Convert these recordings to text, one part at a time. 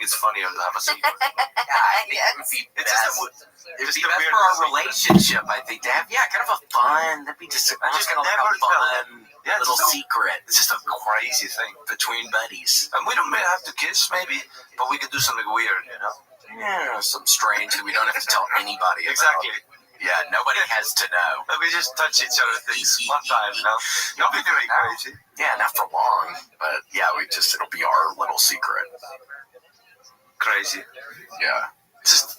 it's funnier to have a secret. Yeah, I think it would be It's best. just It would be best for our relationship, I think, to have, kind of a fun, that'd be just kind of like a fun little secret. It's just a crazy thing between buddies. And we don't have to kiss, maybe, but we could do something weird, Yeah, something strange that we don't have to tell anybody about. Exactly. Yeah, nobody has to know. And we just touch each other things one time, Don't be doing crazy. Yeah, not for long, but yeah, it'll be our little secret. Crazy. Yeah. Just,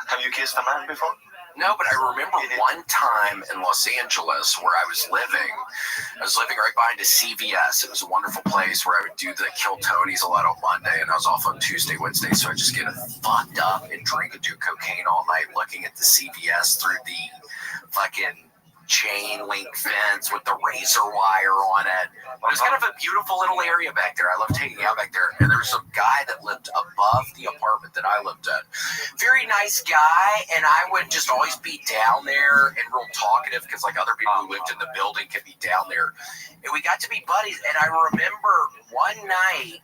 have you kissed a man before? No, but I remember one time in Los Angeles where I was living right behind a CVS. It was a wonderful place where I would do the Kill Tony's a lot on Monday, and I was off on Tuesday, Wednesday, so I just get fucked up and drink and do cocaine all night looking at the CVS through the fucking chain link fence with the razor wire on it. It was kind of a beautiful little area back there. I loved hanging out back there. And there was a guy that lived above the apartment that I lived in. Very nice guy, and I would just always be down there and real talkative because like other people who lived in the building could be down there. And we got to be buddies. And I remember one night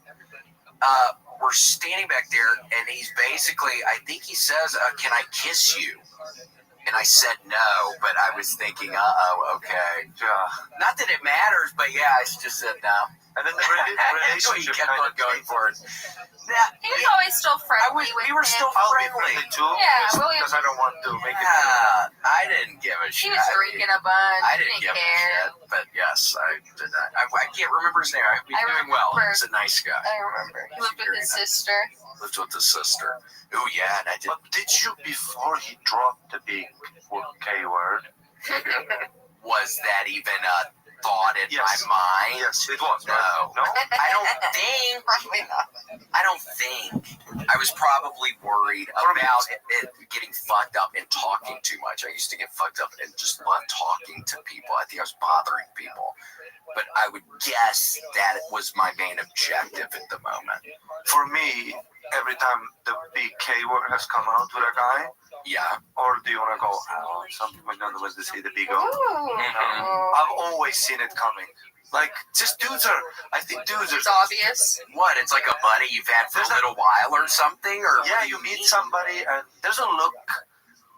we're standing back there, and he's basically, I think he says, can I kiss you? And I said no, but I was thinking, okay. Not that it matters, but yeah, I just said no. And then the relationship kept on going for it. He was always still friendly with We were still friendly. too. Yeah, because I don't want to make it. I didn't give a shit. He was drinking a bunch. I didn't give a shit, but yes, I did not. I can't remember his name. He's doing well. He's a nice guy. I remember. He lived with his sister. Lived with his sister. Oh yeah, and I did. But did you, before he dropped the big K word, was that even a thought in my mind? Yes, it was. No. No? I don't think. I don't think. I was probably worried about it getting fucked up and talking too much. I used to get fucked up and just love talking to people. I think I was bothering people. But I would guess that it was my main objective at the moment. For me, every time the big K word has come out with a guy, or do you want to go, something like that was to say the big O. I've always seen it coming. Like, just I think dudes are... It's obvious. What, it's like a buddy you've had for a little while or something? Or yeah, you meet somebody and there's a look.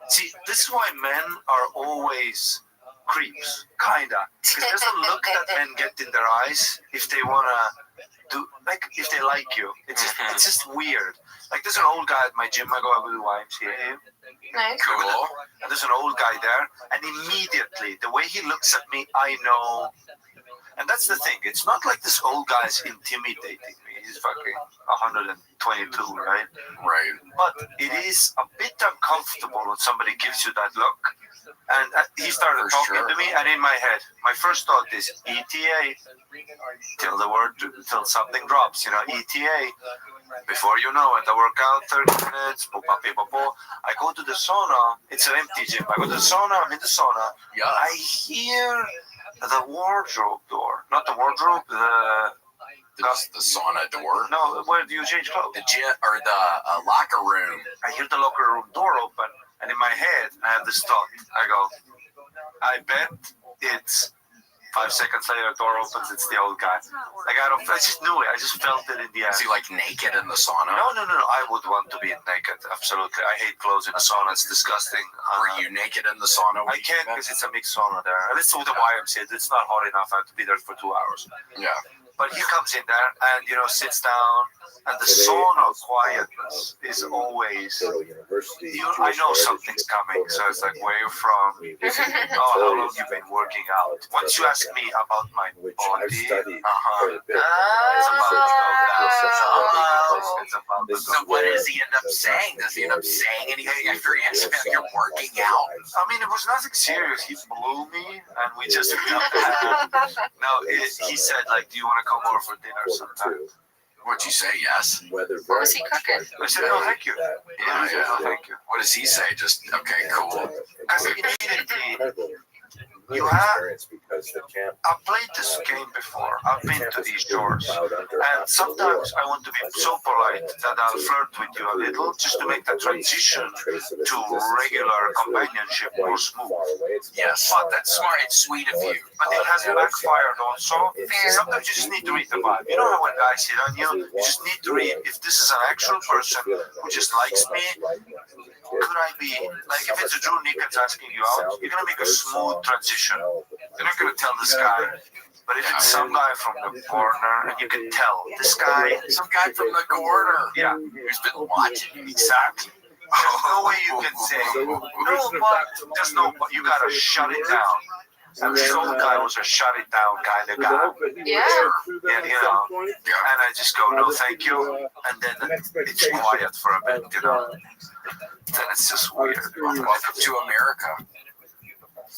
See, this is why men are always creeps, kinda. Because there's a look that men get in their eyes if they want to do, like, if they like you. It's just weird. Like, there's an old guy at my gym. I go to the YMCA. Nice. Cool. And there's an old guy there, and immediately, the way he looks at me, I know. And that's the thing. It's not like this old guy's intimidating me. He's fucking 122, right? Right. But it is a bit uncomfortable when somebody gives you that look. And he started talking to me, and in my head, my first thought is ETA. Till something drops, ETA. Before you know it, I work out 30 minutes, I go to the sauna. It's an empty gym. I go to the sauna, I'm in the sauna. Yeah. I hear the wardrobe door. Not the wardrobe, the sauna door. No, where do you change clothes? The gym, or the locker room. I hear the locker room door open, and in my head, I have this thought. I go, I bet it's 5 seconds later, the door opens, it's the old guy. Like, I just knew it. I just felt it in the air. Is he, like, naked in the sauna? No. I would want to be naked, absolutely. I hate clothes in a sauna. It's disgusting. Were you naked in the sauna? I can't because it's a mixed sauna there. And it's with the YMCA. It's not hot enough. I have to be there for 2 hours. Yeah. But he comes in there and, sits down. And the sauna quietness is always, I know something's coming. So it's like, where you from? How long have you been working out? Once you ask me about my body, So what does he end up saying? Does he end up saying anything after he asks about your working out? I mean, it was nothing serious. He blew me, and we just... No, he said, like, do you want to come over for dinner sometime? What'd you say? Yes. What was he cooking? I said, no, thank you. Yeah. Thank you. What does he say? Just, okay, cool. Because immediately, You have. I've played this game before. I've been to these shores, and sometimes I want to be so polite that I'll flirt with you a little, just to make the transition to regular companionship more smooth. Yes, that's smart. It's sweet of you. But it has backfired also. Sometimes you just need to read the vibe. You know how when guys hit on you, you just need to read if this is an actual person who just likes me. Could I be like, if it's a Drew Nickens asking you out, you're gonna make a smooth transition. You're not gonna tell this guy. But if it's some guy from the corner, and you can tell this guy, Some guy from the corner. yeah, Who's been watching you. exactly. There's no way you can say no, but there's no. But you gotta shut it down. And this old guy was a shut it down kind of guy. Yeah. And you know, and I just go, no, thank you. And then it's quiet for a bit, you know. Then it's just weird. Welcome to America.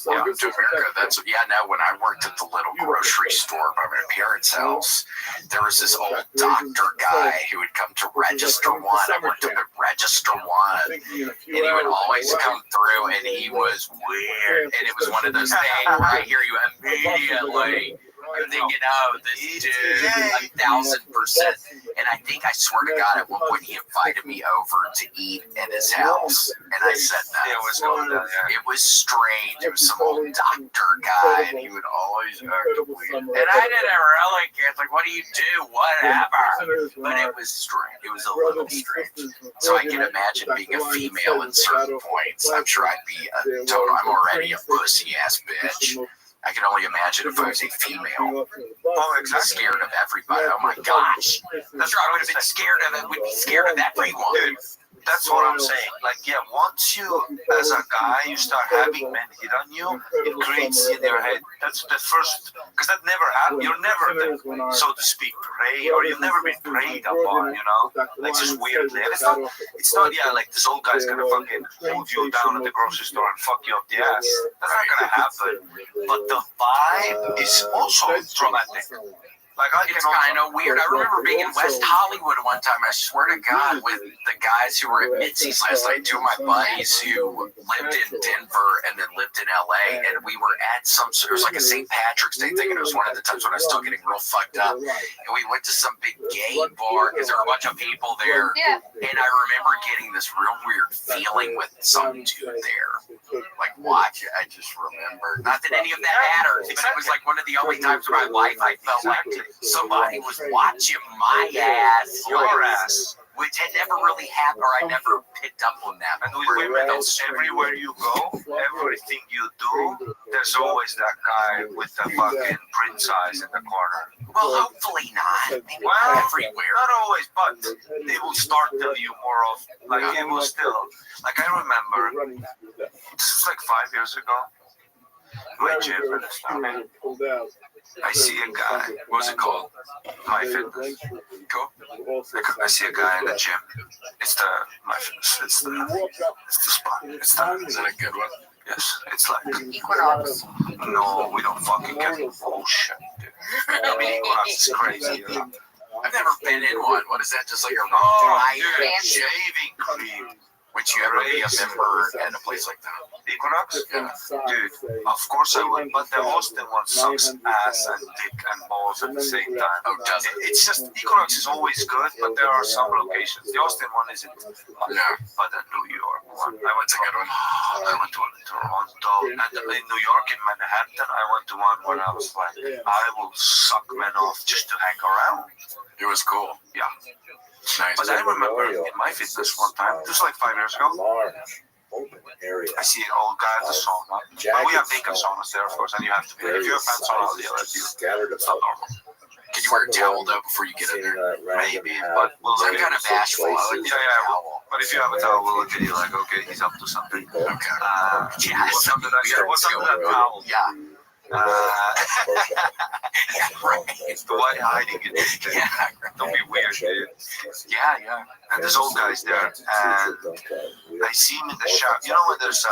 Welcome to America. That's now. When I worked at the little grocery store by my parents' house, there was this old doctor guy who would come to register one. I worked at register one, and he would always come through, and he was weird. And it was one of those things where I hear you immediately. You're thinking, oh, this dude, 1,000%. And I think, I swear to God, at one point he invited me over to eat in his house. And I said no. It was going down there. It was strange. It was some old doctor guy, and he would always act weird. And I didn't really get, like, what do you do? Whatever. But it was strange. It was a little strange. So I can imagine being a female in certain points. I'm sure I'd be a total, I'm already a pussy-ass bitch. I can only imagine if I was a female. Oh, exactly. Scared of everybody. Oh my gosh. That's right. I would have been scared of it. Would be scared of everyone. That's what I'm saying. Like, yeah, once you, as a guy, you start having men hit on you, it creates in your head. That's the first, because that never happened. You're never, so to speak, preyed, or you've never been preyed upon, you know? Like, just weirdly. And it's not, yeah, like this old guy's gonna fucking hold you down at the grocery store and fuck you up the ass. That's not gonna happen. But the vibe is also dramatic. Like, It's kind of weird. I remember being in West Hollywood one time, I swear to God, with the guys who were at Mitzi's last night, two of my buddies who lived in Denver and then lived in LA, and we were at it was like a St. Patrick's Day thing, and it was one of the times when I was still getting real fucked up, and we went to some big gay bar because there were a bunch of people there, Yeah. and I remember getting this real weird feeling with some dude there. Like, watch it, I just remember. Not that any of that matters, but it was like one of the only times in my life I felt like somebody was watching my ass, your ass. which had never really happened, or I never picked up on that. And with women, everywhere you go, everything you do, there's always that guy with the fucking print size in the corner. Well, hopefully not. Maybe Well, everywhere. not always, but they will start telling you more of, like, it was still, like, I remember, this was like 5 years ago, my gym, I see a guy, What's it called? My Fitness, Cool. I see a guy in the gym, it's the, My Fitness, it's the spot, Is it a good one? yes, it's like, Equinox. no, we don't fucking get bullshit, dude. I mean, Equinox is crazy, you know? I've never been in one. What is that? Just like a Oh, dry dude, shit? shaving cream. Would you ever be a member at a place like that? Equinox? Yeah. Dude, of course I would, but the Austin one sucks ass and dick and balls at the same time. Oh, does it? It's just, Equinox is always good, but there are some locations. The Austin one isn't much, Yeah. but the New York one. I went to Good one. Toronto, and in New York, in Manhattan, I went to one where I was like, I will suck men off just to hang around. It was cool. Yeah. Nice. But I remember in My Fitness one time, this was like 5 years ago, I see an old guy at the sauna. But we have naked saunas there, of course, and you have to be. If you're a fan sauna, I'll yell at you. It's not normal. Can you wear a towel though before you get in there? Maybe, but we'll I'm look kind of bashful. I like Yeah, yeah. But if you have a towel, we'll look at you like, okay, he's up to something. Okay. Yeah, what's up to that? What's up to that towel? Yeah. Right. Why hiding it? Yeah. Don't be weird, dude. Yeah, yeah. And there's old guys there, and I see him in the shower. You know when there's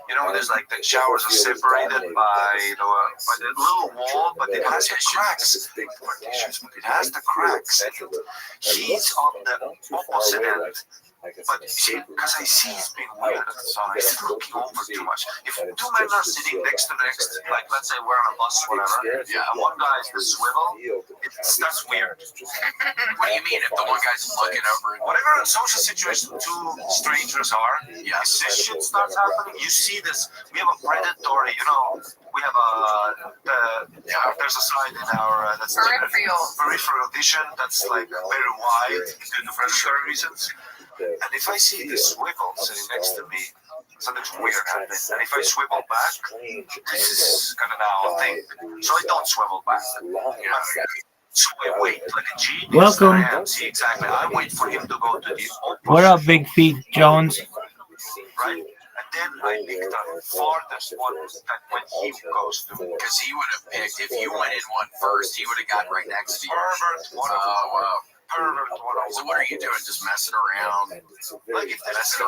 You know, there's like the showers are separated by the little wall, but it has the cracks. It has the cracks. He's on the opposite end. But you see, because I see he's being weird at the sun, he's looking over too much. If two men are sitting next to next, like let's say we're on a bus, whatever, and one guy's the swivel, that's weird. What do you mean if the one guy's looking over? Whatever social situation two strangers are, if this shit starts happening, you see this. We have a predatory, you know, we have there's a sign in our that's peripheral vision that's like very wide due to predatory reasons. And if I see the swivel sitting next to me, something's weird happening. And if I swivel back, this is kind of now a thing. So I don't swivel back. You know, so I wait like a genius. Welcome. See, exactly. I wait for him to go to the opposite. What up, Big Feet Jones? Right? And then I pick the farthest one that when he goes to. Because he would have picked, if you went in one first, he would have got right next to you. Pervert, one of them. Oh, wow. Pervert, one of So them. what are you doing? Just messing around? Like if there's three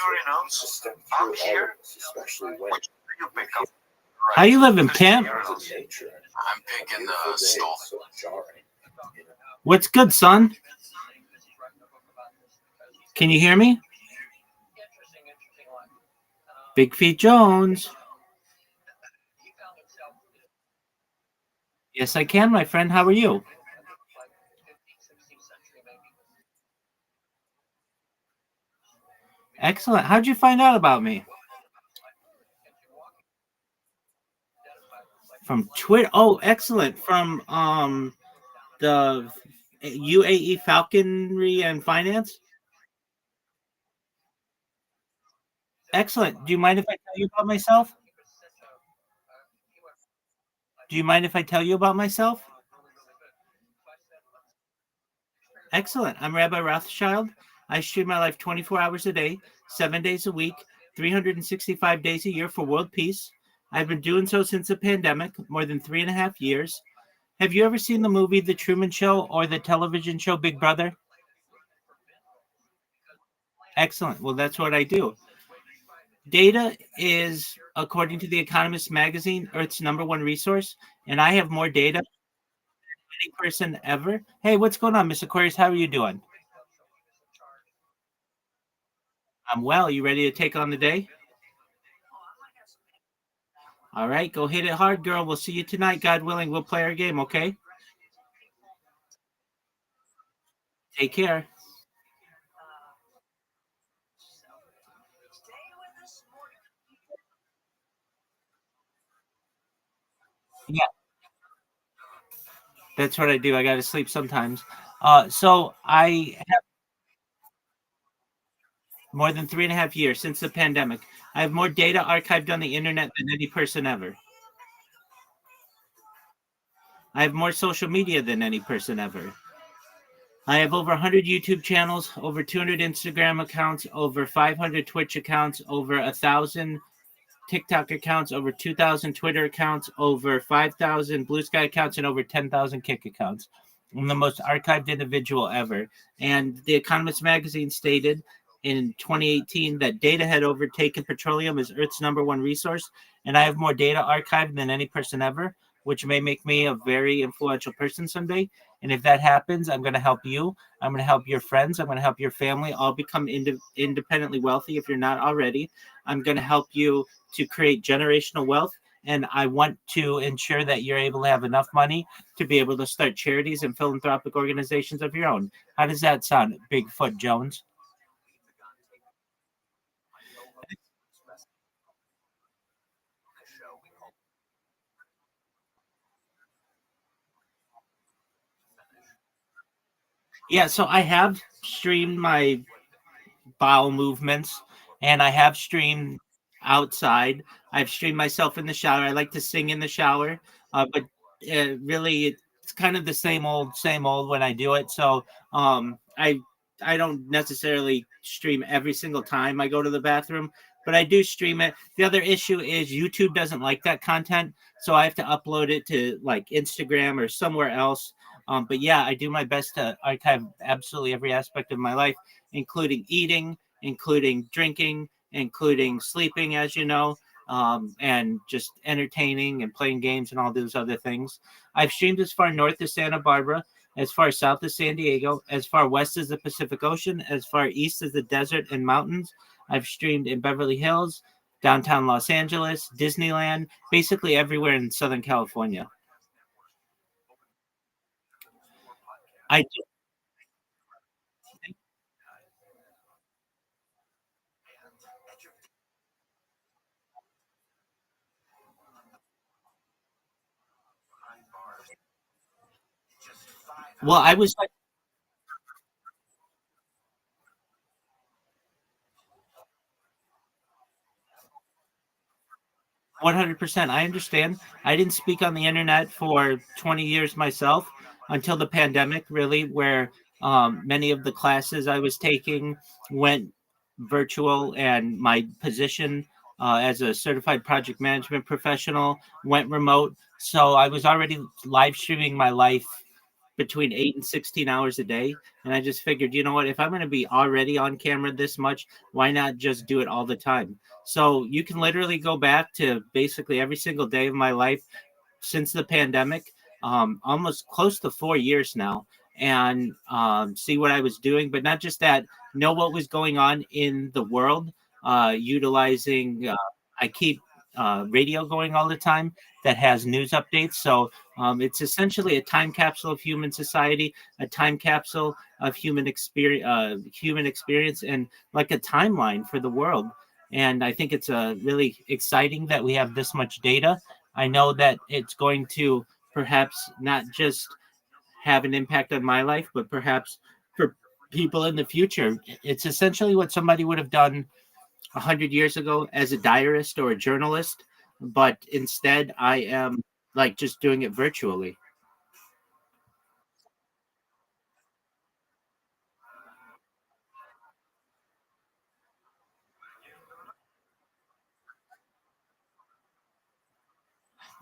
urinals, I'm here. Which do you pick up? How you living, pimp? I'm picking the stall. What's good, son? Can you hear me? Big Feet Jones. Yes, I can, my friend. How are you? Excellent. How'd you find out about me? From Twitter. Oh, excellent. From the UAE Falconry and Finance. Excellent. Do you mind if I tell you about myself? Do you mind if I tell you about myself? Excellent. I'm Rabbi Rothschild. I stream my life 24 hours a day, 7 days a week, 365 days a year for world peace. I've been doing so since the pandemic, more than 3.5 years. Have you ever seen the movie The Truman Show or the television show Big Brother? Excellent. Well, that's what I do. Data is, according to The Economist magazine, Earth's #1 resource, and I have more data than any person ever. Hey, what's going on, Miss Aquarius? How are you doing? I'm well. You ready to take on the day? All right, go hit it hard, girl. We'll see you tonight, God willing. We'll play our game, okay? Take care. Yeah, that's what I do. I got to sleep sometimes. So I have more than 3.5 years since the pandemic. I have more data archived on the internet than any person ever. I have more social media than any person ever. I have over 100 YouTube channels, over 200 Instagram accounts, over 500 Twitch accounts, over 1,000 TikTok accounts, over 2,000 Twitter accounts, over 5,000 Blue Sky accounts, and over 10,000 Kick accounts. I'm the most archived individual ever. And The Economist magazine stated in 2018 that data had overtaken petroleum as Earth's #1 resource, and I have more data archived than any person ever, which may make me a very influential person someday. And if that happens, I'm going to help you. I'm going to help your friends. I'm going to help your family all become independently wealthy if you're not already. I'm going to help you to create generational wealth. And I want to ensure that you're able to have enough money to be able to start charities and philanthropic organizations of your own. How does that sound, Bigfoot Jones? Yeah, so I have streamed my bowel movements, and I have streamed outside. I've streamed myself in the shower. I like to sing in the shower, but really, it's kind of the same old when I do it. So I don't necessarily stream every single time I go to the bathroom, but I do stream it. The other issue is YouTube doesn't like that content, so I have to upload it to like Instagram or somewhere else. But yeah, I do my best to archive absolutely every aspect of my life, including eating, including drinking, including sleeping, as you know, and just entertaining and playing games and all those other things. I've streamed as far north as Santa Barbara, as far south as San Diego, as far west as the Pacific Ocean, as far east as the desert and mountains. I've streamed in Beverly Hills, downtown Los Angeles, Disneyland, basically everywhere in Southern California. I well, I was 100%. I understand. I didn't speak on the internet for 20 years myself until the pandemic, really, where many of the classes I was taking went virtual, and my position as a certified project management professional went remote. So I was already live streaming my life between 8 and 16 hours a day. And I just figured, you know what, if I'm going to be already on camera this much, why not just do it all the time? So you can literally go back to basically every single day of my life since the pandemic, almost close to 4 years now, and see what I was doing. But not just that, know what was going on in the world, utilizing, I keep radio going all the time that has news updates. So it's essentially a time capsule of human society, a time capsule of human experience, and like a timeline for the world. And I think it's really exciting that we have this much data. I know that it's going to perhaps not just have an impact on my life, but perhaps for people in the future. It's essentially what somebody would have done 100 years ago as a diarist or a journalist, but instead I am like just doing it virtually.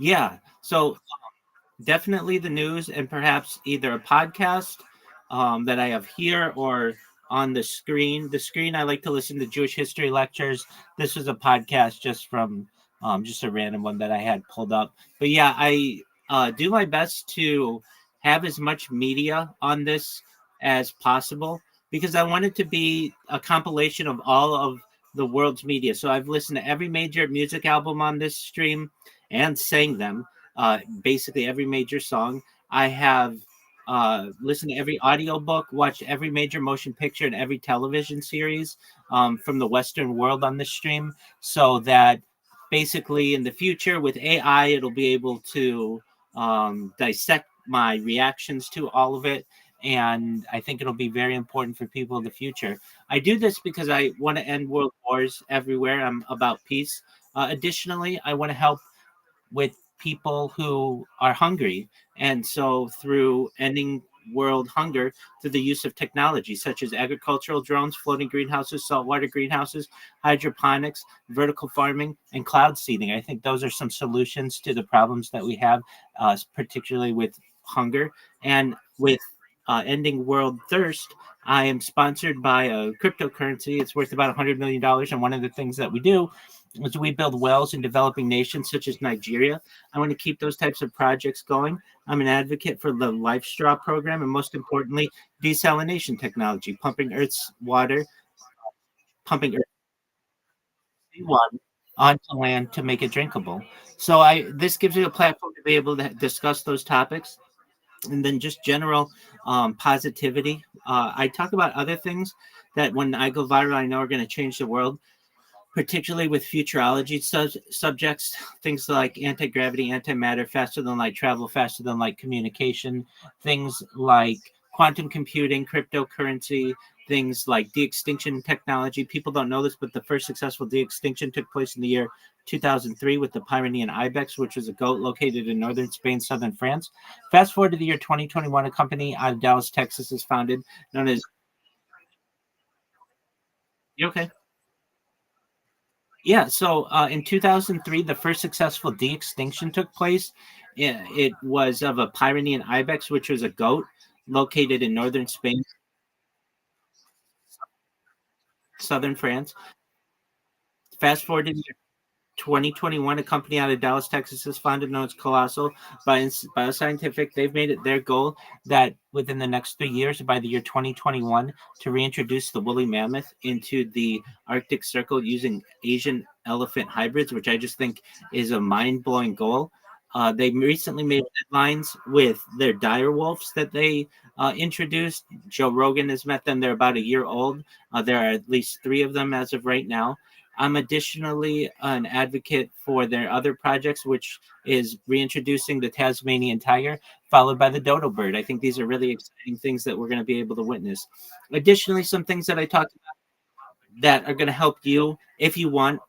Yeah. So definitely the news, and perhaps either a podcast that I have here or on the screen. The screen, I like to listen to Jewish history lectures. This was a podcast just from just a random one that I had pulled up. But yeah, I do my best to have as much media on this as possible because I want it to be a compilation of all of the world's media. So I've listened to every major music album on this stream and sang them, basically every major song. I have listened to every audiobook, watched every major motion picture and every television series from the Western world on this stream, so that basically in the future with AI, it'll be able to dissect my reactions to all of it. And I think it'll be very important for people in the future. I do this because I want to end world wars everywhere. I'm about peace. Additionally, I want to help with people who are hungry. And so, through ending world hunger through the use of technology such as agricultural drones, floating greenhouses, saltwater greenhouses, hydroponics, vertical farming, and cloud seeding. I think those are some solutions to the problems that we have, particularly with hunger and with ending world thirst. I am sponsored by a cryptocurrency. It's worth about $100 million. And one of the things that we do as we build wells in developing nations such as Nigeria. I want to keep those types of projects going. I'm an advocate for the Life Straw program, and most importantly, desalination technology, pumping Earth's water, pumping Earth's seawater onto land to make it drinkable. So this gives you a platform to be able to discuss those topics, and then just general positivity. I talk about other things that when I go viral, I know are going to change the world, particularly with futurology subjects, things like anti-gravity, antimatter, faster than light travel, faster than light communication, things like quantum computing, cryptocurrency, things like de-extinction technology. People don't know this, but the first successful de-extinction took place in the year 2003 with the Pyrenean ibex, which was a goat located in northern Spain, southern France. Fast forward to the year 2021, a company out of Dallas, Texas is founded, known as... You okay? Yeah, so in 2003, the first successful de-extinction took place. It was of a Pyrenean ibex, which was a goat located in northern Spain, southern France. Fast forward to 2021, a company out of Dallas, Texas, is founded, known as Colossal Bioscientific. They've made it their goal that within the next 3 years, by the year 2021, to reintroduce the woolly mammoth into the Arctic Circle using Asian elephant hybrids, which I just think is a mind-blowing goal. They recently made headlines with their dire wolves that they introduced. Joe Rogan has met them. They're about a year old. There are at least 3 of them as of right now. I'm additionally an advocate for their other projects, which is reintroducing the Tasmanian tiger, followed by the dodo bird. I think these are really exciting things that we're going to be able to witness. Additionally, some things that I talked about that are going to help you if you want,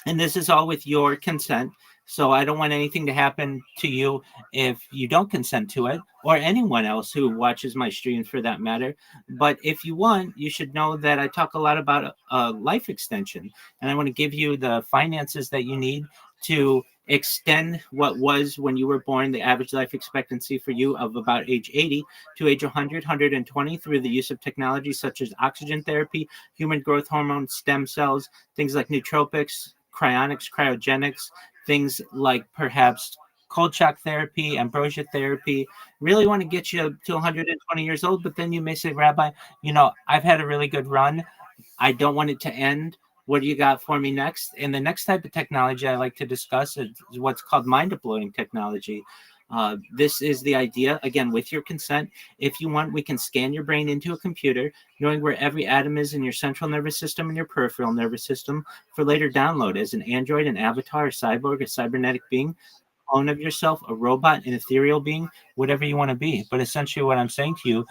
and this is all with your consent. So I don't want anything to happen to you if you don't consent to it, or anyone else who watches my streams for that matter. But if you want, you should know that I talk a lot about life extension, and I want to give you the finances that you need to extend what was, when you were born, the average life expectancy for you of about age 80 to age 100, 120 through the use of technology such as oxygen therapy, human growth hormone, stem cells, things like nootropics, cryonics, cryogenics, things like perhaps cold shock therapy, ambrosia therapy. Really want to get you to 120 years old, but then you may say, Rabbi, I've had a really good run. I don't want it to end. What do you got for me next? And the next type of technology I like to discuss is what's called mind uploading technology. This is the idea, again, with your consent. If you want, we can scan your brain into a computer, knowing where every atom is in your central nervous system and your peripheral nervous system, for later download as an android, an avatar, a cyborg, a cybernetic being, a clone of yourself, a robot, an ethereal being, whatever you want to be. But essentially, what I'm saying to you,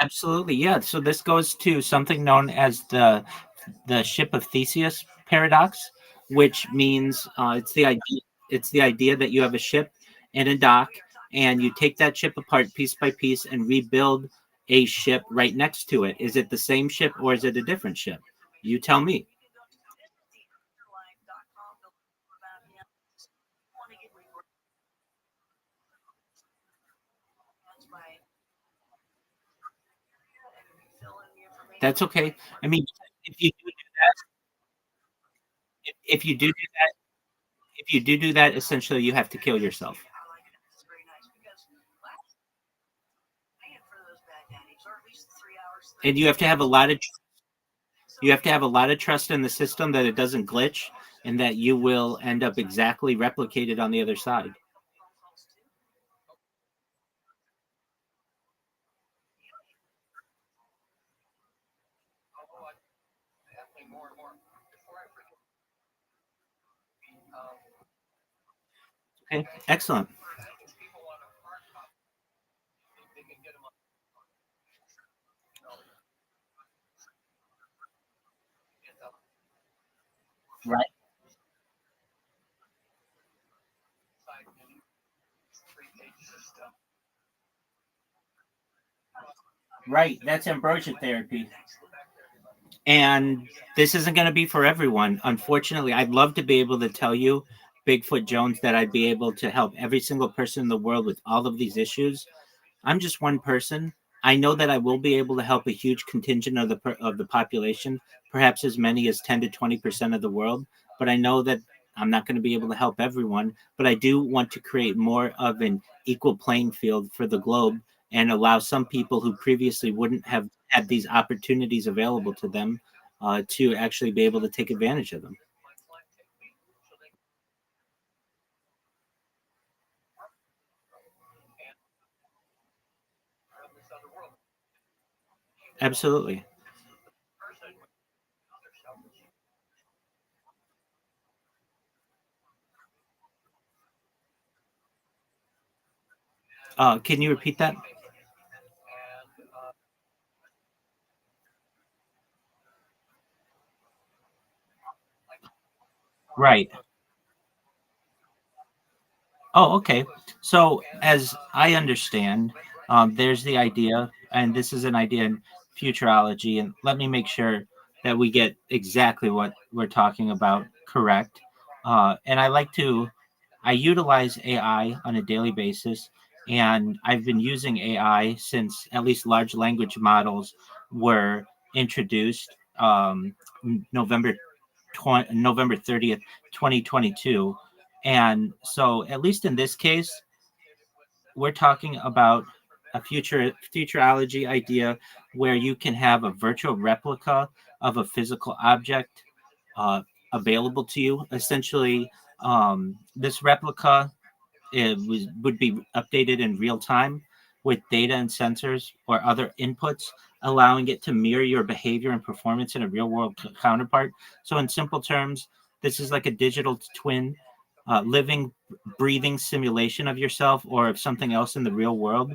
absolutely, yeah. So this goes to something known as the ship of Theseus paradox, which means it's the idea that you have a ship and a dock, and you take that ship apart piece by piece and rebuild a ship right next to it. Is it the same ship or is it a different ship? You tell me. That's okay. I mean, if you do if you do that, if you do that, essentially you have to kill yourself, and you have to have a lot of trust in the system that it doesn't glitch, and that you will end up exactly replicated on the other side. Okay, excellent. Right, right. That's ambrosia therapy. And this isn't going to be for everyone. Unfortunately, I'd love to be able to tell you, Bigfoot Jones, that I'd be able to help every single person in the world with all of these issues. I'm just one person. I know that I will be able to help a huge contingent of the population, perhaps as many as 10 to 20% of the world. But I know that I'm not going to be able to help everyone. But I do want to create more of an equal playing field for the globe, and allow some people who previously wouldn't have had these opportunities available to them to actually be able to take advantage of them. Absolutely. Can you repeat that? Right. Oh, okay. So, as I understand, there's the idea, and this is an idea in futurology, and let me make sure that we get exactly what we're talking about correct. And I utilize AI on a daily basis, and I've been using AI since at least large language models were introduced November November 30th, 2022. And so, at least in this case, we're talking about a futurology idea where you can have a virtual replica of a physical object uh, available to you. Essentially, this replica would be updated in real time with data and sensors or other inputs, allowing it to mirror your behavior and performance in a real world counterpart. So, in simple terms, this is like a digital twin, living, breathing simulation of yourself or of something else in the real world.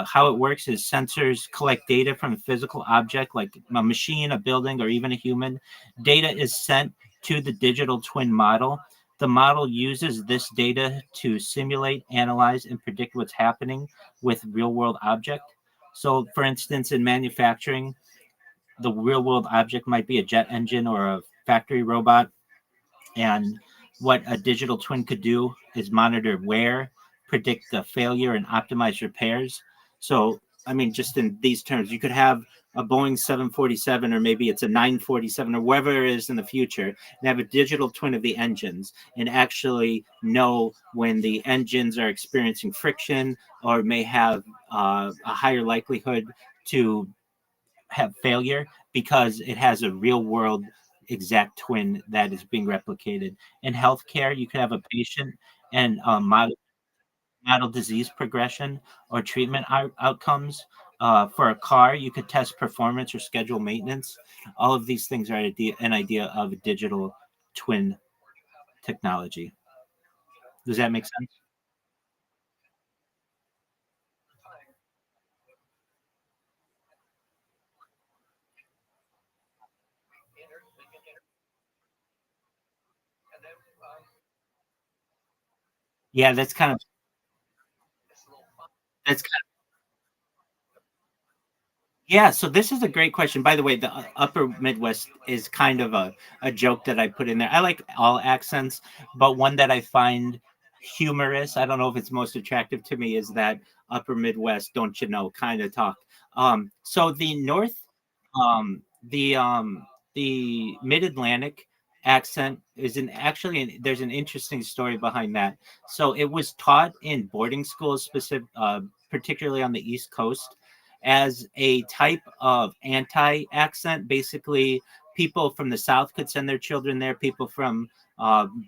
How it works is sensors collect data from a physical object like a machine, a building, or even a human. Data is sent to the digital twin model. The model uses this data to simulate, analyze, and predict what's happening with real world object. So, for instance, in manufacturing, the real world object might be a jet engine or a factory robot. And what a digital twin could do is monitor wear, predict the failure, and optimize repairs. So, I mean, just in these terms, you could have a Boeing 747, or maybe it's a 947, or wherever it is in the future, and have a digital twin of the engines and actually know when the engines are experiencing friction or may have a higher likelihood to have failure because it has a real world exact twin that is being replicated. In healthcare, you could have a patient and model disease progression or treatment outcomes. For a car, you could test performance or schedule maintenance. All of these things are an idea of digital twin technology. Does that make sense? Yeah, that's Yeah, so this is a great question. By the way, the upper Midwest is kind of a joke that I put in there. I like all accents, but one that I find humorous, I don't know if it's most attractive to me, is that upper Midwest, don't you know, kind of talk. So the North, um, the um, the Mid-Atlantic accent is there's an interesting story behind that. So it was taught in boarding schools, particularly on the East Coast as a type of anti accent. Basically, people from the South could send their children there, people from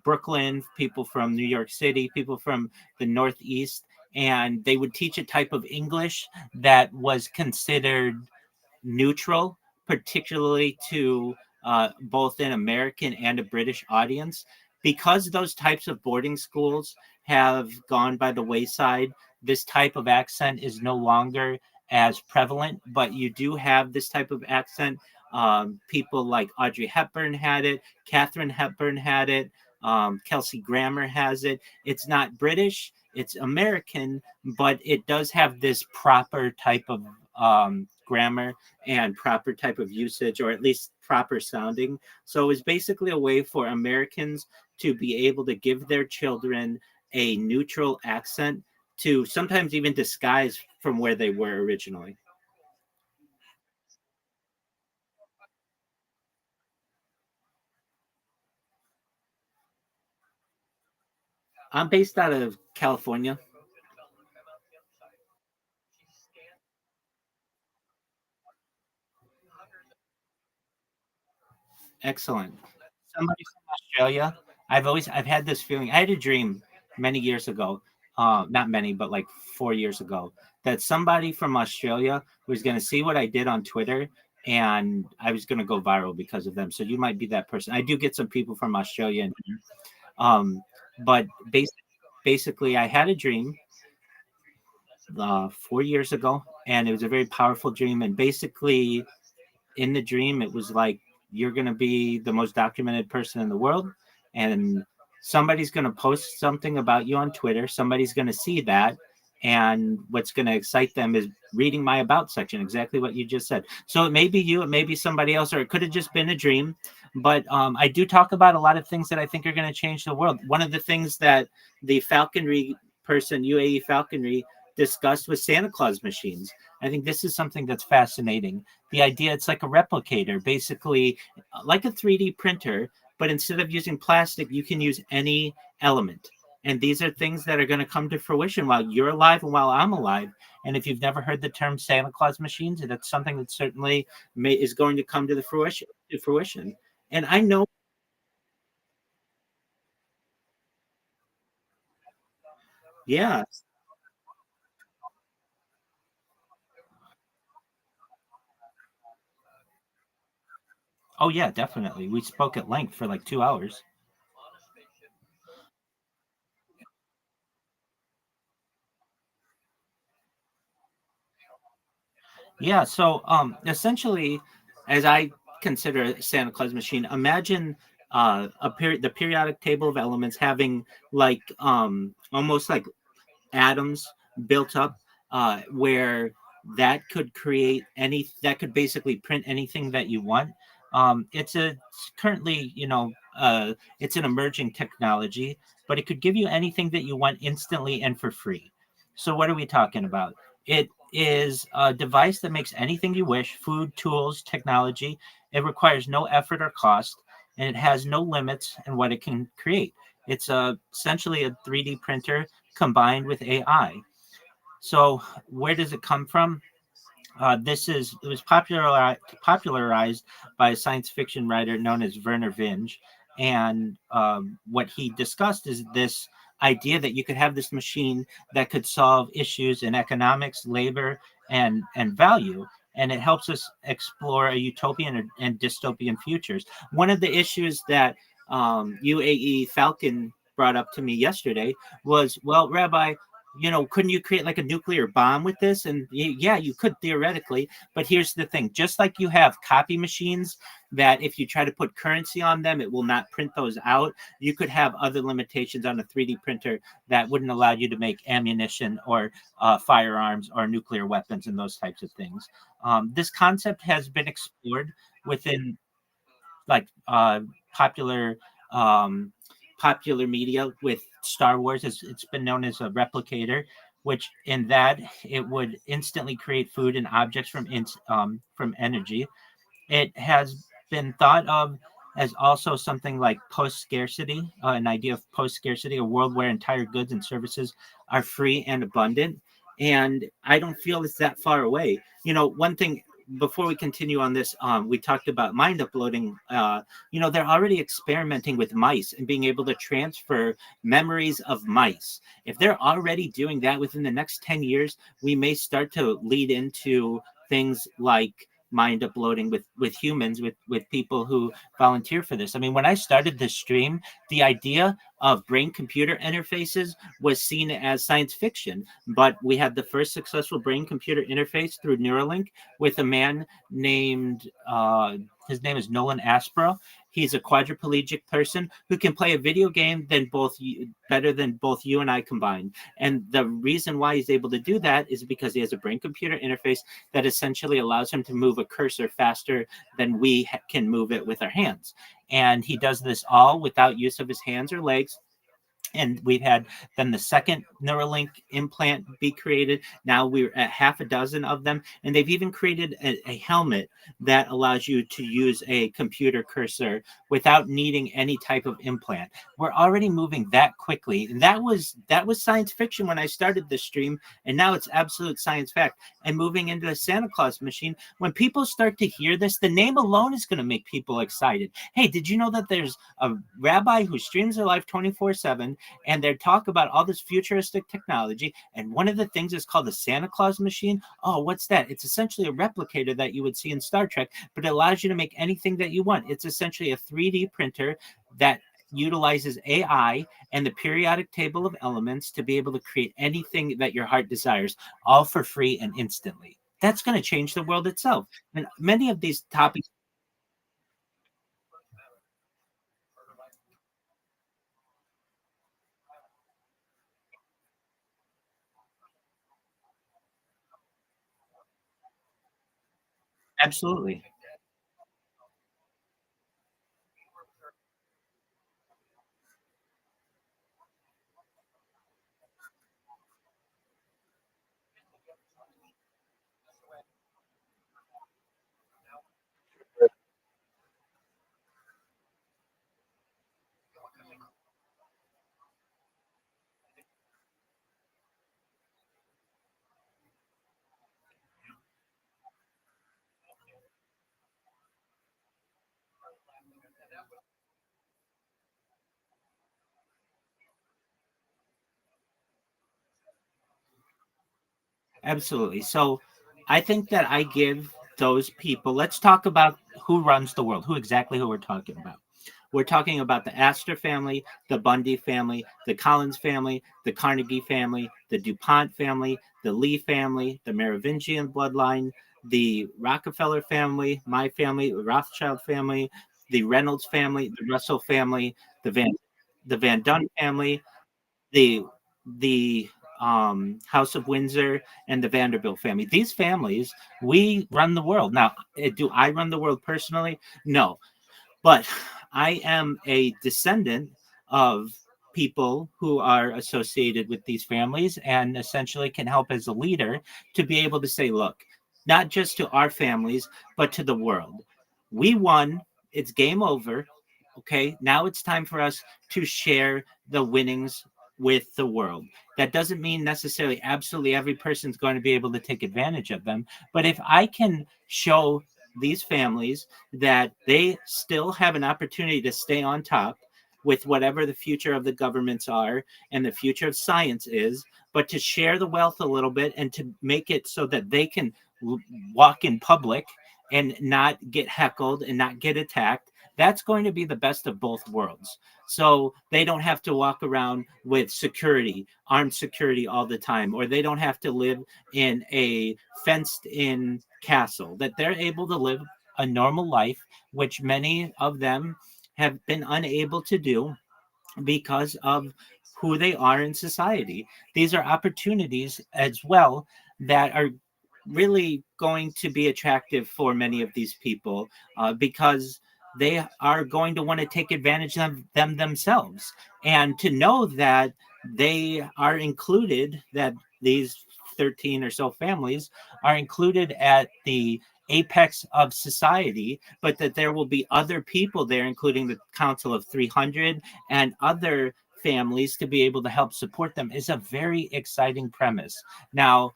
Brooklyn, people from New York City, people from the Northeast, and they would teach a type of English that was considered neutral, particularly to both an American and a British audience. Because those types of boarding schools have gone by the wayside, this type of accent is no longer as prevalent, but you do have this type of accent. People like Audrey Hepburn had it, Catherine Hepburn had it, Kelsey Grammer has it. It's not British, it's American, but it does have this proper type of grammar and proper type of usage, or at least proper sounding. So it was basically a way for Americans to be able to give their children a neutral accent to sometimes even disguise from where they were originally. I'm based out of California. Excellent. Somebody from Australia. I've had this feeling. I had a dream many years ago, not many, but like 4 years ago, that somebody from Australia was going to see what I did on Twitter, and I was going to go viral because of them. So you might be that person. I do get some people from Australia in here. Um, but basically, I had a dream 4 years ago, and it was a very powerful dream. And basically, in the dream, it was like you're going to be the most documented person in the world, and somebody's going to post something about you on Twitter. Somebody's going to see that, and what's going to excite them is reading my about section, exactly what you just said. So it may be you, it may be somebody else, or it could have just been a dream. But I do talk about a lot of things that I think are going to change the world. One of the things that the falconry person, UAE falconry, discussed was Santa Claus machines. I think this is something that's fascinating. The idea, it's like a replicator, basically like a 3D printer, but instead of using plastic, you can use any element. And these are things that are going to come to fruition while you're alive and while I'm alive. And if you've never heard the term Santa Claus machines, that's something that certainly is going to come to the fruition. And I know, yeah. Oh, yeah, definitely. We spoke at length for like 2 hours. Yeah, so essentially, as I consider a Santa Claus machine, imagine the periodic table of elements having like almost like atoms built up, where that could create any, that could basically print anything that you want. It's currently, it's an emerging technology, but it could give you anything that you want instantly and for free. So what are we talking about? It is a device that makes anything you wish: food, tools, technology. It requires no effort or cost, and it has no limits in what it can create. It's essentially a 3D printer combined with AI. So where does it come from? It was popularized by a science fiction writer known as Werner Vinge, and what he discussed is this idea that you could have this machine that could solve issues in economics, labor, and value. And it helps us explore a utopian and dystopian futures. One of the issues that UAE Falcon brought up to me yesterday was, well, Rabbi, couldn't you create like a nuclear bomb with this? And yeah, you could theoretically, but here's the thing: just like you have copy machines that if you try to put currency on them, it will not print those out, you could have other limitations on a 3D printer that wouldn't allow you to make ammunition or firearms or nuclear weapons and those types of things. This concept has been explored within like popular um, popular media with Star Wars. It's been known as a replicator, which in that it would instantly create food and objects from energy. It has been thought of as also something like post scarcity, an idea of post scarcity, a world where entire goods and services are free and abundant. And I don't feel it's that far away. One thing before we continue on this, we talked about mind uploading. They're already experimenting with mice and being able to transfer memories of mice. If they're already doing that within the next 10 years, we may start to lead into things like mind uploading with humans, with people who volunteer for this. I mean, when I started this stream, the idea of brain computer interfaces was seen as science fiction, but we had the first successful brain computer interface through Neuralink with a man named his name is Nolan Aspro. He's a quadriplegic person who can play a video game better than both you and I combined. And the reason why he's able to do that is because he has a brain computer interface that essentially allows him to move a cursor faster than we can move it with our hands. And he does this all without use of his hands or legs. And we've had then the second Neuralink implant be created. Now we're at half a dozen of them. And they've even created a helmet that allows you to use a computer cursor without needing any type of implant. We're already moving that quickly. And that was science fiction when I started this stream. And now it's absolute science fact. And moving into a Santa Claus machine, when people start to hear this, the name alone is going to make people excited. Hey, did you know that there's a rabbi who streams their life 24/7? And they talk about all this futuristic technology. And one of the things is called the Santa Claus machine. Oh, what's that? It's essentially a replicator that you would see in Star Trek, but it allows you to make anything that you want. It's essentially a 3D printer that utilizes AI and the periodic table of elements to be able to create anything that your heart desires, all for free and instantly. That's going to change the world itself. And many of these topics, absolutely. Absolutely. So I think that I give those people, let's talk about who runs the world, who we're talking about. We're talking about the Astor family, the Bundy family, the Collins family, the Carnegie family, the DuPont family, the Lee family, the Merovingian bloodline, the Rockefeller family, my family, the Rothschild family, the Reynolds family, the Russell family, the Van Dunn family, the House of Windsor, and the Vanderbilt family. These families, we run the world. Now, do I run the world personally? No, but I am a descendant of people who are associated with these families and essentially can help as a leader to be able to say, look, not just to our families, but to the world. We won. It's game over. Okay. Now it's time for us to share the winnings with the world. That doesn't mean necessarily absolutely every person's going to be able to take advantage of them. But if I can show these families that they still have an opportunity to stay on top with whatever the future of the governments are and the future of science is, but to share the wealth a little bit and to make it so that they can walk in public and not get heckled and not get attacked. That's going to be the best of both worlds. So they don't have to walk around with security, armed security all the time, or they don't have to live in a fenced in castle, that they're able to live a normal life, which many of them have been unable to do because of who they are in society. These are opportunities as well that are really going to be attractive for many of these people because they are going to want to take advantage of them themselves. And to know that they are included, that these 13 or so families are included at the apex of society, but that there will be other people there, including the Council of 300 and other families, to be able to help support them, is a very exciting premise. Now,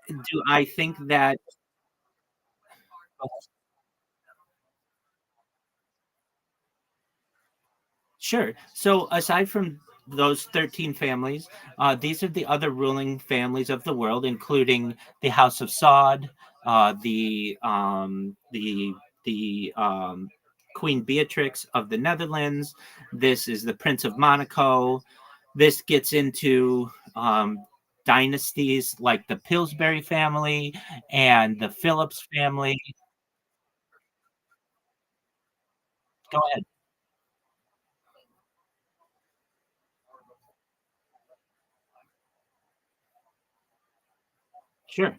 do I think that? Sure. So aside from those 13 families, these are the other ruling families of the world, including the House of Saud, the Queen Beatrix of the Netherlands. This is the Prince of Monaco. This gets into dynasties like the Pillsbury family and the Phillips family. Go ahead. Sure.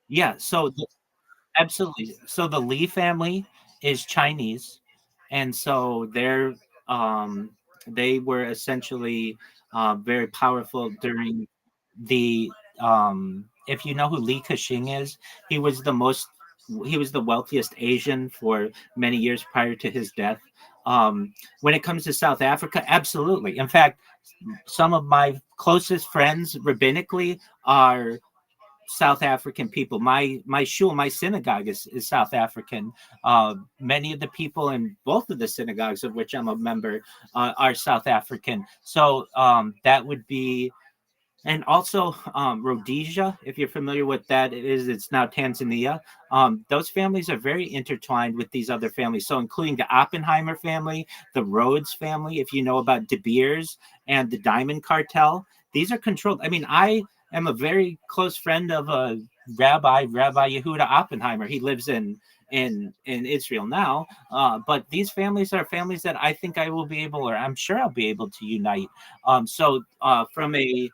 Yeah. Absolutely. So the Lee family is Chinese, and so they were essentially very powerful during the if you know who Li Ka-shing is, he was the most he was the wealthiest Asian for many years prior to his death. When it comes to South Africa, absolutely. In fact, some of my closest friends rabbinically are South African people. My shul, my synagogue is South African. Many of the people in both of the synagogues of which I'm a member are South African. So that would be and also Rhodesia, if you're familiar with that, it's now Tanzania. Those families are very intertwined with these other families, so including the Oppenheimer family, the Rhodes family, if you know about De Beers and the Diamond Cartel. These are controlled. I mean, I am a very close friend of a Rabbi Yehuda Oppenheimer. He lives in Israel now, but these families are families that I think I will be able, or I'm sure I'll be able to unite. So from a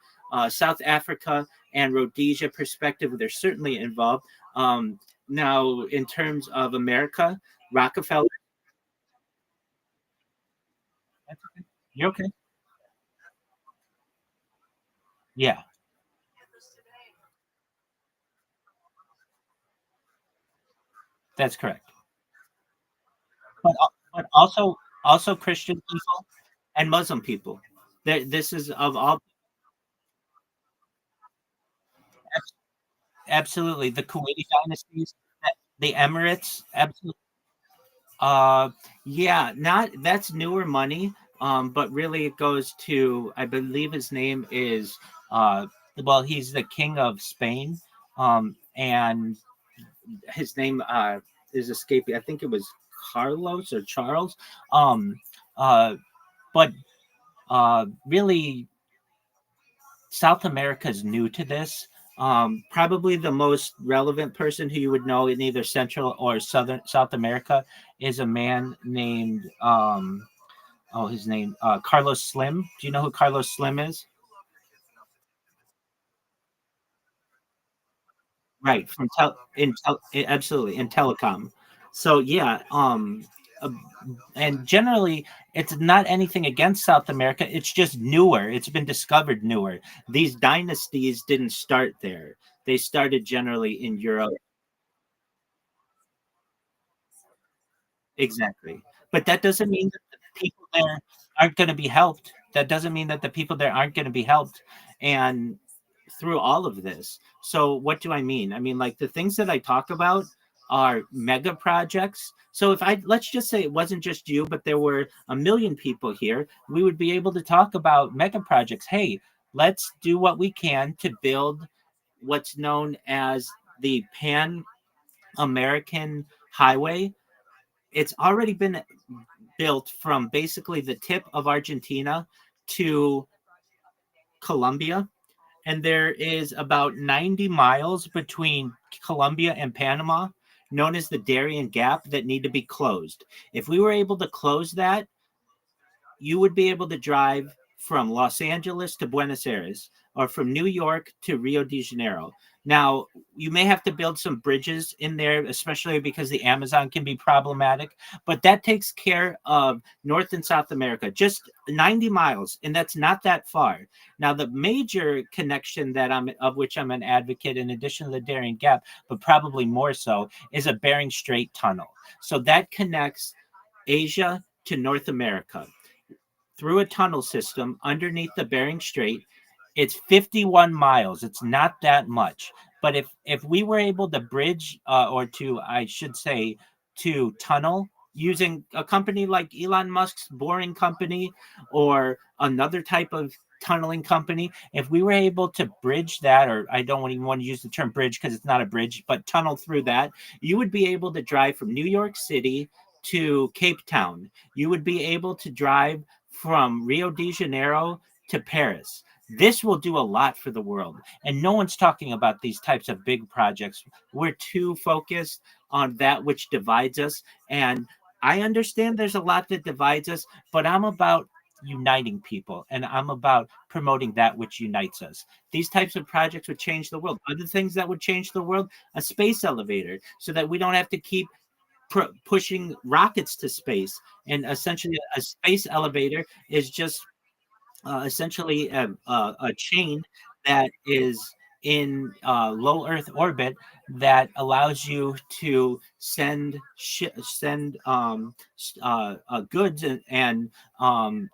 South Africa and Rhodesia perspective, they're certainly involved. Now, in terms of America, Rockefeller. You're okay. Yeah, that's correct. But also Christian people and Muslim people. This is of all. Absolutely, the Kuwaiti dynasties, the Emirates, absolutely. Uh, yeah, not that's newer money. But really, it goes to, I believe his name is well, he's the king of Spain. And his name is escaping. I think it was Carlos or Charles. Um, uh, but really, South America is new to this. Probably the most relevant person who you would know in either Central or Southern South America is a man named his name Carlos Slim. Do you know who Carlos Slim is? Right, from absolutely in telecom. So yeah, uh, and generally it's not anything against South America. It's just newer. It's been discovered newer. These dynasties didn't start there. They started generally in Europe. Exactly. But that doesn't mean that the people there aren't going to be helped. That doesn't mean that the people there aren't going to be helped. And through all of this. So what do I mean? I mean, like the things that I talk about are mega projects. So if I let's just say it wasn't just you, but there were a million people here, we would be able to talk about mega projects. Hey, let's do what we can to build what's known as the Pan American Highway. It's already been built from basically the tip of Argentina to Colombia, and there is about 90 miles between Colombia and Panama, known as the Darien Gap, that need to be closed. If we were able to close that, you would be able to drive from Los Angeles to Buenos Aires or from New York to Rio de Janeiro. Now, you may have to build some bridges in there, especially because the Amazon can be problematic, but that takes care of North and South America, just 90 miles, and that's not that far. Now, the major connection that of which I'm an advocate, in addition to the Darien Gap, but probably more so, is a Bering Strait tunnel. So that connects Asia to North America through a tunnel system underneath the Bering Strait. It's 51 miles. It's not that much. But if we were able to bridge, or to, I should say, to tunnel using a company like Elon Musk's boring company or another type of tunneling company, if we were able to bridge that, or I don't even want to use the term bridge because it's not a bridge, but tunnel through that, you would be able to drive from New York City to Cape Town. You would be able to drive from Rio de Janeiro to Paris. This will do a lot for the world. And no one's talking about these types of big projects. We're too focused on that which divides us. And I understand there's a lot that divides us, but I'm about uniting people and I'm about promoting that which unites us. These types of projects would change the world. Other things that would change the world, a space elevator, so that we don't have to keep pushing rockets to space. And essentially, a space elevator is just essentially a chain that is in low Earth orbit that allows you to send goods and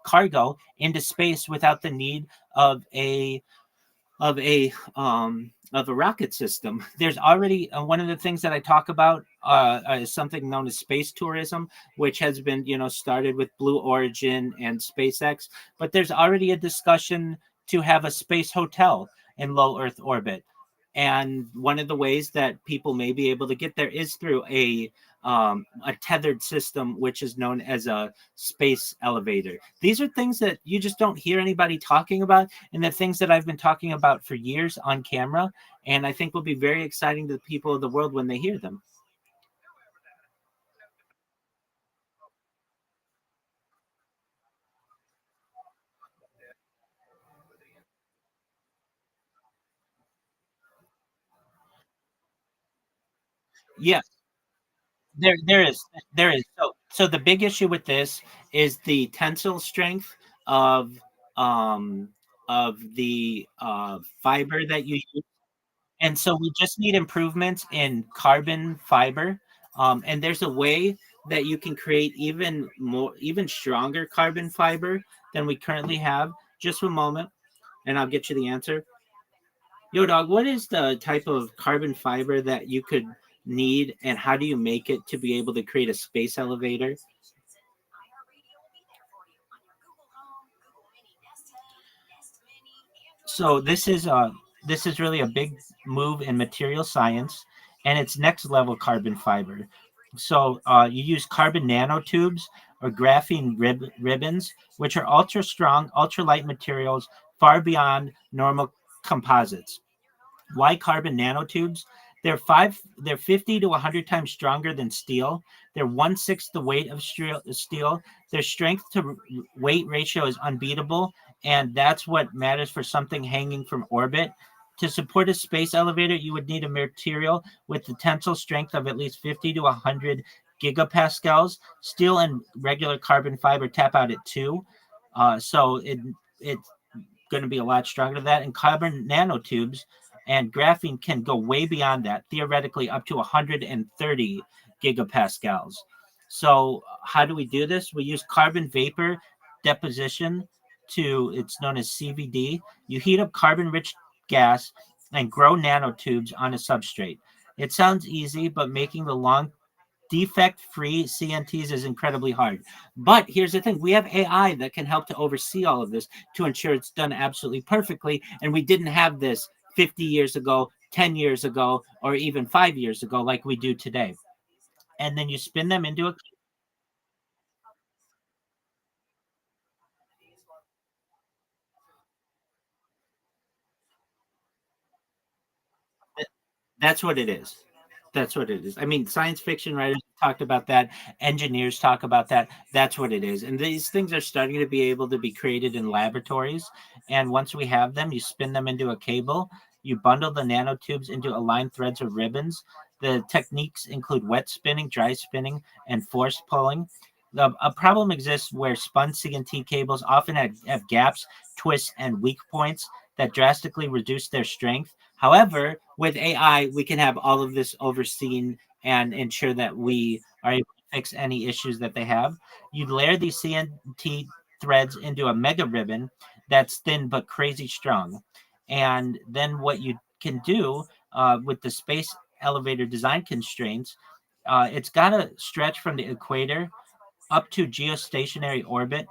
cargo into space without the need of a rocket system. There's already one of the things that I talk about is something known as space tourism, which has been started with Blue Origin and SpaceX. But there's already a discussion to have a space hotel in low Earth orbit. And one of the ways that people may be able to get there is through a tethered system, which is known as a space elevator. These are things that you just don't hear anybody talking about, and the things that I've been talking about for years on camera, and I think will be very exciting to the people of the world when they hear them. Yes, there is. So the big issue with this is the tensile strength of um the fiber that you use. And so we just need improvements in carbon fiber. And there's a way that you can create even stronger carbon fiber than we currently have. Just a moment, and I'll get you the answer. Yo, dog, what is the type of carbon fiber that you could need, and how do you make it to be able to create a space elevator? So this is really a big move in material science, and it's next level carbon fiber. So you use carbon nanotubes or graphene ribbons, which are ultra strong, ultra light materials far beyond normal composites. Why carbon nanotubes? They're 50 to 100 times stronger than steel. They're 1/6 the weight of steel. Their strength to weight ratio is unbeatable, and that's what matters for something hanging from orbit. To support a space elevator, you would need a material with the tensile strength of at least 50 to 100 gigapascals. Steel and regular carbon fiber tap out at 2. So it's going to be a lot stronger than that. And carbon nanotubes and graphene can go way beyond that, theoretically up to 130 gigapascals. So how do we do this? We use carbon vapor deposition it's known as CVD. You heat up carbon-rich gas and grow nanotubes on a substrate. It sounds easy, but making the long defect-free CNTs is incredibly hard. But here's the thing. We have AI that can help to oversee all of this to ensure it's done absolutely perfectly. And we didn't have this 50 years ago, 10 years ago, or even 5 years ago like we do today. And then you spin them into a... That's what it is. That's what it is. I mean, science fiction writers talked about that. Engineers talk about that. That's what it is. And these things are starting to be able to be created in laboratories. And once we have them, you spin them into a cable. You bundle the nanotubes into aligned threads or ribbons. The techniques include wet spinning, dry spinning, and force pulling. A problem exists where spun CNT cables often have gaps, twists, and weak points that drastically reduce their strength. However, with AI, we can have all of this overseen and ensure that we are able to fix any issues that they have. You layer these CNT threads into a mega ribbon that's thin but crazy strong. And then what you can do with the space elevator design constraints, it's got to stretch from the equator up to geostationary orbit,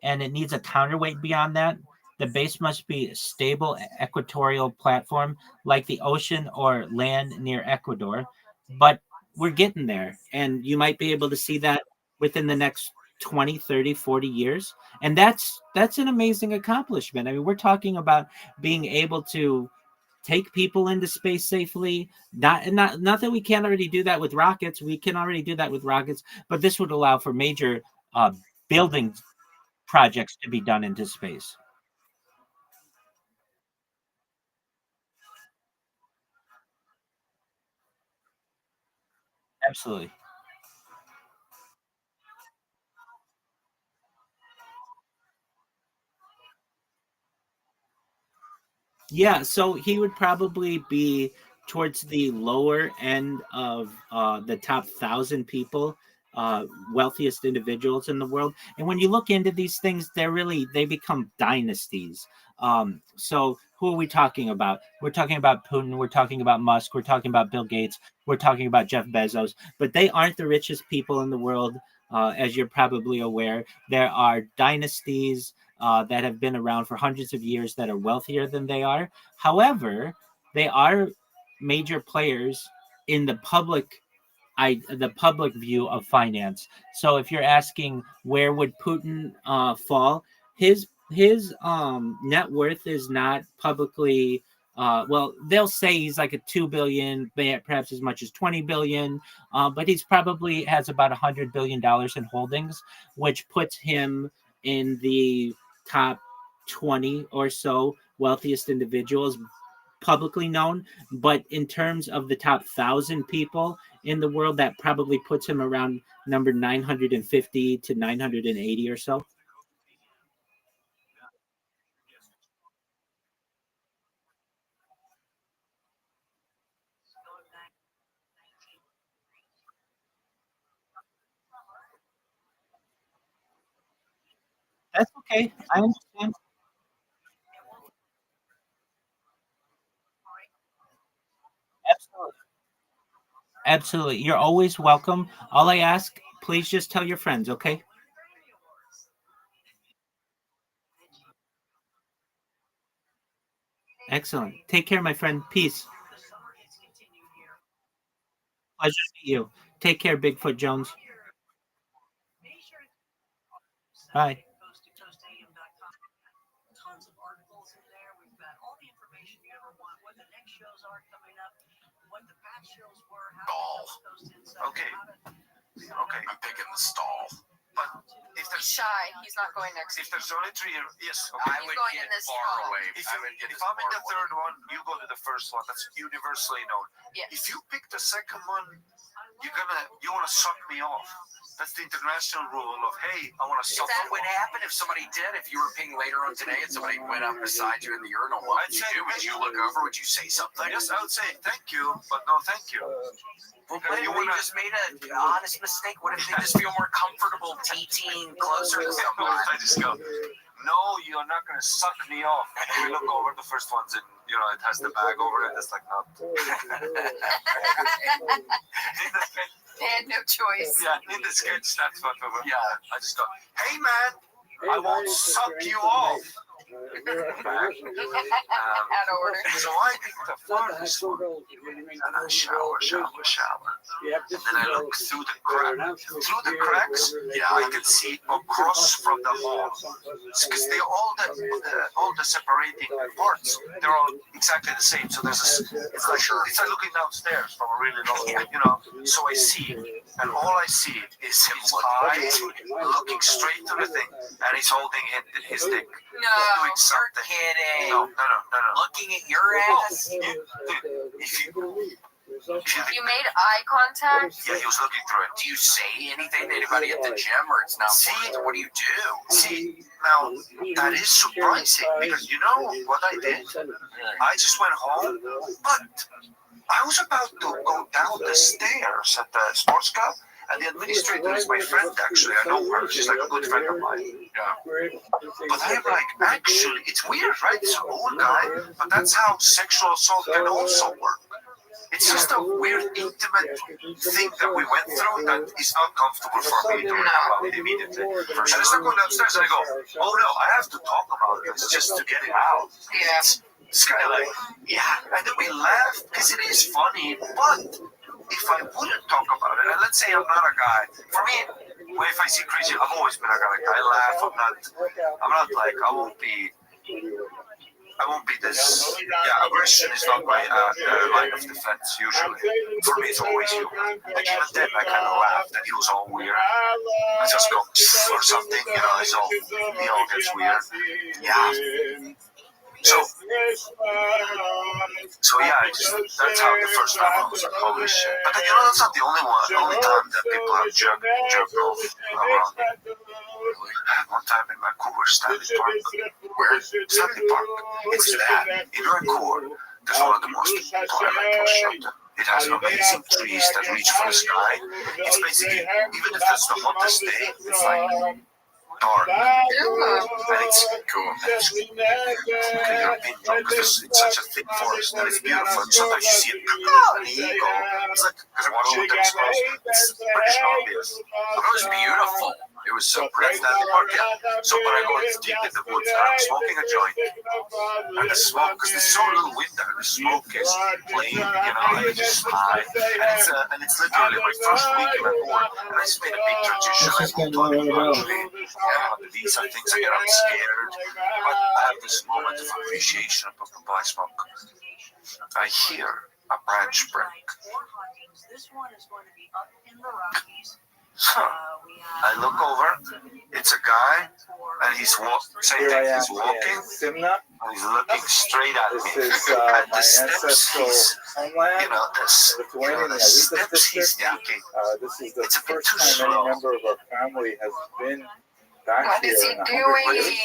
and it needs a counterweight beyond that. The base must be a stable equatorial platform like the ocean or land near Ecuador. But we're getting there, and you might be able to see that within the next 20, 30, 40 years. And that's an amazing accomplishment. I mean, we're talking about being able to take people into space safely. Not that we can't already do that with rockets. We can already do that with rockets, but this would allow for major building projects to be done into space. Absolutely. Yeah, so he would probably be towards the lower end of the top 1,000 people, wealthiest individuals in the world. And when you look into these things, they become dynasties. So who are we talking about? We're talking about Putin. We're talking about Musk. We're talking about Bill Gates. We're talking about Jeff Bezos. But they aren't the richest people in the world, as you're probably aware. There are dynasties that have been around for hundreds of years that are wealthier than they are. However, they are major players in the public view of finance. So if you're asking where would Putin fall, his net worth is not publicly. Well, they'll say he's like a 2 billion, perhaps as much as 20 billion, but he's probably has about $100 billion in holdings, which puts him in the top 20 or so wealthiest individuals publicly known. But in terms of the top 1,000 people in the world, that probably puts him around number 950 to 980 or so. That's okay. I understand. Absolutely. Absolutely. You're always welcome. All I ask, please just tell your friends, okay? Excellent. Take care, my friend. Peace. Pleasure to meet you. Take care, Bigfoot Jones. Bye. Stall. Okay. Okay. I'm picking the stall. But if He's there's shy. He's not going next. if there's only three, yes. Okay. I He's would going get in this far stall. away. If, I would get if as I'm in far the away. third one, you go to the first one. That's universally known. Yes. If you pick the second one, you want to suck me off. That's the international rule of, hey, I want to suck that you What would off. happen if somebody did? If you were peeing later on today and somebody went up beside you in the urinal, what would you do? Would you look over? Would you say something? Yes, I would say thank you, but no thank you. Well, what if You they wanna- just made an honest mistake? What if they just feel more comfortable TTing closer to someone? I just go, no, you're not going to suck me off. And you look over the first one's and it has the bag over it. It's like, not. They had no choice. Yeah, in the sketch, that's what. Yeah. I just go, hey man, I won't suck you off. Out of order. So I picked the farthest one, and I shower. And then I look through the crack. Through the cracks, I can see across from the hall. Because they all the separating parts, they're all exactly the same. So there's it's like looking downstairs from a really long, So I see, and all I see is his eyes looking straight to the thing, and he's holding his dick. No. Doing something. Kidding. No. Looking at your ass? If you You made eye contact? yeah, he was looking through it. Do you say anything to anybody at the gym, or it's not? See? What do you do? See, now that is surprising because you know what I did? I just went home, but I was about to go down the stairs at the sports club, and the administrator is my friend actually. I know her. She's like a good friend of mine. But I'm like, actually, it's weird, right? It's an old guy, but that's how sexual assault can also work. It's just a weird, intimate thing that we went through that is not comfortable for me to talk about immediately. And I start going downstairs and I go, oh no, I have to talk about this just to get it out. Yeah. It's kind of like, and then we laugh because it is funny, but if I wouldn't talk about it, and let's say I'm not a guy, for me, if I see crazy, I've always been a guy. Like, I laugh. I'm not like I won't be this. Yeah, aggression is not my line of defense usually. For me, it's always humor. Like even then, I kind of laughed, and he was all weird. I just go or something, It's all he all gets weird. Yeah. So that's how the first time I was like, holy shit. But then, that's not the only time that people have jerked off around me. I had one time in Vancouver, Stanley Park. Where? Stanley Park. It's that. In Vancouver, there's one of the most twilight bullshit. It has amazing trees that reach for the sky. It's basically, even if that's the hottest day, it's like dark. And it's cool. You're being drunk because it's such a thick forest and it's beautiful. And sometimes you see it, and the eagle. It's like, because I watch it with the exposed. It's British obvious. It was beautiful. It It was so That's pretty. Stanley Park, yeah. So, but I go deep in the woods and I'm smoking a joint. And the smoke, because there's so little wind there, the smoke is plain, and it's just high. And it's literally my first week in a board. And I just made a big transition. I moved to a new country. The visa things again, I'm scared. But I have this moment of appreciation of the black smoke. I hear a branch break. So I look over, it's a guy, and he's walking, he's looking straight at me. And the steps he's, the steps he's taking, it's a bit too slow. member of our family has been back What here is he in doing?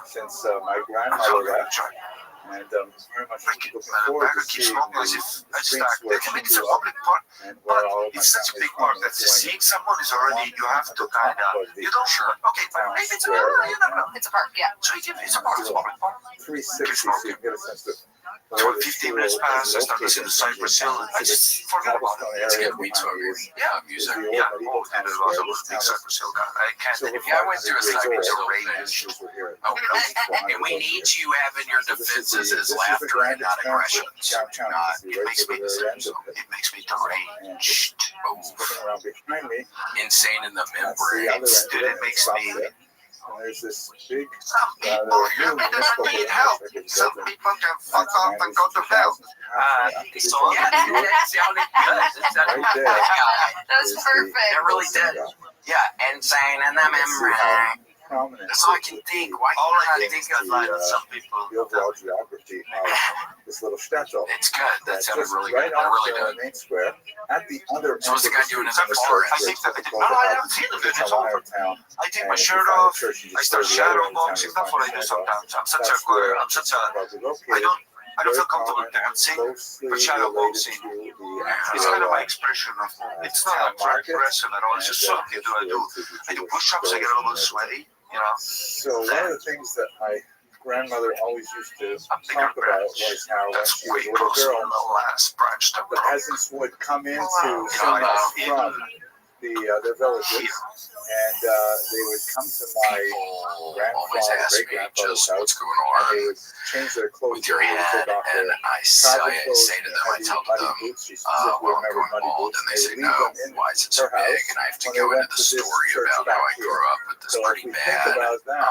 since my grandmother left. And very much looking forward to seeing the streets where she It's a grew up public park, and where but all of my it's such a family's big park from. that seeing someone is already, you have to kind of, you don't sure. Okay, but maybe it's a you never know. It's a park, yeah. So it's a park, it's a public park. 360, so you get a sense of So 15 minutes passed, I started listening to Cypress Hill, and I just forgot about it. It's good. We took music. Yeah, oh, and it was a big Cypress Hill guy. I can't think of Yeah, I went through a Cypress Hill range. And we need you having your defenses as laughter and not aggression. So It makes me deranged. behind me. Insane in the membrane. Dude, it makes me. And there's this big Some people need help. Some people can fuck off and go to hell. So That sounded good. It sounded Right there. That was is perfect. It really did. Yeah, insane in the membrane. Prominent That's all I can think. Why all I can't I think think is like some people. the overall geography of this little shtetl. It's good. That sounded Just really right good. That off really the did. main square. At the other So what's the end guy of doing in street the is forest? I think that I haven't seen the It's video. a wire town. I take And my if shirt you find a off. church, you I just start go to the other shadow end of town, boxing. you That's what I find do a sometimes. I'm such That's where a. probably located. I don't feel comfortable dancing. Closely for shadow related boxing. to the It's kind of my expression of. It's not a market. wrestling at all. It's just something I do. I do push-ups. I get a little sweaty. So one of the things that my grandmother always used to A bigger talk about branch. was how when That's she way was a little closer girl, than the last branch that the broke. peasants would come into I Sumas know. from their villages, and they would come to my People always grandfather, ask me great-grandfather's just house, what's going and they on would change their clothes. with your They would head, take off and their I travel say clothes to them, I and tell muddy them, boots. She well, I'm specifically going remembered muddy bald, boots, and they say, would no, leave them in why is it so her house big? And I have to when go they went into the to this story church about back how I here. grew up with this So if pretty we think bad, about that,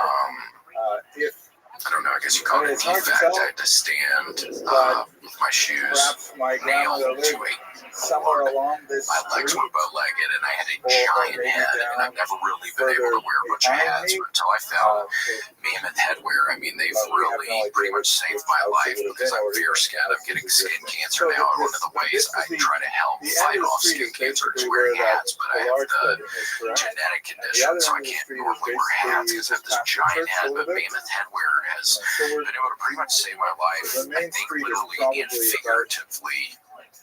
if I don't know, I guess you call it a It's hard to defect. tell, I had to stand but with my shoes perhaps my nailed grandmother to lived a somewhere board. along this My legs street, were bow-legged, and I had a or giant maybe head, and down I've never really been able to wear a bunch of behind hats me. until I found So Mammoth Headwear. I mean, they've But we have really no idea pretty much which saved house my it life would have because been, I'm or fear even scared of house getting is skin different. cancer So now, and one of the ways this I is try to help the fight end of the off street skin is cancer is basically wearing where hats, but I the have large the building is, correct? genetic And the condition, other so I end of the can't street is normally wear hats because I have this past the giant church a head, little but bit. Mammoth Headwear has So we're been able to pretty much save my life, the I main think street is literally and probably about figuratively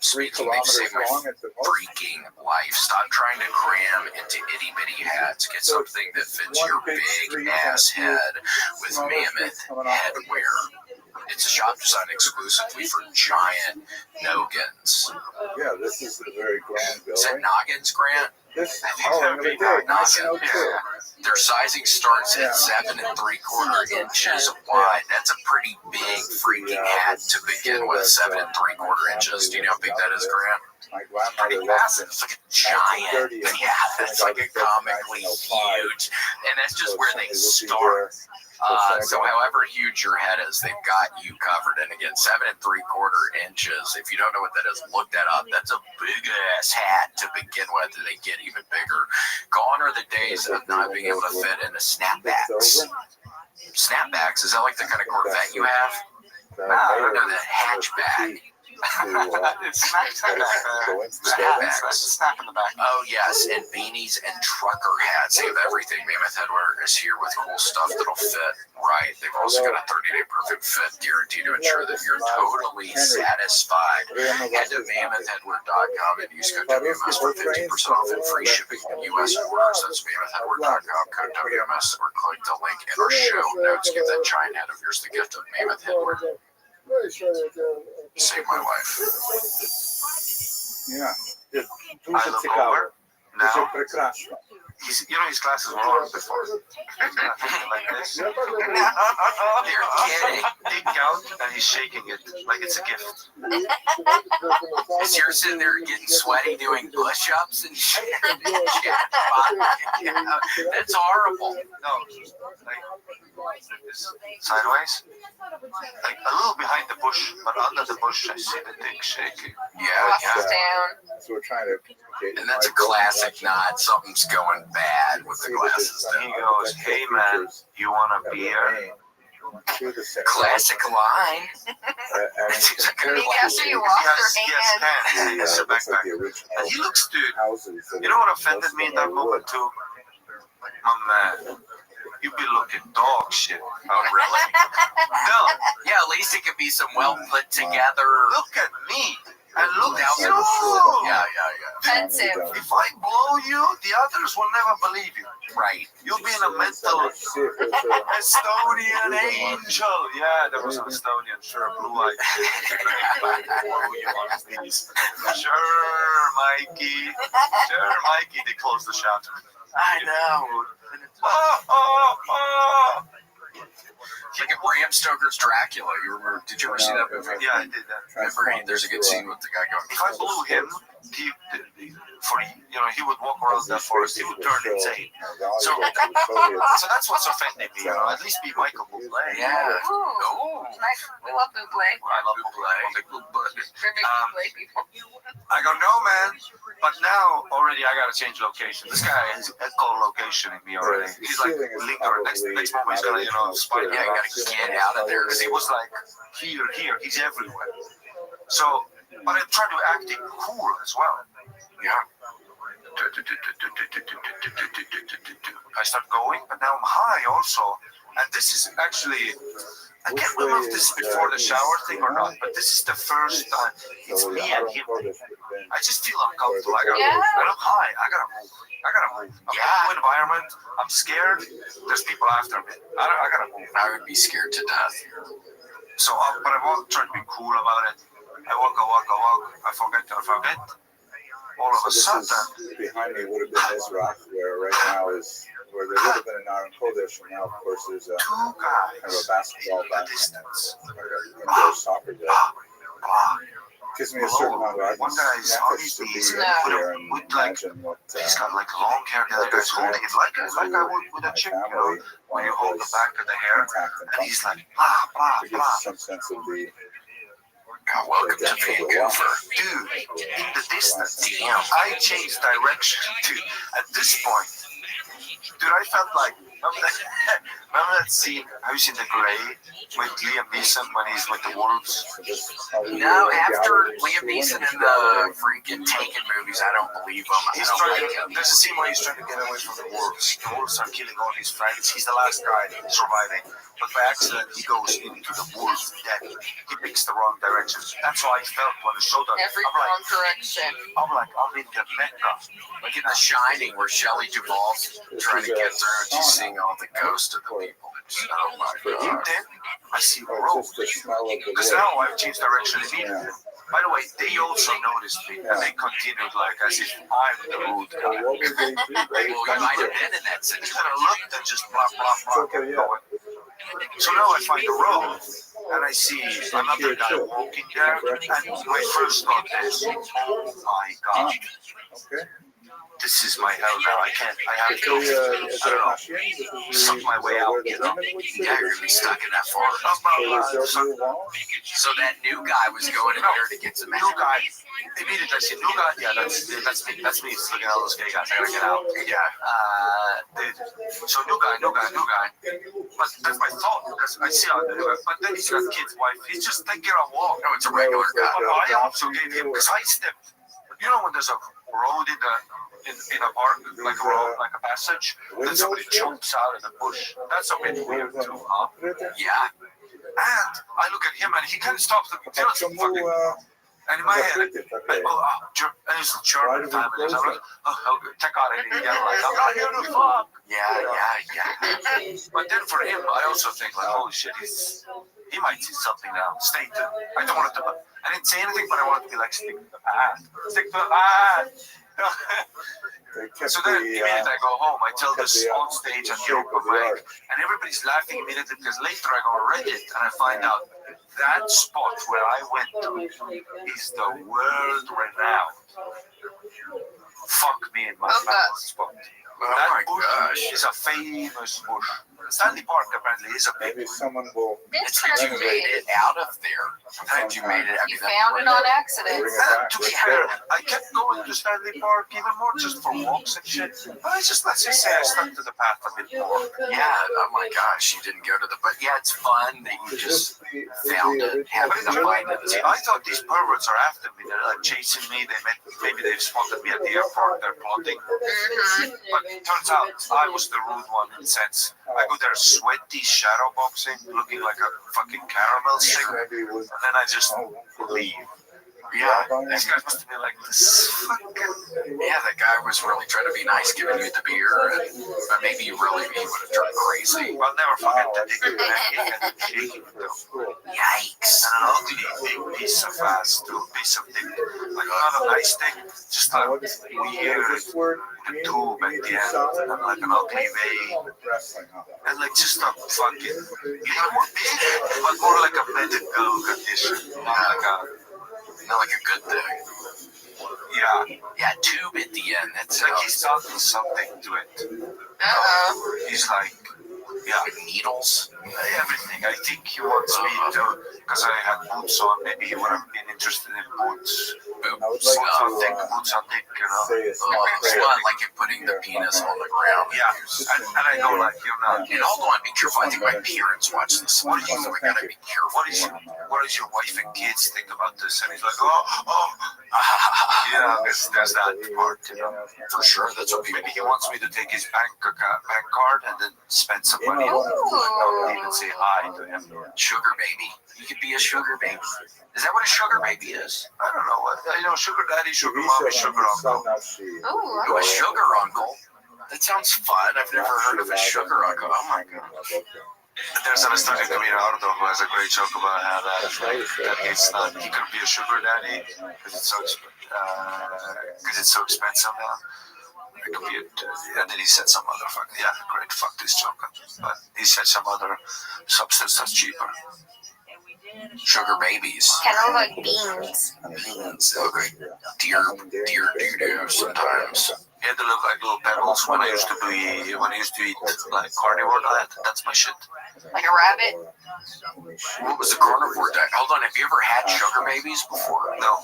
3 speaking. They've kilometers saved my long at the most. freaking life. Stop trying to cram into itty bitty hats. Get So something that fits one your big big street ass and a few head with smaller Mammoth streets coming off of it. Headwear. It's a shop designed exclusively for giant noggins. Yeah, this is a very grand Is that building. noggins, Grant? This, I think oh, that and would we be did, noggins. 1902. Their sizing starts Yeah. at 7 3/4 inches wide. That's a pretty big freaking hat to begin with. 7 3/4 inches. Do you know how big that is, Grant? My Pretty grandmother left in massive. It's like a giant. 1930 and Yeah, it's like a comically 1905. huge. And that's just So where they somebody would be start. there. So however huge your head is, they've got you covered. And again, 7 3/4 inches. If you don't know what that is, look that up. That's a big ass hat to begin with, and they get even bigger. Gone are the days of not being able to fit into snapbacks. Snapbacks, is that like the kind of Corvette you have? No, the hatchback. It's snap in the back. It's a snap in the back. Oh yes, and beanies and trucker hats. They have everything. Mammoth Headwear is here with cool stuff that'll fit right. They've also got a 30-day perfect fit guarantee to ensure that you're totally satisfied. Head to mammothheadwear.com and use code WMS for 50% off and free shipping on U.S. orders. That's mammothheadwear.com, code WMS, or click the link in our show notes. Give that giant head of yours the gift of Mammoth Headwear. Saved my life. Yeah. I look over. To je Now, prekrasno. his glasses were on before. Like this. You're kidding. Dick out, and he's shaking it like it's a gift. Because you're sitting there getting sweaty doing push-ups and shit. Yeah, that's horrible. No, like this, sideways, like a little behind the bush, but under the bush, I see the dick shaking. Yeah. Down. So we're trying to communicate. And that's a classic nod. Something's going bad with the glasses. And he goes, "Hey man, you want a beer?" Classic line. Maybe after you He wash has your hands. pants. He has a backpack. And he looks, dude. You know what offended me in that moment too? My man, you be looking dog shit. Oh, really? No, Yeah, at least it could be some well put together. look at me. And look That at was- you. Yeah. Offensive. If I blow you, the others will never believe you. Right. You'll be in a mental Estonian angel. Yeah, there was an Estonian, sure, blue-eyed. Sure, Mikey. Sure, Mikey. They closed the shop. I know. Like at Bram Stoker's Dracula. You remember? Did you ever see that movie? Yeah, I did that. Remember, there's a good scene with the guy going. If I blew him, he would walk around that forest. He would turn insane. So that's what's offending me. At least be Michael Bublé. Yeah. Ooh. Oh. Nice. We love Bublé. I love Bublé. We're big Bublé people. I go, no, man. But now already I gotta change location. This guy is echolocationing me already. He's like lingering. Next moment he's gonna, spy. Yeah, you gotta get out of there. Because he was like here. He's everywhere. So, but I try to acting cool as well. Yeah. I start going, but now I'm high also. And this is actually, I can't remember if this is before the shower thing or not, but this is the first time. It's me and him. I just feel uncomfortable. I gotta move. And I'm high. I gotta move. I'm in a new environment. I'm scared. There's people after me. I gotta move. I would be scared to death. So, but I try to be cool about it. I walk. I forget. All of a sudden, behind me would have been Ezra, where right now is where there would have been an Aron Kodesh, and now of course there's a two kind of a guys basketball in the back distance. or indoor soccer there. Gives me a certain amount of One guy is on his knees there and with like, imagine what he's got like long hair. The other guy's holding it like I would with a chick, when you hold the back of the hair, and he's like blah. It gives you some sense of the Welcome to Vancouver. Dude, in the distance, I changed direction. Dude, at this point, I felt like, remember that scene, have you seen The Grey with Liam Neeson when he's with the wolves? No, after Liam Neeson in the freaking Taken movies, I don't believe him. There's a scene where he's trying to get away from the wolves. The wolves are killing all his friends. He's the last guy surviving. But by accident, he goes into the wolves' den. He picks the wrong direction. That's how I felt when it showed up. Every wrong direction. I'm in the Mecca. Like in The Shining, where Shelley Duvall's trying to get through and she's seeing all the ghosts of the people. Oh my God. Then I see the road. Because now I've changed direction immediately. By the way, they also noticed me, and they continued like as if I'm the rude guy. Well, you might have been in that He's situation. gonna look and just blah. So now I find the road, and I see another guy walking there, and my first thought is, oh my God, this is my hell now. I have to, I don't know, suck my way out, Yeah, you're gonna be stuck in that forest. So that new guy was going in there to get some New guy, immediately I see new guy. Yeah, that's me. That's me. Looking at all those gay guys. I gotta get out. Yeah. So new guy. But that's my thought because I see how. But then he's got kids, wife. He's just taking a walk. No, it's a regular guy. I also gave him because I stepped. You know when there's a road in a park, like a road, like a passage, then somebody jumps out of the bush. That's a bit weird too, huh? Yeah. And I look at him and he kind of stops. And in my head, and it's a German family. So I'm like, check out it again. Like, I'm not here to fuck. Yeah. But then for him, I also think like, holy shit, he might see something now. Stay tuned. I don't want it to. I didn't say anything, but I wanted to be like, stick to the path. They kept So then the, immediately I go home, I tell kept this the, on stage and shape joke of of the like, art. and everybody's laughing immediately because later I go on Reddit and I find out that spot where I went to is the world renowned. Fuck me in my Oh, mouth God. spot. Oh That my bush gosh. is a famous bush. Stanley Park apparently is a big Maybe someone will It's that you made it out of there. Sometimes you made it. I You mean, found it on bring accident. it back. to be It's fair, there. I kept going to Stanley Park even more just for walks and shit. But let's just say I stuck to the path a bit more. yeah. Oh my gosh, you didn't go to the. But yeah, it's fun that you Is just this found the it, original having to picture? find it. See, I thought these perverts are after me. They're like chasing me. Maybe they've spotted me at the airport. They're plotting. Mhm. But it turns out I was the rude one in the sense I go there sweaty shadow boxing, looking like a fucking caramel stick, and Maybe it was then I just leave. Yeah, These guys must have been like, this fucking. yeah. That guy was really trying to be nice, giving you the beer, but maybe he would have turned crazy. I'll never forget the dick in the neck and shaking it though. Yikes! And an ugly big piece of ass, too, piece of dick. Like not a nice dick, just a what is weird this word? tube at the end, and like an ugly vein. Wrestling, huh? And like just a fucking, but more like a medical condition, Not like a good thing. yeah, Yeah, tube at the end. That's it's like he's talking something to it. Uh-oh. He's like, yeah, like needles. everything. I think he wants me to, because I had boots on, maybe he would have been interested in boots. I would Boots like on dick, to boots on dick, you know. say it's Oh, not it's fair. not like you're putting the penis on the ground. Yeah, and I go like, you're not. And hold on, be careful. I think my parents watch this. What do you- So we gotta be careful. What is your wife and kids think about this? And he's like, oh, yeah, there's that part, you know. For sure, that's what people Maybe he wants me to take his bank card and then spend some money. You know, Not even say hi to him. sugar baby. You could be a sugar baby. Is that what a sugar baby is? I don't know what. You know, sugar daddy, sugar mommy, sugar uncle. Oh, Oh, a sugar uncle. That sounds fun. I've never heard of a sugar uncle. Oh my god. There's an Estadio Rabbi who has a great joke about how that it's not, he could be a sugar daddy because it's so expensive now. It could be and then he said some other great, fuck this joke. But he said some other substance that's cheaper. Sugar babies. kind of like beans. Beans. Okay. Deer doo-doo sometimes. He had to look like little pebbles when I used to eat like carnivore diet. That's my shit. Like a rabbit. What was the carnivore diet? Hold on, have you ever had sugar babies before? No,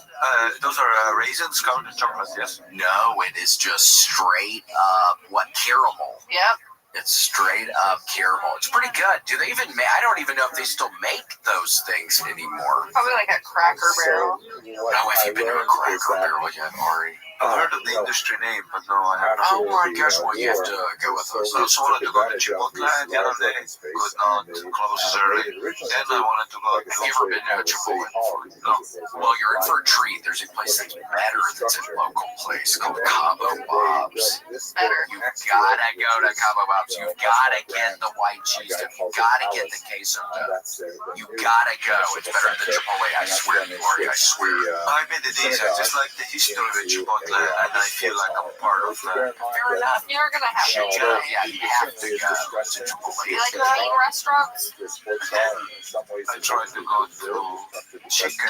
those are raisins covered in chocolate. Yes. No, it is just straight up caramel. Yep. It's straight up caramel. It's pretty good. Do they even I don't even know if they still make those things anymore. Probably like a Cracker Barrel. Oh, have you been to a Cracker Barrel yet, Ari? I've heard of the industry name, but no, I haven't. Oh my gosh, well you have to go with us. I also wanted to go to Chipotle the other day. Could not. Closes early. Then I wanted to go to. Have you ever been to a Chipotle before? No. Well, you're in for a treat. There's a place that's better that's a local place called Cabo Bob's. Better. You gotta go to Cabo Bob's. You gotta get the white cheese dip. You gotta get the queso dough. You gotta go. It's better than Chipotle. I swear, Lori. I swear. I made it easy. I just like the history of Chipotle, and I feel like I'm part of that. Fair enough. You're gonna have to You go. go. Yeah, you have to go to Chipotle. You like eating restaurants? I tried to go to chicken,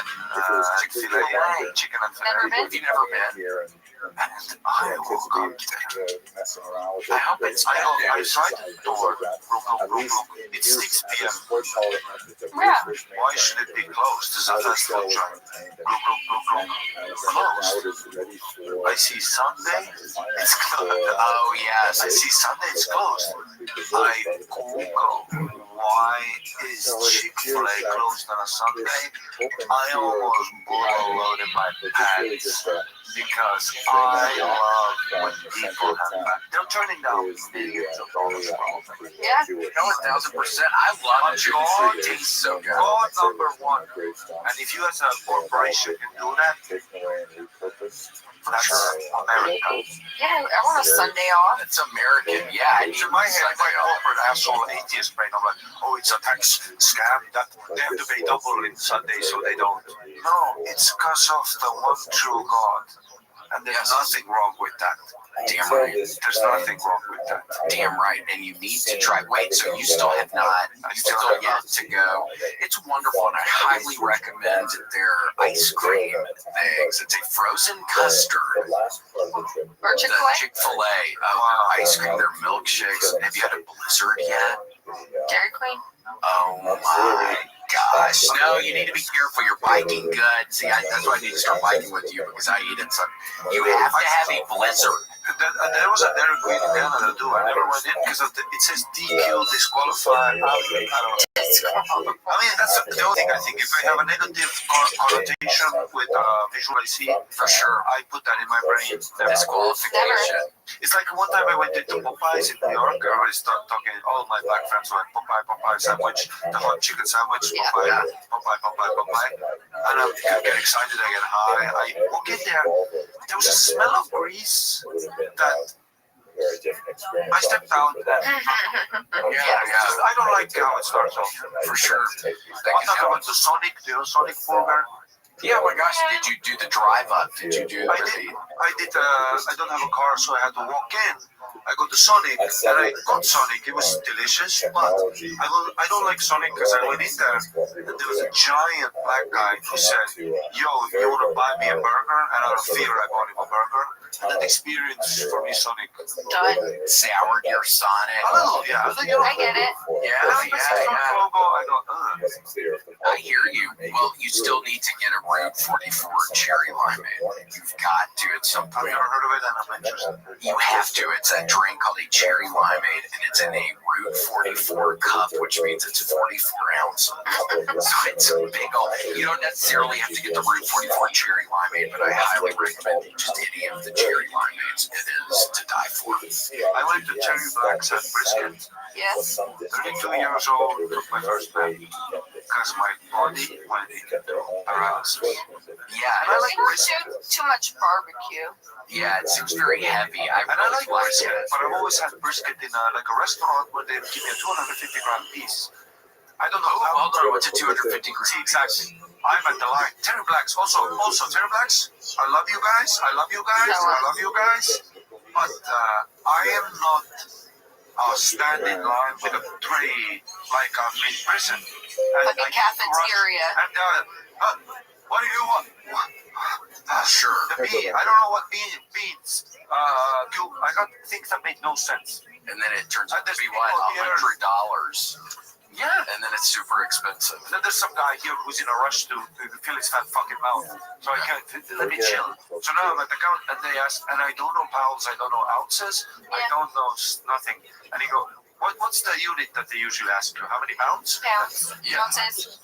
Chick-fil-A, chicken and Never filet. been? Have you never been? And I will go there. I hope it's I tried the door. Look. It's 6 p.m. Yeah. Why should it be closed? There's a fast food joint. Look. Closed. I see Sunday, it's closed. Oh yes. I see Sunday, it's closed. I Google, why is Chick-fil-A closed on a Sunday? I almost blew a load in my pants because I love when people have back. They're turning down millions of dollars for opening. Yeah. No, 1,000%. I love it. God, It tastes so good. God number one. And if you as a corporation can do that, that's America. Yeah, I want a Sunday off. It's American. Yeah. I need In my head, Sunday my off. corporate asshole atheist brain, I'm like, oh, it's a tax scam that they have to pay double in Sunday so they don't. No, it's because of the one true God. And there's Yes. nothing wrong with that. Damn right. There's nothing wrong with that. Damn right. And you need to try. Wait, so you still have not, you still have yet to go. It's wonderful, and I highly recommend their ice cream things. It's a frozen custard. Or The Chick-fil-A? Chick-fil-A, their ice cream, their milkshakes. Have you had a Blizzard yet? Dairy Queen? Oh my gosh. No, you need to be careful. You're biking good. See, that's why I need to start biking with you because I eat it. So you have to have a Blizzard. There was a Dairy Queen in Canada too. I never went in because of it says DQ, disqualified. I don't know. I mean, that's the only thing I think. If I have a negative connotation with visual IC, For sure. I put that in my brain. Disqualification. It's like one time I went into Popeyes in New York. Everybody started talking. All my black friends went Popeye sandwich, the hot chicken sandwich, Yeah. Popeye. And I get excited. I get high. I walk in there. There was a smell of grease that I stepped out. I don't like how it starts off. For sure. I'm talking about the Sonic, Sonic burger. Yeah, oh my gosh, did you do the drive up? Did you do I did. I don't have a car, so I had to walk in. I got the Sonic, and I got Sonic. It was delicious, but I don't like Sonic because I went in there, and there was a giant black guy who said, "Yo, you want to buy me a burger?" And out of fear, I bought him a burger. And that experience for me, Sonic, Done. soured your Sonic? a little, yeah. I get it. Yeah. Logo, I go, I hear you. Well, you still need to get a Route 44 cherry limeade. You've got to at some I've point. never heard of it, and I'm interested. You have to. It's a drink called a cherry limeade, and it's in a Route 44 cup, which means it's 44 ounces. So it's a big old. You don't necessarily have to get the Route 44 cherry limeade, but I highly recommend you just any of the cherry limeades. It is to die for. I went to Cherry Blacks at Brisket. Yes. 32 years old, took my first nap because my body went into paralysis. Yeah, And I like Too much barbecue. yeah, it seems very heavy. I And I really like brisket, but I've always had brisket in like a restaurant where they give me a 250 gram piece. I don't know Oh, how. hold on, what's a 250 gram? See, exactly. I'm at the line. Terry Blacks, also Terry Blacks. I love you guys. I love you guys. But I am not stand in line with a tray like I'm in prison. And Like a I get to rush. cafeteria. And what do you want? Sure. The bean. I don't know what beans. I got things that make no sense. And then it turns out to There's be people what, here- $100. Yeah. And then it's super expensive. And then there's some guy here who's in a rush to fill his fat fucking mouth. So I can't, let me chill. So now I'm at the counter and they ask, and I don't know pounds, I don't know ounces, I don't know nothing. And he go, what's the unit that they usually ask you? How many pounds? Pounds. Yeah. Ounces.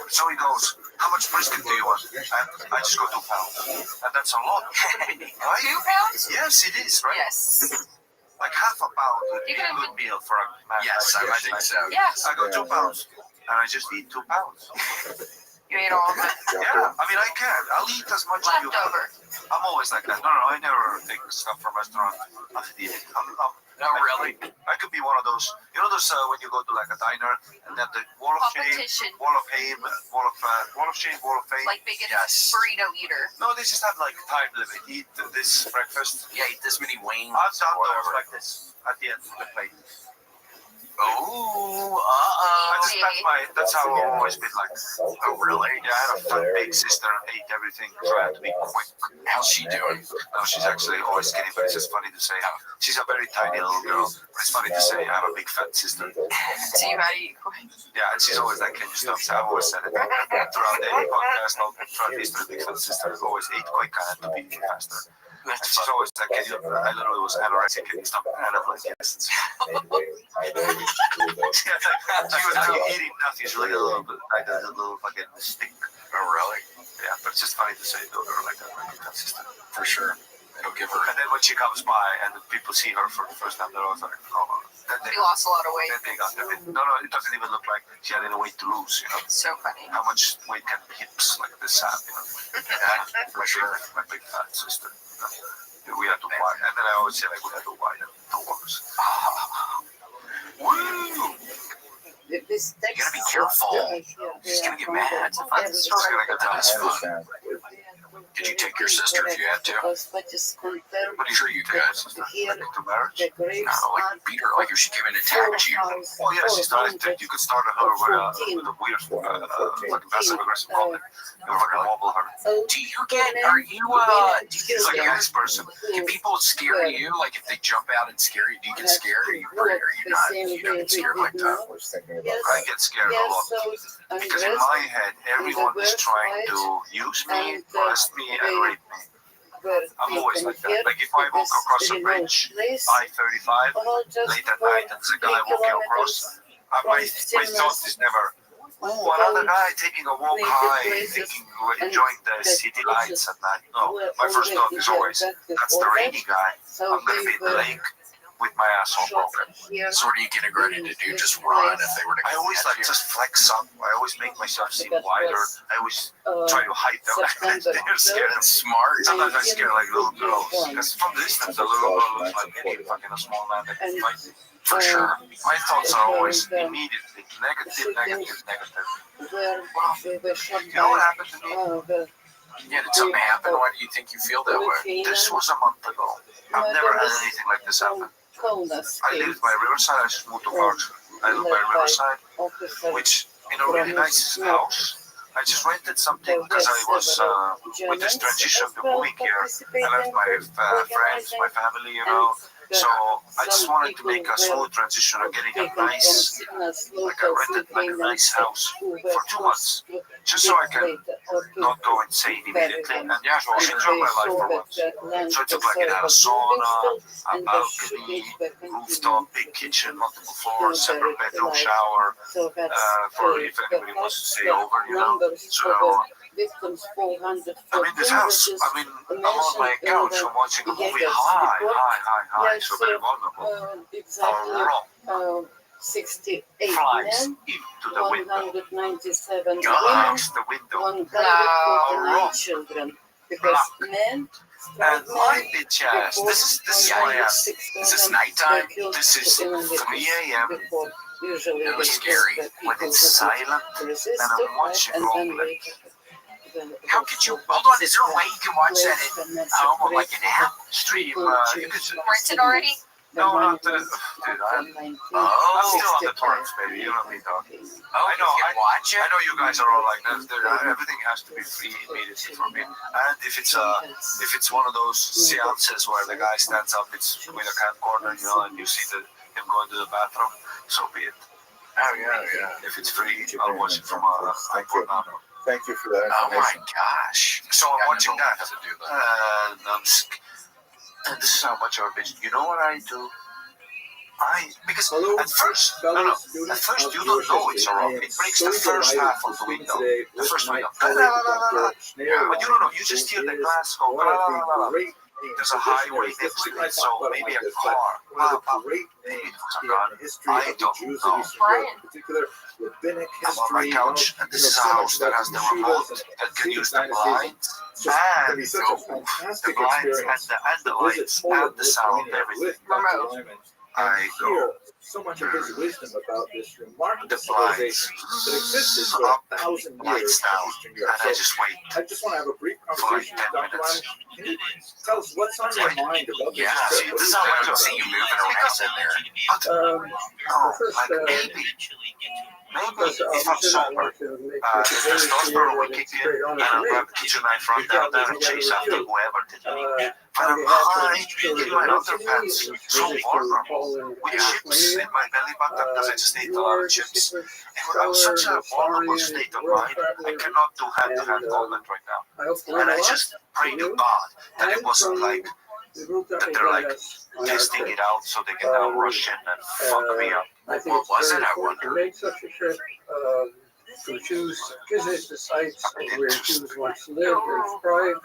So he goes, how much brisket do you want? And I just go 2 pounds. And that's a lot. Right? 2 pounds? Yes, it is, right? Yes. Like half a pound would be You a can good meal for a man. Yes, I would think so. Yes. I go 2 pounds. And I just eat 2 pounds. You ate all of it. Yeah, I mean, I can. I'll eat as much as you want. Leftover. I'm always like that. No, I never take stuff from restaurant. No, really? I could be one of those. You know those when you go to like a diner and then the wall of shame, Competition. wall of fame, wall of shame, wall of fame. Like biggest Yes. burrito eater. No, they just have like time limit. Eat this breakfast. Yeah, eat this many wings. I've done those whatever. like this at the end of the plate. Oh, That's how I've always been like. Oh, really? Yeah, I had a fat big sister and ate everything, so I had to be quick. How's she doing? No, she's actually always skinny, but it's just funny to say. She's a very tiny little girl, but it's funny to say I have a big fat sister. So you gotta eat quick. Yeah, and she's always like, can you stop? So I've always said it throughout the podcast, throughout history, big fat sister has always ate quick, I had to be faster. And she's always like, can you, I literally was anorexic, can you stop? And I'm like, yes. She was like eating nothing, she's like a little bit, like a little fucking stick. Oh, really? Yeah, but it's just funny to say to her like that, like fat sister. For sure. It'll give her. And then when she comes by and the people see her for the first time, they're always like, oh, then they, You lost a lot of weight. then they got a bit, no, it doesn't even look like she had any weight to lose, you know. So funny. How much weight can hips like this have, you know? Yeah, for sure. My big fat sister. We had to widen, and then I always say like we had to widen the doors. Woo! You gotta be careful. She's gonna get mad. It's a fun She's story. gonna get to his foot. Did Did you take your sister if you had to? Pretty sure you did. Like to marriage? No, like beat her, like if she came in and attacked you. Oh yeah, she started. You could start her with a weird, like passive aggressive comment. You were fucking wobble her. Do you get? Are you? Do you He's like a nice person. Can people scare you? Like if they jump out and scare you, do you get scared? Or are you not? You don't get scared like that. I get scared a lot because in my head, everyone is trying to use me, molest me, and rape me. I'm always like that. Like if I walk across a bridge, I-35, late at night, and there's a guy walking across, my thought is never, oh, another guy taking a walk high, thinking we're enjoying the city lights at night. No, my first thought is always, that's the rainy guy. I'm going to be in the lake with my asshole broken. So what are you getting ready to do? Just run if they were to I always like just flex up. I always make myself seem wider. I always try to hide them. They're scared. That's smart. Sometimes I scare like little girls. Because from the distance, the little girl looks like any fucking a small man that can fight me. For sure. My thoughts are always immediately negative. You know what happened to me? Yeah, did something happen? Why do you think you feel that way? This was a month ago. I've never had anything like this happen. I lived by Riverside. I just moved to Clarkson. I live by Riverside, which in a really nice house. I just rented something because I was with this transition to moving here. I left my friends, my family, you know. So I just wanted to make a smooth transition of getting a nice, like I rented like a nice house for 2 months, just so I can not go insane immediately and enjoy my life for once. So it took like it had a sauna, a balcony, rooftop, big kitchen, multiple floors, separate bedroom, shower, for if anybody wants to stay over, you know. So I'm in this house. I'm on my couch. I'm watching a movie high, so very vulnerable. A rock 68 flies men, into the window. 197 Breaks the window. 149 children. Because men And my bitch ass. This is my ass. Is this nighttime? This is 3 a.m. It was scary. when it's silent and I'm watching roleplay. How could you? Hold on. Is there a way you can watch that at home on like an app? Stream, you could Rented already? No, not the. Dude, I'm still on the torrents, baby. You know me talking. Oh, I know. You can watch it. I know you guys are all like that. Everything has to be free immediately for me. And if it's one of those seances where the guy stands up, it's with a camcorder, you know, and you see him going to the bathroom, so be it. Oh yeah. If it's free, I'll watch it from iPhone now. Thank you for that Oh my information. gosh. So I'm watching that. To do that. And this is how much of a bitch. You know what I do? Because Hello, at first you don't know it's a rock. It breaks the first half of the window. The first window. But you don't know. You just hear the glass go. There's a highway next to it, so maybe a car. I don't know. I'm on my couch, and this is a house that has the remote that can use the blinds, and the blinds, and the lights, and the sound, everything. Remote. I go so much of his wisdom about this remarkable the blinds civilization that existed for up, 1,000 lights years down, in Eastern and Europe. I just wait. I just want to have a brief For like conversation 10 with Dr. minutes. Ryan. Can you tell us what's on your mind about this Yeah. trip? This is how I don't see you moving around in there. Oh, like maybe if I'm sober, the testosterone will kick in, and I'll grab a kitchen knife, run down there and chase after whoever did it. But I'm high in my underpants, so vulnerable, with chips in my belly button because I just ate a lot of chips. And I'm such a vulnerable state of mind, I cannot do hand-to-hand combat right now. And I just pray to God that it wasn't like, that they're like testing it out so they can now rush in and fuck me up. What was it? I wonder. Make such a trip to choose, visit the sites where Jews once lived and thrived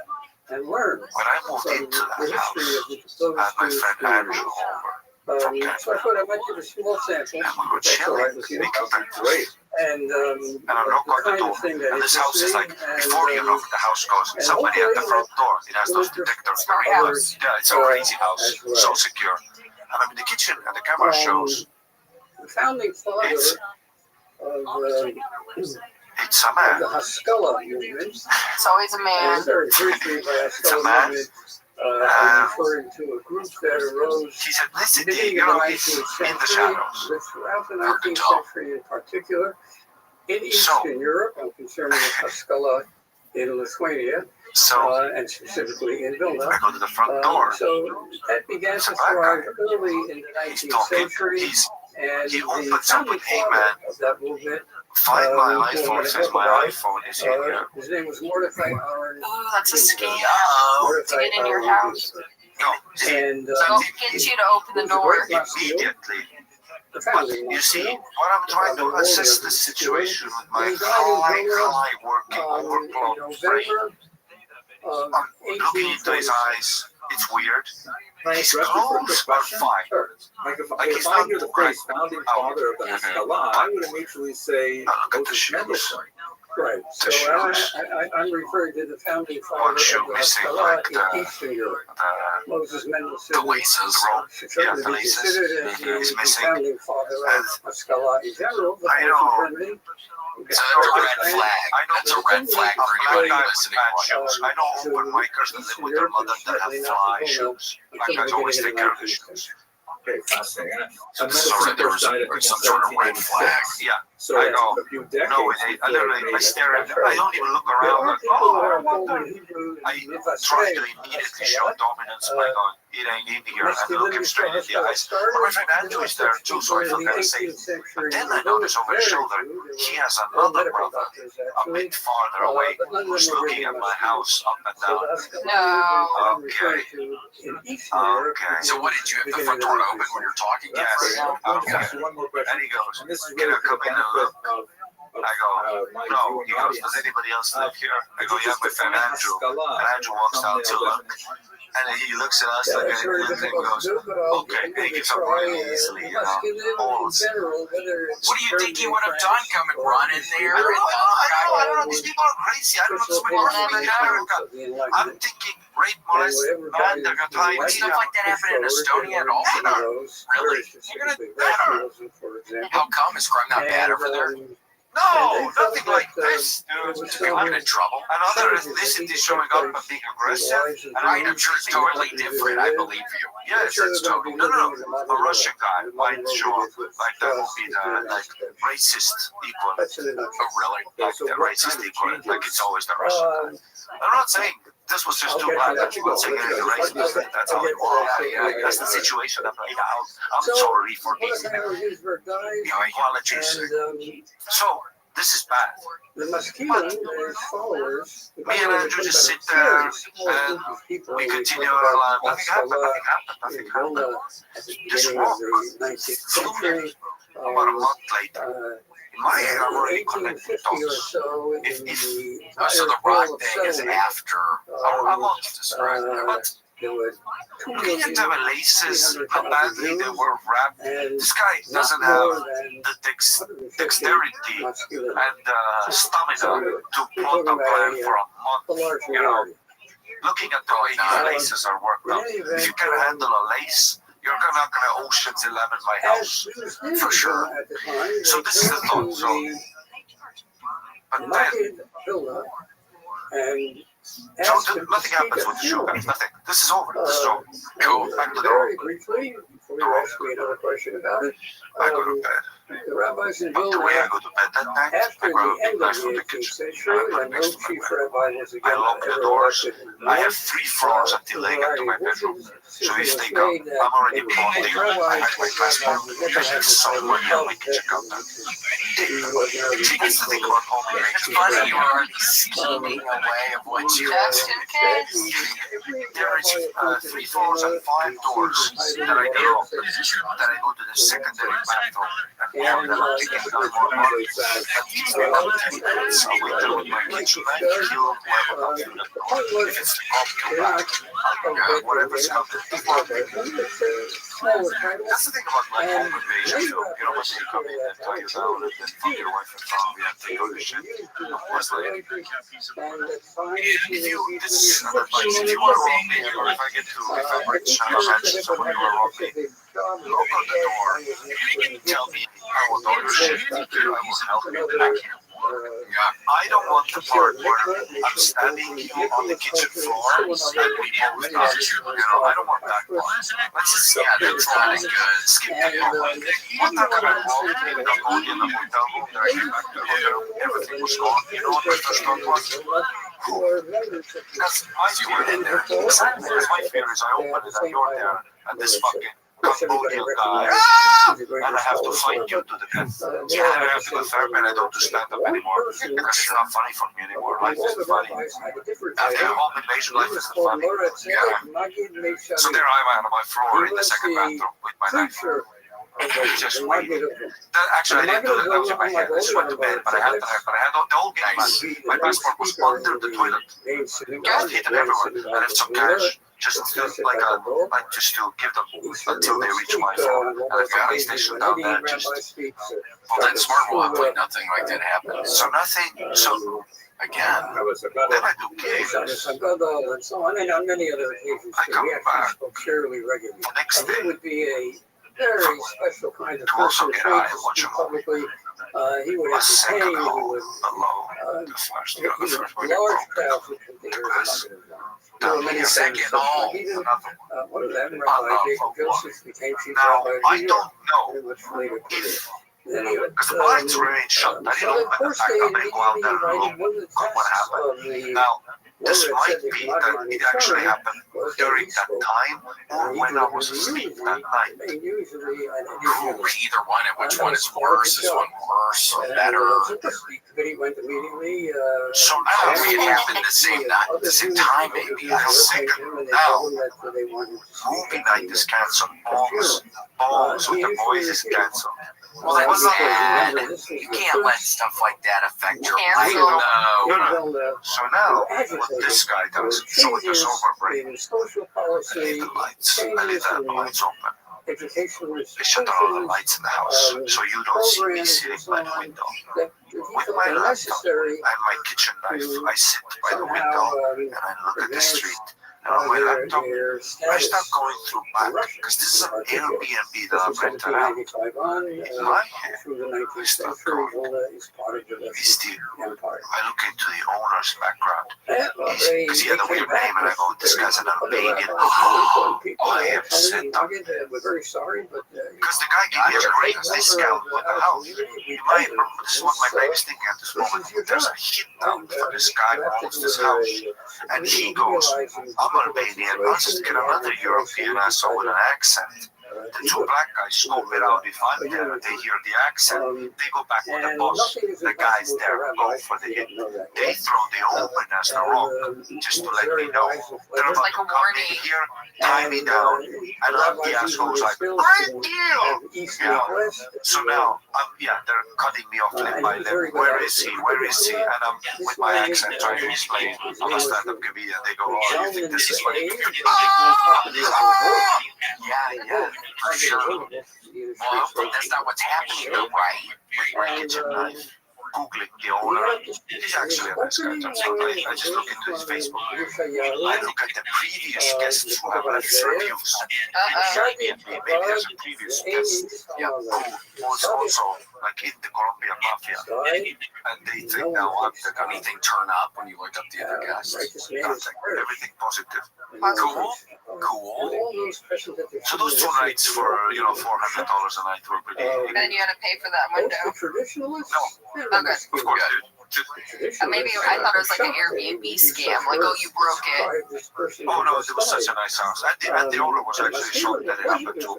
and learn When I moved from into the that house, history of the I had my Jewish friend Andrew community. over from So I Canada, thought I might give a small sample. and we were chilling, making breakfast. And And I knock on the door, and this house is like, before you knock, the house goes, somebody at the front door, it has those detectors. Yeah, it's a crazy house, so secure. And I'm in the kitchen, and the camera shows the founding father It's- of It's a of man. the Haskalah movement. It's always a man. And very briefly, by It's a Haskalah man. movement, I'm referring to a group that arose His ethnicity, beginning you of the know, is 19th in the century, shadows. but throughout the Hard to 19th tell. century in particular. In So- Eastern Europe, I'm concerned with Haskalah in Lithuania, So and specifically in Vilna. I go to the front door. So that began It's to a black thrive guy. early in the He's 19th talking. century, and He the opens up founding with, "Hey, father man, of that movement, find my who I'm iPhone." gonna Says talk my about, iPhone is in here. his name was Mordecai Aaron. Ooh, that's a scam Mordecai to get in your Aaron house. No, And They'll get you to open the door. immediately. the But founding you see, Moscow, what I'm trying to assess the situation with my high working overflow brain. November of I'm looking into his 1846. eyes. It's weird. Can I His interrupt you for a quick clothes are question? fine. Sure. Like if, Like if he's I not hear the great. phrase founding father of the Haskalah, I would immediately say Now look at the Moses shoes. Mendelssohn. Right. So shoes. I'm referring to the founding father One of shoe the missing, Haskalah like in the- Eastern Europe. Moses The Mendelssohn laces. should Yeah, certainly the be laces. considered as He's the missing. founding father And of Haskalah in general, but I also know. Germany. It's a red flag. I know. That's a red flag for anybody listening. shoes. I know open micers that live with their mother that have fly shoes. Like guys always take care of the shoes. Okay, fascinating. So And this is Mendelssohn sort of, there was first died, I think, in some sort of red 1786. flag. Yeah, So I know. a few decades no, I before literally, it I stare at made them. I don't even look There around. are Like, people oh, that I are called wonder. in Hebrew I Nivasrei try to immediately show Haskalah. dominance by going, it ain't in here, and look him straight in the eyes. But my friend Andrew is there too, so I feel kind of safe. But then I notice over his shoulder, he has another brother a bit farther away who's looking at my house up and down. No. Okay. Okay. So what, did you have the front door open when you're talking? Yes. Let me Okay. ask you one more question. And he goes, And this is "Can really I for come the in and benefit look?" of I go, my "No." viewing He goes, audience. "Does anybody else live here?" I go, Could you "Yeah, just my friend define Andrew." Haskalah And Andrew walks down to thumbnail look, definition? and then he looks at us Yeah, like, it's and very he difficult to goes, do, but I'll "Okay," and he give it a gives up try. really easily, you know. Masculine in Balls. general, whether it's What do you think he would have done? Come and or run in there? I don't know, I don't know. or These people are crazy. I don't know. This is my Christian perfect opinions America. of the I'm Enlightenment. thinking rape, molest, Would stuff like that happen in Estonia at all? Really? How come? Is crime not bad over there? No, nothing like this, It dude. was Do people get in trouble? Another ethnicity showing up and being aggressive. Right, I'm sure it's totally different. I believe you. Yes, it's totally. No, a Russian guy might show up. Like that would be the racist equal. Oh, really? Like the racist equal. Like it's always the Russian guy. I'm not saying this was just too bad. I'm not saying it's a racist. That's how it was. That's the situation I'm in. I'm sorry for these apologies. So this is bad. The masculine, his followers, Me and Andrew just sit there and we continue our life. Nothing happened. Just walk. About a month later. In my head, I'm already connected dots. So the rock thing is after. A month, described. But looking at the laces, how badly they were wrapped, this guy doesn't have the dexterity and stamina to plot a plan for a month. You know, looking at the way his laces are worked out, if you can handle a lace, you're not gonna Ocean's 11 my house for sure. So this is the thought. So, but then. So nothing happens with the shoe guys. Nothing. This is over. This is over. Cool. Back to the Very room. briefly, before you ask me another question about it, I go to bed. the rabbis in But the way I Vilna, go to bed that night, after I grab a the end big of knife the from the 18th kitchen. century, I put when it no next to my chief bed. rabbi was I again lock the ever doors. elected in I Rome, have 3 floors until they get to my bedroom. So if they come, I'm already plotting. I had my passport. There's someone here we can check out that. She gets to think about home and It's making funny you were already scheming a way of what you Just in case. There is 3 floors and 5 doors that I go. Then I go to the secondary bathroom and then I take it down more money. That keeps me content. So we do with my kitchen knife, kill whoever comes through the door. If it's the cop, go back. I'll go whatever's happening. That's the thing about my home invasion film. You know, when they come in and tie you down and then fuck your wife and family and take all the shit. Of course, like, if you, this is an advice, if you want to rob me, or if I get to, if I'm rich and I'm mentioned somebody who will rob me, knock on the door, tell me I will know your shit, I will help you. I don't want the part where I'm standing you on the kitchen floor and we both touch. I don't want that part. Let's just skip That's not a good. skip the part. We'll talk about walking in the hotel room that I came back to the hotel. Everything was gone. You know what my first thought was? Because my fear is I open it and you're there and this fucking Cambodian guy and I have to fight you to the death. Yeah, I have to go therapy and I don't do stand up anymore because it's not funny for me anymore. Life isn't funny. After a home invasion, life isn't funny. Yeah. So there I am on my floor in the second bathroom with my knife. Just waiting. Actually, I didn't do that. That was in my head. I just went to bed, but I had the knife. But I had the whole game. My passport was under the toilet. Just hidden everywhere. I left some cash. Just to, just to give them until they reach my phone. And I got a station down there. Just Well, then smart hopefully nothing like that happens. so nothing. So Again, then I do games. And so on, and on many other occasions, I come we actually back spoke fairly regularly. the next And he day would be a very special kind of to also person, get trained high to and watch speak a movie. publicly. He would A second entertain, he hole would below the first. he You know, the would first one large broke. crowds would come to hear him. Because There were many second things, hole. even Another one. one of them, Rabbi Jacob Joseph, became chief Now, rabbi of I New York don't know in much later career. if, Then he would, because the blinds remain shut. I so didn't the open the first back day up and go out immediately there and invited look one of the at what tests happened. of the Now, this Lord might said that be God that had it actually happened was that during he that spoke. time or when I was asleep that night. Usually, either one, and which one is worse? Is one worse or better? The committee went immediately. So now Maybe it happened the same night, the same time, maybe. I'm sick now. Movie night is cancelled. Balls with the boys is cancelled. Well, that's Well, sad. You can't let stuff like that affect your life. Cancel. No. So now, what this guy does, so with the sober brain, in social I policy, leave the lights. I leave the lights open. educational They shut all the institutions, lights in the house, so you don't see me sitting by the window. that he With felt my are laptop necessary and my kitchen knife, I sit by the somehow window and I look at the street. And on my laptop, their I status. start going through back because this is an Airbnb that I've rented out. In my head, Through the 19th I start century, going. Gola is part of the He's the, empire. I look into the owner's background. Because he had a weird name, and I go, this guy's an Albanian. I am set up. We're very sorry, but Because the guy gave me a great discount with the house. You might remember, this is what my brain is thinking at this moment. There's a hit down for this guy who owns this house. And he goes, I'm Albanian, I'll just get another European asshole with an accent. The two black guys scope it out. If I'm there and they hear the accent, they go back with the boss. The guys there go for the hit. They throw the open as the rock, just to let me know. They're about Like to a come in warning. here, tie me down, and I'm the asshole who's like, great deal! Yeah. So now, they're cutting me off lip by lip. Where is he? Where is he? And I'm with my accent trying to explain. I'm a stand-up comedian. They go, oh, you think this is funny? Yeah, for sure. Well, hopefully that's not what's happening, though, right? With my kitchen knife. Googling the owner. He's actually a nice guy. I just look into his Facebook. I look at the previous guests who have left reviews. Maybe there's a previous guest who was also like in the Colombian mafia. And they think now I'm the guy. Anything turn up when you look up the other guests? Nothing. Everything positive. Cool. So those two nights for $400 a night were pretty. Then you had to pay for that window. Traditionalists? Okay. Of course, dude. Maybe I thought it was like an Airbnb scam. Like, oh, you broke it. Oh no, it was such a nice house. And the owner was actually shocked that it happened to, or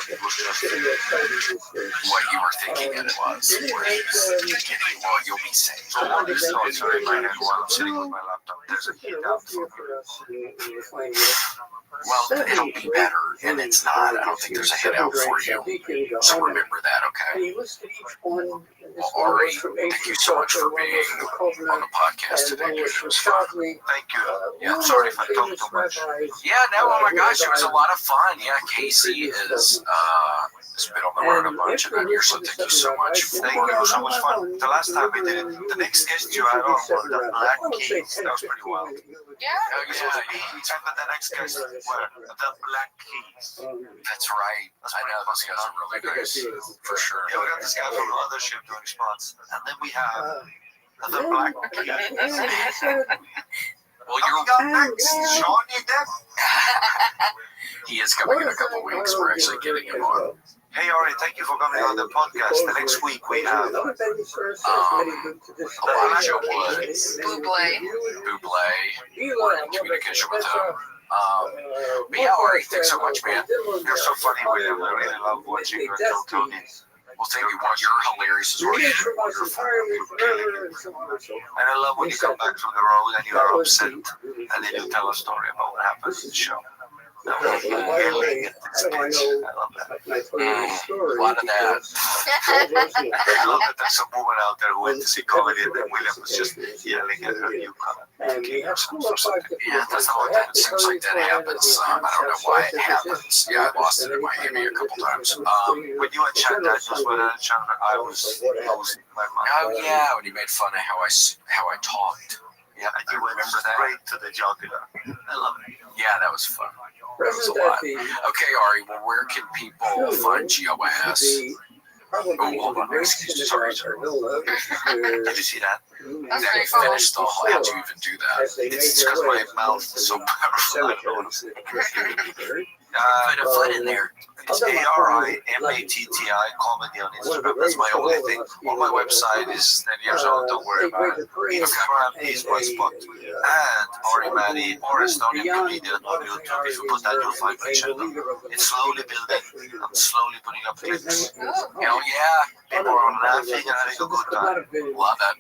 it was just What you were thinking it was. Where he was kidding. Well, you'll be safe. so all these thoughts are in my head while I'm sitting with my laptop. There's a heat out for me. Well, it'll be better, and it's not. I don't think there's a hit out for you. So remember that, okay? Well, Ari, thank you so much for being on the podcast today, dude. It was fun. Thank you. Yeah. Sorry if I talk too much. Yeah, no, oh my gosh, it was a lot of fun. Yeah, Casey has been on the road a bunch, and here, so thank you so much. Thank you. It was so much fun. The last time we did it, the next guest you had on was the Black Keys. That was pretty wild. Yeah. It was me, and the next guest were the Black Keys. That's right. I know those guys are really nice, for sure. Yeah, we got this guy from the other ship doing spots. And then we have The black. Well, You you're got next, Johnny Depp. he is coming in a couple weeks. We're actually getting him on. Hey, Ari, thank you for coming on the podcast. The next week we have Elijah Woods, Buble. Buble. We're in communication with him. But yeah, Ari, thanks so much, man. You're so funny, William. I really love watching your kill Tony. Well, thank you. Well, you're hilarious as well. You're wonderful. And I love when you come back from the road and you are upset and then you tell a story about what happened in the show. I love that. A lot of that. I love that there's some woman out there who went to see comedy and then William was just yelling at her, you can't. Yeah, that's all the time. It seems like that happens. I don't know why it happens. Yeah, I lost it in Miami a couple times. When you and Chad Daniels were at Chandler, I was losing my mind. Oh yeah, when he made fun of how I talked. Yeah, and you went straight to the jugular. I love it. Yeah, that was fun. That was a lot. Okay, Ari, well, where can people find GOS? Oh, hold on. Excuse me. Sorry. Did you see that? That's Then pretty you cool. finished the whole. How'd you even do that? It's because my mouth is so powerful. I don't know. Put a foot in there. It's ARIMATTI comedy on Instagram. That's my only thing. On my website is 10 years old. Don't worry about it. Instagram is my spot. And Ari Matti or Estonian comedian on YouTube. If you put that, you'll find my channel. It's slowly building. I'm slowly putting up clips. Hell yeah. People are laughing and having a good time. Love that.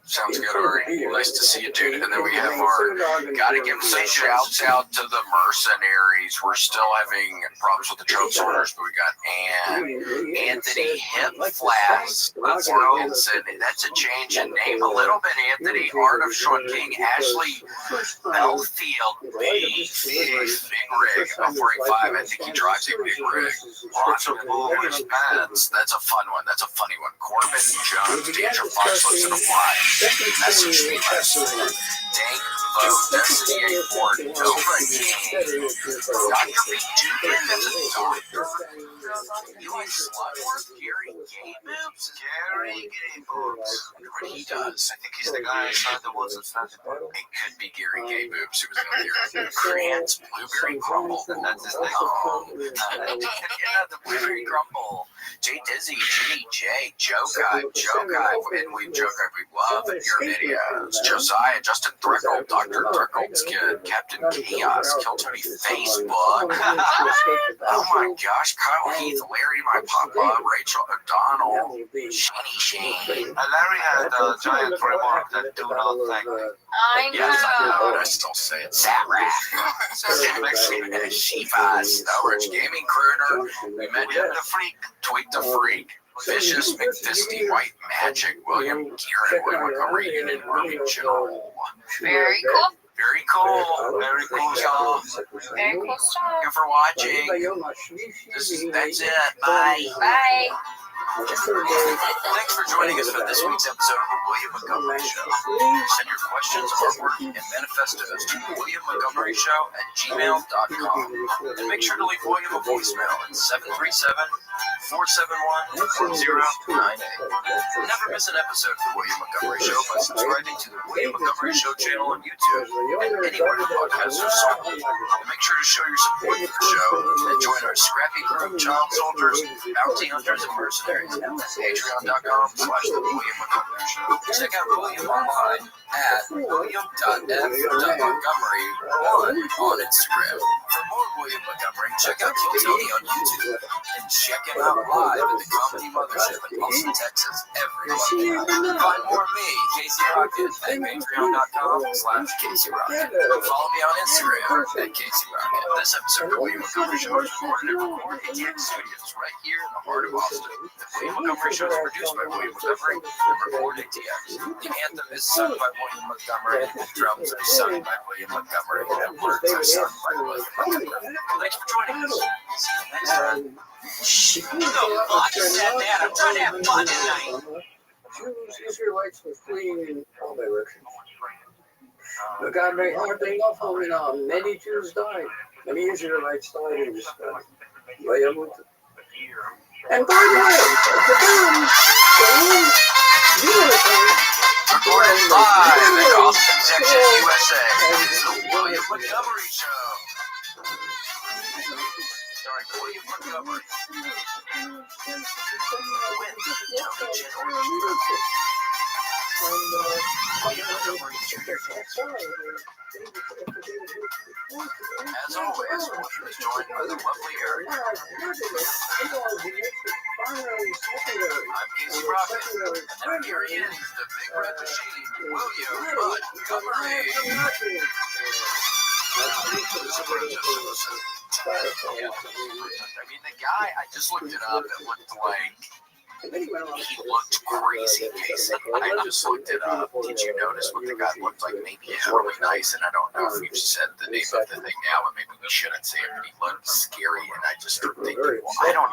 Sounds good, Ari. Nice to see you, dude. And then we have our, gotta give some shouts out to the mercenaries. We're still having problems with the trope sorters, but we got Anthony Hip Flask Morganson. That's a change in name a little bit, Anthony. Art of Sean King, Ashley Belfield, Big Rig, 485. I think he drives a big rig. Lots of movers, pants. That's a fun one. That's a funny one. Corbin Jones, Danger Fox looks in a fly. Message me last week. Dank Vote, Destiny 84, Nova King, Dr. B. Dugan, that's a doctor. Eli Slugworth, Gary Gay Boobs. Gary Gay Boobs. I wonder what he does. I think he's the guy inside the woods and stuff. It could be Gary Gay Boobs who was out there. Grant Blueberry Crumble. That's his name. Yeah, the Blueberry Crumble. Jay Dizzy, Ginny J, Joe Guy, and we Joe Guy, we love your videos. Josiah, Justin Threckle, Dr. Threckle's Kid, Captain Chaos, Kill Tony Facebook. Oh my gosh, Kyle Heath, Larry, my papa, Rachel O'Donnell, Shani Shane. And Larry had a giant remark that do not thank me. I know. Yes, I know, but I still say it. Sarah. Shiva, Snowridge Gaming Crooner. We met him, the freak. Tweak the Freak. Vicious McFisty White Magic. William Kieran, William Montgomery Union Army General. Very cool. Very cool. Very cool, y'all. Very cool stuff. Thank you for watching. That's it. Bye. Bye. Thanks for joining us for this week's episode of the William Montgomery Show. Send your questions, artwork, and manifestos to williammontgomeryshow@gmail.com. And make sure to leave William a voicemail at 737-471-1098. Never miss an episode of the William Montgomery Show by subscribing to the William Montgomery Show channel on YouTube and anywhere the podcasts are sold. And make sure to show your support for the show and join our scrappy group of child soldiers, bounty hunters, and mercenaries at patreon.com/the William Montgomery Show. Check out William online at william.f.montgomery1 on Instagram. For more William Montgomery, check out Kill Tony on YouTube and check him out live at the Comedy Mothership in Austin, Texas every Monday. Find more of me, Casey Rocket, at patreon.com/Casey Rocket. Follow me on Instagram at Casey Rocket. This episode of the William Montgomery Show is recorded at ATX Studios right here in the heart of Austin. The William Montgomery Show is produced by William Montgomery and recorded at ATX. The anthem is sung by William Montgomery, the drums are sung by William Montgomery, and words are sung by William Montgomery. Thanks for joining us. See you next time. I'm trying to have fun tonight. Jews, Israelites were fleeing in all directions. But God made hard thing off on me now. Many Jews died. Many Israelites died in this battle. And by the way, the bomb, recorded live in Austin, Texas, USA. It's the William Montgomery Show. Starring William Montgomery. With Tony Chin As always, he was joined by the lovely Eric. I'm Casey Rocket, and here he is, the big red machine, William Montgomery. I mean, the guy, I just looked it up, it looked like he looked crazy, Casey. I just looked it up. Did you notice what the guy looked like? Maybe he's really nice, and I don't know if we've said the name of the thing now, but maybe we shouldn't say it, but he looked scary, and I just started thinking, well, I don't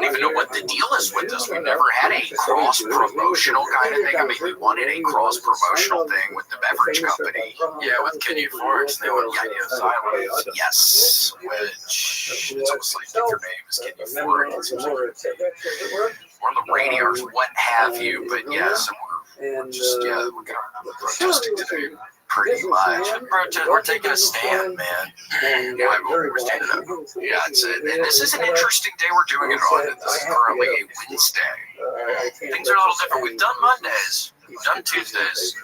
even know what the deal is with this. We've never had a cross-promotional kind of thing. I mean, we wanted a cross-promotional thing with the beverage company. Yeah, with Kenya Forks, they wanted the idea of silence. Yes, which it's almost like if your name is Kenya Forks. Or the radios, what have you, but yeah, so we're just, we're protesting today, pretty much. We're taking a stand, man. Yeah, we're standing up. Yeah, this is an interesting day we're doing it on. This is currently a Wednesday. Things are a little different. We've done Mondays, we've done Tuesdays.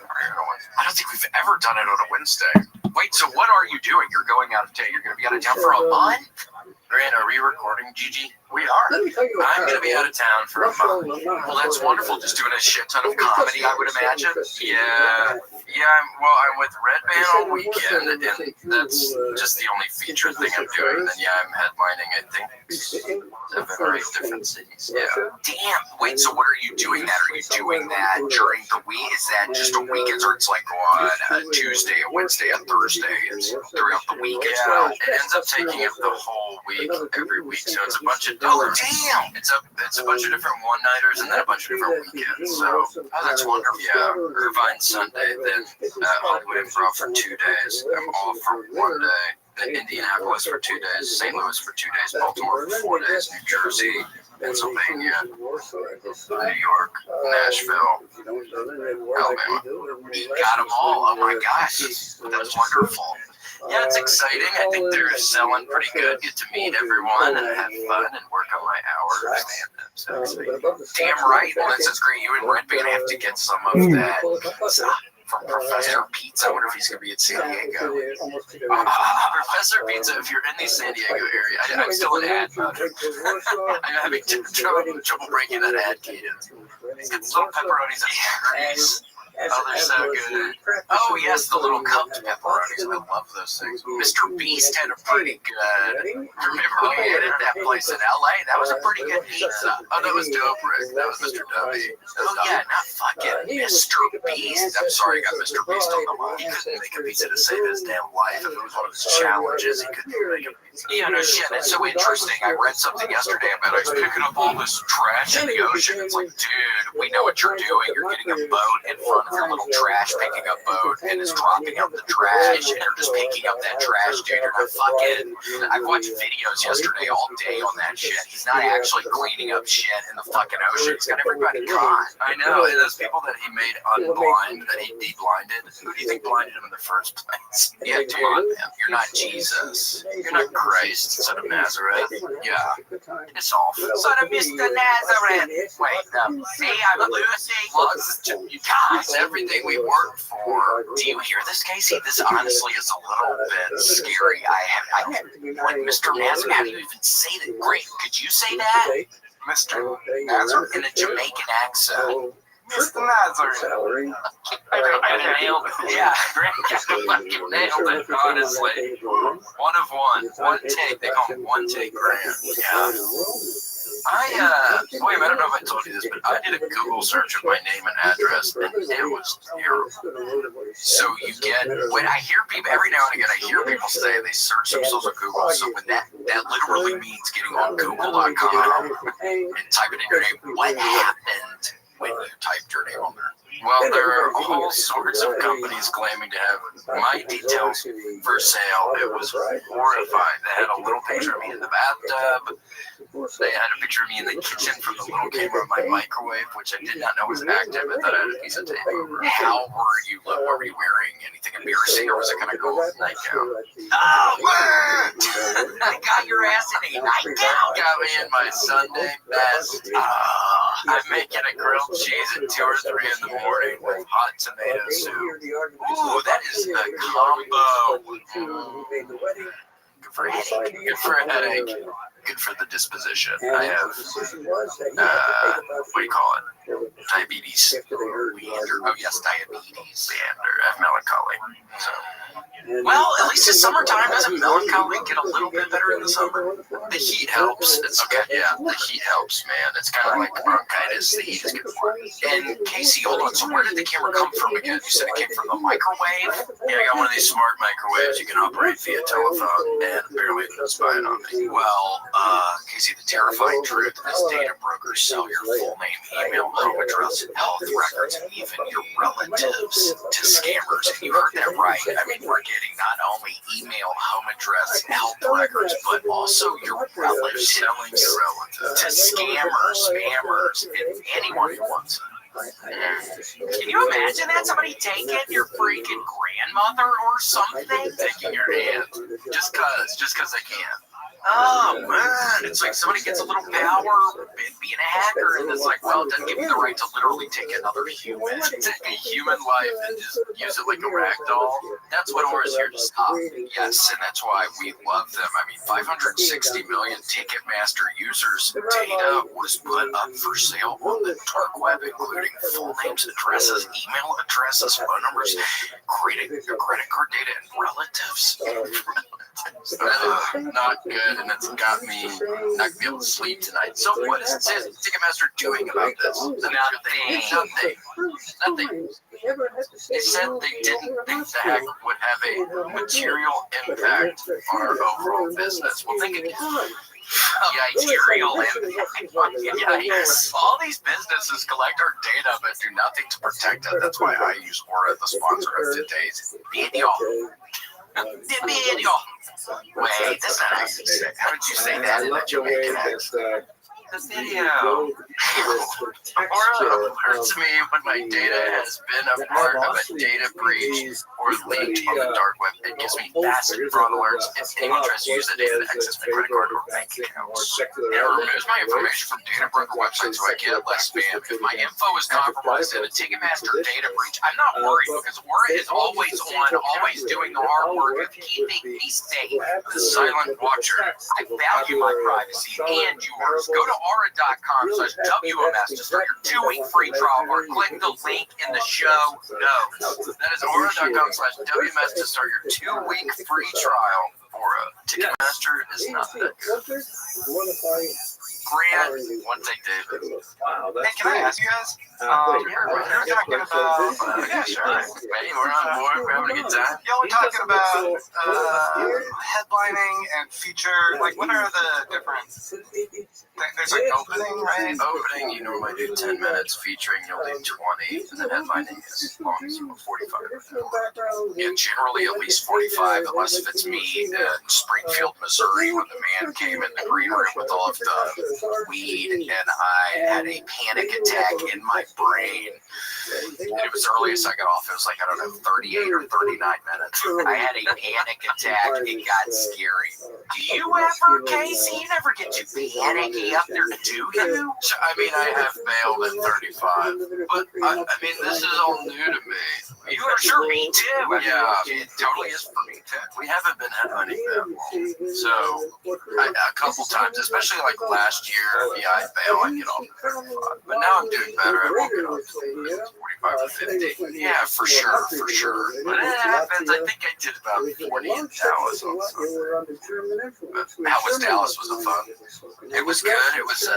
I don't think we've ever done it on a Wednesday. Wait, so what are you doing? You're going out of town. You're going to be out of town for a month? Grant, are we recording, Gigi? We are. I'm going to be out of town for a month. Well, that's wonderful. Just doing a shit ton of comedy, I would imagine. Yeah. I'm with Red Band all weekend, and that's just the only feature thing I'm doing. Then, I'm headlining, I think, 7 or 8 different cities. Yeah. Damn. Wait, so what are you doing that? Are you doing that during the week? Is that just on weekends, or it's like on a Tuesday, a Wednesday, a Thursday? It's throughout the week as well. It ends up taking up the whole week, every week. So it's a bunch of damn! It's a bunch of different one-nighters and then a bunch of different weekends. So, that's wonderful. Yeah, Irvine Sunday, then Hollywood Improv for 2 days. I'm off for 1 day. Then Indianapolis for 2 days, St. Louis for 2 days, Baltimore for 4 days, New Jersey, Pennsylvania, New York, Nashville, Alabama. You got them all. Oh my gosh, that's wonderful. Yeah, it's exciting. I think they're selling pretty good. Get to meet everyone and have fun and work on my hours. So damn right. Well, that sounds great. You and Red Band have to get some of that from Professor Pizza. I wonder if he's going to be in San Diego. Professor Pizza, if you're in the San Diego area, I'm still an ad mode. I'm having trouble breaking that ad cadence. He's got these little pepperonis and hamburgers. Oh, they're so good. Oh, yes, the little cupped pepperonis. I love those things. Mr. Beast had a pretty good. Remember we ate at that place in LA? That was a pretty good pizza. Oh, that was Dope Rick. That was Mr. Dubby. Oh, yeah, not fucking Mr. Beast. I'm sorry, I got Mr. Beast on the line. He couldn't make a pizza to save his damn life. If it was one of his challenges, he couldn't make a pizza. Yeah, no shit. It's so interesting. I read something yesterday about he's picking up all this trash in the ocean. It's like, dude, we know what you're doing. You're getting a boat in front of your little trash picking up boat and it's dropping out the trash and you're just picking up that trash, dude. You're not fucking. I watched videos yesterday all day on that shit. He's not actually cleaning up shit in the fucking ocean. He's got everybody caught. I know. And those people that he made unblind, that he deblinded, who do you think blinded him in the first place? Yeah, dude, you're not Jesus. You're not Christ, son of Nazareth. Yeah. It's off. Son of Mr. Nazareth. Wait, see, I'm Lucy. Well, you guys, everything we work for. Do you hear this, Casey? This honestly is a little bit scary. Like Mr. Nazareth, how do you even say that? Great. Could you say that? Mr. Nazareth in a Jamaican accent. Mr. Nazareth. I nailed it. Yeah, you nailed it, honestly. One of one. One take. They call him one take Grant. Yeah. William, I don't know if I told you this, but I did a Google search of my name and address, and it was terrible. So you get, when I hear people, every now and again, I hear people say they search themselves on Google, so when that literally means getting on Google.com and typing in your name. What happened when you typed your name on there? Well, there are all sorts of companies claiming to have my details for sale. It was horrifying. The had a little picture of me in the bathtub. They had a picture of me in the kitchen from the little camera of my microwave, which I did not know was active. I thought I had a piece of tape over. What were you wearing? Anything embarrassing, or was it kind of cool nightgown? Oh, man! I got your ass in a nightgown. Got me in my Sunday best. I'm making a grilled cheese at 2 or 3 in the morning with hot tomato soup. Ooh, that is a combo. Good for a headache. Good for a headache. Good for the disposition. I have, what do you call it? Diabetes. Oh, yes, diabetes. And I have melancholy. So. Well, at least it's summertime. Doesn't melancholy get a little bit better in the summer? The heat helps. It's okay. Yeah, the heat helps, man. It's kind of like bronchitis. The heat is good for it. And Casey, hold on. So where did the camera come from again? You said it came from the microwave? Yeah, I got one of these smart microwaves you can operate via telephone, and apparently it was spying on me. Well, Casey, the terrifying truth is data brokers sell your full name, email, home address, health records, and even your relatives to scammers. And you heard that right. I mean, we're getting not only email, home address, health records, but also your relatives, selling your relatives to scammers, spammers, and anyone who wants it. Can you imagine that? Somebody taking your freaking grandmother or something? Taking your hand. Just cause they can. Oh, man. It's like somebody gets a little power being a hacker, and it's like, well, it doesn't give you the right to literally take another human, take a human life and just use it like a rag doll. That's what Aura's here to stop. Yes, and that's why we love them. I mean, 560 million Ticketmaster users' data was put up for sale on the dark web, including full names, addresses, email addresses, phone numbers, credit card data, and relatives. Not good, and it's got me not be able to sleep tonight. So what is Ticketmaster doing about this? Nothing. They said they didn't think the hack would have a material impact on our overall business. Well, think again. Material impact. Yikes. All these businesses collect our data but do nothing to protect it. That's why I use Aura, the sponsor of today's video. Wait, that's not how you say it. How did you say that in a Jamaican accent? The video. Aura alerts me when my data has been a part of a data breach or leaked on the dark web. It gives me massive fraud alerts if anyone tries to use the data to access my credit card or bank accounts. It removes my information from data broker websites so I get less spam. If my info is compromised in a Ticketmaster data breach, I'm not worried because Aura is always on, always doing the hard work of keeping me safe. The silent watcher. I value my privacy and yours. Go to aura.com/WMS to start your 2-week free trial or click the link in the show notes. That is aura.com/WMS to start your 2-week free trial. Aura. Ticketmaster is not that good. Grant, one thing, David. Hey, can I ask you guys? You're talking about. Yeah, sure. Hey, we're on board. We're having a good time. Y'all were talking about headlining and feature. Like, what are the different? There's like opening, right? Opening, you normally do 10 minutes. Featuring, you'll do 20. And then headlining is as long as you want 45 minutes. Yeah, generally at least 45, unless if it's me in Springfield, Missouri, when the man came in the green room with all of the weed, and I had a panic attack in my brain. And it was earliest I got off. It was like, I don't know, 38 or 39 minutes. I had a panic attack. It got scary. Do you ever, Casey? You never get too panicky up there, do you? So, I mean, I have bailed at 35, but I mean, this is all new to me. You are sure me too. Yeah, it totally is for me too. We haven't been headlining that long, so a couple times, especially like last year, I bail and get off at 35. But now I'm doing better. I won't get off until 45 or 50. Yeah, for sure. But it happens. I think I did about 40 in Dallas on Sunday. But how was Dallas? Was it fun? It was good. It was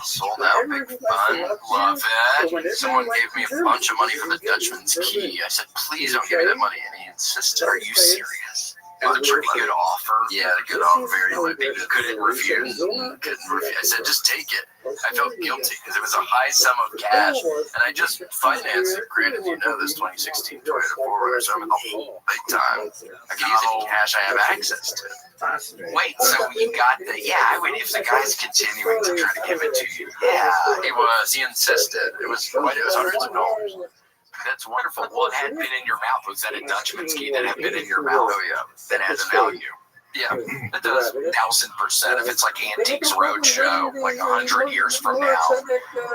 sold out, big fun. Love it. Someone gave me a bunch of money for the Dutchman's key. I said, please don't give me that money. And he insisted, are you serious? It was a pretty good offer. Yeah, a good offer. Very like couldn't refuse. I said, just take it. I felt guilty because it was a high sum of cash, and I just financed it. Granted, you know this 2016 Toyota 4Runner, so I'm in the hole big time. I can use any cash I have access to. Wait, so you got the? Yeah, I mean, if the guy's continuing to try to give it to you, yeah, he was. He insisted. It was hundreds of dollars. That's wonderful. Well, it had been in your mouth. Was that a Dutchman ski that had been in your mouth? Oh yeah, that has a value. Yeah, it does 1,000%. If it's like Antiques Roadshow, like 100 years from now,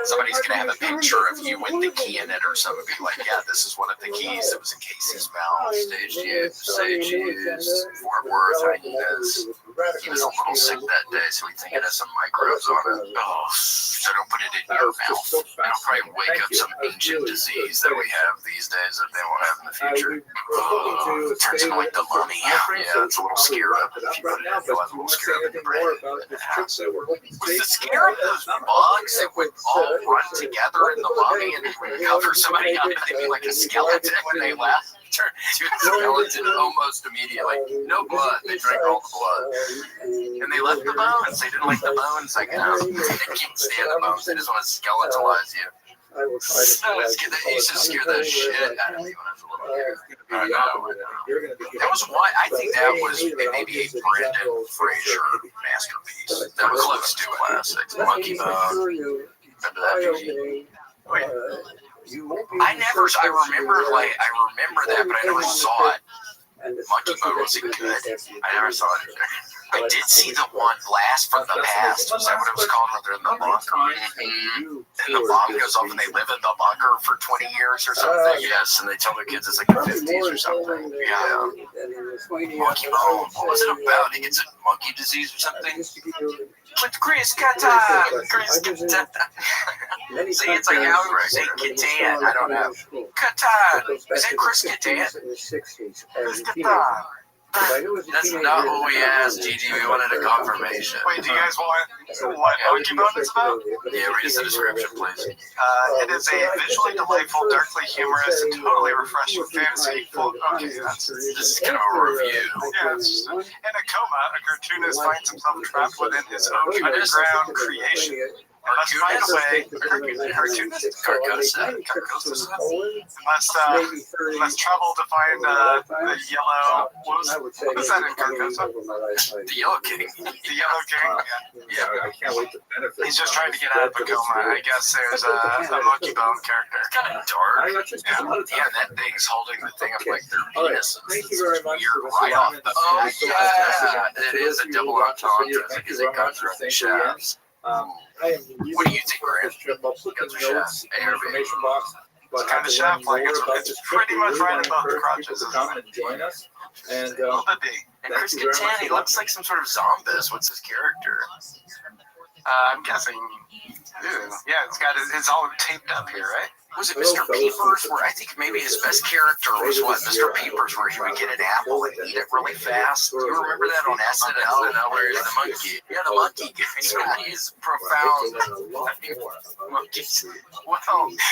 somebody's gonna have a picture of you with the key in it or something. Be like, yeah, this is one of the keys that was in Casey's mouth. Stage used, Fort Worth, hyenas. He was a little sick that day, so we think it has some microbes on it. Oh, so don't put it in your mouth. It'll probably wake up some ancient disease that we have these days that they won't have in the future. Oh, it turns into like the mummy. Yeah, it's a little scarab. If you put it in, you'll have a little scarab in your brain. Was the scarab those bugs that would all run together in the mummy and would cover somebody up and they'd be like a skeleton when they left? Turned into a skeleton almost immediately. No blood. They drank all the blood. And they left the bones. They didn't like the bones. Like, no, they can't stand the bones. They just want to skeletalize you. They used to scare the shit out of me when I was a little kid. I know. That was one. I think that was maybe a Brendan Fraser masterpiece. That was close to classic. Monkey Bone. Remember that? Wait. I remember that, but I never saw it. Monkey Bone was good. I never saw it either. I did see the one Blast from the Past. Was that what it was called? Where they're in the bunker. And the bomb goes off and they live in the bunker for 20 years or something. Yes, and they tell their kids it's like the 50s or something. Yeah. Monkey Bone. What was it about? He gets a monkey disease or something? With Chris Kattan. Chris Kattan. See, it's like how we say Kattan. I don't know. Kattan. Is it Chris Kattan? Chris Kattan. That's not what we asked, Gigi. We wanted a confirmation. Wait, do you guys want what Monkey Bone is about? Yeah, read us the description, please. It is a visually delightful, darkly humorous, and totally refreshing fantasy. Okay, this is kind of a review. Yeah, it's just, in a coma, a cartoonist finds himself trapped within his own underground creation. Must find a way. Cartoonist? Must travel to find the yellow. What is that in Carcosa? The Yellow King. The Yellow King? Yeah, I can't wait to benefit. He's just trying to get out of a coma. I guess there's a Monkey Bone character. It's kind of dark. Yeah, that thing's holding the thing up like their penises. Thank you very much. You're right off the. Oh, yeah. It is a double entendre because it comes from the shafts. What do you think, Grant? Information box. It's kind of shaft like it's pretty much right above the crotches. Come and join us. And Chris Kattan, he looks like some sort of zombus. What's his character? I'm guessing. Yeah, it's all taped up here, right? Was it Mr. Peepers? Where I think maybe his best character was what Mr. Peepers, where he would get an apple and eat it really fast. Do you remember that on SNL? Where he's the monkey? Yeah, the monkey guy. He's profound. Monkeys. Well,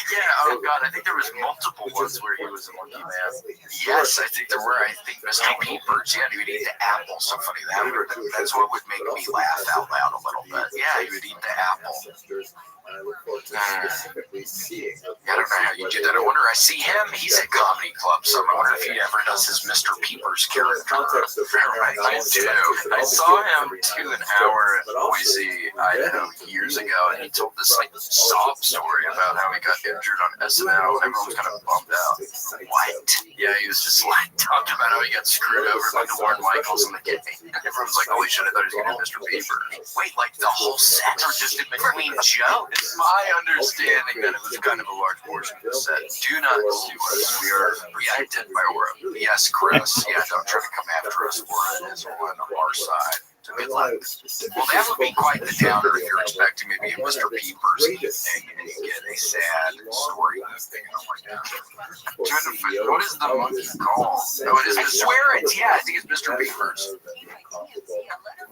yeah. Oh God, I think there was multiple ones where he was a monkey man. Yes, I think there were. I think Mr. Peepers. Yeah, he would eat the apple. So funny. That's what would make me laugh out loud a little bit. Yeah, he would eat the apple. I look forward to specifically seeing. I don't know how you do that. I wonder. I see him. He's at comedy clubs. So I wonder if he ever does his Mr. Peepers character. I do. I saw him do an hour at Boise, Idaho, years ago, and he told this like sob story about how he got injured on SNL. Everyone was kind of bummed out. What? Yeah, he was just like talking about how he got screwed over by Warren Michaels in the kidney. Everyone's like, "Holy shit! I thought he was going to Mr. Peepers." Wait, like the whole set or just in between jokes? It's my understanding that it was kind of a large portion of the set. Do not sue us. We are reacted by world. Yes, Chris. Yeah, don't try to come after us. We're on our side. Good luck. Well, that would be quite the downer if you're expecting maybe a Mr. Peepers thing and you get a sad story thing like that. What is the monkey called? Oh, it is. I swear it's. Yeah, I think it's Mr. Peepers.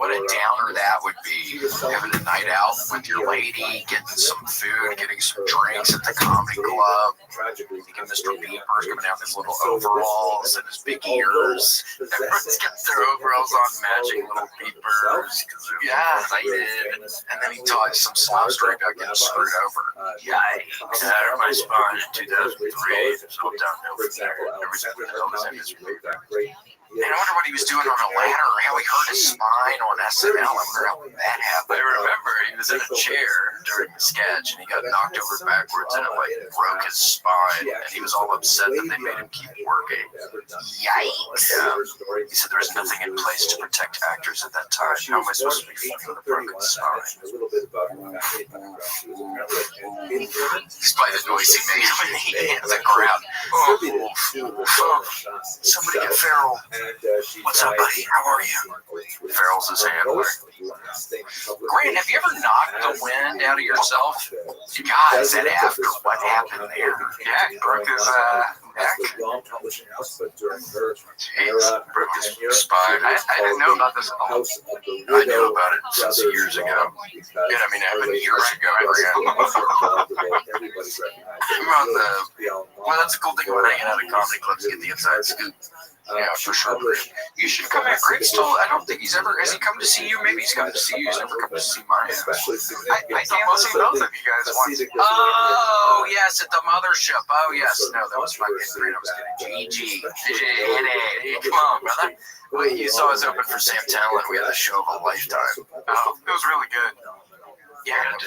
what a downer that would be. Having a night out with your lady, getting some food, getting some drinks at the comedy club. Thinking Mr. Beeper's coming out in his little overalls and his big ears. Everyone's got their overalls on, matching little beepers. Yeah, excited. And then he taught some sob story about getting screwed over. Yikes. I hurt my spine in 2003. It's all downhill from there. Everything was always in his And I wonder what he was doing on a ladder, or how he hurt his spine on SNL. I wonder how that happened. I remember he was in a chair during the sketch and he got knocked over backwards and it like broke his spine and he was all upset that they made him keep working. Yikes. Yeah. He said there was nothing in place to protect actors at that time. How am I supposed to be funny with a broken spine? Despite the noise he made when he hit the ground. Somebody get Farrell. What's up, buddy? How are you? Farrell's his handler. Grant, have you ever knocked the wind out of yourself? God, is that after what happened there? Yeah, he broke his neck. Jeez, broke his spine. I didn't know about this at all. I knew about it since years ago. Yeah, I mean, it happened years ago. I'm on the. Well, that's the cool thing about hanging out at comedy clubs. You get the inside scoop. Yeah, for sure. You should come here. Greg's still, I don't think he's ever, has he come to see you? Maybe he's come to see you. He's never come to see mine. I can't see both of you guys once. Oh, yes, at the mothership. Oh, yes. No, that was my great. I was kidding. GG. Come on, brother. Well, you saw us open for Sam Talent. We had the show of a lifetime. Oh, it was really good. Yeah, it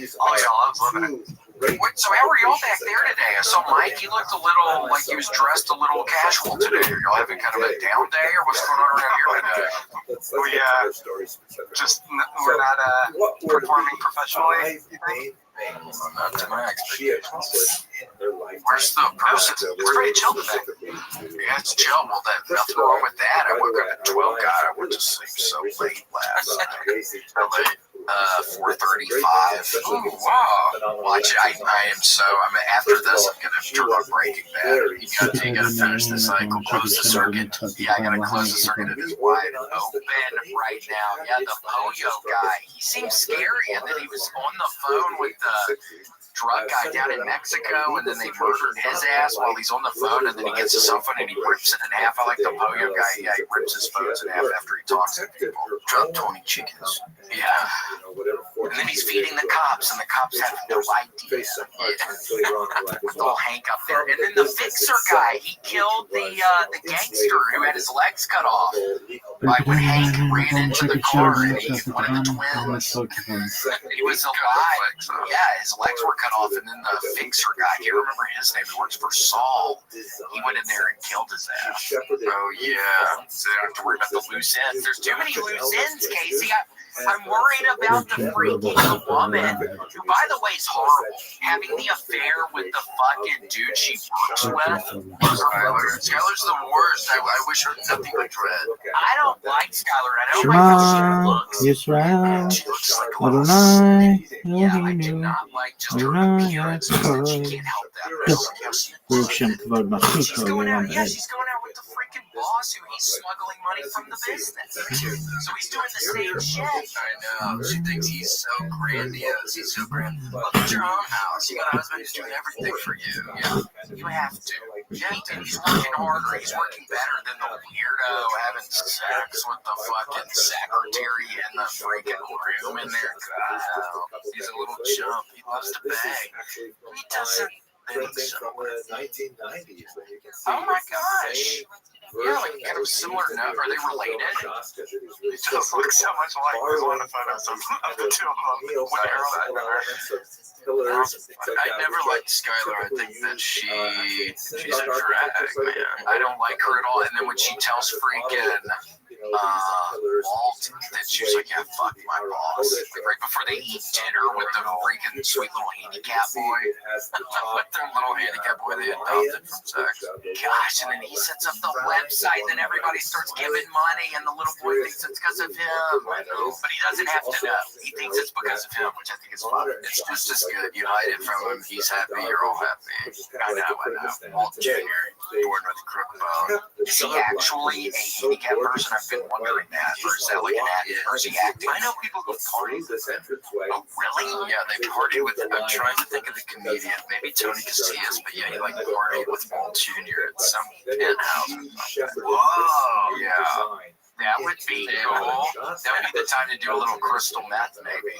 is. Oh, yeah, I was loving it. Wait, so how are y'all back there today? I saw Mike. He looked a little like he was dressed a little casual today. Are y'all having kind of a down day, or what's going on around here today? We're not performing professionally, you think? Not to my expectations. Where's the person? It's pretty chill today. Yeah, it's chill. Well, nothing wrong with that. I woke up at 12. God, I went to sleep so late last night. How late? 4:35. Oh, wow. Watch it. I am so, after this, I'm going to turn on Breaking Bad. You got to finish the cycle, close the circuit. Yeah, I got to close the circuit. It is wide open right now. Yeah, the Poyo guy, he seems scary. And then he was on the phone with the drug guy down in Mexico, and then they murdered his ass while he's on the phone, and then he gets his cell phone and he rips it in half. I like the Poyo guy. Yeah, he rips his phones in half after he talks to people. Drop 20 chickens. Yeah. And then he's feeding the cops, and the cops have no idea. With old Hank up there. And then the fixer guy, he killed the gangster who had his legs cut off. Right when Hank ran into the car and he, one of the twins, he was alive. Yeah, his legs were cut off, and then the fixer guy, I can't remember his name, he works for Saul. He went in there and killed his ass. Oh, yeah. So I don't have to worry about the loose ends. There's too many loose ends, Casey. I'm worried about the freaking woman, who, by the way, is horrible, having the affair with the fucking dude she works with. Skylar's the worst. I wish her nothing but dread. I don't like Skylar. I don't like how she looks. Yes, right. She looks like a little Yeah, I do not like just her appearance. She can't help that. She's going out. Yeah, she's going out with the freaking boss who he's smuggling money from the business. So he's doing the same shit. I know. She thinks he's so grandiose. He's so grand. Look at your own house. You got a husband who's doing everything for you. Yeah. You have to. Yeah, and he's working harder. He's working better than the weirdo having sex with the fucking secretary in the freaking room in there. God, he's a little chump. He loves to beg. He doesn't. Oh my gosh. Yeah, like kind of similar note. Are they related? They just look so much alike. There's a lot of photos of the two of them. What arrow I never liked Skylar. I think that she's a drag, man. I don't like her at all. And then when she tells freaking Walt that She was like, yeah, fuck my boss. Like right before they eat dinner with the freaking sweet little handicap boy. With their little handicap boy they adopted from sex. Gosh, and then he sets up the website, then everybody starts giving money, and the little boy thinks it's because of him. I know, but he doesn't have to know. He thinks it's because of him, which I think is fun. It's just as good. You hide it from him, he's happy, you're all happy. I know. Walt Jr., born with a crook bone. Is he actually a handicapped person? I've been wondering that. Or is that like an act? Or is he acting? I know people who party with him. Oh, really? Yeah, they partied with him. I'm trying to think of the comedian. Maybe Tony Casillas, but yeah, he like partied with Walt Jr. at some penthouse. Whoa, yeah. That would be cool. That would be the time to do a little crystal meth, maybe.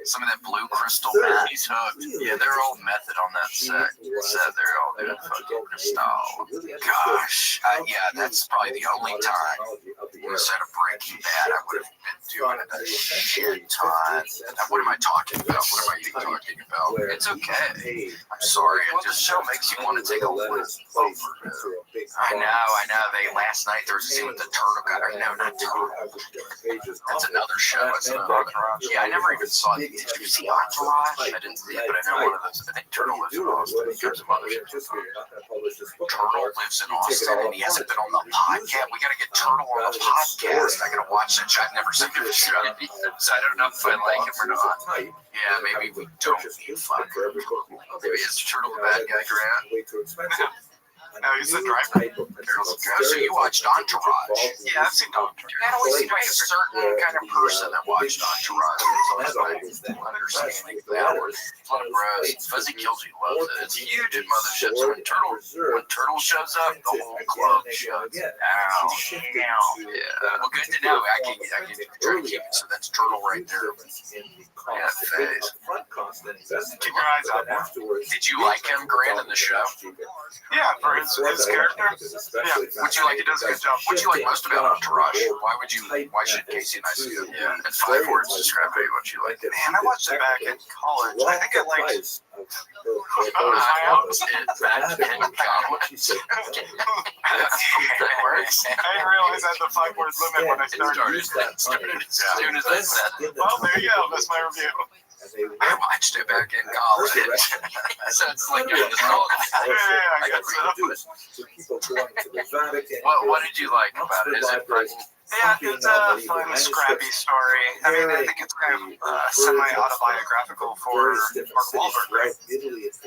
Some of that blue crystal meth. He's hooked. Yeah, they're all method on that set. They're all doing fucking crystal. Gosh. Yeah, that's probably the only time instead of Breaking Bad I would have been doing it a shit ton. What am I talking about? What am I even talking about? It's okay. I'm sorry. This show makes you want to take a look. I know. Last night there was a scene with the turtle guy. No, not turtle. That's another show. That's another Entourage. Yeah, I never even saw it. Did you see Entourage? I didn't see it, but I know one of those. I think Turtle lives in Austin. He comes to mothership. Turtle lives in Austin, and he hasn't been on the podcast. We got to get Turtle on the podcast. I got to watch that show. I've never seen the show, so I don't know if I like him or not. Yeah, maybe we don't. Maybe is Turtle the bad guy, Grant? No, he's the driver. So you watched Entourage? Yeah, I've seen Entourage. That always seemed like a certain kind of person that watched Entourage. It's always like understanding that. It's a lot of bros. Fuzzy Killsy loves it. It's huge in motherships. When Turtle shows up, the whole club shuts down. Yeah. Well, good to know. I can try to keep it. So that's Turtle right there. Yeah, phase. Keep your eyes out. Did you like him, Grant, in the show? Yeah, for his character. Yeah, Would you like? He does a good job. What do you like most about Entourage? Why should Casey and I see it? Yeah, in 5 words, describe what you like. Man, I watched it back in college. I think I liked. I didn't realize I had the 5 word limit when I started. As soon as I said it. Well, there you go. That's my review. I watched it back in college. So it's like you're just all I got What did you like about it? Is it Yeah, it's a fun, scrappy story. I mean, I think it's kind of semi-autobiographical for Mark Wahlberg, right? It's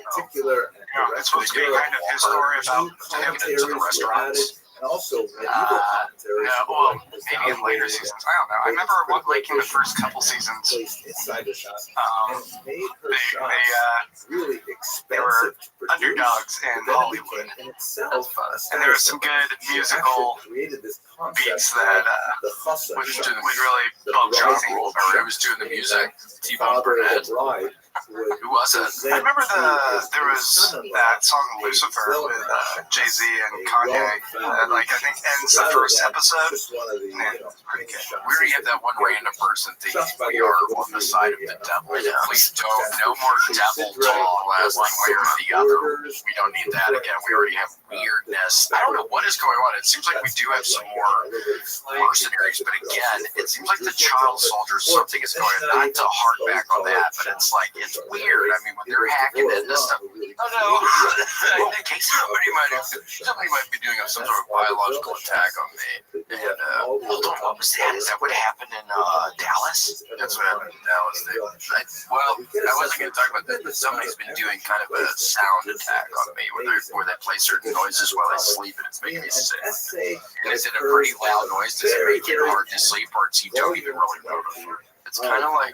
supposed to be kind of his story about taking it to the restaurants. And also, maybe in later seasons. I don't know. I remember liking the first couple seasons. They were underdogs in Hollywood. And there was some good musical beats that would really bump Johnny. Or who was doing the music? T-Bone Burnett. Who was it? I remember there was that song Lucifer with Jay-Z and Kanye that I think ends the first episode. Pretty good. We already have that one random person thinking we are on the side of the devil. Please don't. No more devil talk one way or the other. We don't need that again. We already have weirdness. I don't know what is going on. It seems like we do have some more mercenaries, but again, it seems like the child soldiers, something is going on. Not to hark back on that, but it's like, it's weird. I mean, when they're hacking into stuff, in case somebody might be doing some sort of biological attack on me. And hold on, what was that? Is that what happened in Dallas? That's what happened in Dallas. I wasn't going to talk about that, but somebody's been doing kind of a sound attack on me where they play certain noises while I sleep, and it's making me sick. And is it a pretty loud noise? Does it make it hard to sleep, or you don't even really notice? It's kind of like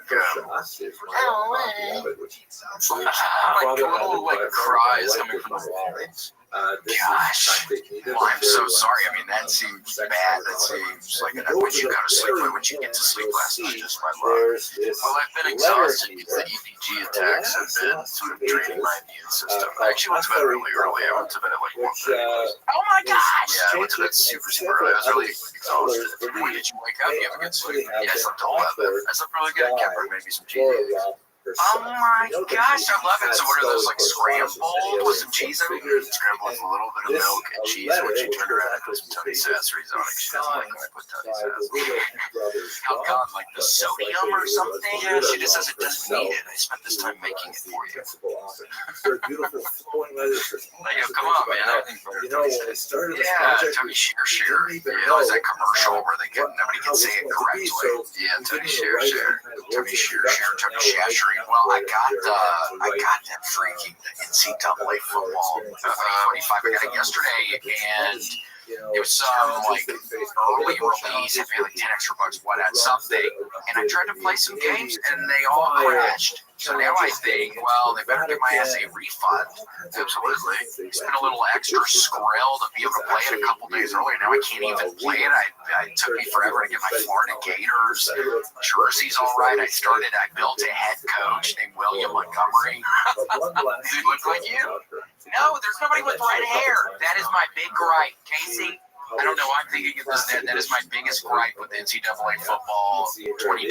little cries coming from the walls. Gosh, well, I'm so sorry. I mean, that seems bad. That seems like when you go to sleep, when you get to sleep last night, just my luck. Well, I've been exhausted because the EPG attacks have been sort of draining my immune system. I actually went to bed really early. I went to bed at like 1:30. Oh my gosh! Yeah, I went to bed super early. I was really exhausted. When did you wake up? You have a good sleep? Yeah, I slept a whole lot. I slept really good. I kept maybe some TV. Oh my gosh, I love it. So what are those, like scrambled with some cheese in it? Scrambled with a little bit of milk and cheese, which you turn around and put some Tony Sasseries on it. She doesn't like when I put Tony Sasseries. How come, like the sodium or something? Yeah, she just says it doesn't need it. I spent this time making it for you. Like, come on, man. I think yeah, Tony Shear. Yeah, always that commercial where nobody can say it correctly. Yeah, Tony Shear. Tony Shear. Tony Shashery. Well, I got that freaking NCAA football 2025. I got it yesterday, and it was some like early release. I paid like 10 extra bucks, something. And I tried to play some games, and they all crashed. So now I think, well, they better give my ass a refund. Absolutely. Spent a little extra skrill to be able to play it a couple days earlier. Now I can't even play it. It took me forever to get my Florida Gators jerseys all right. I built a head coach named William Montgomery. Does he look like you? No, there's nobody with red hair. That is my big gripe, Casey. I don't know why I'm thinking of this. That is my biggest gripe with NCAA football 2025.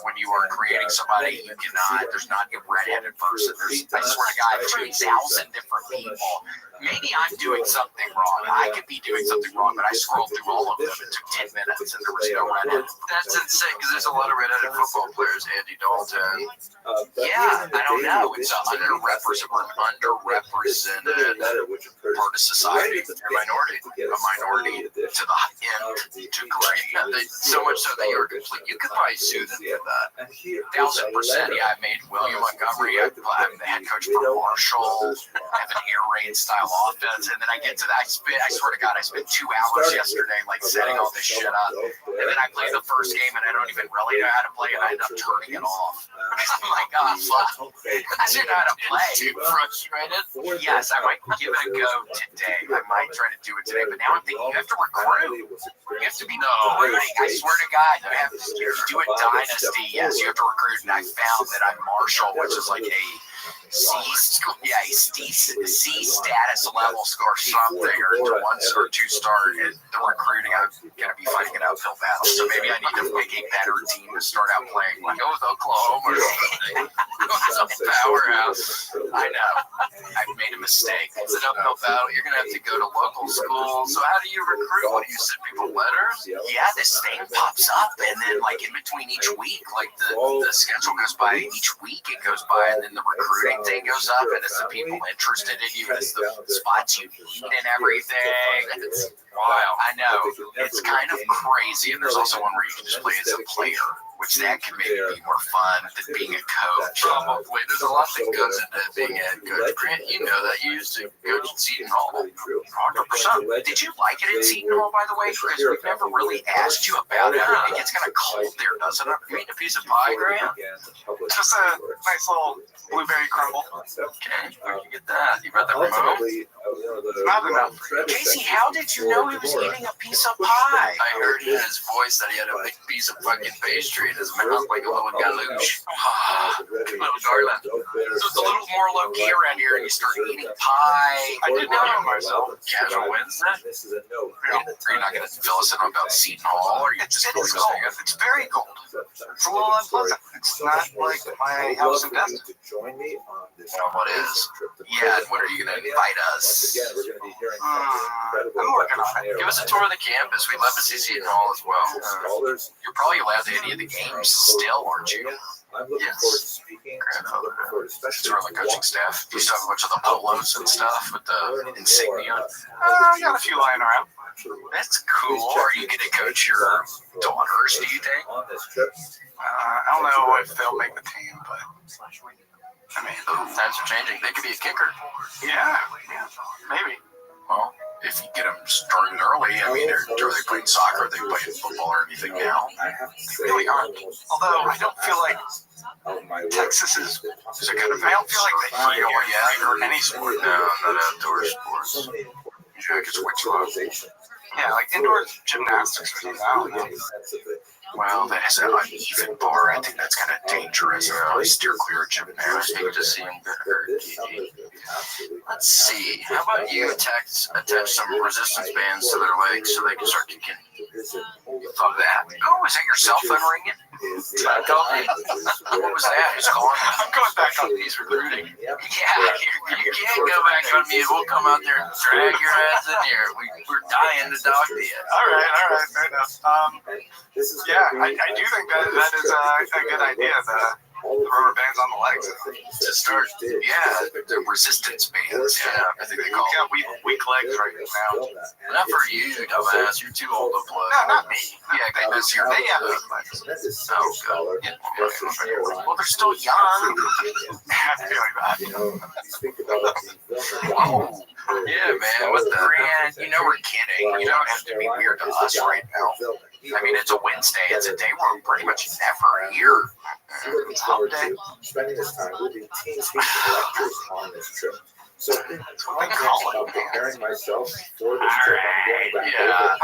When you are creating somebody, there's not a redheaded person. I swear to God, 2,000 different people. Maybe I'm doing something wrong. I could be doing something wrong, but I scrolled through all of them. It took 10 minutes, and there was no redhead. That's insane, because there's a lot of redheaded football players. Andy Dalton. Yeah, I don't know. It's an underrepresented part of society. A minority to the end, to correct. So much so that you're complete. You could probably sue them for that. 1,000%. Yeah, I made William Montgomery. I'm the head coach for Marshall. I have an air raid style offense, and then I get to that. I swear to God, I spent 2 hours yesterday, like setting all this shit up, and then I play the first game, and I don't even really know how to play, and I end up turning it off. I'm like, oh fuck, I don't know how to play. Too frustrated. Yes, I might give it a go today. I might try to do it today, but now I'm thinking you have to recruit. You have to be recruiting. I swear to God, you have to do a dynasty. Yes, you have to recruit, and I found that I'm Marshall, which is like a C status level or something, or it's a 1 or 2 star. And the recruiting, I'm gonna be fighting an uphill battle. So maybe I need to make a better team to start out playing. Like, go with Oklahoma or something. Some powerhouse. I know. I've made a mistake. It's an uphill battle. You're gonna have to go to local schools. So how do you recruit? What do you send people letters? Yeah, this thing pops up, and then like in between each week, like the schedule goes by. Each week it goes by, and then the recruiting thing goes up, and it's the people interested in you, it's the spots you need and everything. It's wild. I know. It's kind of crazy, and there's also one where you can just play as a player, which that can maybe be more fun than being a coach. Probably. There's a lot that goes into being a head coach. Grant, you know that. You used to coach at Seton Hall. 100%. Did you like it at Seton Hall, by the way? Because we've never really asked you about it. It gets kind of cold there, doesn't it? You eat a piece of pie, Grant? Just a nice little blueberry crumble. Okay, where'd you get that? You got that remote? Not enough. Casey, how did you know he was eating a piece of pie? I heard in his voice that he had a big piece of fucking pastry in his mouth, like a little galoosh. Little garland. So it's a little more low key around here, and you start eating pie. I didn't know myself. Casual Wednesday. Are you not going to fill us in about Seton Hall, or are you just going to say it? It's very cold. It's a little unpleasant. It's not like my house in Destin. Well, what is? Yeah, and when are you going to invite us? I'm working on it. Give us a tour of the campus. We'd love to see Seton Hall as well. You're probably allowed to any of the games still, aren't you? Yes. It's from the coaching staff. You still have a bunch of the polos and stuff with the insignia. I got a few lying around. That's cool. Are you going to coach your daughters, do you think? I don't know if they'll make the team, but I mean, times are changing. They could be a kicker. Yeah, maybe. Well, if you get them starting early, I mean, are they playing soccer? Are they playing football or anything now? They really aren't. Although I don't feel like Texas is a kind of. I don't feel like they favor any sport. No, not outdoor sports. Usually it gets way too hot. Yeah, like indoor gymnastics or something. Well, that has an uneven bar. I think that's kind of dangerous. I steer clear of gymnastics. It just seemed hurt. Let's see. How about you attach some resistance bands to their legs so they can start kicking? Love that. Oh, is that your cell phone ringing? What was that? Who's calling? I'm going back on these recruiting. Yeah, you can't go back on mute. We'll come out there and drag your ass in here. We're dying to talk to you. All right, fair enough. Yeah, I do think that is a good idea. The rubber bands on the legs. To start, the resistance bands. Yeah, I think they call Yeah, them. weak legs right now. Not for you, dumbass. You're too old to play. No, not me. Yeah, they miss your. They have weak legs. Oh, good. Yeah, well, they're still young. I feel like that. Oh, yeah, man. What the? Man, you know we're kidding. You don't have to be weird to us right now. I mean, it's a Wednesday. It's a day where we're pretty much never here. Hump day. Spending this time with the teens teaching lectures on this trip. So I'm preparing myself for this trip. I'm going back Yeah.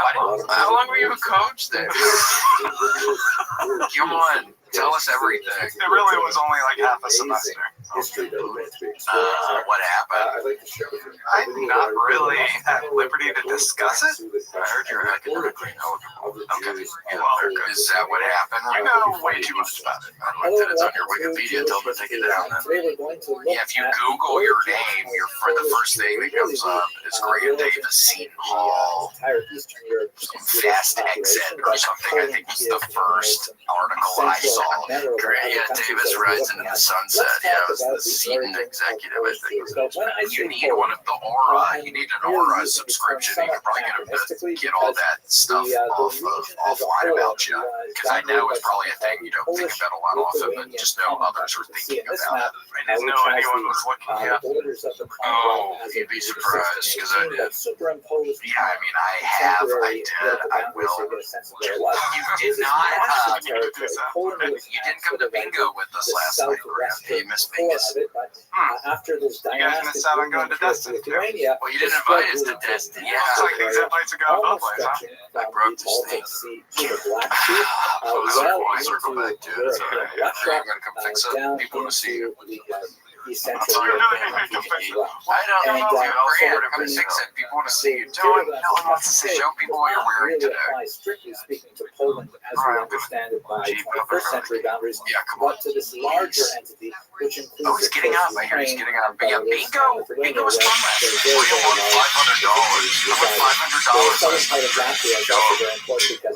How long were you a coach then? Come on. Tell us everything. It really was only like half a semester. history that remains to be explored. What happened? I'd like to share with you. I'm not really at liberty to discuss it. I heard you're academically knowledgeable. Okay. Yeah, Well, is that what happened? You know way too much about it. I looked at it's on your Wikipedia. Tell them to take it down then. Yeah, if you Google your name, for the first thing that comes up is Graham Davis Seton Hall. Some fast exit or something. I think was the first article I saw. Yeah, Davis rides into the sunset. Yeah, it was the Seton executive. I think was it. You need one of the Aura. You need an Aura subscription. You can probably get all that stuff offline about you. Because I know it's probably a thing you don't think about a lot often, but just know others are thinking about it. I didn't know anyone was looking at. Oh, you'd be surprised because I did. Yeah, I mean, I did, I will. You did not. You didn't come to bingo with us last night, correct? You missed bingo's. You guys missed out on going to Destiny too. Well, you didn't invite us to Destiny. Yeah, Looks like these invites are going both ways, huh? I broke this thing. I'll circle back to it. It's all right. I'm going to come fix it. People want to see you. I don't know if you're brand. I'm going to fix it. People want to see you. No one wants to see. Show people what you're wearing today. Strictly speaking to Poland as we understand it by 21st century boundaries, Yeah, come on. but to this larger entity, which includes. Oh, he's getting up. I hear he's getting up. But yeah, bingo was fun last year. We won $500. I won $500 last year.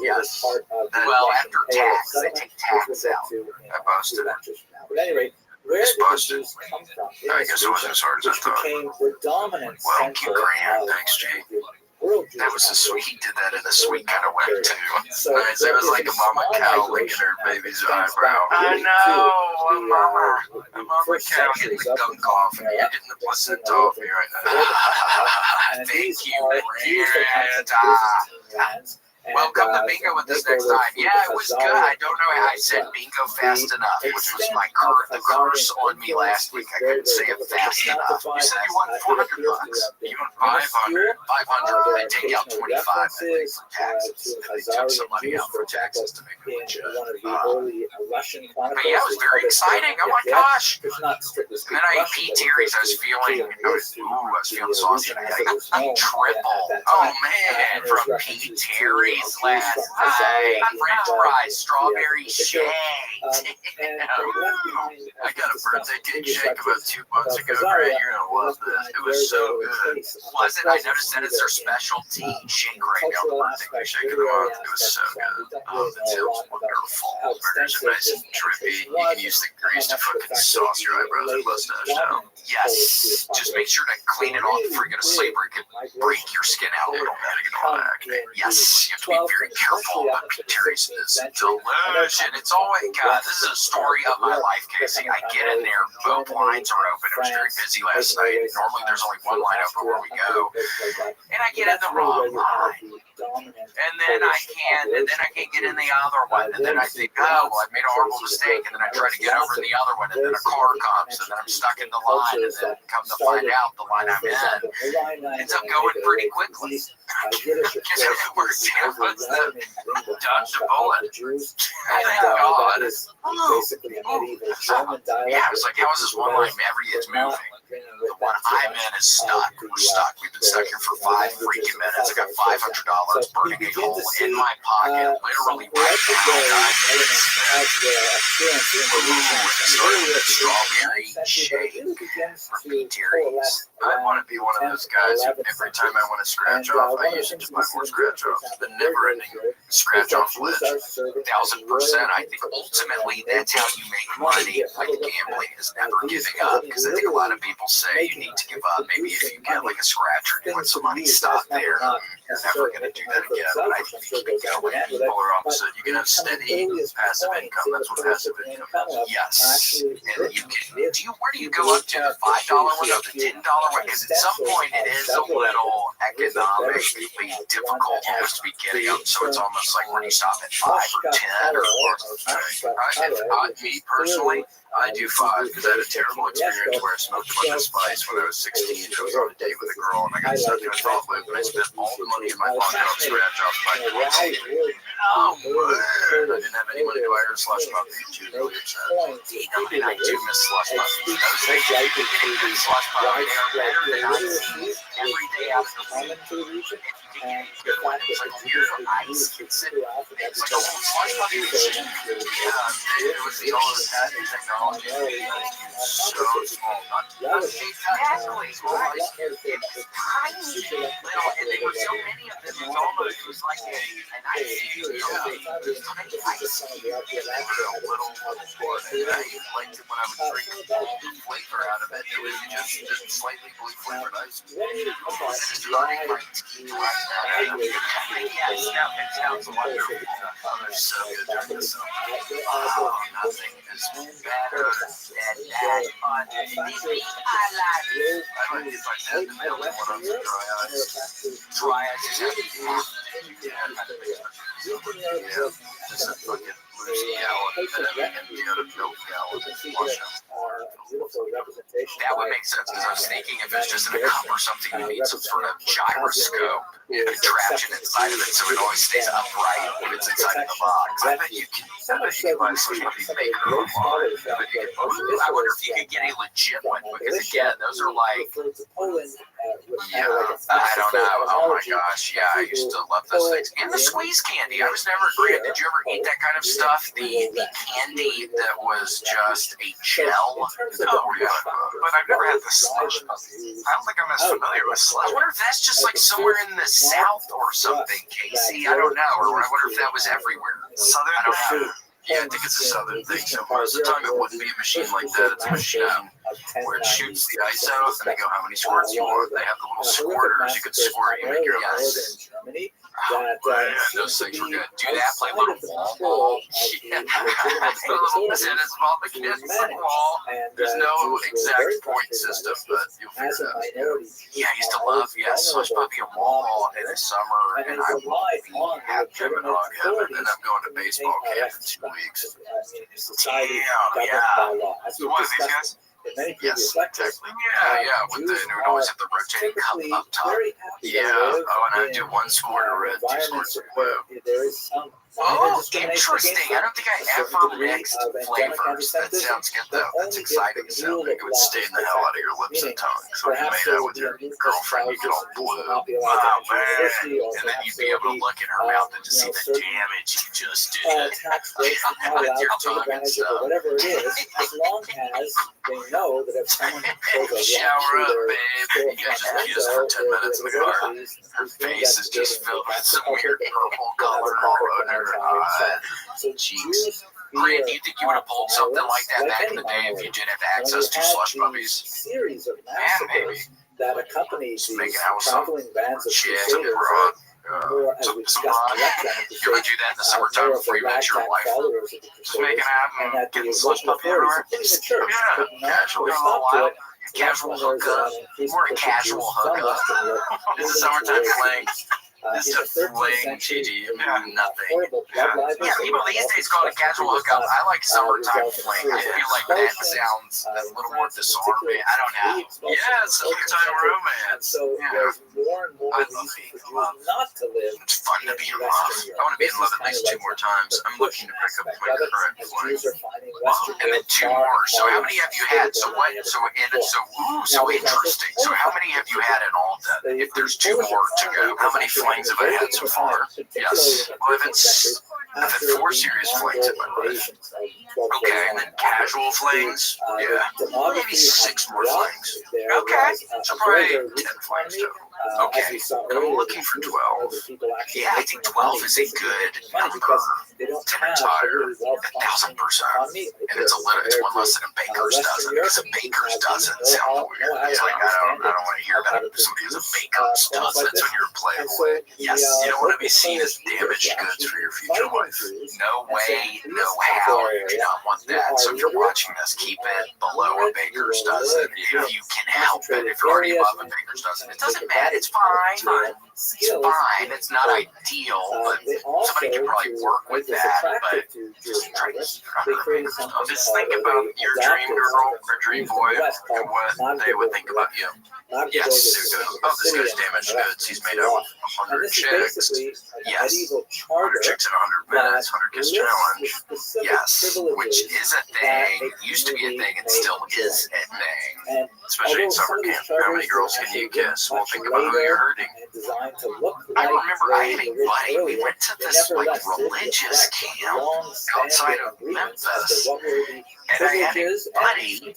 Yes. Well, after tax, they take tax out. I busted it. But at any rate, where It's did busted. the Jews come from? I guess it wasn't as hard as I Which thought. became predominant Well, center Graham, of thanks, Jake. the world Jewish That was a sweet. He did that in a sweet kind of way too. So It was like a mama cow licking her baby's eyebrow. I know, a mama first cow getting the centuries gum coffee. You're getting the blessed toffee right now. Thank you, Brad. Welcome to bingo with us next time. Yeah, it was good. I don't know how I said bingo fast enough, which was the curse on me last week. I couldn't say it fast enough. You said you won $400. You won 500. 500. They take out 25, I think, for taxes. And they took some money out for taxes to make it legit. But yeah, it was very exciting. Oh my gosh. And then I ate Pete Terry's. I was feeling saucy. I got triple. Oh man, from Pete Terry's last night. French fries, strawberry shake. I got a birthday cake shake about 2 months ago. Greg, you're gonna love this. It was so good. Was it? I noticed that it's their specialty shake right now. The birthday cake shake of the month. It was so good. Oh, the tail's wonderful. Burgers are nice and drippy. You can use the grease to fucking sauce your eyebrows and mustache down. Yes. Just make sure to clean it off before you go to sleep, or it could break your skin out a little bit and get all that acne. Yes, you have to be very careful. But Pete Terry's is delicious. It's always, God, this is a story of my life, Casey. I get in there, both lines are open. It was very busy last night. Normally there's only one line open where we go. And I get in the wrong line. And then I can't get in the other one. And then I think, oh, well, I made a horrible mistake. And then I try to get over in the other one. And then a car comes. And then I'm stuck in the line. And then come to find out, the line I'm in ends up going pretty quickly. Because it works out. What's the dodge the bullet? Thank God. Yeah, I was like, how is this one line every it's moving? The one I'm in is stuck. We're stuck. We've been stuck here for 5 freaking minutes. I got $500 burning a hole in my pocket, literally right now. Started with strawberry shake for Terry's. I want to be one of those guys who every time I want to scratch off, I use it to buy more scratch offs. The never-ending scratch off list. 1,000%. I think ultimately that's how you make money with gambling, is never giving up. Because I think a lot of people say you need to give up. Maybe if you get like a scratcher and you want some money, stop there. You're never going to do that again. But I think you can go with the polar opposite. You can have steady passive income. That's what passive income is. Yes. And you can. Where do you go up to? The $5 one or the $10 one? Because at some point it is a little economically difficult just to be getting up. So it's almost like when you stop at 5 or 10 or me personally, I do 5 because I had a terrible experience where I smoked a bunch of spice when I was 16. I was on a date with a girl and I got stuck in a front loop and I spent all the money in my pocket on scratch off by oh, man. I didn't have any money to buy her slush puppy. She was really upset. And I do miss slush puppies. Those things you can get in slush puppy, they are better than I see every day out of the week. It's like weird ice. It's like a whole slush puppy machine. It was the oldest patent technology. So small. Exactly. It's tiny little, and there were so many of them. It was like an ice cube. Tiny ice cube. A little sport. And I liked it when I would drink the flavor out of it. It was just slightly blue flavored ice cube. It's running my teeth right now. Yes, it sounds wonderful. Oh, they're so good. They're so good. Oh, nothing is better than that on the meat I like. I like if I had the milk one on the dry ice. Dry ice is just a fucking loose gallon and the other milk gallon and wash them. That would make sense because I was thinking if it's just in a cup or something, you need some sort of gyroscope contraption inside of it so it always stays upright when it's inside of the box. I bet you can buy some maker online. I wonder if you could get a legit one because again, those are like, yeah, I don't know. Oh my gosh, yeah, I used to love those things. And the squeeze candy. I was never great. Did you ever eat that kind of stuff? The candy that was just a gel. Oh yeah, but I've never had the slush puppies. I don't think I'm as familiar with slush. I wonder if that's just like somewhere in the South or something, Casey. I don't know. Or I wonder if that was everywhere. Southern? I don't know. Yeah, I think it's a southern thing. So most of the time it wouldn't be a machine like that. It's a machine where it shoots the ice out and they go how many squirts you want. They have the little squirters. You could squirt. You make your yes. Oh, man, those things were good. Do that, play a little wall ball. Yeah. A little tennis ball, the kids play wall. There's no exact point system, but you'll figure it out. Yeah, I used to love, slush puppy and wall ball in the summer, and I will be half Jim and Hog Heaven, and I'm going to baseball camp in 2 weeks. Damn, yeah. So what, these guys? Yes, exactly. Yeah, with the, and it would always have the rotating cup up top. Yeah, oh, and I would do 1 squirt of red, 2 squirts of blue. Oh, interesting. I don't think I ever mixed flavors. That sounds good, though. That's exciting. It sounds like it would stain the hell out of your lips and tongue. So when you made out with your girlfriend, you get all blue. Oh, man. And then you'd be able to look in her mouth and just see the damage you just did with your tongue and stuff. Whatever it is, as long as they know that if someone shower up, babe. You guys just kissed for 10 minutes in the car. Her face is just filled with some weird purple color all over her cheeks. Grant, do you think you would have pulled something like that back in the day if you did have access to slush puppies? Yeah, maybe. That accompany just making out with some chick, some broad. Some broad. You ever do that in the summertime before you met your wife? Just making out and getting slush puppy everywhere? Yeah, casual. A little wild. Casual hookup. More a casual hookup. It's a summertime fling. Just in a the 13th fling, century, GG. the, Yeah, nothing. horrible blood libels Yeah, that people were these also days call it a discussed casual in hookup. class, I like summertime resulted in fling. I serious feel like that expulsions, sounds a little more France in disarming. particular, I don't know. expulsions Yeah, from the 13th summertime century. And romance. so Yeah. there's more and more I love reason being for in love. Jews not to live It's fun to in be in love. Western I Europe. want to be This in love is at least kind 2 of more like times. the I'm push looking to break up with aspect my of it, current as fling. Jews are finding Wow, Western and then Europe 2 far more. So how more many have you had? So stable what? than ever So before. so interesting. So how many have you had in all then? If there's 2 more to go, how many flings have I had so far? Yes. Well, I've had 4 serious flings in my life. Okay, and then casual flings. Yeah, maybe 6 more flings. Okay, so probably 10 flings total. Okay, and I'm looking for 12. Yeah, I think 12 is a good number. 10's higher, 1,000%. And it's one less than a baker's dozen, because a baker's dozen sounds weird. It's like, I don't want to hear about somebody who's a baker's dozen. That's when you're a playboy. Yes, you don't want to be seen as damaged goods for your future wife. No way, no how. You do not want that. So if you're watching this, keep it below a baker's dozen if you can help it. If you already love a baker's dozen, it doesn't matter. It's fine. It's fine. It's not ideal, but somebody can probably work with that. But just think about your dream girl or dream boy and what they would think about you. Yes, they're good. Oh, this guy's damaged goods. He's made out with 100 chicks. Yes, 100 chicks in 100 minutes, 100 kiss challenge. Yes, which is a thing. Used to be a thing and still is a thing. Especially in summer camp. How many girls can you kiss? Well, think about who you're hurting. I remember I had a buddy. We went to this like religious camp outside of Memphis, and I had a buddy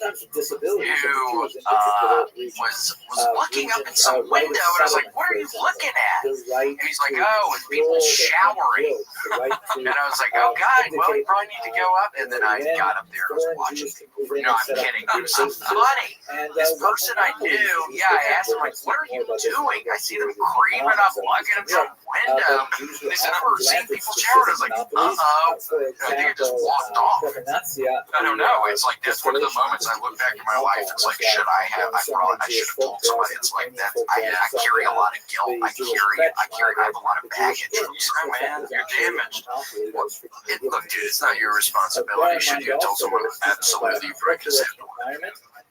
who was looking up in some window, and I was like, "What are you looking at?" And he's like, "Oh, it's people showering." And I was like, "Oh God, well, you probably need to go up." And then I got up there and was watching people. No, I'm kidding. It was so funny. This person I knew, yeah, I asked him like, "What are you doing?" I see them creeping up, looking at some window. They said, "I've never seen people shower." I was like, "Uh-oh." I think I just walked off. I don't know. It's like that's one of the moments I look back in my life. It's like, should I have? I should have told somebody. It's like that. I carry a lot of guilt. I have a lot of baggage. Oh man, you're damaged. Look, dude, it's not your responsibility. Should you have told someone? Absolutely, you break his head.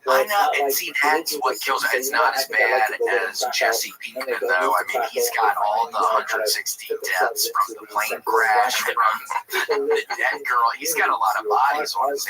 I know, and see, that's what kills it. It's not as bad as Jesse Pinkman, though. I mean, he's got all the 160 deaths from the plane crash, from that girl. He's got a lot of bodies on his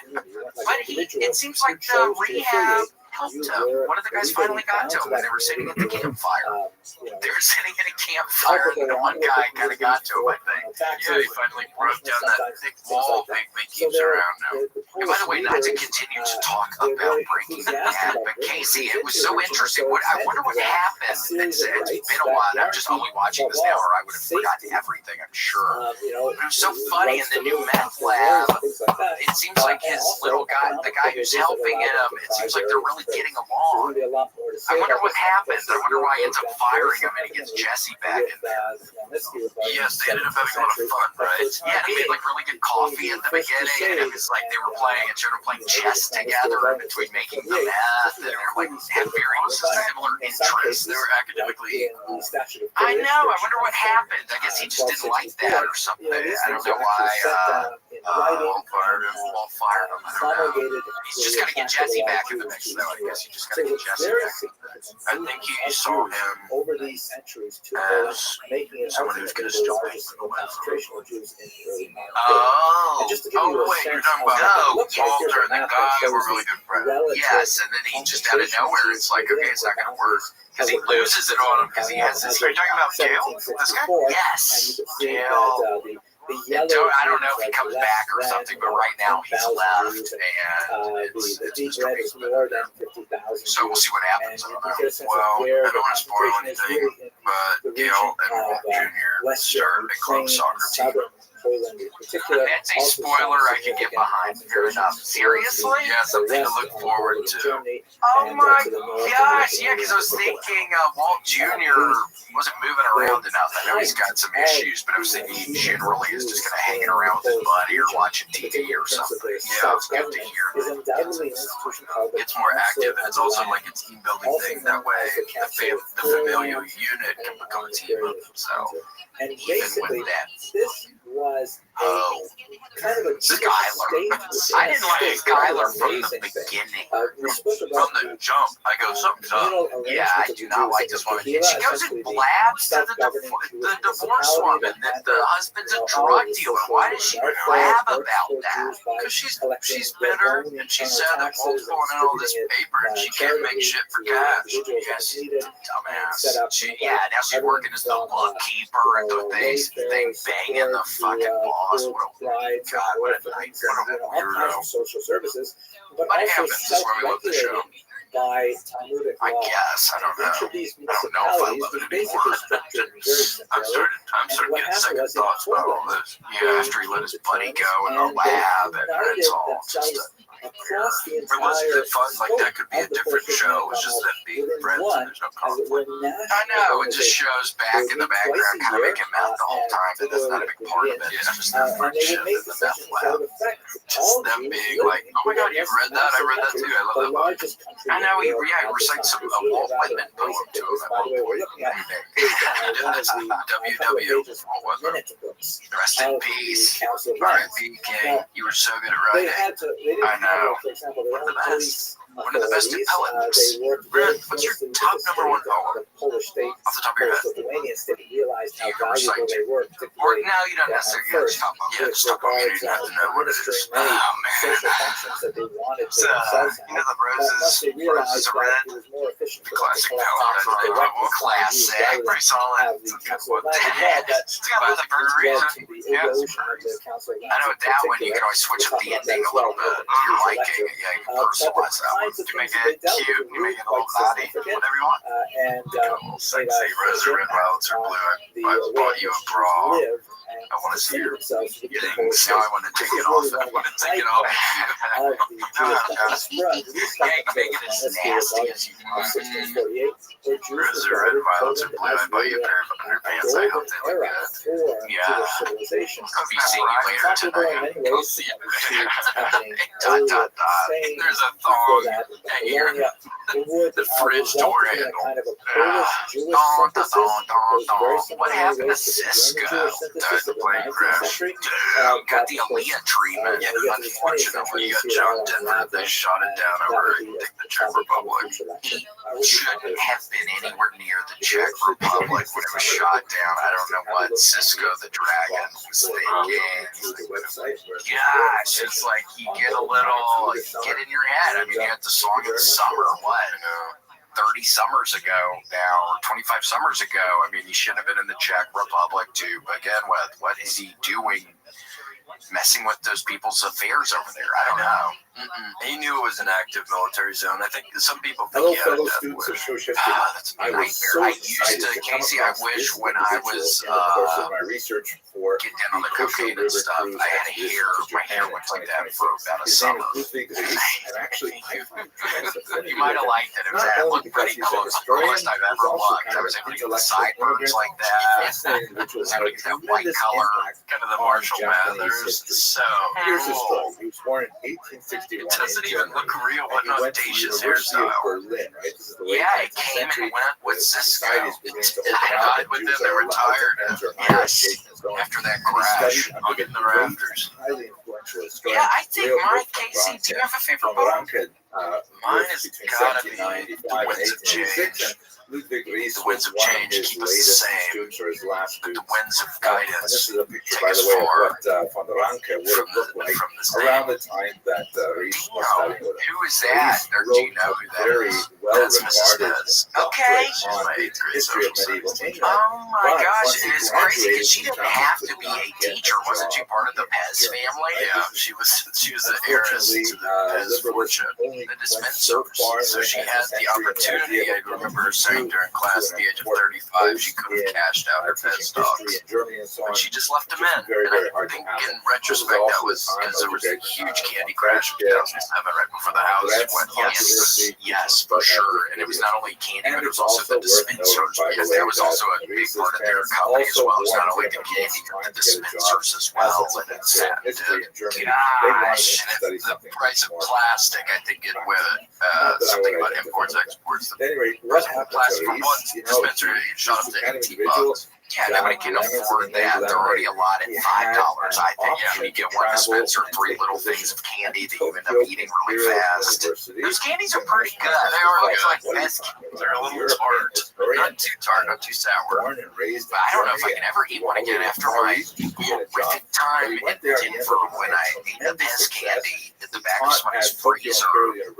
name. But it seems like the rehab helped him. One of the guys finally got to him when they were sitting at the campfire. They were sitting at a campfire, and the one guy kind of got to him, I think. Yeah, he finally broke down that thick wall Big keeps around him. And by the way, not to continue to talk about Breaking Bad, but Casey, it was so interesting. I wonder what happened. It's been a while. I'm just only watching this now, or I would have forgotten everything, I'm sure. But it was so funny in the new meth lab. It seems like his little guy, the guy who's helping him, it seems like they're really getting along. I wonder what happened. I wonder why he ends up firing him and he gets Jesse back in there. Yes, they ended up having a lot of fun, right? Yeah, they made like really good coffee at the beginning, and it was like they were playing and sort of playing chess together in between making the meth, and they were like had very similar interests. They were academically equal. I know. I wonder what happened. I guess he just didn't like that or something. I don't know why. Walt fired him. I don't know. He's just gonna get Jesse back in the mix, though. I guess he just gotta get Jesse back. I think he saw him over these centuries to someone who's gonna still make the concentration of Jews in the early modern Oh, just to give you a wait, you're sense talking of about what Walter and the happened, guy there were was really this good friends. relative Yes, and then he just out of nowhere, it's like, okay, it's not gonna work. Because he loses it on him because he has this. Are you talking about Dale? This guy? Yes. Dale. I don't know if he comes back or something, but right now he's left, and it's Mr. Pinkman. So we'll see what happens. I don't know. Well, I don't want to spoil anything, but Dale and Walt Jr. started a club soccer team. Poland in particular. That's a also spoiler saw I can get significant behind. Fair enough. Seriously? Yeah, something to look forward to. Oh my gosh, yeah, because I was thinking Walt Jr. wasn't moving around enough. I know he's got some issues, but I was thinking he generally is just kind of hanging around with his buddy or watching TV or something. Yeah, it's good to hear that it's more active, and it's also like a team building thing. That way, the familial unit can become a team of themselves. And Even basically, with that. this was Oh, kind of a Skylar. I didn't like Skylar from the beginning. From the jump, I go, something's up. Yeah, I do not like this woman. And she goes and blabs to the divorce woman that the husband's a drug dealer. Why does she blab about that? Because she's bitter, and she said that Walt's throwing in all this paper, and she can't make shit for cash. Yes, dumbass. Now she's working as the bookkeeper and the thing banging the fucking boss. What a God, what a night, what a weirdo. Social services, but What also happens is when we love the show. by Talmudic I law. guess, I don't know. Each of these I don't know if I municipalities love was it basically anymore. structured very I'm similarly. starting to get second thoughts about all this. Yeah, after he let his buddy go in the lab, and it's all just across the Or wasn't entire it fun? Like that could be a different show. It's just them being friends and there's no conflict. I know, it just shows back in the background, kind of making meth the whole time, but that's not a big part of it. It's just their friendship in the meth lab. Just them being like, oh my God, you've read that? I read that too. I love that book. I know, he recites a Walt Whitman poem to him at one point. WW, what was it? Rest in peace. R.I.P. King. You were so good at writing. I know. One of the best. One of the best appellants. What's your top number one poem? Off the top of your head. You can recite it. Or now you don't necessarily have to talk about it. Yeah, just talk about it. You don't have to know what it is. Oh, man. It's, you know the roses are red? The classic poem. Classic. Pretty solid. It's got like for a reason. Yeah, it's for a reason. I know with that one you can always switch up the ending a little bit to your liking. Yeah, you can personalize that one. You make it cute, you make it a little naughty, whatever you want. Cool, sexy, rose or red, violets or blue. I bought you a bra. I want to see your earrings. Now I want to take it off. I want to take it off. Yeah, you can make it as nasty as you want. Rose or red, violets or blue. I bought you a pair of underpants. I hope they look good. Yeah. I'll be seeing you later tonight. Go see it. Dot, dot, dot. There's a thong here. The fridge door handle. What happened to Cisco? Died in the plane crash. Got the Aaliyah treatment. Unfortunately, you got John Denver. They shot it down over the Czech Republic. He shouldn't have been anywhere near the Czech Republic when it was shot down. I don't know what Cisco the Dragon was thinking. Gosh, it's like you get a little, get in your head. I mean, you had the song in the summer, what? 30 summers ago now, or 25 summers ago. I mean, he shouldn't have been in the Czech Republic to begin with. What is he doing? Messing with those people's affairs over there. I don't know. He knew it was an active military zone. I think some people think he had a death wish. That's a nightmare. I used to, Casey, I wish when I was getting down on the cocaine and stuff, I had my hair went like that for about a summer. You might have liked it. It looked pretty close. The coolest I've ever looked. I was able to get the sideburns like that. I was able to get that white color, kind of the Marshall Mathers. So cool. He was born in 1861. It doesn't even look real. What an audacious hairstyle. Yeah, it came and went with Cisco. Died with them. They retired. Yes. After that crash, hung in the rafters. Yeah, I think mine, Casey, do you have a favorite poem? Mine has got to be The Winds of Change. The winds of change keep us the same, but the winds of guidance take us far from the same. around the time that Reese was studying with him. Who is that? Or do you know who that Very is? well That's Mrs. regarded Nez. Okay. doctorate on My the great history of social medieval studies. England. Oh my But gosh, once he it is crazy graduated, because she he didn't found have he to could be not a get teacher. Wasn't she job part of the in Pez Germany, family? right? Yeah, she was the heiress Unfortunately, to the Pez liberalism fortune. only The went dispenser. so far in So she the had the 19th century, and opportunity. idea I of remember her becoming saying during class at the age of 35, she could have cashed out her Pez teaching stocks. history in Germany and so on. But she just left them Just in. very, And very I hard to think happen. in retrospect, that was because there was a huge candy crash in 2007 right before the house went. Yes, for sure. And it was not only candy, but it was also the dispensers. Because that was also a big part of their company as well. It was not only the candy, but the dispensers as well. And it's sad. Gosh, and the price of plastic, I think it went something about imports, exports. At any rate, what happened Plastic to for one dispenser shot up to $18. Yeah, nobody can afford that. They're already a lot at $5. I think, yeah, when you get one dispenser, 3 little things of candy that you end up eating really fast. Those candies are pretty good. They are like best candies. They're a little tart. Not too tart, not too sour. Born and raised But I don't know if I can ever eat one again after my horrific time in Denver when I ate the Pez candy at the back of somebody's freezer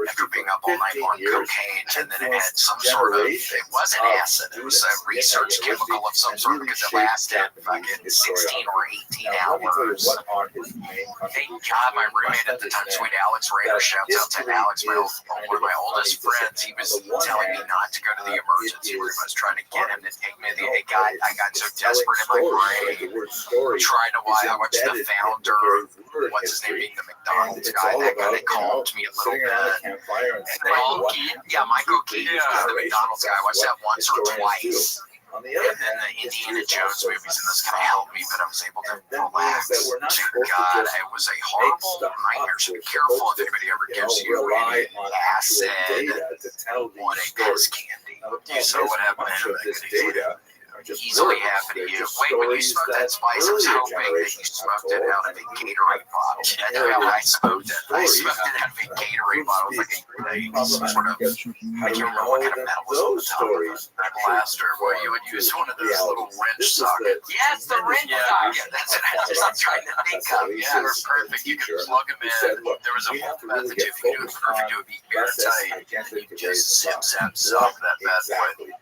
after being up all night on cocaine, and then it had some sort of, it wasn't acid, it was a research chemical of some sort because it lasted fucking 16 or 18 hours. Thank God my roommate at the time, sweet Alex Rayner, shouts out to Alex, one of my oldest friends. He was telling me not to go to the emergency room. I was trying to get him to take me to the, I got so desperate in my brain, trying to I watched the founder, what's his name, being the McDonald's guy, that guy, they calmed me a little bit. And Michael Keaton, the McDonald's guy, I watched that once or twice. And then the Indiana Jones movies, and this kind of helped me, but I was able to relax. God, it was a horrible nightmare. So be careful if anybody ever gives you any acid on a Pez candy. You saw what happened to him. Easily happen to you. Wait, when you smoked that spice, I was hoping that you smoked it out of a Gatorade bottle. That's how I smoked it. I smoked it out of a Gatorade bottle, like a sort of, I can't remember what kind of metal was on the top of it. A blaster where you would use one of those little wrench sockets. Yeah, it's the wrench socket. Yeah, that's what I'm trying to think of. Yeah, they're perfect. You could plug them in. There was a whole method to, if you do it perfect, it would be airtight. You just zip, zap, zap that bad boy.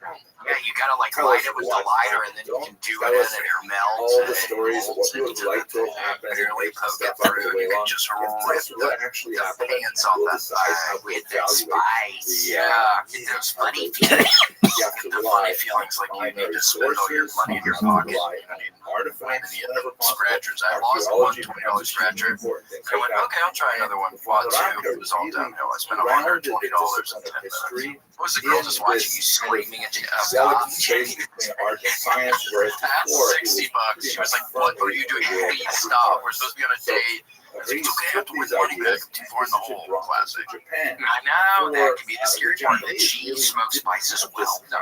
Yeah, you gotta like light it with the lighter, and then you can do it, and then it melts. All the stories of what you would like to have happened, barely poke it through. You can just rip the pants off that side with that spice. Yeah, get those funny feelings. The funny feelings like you need to spend all your money in your pocket. You don't need any of the scratchers. I lost one $20 scratcher. I went, okay, I'll try another one. Bought 2. It was all downhill. I spent $120 in 10 minutes. What was the girl just watching you screaming at you? Delicate space between art and science, whereas before That's $60. She was like, what are you doing? Hey, stop. We're supposed to be on a date. It's okay, I have to win the money back. Too far in the hole. Classic. Japan. I know, that can be the scary part. That she smokes spice as well. No,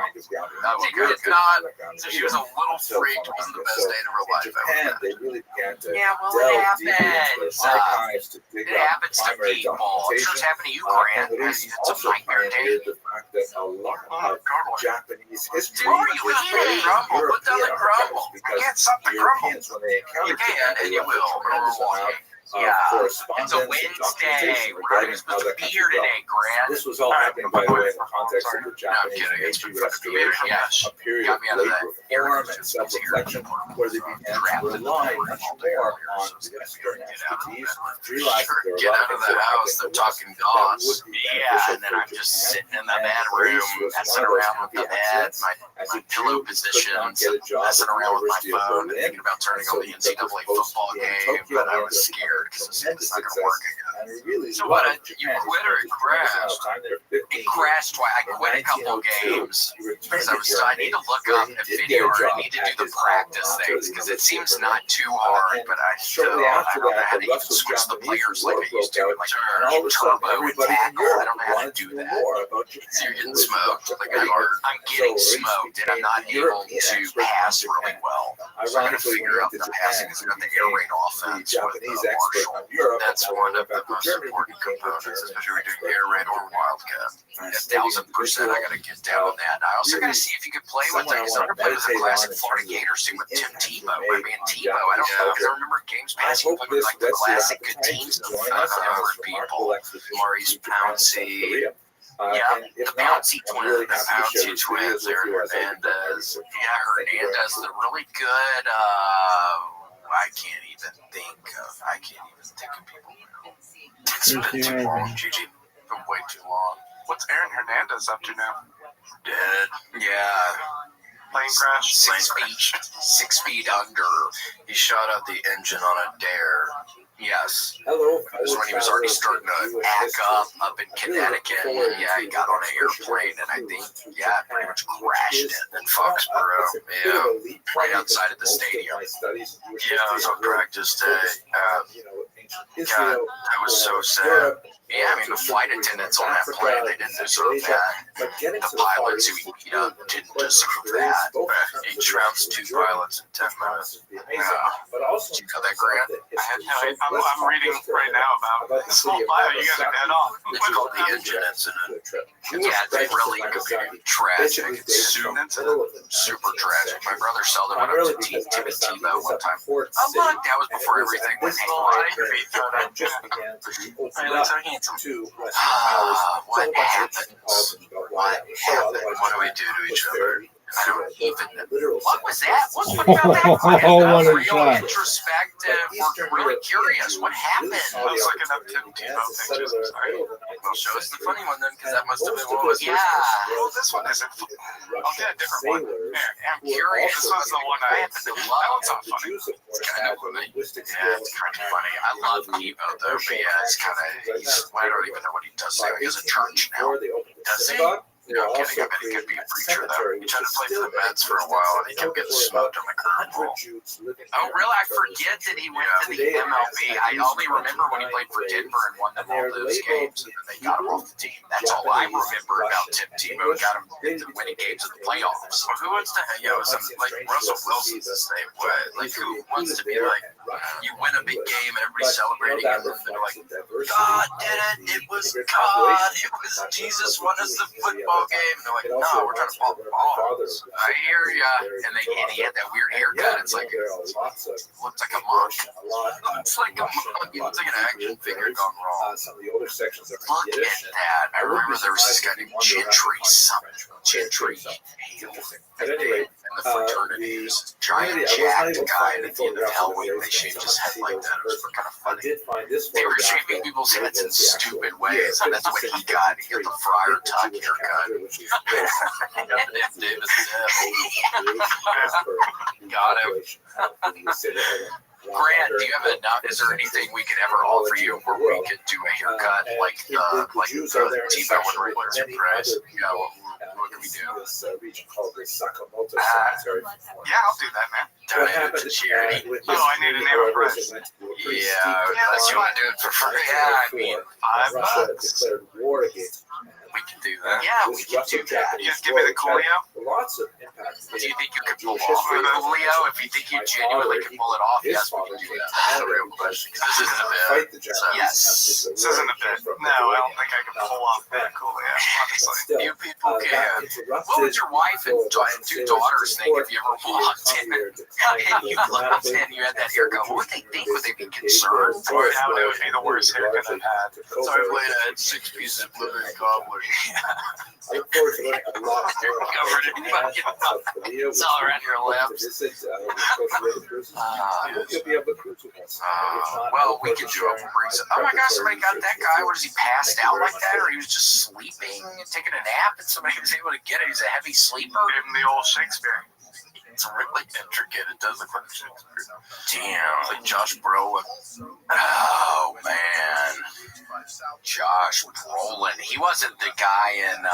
she did not. So she was a little freaked. It wasn't the best day of her life. Japan, they really began to Yeah, well, delve it deep into happens. their archives to dig It up happens to primary people. I'm sure it's documentation. happened to you, Grant. And It's it a also nightmare day. pioneered the fact that a lot of Japanese history Dude, you is eat very it. Crumble. Put down the European crumble. archives I because can't stop the crumble. Europeans, when they encountered You can, Japan, and they you left a will. tremendous amount of Yeah, correspondence it's a and Wednesday. documentation We're not regarding even how supposed that to be country here developed. today, Grant. This was all happening, by the way, in the context of the Japanese Meiji Restoration, a period of late reform and self-reflection where they began to rely much more on Western expertise, realizing there Get were a out lot of of the things house, that they're talking gods. would be Yeah, and then I'm beneficial just for sitting in Japan. the bad And room, Greece was messing one of those around with the happy bed, accidents. my As a pillow Jew, could not positions, get a job messing at the around with my University of phone, and Berlin. thinking about turning So on the he took NCAA his post football in game, Tokyo but I and was had scared because it's tremendous not going to success. work again. And he really So what? loved You Japan. quit or it crashed? It crashed twice. I quit a couple games because I need to look up a video or I need to do the practice things because it seems not too hard, but I don't know how to even switch the players like I used to. Like in turbo and tackle, I don't know how to do that. So you're getting smoked. Like I'm getting smoked and I'm not able to pass really well. So I got to figure out the passing because I got the air raid offense with partial. That's one of the most important components, especially when you're doing air raid or wildcat. 1,000%, I gotta get down on that. And I also gotta see if you can play with it, because I want to play with the classic Florida Gators team with Tim Tebow. I mean, Tebow, I don't know, because I remember games past you played with like the classic good teams of people. Maurice Pouncey. The Pouncey twins. The Pouncey twins. Aaron Hernandez. Yeah, Hernandez, the really good, I can't even think of people. It's been too long, Gigi. Been way too long. What's Aaron Hernandez up to now? Dead. Yeah. Plane crash. 6 feet under. He shot out the engine on a dare. Yes. Hello. It was when he was already starting to act up in Connecticut. Yeah, he got on an airplane and I think, pretty much crashed it in Foxborough. Yeah, right outside of the stadium. Yeah, it was on practice day. God, that was so sad. Yeah, I mean, the flight attendants on that plane, they didn't deserve that. The pilots who he beat up didn't deserve that. He trounced 2 pilots in 10 minutes. Yeah. Did you know that, Grant? I'm reading right now about this whole bio. You guys are dead on. It's called the engine incident. Yeah, it's really tragic. It's super tragic. My brother Sheldon went up to Tebow one time. Oh, look, that was before everything went haywire. What happened? What do we do to each other? I don't even know. What was that? What about that? What a real shot. introspective. We're really curious. What happened? I was looking up Tim Tebow pictures. I'm sorry. Well, show us the funny one then, because that must have been what was. Yeah. Well, this one isn't. I'll get a different one. I'm curious. This one's the one I happen to love. That one's not funny. It's kind of funny. Yeah, it's kind of funny. I love Tebow though, but yeah, it's kind of. I don't even know what he does there. He has a church now. Does he? No, I'm kidding. I bet he could be a preacher, though. He tried to play for the Mets for a while, and he kept getting smoked on the curveball. Oh, really? I forget that he went to the MLB. I only remember when he played for Denver and won them all those games, and then they got him off the team. That's all I remember about Tim Tebow. Got him into winning games in the playoffs. Well, who wants to hang out with something like Russell Wilson's the same way? Like, who wants to be like, you win a big game and everybody's celebrating, and then they're like, God did it. It was God. It was Jesus won us the football game. And they're like, no, we're trying to follow the ball. I hear ya. And he had that weird haircut. It's like, looks like a monk. Looks like a monk. He looks like an action figure gone wrong. Look at that. I remember there was this guy named Gentry Hale. And the fraternity was giant jacked guy, and at the end of Hell Week, they shaved his head like that. It was kind of funny. They were shaving people's heads in stupid ways, and that's what he got. He got the Friar Tuck haircut. Davis got him. Grant, do you have enough? Is there anything we could ever offer you where we could do a haircut like Tebow would rate your price? Yeah, what can we do? Yeah, I'll do that, man. Donate it to charity. Oh, I need a name of price. Yeah, unless you want to do it for free. Yeah, I mean, $5. We can do that. Yeah, we can do that. Just give me the Coolio. Do you think you could pull off the Coolio? If you think you genuinely can pull it off, yes, we can do that. That's the real question. This isn't a bit. Yes. This isn't a bit. No, I don't think I can pull off the Coolio, honestly. You people can. What would your wife and 2 daughters think if you ever walked in and you looked and you had that haircut? What would they think? Would they be concerned? Boy, how that would be the worst haircut I've had. So I've laid I had 6 pieces of blueberry cobbler. It's all around your lips. Well, we could do it. Oh my gosh, somebody got that guy. What is he, passed out like that? Or he was just sleeping and taking a nap and somebody was able to get it? He's a heavy sleeper. Give him the old Shakespeare. It's really intricate. It does look like Shakespeare. Damn, like Josh Brolin. Oh man, Josh Josh Brolin. He wasn't the guy in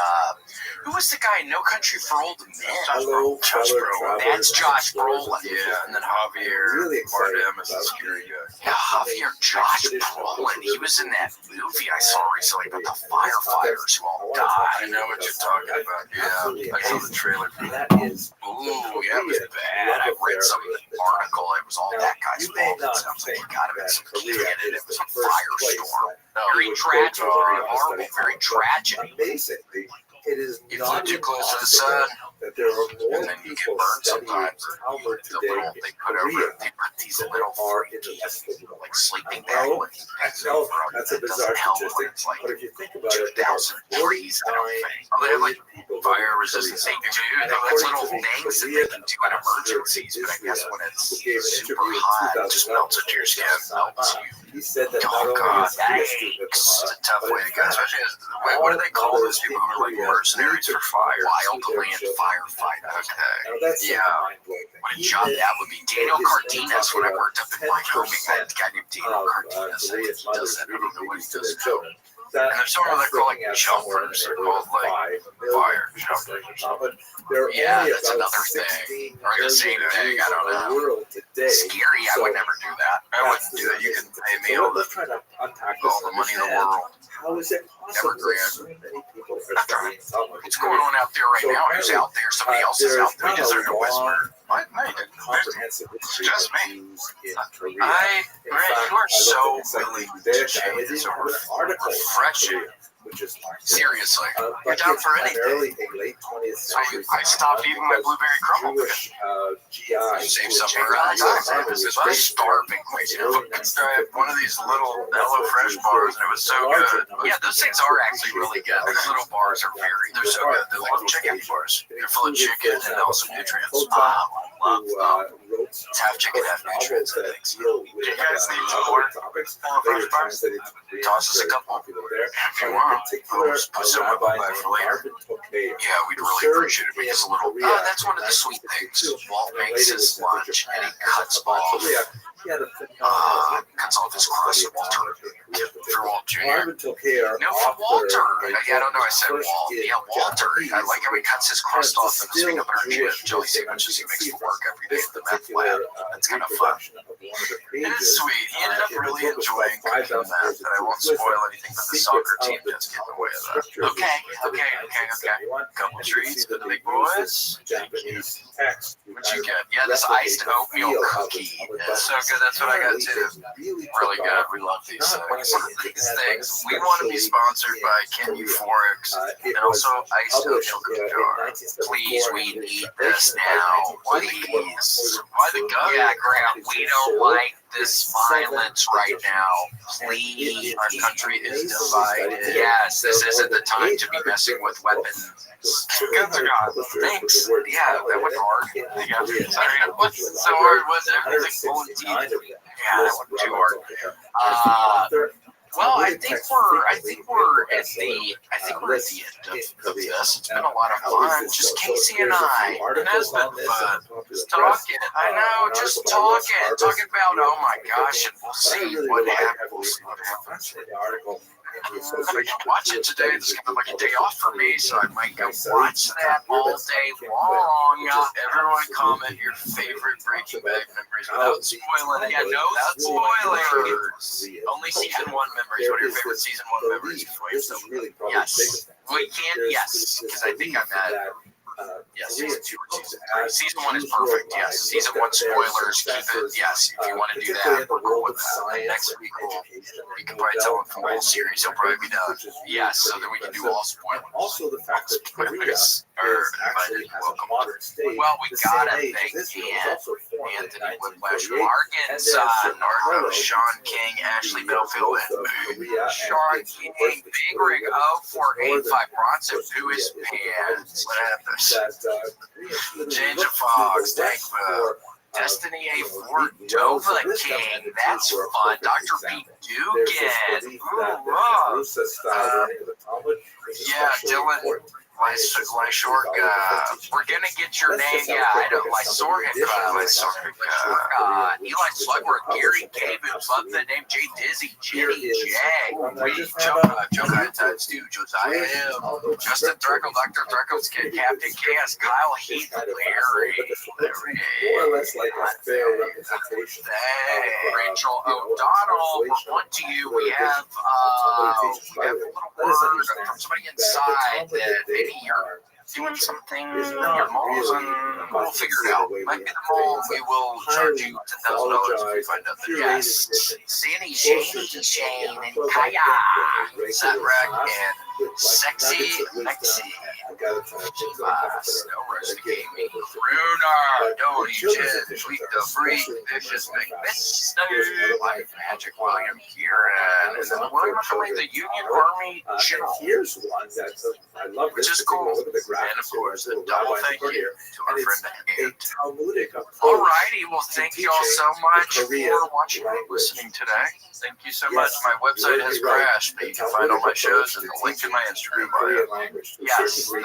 who was the guy in No Country for Old Men? Hello, Josh fellow Brolin. travelers That's and Josh explorers Brolin. of the Yeah, and then Javier Really excited Bardem is the about scary the, guy. Yeah, Javier Josh Brolin. He was in that movie I saw recently about the firefighters who all died. I know what you're talking about. Yeah, I saw the trailer for that. Is Ooh, yeah, it was bad. I read some article. It was all that guy's fault. It sounds like he got him in some Korea, and it was a firestorm. Very tragic, very horrible, very tragic. Basically, it is you flew too close to the sun, that there are more and then you get people burned studying sometimes. how we're The today little, in they put Korea these than little are in the freaky, rest of the world. like sleeping bag looking things No, over them. that's a That doesn't bizarre help when statistic. it's like But if you think about it, there are 2,000 trees in our face. Oh, they have like fire resistance. They do. They have little things that they can do in emergencies, but I guess when it's super hot, it just melts into your skin. Melts you. He said that not Oh only God, is he a student of it's Gemara, a tough way to go. Especially what do they call those people who are like mercenaries for fire? Wildland firefighters. Okay. Yeah. What a job that would be. Daniel Cardenas, when I worked up in Wyoming, I had a guy named Daniel Cardenas. He does that. I don't know what he does now. And there's some of they're called like jumpers. They're called like fire jumpers. Yeah, that's another thing. Or the same thing. I don't know. Scary. I would never do that. I wouldn't do that. You can pay me all the money in the world. How is it possible that so many people are studying Talmud? What's going on out there right now? Who's out there? Somebody else is out there. Is there no whisper? What? No, you didn't. Comprehensive history Just of me. Jews in Korea. You are so willing to change this or refresh it. Which is Seriously, you're down for anything. Primarily a late 20th century I stopped eating my blueberry crumble. Jewish GI. Save some for another time because this was starving. You know, I had one of these little Hello Fresh bars and it was so good. Yeah, those things are actually really good. Those little bars are they're so good. They're like chicken bars. They're full of chicken and also nutrients. Love them. It's half chicken, half nutrients, I think. Do you guys need some more Hello Fresh bars? Toss us a couple. If you want, I'll just put some up by for later. Yeah, we'd really appreciate it because a little. That's one of the sweet things. Walt makes his lunch and he cuts off. Cuts off his crust, Walter. For Walt Jr. No, for Walter. I don't know. I said Walt. Yeah, Walter. I like how he cuts his crust off and peanut butter and jelly sandwiches he makes for work every day at the meth lab. That's kind of fun. It is sweet. He ended up really enjoying cooking that. And I won't spoil anything, but the soccer team does get in the way of that. Okay. Couple treats for the big boys. What'd you get? Yeah, this iced oatmeal cookie is so good. That's what I got too. Really good. We love these things. We want to be sponsored by Ken Euphorics and also iced oatmeal cookie jar. Please, we need this now. Please. Why the gun? Yeah, Graham, we don't like this violence right now. Please, our country is divided. Yes, this isn't the time to be messing with weapons. Guns are gone. Thanks. Yeah, that went hard. Yeah. Sorry, what's so hard was everything full of teeth. Yeah, that went too hard. Well, I think we're at the end of this. It's been a lot of fun. Just Casey and I. It has been fun. Just talking. I know, just talking about. Oh my gosh, and we'll see what happens. Watch it today. It's kind of like a day off for me, so I might go watch that all day long. Everyone comment your favorite Breaking Bad memories without spoiling. Yeah, no spoilers. Only season 1 memories. What are your favorite season 1 memories? Yes. We can't. Yes, because I think I'm at. Yes, season 2 or season 3. Season 1 is perfect. Yes, season 1 spoilers. Keep it. Yes, if you want to do that, we're cool with that. Next week, we can probably tell him from the whole series. He'll probably be done. Yes, so then we can do all spoilers. Also, the fact that spoilers are invited. Welcome. Well, we gotta thank Anthony Whiplash from Arkansas, Nardo, Sean King, Ashley Belfield, and Sean King, Big Rig 0485 Bronson, who is pants. What happened? Ginger Fox, thank you. Destiny A4 Dova King, that's fun. Dr. B. Dugan. Yeah, Dylan. Lysorg, we're gonna get your name. Yeah, I know. Lysorg, Eli Slugworth, Gary Gabe, love the name. Jay Dizzy, Jenny J, Joe Times 2, Josiah Hill, Justin Dreckle, Dr. Dreckle's kid, Captain Chaos, Kyle Heath, Larry, more or less like a fair representation. Rachel O'Donnell, we're on to you. We have a little word from somebody inside that maybe you're doing something in your moles, and we'll figure it out. Might be the mole. We will charge you $10,000 if we find out that. Yes, Sandy, Shane, and Kaya, Satrek, and Sexy Lexi. Snow Rush, the Gaming, Runar, Doty, Jen, Tweet the Free, Vicious McMister, Magic William Kieran, and then the Union Army General. Here's one that's I love, which is cool. And of course, a double thank you to our friend Ant. Alrighty, well, thank you all so much for watching and listening today. Thank you so much. My website has crashed, but you can find all my shows and the link in my Instagram bio. Yes, the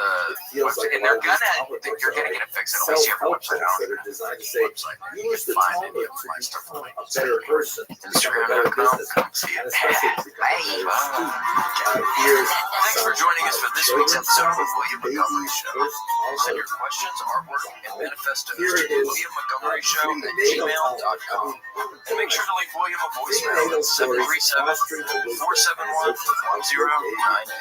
website, and you're gonna get it fixed. It'll be here for website. Website. You can find any of my stuff on my Instagram.com. Come see it. Thanks for joining us for this week's episode of the William Montgomery Show. Send your questions, artwork, and manifestos to WilliamMontgomeryShow@gmail.com. And make sure to leave William a voicemail at 737-471-1098.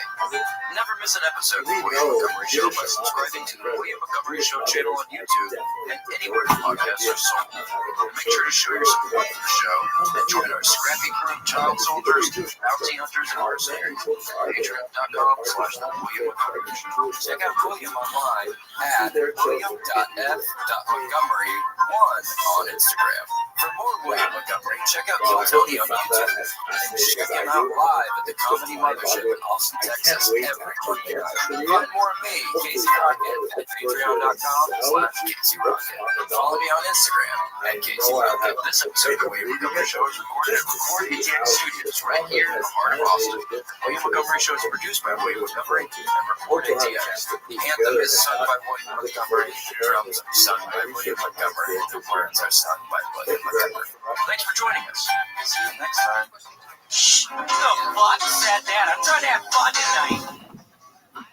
Never miss an episode of the William Montgomery Show by subscribing to the William Montgomery Show channel on YouTube and anywhere podcasts are sold. And make sure to show your support for the show and join our scrappy crew of child soldiers, bounty hunters, and mercenaries. Patreon.com/William Montgomery Show. Check out William online at William.f.Montgomery1 on Instagram. For more William Montgomery, check out Tony on YouTube and check him out live at the Comedy Mothership in Austin, Texas every weekend. Find more of me, Casey Rocket, at patreon.com/Casey Rocket. Follow me on Instagram at Casey Rocket. This episode of William Montgomery Show is recorded at Recording TX Studios right here in the heart of Austin. William Montgomery Show is produced by William Montgomery and Recording TX. The anthem is sung by William Montgomery, the drums are sung by William Montgomery, and the words are sung by William Montgomery. Thanks for joining us. See you next time. Who the fuck said that? I'm trying to have fun tonight.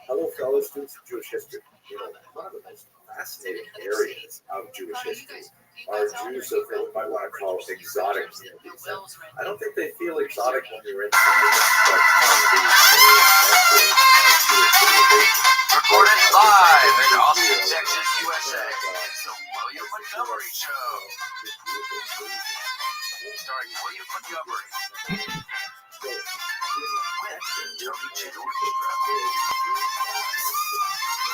Hello, fellow students of Jewish history. One of the most fascinating areas of Jewish history are Jews of what you might want to call exotic communities. I don't think they feel exotic when you're in Recorded live in Austin, Texas, USA. It's the William Montgomery Show. Starring William Montgomery. Tony Chidori.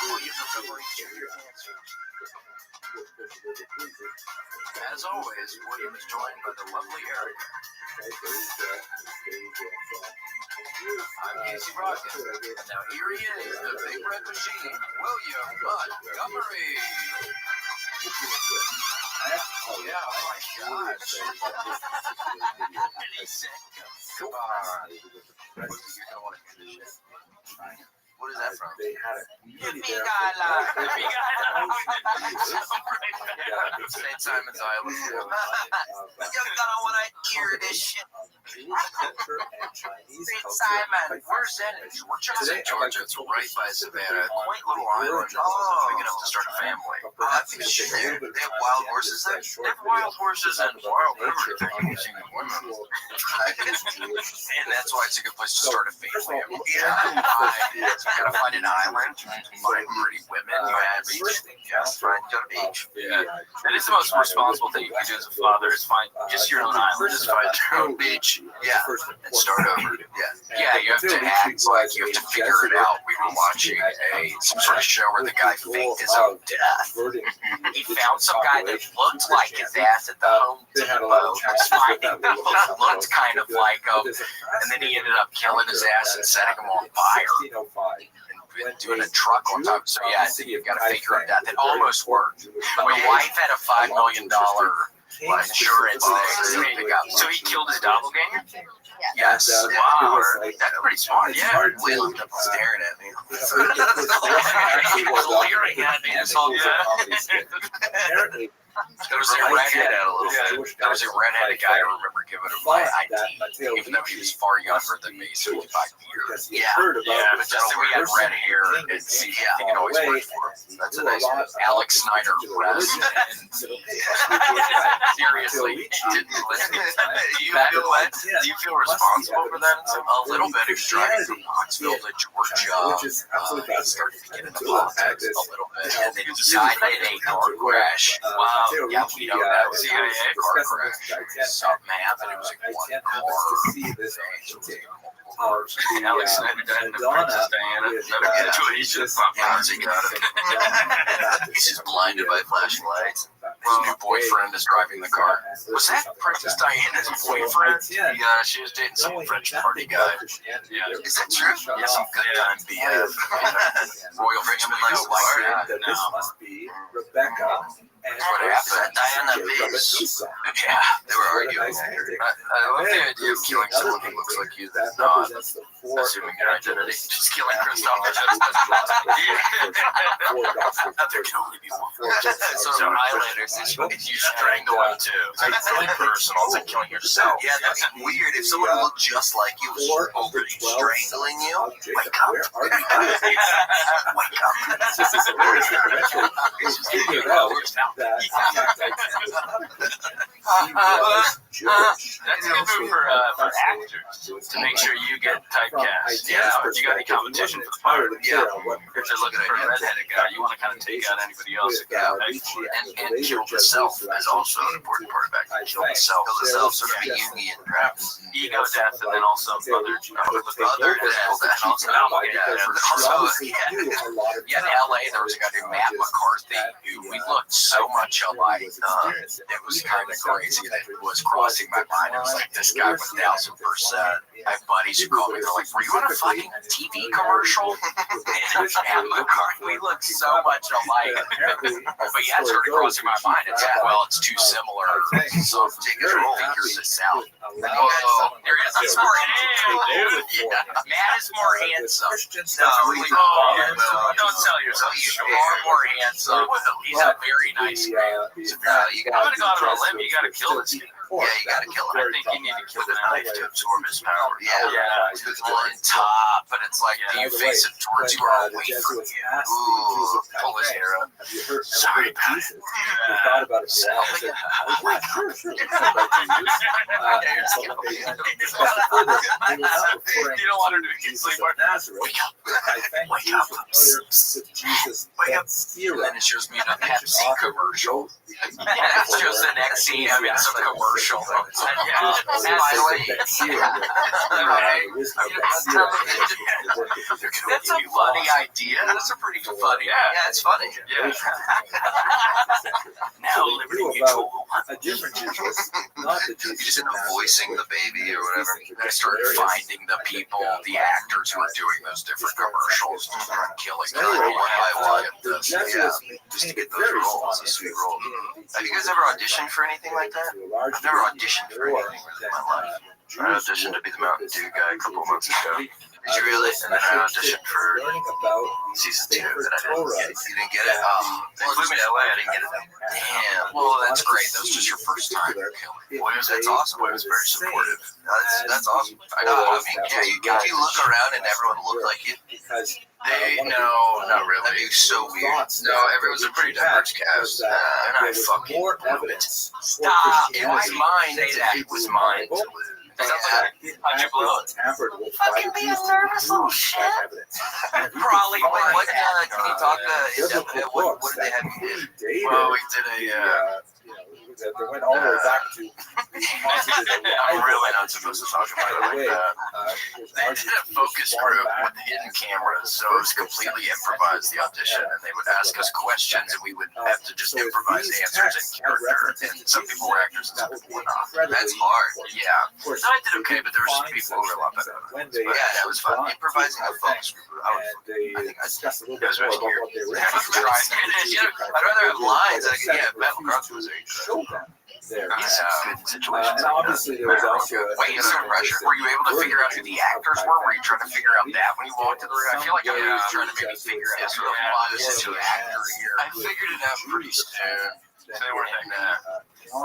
William Montgomery Jr. As always, William is joined by the lovely Eric. I'm Casey Rocket, and now here he is, the big red machine, William Montgomery. Oh yeah, oh my gosh. And he said, come on. What is he doing in this shit? What is that from? They had it. St. Simon's Island. You don't want to hear this shit. St. Simon, where's that? Georgia. Georgia. It's right by Savannah. Quaint little island. Big enough to start a family. They have wild horses there. They have wild horses and wild everything. And that's why it's a good place to start a family. Yeah. You gotta find an island, find pretty women, you have a beach. Yes, find a beach. Yeah. That is the most responsible thing you can do as a father is find just your own island, just find your own beach. Yeah. And start over. Yeah. Yeah, you have to act like you have to figure it out. We were watching some sort of show where the guy faked his own death. He found some guy that looked like his ass at the home depot. Looked kind of like him. And then he ended up killing his ass and setting him on fire. And doing a truck on top. So yeah, I think you've got to figure out that. It almost worked. But the wife had a $5 million insurance thing. So he killed his doppelganger? Yeah. Yes. And, Wow. it was like, That's pretty smart. it's Yeah. hard Will to, looked up staring at me. He was leering at me. I saw that. Apparently, There was a redhead a little bit. There was a redheaded guy I remember giving him my ID, even though he was far younger than me, so he could buy beer. yeah, But just that we had red hair and see, I think it always worked for him. That's a nice one. Alex Snyder rest. Seriously, didn't listen. Do you feel responsible for that? A little bit. He was driving from Knoxville to Georgia. which is absolutely He started to fascinating. get into politics a little bit, and then he decided a car crash. Wow. Yeah, we don't know. CIA car crash. Something happened. It was like one car. See this Alex Snyder died in the Princess Diana. Situation. He's just blinded by flashlights. His new boyfriend is driving the car. Was that Princess Diana's boyfriend? Yeah, she was dating some French party guy. Yeah. Is that true? Yeah, some good time BF. Royal family likes to like that. This must be Rebecca. That's what happened. Diana Bees. Yeah, they were arguing. I love the idea of killing someone who looks like you that's not assuming your identity. Just killing Christopher. There can only be one. So Highlanders, you strangle him too. It's really personal. It's like killing yourself. Yeah, that's weird. If someone looked just like you was openly strangling you, wake up. Wake up. That's a good move for actors to make sure you get typecast. Yeah, you got any competition for the part. Yeah. If they're looking for a redheaded guy, you want to kind of take out anybody else. And kill the self is also an important part of acting. Kill the self. Kill the self, sort of a Jungian, perhaps. Ego death, and then also other death, and also Yeah, in LA, there was a guy named Matt McCarthy who we looked so much alike. It was kind of crazy that it was crossing my mind. It was like, this guy 1000%. I have buddies who call me, they're like, were you on a fucking TV commercial? Matt McCarthy, we look so much alike. But yeah, it started crossing my mind. It's like, well, it's too similar. So take control, figures this out. There he is. He's more handsome. Matt is more handsome. Don't sell yourself. He's far more handsome. He's a very nice man. I'm gonna go out on a limb. You gotta kill this guy. Yeah, you gotta kill him. I think you need to kill With the a knife to absorb his power. On top, but it's like, do you face it towards you or away from you? Ooh, pull his hair up. Sorry, Pat. You don't want her to be asleep. Wake up. Wake up. Wake up. And then it shows me in a Pepsi commercial. It shows the next scene I'm in some commercial. That's a funny idea. That's a pretty funny. Yeah, it's funny. Yeah. Now Liberty Mutual. A different Jesus, not the You Jesus. just end up voicing the baby or whatever. I started finding the people, the actors who are doing those different commercials, and killing them one by one. Just to get those roles, a sweet role. Have you guys ever auditioned for anything like that? I've never auditioned for anything in my life. I auditioned to be the Mountain Dew guy a couple months ago. Did you really? And then I auditioned for season 2 that I didn't get. You didn't get it? They flew me to LA, I didn't get it. Damn. Well, that's great. That was just your first time. That's awesome. Boy was very supportive. That's awesome. I mean, yeah, you got If you look around and everyone looked like you, no, not really. that'd be so weird. No, it was a pretty diverse cast. And I fucking more blew it. evidence. Stop. It was mine. It was mine. How'd you blow it? Fucking be a nervous little shit. Probably. What can you talk to? What did they have you do? Well, we did a. They went all the way back to. I'm really not supposed to talk about it like that. They did a focus group with hidden cameras, so it was completely improvised, the audition, and they would ask us questions, and we would have to just improvise answers in character, and some people were actors and some people were not. That's hard. Yeah. So I did okay, but there were some people who were a lot better than us. Yeah, that was fun. Improvising the focus group. I think I discussed a little bit about what they were I'd rather have lines. Yeah, Matt McCarthy was very good. hold them there. He's good in situations And like obviously there was also Wait, so were you able to figure out who the actors were? Were you trying to figure out that when you walked in the room? I feel like I was trying to maybe figure out sort of this is the actor here. I figured it out pretty soon. They were like,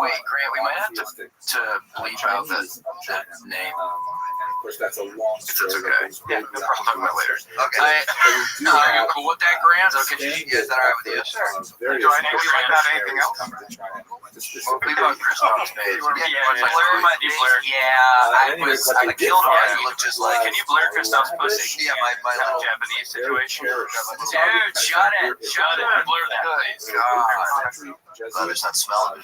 wait, Grant, we might have to bleep out that name. Of course, that's a long story. okay. Yeah, no problem. I'll talk about it later. Okay. Are you cool with that, Grant? So could you, is that alright with you? Do I need to find out anything else? Well, we got Christop's page. Blair might be Blair. I killed him. him. It looked just like. Can you blur Christop's pussy? Yeah, my little Japanese situation. Dude, shut it. Blur that. God. Glad there's not smelling.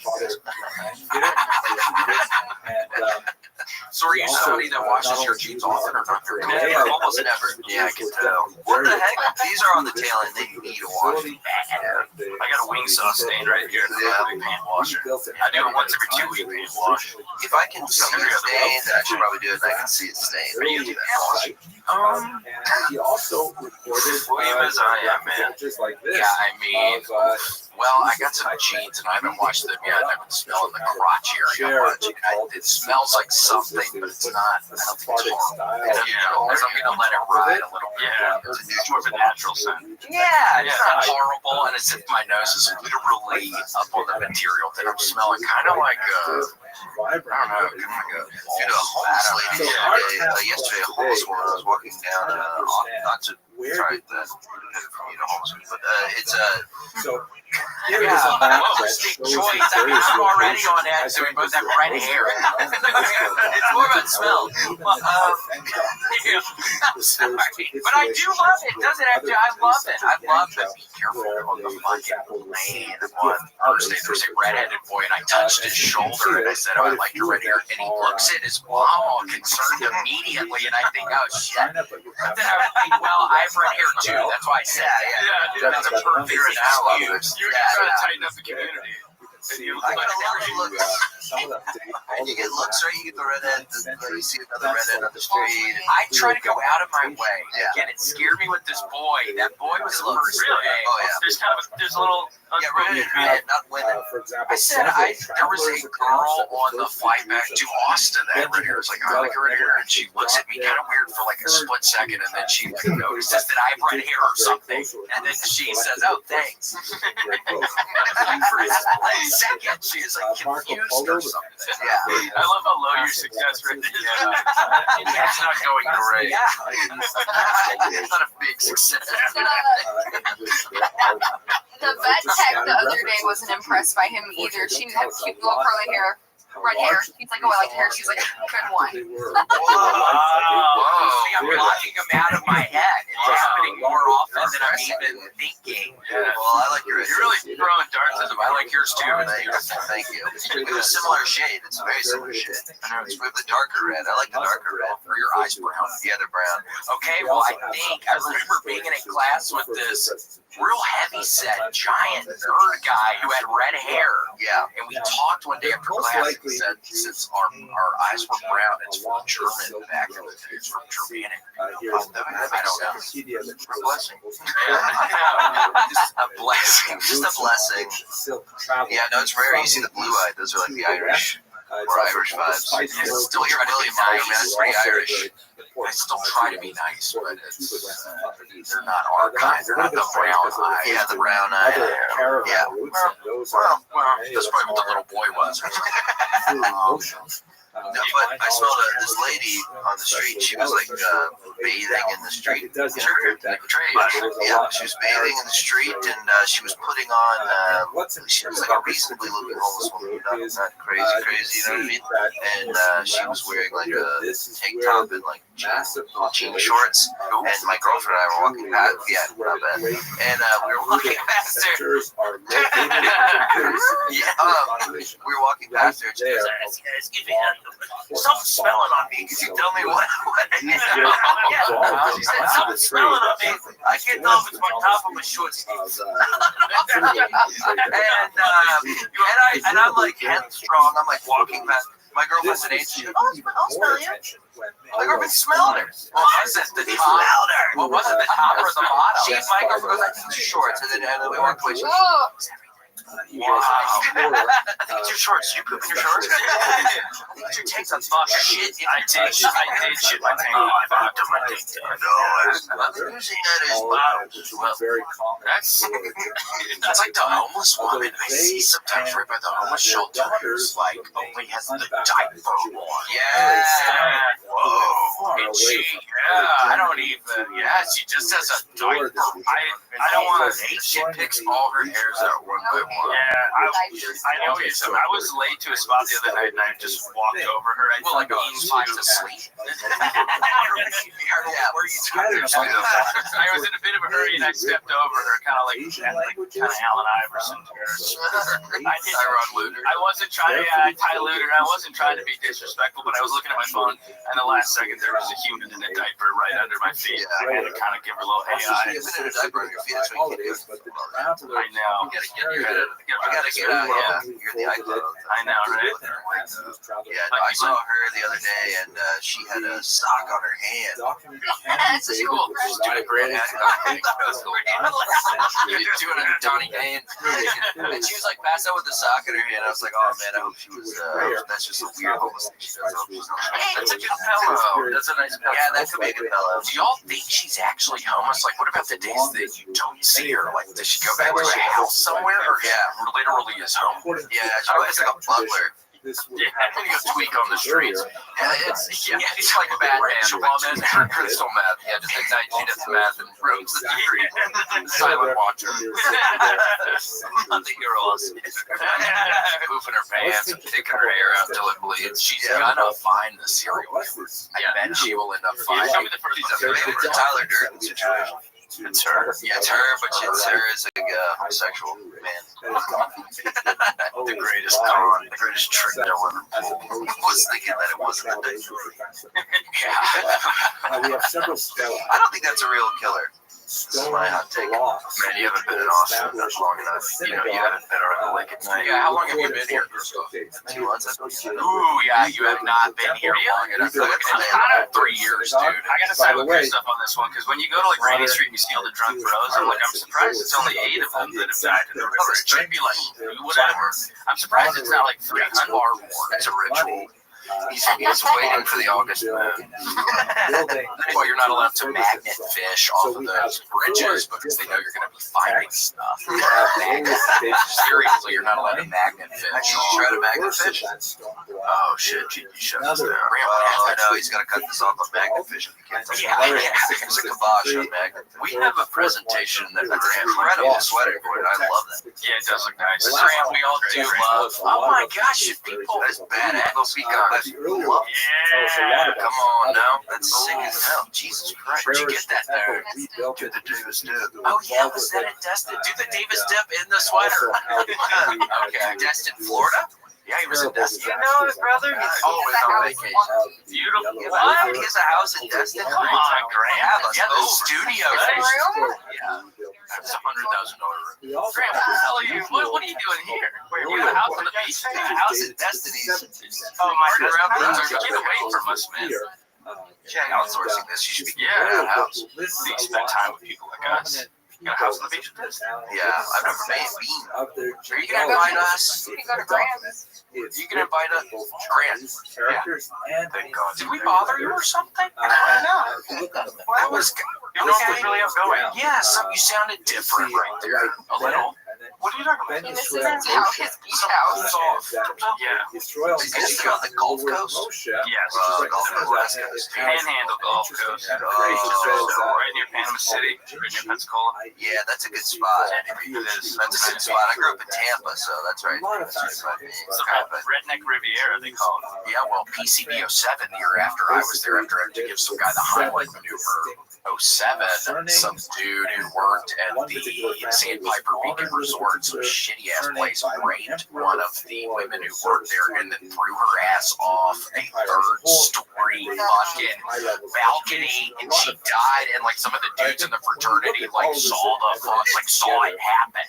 So are you somebody that washes your jeans often or not? Never, almost never. Yeah, I can tell. What the heck? These are on the tail and they need a wash. I got a wing sauce stain right here. Paint washer. I do it once every 2 weeks. Paint wash. If I can see it stained, I should probably do it. And I can see it stained. Are you do that? He also reported William as I am, man. just like this. Yeah, I mean, well, I got some jeans and I haven't washed them yet. I've been smelling the crotch area much. It smells like something, but it's not. I don't think it's horrible. Yeah, so I'm gonna let it ride a little bit. Yeah, it's more of a natural scent. Yeah, it's not horrible, and it's if my nose is literally up on the material that I'm smelling, kind of like I don't know, kind of like a homeless lady yesterday. A homeless woman was walking down, not to try the homeless people, but it's So Stick choice. I mean, I'm already on that, so we both have red hair. It's more about smell. Sorry. But I do love it. Doesn't have to. I love it. I love to be careful on the fucking lane on Thursday. There's a redheaded boy, and I touched his shoulder, and I said, "Oh, I like your red hair." And he looks at his mom all concerned immediately, and I think, "Oh shit." But then I would think, "Well, I have red hair too." That's why I said, "Yeah, that's a perfect excuse." You're trying to tighten up the community. I get a lot of looks. And you get looks, right? You get the redhead, you see another redhead on the street. I try to go out of my way. Again, it scared me with this boy. That boy was the first day. Oh yeah. There's a little. Yeah, redhead, not women. For example, I said there was a girl on the flight back to Austin that had red hair. It's like, I like her red hair, and she looks at me kind of weird for like a split second, and then she like notices that I have red hair or something, and then she says, "Oh, thanks." For a split second, she is like confused or something. Yeah, I love how low your success rate is. It's not going great. It's not a big success. The vet tech the other day wasn't impressed by him either. She had cute little curly hair, red hair. He's like, "Oh, I like hair." She's like, "Good one." I'm blocking him out of my head. It's happening more often than I'm even thinking. Well, I like yours. You're really throwing darts at him. I like yours too. It's beautiful. Thank you. It was similar shade. It's a very similar shade. It's with the darker red. I like the darker red. Or your eyes brown. Yeah, they're brown. Okay, well, I remember being in a class with this real heavy set, giant nerd guy who had red hair. Yeah. And we talked one day after class and said, since our eyes were brown, it's from German back in the day. It's from Germanic. I don't know. A blessing. A blessing. Just a blessing. Yeah, no, it's rare. You see the blue-eyed. Those are like the Irish. Or Irish vibes. Still You're William Meyer, man. It's pretty Irish. I still try to be nice, but they're not our kind. They're not the brown eye. Yeah, the brown eye. Yeah. Well, that's probably what the little boy was. No, but I saw this lady on the street. She was like bathing in the street. Yeah, she was bathing in the street, and she was putting on. She was like a reasonably looking homeless woman, not crazy, you know what I mean? And she was wearing like a tank top and like jean shorts. And my girlfriend and I were walking past. Yeah, not bad. And we were walking past her. We were walking past her. And she goes, "Excuse me, something's smelling on me. Could you tell me what?" She said, "Something's smelling on me. I can't tell if it's my top or my short sleeves." And I'm like headstrong. I'm like walking past. My girlfriend's an age. She goes, "I'll smell you." My girlfriend smelled her. Well, I said the top. Smelled her. Well, wasn't the top or the bottom? My girlfriend goes, "I think it's shorts." And then we walked away. You guys can explore, It's your shorts. You poop in your shorts? It's your tank that's not shit. I did shit my tank. I took my tank. I'm using that as bottles. Well, very common. That's like the homeless woman I see sometimes right by the homeless shelter who's like only has the diaper on. yeah. Whoa. And she, I don't even, she just has a diaper. I don't want to hate She shit. picks all her hairs out one by one. I know you. So I was late to a spot the other night and I just walked over her. I Well, like being being five to to sleep. Yeah, where are you talking about? I was in a bit of a hurry and I stepped over her, kind of like Allen Iverson. Tyron Luder. I wasn't trying to, Ty Luder, I wasn't trying to be disrespectful, but I was looking at my phone, and the last second there was a human in a diaper right under my feet. I had to kind of give her a little hey You've been in a diaper on your feet. That's what you can't do. I know. You gotta get your head. You gotta get out. Yeah, you're the icon. I know, right? Yeah, no, I saw her the other day, and she had a sock on her hand. That's cool. She's doing a great You're doing a Donnie Dane. And she was like passed out with the sock in her hand. I was like, oh man, I hope she was. That's just a weird homeless thing she does. I hope she's not. That's a good pillow. That's a nice pillow. Yeah, that could be a good pillow. Do y'all think she's actually homeless? Like, what about the days that you don't see her? Like, does she go back to a house somewhere, or literally is home? Yeah, it's like a butler. Yeah, I'm gonna go tweak on the streets. It's like a bad man. Woman, crystal meth. Yeah, just ignite Gina meth and roams the street. Silent watcher. The heroes. Pooping her pants and picking her hair out till it bleeds. She's gonna find the serial killer. I bet she will end up finding. Show me the first Maybe it's a Tyler Durden situation. It's her. Yeah, it's her, but it's her as a homosexual man. The greatest con, the greatest trick they'll ever pull. I was thinking that it wasn't a diaper. We have several stella. I don't think that's a real killer. This is my hot take. Man, you haven't been in Austin that long enough. You haven't been around the lake at night. Yeah, how long have you been here? 2 months. Ooh, yeah, you have not been here long enough. Kind of 3 years, dude. I gotta side with Chris up on this one because when you go to like Rainy Street and you see all the drunk bros, I'm surprised it's only 8 of them that have died in the river. It should be like whatever. I'm surprised it's not like 300 Far more. It's a ritual. He's waiting for the August moon. That's why you're not allowed to magnet fish off of those bridges because they know you're going to be finding stuff. Seriously, you're not allowed to magnet fish. Try to magnet fish? Oh shit, you shut us down. I know, he's got to cut this off on magnet fish if you can't tell me. There's a kibosh on magnet. We have a presentation that we're Incredible sweater for it. I love that. Yeah, it does look nice. Graham, we all do love. Oh my gosh, if people That's badass. Go speak up. Yeah. come on now. That's sick as hell. Jesus Christ. Where'd you get that there? Do the Davis dip. Oh yeah, was that at Destin? Do the Davis dip in the sweater. Okay, Destin, Florida? Yeah, he was in Destin. You know his brother? Oh, it's on vacation. Beautiful. What? He has a house in Destin? Come on, Graham. Yeah, the studio. Room? Yeah, that's $100,000 room. Graham, what the hell are you? What are you doing here? Wait, you got a house on the beach? He has a house in Destiny. Oh my God! Get away from us, man. Jack, outsourcing this. You should be Yeah. getting a house. We spend time with people like us. You got a house on the beach with this? Yeah, I've never been. Are you gonna invite us? You can go to Graham's. You can invite us, Grant. Characters and Thank God. Did we bother you or something? That was. You know what we really have going? Yeah, you sounded different right there. A little. What are you talking about? This is his house, his beach house. Yeah. Is this on the Gulf Coast? Yes. Gulf Coast. Panhandle Gulf Coast. Right near Panama City, right near Pensacola. Yeah, that's a good spot. It is. That's a good spot. I grew up in Tampa, so that's right. That's right by me. It's the Redneck Riviera, they call it. Yeah, well, PCB 07, the year after I was there, after I had to give some guy the Heimlich maneuver. 07, some dude who worked at the Sandpiper Beacon Resort, some shitty ass place, raped one of the women who worked there and then threw her ass off a 3rd-story fucking balcony, and she died. And like some of the dudes in the fraternity saw it happen.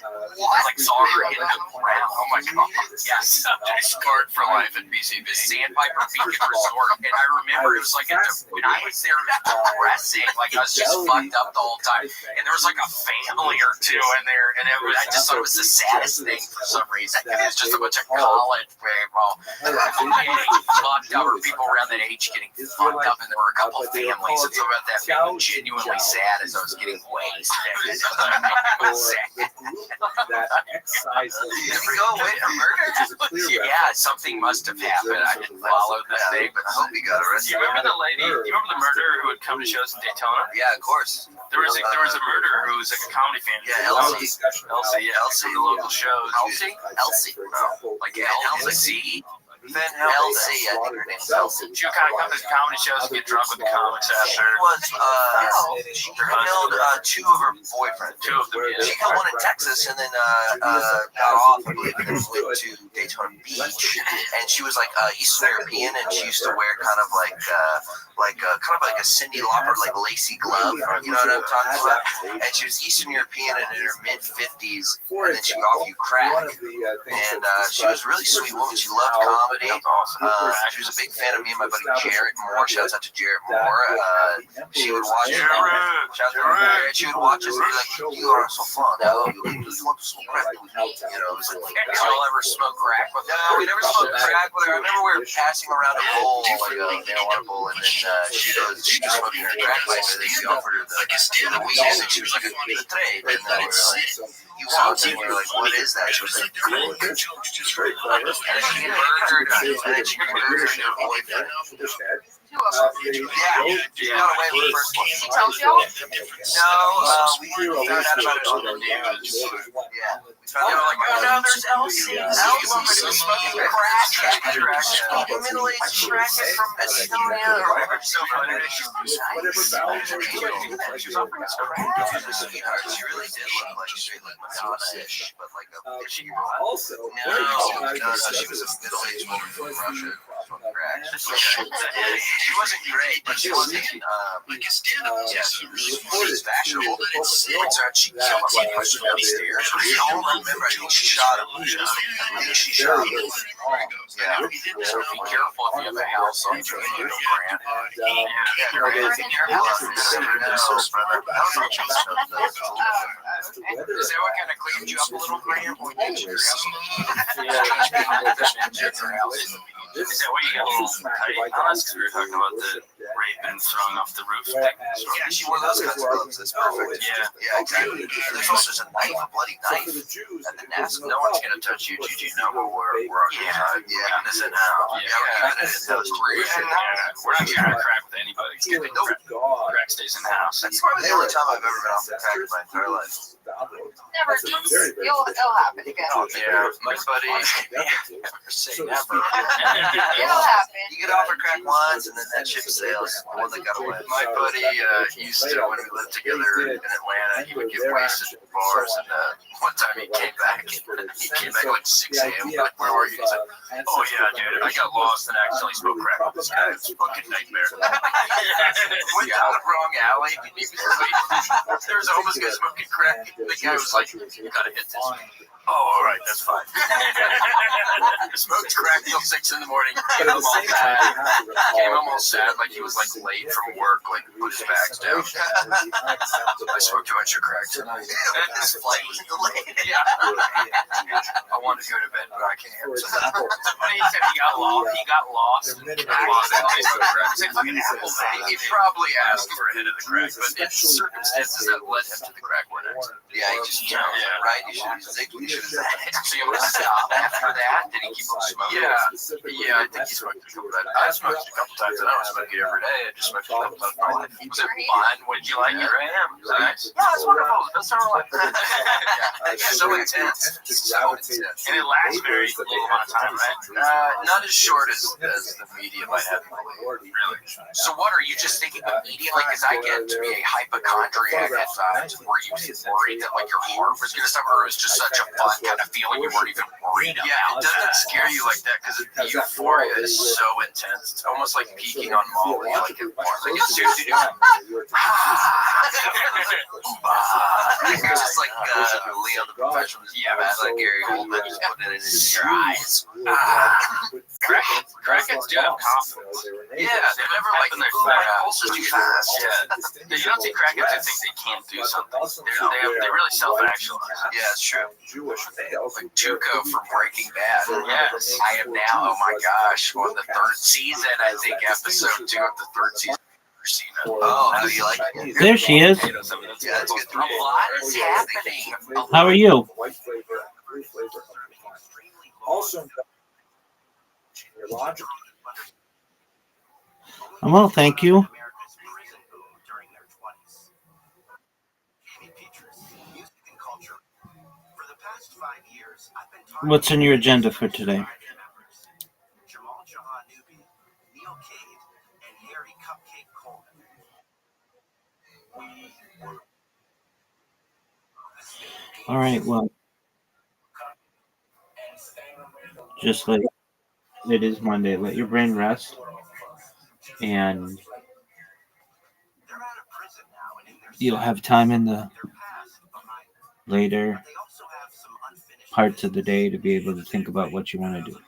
Saw her in the ground. Oh my god! Yes, scarred for life at PCB. Sandpiper Beacon Resort, and I remember it was like when I was there, it was depressing. Like I was just fucked up the whole time, and there was like a family or two in there, and I just thought it was the saddest thing for some reason. It was just a bunch of college people fucked up, or people around that age getting fucked up, and there were a couple of families. It's about that made me genuinely sad as I was getting wasted. That excise Did we go away from murder? Yeah, something must have happened. I didn't follow the thing, but I hope he got Do arrested. you remember the lady? Do you remember the murderer who would come to shows in Daytona? Yeah, of course. There was a murderer who was like a comedy fan. Yeah, Elsie. Elsie, yeah, Elsie, the local shows. Elsie? Like Elsie? Van Elsie, I think her name's Elsie. She would kind of come to comedy shows and get drunk with the comics She after. she killed two of her boyfriends. Two of them, yeah. She killed one in Texas and then got off, I believe, and then went to Daytona Beach. And she was like Eastern European, and she used to wear kind of like a Cyndi Lauper, like lacy glove. You know what I'm talking about? And she was Eastern European and in her mid 50s, and then she would offer you crack. And she was a really sweet woman. She loved comedy. She was a big fan of me and my buddy Jarrett Moore. Shouts out to Jarrett Moore. She would watch it. She would watch us and be like, "You are so fun. Do you want to smoke crack with me?" You know, it was like, Did y'all ever smoke crack with her? no, we never smoked crack with her. I remember we were passing around a bowl, like a marijuana bowl, and then she was smoking her crack pipe, and then we offered her the weed, and she was like, "The trade," and then we were like, "You want it?" And we were like, "What is that?" She was like, "Cool." And she murdered her boyfriend. Two of them. Yeah, she got away with the first one. She tells y'all? No, we found out about it on the news. Yeah. We found out like, "Oh no, there's Elsie. Elsie was smoking crack. A middle-aged crackhead from Estonia or whatever." So funny. She was offering us crack. She was a sweetheart. She really did look like straight like Madonna-ish, but like a 50-year-old. Also, No, she was a middle-aged woman from Russia smoking crack. She wasn't great, but she wasn't. Yeah, she's fashionable. Turns out she killed him by pushing down the stairs. I don't remember. I think she shot him. I think she shot him. Yeah. So be careful if you have a house on your Grant. Yeah, right. In your house. Is that what kind of cleaned you up a little, Grant? Is that why you got a little tight on us? Because we were talking about the rape and throwing off the roof thing. Yeah, she wore those kinds of gloves. That's perfect. Yeah. Exactly. There's also a knife, a bloody knife, and the nest. No one's gonna touch you, Gigi. No, we're on your side. Yeah. We're this in now. Yeah, we're keeping it in house. We're not getting a crack with anybody. It's good. Crack stays in the house. That's probably the only time I've ever been off the crack in my entire life. Never. It'll happen again. Yeah, my buddy. Never say never. It'll happen. You get off a crack once, and then that ship sails. The one that got away. My buddy used to, when we lived together in Atlanta, he would get wasted at bars, and one time he came back like 6 a.m. Like, where were you? He said, "Oh yeah, dude, I got lost and accidentally smoked crack with this guy. It's a fucking nightmare." Went down the wrong alley. There was a homeless guy smoking crack. The guy was like, "You gotta hit this." "Oh, all right, that's fine." Smoked crack till 6 in the morning. Came home all sad, like he was like late from work, like put his bags down. "I smoked too much of crack tonight. This flight was delayed." Yeah. "I wanted to go to bed, but I can't." Somebody said he got lost. He got lost. He probably asked for a hit of the crack, but it's circumstances that led him to the crack were next. Yeah, he just jumped. Right? He should have zigged. He should have zigged. So you ever stop after that? Did he keep on smoking? Yeah, I think he smoked a couple times. I smoked a couple times, and I don't smoke it every day. I just smoked a couple times in my life. Was it fun? What did you like your AM? Was it nice? Yeah, it's wonderful. That's our life. It's so intense. So intense. And it lasts very little amount of time, right? Not as short as the media might have you believe. Really. So what are you just thinking of media? Like, because I get to be a hypochondriac at times. Were you worried that like your heart was going to stop, or it was just such a fun kind of feeling you weren't even worried about? Yeah, it doesn't scare you like that because the euphoria is so intense. It's almost like peaking on Molly. Like as soon as you do, Just like Leo the Professional. Yeah, that's like Gary Oldman just putting it in your eyes. Crackheads do have confidence. Yeah, they're never like When they're "Ooh, my fat. pulse is too fast." Yeah. You don't see crackheads who think they can't do something. They really self-actualize. Yeah, it's true. Jewish males Like Tuco from Breaking Bad. Yes. I am now, oh my gosh, on the third season, I think, episode 2 of the third season. Oh, how do you like it? There she is. Yeah, it's good. A lot is happening. How are you? White flavor and blue flavor of the fun. Also, genealogical. I'm well, thank you. What's on your agenda for today? All right, well, just like it is Monday, let your brain rest, and you'll have time in the later parts of the day to be able to think about what you want to do.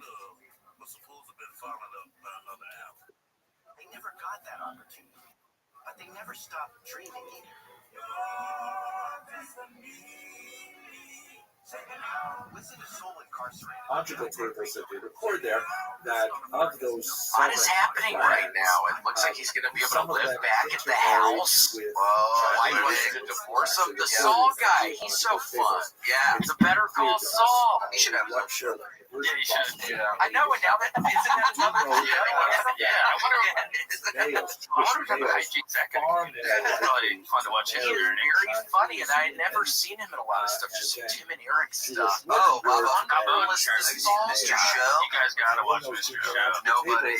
Conjugal tables that they record there, that of those. What is happening right now? It looks like he's going to be able to live back at the house. Why was the divorce of the Saul guy? He's so fun. Yeah, it's a Better Call Saul. He should have left. Sure. Yeah, you should. Yeah. I know, and now that isn't that another show? Yeah, I wonder if the hijinks that guy. It's probably fun to watch him. He's very funny, and I had never seen him in a lot of stuff. Just Tim and Eric stuff. Oh, Bob Uncle Mr. Mr. Show. You guys gotta watch Mr. Show. Nobody.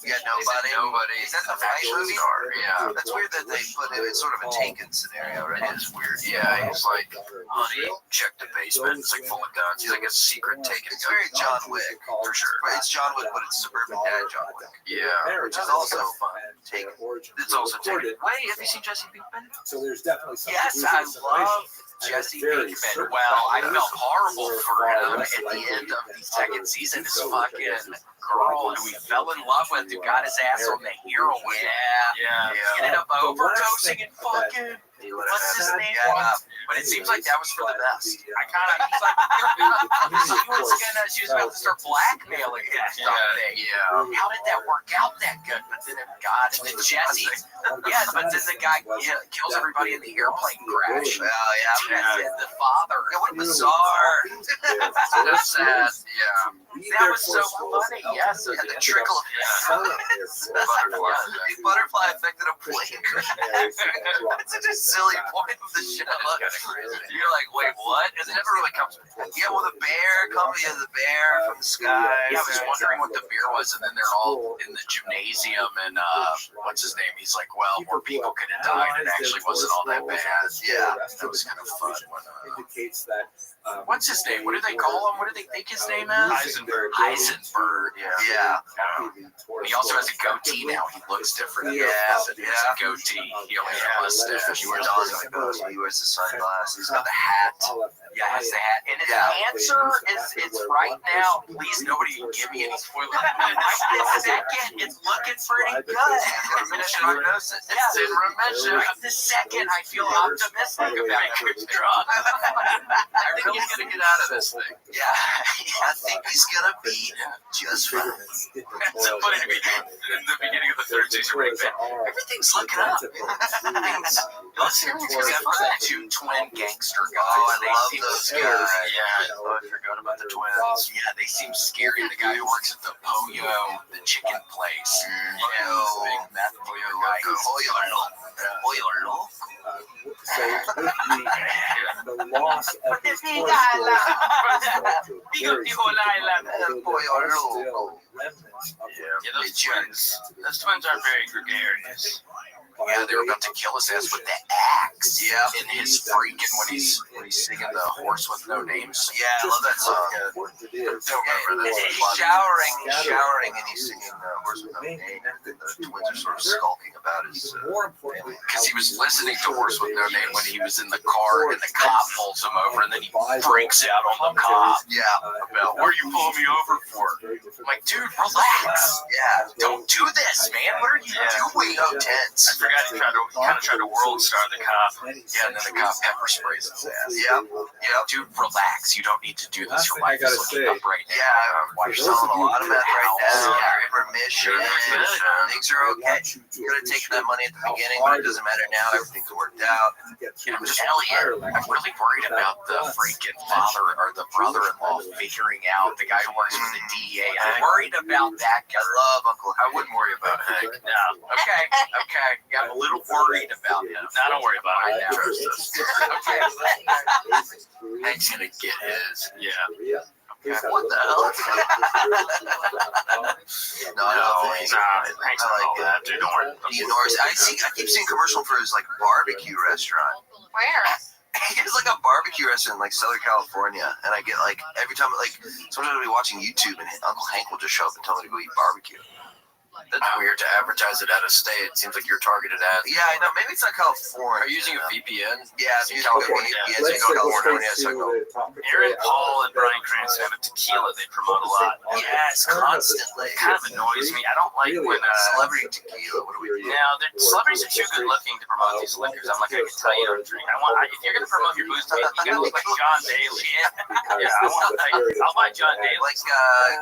Yeah, nobody. Is that the Flash movie? Yeah. That's weird that they put it. It's sort of a Taken scenario, right? It is weird. Yeah, he's like, honey, check the basement. It's like full of guns. He's like a secret Taken. It's very John Wick, for sure. It's John Wick, but it's suburban dad John Wick. Yeah, Which is also fun. Taken. it's also Taken. Wait, have you seen Jesse Pinkman? So there's definitely some. Yes, I love Jesse Pinkman. Well, I felt horrible for him at the end of the second season. This fucking girl who he fell in love with, who got his ass on the heroin. Yeah. He ended up overdosing and fucking. What's his name? But it seems like that was for the best. I kind of, he's like, she was about to start blackmailing him or something. Yeah. How did that work out that good? But then it got, and then Jesse, yeah, but then the guy kills everybody in the airplane crash. Well, yeah. And the father. What bizarre. That's sad. Yeah. That was so funny. Yes, the trickle of The butterfly effect in a plane crash. It's such a silly point of the show. You're like, wait, what? It never really comes before. Yeah, well, the bear comes. Yeah, the bear from the sky. Yeah, I was wondering what the beer was, and then they're all in the gymnasium, and what's his name? He's like, well, more people could have died. It actually wasn't all that bad. Yeah, that was kind of fun. Indicates that. What's his name? What do they call him? What do they think his name is? Heisenberg. Heisenberg. Yeah. He also has a goatee now. He looks different. Yeah. He has a goatee. He only has a mustache. He wears the sunglasses. He's got the hat. Yeah, has the hat. And his answer is right now. Please, nobody give me any spoilers. The second, it's looking pretty good. Remission prognosis. Yes, in remission. The second, I feel optimistic about it. I think he's gonna get out of this thing. Yeah, I think he's gonna be just fine. It's so funny to be in the beginning of the third season. Everything's looking up. Let's hear what's going on. Two twin gangster guys. Oh, I love those guys. Yeah. Oh, I forgot about the twins. Yeah, they seem scary. The guy who works at the Pollo, the chicken place. Yeah, this big meth Pollo guy. So the loss of his Those twins aren't very gregarious. Yeah, they were about to kill his ass with the relax. Yeah. In his freaking when he's singing the horse with no names. Yeah, I love that song. Yeah. Don't remember that. He's showering, and he's singing Horse with No Name. The twins are sort of skulking about his family. Because he was listening to Horse with No Name when he was in the car, and the cop pulls him over, and then he freaks out on the cop. Yeah. About, what are you pulling me over for? I'm like, dude, relax. Yeah. Don't do this, man. What are you doing? So tense. I forgot he kind of tried to world star the cop. Yeah, and then the cop pepper sprays his ass. Yep. Dude, relax. You don't need to do this. Your wife is looking up right now. Yeah, you're selling a lot of meth right now. You're in remission. Things are okay. You could have taken that money at the beginning, but it doesn't matter now. Everything's worked out. I'm just Elliot. I'm really worried about the freaking father or the brother-in-law figuring out the guy who works for the DEA. I'm worried about that guy. I love Uncle I wouldn't worry about Hank. No. Okay. Yeah, I'm a little worried about him. No, don't worry about it. I trust us. Okay. Hank's gonna get his. Yeah. What the hell? No, I love Hank. Thanks for all that, dude. Don't worry. He ignores. I keep seeing commercial for his like barbecue restaurant. Where? He has like a barbecue restaurant in like Southern California, and I get like every time like sometimes I'll be watching YouTube and Uncle Hank will just show up and tell me to go eat barbecue. That's weird to advertise it out of state. It seems like you're targeted at. Yeah, I know. Maybe it's not California. Are you using a VPN? Yeah, I'm using a VPN. So California, so I go. Aaron Paul and Brian Cranston have a tequila they promote a lot. Yes, constantly. It kind of annoys me. I don't like when Celebrity tequila. What are we doing? now the celebrities are too good looking to promote these liquors. I'm like, I can tell you don't drink. If you're gonna promote your booze, you gotta look like John Daly. Yeah, I'll buy John Daly. Like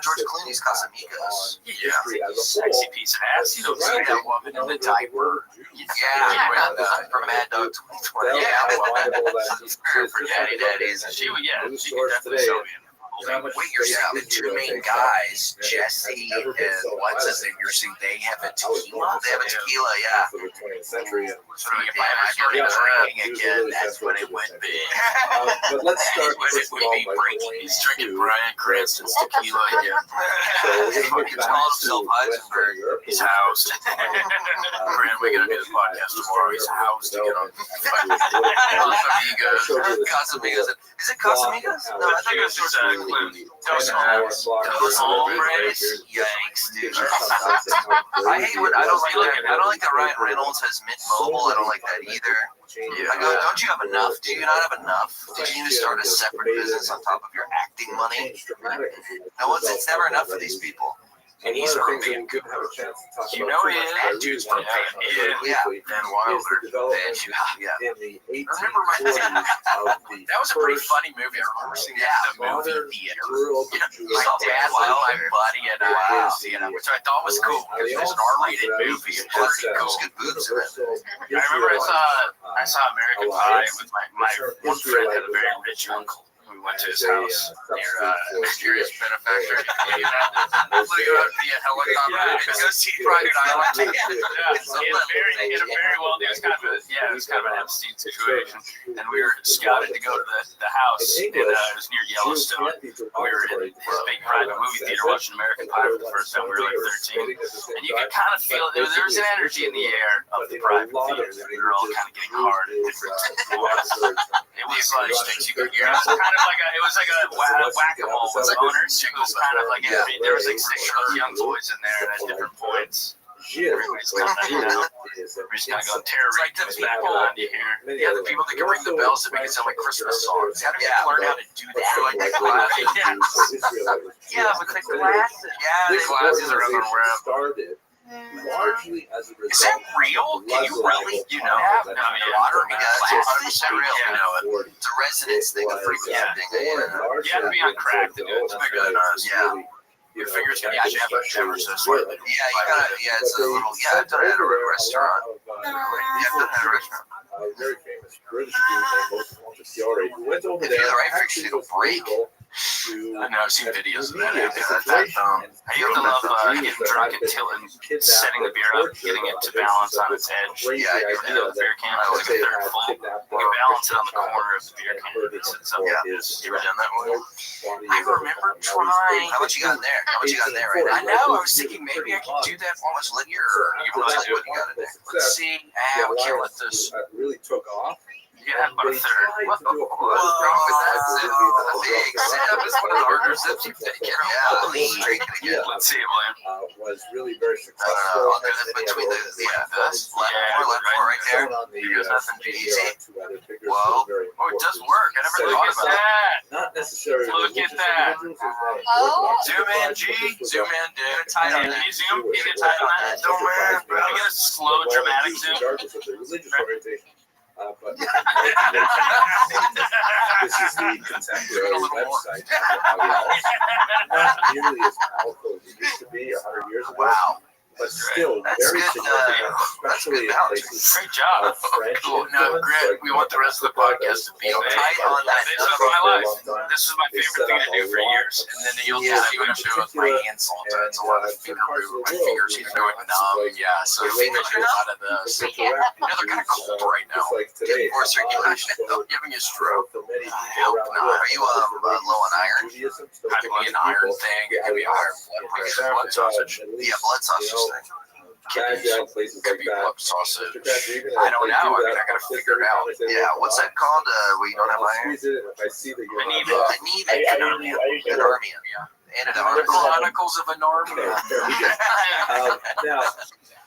George Clooney's Casamigos. Yeah, sexy piece of ass. You don't see that woman in the diaper. Yeah, from Mad Dog 2020. Yeah, for Daddy Daddies. She could definitely sell me. Wait, you're saying the two main guys, Jesse and what's his name? You're saying they have a tequila? They have a tequila, yeah. So if I ever started drinking again, that's when it would be. But let's start When it would be breaking. He's drinking Brian Cranston's tequila again. He calls himself Heisenberg. He's housed. Brand, we gotta do the podcast tomorrow. He's housed again on Casamigos. Casamigos. Is it Casamigos? No, I think it was George Clooney. Dos Hombres. Yikes, dude. I hate when I don't like that Ryan Reynolds has Mint Mobile. I don't like that either. I go, don't you have enough? Do you not have enough? Did you need to start a separate business on top of your acting money? No, it's never enough for these people. And he's from Van. You know he is. That dude's from Van. Yeah. Van Wilder. Yeah. Remember that was a pretty funny movie. I remember seeing that in the movie theater. My dad, my buddy, and I, which I thought was cool because it was an R-rated movie. It was pretty cool. Good boobs in it. I remember I saw American Pie with my one friend had a very rich uncle. We went to his house near Mysterious Benefactor. Flew you out via helicopter to go see Private Island. He had a very well. It was kind of an Epstein situation, and we were scouted to go to the house. And, it was near Yellowstone. We were in this big private movie theater watching American Pie for the first time. We were like 13, and you could kind of feel there was an energy in the air of the private theater. We were all kind of getting hard at different points. It was like it was like a whack-a-mole with owners. It was kind of like there was like 6 young boys in there at different points. Everybody's kind of we're just gonna go terrorize them back on you here. Yeah, the people that can ring the bells that make it sound like Christmas songs. How do you learn how to do that? Like the glasses. Yeah, but the glasses. Yeah, the glasses are everywhere. Largely as a result. Is that real? Can you really? You know, water it's real. You know, it's a resonance thing, a frequency thing. You have to be on crack to do it. It's bigger than us. Yeah. Your fingers can be ever so slightly. Yeah, you gotta. Yeah, it's a little. Yeah, I've done it at a restaurant. Yeah, I've done it at a restaurant. Very famous British dude named Montefiore who went over If you're there. the right frequency, it'll break. I know, I've seen videos of that. I used to love getting drunk and setting the beer up, getting it to balance on its edge. Yeah, I do The beer can was like a third full. You can balance sit on the corner of the beer counter and sit something. Yeah. You ever done that one? I remember trying. How much you got in there? How much you got in there right I now? know. I was thinking maybe I could do that. How much liquor? You can What really do you got in there? Let's see. We can't let this. Really took off. You can have about a third. What's wrong with that sip? The big sip is one of the harder sips you've taken. Yeah, let's drink it again. Let's see it, William. Was really very I'll successful. do this between the this left Yeah, four right there. Shown on the, There's nothing to easy. two other figures Whoa. who are very Oh, it does important. work. I never Look thought at about it. that. Not necessarily Look at religious that. individuals, as well as Oh. Orthodox Zoom in, Orthodox, G. but this was Zoom in, dude. Tight on Can that. you zoom? You get tight on that? Zoom in, bro. Can we get a slow, dramatic zoom? Regardless of their religious orientation. But this is the contemporary A little more. website of everybody else. Not nearly as powerful as it used to be 100 years ago, Wow. but still That's very good, significant, that's especially good in balance. places Great job. of French Cool. Now, influence, Grant, like we want the rest of the podcast to be tight on that. This is my life. This is my favorite thing to do for years. And then you'll just see what I'm doing with my hand salt. It's a lot of finger root. My fingers are going numb. Yeah, so fingers are out of this. You know, they're kinda cold right now. Like today, Poor circulation. Giving you a stroke. for many people I hope around the not. world, Are you, low on iron? Judaism still It could be an iron thing. It could be a higher blood pressure. Blood sausage. Yeah, blood sausage thing. Baghdad, places Could like be that. blood sausage. I don't know. I mean, I gotta figure it out. Yeah, what's that called? We don't have iron. If I see that you're Anemic. not- Anemic. Anormia. The Anormia. Chronicles of a Norm. Okay, very good. Now,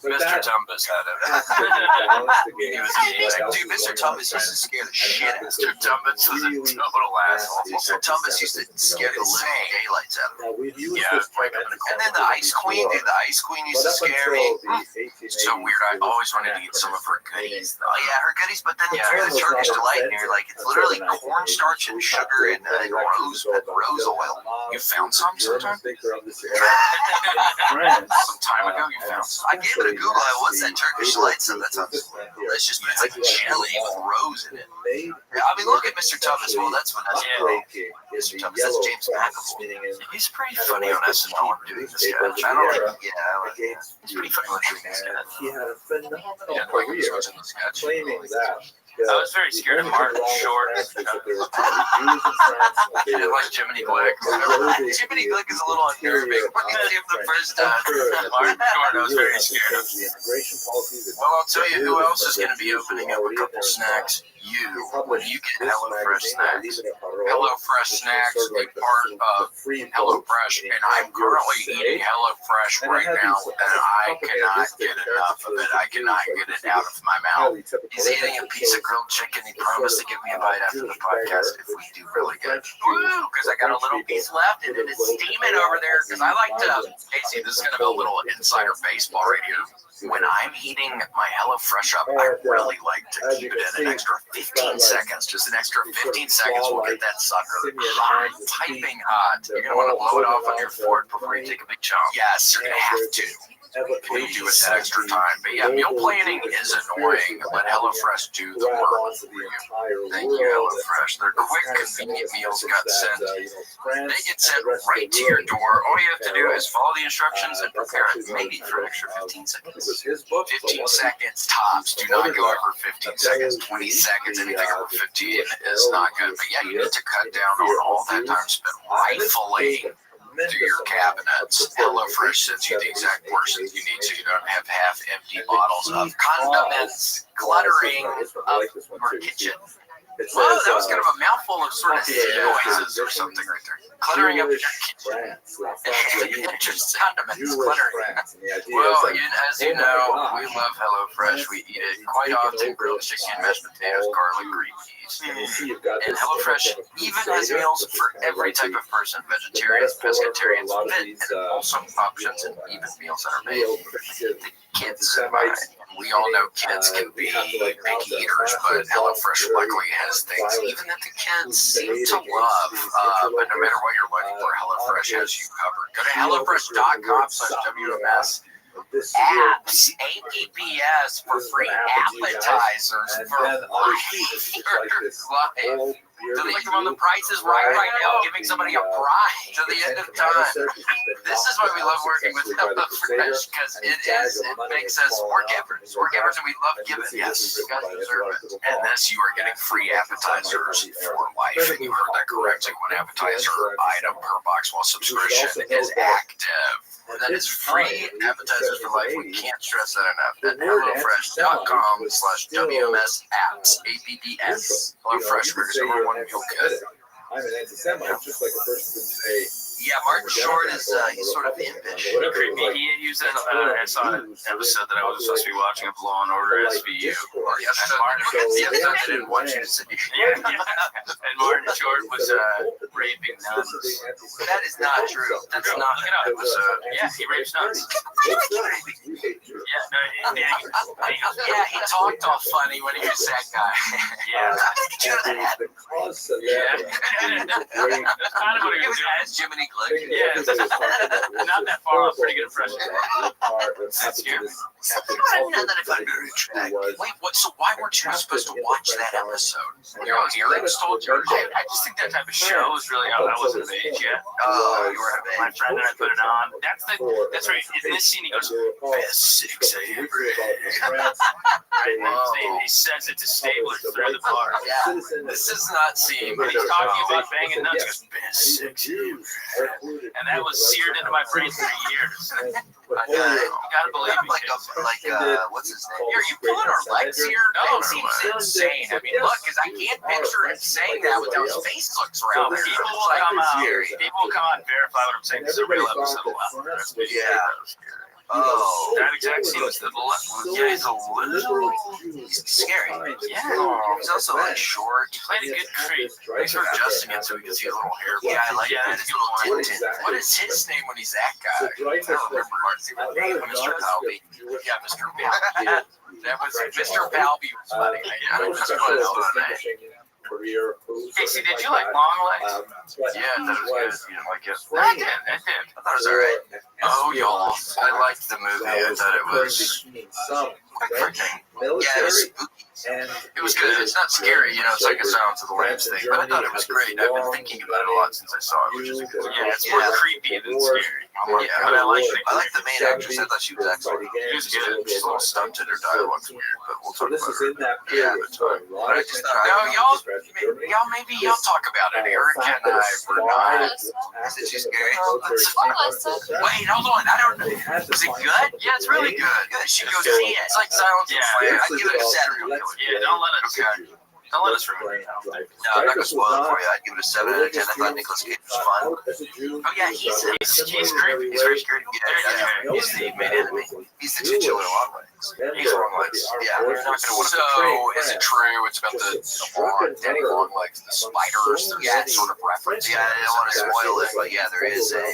but Mr. that Tumbas had it. has to be balanced against He was what getting- else Dude, is Mr. going on Thomas in used to scare the shit out of Mr. Tumbas was a total asshole. Mr. Thomas used to scare the living daylights out of me. Now, we've used Yeah, this right term up in the And then the Ice Queen, dude, the Ice Queen used to scare me. So weird. I always wanted to get some of her goodies. Oh yeah, her goodies, but then you Yeah, turn the it's Turkish not delight and invented you're like, it's literally until the cornstarch and 1980s. sugar and rose oil. You found some sometime? France. Some time ago, you found some. I gave it a Google. What's that Turkish delight stuff? That sounds delicious, man. It's like jelly with rose in it. Yeah, I mean, look at Mr. Thomas. Well, that's what that's Mr. Thomas. That's James McAvoy. He's pretty funny on SNL doing this guy. I don't like. Yeah, I like that. He's pretty funny on doing this guy. He had a phenomenal Yeah, like career he was in the sketch. claiming that. I was very scared of Martin Short. I And like Jiminy Glick. Jiminy Glick is a little unnerving. When you see him the first time. Martin Short, I was very scared of. Well, I'll tell you who else is going to be opening up a couple snacks. You, when you get HelloFresh snacks. HelloFresh snacks are part of HelloFresh, and I'm currently eating HelloFresh right now, and I cannot get enough of it. I cannot get it out of my mouth. He's eating a piece of grilled chicken. He promised to give me a bite after the podcast if we do really good. Woo, because I got a little piece left, and then it's steaming over there, because I like to, hey, see, this is going to be a little insider baseball right here. When I'm heating my HelloFresh up, I really like to keep it in an extra 15 seconds. Just an extra 15 seconds will get that sucker hot, piping hot. You're going to want to blow it off on your fork before you take a big chunk. Yes, you're going to have to. When you do it that extra time. But yeah, meal planning is annoying. Let HelloFresh do the work for you. Thank you, HelloFresh. Their quick, convenient meals got sent. They get sent right to your door. All you have to do is follow the instructions and prepare it maybe for an extra 15 seconds. 15 seconds tops. Do not go over 15 seconds. 20 seconds, anything over 15 is not good. But yeah, you need to cut down on all that time spent rifling through your cabinets. HelloFresh sends you the exact portions you need, so you don't have half-empty bottles of condiments cluttering up your kitchen. Whoa, that was kind of a mouthful of sort of noises or something right there. Cluttering up your kitchen. Just condiments cluttering. Well, as you know, we love HelloFresh. We eat it quite often. Grilled chicken, mashed potatoes, garlic, green peas. And HelloFresh even has meals for every type of person. Vegetarians, pescatarians, fit, and wholesome options, and even meals that are made for the kids in mind. We all know kids can be picky eaters, but HelloFresh luckily has things even that the kids seem to love. But no matter what you're looking for, HelloFresh has you covered. Go to HelloFresh.com/WMS. Apps, APPS for free appetizers for life. Like I'm on The Price is Right now, giving somebody a prize to the end of time. This is why we love working with HelloFresh, because it makes us we're givers. We're givers and we love giving. Yes, you guys deserve it. And this, you are getting free appetizers for life. And you heard that correctly. One appetizer item per box while subscription is active. That is free appetizers for life. We can't stress that enough. At HelloFresh.com/WMS apps. HelloFresh burgers, number one meal kit. I'm an anti-Semite, just like a person could say. Yeah, Martin Short is he's sort of impish. Creepy. He used that. I saw an episode that I was supposed to be watching of Law and Order SVU. Yes, Martin. The episode I didn't want you to see. Yeah. And Martin Short was raping nuns. That is not true. That's not Look it up. an episode. Yeah, he rapes nuns. Yeah, he talked all funny when he was that guy. Yeah. That's kind of what he was doing. As Jiminy Glick. Yeah, not that far off. Pretty good impression. That's you. Wait, what? So why weren't you supposed to watch that episode? Your earrings told you. I just think that type of show is really. I wasn't of age yet. Oh, you were of age. My friend and I put it on. That's right. In this scene, he goes, "Best 6 a.m." He says it to Stabler through the bar. Yeah, this is not scene. When he's talking about banging nuts, he goes, "Best 6 a.m." And that was seared into my brain for years. You gotta believe me. What's his name? Are you pulling our legs here? No, it seems insane. I mean, look, because I can't picture him saying that with how his face looks right there. People will come out and verify what I'm saying. This is a real episode of Left. Yeah. Oh, that exact scene was the left one. Yeah, he's a little scary. Yeah. He's also like short. He played a good creep. Thanks for adjusting it so we can see a little hair. Yeah, I like that. It's a little tinted. What is his name when he's that guy? I don't remember. Mr. Palby. Yeah, Mr. Palby. That was Mr. Palby was funny. Yeah, that's what it was. Casey, did you like Long Legs? Yeah, that was good. You didn't like it? I did. I thought it was alright. Oh, y'all. I liked the movie. I thought it was quite frightening. Yeah, it was spooky. It was good. It's not scary, it's like a Silence of the Lambs thing, but I thought it was great. I've been thinking about it a lot since I saw it, which is a good. Yeah, it's more creepy than scary. Yeah, I like the main actress. I thought she was excellent. She was good. She's a little stunted. Her dialogue's weird, but we'll talk about her. Yeah, but I just thought, y'all maybe y'all talk about it. Eric and I were not. Is it too scary? Wait, hold on. I don't know. Is it good? Yeah, it's really good. She goes, it's like Silence of the Lambs. I'd give it a 7. Yeah, don't let us ruin it. No, I'm not gonna spoil it for you. I'd give it a 7 out of 10. I thought Nicolas Cage was fun. Oh yeah, he's creepy. He's very scary. Yeah, he's the main enemy. He's the titular long legs. He's long legs. Yeah, we're not gonna want to. So, is it true? It's about the Danny long legs, the spiders. There's that sort of reference. Yeah, I didn't want to spoil it, but yeah, there is a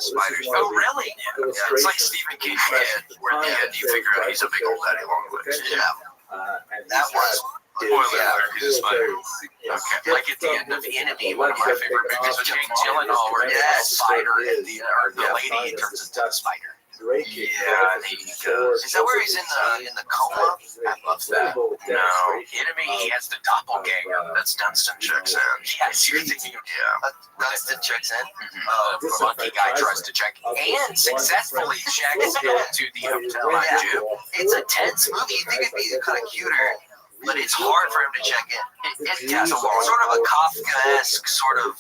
spiders. Oh really? Yeah, it's like Stephen King's Head, where at the end you figure out he's a big old daddy long legs. Yeah, that was. He's a spider. Okay. Like at the end of Enemy, one of my favorite movies with Jake Gyllenhaal, where the spider and the lady turns into a spider. Yeah, and he goes. Is that where he's in the coma? I love that. No, Enemy. He has the doppelganger. That's Dunstan checks in. Yes, you're thinking. Yeah, Dunstan checks in. The monkey guy tries to check and successfully checks into the hotel. Yeah, it's a tense movie. You think it'd be kind of cuter. But it's hard for him to check in. It's sort of a Kafkaesque sort of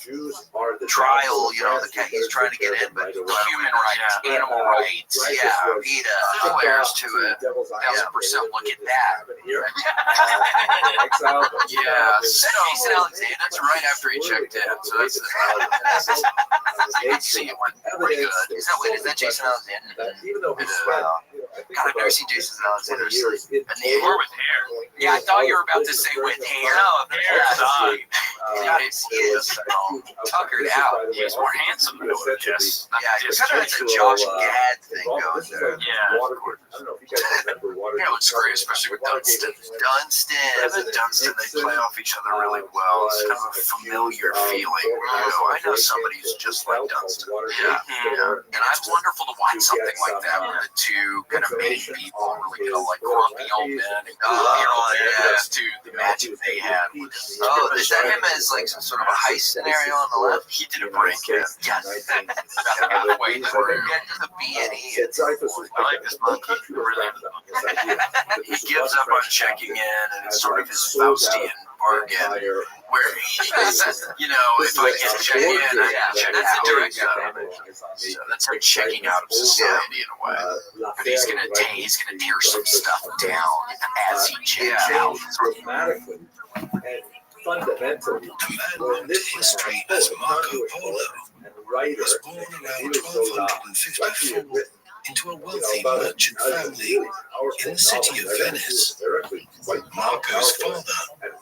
trial, he's trying to get in, but human rights, animal rights, PETA swears to it. 1,000%, look at that. Jason Alexander, that's right after he checked in, so that's you can see it went pretty good. Is that Jason Alexander? It is. God, I've never seen Jason Alexander sleep. Or with hair. Yeah, I thought you were about to say with hair. No, hair is on. He is tuckered out. He's more handsome than Jess. Yeah, it's kind of like a Josh Gad thing going there. Yeah. It's great, especially with Dunstan. Dunstan, they play off each other really well. It's kind of a familiar feeling. I know somebody who's just like Dunstan. Yeah. And it's wonderful to watch something like that where the two kind of main people really kind of like grumpy old men and to the match they had. Oh, is that him as like some sort of a heist scenario on the left? He did a break in. Yes. About halfway through. Get to the B and E. I like this monkey. Really. He gives up on checking in, and it's sort of his Faustian bargain where he's, you know, if I get to check in, I can check That's out. a direct out. So that's like checking out of society in a way. But he's gonna tear some stuff down as he checks out. Dramatically and fundamentally. The man wrote history as Marco Polo, was born around 1254 into a wealthy merchant family in the city of Venice. Marco's father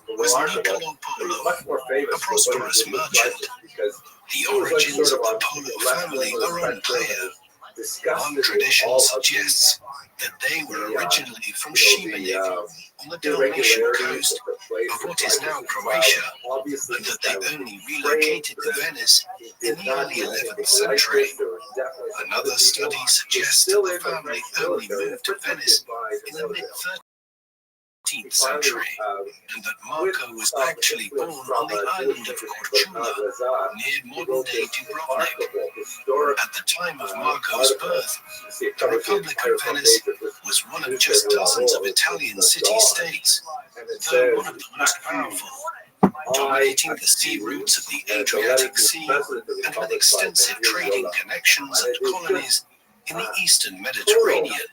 was Niccolo Polo, a prosperous merchant. The origins of the Polo family are unclear. One tradition suggests that they were originally from Šibenik on the Dalmatian coast of what is now Croatia, and that they only relocated to Venice in the early 11th century. Another study suggests that the family only moved to Venice in the mid-13th century, and that Marco was actually born on the island of Korčula, near modern-day Dubrovnik. At the time of Marco's birth, the Republic of Venice was one of just dozens of Italian city-states, though one of the most powerful, dominating the sea routes of the Adriatic Sea and with extensive trading connections and colonies in the eastern Mediterranean.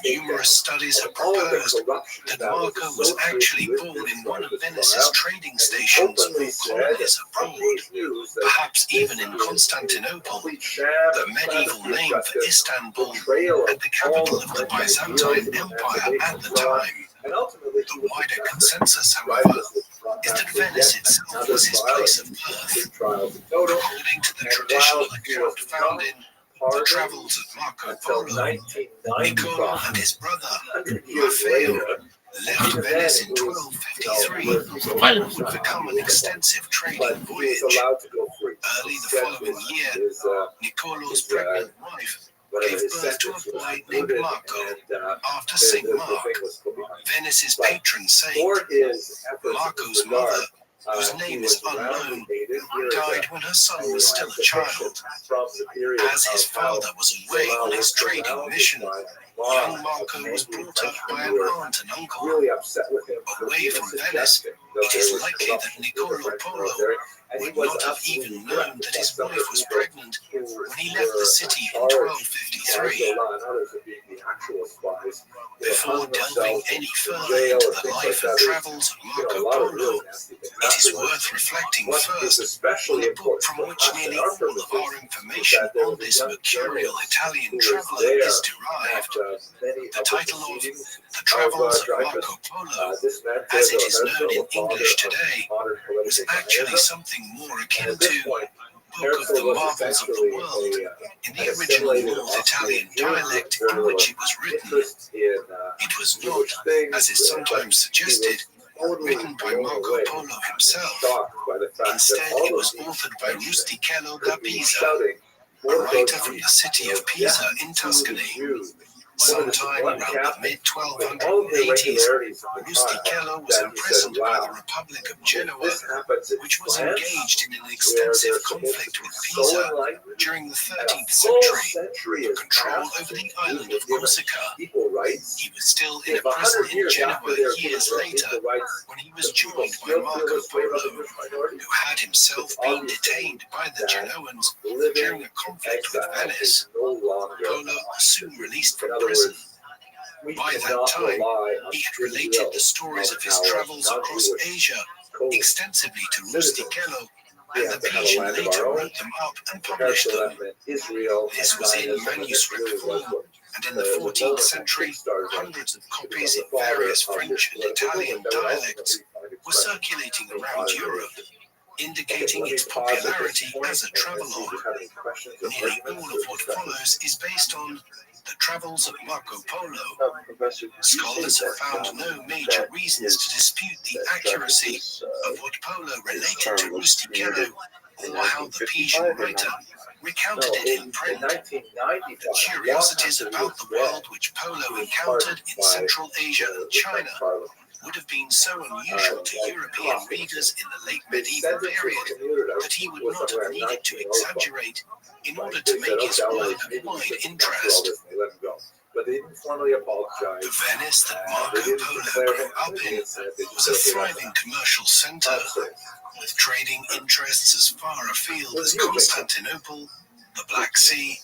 Numerous studies have proposed that Marco was actually born in one of Venice's trading stations or colonies abroad, perhaps even in Constantinople, the medieval name for Istanbul and the capital of the Byzantine Empire at the time. The wider consensus, however, is that Venice itself was his place of birth. According to the traditional account found in The Travels of Marco Polo, Niccolo and his brother, Maffeo, left Venice in 1253 what would become an extensive trading voyage. Early the following year, Niccolo's pregnant wife gave birth to a boy named Marco after St. Mark, Venice's patron saint. Marco's mother, whose name is unknown, died when her son was still a child. As his father was away on his trading mission, young Marco was brought up by an aunt and uncle. Away from Venice, it is likely that Niccolo Polo would not have even known that his wife was pregnant when he left the city in 1253. Before delving any further into the life and travels of Marco Polo, it is worth reflecting first on the book from which nearly all of our information on this mercurial Italian traveller is derived. The title of The Travels of Marco Polo, as it is known in English today, was actually something more akin to Book of the Marvels of the World in the original North Italian dialect in which it was written. It was not, as is sometimes suggested, written by Marco Polo himself. Instead, it was authored by Rustichello da Pisa, a writer from the city of Pisa in Tuscany. Sometime around the mid-1280s, Rustichello was imprisoned by the Republic of Genoa, which was engaged in an extensive conflict with Pisa during the 13th century for control over the island of Corsica. He was still in a prison in Genoa years later when he was joined by Marco Polo, who had himself been detained by the Genoans during a conflict with Venice. Polo was soon released from prison. By that time, he had related the stories of his travels across Asia extensively to Rustichello, and the Pisan later wrote them up and published them. This was in manuscript form, and in the 14th century, hundreds of copies in various French and Italian dialects were circulating around Europe, indicating its popularity as a travelogue. Nearly all of what follows is based on The Travels of Marco Polo. Scholars have found no major reasons to dispute the accuracy of what Polo related to Rustichello or how the Pisan writer recounted it in print. The curiosities about the world which Polo encountered in Central Asia and China would have been so unusual to European readers in the late medieval period that he would not have needed to exaggerate in order to make his work of wide interest. But they didn't formally apologize. The Venice that Marco Polo grew up in was a thriving commercial center, with trading interests as far afield as Constantinople, the Black Sea,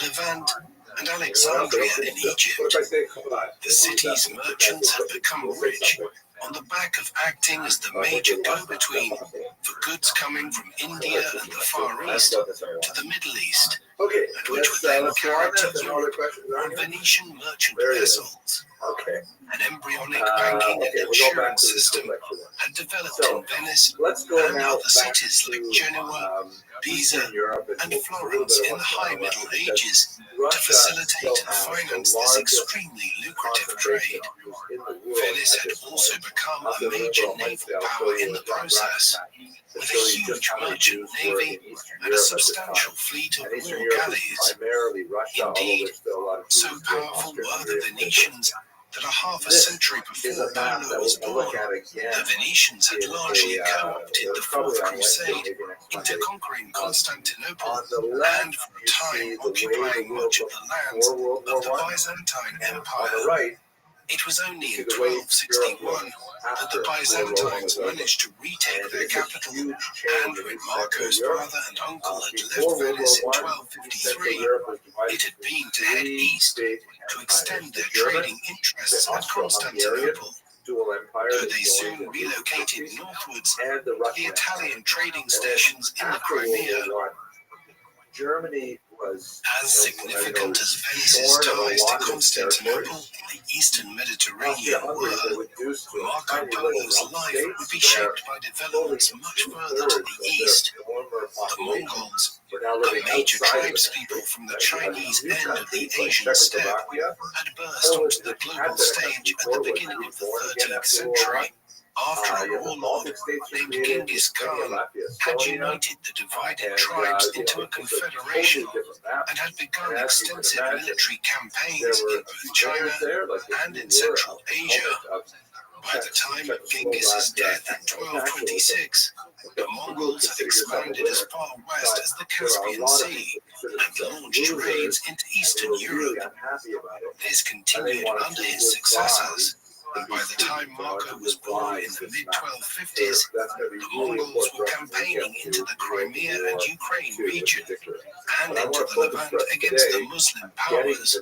the Levant, and Alexandria in Egypt. The city's merchants had become rich on the back of acting as the major go-between for goods coming from India and the Far East to the Middle East, and which were then carried to Europe on Venetian merchant vessels. An embryonic banking and insurance system had developed in Venice and other cities like Genoa, Pisa, and Florence in the High Middle Ages to facilitate and finance this extremely lucrative trade. Venice had also become a major naval power in the process, with a huge merchant navy and a substantial fleet of war galleys. Indeed, so powerful were the Venetians that a half a century before Polo was born, the Venetians had largely co-opted the Fourth Crusade into conquering Constantinople and for a time occupying much of the lands of the Byzantine Empire. It was only in 1261 that the Byzantines managed to retake their capital, and when Marco's brother and uncle had left Venice in 1253, it had been to head east to extend their trading interests at Constantinople. Though they soon relocated northwards to the Italian trading stations in the Crimea. Germany was as significant as Venice's ties to Constantinople in the eastern Mediterranean were, Marco Polo's life would be shaped by developments much further to the east. The Mongols, a major tribespeople from the Chinese end of the Asian steppe, had burst onto the global stage at the beginning of the 13th century. After a warlord named Genghis Khan had united the divided tribes into a confederation and had begun extensive military campaigns in both China and in Central Asia. By the time of Genghis's death in 1226, the Mongols had expanded as far west as the Caspian Sea and launched raids into Eastern Europe. This continued under his successors. And by the time Marco was born in the mid-1250s, the Mongols were campaigning into the Crimea and Ukraine region and into the Levant against the Muslim powers.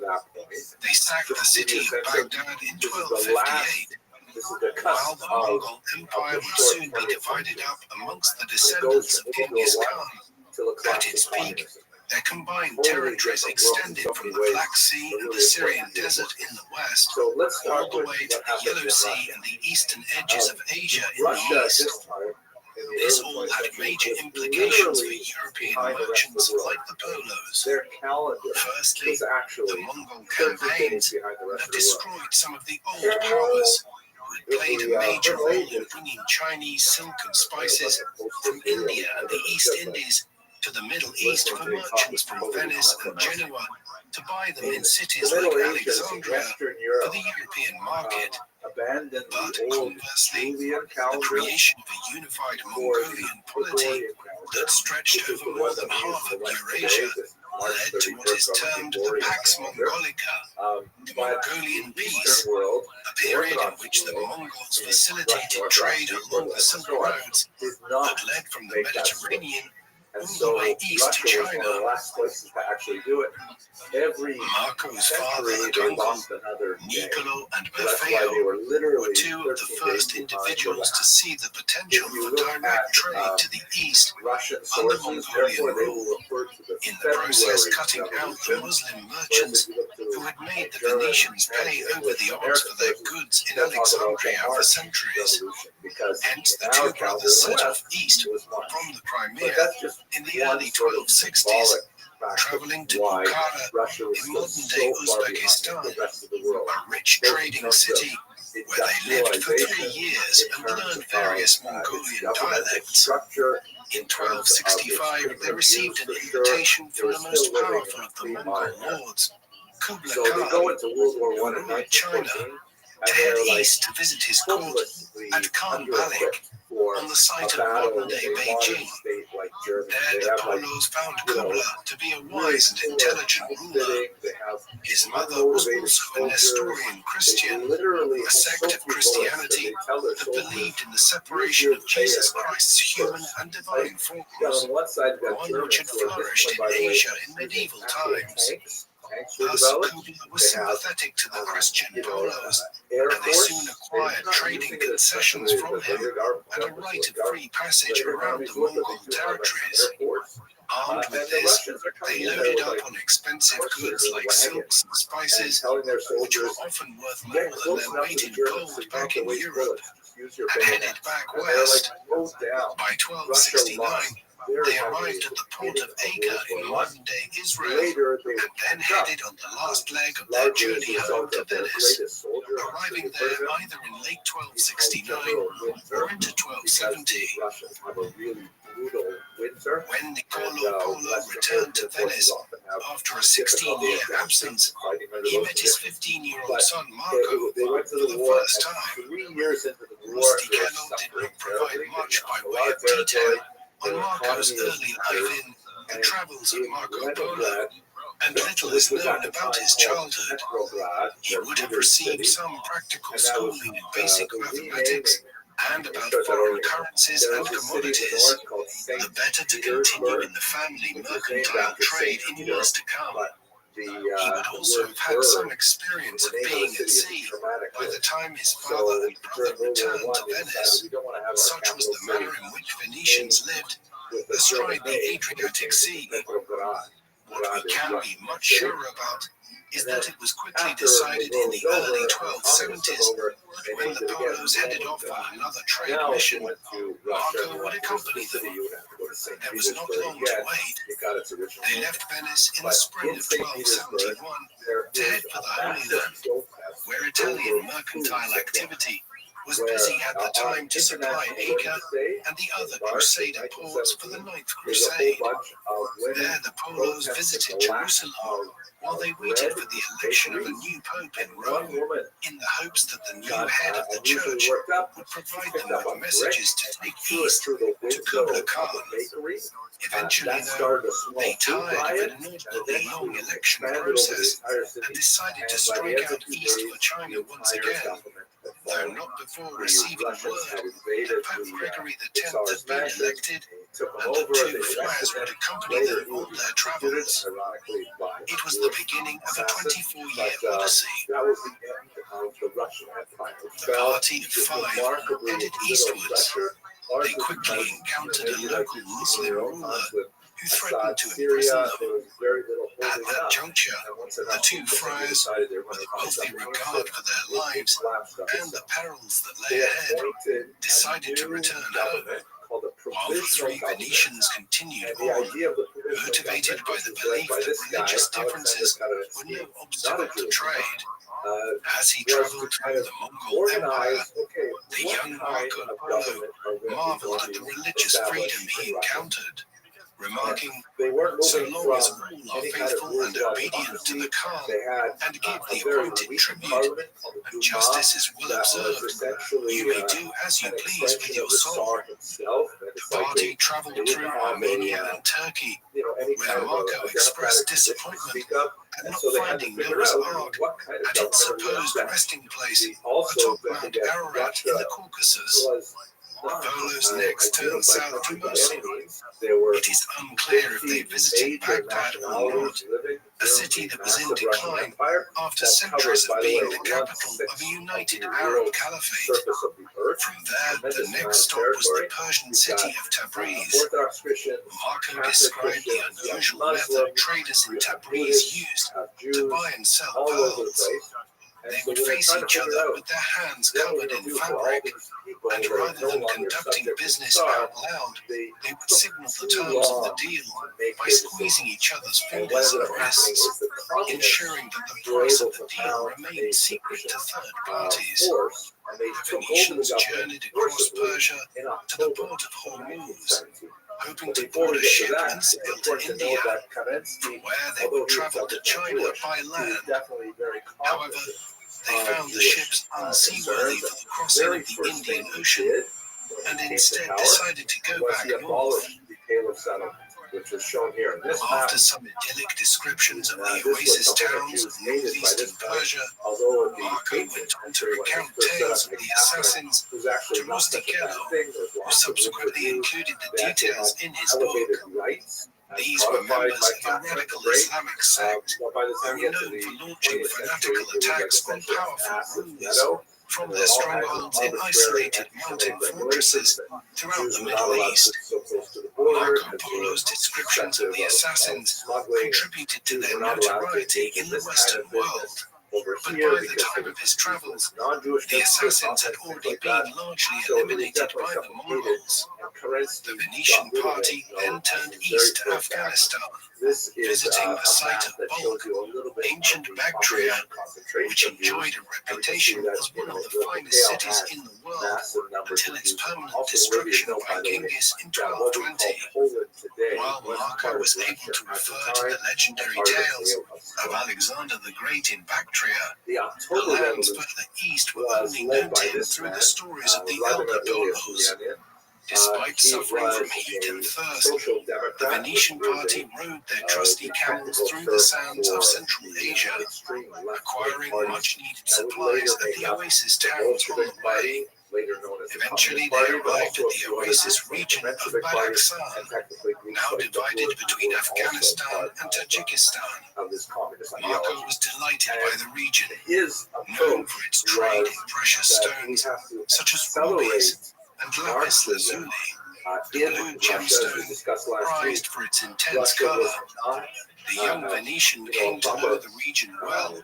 They sacked the city of Baghdad in 1258. While the Mongol Empire would soon be divided up amongst the descendants of Genghis Khan, at its peak, their combined territories extended from the Black Sea and the Syrian desert in the west, all the way to the Yellow Sea and the eastern edges of Asia in the east. This all had major implications for European merchants like the Polos. Firstly, the Mongol campaigns had destroyed some of the old powers, who had played a major role in bringing Chinese silk and spices from India and the East Indies to the Middle East for merchants from Venice and Genoa to buy them in cities like Alexandria for the European market. But conversely, the creation of a unified Mongolian polity that stretched over more than half of Eurasia led to what is termed the Pax Mongolica, the Mongolian Peace, a period in which the Mongols facilitated trade along the Silk Roads that led from the Mediterranean all the way east to China. Marco's father and uncle, Niccolo and Maffeo, were two of the first individuals to see the potential for direct trade to the east under Mongolian rule, in the process cutting out the Muslim merchants who had made the Venetians pay over the odds for their goods in Alexandria for centuries. Hence, the two brothers set off east from the Crimea in the early 1260s, traveling to Bukhara in modern-day Uzbekistan, a rich trading city where they lived for 3 years and learned various Mongolian dialects. In 1265, they received an invitation from the most powerful of the Mongol lords, Kublai Khan, who ruled China, to head east to visit his court at Khan Malik on the site of modern-day Beijing. There, the Polos found Kubla to be a wise and intelligent ruler. His mother was also a Nestorian Christian, a sect of Christianity that believed in the separation of Jesus Christ's human and divine forms, one which had flourished in Asia in medieval times. Thus, Kubla was sympathetic to the Christian Polos, and they soon acquired trading concessions from him and a right of free passage around the Mongol territories. Armed with this, they loaded up on expensive goods like silks and spices, which were often worth more than their weight in gold back in Europe, and headed back west. By 1269, they arrived at the port of Acre in modern-day Israel, and then headed on the last leg of their journey home to Venice, arriving there either in late 1269 or into 1270. When Niccolo Polo returned to Venice after a 16-year absence, he met his 15-year-old son Marco for the first time. Rusty Kennel did not provide much by way of detail on Marco's early life in The Travels of Marco Polo, and little is known about his childhood. He would have received some practical schooling in basic mathematics and about foreign currencies and commodities, the better to continue in the family mercantile trade in years to come. He would also have had some experience of being at sea by the time his father and brother returned to Venice. Such was the manner in which Venetians lived astride the Adriatic Sea. What we can be much surer about is that it was quickly decided in the early 1270s that when the Polos headed off on another trade mission, Marco would accompany them. There was not long to wait. They left Venice in the spring of 1271 to head for the Holy Land, where Italian mercantile activity was busy at the time to supply Acre and the other Crusader ports for the Ninth Crusade. There the Polos visited Jerusalem while they waited for the election of a new pope in Rome, in the hopes that the new head of the church would provide them with messages to take east to Kubla Khan. Eventually, though, they tired of an inordinately long election process and decided to strike out east for China once again, though not before receiving word that Pope Gregory X had been elected and that two friars would accompany them on their travels. It was the beginning of a 24-year odyssey. The party of five headed eastwards. They quickly encountered a local Muslim ruler who threatened to imprison them. At that juncture, the two friars, with a wealthy regard for their lives and the perils that lay ahead, decided to return home, while the three Venetians continued on, motivated by the belief that religious differences were no obstacle to trade. As he traveled through the Mongol Empire, the young Marco Polo marveled at the religious freedom he encountered, remarking, "So long as all are faithful and obedient to the Khan and give the appointed tribute, and justice is well observed, you may do as you please with your soul." The party traveled through Armenia and Turkey, where Marco expressed disappointment at not finding Noah's Ark at its supposed resting place atop Mount Ararat in the Caucasus. The Polos next turned south to Mosul. It is unclear if they visited Baghdad or not, a city that was in decline after centuries of being the capital of a united Arab caliphate. From there, the next stop was the Persian city of Tabriz. Marco described the unusual method traders in Tabriz used to buy and sell pearls. They would face each other with their hands covered in fabric, and rather than conducting business out loud, they would signal the terms of the deal by squeezing each other's fingers and wrists, ensuring that the price of the deal remained secret to third parties. The Venetians journeyed across Persia to the port of Hormuz, hoping to board a ship and sail to India, from where they would travel to China by land. However, They found the ships unseaworthy for the crossing of the Indian Ocean and instead decided to go back north. Which is shown here in this After some idyllic descriptions of the oasis towns of northeastern Persia, Marco went on to recount tales of the assassins to Rostchild, who subsequently included the details in his book. These were members of a radical Islamic sect who were known for launching fanatical attacks on powerful rulers from their strongholds in isolated mountain fortresses throughout the Middle East. Marco Polo's descriptions of the assassins contributed to their notoriety in the Western world. But by the time of his travels, the assassins had already been largely eliminated by the Mongols. The Venetian party then turned east to Afghanistan, visiting the site of Bulk, ancient Bactria, which enjoyed a reputation as one of the finest cities in the world until its permanent destruction by Genghis in 1220. While Marco was able to refer to the legendary tales of Alexander the Great in Bactria, the lands further east were only known to him through the stories of the elder Polos. Despite suffering from heat and thirst, the Venetian party rode their trusty camels through the sands of Central Asia, acquiring much-needed supplies at the oasis towns on the way. Eventually, they arrived at the oasis region of Badakhshan, now divided between Afghanistan and Tajikistan. Marco was delighted by the region, known for its trade in precious stones such as rubies and lapis lazuli, the blue gemstone prized for its intense color. The young Venetian came to know the region well,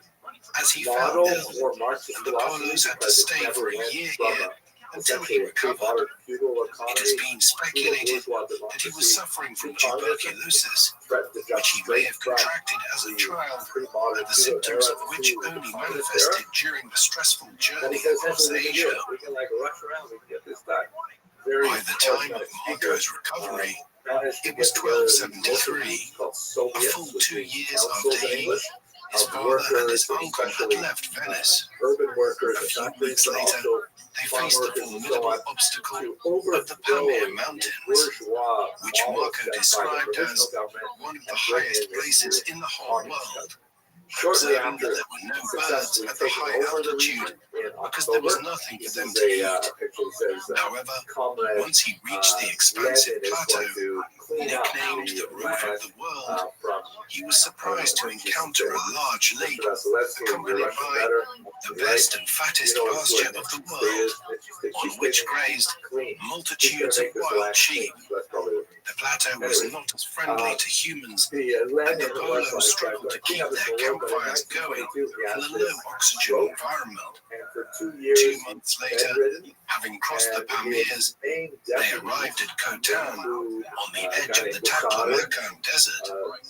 as he fell ill, and the Polos had to stay for a year here until he recovered. It has been speculated that he was suffering from tuberculosis, which he may have contracted as a child, and the symptoms of which only manifested during the stressful journey across Asia. By the time of Marco's recovery, it was 1273, a full 2 years after his father and his uncle had left Venice. A few weeks later, they faced the formidable obstacle of the Pamir Mountains, which Marco described as one of the highest places in the whole world, observing that there were no birds at the high altitude because there was nothing for them to eat. However, once he reached the expansive plateau, nicknamed the Roof of the World, he was surprised to encounter a large lake accompanied by the best and fattest pasture of the world, on which grazed multitudes of wild sheep. The plateau was not as friendly to humans, and the Polos struggled to keep their campfires going in a low-oxygen environment. 2 months later, having crossed the Pamirs, they arrived at Khotan, on the edge of the Taklamakan Desert,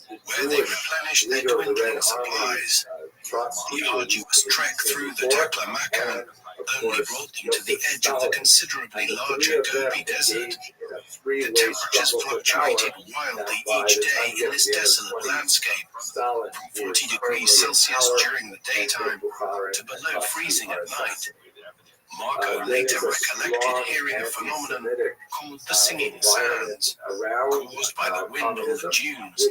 where they replenished their dwindling supplies. The arduous trek through the Taklamakan only brought them to the edge of the considerably larger Gobi Desert. The temperatures fluctuated wildly each day in this desolate landscape, from 40 degrees Celsius during the daytime to below freezing at night. Marco later recollected hearing a phenomenon called the singing sands, caused by the wind on the dunes,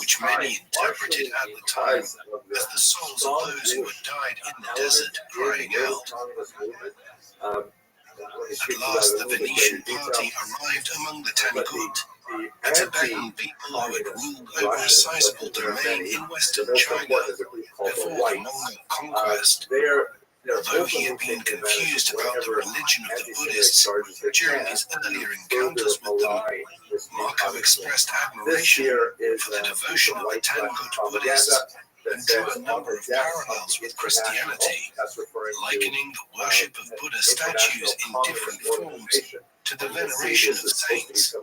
which many interpreted at the time as the souls of those who had died in the desert crying out. At last, the Venetian party arrived among the Tangut, a Tibetan people who had ruled over a sizable domain in western China before the Mongol conquest. Although he had been confused about the religion of the Buddhists during his earlier encounters with them, Marco expressed admiration for the devotion of the Tangut Buddhists and drew a number of parallels with Christianity, likening the worship of Buddha statues in different forms to the veneration of saints.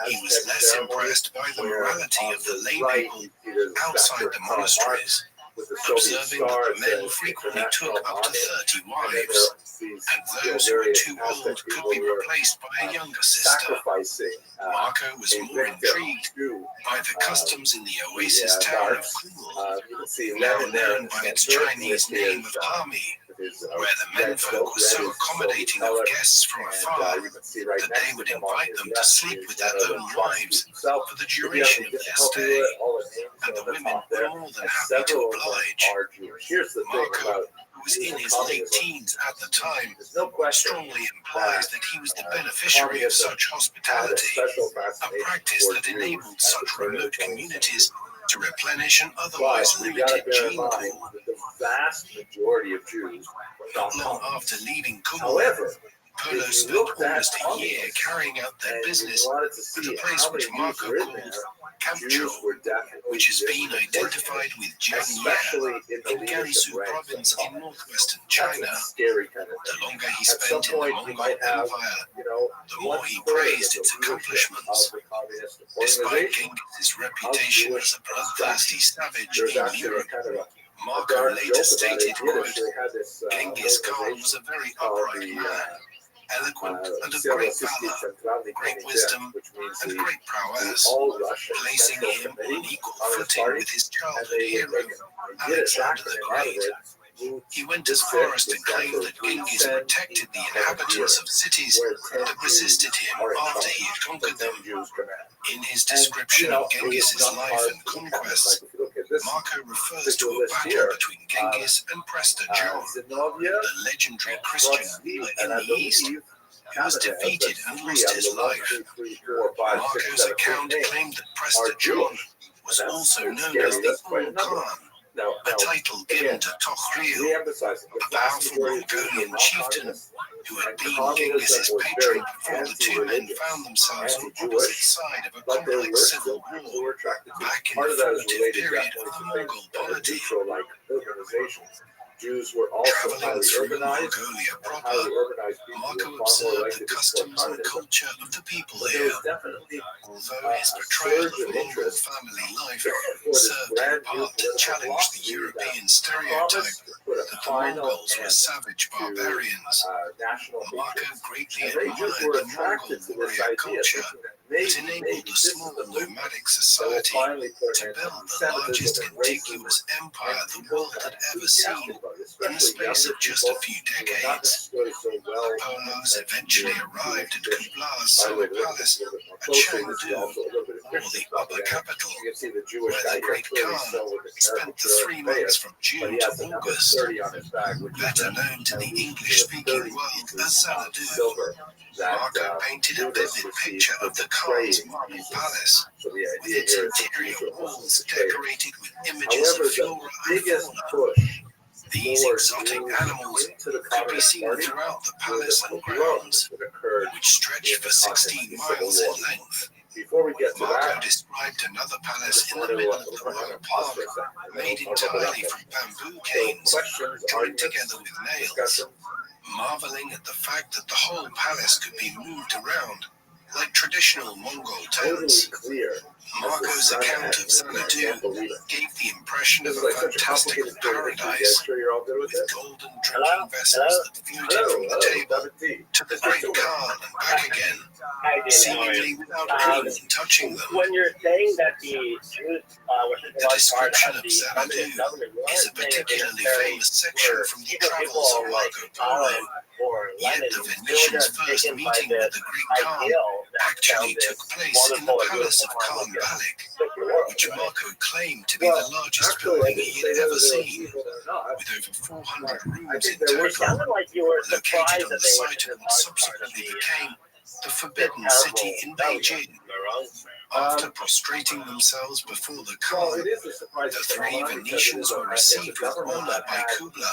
He was less impressed by the morality of the lay people outside the monasteries, with the Soviet observing stars that men and frequently international took up to audience. 30 And then wives, there are these, and those who were too old could be replaced by a younger sister. sacrificing Marco was a more victim intrigued to by the customs in the oasis the town of darts. Kul, You can see now Lenin there in known the by its center Chinese with name his, of Hami, where where the menfolk were so accommodating of guests from afar you can see right that next they would to him on invite his them to left sleep is with their one of the own trusts wives himself. for the If you have duration any of their difficulty stay, with it, all the names and are the on the women top were there. more than And happy to several of them oblige. are Jewish. Here's the thing Marco, about who was in his late communism. teens at the time, There's no question strongly implies that he was the beneficiary of communism such had a hospitality, special a fascination practice for that Jews enabled at the such turn of the remote 20th communities century. to replenish an But otherwise we gotta limited bear in gene mind pool. that the vast majority of Jews were not Not long communists. after leaving Kul, However, Polo if you spent looked at almost a year communists carrying out their and business you wanted to at a see place how which many Jews Marco were in called there, Kamcho, Jews were definitely which has been disproportionate, identified with Jiangye especially in the in leadership Gansu ranks province of in communists. northwestern That's China. a scary kind of The thing. longer he At some spent in the point, you Mongol might have, Empire, you know, the more he 1/3 praised of its the leadership accomplishments. of the communist Despite organization Genghis's reputation as a bloodthirsty savage There's in actually a Europe, kind of a Marco dark later joke about it. stated, In quote, Yiddish, they had this Genghis Khan organization was a very called upright the man, eloquent and of Selo great Sisky valor, Centralny great Comité, wisdom, which means and the great prowess, All-Russian placing Central him on an Committee, equal Communist footing Party, with his and childhood they hero, would make a Yiddish Alexander the acronym out of Great. it. He went as far as to claim that Genghis protected the inhabitants of cities that resisted him after he had conquered them. In his description of Genghis's life and conquests, Marco refers to a battle between Genghis and Prester John, the legendary Christian ruler in the East, who was defeated and lost his life. Marco's account claimed that Prester John was also known as the Ul Khan, a title given to Tokhril, a powerful Mongolian chieftain who had been Genghis's patron before the two men found themselves on opposite side of a complex civil war back in the formative period of the Mongol polity. Jews were also Traveling highly through urbanized, Mongolia and proper, highly urbanized people Marco were far more observed likely the to customs support and communism. culture of the people But there here. was definitely Although his a portrayal surge of of Mongol interest family life for this served in brand new part to political challenge the philosophy European that stereotype promised to put a that the final Mongols were end savage to barbarians. national Marco hatred. greatly And many Jews admired were the Mongol attracted to this warrior idea, culture thinking that that maybe enabled a this is small the movement nomadic that will society finally put to an end to build the largest anti-Semitism and racism. contiguous empire And the people world had got ever seen enthusiastic about it, in the especially space younger of just people a few who were not decades. necessarily so well The Polos eventually arrived at Kubla's By the summer way, to look palace a little bit more at closely, this is Chengdu, also a little bit of or Christian the upper propaganda. capital, You can see the Jewish where guy the here great clearly Khan still with the spent the caricature 3 of months Matthias, from but June he to has the number August, 30 on his bag, which is better an known to the allusion to the English-speaking 30 world pieces as of Xanadu. silver that Marco painted a Judas vivid received picture for of the betraying Khan's marble Jesus. palace, So the with idea its here is that interior Jesus was walls betrayed. decorated with images However, of the flora and biggest fauna. push These for exotic Jews animals into the could be Communist seen Party throughout the were palace the and pogroms grounds, that occurred which stretched in for the context 16 of the Civil miles War. in length. Before we get to Marco that, described another I palace just in want the to middle of the pause royal for park, a second. made We'll talk about entirely that. from bamboo So canes, questions, joined arguments, together with nails. discussions. Marveling at the fact that the whole palace could be moved around like traditional Mongol Totally tents. clear. Marco's account of Xanadu gave the impression of a fantastical paradise, with golden drinking vessels that floated from the table to the great Khan and back again, seemingly without anyone touching them. When you're saying that the Jews were such a The large part description of of the Xanadu government, is a particularly famous section from the travels of Marco Polo. Yet the Venetians' first meeting with the Greek Khan actually took place in the palace of Khan Balik, which Marco claimed to be the largest building he had ever seen, with over 400 rooms in total, located on the site of what subsequently became the Forbidden City in Beijing. After prostrating themselves before the Khan, the 3 Venetians were received with honor by Kubla,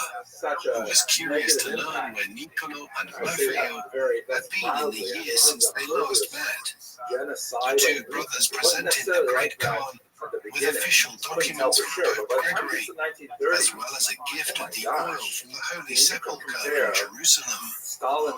who was curious to learn where Niccolo and Maffeo had been in the years since they last met. The 2 brothers presented the great Khan with official documents from Pope Gregory, as well as a gift of the oil from the Holy Sepulchre in Jerusalem,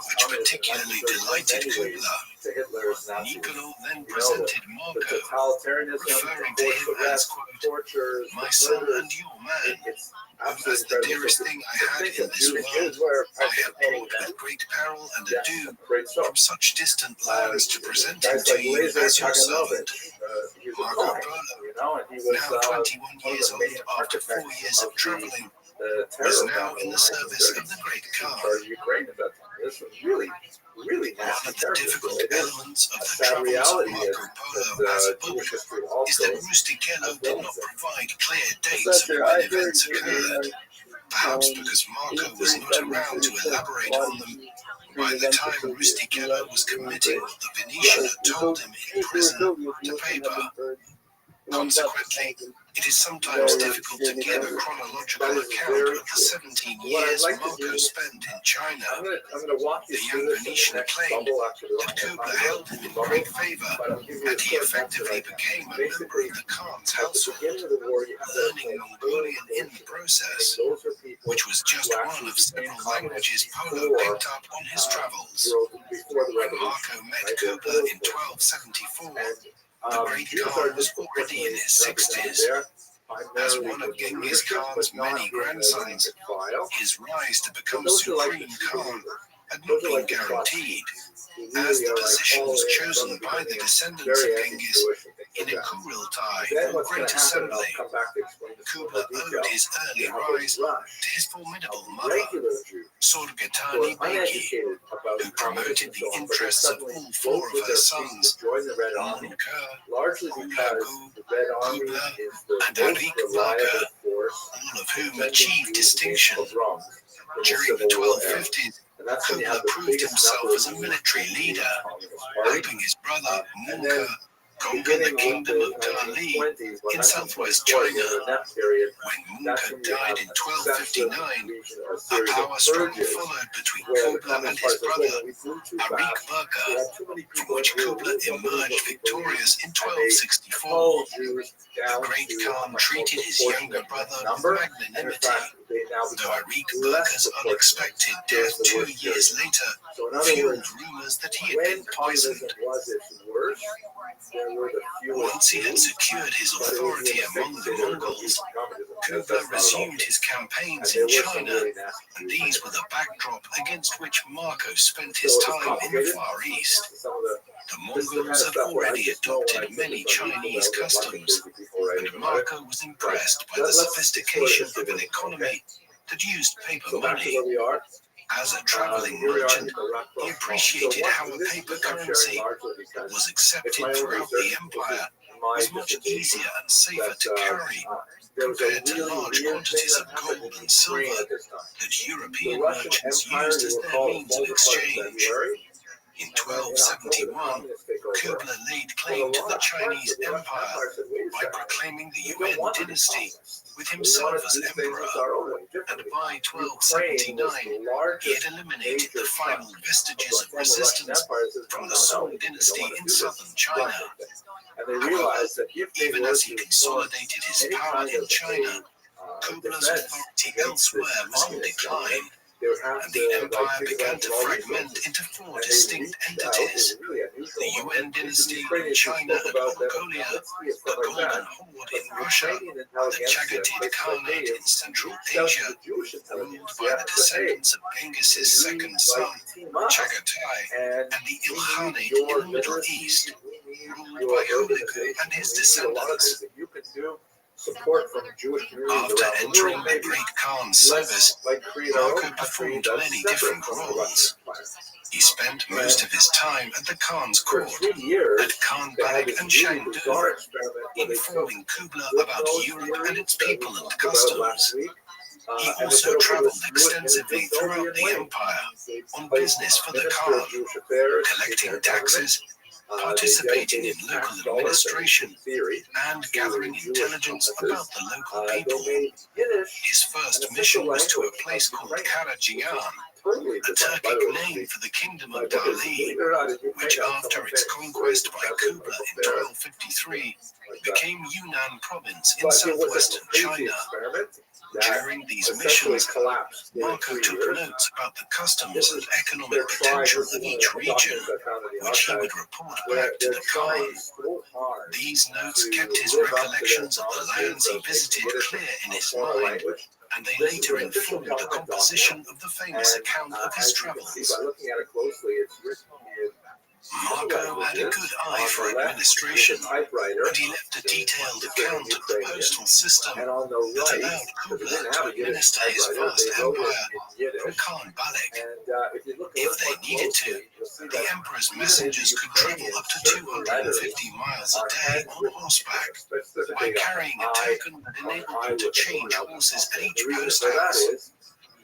which particularly delighted Kubla. to Hitler's Nazi. Niccolo then You know, presented the Marco, totalitarianism, referring the to forced him as, arrest, quote, tortures, my the son murders. and your man, It's who absolutely as the incredible. dearest So thing I to had think in of this Jews, world, were I have participating brought in with great peril and yeah, ado great stuff. from such distant lands to present him Guys to like you Laser as your Kaganovich, servant, he was a Marco comic, Polo, you know, and he was now 21 one of years the old main after 4 architects years of of traveling, the was terror now battle in the in service of 1930s. the Great In Khan. charge of Ukraine at that time. This was really, really One nasty of the character. difficult So it is elements of a the sad travels of reality Marco Polo that as a Jewish book history is also that Rustichello has did done not with it. provide clear dates That's of it. when I heard events you, occurred, perhaps because Marco was not around to elaborate on them. By the time Rustichello was committing what the Venetian had told him in prison to paper. Consequently, it is sometimes difficult to give a chronological account of the 17 years Marco spent in China. The young Venetian claimed that Kubla held him in great favor, and he effectively became a member of the Khan's household, learning Mongolian in the process, which was just one of several languages Polo picked up on his travels. When Marco met Kubla in 1274, the Great Khan was already in his 60s. As one of Genghis Khan's many grandsons, his rise to become Supreme Khan had not been guaranteed, as the position was chosen by the descendants of Genghis in a Kurultai, or Great Assembly. Kubla owed his early rise to his formidable mother, Sorgatani Begi, who promoted the interests of all four of her sons, Munkur, Hulagu, Kubla, and Arik Vaga, all of whom achieved distinction. During the 1250s, Kubla proved himself as a military leader, helping his brother Munkur conquer the kingdom of Dali in southwest China. When Munkur died in 1259, a power struggle followed between Kubla and his brother Arik Vaga, from which Kubla emerged victorious in 1264. The Great Khan treated his younger brother with magnanimity, though Arik Vaga's unexpected death 2 years later fueled rumors that he had been poisoned. Once he had secured his authority among the Mongols, Kubla resumed his campaigns in China, and these were the backdrop against which Marco spent his time in the Far East. The Mongols had already adopted many Chinese customs, and Marco was impressed by the sophistication of an economy that used paper money. As a traveling merchant, he appreciated how a paper currency was accepted throughout the empire, was much easier and safer to carry compared to large quantities of gold and silver that European merchants used as their means of exchange. In 1271, Kubla laid claim to the Chinese empire by proclaiming the Yuan dynasty, with himself as emperor, and by 1279 he had eliminated the final vestiges of resistance from the Song dynasty in southern China. However, even as he consolidated his power in China, Kubla's authority elsewhere was on decline, and the empire began to fragment into four distinct entities: the Yuan dynasty in China and Mongolia, the Golden Horde in Russia, the Chagatai Khanate in Central Asia, ruled by the descendants of Genghis' second son, Chagatai, and the Ilkhanate in the Middle East, ruled by Hulagu and his descendants. After entering the Great Khan's service, Marco performed many different roles. He spent most of his time at the Khan's court, at Khanbag and Shangdu, informing Kubla about Europe and its people and customs. He also traveled extensively throughout the empire on business for the Khan, collecting taxes, participating in local administration, and gathering intelligence about the local people. His first mission was to a place called Karajian, a Turkic name for the kingdom of Dali, which after its conquest by Kubla in 1253 became Yunnan province in southwestern China. During these essentially missions, collapsed in Marco 3 took years. notes about the customs This and is economic they're trying, potential this of is one of each the region, documents I found in the which he archive, would report where back to they're the trying Khan. so hard These notes to kept his live up to their recollections of the lands he promises of visited Yiddish clear in his formal mind, language. and they This is later an official informed the government composition document, of the famous and account of his as you can see travels. by looking at it closely, it's written in Marco had a good eye for administration, and he left a detailed account of the postal system and on the that right, allowed because they Kubla didn't to have a Yiddish administer his typewriter, vast they wrote it empire in Yiddish. from Khan Balak. And if you look a If little they more needed to, closely, you'll see the that emperor's even in the messengers could travel Ukrainian, up to certain letters 250 miles a are day on handwritten horseback specifically by carrying a I token that on enabled I them to with the change pronoun. horses at The each reason post for that house. is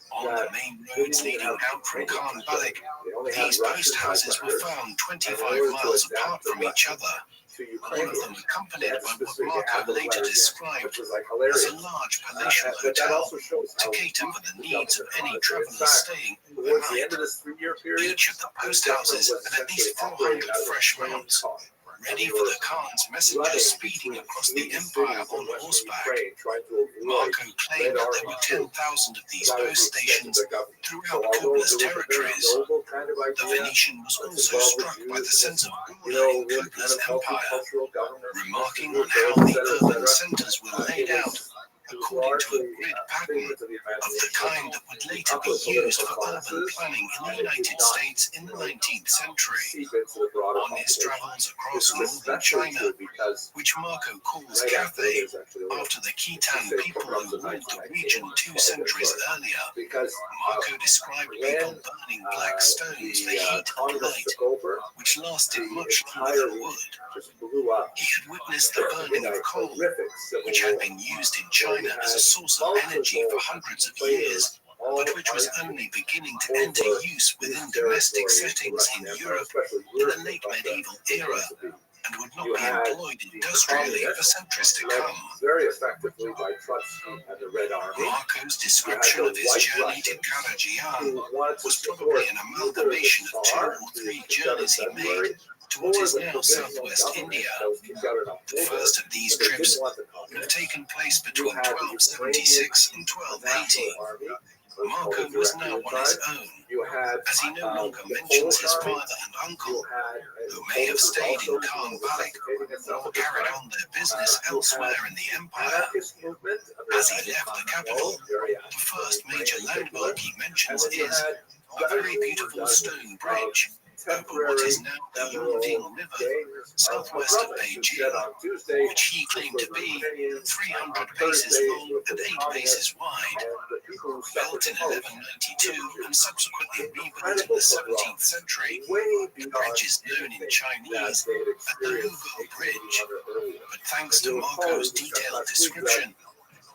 On that the main they roads didn't leading have out from Ukrainian Khan typewriters. Balak, They only had these Russian post houses were typewriters. found And in 25 order to miles adapt apart the from each Russian other. to All of Ukrainian, them they accompanied had to by what specifically add Marco the later letters in, described which was like as hilarious. a large palatial But that hotel also shows to how cater weak for the the needs of government any was. In travelers fact, staying towards the overnight. end of this 3-year period, Each of the the post government houses was had at least essentially operating 400 out of a fresh train mounts, car. ready And for they the Khan's were messengers running speeding between across the Swedish empire cities in on western horseback. Ukraine, trying to avoid Marco claimed Red that there Army were troops. 10,000 of these That was post the extent of stations their government. So throughout although Kubla's there was a very territories. noble kind of The idea Venetian was that's also involved struck with by the Jews in sense this, of you order know, in really kind Kubla's of healthy empire, cultural government, remarking good on how goals, the et urban cetera. centers were laid It out was according to a largely grid a pattern figment of the of the imagination kind that would of later upper be used political for urban classes, planning in the and it did United not, States in the 19th century. seep into the broader On his population. travels This across is northern especially China, true because which Marco calls right after Cathay, there's actually a after the Khitan Crusade people cover-ups who of ruled the 1919, region 2 centuries earlier, because Marco described people when burning black stones for the heat and communists light, took over, which lasted the much longer entire than region wood. just blew up. He had witnessed the burning In a of coal, horrific civil which had war, been used in where you China as a had source of energy for hundreds of years, all but which was arguing only beginning to over enter use within these domestic territories, settings the in Russian Empire, Europe especially in Europe, the late Russia, medieval was era supposed to be. and would not You be had employed the industrially for communists centuries to led come. very effectively by Trotsky and the Red Army. Marco's You had description the of his White journey to Russians Karajian who wanted to was support probably an either amalgamation the of 2 Tsar, or 3 who kicked out in journeys he February, made to what or is the now provisional southwest government India. that was kicked out in The October, first of these but they trips didn't want the would have communists. taken place You between had the 1276 and National 1280. Army, Marco was now on his own, you had as he no longer the mentions Polish his army, father and uncle, you had who may have stayed in Khan Balak or carried on their business elsewhere in the empire. movement, As he left the capital, the first major landmark he mentions is a very beautiful stone bridge over what is now the Yongding River, southwest of Beijing, which he claimed to be 300 paces long and 8 paces wide. Built in 1192 and subsequently rebuilt in the 17th century, the bridge is known in Chinese as the Hugo Bridge, but thanks to Marco's detailed description,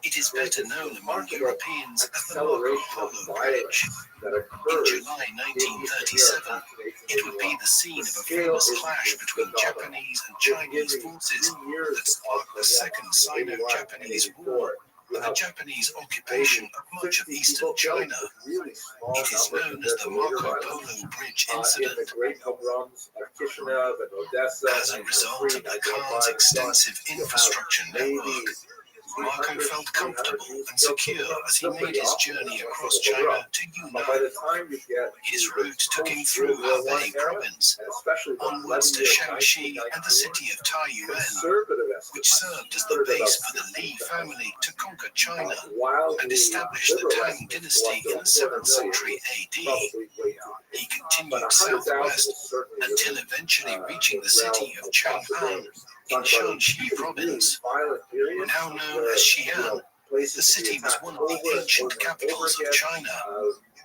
it is better known among Europeans as the Marco Polo Bridge. In July 1937, it would be the scene of a famous clash between Japanese and Chinese forces that sparked the Second Sino-Japanese War and the Japanese occupation of much of eastern China. It is known as the Marco Polo Bridge incident. As a result of the Khan's extensive infrastructure network, Marco felt comfortable and secure as he made his journey across China to Yunnan. His route took him through Hebei province, onwards to Shanxi and the city of Taiyuan, which served as the base for the Li family to conquer China and establish the Tang dynasty in the 7th century AD. He continued southwest until eventually reaching the city of Chang'an in Shanxi province, now known as Xi'an. The city was one of the ancient capitals of China,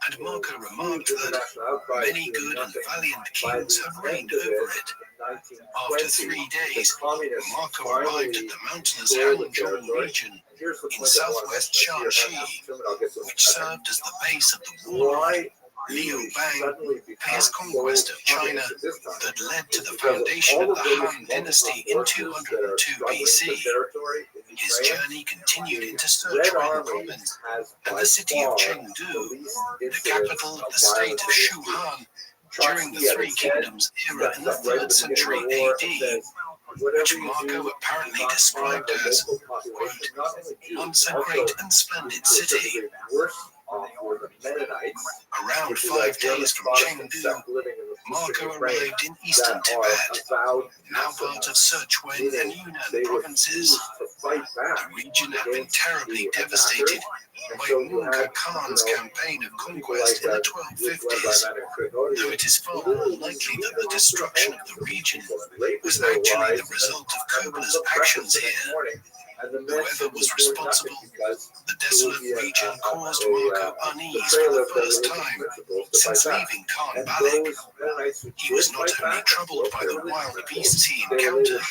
and Marco remarked that many good and valiant kings have reigned over it. After 3 days, Marco arrived at the mountainous Hanzhong region in southwest Shanxi, which served as the base of the warlord Liu Bang for his conquest of China that led to the foundation of the Han dynasty in 202 BC. His journey continued into Sichuan province and the city of Chengdu, the capital of the state of Shuhan, during the Three Kingdoms era in the 3rd century AD. which Marco apparently described as, quote, once a great and splendid city. Around 5 days from Chengdu, Marco arrived in eastern Tibet, now part of Sichuan and Yunnan provinces. The region had been terribly devastated by Munka Khan's campaign of conquest in the 1250s, though it is far more likely that the destruction of the region was actually the result of Kublai's actions here. Whoever was responsible, the desolate region caused Marco unease for the first time since leaving Khan Balik. He was not only troubled by the wild beasts he encountered,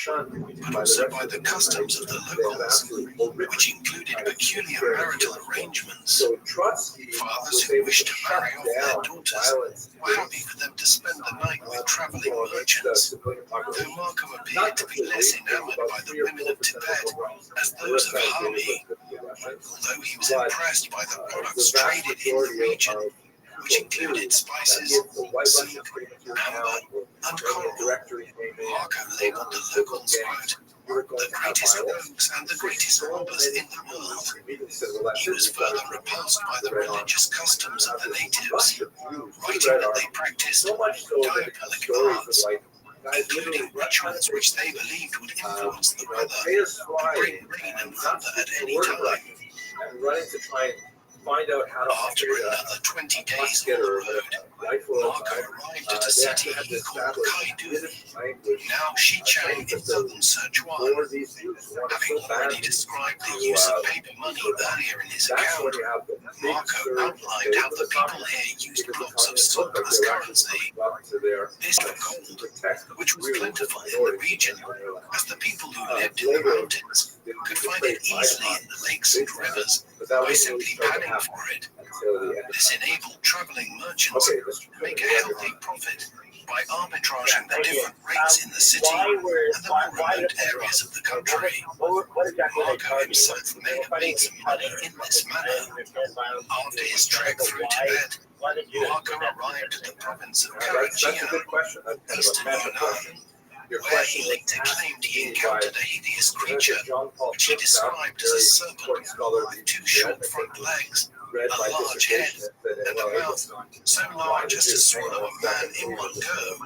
but also by the customs of the locals, which included peculiar marital arrangements. Fathers who wished to marry off their daughters were happy for them to spend the night with traveling merchants, though Marco appeared to be less enamored by the women of Tibet as those of Hami, although he was impressed by the products traded in the region, which included spices, silk, amber, and coral. Marco labeled the locals, quote, the greatest rogues and the greatest robbers in the world. He was further repulsed by the religious customs of the natives, writing that they practiced diabolic arts, including rituals which they believed would influence the weather and bring rain and thunder at any time. After another 20 days on the road, Marco arrived at a city he called Kaidu, now Xichang in southern Sichuan. Having already described the use of paper money earlier in his account, Marco outlined how the people here used blocks of silk as currency. This was gold, which was plentiful in the region, as the people who lived in the mountains could find it easily in the lakes and rivers by simply panning for it. This enabled traveling merchants to make a healthy profit by arbitraging the different rates in the city and the more remote areas of the country. Marco himself may have made some money in this manner. After his trek through Tibet, Marco arrived at the province of Karachiya, eastern Yunnan, where he later claimed he encountered a hideous creature, which he described as a serpent with 2 short front legs, a large head, and a mouth so large as to swallow a man in one go.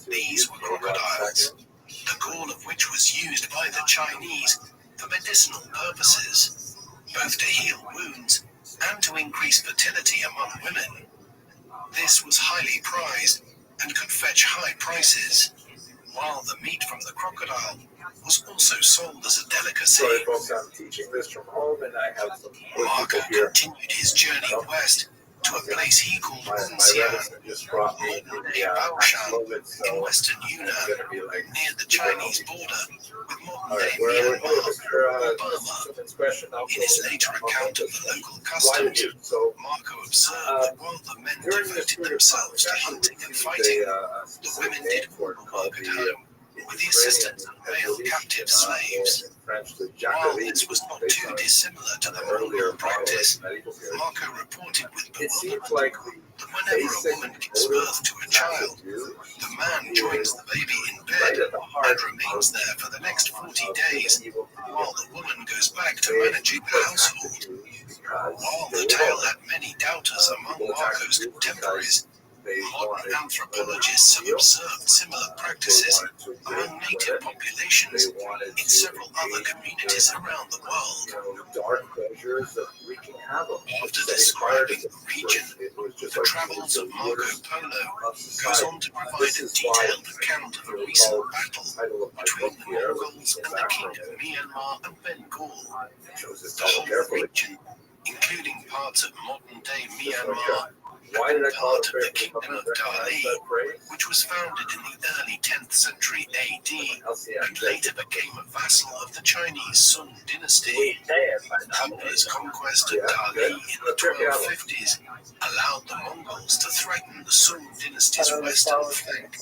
These were crocodiles, the gall of which was used by the Chinese for medicinal purposes, both to heal wounds and to increase fertility among women. This was highly prized and could fetch high prices, while the meat from the crocodile was also sold as a delicacy. Sorry, folks, I'm teaching this from home, and I have some Marco continued his journey west to a place he called Unxian, modern-day Baoshan, in western Yunnan, near the Chinese border with modern-day Myanmar or Burma. In his later account of the local customs, Marco observed that while the men devoted themselves to hunting and fighting, the women did all the work at home, with the assistance of male captive slaves. While this was not too dissimilar to the Mongol practice, Marco reported with bewilderment that whenever a woman gives birth to a child, the man joins the baby in bed and remains there for the next 40 days, while the woman goes back to managing the household. While the tale had many doubters among Marco's contemporaries, modern anthropologists have observed similar practices among native populations in several other communities around the world. After describing the region, the travels of Marco Polo goes on to provide a detailed account of a recent battle between the Mongols and the King of Myanmar and Bengal. The whole region, including parts of modern-day Myanmar, part of the Kingdom of Dali, which was founded in the early 10th century AD and later became a vassal of the Chinese Song dynasty. Kublai's conquest of Dali in the 1250s allowed the Mongols to threaten the Song dynasty's western flank,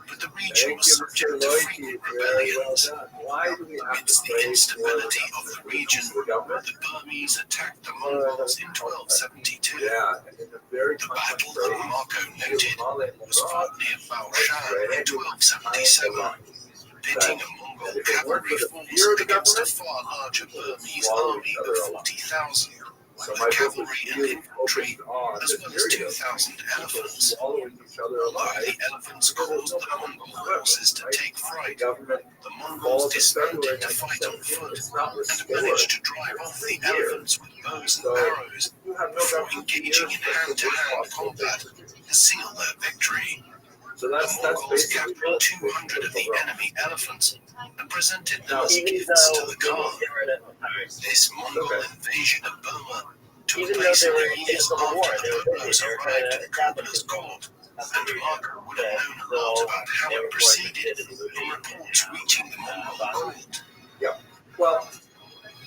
but the region was subject to frequent rebellions. Amidst the instability of the region, the Burmese attacked the Mongols in 1272. The battle that Marco noted was fought near Baoshan in 1277, pitting a Mongol cavalry force against a far larger Burmese army of 40,000, with cavalry and infantry, as well as 2,000 elephants. Although the elephants caused the Mongol horses to take fright, the Mongols dismounted to fight on foot and managed to drive off the elephants with bows and arrows before engaging in hand-to-hand combat to seal their victory. The Mongols captured 200 of the enemy elephants and presented them as gifts to the Khan. This Mongol invasion of Burma took place in the years after the Burmese arrived at Kublai's court, and Marco would have known a lot about how it proceeded from reports reaching the Mongol court. Well,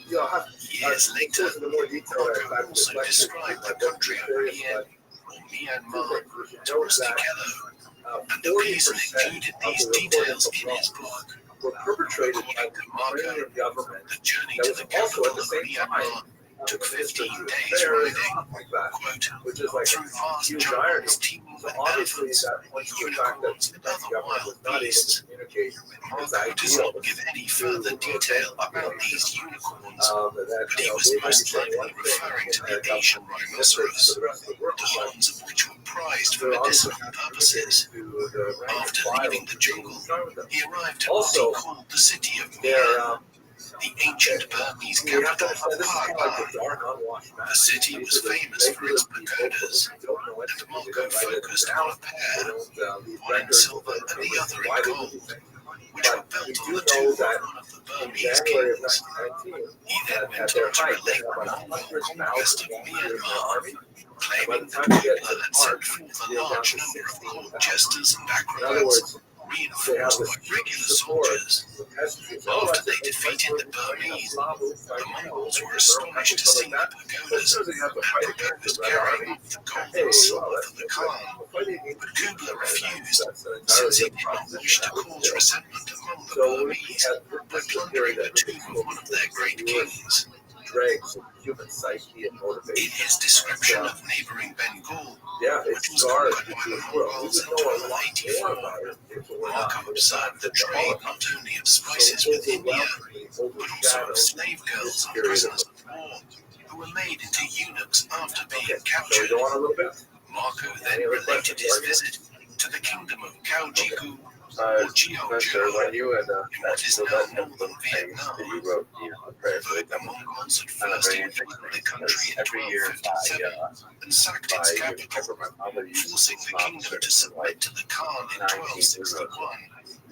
Years later, Marco also described the country of Myanmar to Rusty Kello, and the reason included these details in his book. According to Marco, the journey to the capital of Myanmar took 15 days riding, quote, through vast jungles teeming with elephants, unicorns, and other wild beasts. Marco does not give any further detail about these unicorns, but he was most likely referring to the Asian rhinoceros, the horns of which were prized for medicinal purposes. After leaving the jungle, he arrived at what he called the city of Myanmar, the ancient Burmese capital of Parapan. The city was famous for its pagodas, and Marco focused on a pair, one in silver and the other in gold, which were built on the tomb of one of the Burmese kings. He then went on to relate the Mongol conquest of Myanmar, claiming that Kublai had sent forth a large number of court jesters and acrobats, reinforced by regular soldiers. After they defeated the Burmese, the Mongols were astonished to see the pagodas and proposed carrying off the gold and silver for the Khan, but Kublai refused, since he did not wish to cause resentment among the Burmese by plundering the tomb of one of their great kings. In his description of neighboring Bengal, which was conquered by the Mongols in 1284, Marco observed the trade not only of spices with India, but also of slave girls and prisoners of war, who were made into eunuchs after being captured. Marco then related his visit to the kingdom of Kaujiku, or Jiao in what is now northern Vietnam. Though the Mongols had first invaded the country in 1257 and sacked its capital, forcing the kingdom to submit to the Khan in 1261.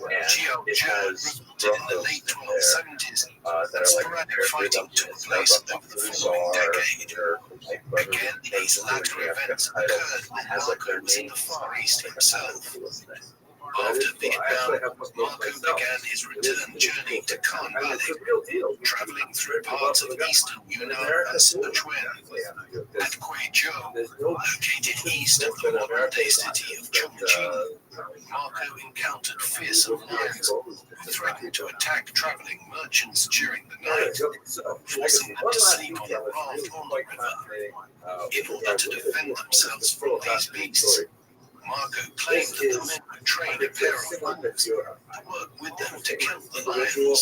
Jiao revolted in the late 1270s, and sporadic fighting took place over the following decade. Again, these latter events occurred when Marco was in the Far East himself. After Vietnam, Marco began his return journey to Khan Valley, traveling through parts of eastern Yunnan and Sichuan. At Guizhou, located east of the modern-day city of Chongqing, Marco encountered fearsome lions who threatened to attack traveling merchants during the night, forcing them to sleep on a raft on the river. In order to defend themselves from these beasts, Marco claimed that the men would train a pair of wolves to work with them to kill the lions.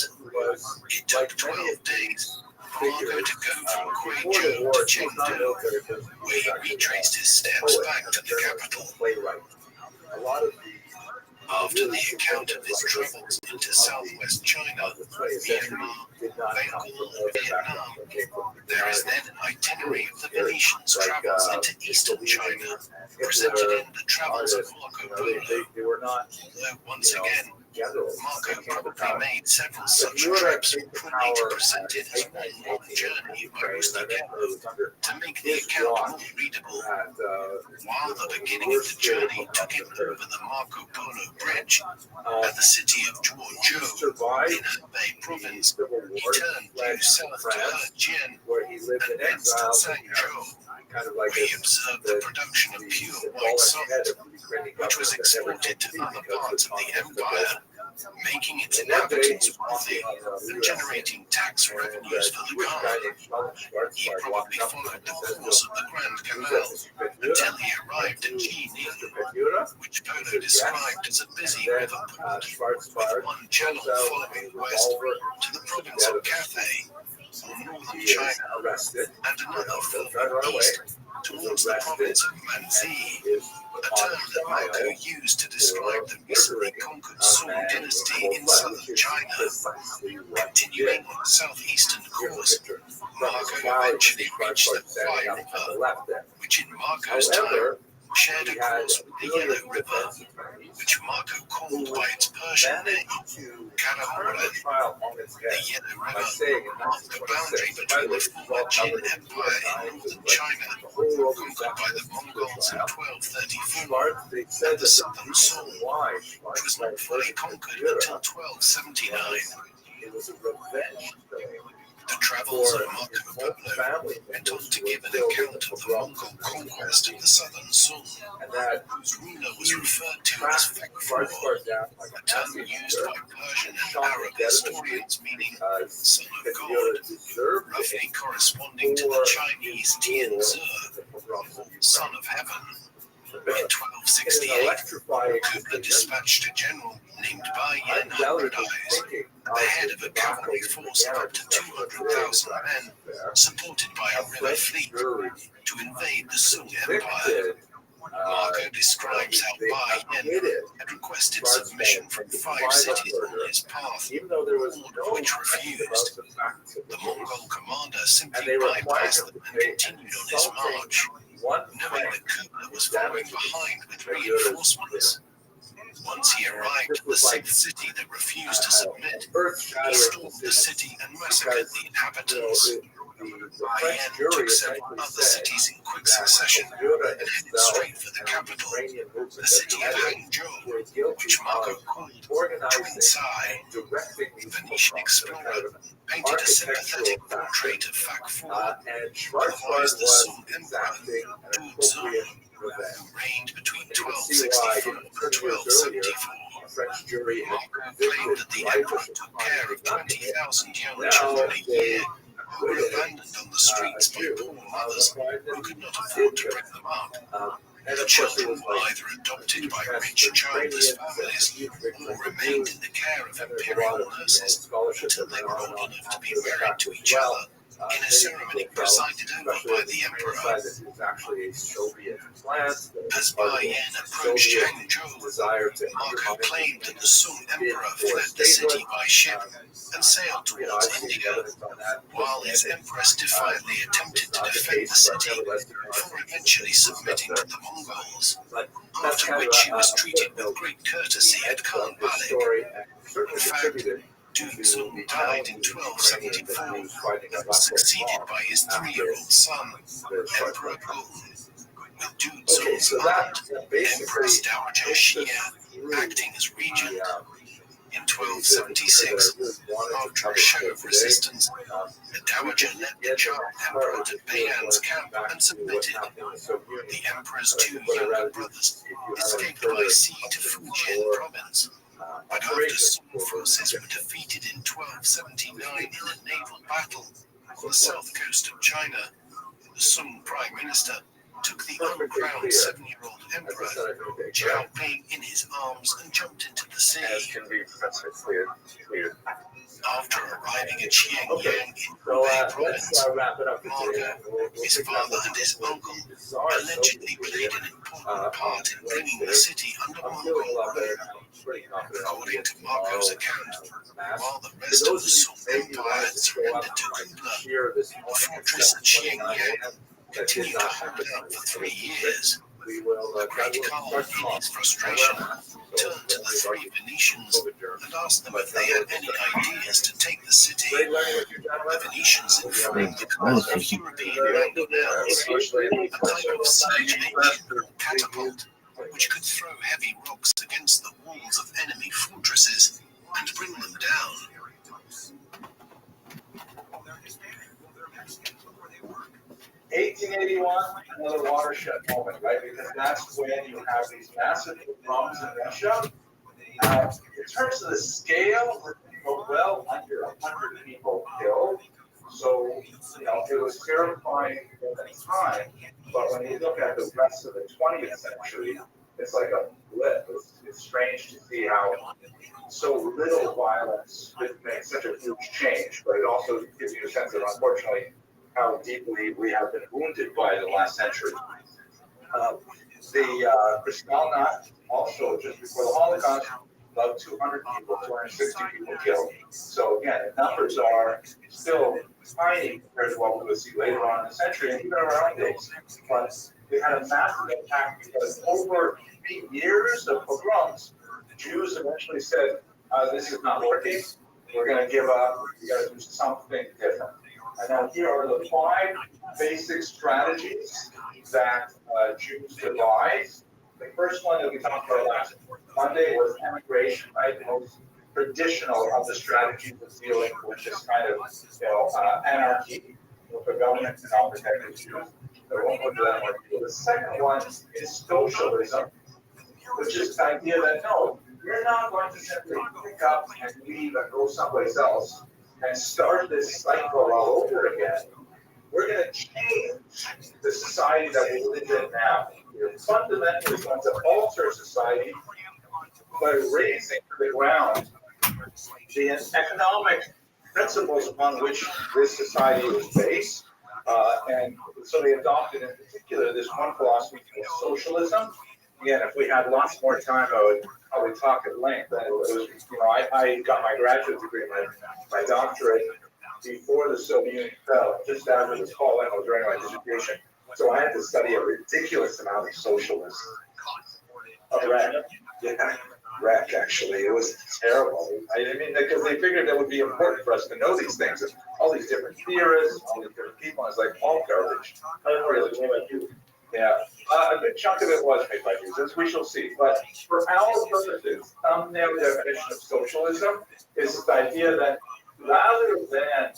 It took 12 days for Marco to go from Guizhou to Chengdu, where he retraced his steps back to the capital. After the account of his travels into southwest China, Myanmar, Bengal, and Vietnam, there is then an itinerary of the Venetians' travels into eastern China, presented in the Travels of Marco Polo. Although, once again, Marco probably made several such trips frequently to present it as one long journey by Rusty Kello to make the account more readable. While the beginning of the journey took him over the Marco Polo Bridge at the city of Zhuozhou in Hebei province, he turned due south to Hejian and thence to Zhangzhou, where he observed the production of pure white salt, which was exported to other parts of the empire, making its inhabitants wealthy and generating tax revenues for the Khan. He probably followed the course of the Grand Canal until he arrived at Gini, which Polo described as a busy river port, with one channel following west to the province of Cathay, or northern China, and another following east towards the province of Manzi, a term that Marco used to describe the recently conquered Song dynasty in southern China. Continuing on the southeastern course, Marco eventually reached the Fly River, which in Marco's time shared a course with the Yellow River, which Marco called by its Persian name, Karamoran. The Yellow River marked the boundary between the former Jin Empire in northern China, conquered by the Mongols in 1234, and the southern Song, which was not fully conquered until 1279. The travels of Marco Polo went on to give an account of the Mongol conquest of the southern Song, whose ruler was referred to as Fakfur, a term used by Persian and Arab historians meaning son of God, roughly corresponding to the Chinese Tian Zi, son of heaven. In 1268, Kubla dispatched a general named Bai Yen Hybridize at the head of a cavalry force of up to 200,000 men, supported by a river fleet, to invade the Song Empire. Marco describes how Bai Yen had requested submission from 5 cities on his path, all of which refused. The Mongol commander simply bypassed them and continued on his march, knowing that Kubla was following behind with reinforcements. Once he arrived at the 6th city that refused to submit, he stormed the city and massacred the inhabitants. Bai Yen took several other cities in quick succession and headed straight for the capital, the city of Hangzhou, which Marco called Twin Sai. The Venetian explorer painted a sympathetic portrait of Fakfur, otherwise the Song Emperor, Duzong, who reigned between 1264 and 1274. Marco claimed that the emperor took care of 20,000 young children a year who were abandoned on the streets by poor mothers who could not afford to bring them up. The children were either adopted by rich childless families or remained in the care of imperial nurses until they were old enough to be married to each other in a ceremony presided over by the emperor. As Bai Yen approached Hangzhou, Marco claimed that the Song emperor fled the city by ship and sailed towards India, while his empress defiantly attempted to defend the city before eventually submitting to the Mongols, after which she was treated with great courtesy at Khan Balik. In fact, Duzong died in 1274 and was succeeded by his 3-year-old son, Emperor Gong. With Duzong's aunt, Empress Dowager Xia, acting as regent. In 1276, after a show of resistance, the Dowager led the child emperor to Beian's camp and submitted. The emperor's 2 younger brothers escaped by sea to Fujian province, but after Song forces were defeated in 1279 in a naval battle on the south coast of China, the Song prime minister took the uncrowned 7-year-old emperor, Jiao Bing, in his arms and jumped into the sea. After arriving at Xiangyang in Hubei province, Marco, his father and his uncle allegedly played an important part in bringing the city under Mongol rule. According to Marco's account, while the rest of the Song Empire had surrendered to Kubla, the fortress at Xiangyang continued to hold out for 3 years. The great Khan, in his frustration, turned to the 3 Venetians and asked them if they had any ideas to take the city. The Venetians informed the Khan of European mangonels, a type of siege engine or catapult, which could throw heavy rocks against the walls of enemy fortresses and bring them down. 1881, another watershed moment, right? Because that's when you have these massive bombs in Russia. You're terms of the scale, well under 100 people killed. So, it was terrifying at the time. But when you look at the rest of the 20th century, it's like a blip. It's strange to see how so little violence could make such a huge change. But it also gives you a sense of, unfortunately, how deeply we have been wounded by the last century. The Kristallnacht, also just before the Holocaust, about 200 people, 260 people killed. So again, the numbers are still tiny compared to what we will see later on in the century and even in our own days. But we had a massive impact because over 8 years of pogroms, Jews eventually said, this is not working, we're going to give up, we got to do something different. And now here are the 5 basic strategies that Jews devised. The first one that we talked about last Monday was emigration, right? The most traditional of the strategies of dealing with this kind of, anarchy with the government and not protecting Jews. So we won't go into that more. The second one is socialism, which is the idea that no, you're not going to simply pick up and leave and go someplace else and start this cycle all over again. We're going to change the society that we live in now. We're fundamentally going to alter society by raising to the ground the economic principles upon which this society was based. And so they adopted in particular this one philosophy called socialism. Again, if we had lots more time, I would probably talk at length. It was, I got my graduate degree, my doctorate, before the Soviet Union fell, just after the fall, and I was writing my dissertation. So I had to study a ridiculous amount of socialism. Wreck, actually. It was terrible. I mean, because they figured that would be important for us to know these things. And all these different theorists, all these different people. It's like all garbage. I don't really know about you. Yeah, a good chunk of it was made by Jews, as we shall see. But for our purposes, thumbnail definition of socialism is this idea that rather than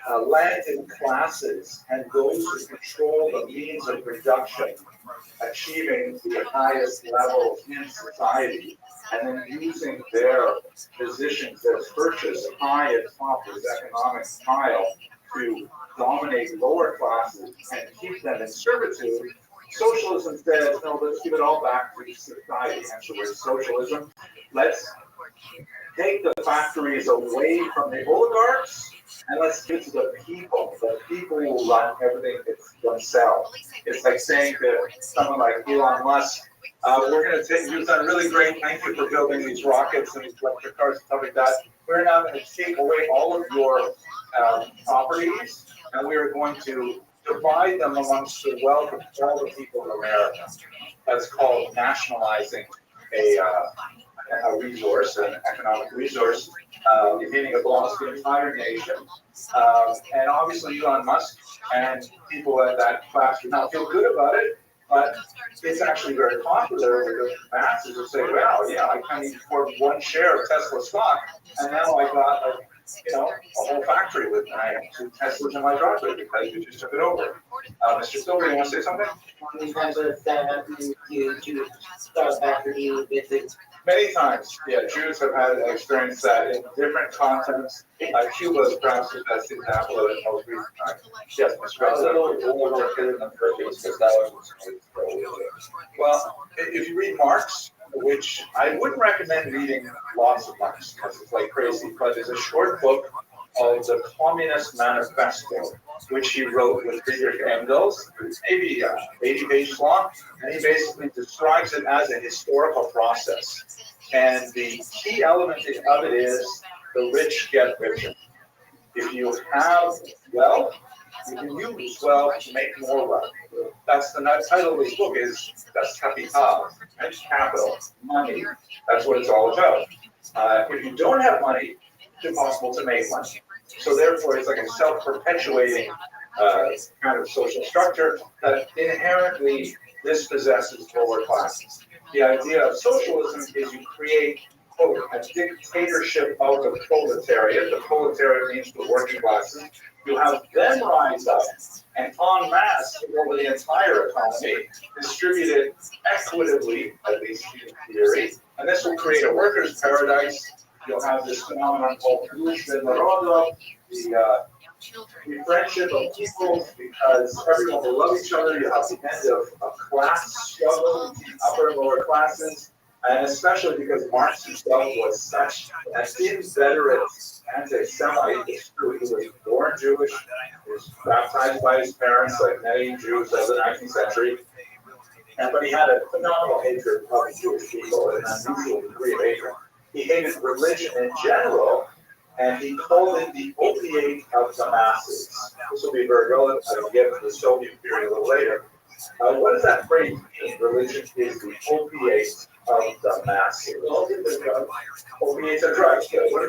the landed classes and those who control the means of production achieving the highest levels in society, and then using their positions as perches high at top of this economic tile to dominate lower classes and keep them in servitude, socialism says, no, let's give it all back to society. And so with socialism, let's take the factories away from the oligarchs and let's give it to the people. The people will run everything themselves. It's like saying to someone like Elon Musk, we're going to take, you've done really great, thank you for building these rockets and these electric cars and stuff like that. We're now going to take away all of your properties, and we are going to divide them amongst the wealth of all the people of America. That's called nationalizing a resource, an economic resource, meaning it belongs to the entire nation. And obviously Elon Musk and people at that class do not feel good about it, but it's actually very popular with the masses who say, wow, yeah, I can't even afford one share of Tesla stock, and now I got a whole factory with 2 Teslas in my driveway because you just took it over. Mr. Silver, you want to say something? Many times, yeah, Jews have had experienced that in different contexts. Cuba is perhaps the best example of it in most recent times. Yes, Mr. Well, if you read Marx, which I wouldn't recommend reading lots of Marx because it's like crazy, but there's a short book called The Communist Manifesto, which he wrote with Friedrich Engels. It's maybe 80 pages long, and he basically describes it as a historical process. And the key element of it is the rich get richer. If you have wealth, you can use wealth to make more wealth. That's the title of this book is Das Kapital, and capital, money. That's what it's all about. If you don't have money, it's impossible to make money. So therefore, it's like a self-perpetuating kind of social structure that inherently dispossesses lower classes. The idea of socialism is you create, quote, a dictatorship of the proletariat. The proletariat means the working classes. You have them rise up and en masse over the entire economy, distributed equitably, at least in theory, and this will create a workers' paradise, you'll have this phenomenon called the friendship of people, because everyone will love each other. You have the end of a class struggle between upper and lower classes, and especially because Marx himself was such an inveterate anti-Semite. It's true, he was born Jewish, he was baptized by his parents, like many Jews of the 19th century, but he had a phenomenal hatred of Jewish people, an unusual degree of hatred. He hated religion in general, and he called it the opiate of the masses. This will be very relevant as we get into the Soviet period a little later. What does that phrase mean? Religion is the opiate of the masses. Opiates are drugs. What are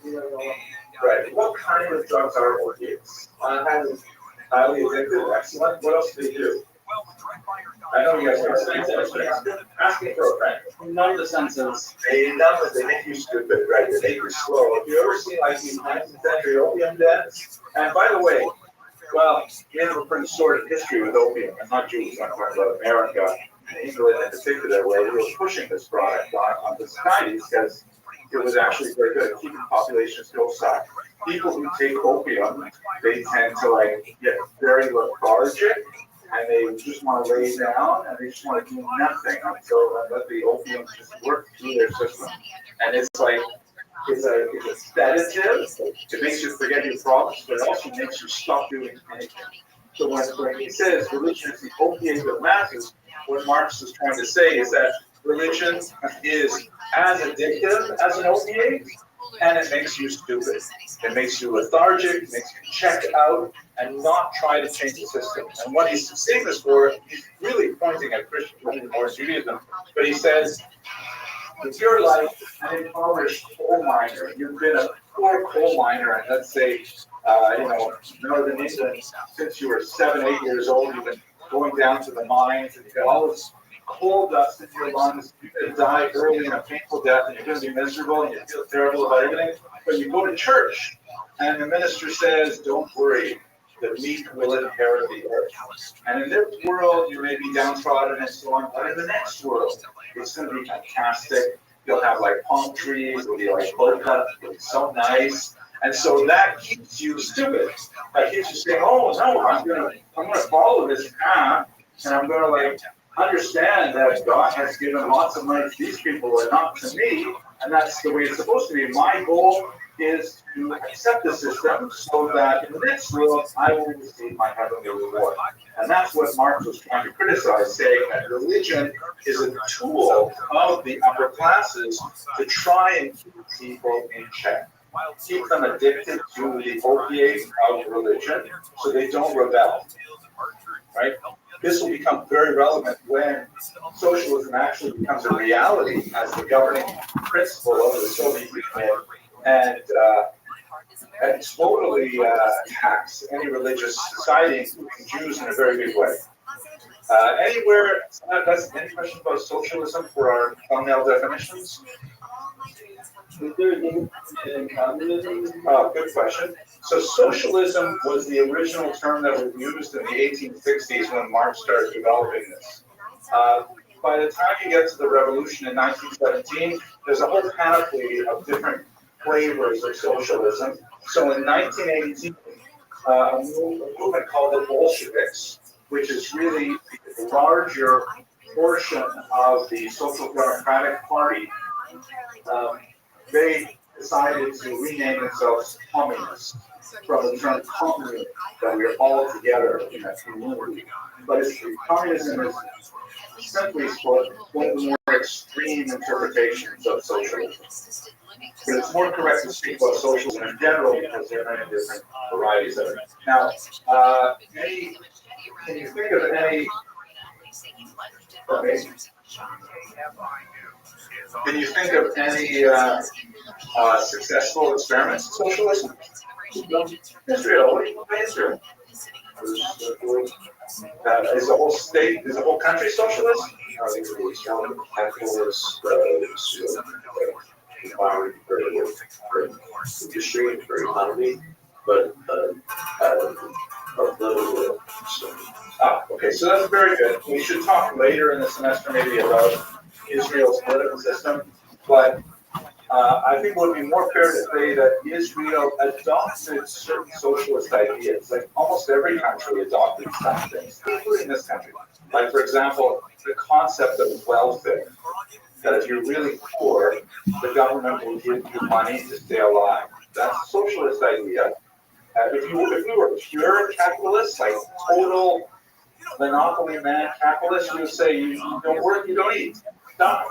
they? Right. What kind of drugs are opiates? Highly addictive. Excellent. What else do they do? I know you guys are asking for a friend. Numb the senses. They make you stupid, right? They make you slow. Have you ever seen like these 19th century opium dens? And by the way, well, we have a pretty sordid history with opium. I'm not Jewish, I'm talking about America, and England in particular, where we were pushing this product on the societies because it was actually very good at keeping populations docile. People who take opium, they tend to like get very lethargic, and they just want to lay down, and they just want to do nothing until let the opium just work through their system. And it's like, it's a sedative. It makes you forget your problems, but it also makes you stop doing anything. So when he says religion is the opiate of the masses, what Marx is trying to say is that religion is as addictive as an opiate, and it makes you stupid. It makes you lethargic, it makes you check out and not try to change the system. And what he's saying this for, he's really pointing at Christianity or Judaism, but he says, if you're like an impoverished coal miner, you've been a poor coal miner, and let's say, Northern England, since you were 7, 8 years old, you've been going down to the mines, and you've got all this coal dust in your lungs, you're going to die early in a painful death, and you're going to be miserable, and you feel terrible about everything, but you go to church, and the minister says, don't worry, the meek will inherit the earth. And in this world, you may be downtrodden and so on, but in the next world, it's going to be fantastic. You'll have like palm trees, it'll be like bokeh, it'll be so nice. And so that keeps you stupid. That keeps you saying, oh no, I'm gonna follow this path, and I'm gonna like understand that God has given lots of money to these people and not to me, and that's the way it's supposed to be. My goal is to accept the system so that in the next world I will receive my heavenly reward. And that's what Marx was trying to criticize, saying that religion is a tool of the upper classes to try and keep people in check. Keep them addicted to the opiate of religion so they don't rebel. Right? This will become very relevant when socialism actually becomes a reality as the governing principle of the Soviet Union, and totally attacks any religious society, including Jews, in a very big way. Anywhere, any questions about socialism for our thumbnail definitions? Good question. So socialism was the original term that was used in the 1860s when Marx started developing this. By the time you get to the revolution in 1917, there's a whole panoply of different flavors of socialism. So in 1918, a movement called the Bolsheviks, which is really the larger portion of the Social Democratic Party, they decided to rename themselves communists from the term commune, that we're all together in a community. But communism is simply one of the more extreme interpretations of socialism. But it's more correct to speak about socialism in general because there are many different varieties of it. Now, can you think of any? Okay. Can you think of any successful experiments in socialism? Israel, what do you think of Israel? Is the whole state, is the whole country socialist? Industry for economy, but okay, so that's very good. We should talk later in the semester maybe about Israel's political system. But I think it would be more fair to say that Israel adopted certain socialist ideas. Like almost every country adopted some things, including this country. Like, for example, the concept of welfare. That if you're really poor, the government will give you money to stay alive. That's a socialist idea. If we were pure capitalists, like total monopoly man capitalists, we would say you don't work, you don't eat, die.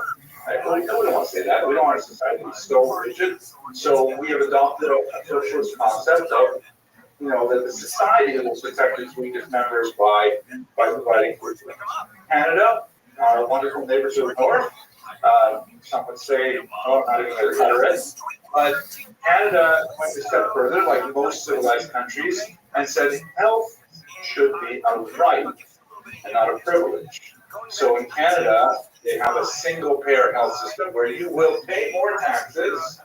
Right? Well, we don't want to say that. We don't want our society to be so rigid. So we have adopted a socialist concept of, that the society will protect its weakest members by providing food. Canada, our wonderful neighbors to the north, some would say, oh, not even a terrorist, but Canada went a step further, like most civilized countries, and said health should be a right and not a privilege. So in Canada, they have a single-payer health system where you will pay more taxes,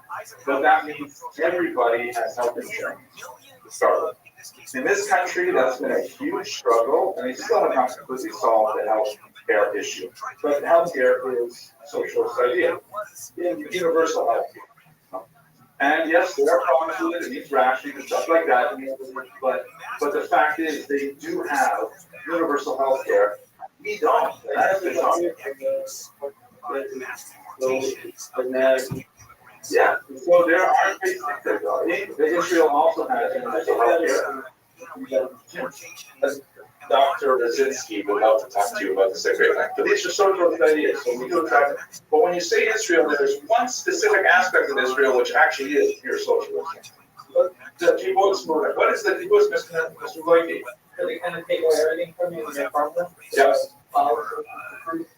but that means everybody has health insurance to start with. In this country, that's been a huge struggle, and they still have not completely solved the health care issue. But healthcare is a socialist idea, universal healthcare. And yes, there are problems with it, it needs rationing and stuff like that, but the fact is, they do have universal healthcare. We don't. That's the problem. Yeah, so there are basic things. Israel also has universal healthcare. Dr. Rosinski would love to talk to you about this great thing. But these are socialist ideas, so we do attract them. But when you say Israel, there's one specific aspect of Israel which actually is pure socialism. The kibbutz movement. What is the kibbutz, Mr. Loiki? They kind of take away everything from you and their partner. Yes.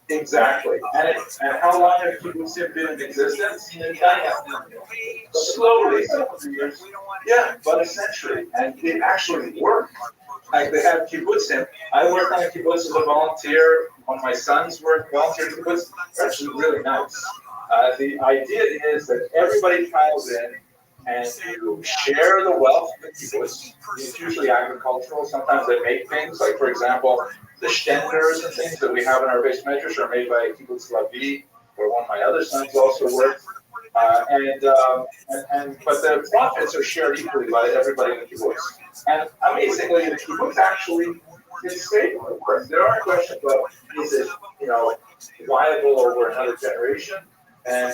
Exactly. And how long have kibbutzim been in existence? Slowly. Yeah, about a century. And it actually worked. Like they have kibbutzim. I worked on a kibbutz as a volunteer. One of my sons worked volunteer at kibbutz. It's actually really nice. The idea is that everybody piles in and you share the wealth of the kibbutz. It's usually agricultural. Sometimes they make things, like for example, the shtenders and things that we have in our base measures are made by Kibbutz Lavi, where one of my other sons also worked. But the profits are shared equally by everybody in the kibbutz. And amazingly, the kibbutz actually is stable. There are questions about is it viable over another generation? And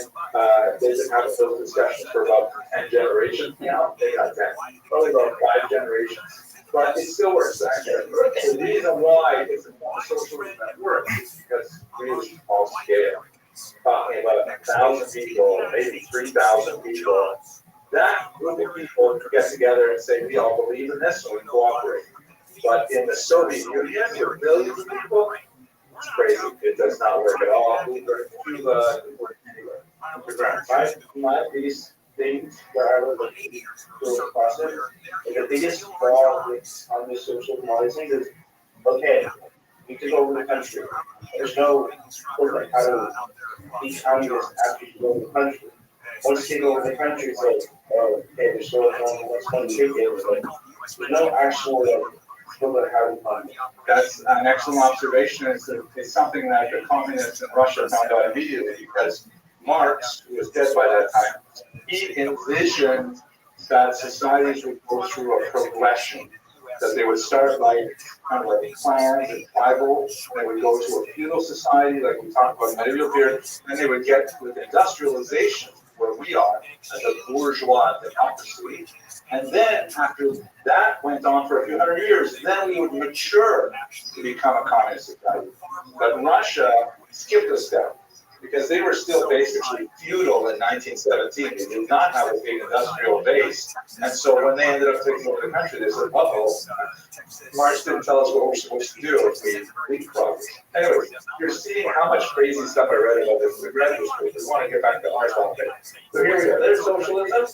they've been having those discussions for about 10 generations now. They got 10, probably about 5 generations. But it still works. The reason why it's a socialism that works is because really small scale. Talking about 1,000 people, maybe 3,000 people. That group of people get together and say, we all believe in this, so we cooperate. But in the Soviet Union, with billions of people, it's crazy. It does not work at all. Cuba didn't work anywhere. My biggest thing where I was a process, and the biggest flaw on this socializing is, okay, you took over the country. There's no like how to be communist after you go over the country. Once you take over the country, it's like, oh, okay, there's no what's going to take it. Like, there's no actual That's an excellent observation. It's something that the communists in Russia found out immediately because Marx, who was dead by that time, he envisioned that societies would go through a progression, that they would start like kind of like clans and tribal, they would go to a feudal society like we talked about in the medieval period, and they would get with industrialization where we are as a bourgeois democracy. And then after that went on for a few hundred years, then we would mature to become a communist society. But Russia skipped a step because they were still basically feudal in 1917. They did not have a big industrial base. And so when they ended up taking over the country, they said, uh-oh, Marx didn't tell us what we're supposed to do if we leapfrogged. Anyway, you're seeing how much crazy stuff I read about this in the graduate school. We want to get back to our topic. So here we go. There's socialism.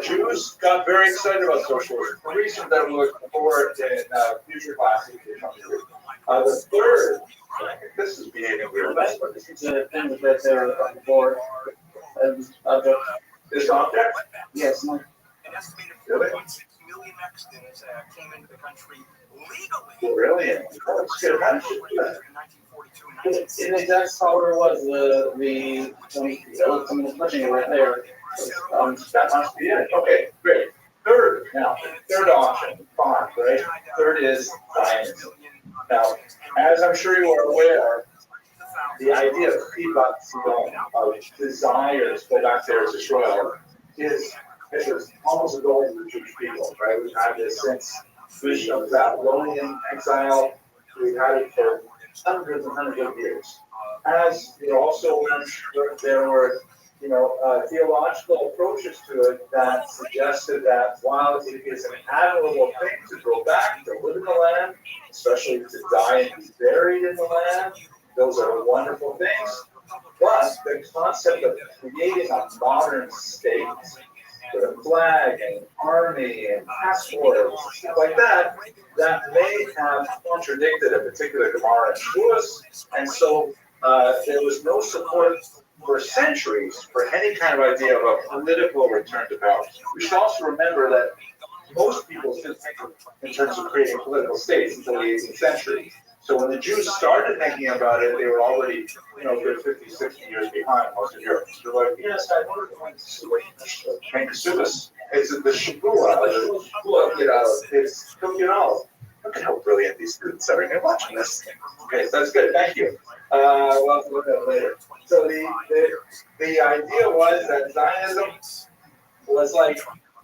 Jews got very excited about socialism for reasons that we'll explore in future classes. The third, this is behaving weird. This is the thing that they're on board. This object? Yes. An estimated 4.6 million Mexicans came into the country legally. Brilliant. In 1940, In exact color was the touching it right there. That must be it. Okay, great. Third option, font, right? Third is science. Now, as I'm sure you are aware, the idea of feedback of desires go back there to Israel is almost a goal of the Jewish people, right? We've had this since the Babylonian exile. We've had it for hundreds and hundreds of years. As you also there were theological approaches to it that suggested that while it is an admirable thing to go back to live in the land, especially to die and be buried in the land, those are wonderful things. But the concept of creating a modern state with a flag and army and passports, stuff like that, that may have contradicted a particular Gemara and Shavuos, and so there was no support for centuries for any kind of idea of a political return to power. We should also remember that most people didn't think in terms of creating political states until the 18th century. So when the Jews started thinking about it, they were already, good 50, 60 years behind most of Europe. So they're like, yes, I want to make Sudas. It's the Shabua, it's cooking all. Look at how brilliant these students are. They're watching this. Okay, so that's good. Thank you. We'll have to look at it later. So the idea was that Zionism was like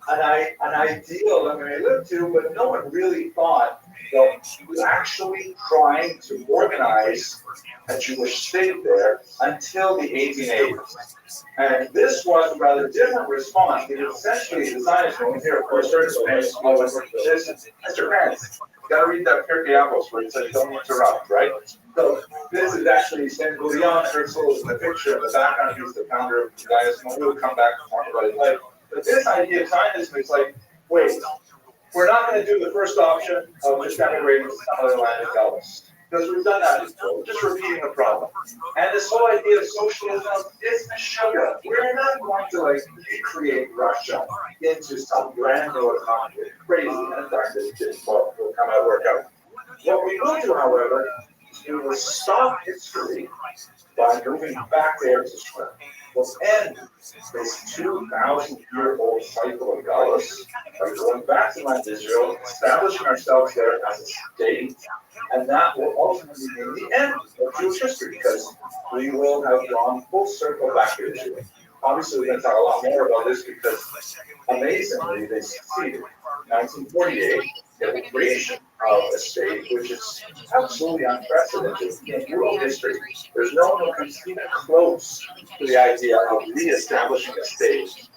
an ideal that we lived to, but no one really thought that he was actually trying to organize a Jewish state there until the 1880s. And this was a rather different response. Because essentially, the Zionists were here, of course, certain Spanish scholars were Mr. Pence, you got to read that Pirkei Avos where it says don't interrupt, right? So this is actually St. Gurion Herzl is in the picture. In the background, he's the founder of Judaism. We'll come back and talk about it later. But this idea of Zionism is like, wait, we're not going to do the first option of just emigrating to some other land and tell us. Because we've done that before. We're just repeating the problem. And this whole idea of socialism is a sugar. We're not going to recreate Russia into some brand new economy. It's crazy. And in fact, it didn't will come out work out. What we will do, however, is we will stop history by moving back there to Israel. We'll end this 2,000-year-old cycle of Galus by going back to land Israel, establishing ourselves there as a state, and that will ultimately be the end of Jewish history because we will have gone full circle back to Israel. Obviously, we're going to talk a lot more about this because, amazingly, they succeeded. In 1948, the creation of a state, which is absolutely unprecedented in world history. There's no one who comes even close to the idea of re-establishing a state,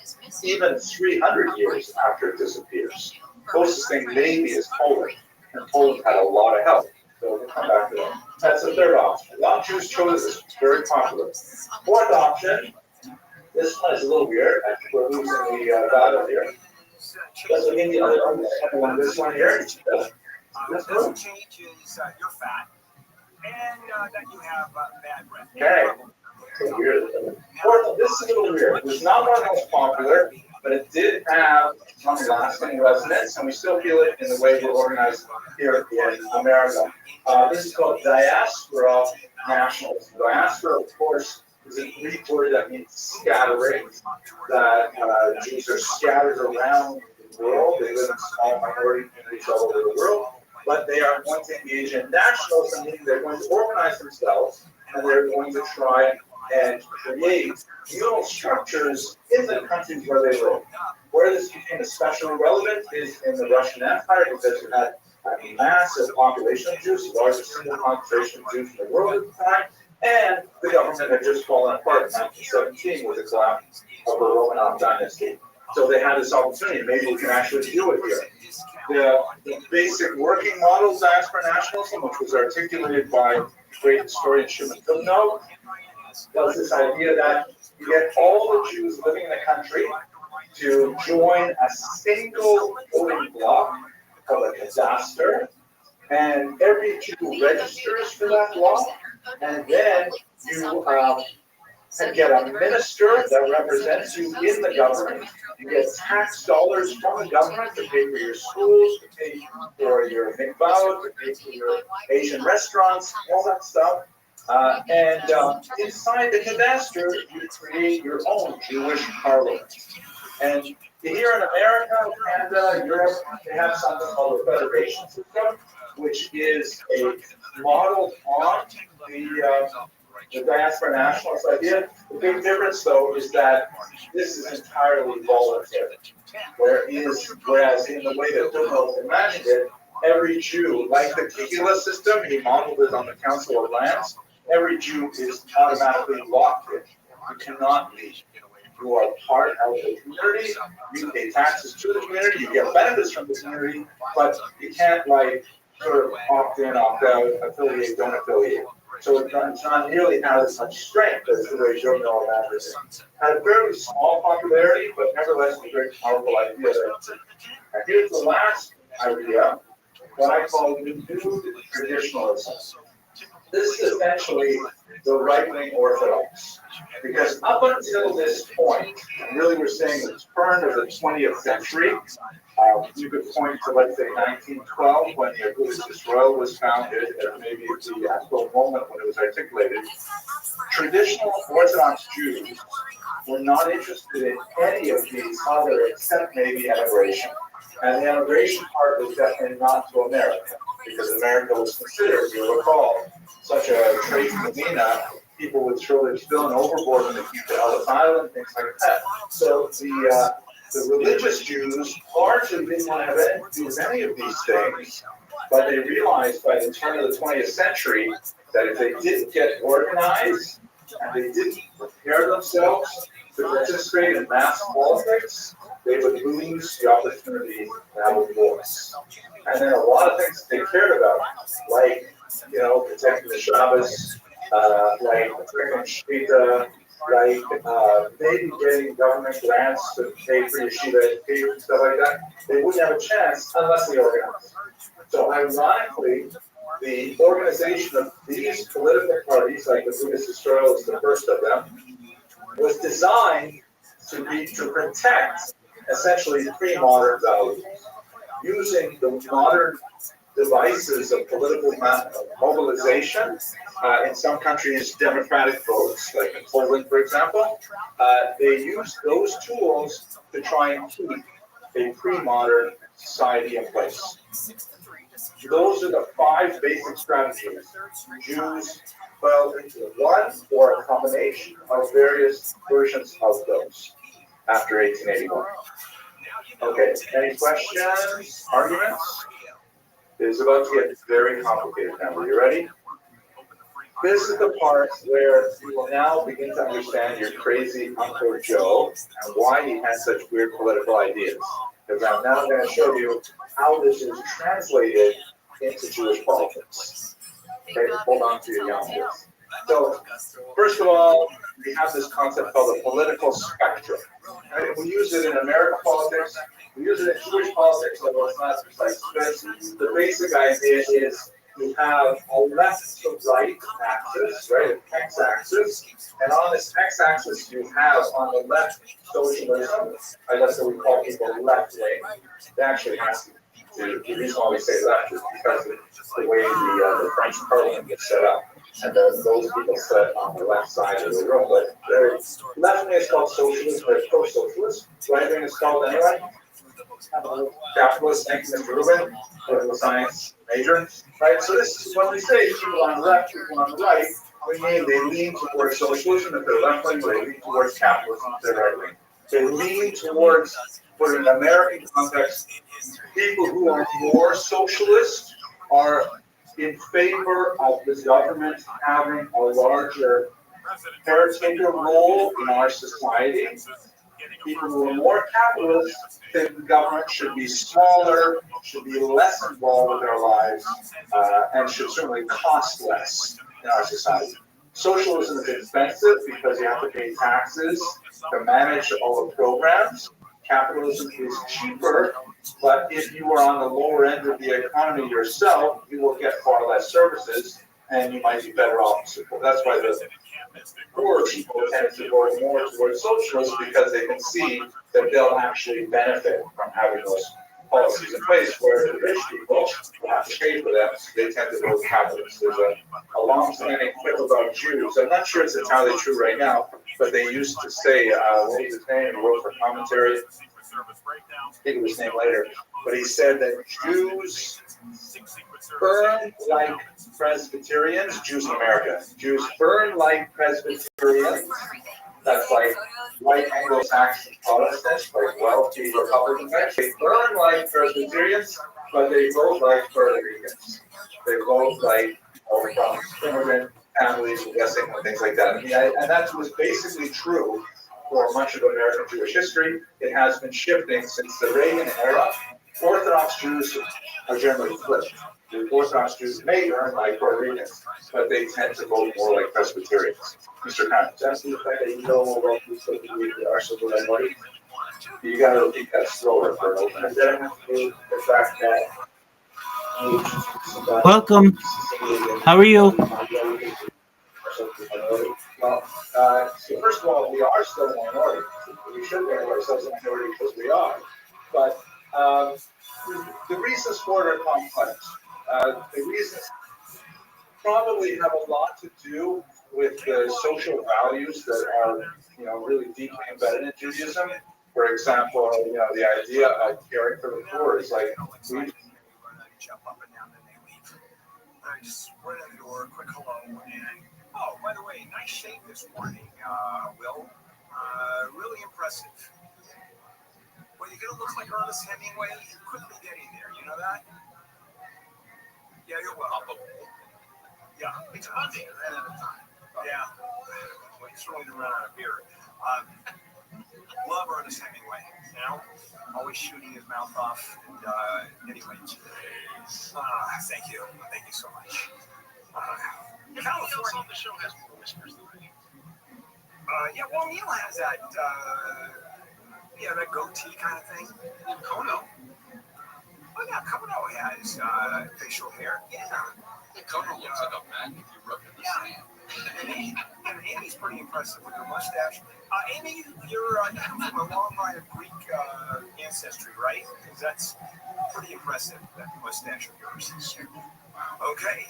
even 300 years after it disappears. Closest thing maybe is Poland, and Poland had a lot of help. So we'll come back to that. That's the third option. A lot of Jews chose this. It's very popular. Fourth option. This one is a little weird. I think we're losing the battle here. Let's look in the other one. This one here. This one. Changes your fat and that you have bad breath. Okay. So weird. Fourth, this is a little weird. It was not one of the most popular, but it did have some lasting resonance, and we still feel it in the way we're organized here in America. This is called diaspora nationalism. Diaspora, of course, is a Greek word that means scattering, that Jews are scattered around the world. They live in small minority communities all over the world, but they are going to engage in nationalism, meaning they're going to organize themselves, and they're going to try and create communal structures in the countries where they live. Where this became especially relevant is in the Russian Empire, because you had a massive population of Jews, the largest single concentration of Jews in the world at the time, and the government had just fallen apart in 1917 with the collapse of the Romanov dynasty. So they had this opportunity, maybe we can actually do it here. The basic working model of diaspora nationalism, which was articulated by great historian Shimon Tubno, was this idea that you get all the Jews living in the country to join a single voting bloc called a cadaster, and every Jew registers for that bloc, and then you can get a minister that represents you in the government. You get tax dollars from the government to pay for your schools, to pay for your mikvahot, to pay for your Asian restaurants, all that stuff. Inside the Kadaster, you create your own Jewish parliament. And here in America, Canada, Europe, they have something called the federation system, which is a model on the diaspora nationalist idea. The big difference, though, is that this is entirely voluntary. Whereas in the way that Dumont imagined it, every Jew, like the Kigula system, he modeled it on the Council of Lands, every Jew is automatically locked in. You cannot leave. You are part of the community, you pay taxes to the community, you get benefits from the community, but you can't sort of opt in, opt out, affiliate, don't affiliate. So it's not nearly as much strength as the way Joe Miller imagined it. Had a very small popularity, but nevertheless a very powerful idea. And here's the last idea, what I call new traditionalism. This is essentially the right-wing orthodox. Because up until this point, really we're saying the turn of the 20th century, you could point to, let's say, 1912, when the Agudas Yisrael was founded, and maybe the actual moment when it was articulated. Traditional Orthodox Jews were not interested in any of these other, except maybe emigration. And the emigration part was definitely not to America, because America was considered, you recall, such a trade arena. People would throw their stone overboard when they came to Ellis Island, things like that. So the religious Jews largely didn't want to have anything to do with any of these things, but they realized by the turn of the 20th century that if they didn't get organized and they didn't prepare themselves to participate in mass politics, they would lose the opportunity to have a voice. And then a lot of things they cared about, like, protecting the Shabbos, like freaking Shmita, like maybe getting government grants to pay for yeshiva education, stuff like that. They wouldn't have a chance unless they organized. So ironically, the organization of these political parties, like the Agudas Yisrael is the first of them, was designed to protect essentially pre-modern values, using the modern devices of political mobilization. In some countries, democratic votes, like in Poland, for example, they use those tools to try and keep a pre-modern society in place. Those are the 5 basic strategies. Jews fell into one or a combination of various versions of those after 1881. Okay, any questions, arguments? It's about to get very complicated now. Are you ready? This is the part where you will now begin to understand your crazy Uncle Joe and why he has such weird political ideas. Because I'm now going to show you how this is translated into Jewish politics. Okay, hold on to your young. So, first of all, we have this concept called the political spectrum. Right? We use it in American politics. We use it in Jewish politics, although it's not precise. The basic idea is you have a left to right axis, right, an x-axis, and on this x-axis you have on the left socialism. I guess that we call people left-wing. They actually have to. The reason why we say left is because of the way the French Parliament gets set up. And those people sit on the left side of the room. But left-wing is called socialist, or pro-socialist. Right-wing is called anyway. Capitalist, thank you, Mr. Rubin, political science major. Right, so this is when we say people on the left, people on the right, we mean they lean towards socialism if they're left-wing, they lean towards capitalism if they're right-wing. They lean towards, for an American context, people who are more socialist are in favor of the government having a larger caretaker role in our society. People who are more capitalist think the government should be smaller, should be less involved with their lives, and should certainly cost less in our society. Socialism is expensive because you have to pay taxes to manage all the programs. Capitalism is cheaper, but if you are on the lower end of the economy yourself, you will get far less services, and you might be better off. So that's why the poor people tend to go more towards socialism, because they can see that they'll actually benefit from having those policies in place where the rich people have to pay for them, so they tend to vote capitalists. There's a long-standing quip about Jews. I'm not sure it's entirely true right now, but they used to say, what was his name? He wrote for commentary. I think it was his name later. But he said that Jews burn like Presbyterians, Jews in America. Jews burn like Presbyterians. That's like white Anglo-Saxon Protestants, like wealthy Republican types. They burn like Presbyterians, but they vote like Puerto Ricans. They vote like from immigrant families, I'm guessing, and things like that. And that was basically true for much of American Jewish history. It has been shifting since the Reagan era. Orthodox Jews are generally flipped. The Orthodox Jews may earn like Puerto Ricans, but they tend to vote more like Presbyterians. Mr. Khan. That's the fact that you know more about this than we are, so what I like. You gotta repeat that slower for an opening. And then have to do the fact that. Welcome. How are you? Well, so first of all, we are still a minority. We should think of ourselves a minority because we are. But the reasons for it are complex. The reasons probably have a lot to do with the social values that are, really deeply embedded in Judaism. For example, the idea of caring for the poor is like we jump up and down, then they leave. I just went in the door, quick hello, and oh, by the way, nice shave this morning, Will. Really impressive. Well, you're gonna look like Ernest Hemingway quickly getting there. You know that? Yeah, you're welcome. Yeah, it's Monday at a time. Yeah, well, he's really run out of beer. Love Ernest Hemingway. Always shooting his mouth off. And anyway, thank you so much. California. The show has more whiskers than I do. Yeah, well, Neil has that. That goatee kind of thing. Kono. Oh yeah, Kono has facial hair. Yeah. Kono looks like a man if you rub it in the sand. And Amy's pretty impressive with her mustache. Amy, you're from a long line of Greek ancestry, right? Because that's pretty impressive, that mustache of yours. Okay.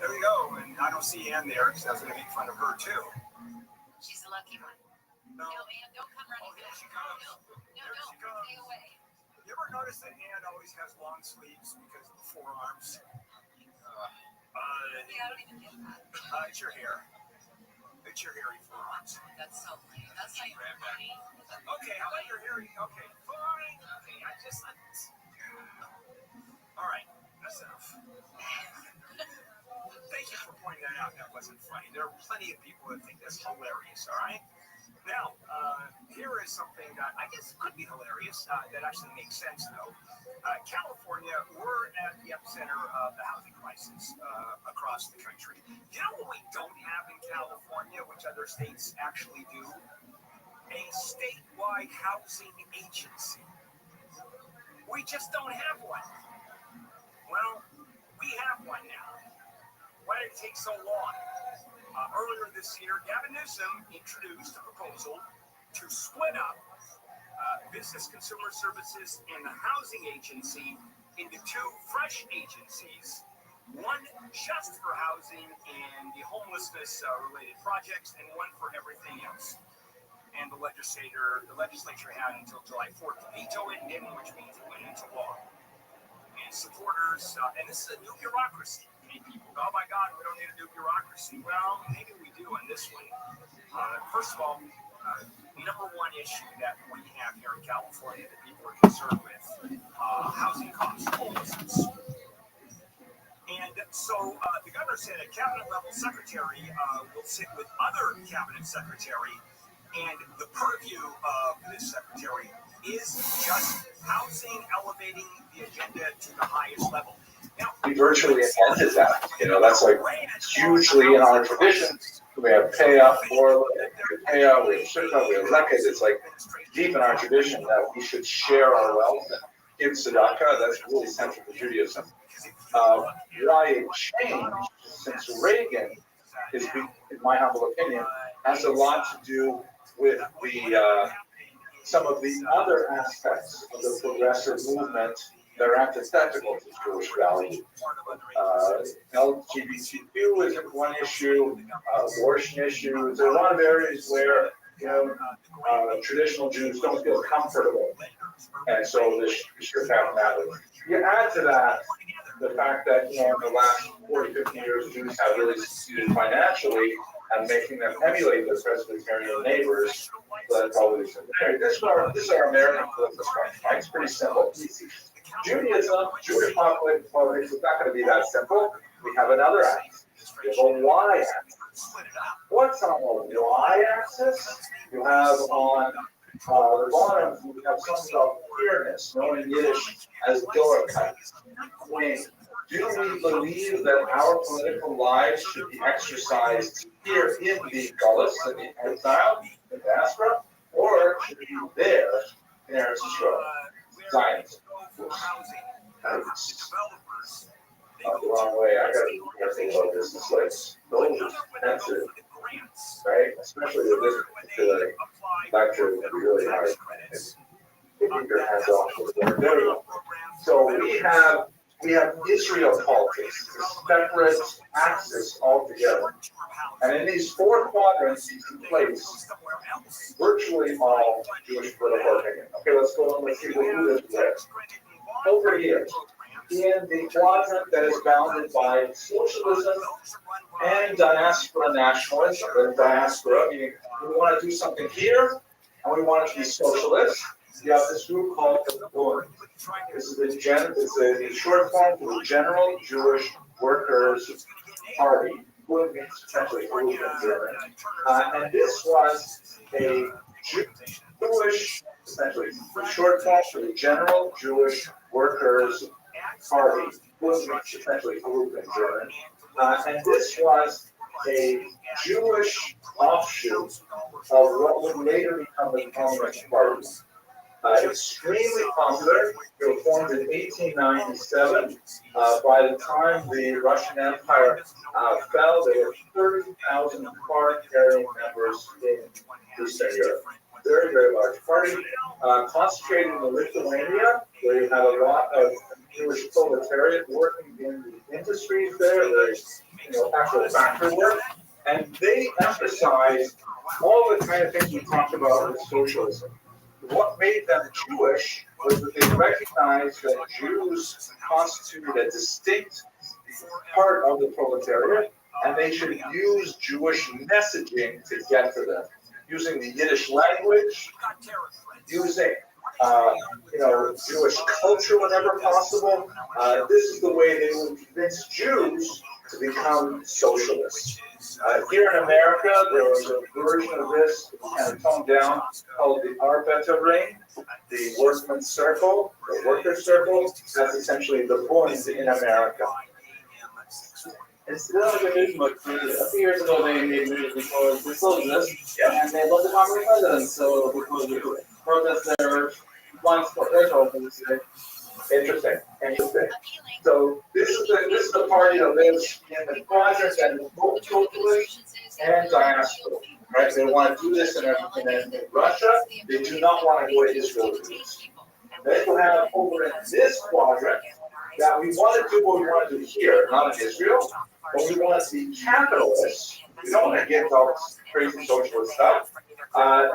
There we go. And I don't see Ann there because I was going to make fun of her, too. She's a lucky one. No, Ann, don't come running back. She comes. No, stay away. You ever notice that Ann always has long sleeves because of the forearms? I don't even get that. It's your hair. It's your hairy forearms. That's so lame. That's not even funny. Okay, how about your hairy? Okay, fine. Okay, all right, that's enough. Thank you for pointing that out. That wasn't funny. There are plenty of people that think that's hilarious, all right? Now, here is something that I guess could be hilarious, that actually makes sense, though. California, we're at the epicenter of the housing crisis across the country. You know what we don't have in California, which other states actually do? A statewide housing agency. We just don't have one. Well, we have one now. Why did it take so long? Earlier this year, Gavin Newsom introduced a proposal to split up Business Consumer Services and the Housing Agency into two fresh agencies, one just for housing and the homelessness related projects, and one for everything else. And the legislature had until July 4th to veto it, which means it went into law. And supporters, and this is a new bureaucracy. People go, oh my God, we don't need a new bureaucracy. Well, maybe we do on this one. First of all, number one issue that we have here in California that people are concerned with, housing costs, homelessness. And so the governor said a cabinet level secretary will sit with other cabinet secretary, and the purview of this secretary is just housing, elevating the agenda to the highest level. We virtually invented that. That's like hugely in our tradition. We have payout, more payout, we have shirka, we have zakat. It's like deep in our tradition that we should share our wealth and give tzedakah. That's really central to Judaism. Why it changed since Reagan is, in my humble opinion, has a lot to do with the some of the other aspects of the progressive movement that are antithetical to Jewish value. LGBTQ is one issue, abortion issues. There are a lot of areas where traditional Jews don't feel comfortable, and so this should have matters. You add to that the fact that in the last 40, 50 years, Jews have really succeeded financially and making them emulate their Presbyterian neighbors. So that's always this is our American political structure. Right? It's pretty simple, easy. Judaism, Jewish politics is not going to be that simple. We have another axis. We have a y-axis. What's on the y-axis? You have on the bottom, you have something called queerness, known in Yiddish as dorkite. Do we believe that our political lives should be exercised here in the Gullus, in the exile, in the diaspora, or should it be there in Eretz Yisrael? Zionism. The wrong way. I gotta think about this. It's like so expensive, right? Especially with this particular lecture, it's really hard. Keep your hands off of the there we go. So we have Israel politics, a separate axis altogether. And in these four quadrants, you can place virtually all Jewish political opinion. Okay, let's go on. Let's see what we do this way. Over here, in the quadrant that is bounded by socialism and diaspora nationalism, the diaspora, meaning we want to do something here, and we want it to be socialist. You have this group called the Bund. This is the short form for the General Jewish Workers' Party. Bund means essentially group in German. And this was a Jewish, essentially short form for the General Jewish Workers' Party. Bund means essentially group in German. And this was a Jewish offshoot of what would later become the Communist Party. Extremely popular. It was formed in 1897. By the time the Russian Empire fell, there were 30,000 card-carrying members in Eastern Europe. Very, very large party. Concentrated in Lithuania, where you have a lot of Jewish proletariat working in the industries there. There's actual factory work. And they emphasized all the kind of things we talked about with socialism. What made them Jewish was that they recognized that Jews constituted a distinct part of the proletariat, and they should use Jewish messaging to get to them, using the Yiddish language, using Jewish culture whenever possible. This is the way they would convince Jews to become socialists. Here in America, there was a version of this kind of toned down called the Arbeiter Ring, the workman's circle, the worker's circle. That's essentially the Bund in America. It's still like a but a few years ago they made news because they still exist, and they love the communist president, so because they protest their blind spot threshold for this today. Interesting. So this is the party that lives in the quadrant and is both socialist and diaspora. Right? They want to do this in Russia. They do not want to go to Israel to do this. Then you have over in this quadrant that we want to do what we want to do here, not in Israel, but we want to be capitalists. We don't want to get all this crazy socialist stuff.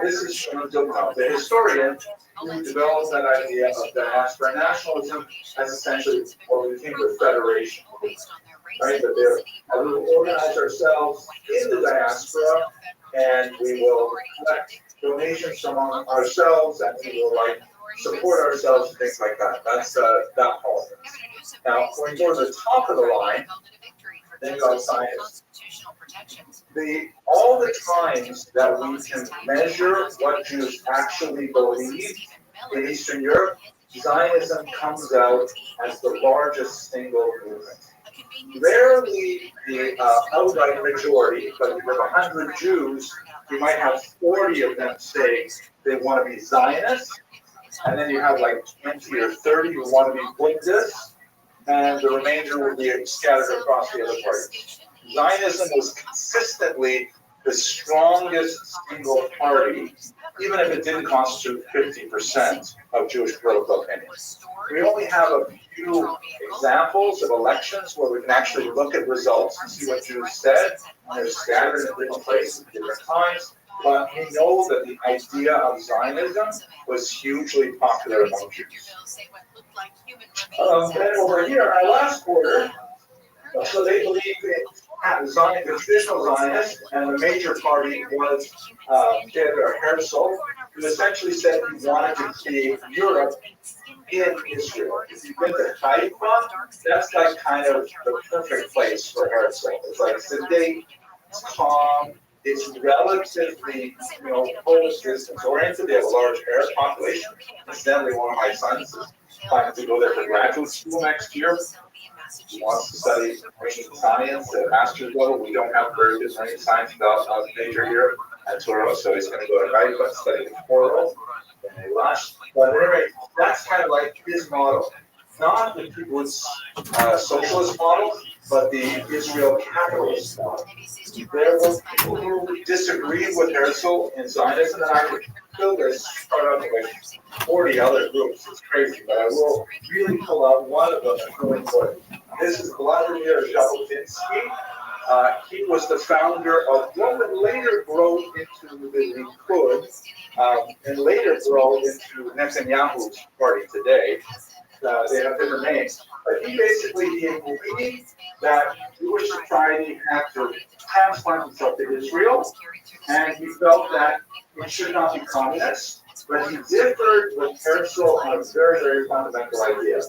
This is Shimon Dukov, the historian who developed that idea of diaspora nationalism as essentially what we think of federation. Right? That we will organize ourselves in the diaspora and we will collect donations from ourselves and we will support ourselves and things like that. That's that politics. Now, when you go to the top of the line, then you got science. All the times that we can measure what Jews actually believe in Eastern Europe, Zionism comes out as the largest single movement. Rarely the outright majority, but if you have 100 Jews, you might have 40 of them say they want to be Zionists, and then you have like 20 or 30 who want to be Buddhists, and the remainder will be scattered across the other parties. Zionism was consistently the strongest single party, even if it didn't constitute 50% of Jewish political opinion. We only have a few examples of elections where we can actually look at results and see what Jews said, and they're scattered in different places at different times. But we know that the idea of Zionism was hugely popular among Jews. Then over here, our last quarter, so they believe in Zion, the traditional Zionist, and the major party was Theodor Herzl, who essentially said he wanted to create Europe in Israel. If you've been to Haifa, that's like kind of the perfect place for Herzl. It's like sedate, it's calm, it's relatively, Polish distance oriented. They have a large Arab population. Incidentally, one of my sons is planning to go there for graduate school next year. He wants to study marine science at master's level. We don't have very good marine science major here at Toro, so he's going to go to Haifa and study coral in Elash. But anyway, that's kind of like his model. Not the people's socialist model, but the Israel capitalist model. There were people who disagreed with Herzl in Zionism, and I could fill this part up with 40 other groups. It's crazy, but I will really pull out one of them that's really important. This is Vladimir Jabotinsky. He was the founder of what would later grow into the Likud, and later grow into Netanyahu's party today. They have different names. But he basically believed that Jewish society had to transplant itself to Israel, and he felt that it should not be communist. But he differed with Herzl on a very, very fundamental idea.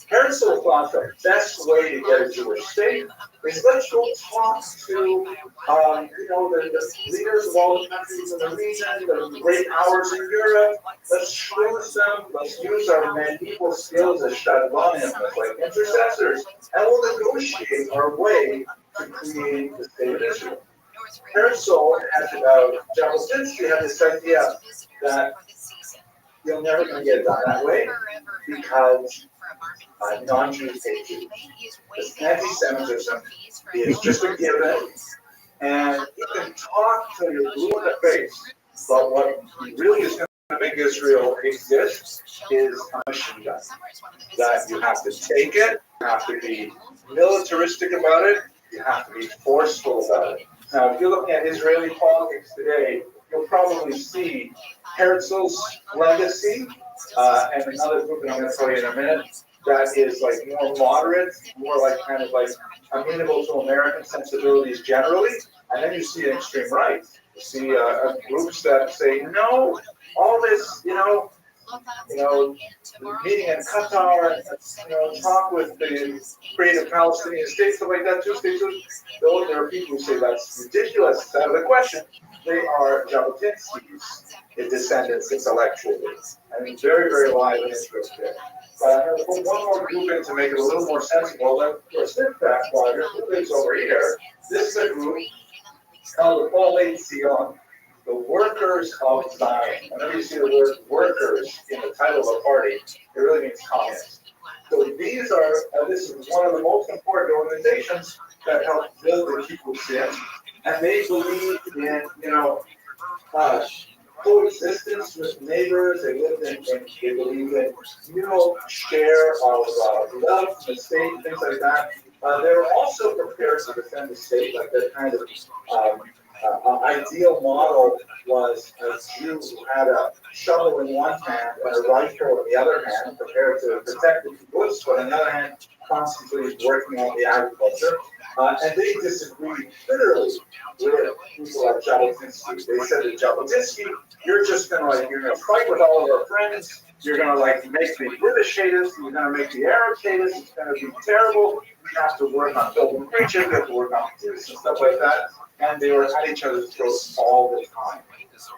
Herzl thought the best way to get a Jewish state is let's go talk to, the leaders of all the countries in the region, the great powers in Europe. Let's choose them. Let's use our medieval skills as shadlanim, like intercessors, and we'll negotiate our way to create the state of Israel. Herzl Jabotinsky had this idea that you're never going to get it done that way because non-Jews hate Jews. Anti-Semitism is just a given, and you can talk till you're blue in the face, but what really is going to make Israel exist is a machine gun. That you have to take it, you have to be militaristic about it, you have to be forceful about it. Now, if you're looking at Israeli politics today, you'll probably see Herzl's legacy, and another group that I'm going to tell you in a minute, that is like more moderate, more like kind of like amenable to American sensibilities generally, and then you see an extreme right. You see groups that say, no, all this, meeting in Qatar, talk with the creative Palestinian states, stuff like that, 2 states. Though there are people who say that's ridiculous, it's out of the question. They are Jabotinsky's descendants intellectually. I mean, very, very alive and interested. But I'm going to put one more group in to make it a little more sensible. For a step back, while your group's over here, this is a group called the Olei Zion, the Workers of Zion. Whenever you see the word workers in the title of a party, it really means communists. So this is one of the most important organizations that help build the kibbutz in, and they believe in, coexistence with neighbors. They believe in share of wealth in the state, things like that. They're also prepared to defend the state, like their kind of ideal model was a Jew who had a shovel in one hand and a rifle in the other hand, prepared to protect the kibbutz, but on the other hand, constantly working on the agriculture. And they disagreed bitterly with people like Jabotinsky. They said to Jabotinsky, you're gonna fight with all of our friends, you're gonna make the British hate us, you're gonna make the Arabs hate us, it's gonna be terrible, we have to work on building preaching, we have to work on peace and stuff like that. And they were at each other's throats all the time.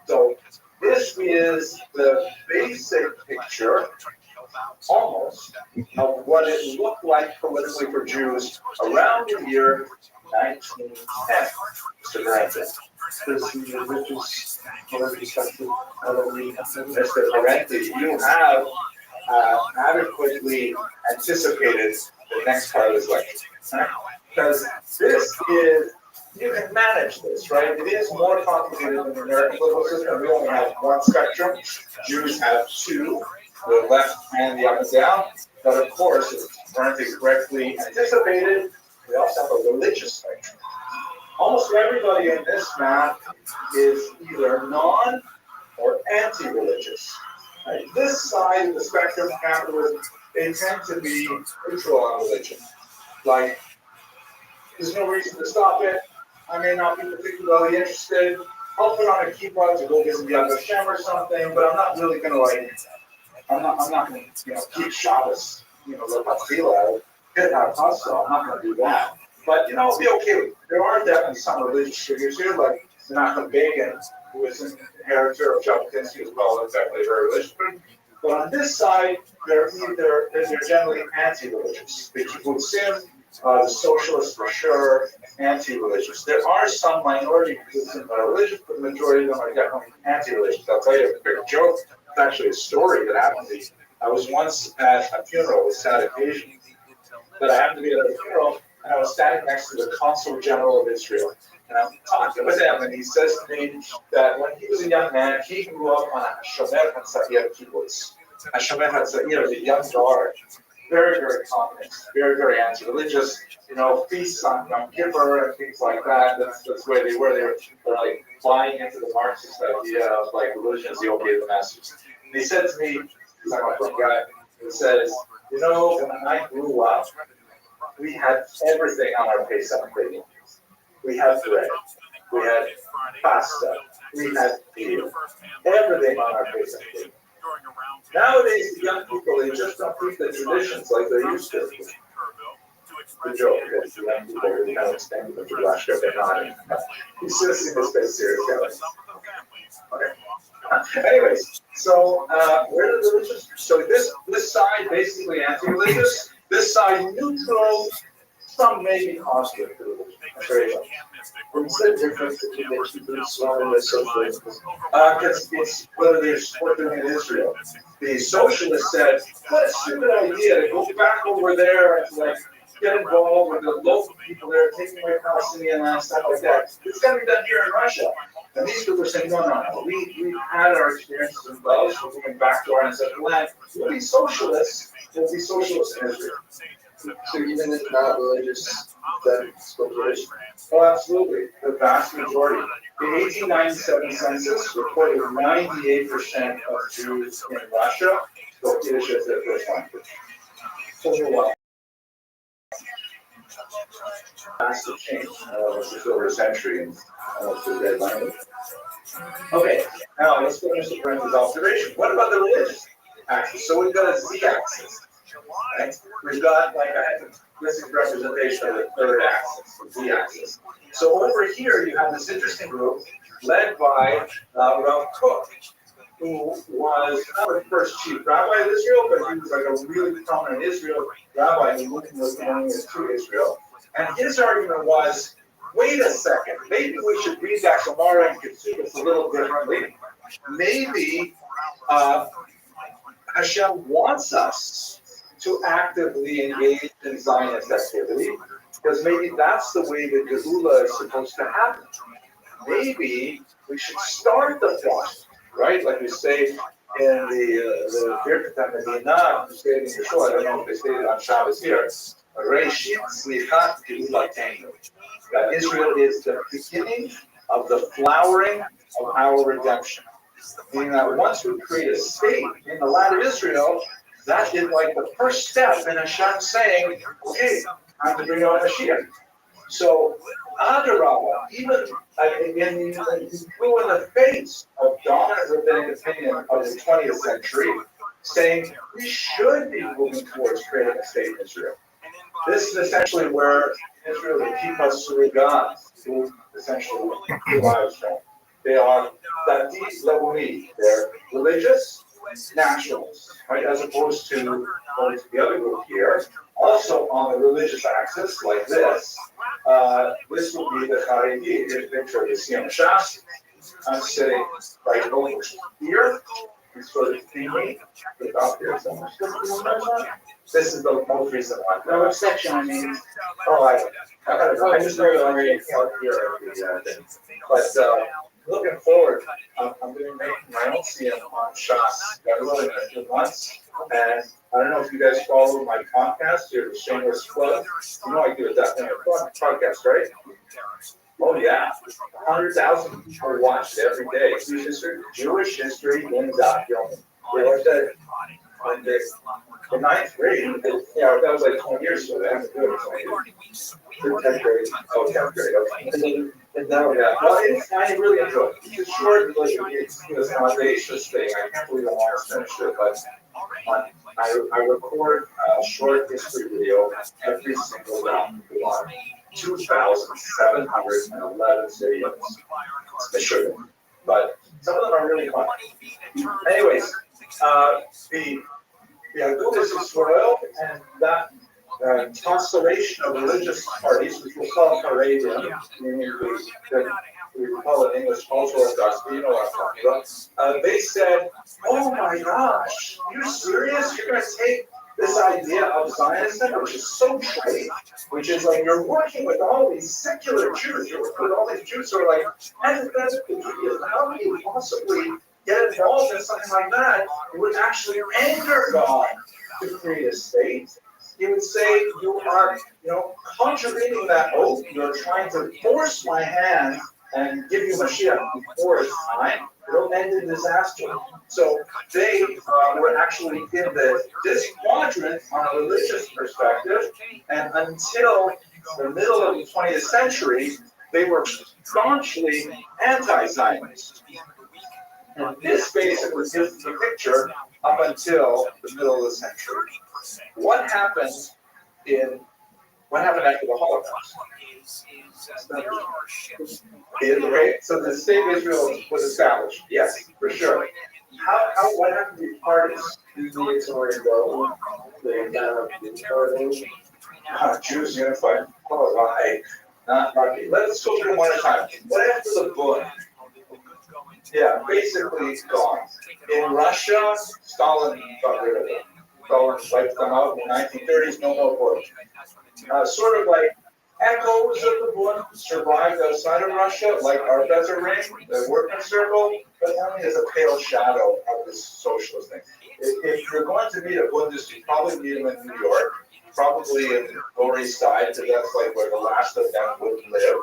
So this is the basic picture, almost, of what it looked like politically for Jews around the year 1910. Mr. Parenti. Mr. Parenti, you have adequately anticipated the next part of this lecture. Because this is you can manage this, right? It is more complicated than the American political system. We only have one spectrum. Jews have two, the left and the up and down. But of course, if apparently correctly anticipated, we also have a religious spectrum. Almost everybody in this map is either non or anti-religious. Right? This side of the spectrum, capitalism, they tend to be neutral on religion. Like, there's no reason to stop it. I may not be particularly interested. I'll put on a kippah to go visit the Yad Vashem or something, but I'm not really going to I'm not going to, keep Shabbos, let my feel out, get out hustle. I'm not going to do that. But, I'll be okay with it. There are definitely some religious figures here, like Menachem Begin, who is an inheritor of Jabotinsky as well, and definitely very religious. But on this side, they're generally anti-religious. The kibbutzim, the socialists for sure, anti-religious. There are some minority groups that are religious, but the majority of them are definitely anti-religious. I'll tell you a quick joke. It's actually a story that happened to me. I was once at a funeral with sad occasion, but I happened to be at a funeral, and I was standing next to the Consul General of Israel. And I'm talking with him, and he says to me that when he was a young man, he grew up on a Shomer HaTzair kibbutz. A Shomer HaTzair, the young guard. Very, very communist, very, very anti-religious, feasts on Yom Kippur and things like that. That's the way they were. They're like buying into the Marxist idea of like religion is the okay of the masters. And he said to me, he's like my friend guy, he says, when I grew up, we had everything on our Pesach table. We had bread, we had pasta, we had beer, everything on our Pesach table. Nowadays, the young people, they just don't keep the traditions like they used to. The joke is the young people really kind of extend them to Rush up and on. He's just in this space serious. Okay. Anyways, so where the religious? So this side basically anti-religious. This side neutral. Some may be hostile to religion. That's very much. What's the difference between the kibbutz and the socialists? Because it's whether they're supporting in Israel. The socialists said, what a stupid idea to go back over there and get involved with the local people there, taking away Palestinian land, stuff like that. It's got to be done here in Russia. And these people are saying, no. We've had our experiences in Belarus, we're going back to our ancestral land. We'll be socialists. We'll be socialists in Israel. So even if not religious, that's religious. Oh, absolutely. The vast majority. The 1897 census reported 98% of Jews in Russia spoke Yiddish as their first language. Overwhelming. Massive change. Just over a century and almost a dead language. Okay, now let's finish the parenthesis observation. What about the religious axis? So we've got a z-axis. Right? We've got this is representation of the third axis, the z-axis. So over here you have this interesting group led by Rav Kook, who was not the first chief rabbi of Israel, but he was like a really prominent Israel rabbi who was going into Israel. And his argument was, wait a second, maybe we should read that Gemara and consider this a little differently. Maybe Hashem wants us to actively engage in Zionist activity, because maybe that's the way the Geula is supposed to happen. Maybe we should start the process, right? Like we say in the Birkat HaMedinah, we say it in Yeshua, I don't know if they say it on Shabbos here, Reishit Tzmichat Geulateinu, that Israel is the beginning of the flowering of our redemption. Meaning that once we create a state in the land of Israel, that is like the first step in Hashem saying, okay, time to bring out Mashiach. So, Adarabah, even in the face of dominant rabbinic opinion of the 20th century, saying we should be moving towards creating a state in Israel. This is essentially where Israel, the Kippah Surigah, who essentially derives from. They are Dati Leumi. They're religious nationalists, right? As opposed to going to the other group here. Also on the religious axis, like this would be the Haredi. Here's a picture of the Siyam Shas. I'm sitting right over here. It's sort of thinking. It's out there somewhere. This is the most recent one. No, which section, I mean? Oh, I just heard it already here. But looking forward, I'm going to make my own CM on shots in a few months. And I don't know if you guys follow my podcast here, the Shameless Plug. You know I do a definitely a podcast, right? Oh yeah, 100,000 people watch it every day. Jewish history in document. They watch that in ninth grade. Yeah, that was like 20 years ago. They haven't been doing it 20 years. 10th grade. Oh, 10th grade. Okay. And now, yeah. Well, I really enjoy it. It's short, like it's an audacious thing. I can't believe I'm almost finished it, but I record a short history video every single day. 2,711 videos. I should, but some of them are really fun. Anyways, the Agudas Israel and that constellation of religious parties, which we'll call Arabian, meaning we call it English cultural gospel, you know what I'm talking about. They said, oh my gosh, you're serious? You're going to take this idea of Zionism, which is so trite, which is like you're working with all these secular Jews, you're working with all these Jews who are like, antithetical Judaism. How can you possibly get involved in something like that? It would actually anger God to create a state. He would say, you are, contravening that oath. You're trying to force my hand and give you Mashiach before it's time. It'll end in disaster. So they were actually in this quadrant on a religious perspective, and until the middle of the 20th century, they were staunchly anti-Zionist. And this basically gives the picture up until the middle of the century. What happened after the Holocaust? Okay, so the state of Israel was established. Yes, for sure. What happened to the parties? Jews unified. Oh, not Rocky. Let's go through them one at a time. What happened to the Bund? Yeah, basically gone. In Russia, Stalin got rid of it. Stalin wiped them out in the 1930s, no more Bund. Sort of like echoes of the Bund survived outside of Russia, like our Desert Ring, the working circle, but only as a pale shadow of this socialist thing. If you're going to meet a Bundist, you probably meet them in New York, probably in the Lower East Side, because that's like where the last of them would live.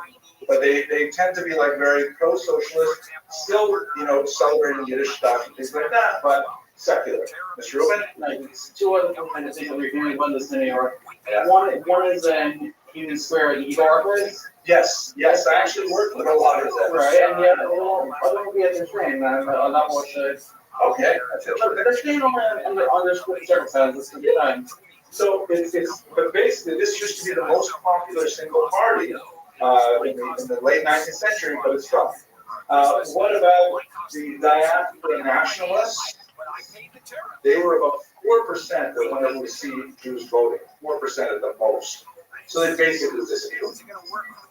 But they tend to be like very pro-socialist, still, celebrating Yiddish stuff and things like that, but secular. Mr. Rubin? Like, two other kind of things that we're doing about this in New York. Yeah. One is Union Square at Eagles. Yes, I actually worked with a lot of them. Right, and yet, I don't be at the train, man. A lot more shit. Okay. The train under circumstances, So but basically, this used to be the most popular single party in the late 19th century, but it's gone. What about the diaspora nationalists? They were about 4% of whenever we see Jews voting, 4% at the most. So they basically disappeared.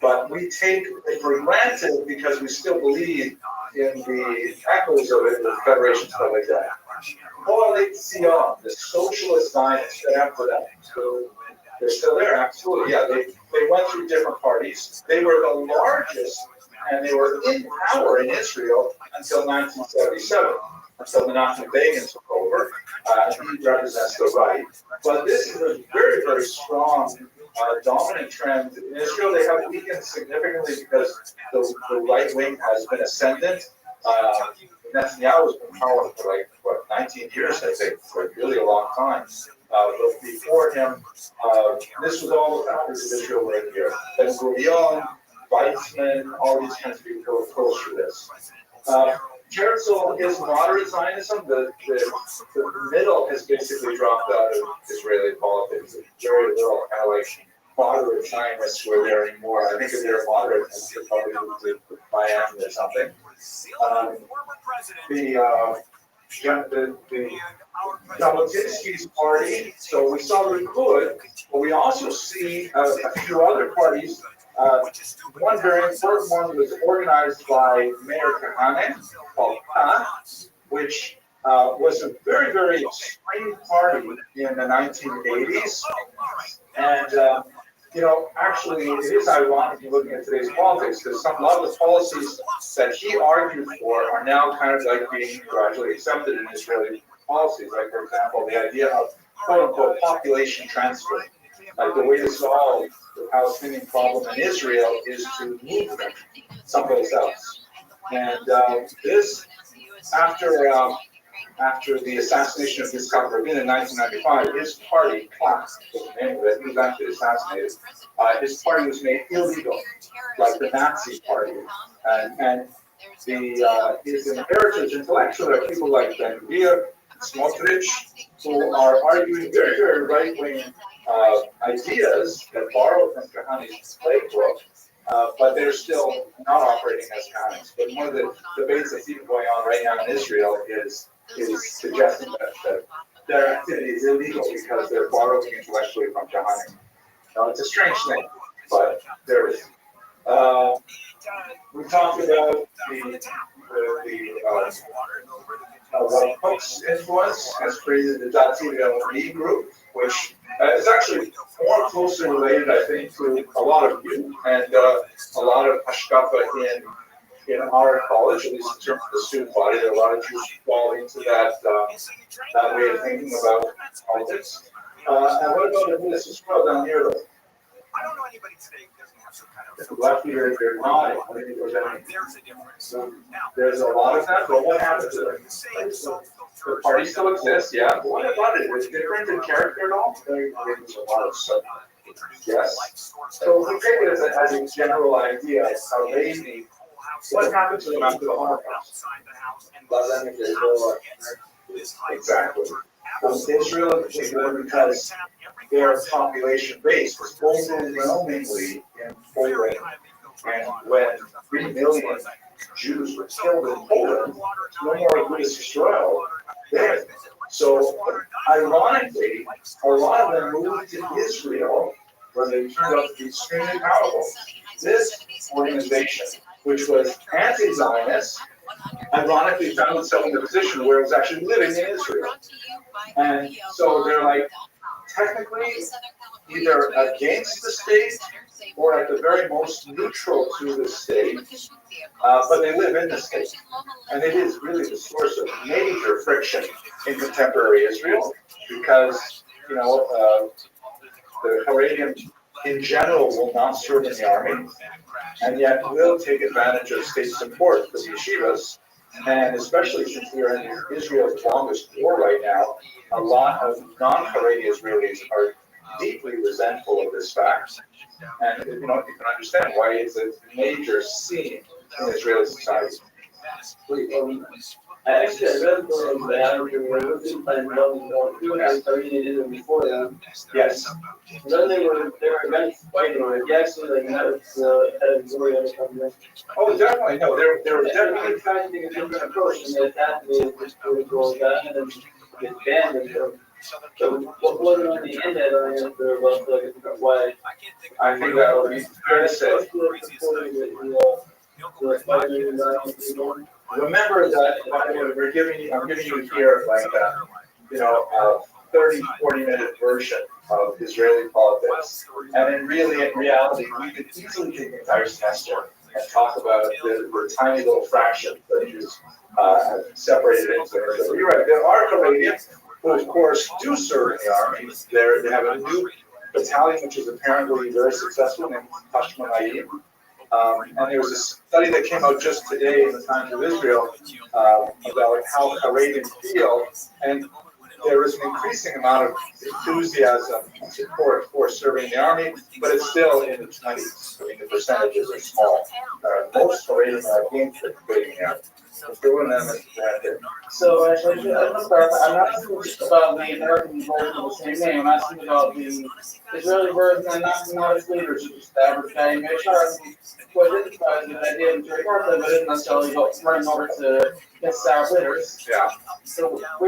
But we take it for granted because we still believe in the echoes of it, the Federation, stuff like that. Coalition, the socialist Zionists, after that. So they're still there, absolutely. Yeah, they went through different parties. They were the largest, and they were in power in Israel until 1977. Until Menachem Begin took over. He represents the right. But this is a very, very strong dominant trend. In Israel, they have weakened significantly because the right wing has been ascendant. Netanyahu has been in power for 19 years, I think, for really a long time. But before him, this was all the founders of Israel right here. Ben-Gurion, Weizmann, all these kinds of people were close to this. Herzl is moderate Zionism. The middle has basically dropped out of Israeli politics. Very little kind of like moderate Zionists were there anymore. I think if they're moderate, they're probably moved to Miami or something. The Jabotinsky's party. So we saw Likud, but we also see a few other parties. One very important one was organized by Mayor Kahane, called KA, which was a very, very extreme party in the 1980s. And, actually, it is ironic looking at today's politics because a lot of the policies that he argued for are now kind of like being gradually accepted in Israeli policies. Like, for example, the idea of quote-unquote population transfer. Like the way to solve the Palestinian problem in Israel is to move them someplace else. And this, after the assassination of Yitzhak Rabin in 1995, his party, PLAC, was the name of it, he was actually assassinated. His party was made illegal, like the Nazi party. And his inheritors intellectually are people like Ben-Gvir, Smotrich, who are arguing very, very right-wing ideas that borrow from Kahani's playbook, but they're still not operating as Kahani's. But one of the debates that's even going on right now in Israel is suggesting that their activity is illegal because they're borrowing intellectually from Kahani. Now, it's a strange thing, but there is. We talked about what Cook's influence has created the .tvl group, which is actually more closely related, I think, to a lot of you and a lot of hashkafa in our college, at least in terms of the student body. There are a lot of Jews who fall into that way of thinking about politics. And what about this? Just scroll down here, though. I don't know anybody today who doesn't have some kind of. If left here, they're not. I think there's any. There's a difference. There's a lot of that, but what happens to it? The party still exists, yeah. But what about it? Is it different in character at all? There's a lot of stuff. Yes. So if we take it as a general idea, how lazy. What happened to them after the Holocaust? Exactly. Israel in particular, because their population base was overwhelmingly in Poland, and when 3 million Jews were killed in Poland, no more British Israel there. So, ironically, a lot of them moved to Israel, where they turned out to be extremely powerful. This organization, which was anti-Zionist, ironically found itself in a position where it was actually living in Israel. And so they're like, technically, either against the state or at the very most neutral to the state, but they live in the state. And it is really the source of major friction in contemporary Israel because, the Haredian in general will not serve in the army, and yet will take advantage of state support for the yeshivas. And especially since we are in Israel's longest war right now, a lot of non-Haredi Israelis are deeply resentful of this fact. And you can understand why it's a major scene in Israeli society. Actually, I read before that. Yes. Then they were against fighting. He actually had a story on something. Oh, definitely. No, they were definitely finding a different approach, and they attacked the political guy and get banned and so what was it on the end there was like a different way? I think that would be fair to say. Remember that I'm giving you here like a 30, 40-minute version of Israeli politics. And in reality, we could easily take the entire semester and talk about the tiny little fraction that is separated into. So you're right, there are Canadians who, of course, do serve in the army. They have a new battalion, which is apparently very successful, named Hashmonayim. And there was a study that came out just today in the Times of Israel about how Haredians feel, and there is an increasing amount of enthusiasm and support for serving in the army, but it's still in the 20s. I mean, the percentages are small. Most Haredians are against participating in the army. So actually, I'm not asking about the American version of the same name. I'm asking about the Israeli version and not leaders, just the average guy. Make sure who identifies with the idea of Jerry Martha, but didn't necessarily go running over to get sour leaders. Yeah. So how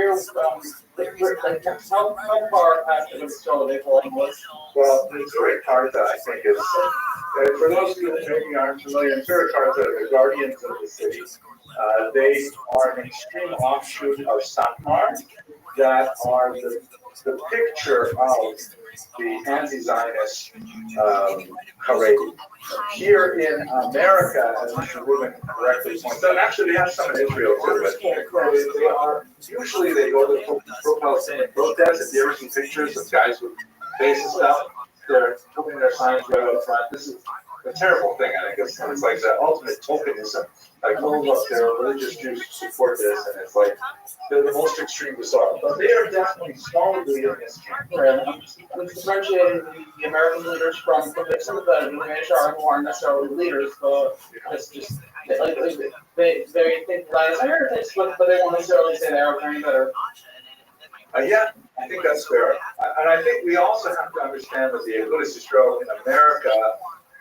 far past the install they pulling was? Well, the Zurich Karta, I think, is for those of you that maybe aren't familiar, Zurich Karta, the guardians of the city. They are an extreme offshoot of Satmar that are the picture of the anti-Zionist Haredi. Here in America, as Mr. Rubin correctly points out, actually they have some in Israel too, but they are, usually they go to pro-Palestinian protests. If you ever see pictures of guys with faces up, they're putting their signs right out front. This is a terrible thing, I think. It's like the ultimate tokenism. Like, oh look, there are religious Jews who support this, and it's like they're the most extreme bizarre. But they are definitely solidly in this camp. I'm differentiating the American leaders from some of the HR who aren't necessarily leaders, but it's just they think that is heritage, but they won't necessarily say they are very better. Yeah, I think that's fair. And I think we also have to understand that the Agudas Yisrael in America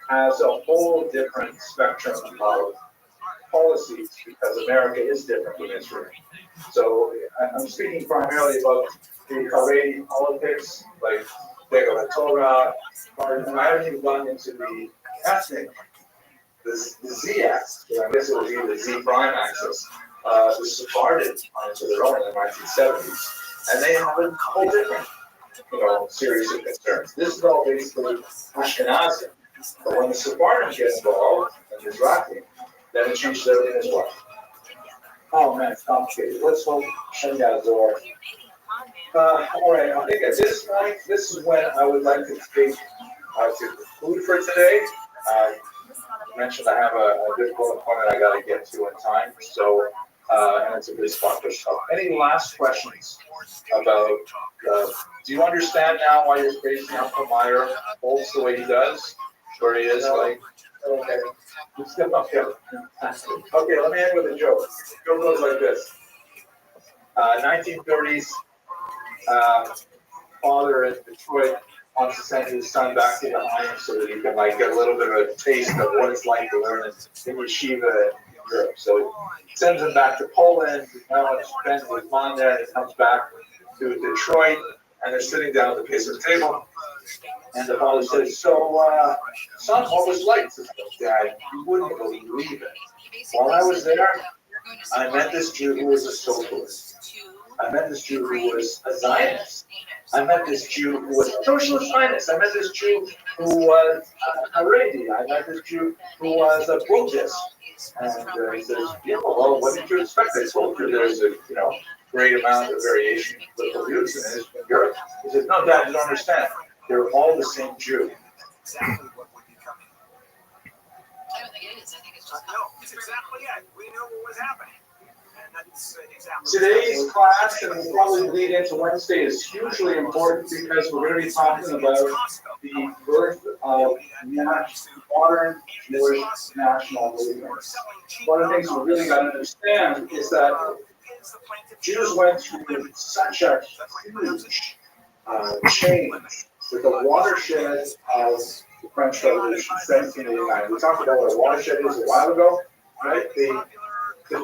has a whole different spectrum of policies because America is different from Israel. So I'm speaking primarily about the Haredi politics, like Degel Torah, and I haven't even gone into the ethnic, the Z-axis, I guess it would be the Z prime axis, the Sephardic onto their own in the 1970s. And they have a whole different, series of concerns. This is all basically Ashkenazim. But when the Sephardim get involved, and Mizrahi, then it changes everything as well. Oh man, it's complicated. Let's hope Shem Yazor. All right, I think at this point, this is when I would like to take to conclude for today. I mentioned I have a difficult appointment I got to get to in time, so and it's a good spot for stuff. Any last questions about? Do you understand now why you're facing Uncle Meyer holds the way he does, where he is like? Okay. Okay, let me end with a joke. The joke goes like this. 1930s, father in Detroit wants to send his son back to the Haim so that he can get a little bit of a taste of what it's like to learn in yeshiva in Europe. So he sends him back to Poland, spends his mom there, and he comes back to Detroit, and they're sitting down at the kitchen table. And the father says, so, son, what was it like? Says, Dad, you wouldn't believe it. While I was there, I met this Jew who was a socialist. I met this Jew who was a Zionist. I met this Jew who was a socialist Zionist. I met this Jew who was a Haredi. I met this Jew who was a Buddhist. And he says, yeah, well, what did you expect? I told you there's a, great amount of variation in political views in Europe. He says, no, Dad, you don't understand. They're all the same Jew. Exactly what would be coming. I don't think it is. I think it's just no. It's exactly it. We know what was happening, and that's exactly. Today's class, and we'll probably lead into Wednesday, is hugely important because we're going to be talking about the birth of modern Jewish national movements. One of the things we really got to understand is that Jews went through such a huge change with the watershed of the French Revolution, 1789. We talked about what a watershed is a while ago, right? The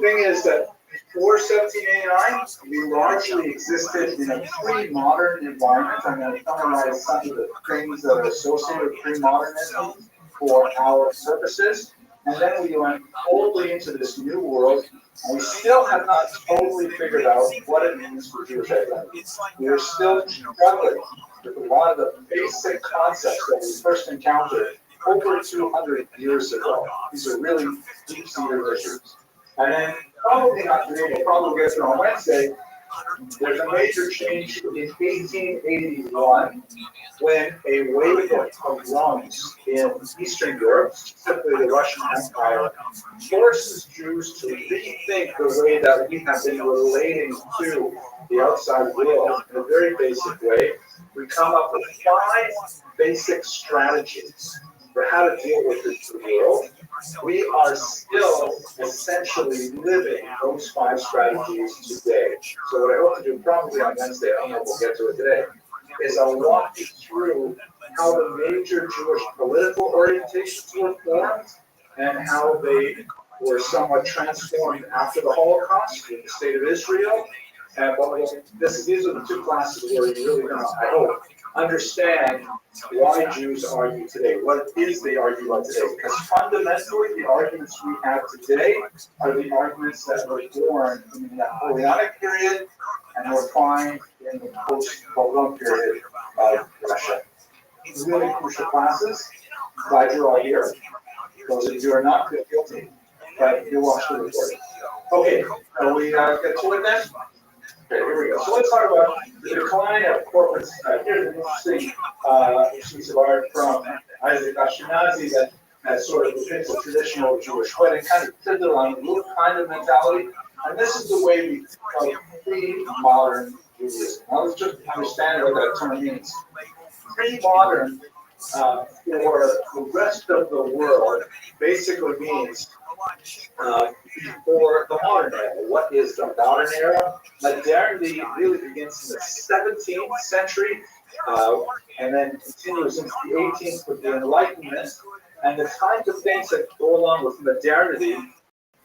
thing is that before 1789, we largely existed in a pre-modern environment. I'm going to summarize some of the things that are associated with pre-modernism for our purposes. And then we went totally into this new world, and we still have not totally figured out what it means for Jewish identity. We are still struggling with a lot of the basic concepts that we first encountered over 200 years ago. These are really deep-seated issues. And then, probably not today, we'll probably get to on Wednesday, there's a major change in 1881 when a wave of pogroms in Eastern Europe, specifically the Russian Empire, forces Jews to rethink the way that we have been relating to the outside world in a very basic way. We come up with 5 basic strategies for how to deal with this world. We are still essentially living those 5 strategies today. So what I hope to do probably on Wednesday, I don't know if we'll get to it today, is I'll walk you through how the major Jewish political orientations were formed and how they were somewhat transformed after the Holocaust in the state of Israel, These are the two classes where you really gonna, I hope, understand why Jews argue today. What is they argue about today? Because fundamentally, the arguments we have today are the arguments that were born in the Napoleonic period and were found in the post-Pogrom period of Russia. Really crucial classes. Glad you're all here. Those of you who are not, feel guilty, but you watch the recording. Okay, so we get to it then? Okay, here we go. So let's talk about the decline of corporate society. Here's an interesting piece of art from Isaac Ashkenazi that sort of depicts a traditional Jewish wedding, kind of fiddle on the roof kind of mentality. And this is the way we pre-modern Judaism. Now let's just understand what that term means. Pre-modern for the rest of the world basically means before the modern era. What is the modern era? Modernity really begins in the 17th century and then continues into the 18th with the Enlightenment. And the kinds of things that go along with modernity,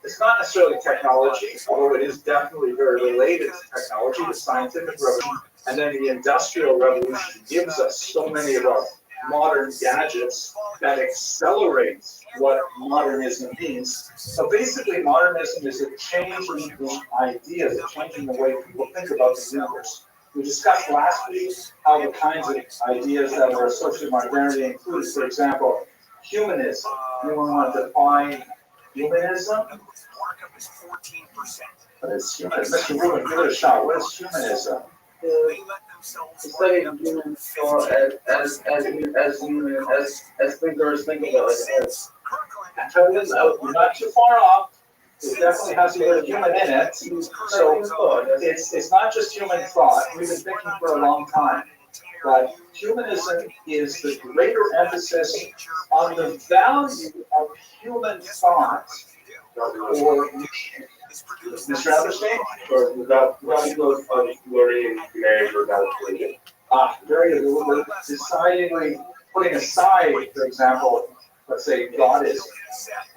it's not necessarily technology, although it is definitely very related to technology, the scientific revolution, and then the industrial revolution gives us so many of our modern gadgets that accelerates what modernism means. So basically, modernism is a change in the ideas, a change in the way people think about the universe. We discussed last week how the kinds of ideas that are associated with modernity include, for example, humanism. Anyone want to define humanism? What is humanism? Mr. Rubin, give it a shot. What is humanism? Studying humans as thinkers think about it You're not too far off. It definitely has a bit of human in it. So it's not just human thought. We've been thinking for a long time. But humanism is the greater emphasis on the value of human thought or Mr. Alberstein? Or without worrying marriage without religion. Very good. We're decidedly putting aside, for example, let's say Godism.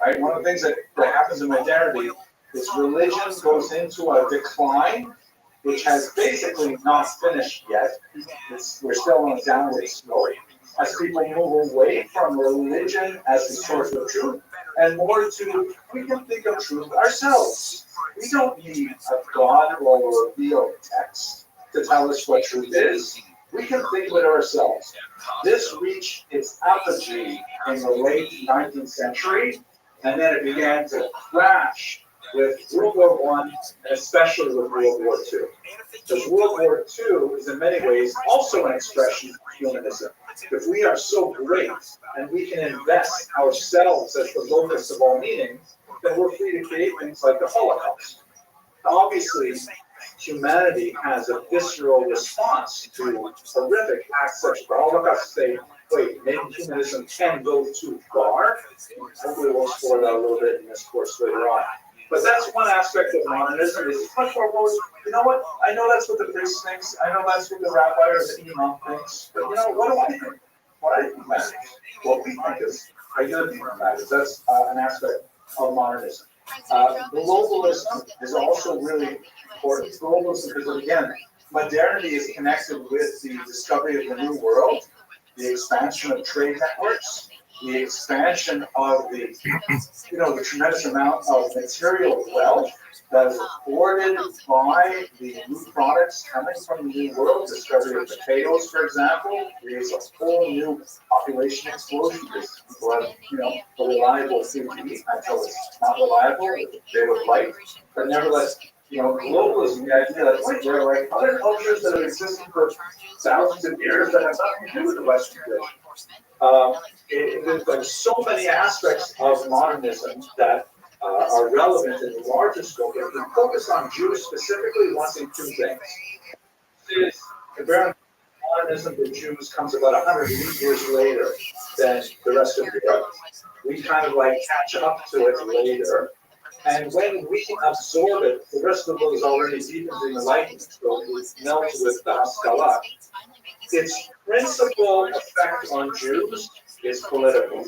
Right? One of the things that happens in modernity is religion goes into a decline, which has basically not finished yet. We're still on a downward slope. As people move away from religion as the source of truth, and more to, we can think of truth ourselves. We don't need a God or a revealed text to tell us what truth is. We can think of it ourselves. This reached its apogee in the late 19th century, and then it began to crash with World War I, and especially with World War II. Because World War II is in many ways also an expression of humanism. If we are so great and we can invest ourselves as the locus of all meaning, then we're free to create things like the Holocaust. Obviously, humanity has a visceral response to horrific acts such as the Holocaust. Say, wait, maybe humanism can go too far. Hopefully we'll explore that a little bit in this course later on. But that's one aspect of modernism. It's much more, you know what? I know that's what the priest thinks. I know that's what the rabbi or the imam thinks. But you know, what do I think? What I think matters. What we think is identity matters. That's an aspect of modernism. Globalism is also really important. Globalism, because again, modernity is connected with the discovery of the new world, the expansion of trade networks, the expansion of the tremendous amount of material wealth that is afforded by the new products coming from the new world. Discovery of potatoes, for example, creates a whole new population explosion because people have, a reliable food to eat until it's not reliable, they would like. But nevertheless, globalism, the idea that there are like other cultures that have existed for thousands of years that have nothing to do with the Western tradition. There's so many aspects of modernism that are relevant in the larger scope. If we focus on Jews specifically, one thing, two things. Modernism for Jews comes about 100 years later than the rest of Europe. We kind of catch up to it later. And when we absorb it, the rest of the world is already deep into the Enlightenment, so we melt with the Haskalah. Its principal effect on Jews is political.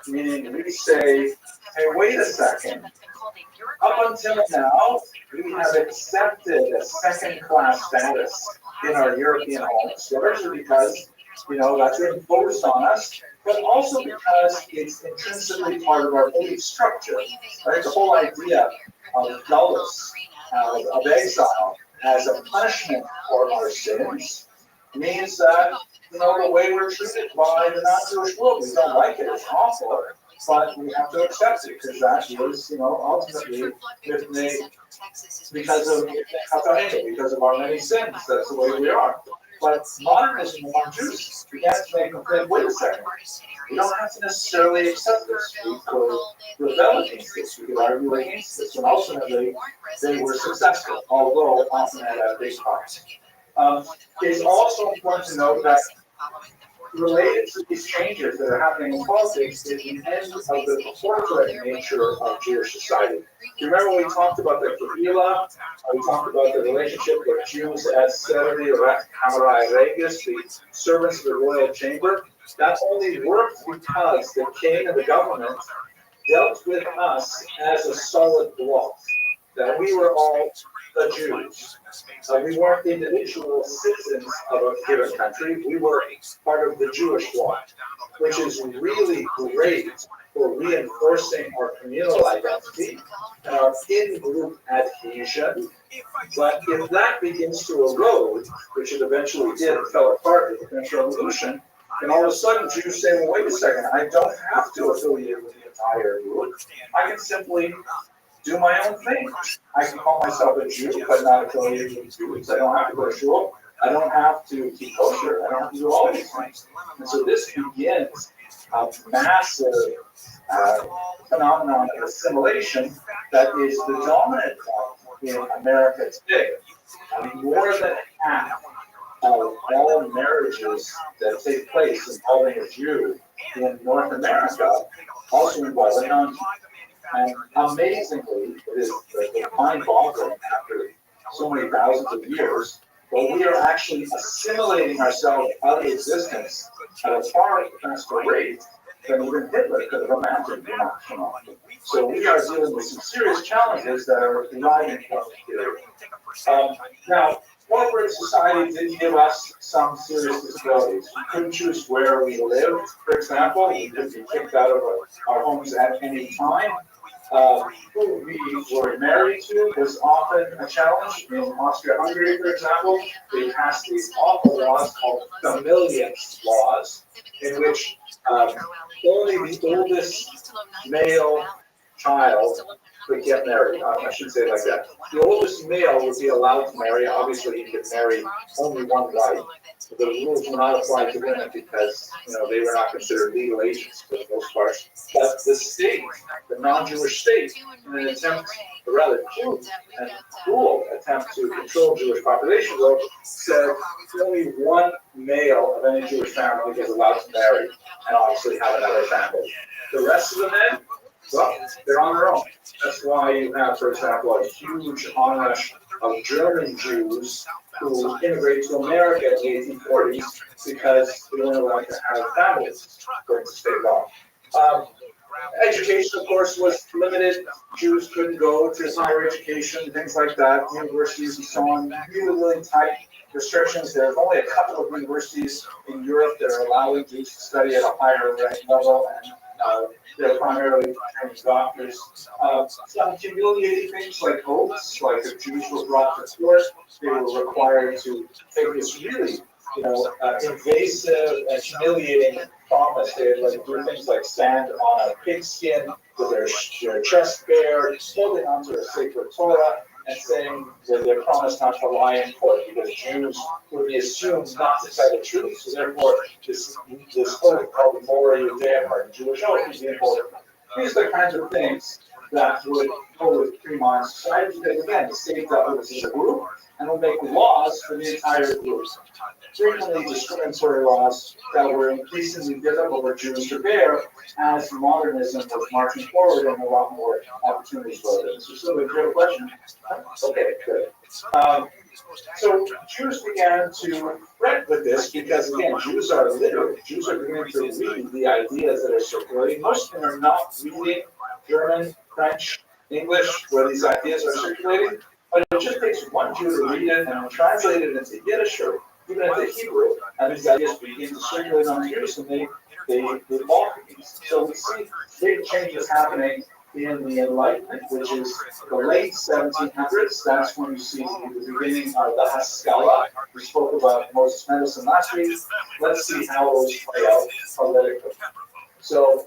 Meaning we say, hey, wait a second, Up until now, we have accepted a second-class status in our European homes, largely because, that's imposed on us, but also because it's intrinsically part of our belief structure, right? The whole idea of dulles, of exile, as a punishment for our sins, means that, the way we're treated by the non-Jewish world, we don't like it, it's awful, but we have to accept it, because that is, ultimately, because of our many sins, that's the way we are. But modernism among Jews began to make them think, wait a second, we don't have to necessarily accept this. We could rebel against this, we could argue against this, and ultimately they were successful, although often at a big cost. It's also important to note that related to these changes that are happening in politics is the end of the corporate nature of Jewish society. Do you remember when we talked about the Kehillah? We talked about the relationship with Jews as Servi Kamarai Regis, the servants of the royal chamber. That only worked because the king and the government dealt with us as a solid block, that we were all the Jews. We weren't individual citizens of a given country, we were part of the Jewish bloc, which is really great for reinforcing our communal identity and our in-group adhesion. But if that begins to erode, which it eventually did and fell apart with the French Revolution, then all of a sudden Jews say, well, wait a second, I don't have to affiliate with the entire group. I can simply do my own thing. I can call myself a Jew, but not affiliated with Jews. I don't have to go to shul. I don't have to keep kosher. I don't have to do all these things. And so this begins a massive phenomenon of assimilation that is the dominant one in America today. I mean, more than half of all marriages that take place involving a Jew in North America also involve a non-Jew. And amazingly, it is mind-boggling after so many thousands of years, but we are actually assimilating ourselves out of existence at a far faster rate than even Hitler could have imagined. So we are dealing with some serious challenges that are deriving from here. Now, corporate society did give us some serious disabilities. We couldn't choose where we lived, for example. We could be kicked out of our homes at any time. Who we were married to was often a challenge. In Austria-Hungary, for example, they passed these awful laws called familial laws, in which only the oldest male child could get married. I should say it like that. The oldest male would be allowed to marry. Obviously, he could marry only one wife. The rules were not applied to women because they were not considered legal agents for the most part. But the state, the non-Jewish state, in an attempt, a rather crude and cruel attempt to control Jewish population growth, said only one male of any Jewish family is allowed to marry and obviously have another family. The rest of the men, well, they're on their own. That's why you have, for example, a huge onrush of German Jews who immigrated to America in the 1840s because they weren't allowed to have families according to state law. Education, of course, was limited. Jews couldn't go to higher education, things like that. Universities and so on, really tight restrictions. There's only a couple of universities in Europe that are allowing Jews to study at a higher level, and they're primarily trained doctors. Some humiliating things like oaths, like if Jews were brought to court, they were required to take this really, invasive and humiliating promise. They had do things like stand on a pigskin with their chest bare, holding onto a sacred Torah, and saying that they're promised not to lie in court because Jews would be assumed not to tell the truth. So therefore, this oath called the Mora Judaea, or Jewish oath, is important. These are the kinds of things that would go with pre-modern society because, again, the state dealt with this as a group and will make laws for the entire group. Frequently discriminatory laws that were increasingly difficult for Jews to bear as modernism was marching forward and a lot more opportunities for them. So, do you have a question? Okay, good. So Jews began to fret with this because, again, Jews are literate. Jews are beginning to read the ideas that are circulating. Most of them are not reading German, French, English where these ideas are circulating, but it just takes one Jew to read it and translate it into Yiddish or even into Hebrew, and these ideas begin to circulate on Jews, and they evolve these. So we see big changes happening in the Enlightenment, which is the late 1700s. That's when you see the beginning of the Haskalah. We spoke about Moses Mendelssohn last week. Let's see how those play out politically. So,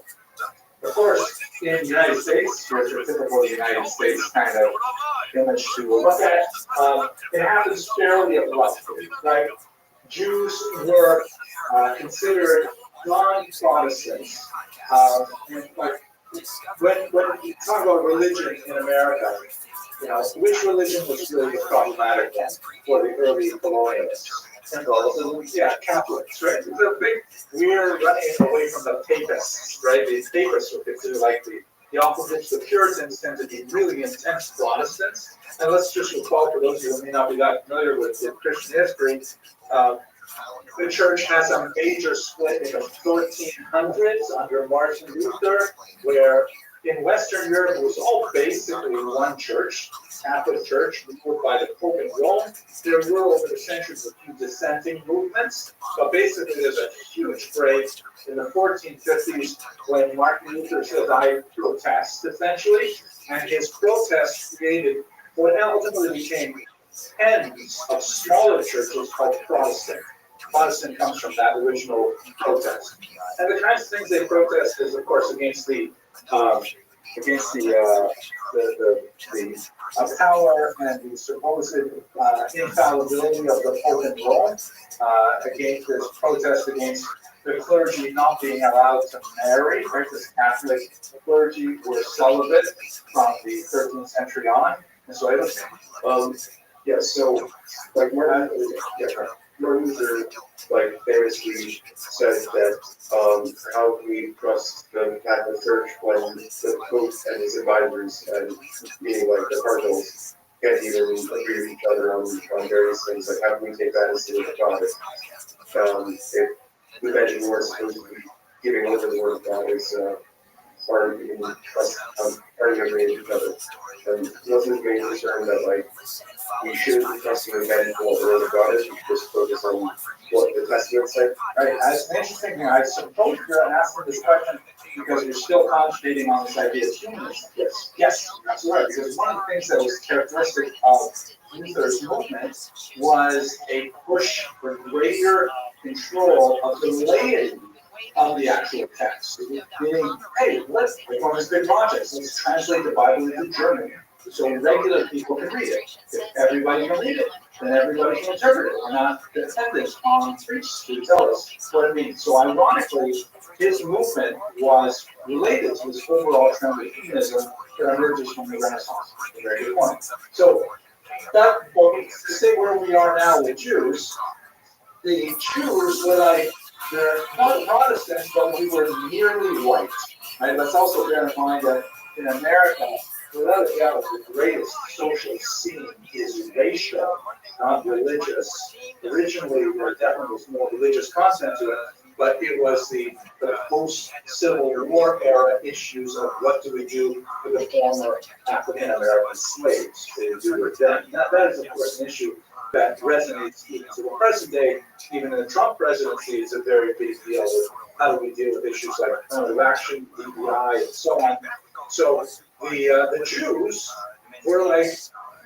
of course, in the United States, which are typical United States kind of image to look at, it happens fairly abruptly, right? Jews were considered non-Protestants. When you talk about religion in America, which religion was really the problematic one for the early colonialists? Yeah, Catholics, right? We're running away from the papists, right? The papists were considered like the opposites. The Puritans tend to be really intense Protestants. And let's just recall, for those of you who may not be that familiar with Christian history, the church has a major split in the 1400s under Martin Luther, where in Western Europe it was all basically one church, Catholic Church, ruled by the Pope in Rome. There were over the centuries a few dissenting movements, but basically there's a huge break in the 1450s when Martin Luther said, "I protest," essentially, and his protest created what ultimately became tens of smaller churches called Protestant. Protestant comes from that original protest, and the kinds of things they protest is, of course, against the power and the supposed infallibility of the Pope in Rome. Against this protest against the clergy not being allowed to marry, right? The Catholic clergy were celibate from the 13th century on, and so so like Martin Luther, like, famously said that how can we trust the Catholic Church when the Pope and his advisors and meaning like the cardinals can't even agree with each other on various things? Like, how can we take that as the word of God? If the mention we're supposed to be giving over the word of God is arguing with each other. And wasn't being concerned that, like, we shouldn't be trusting the men what the word of God is. We should just focus on what the Testament said. Right. It's an interesting thing. I suppose you're asking this question because you're still concentrating on this idea of humanism. Yes, that's right. Because one of the things that was characteristic of Luther's movement was a push for greater control of the laity of the actual text. Meaning, hey, let's make one of these big projects. Let's translate the Bible into German so regular people can read it. If everybody can read it, then everybody can interpret it. We're not dependent on priests to tell us what it means. So ironically, his movement was related to this overall trend of humanism that emerges from the Renaissance. A very good point. So that, to say where we are now with Jews, the Jews were like, they're not Protestants, but we were nearly white. Right? Let's also bear in mind that in America, without a doubt, the greatest social scene is racial, not religious. Originally, there definitely was more religious content to it, but it was the post-Civil War era issues of what do we do with the former African-American slaves. They do with them. That is, of course, an issue that resonates even to the present day. Even in the Trump presidency, it's a very big deal with how do we deal with issues like affirmative action, DEI, and so on. So the Jews were like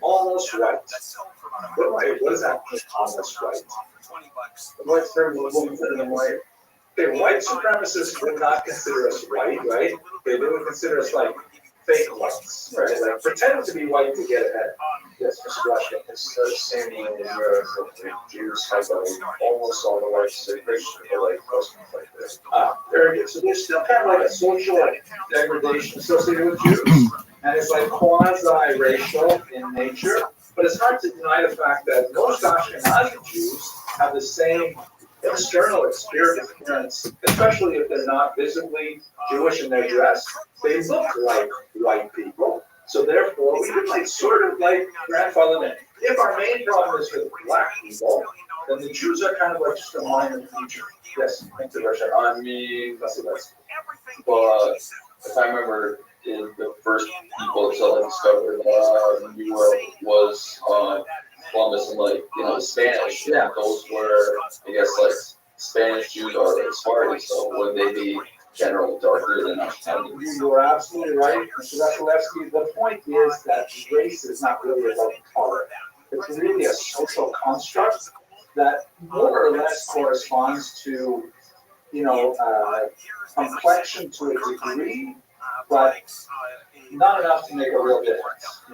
almost white. What does that mean, almost white? What's term of white? Okay, white supremacists would not consider us white, right? They would consider us like fake whites, right? Like pretend to be white to get ahead. Yes, Mr. Rushkin. It's the same in Europe. The Jews have almost all the whites are Christian, or like Muslims like this. Very good. So there's still kind of like a social degradation associated with Jews, and it's like quasi-racial in nature. But it's hard to deny the fact that most Ashkenazi Jews have the same external appearance, especially if they're not visibly Jewish in their dress. They look like white people. So therefore, we can like sort of like grandfather them. If our main problem is with black people, then the Jews are kind of like just a minor feature. Yes, thank you, Russia. I mean, but if I remember the first people to like discover New York was Columbus and like the Spanish. Yeah, those were I guess like Spanish Jews are like Spartans, so would they be generally darker than us? You are absolutely right, Mr. Vasilevsky. The point is that race is not really about color. It's really a social construct that more or less corresponds to, complexion to a degree, but not enough to make a real difference.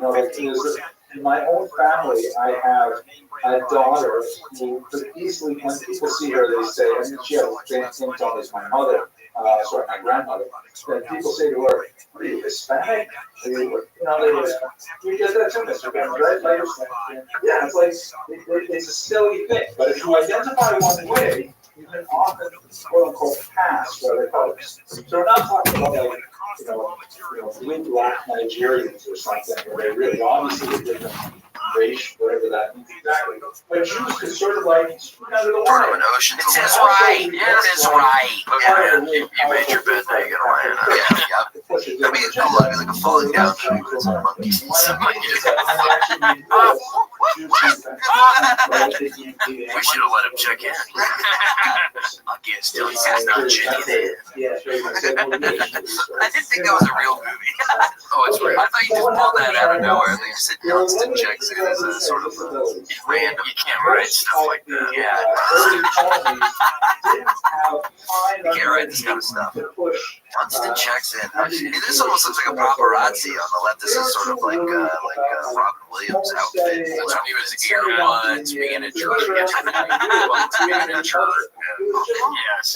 In my own family, I have a daughter who could easily, when people see her, they say, she has the same skin tone as my mother, my grandmother. And people say to her, "Are you Hispanic?" You get that too, Mr. Burns, right? Like, yeah, it's like, it's a silly thing. But if you identify one way, you can often, quote unquote, pass what they call it. So we're not talking about like, blue black Nigerians or something, where they really obviously a different race, whatever that means exactly. But Jews can sort of like, Part of an ocean. It is right. It is right. Yeah, you made your bed, now you gotta lie in it. Yeah. That'd be cool. That'd be like a falling down show with some monkeys. Some monkeys. We should have let him check in. Monkey is still says not checking in. I didn't think that was a real movie. Oh, it's real. I thought you just pulled that out of nowhere. They just said Dunstan checks in as a sort of random. You can't write stuff like that. Yeah. You can't write this kind of stuff. Dunstan checks in. This almost looks like a paparazzi on the left. This is sort of like Robin Williams' outfit. That's when he was here once, being a jerk. Yes,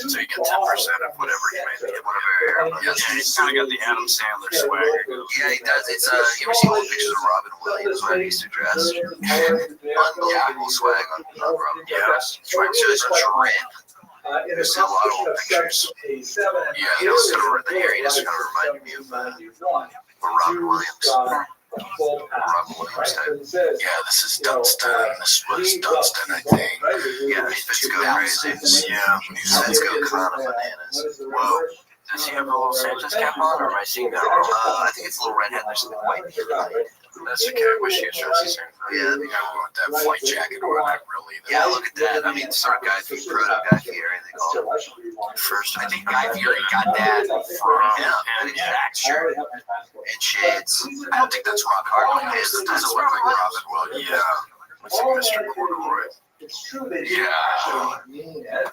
so you get 10% of whatever he made, whatever. Yeah, he's kind of got the Adam Sandler swagger. Yeah, he does. It's you ever seen old pictures of Robin Williams when he used to dress? Unbelievable swag on Robin. Yeah, it's right. So it's a trend. There's a lot of old pictures. Yeah, he also sort of the hair. He just kind of reminded me of Robin Williams. Robin Williams type. Yeah, this is Dunstan. This was Dunstan, I think. Yeah, these bits go crazy. Yeah, these bits go kind of bananas. Whoa. Does he have a little Sanchez cap on, or am I seeing that wrong? I think it's a little redhead. There's something white. That's okay. I wish he was dressed the same. Yeah, you know, with that flight jacket or that really. Yeah, look at that. I mean, sort of Guy Fieri, proto Guy Fieri. They call it. First, I think Guy Fieri got that from him. And exact shirt and shades. I don't think that's Robin Williams. It doesn't look like Robin Williams. Yeah. It's like Mr. Corduroy. Yeah.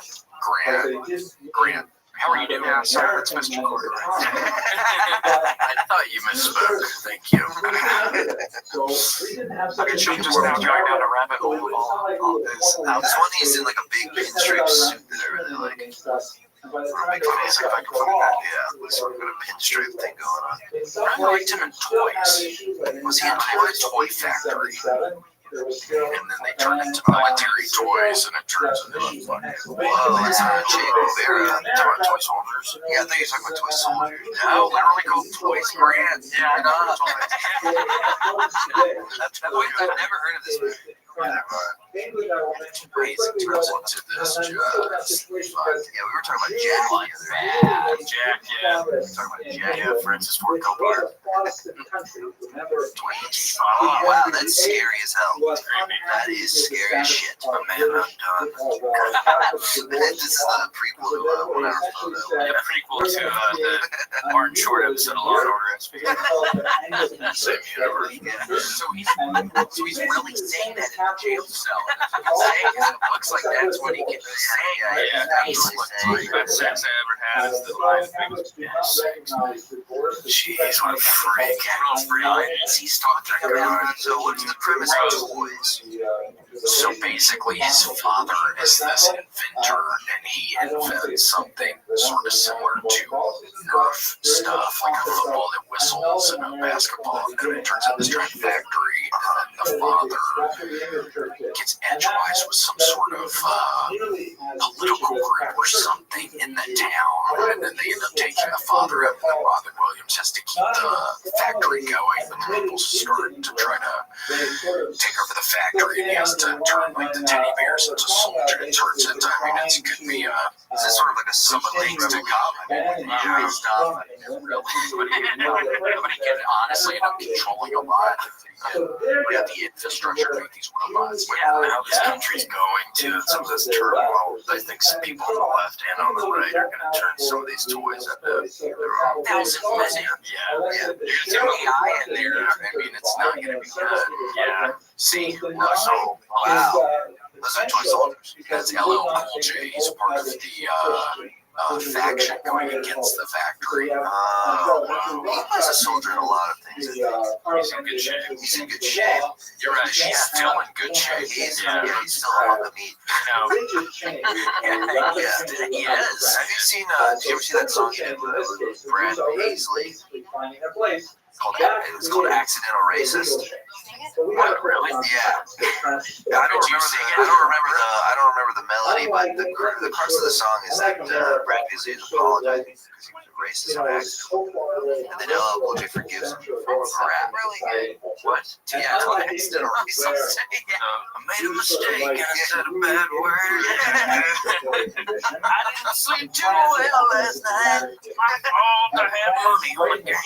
Grant. How are you doing? Yeah, sorry, that's Mr. Corduroy. I thought you misspoke. Thank you. I could show you just now dragged down a rabbit hole of all this. This one is in like a big pinstripe suit that I really like. It's like if I can find that, yeah, sort of got a pinstripe thing going on. I liked him in Toys. Was he in Toy Factory? And then they turn into military toys, and it turns into a fucking. Whoa, that's not Che Guevara. Talking about Toy Soldiers? Yeah, I think you're talking about Toy Soldiers. No, literally called Toys Brand. Yeah, I know. I've never heard of this movie. Crazy turns into this just. Yeah, we were talking about Jack the other day. Jack, yeah. We were talking about Jack. Yeah, Francis Ford Coppola. Oh, wow, that's scary as hell. That is scary as shit. Oh, man, I'm done. This is the prequel to Whatever Photo. Yeah, prequel to the Martin Short episode of Law and Order SVU. Same universe. Yeah. So he's really saying that in the jail cell. It looks like that's what he can say. Yeah, the best sex I ever had is the life biggest Jeez, what a freak. He's talking about. So what's the premise of Toys? So basically his father is this inventor and he invents something sort of similar to Nerf stuff, like a football that whistles and a basketball, and then it turns into this giant factory, and then the father gets edgewise with some sort of political group or something in the town, mom, and then they end up taking the father out, and then Robin Williams has to keep the factory going, but the people start to try to take over the factory, and he has to turn like the teddy bears into soldiers. It turns into, I mean, it could be Is this sort of like a some things to come? Yeah, stuff. Nobody can honestly end up controlling a lot. We have the infrastructure to make these robots. Yeah, how this country's going to some of this turmoil. I think some people on the left and on the right are going to turn some of these toys into their own. Thousands of million. Yeah. There's AI in there. I mean, it's not going to be good. Yeah. See, Russell. Wow. Those are toy soldiers. That's LL Cool J. He's part of the faction going against the factory. He plays a soldier in a lot of things. He's in good shape. He's in good shape. You're right. He's still in good shape. He's still on the meat. No. He is. Have you seen? Did you ever see that song with Brad Paisley? It's called "Accidental Racist." What, really? Yeah. I don't remember the melody, but the crux of the song is that Brad Paisley is apologizing because he was a racist on accident, and then LL Cool J forgives him for rap. Really? What? Yeah, it's called "Accidental Racist." I made a mistake and I said a bad word. I didn't sleep too well last night. My fault. I had money on the game.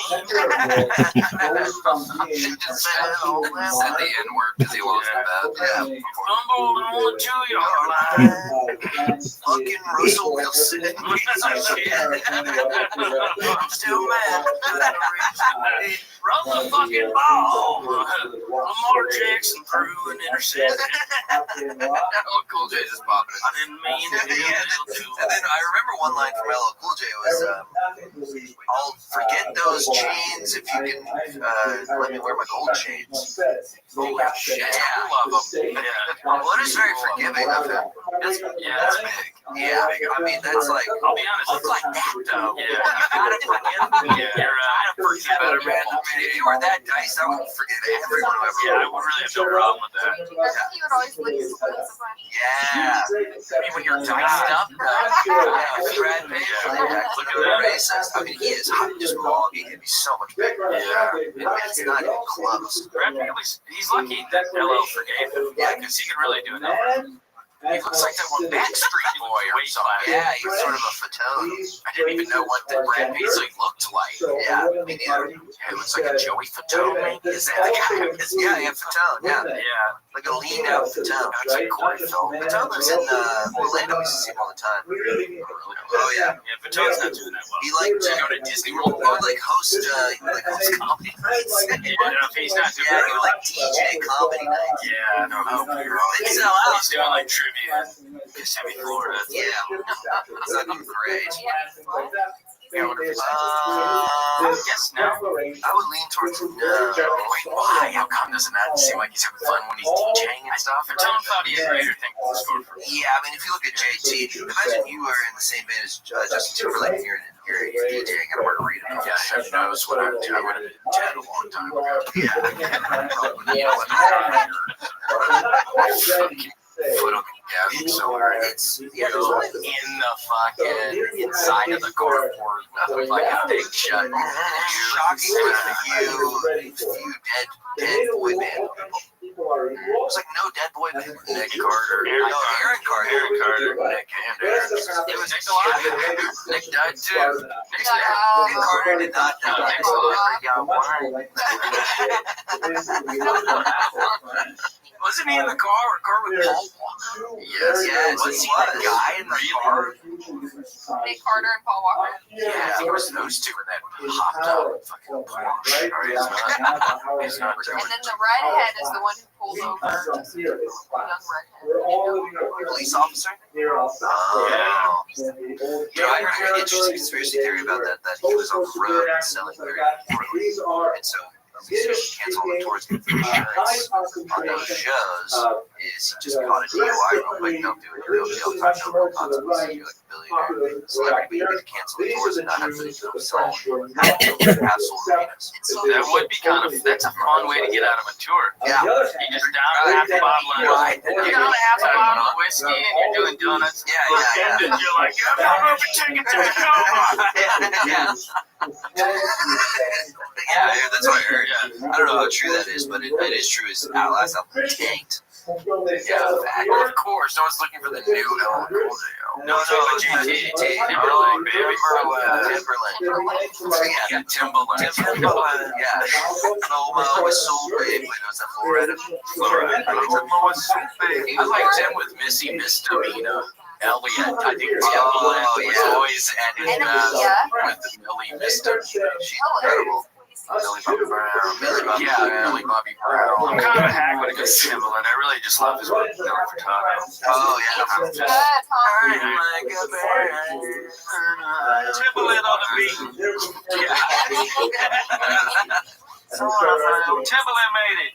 Said the N-word because he lost the bet. Yeah. Fumbled on the 2-yard line. Fucking Russell Wilson. I'm still mad. Run the fucking ball. Lamar Jackson threw an interception. LL Cool J just popping it. I didn't mean it. And then I remember one line from LL Cool J was, I'll forget those chains if you can let me wear my gold chains. Holy shit. Yeah, I love him. Yeah. Well, it is very forgiving of him. That's big. Yeah, I mean, that's like, I'll be honest, look like that, though. Yeah. You gotta forgive him. Yeah, you're right. I don't forgive other random man. If you were that nice, I would forgive everyone who ever. Yeah, I would really have no problem with that. He would always lick his lips. Yeah. I mean, when you're diced up, Brad Pitt, look at the racist. I mean, he is just raw. He can be so much bigger. Yeah. It's not even close. Brad Pitt, he's lucky that LL forgave him. Yeah, because he could really do it. He looks like that one Backstreet Boy or something. Yeah, he's sort of a fatone. I didn't even know what the Brad Paisley looked like. Yeah, me neither. He looks like a Joey Fatone. Is that the guy? Yeah, Fatone. Yeah. Like a lean out Fatone. That's a Corey film. Fatone lives in Orlando. We see him all the time. Oh yeah. Yeah, Fatone's not doing that well. He liked to go to Disney World. He would host comedy nights. Yeah, he's not doing that. He would DJ comedy nights. Yeah, no, he's doing like trivia. Kissimmee, Florida. Yeah. That's not great. Yes, no. I would lean towards no. Wait, why? How come doesn't that seem like he's having fun when he's DJing and stuff? Fatone thought he had greater things to score for. Yeah, I mean, if you look at JT, imagine you were in the same band as Justin Timberlake and you're DJing at a margarita. Yeah, who knows what I would do. I would have been dead a long time ago. Foot on the gas accelerator. It's in the fucking inside of the cardboard with like a big shut. Shocking with few dead boy band. There's like no dead boy band. Nick Carter. Aaron Carter. Nick and Aaron. It was Nick alive. Nick died too. Nick Carter did not die. Wasn't he in the car with Paul Walker? Yes. Was he the guy in the car? Nick Carter and Paul Walker. Yeah, it was those two in that hopped up fucking Porsche. And then the redhead is the one who pulled over. Young redhead. Police officer? Oh. You know, I heard an interesting conspiracy theory about that he was on the road selling very poorly. And so he canceled the tours for insurance on those shows. is he just caught a DUI real quick. They'll do a real deal, time no real consequences. You're like a billionaire celebrity, but you get to cancel the tours and not have to sell absolute arenas. That would be that's a fun way to get out of a tour. Yeah. You just down half a bottle of you're down half a bottle of whiskey and you're doing donuts. Yeah. And you're like, I'm over ticket to Tacoma. Yeah. Yeah, that's what I heard. I don't know how true that is, but it is true. His last album tanked. Yeah, of course. No one's looking for the new LL Cool J. No, JT, Timberlake, baby. Yeah, Timberland. Yeah. Loma was so big. Wait, was that Florida? I liked him with Missy Misdemeanor. Elliot, I think Timberland was always ended with the Millie Misdemeanor. She's incredible. Millie Bobby Brown. Yeah, Millie Bobby Brown. I'm kind of a hack when it comes to Timberland. I really just love his work with Dylan Furtado. Oh, yeah. Timberland on the beat. Timberland made it.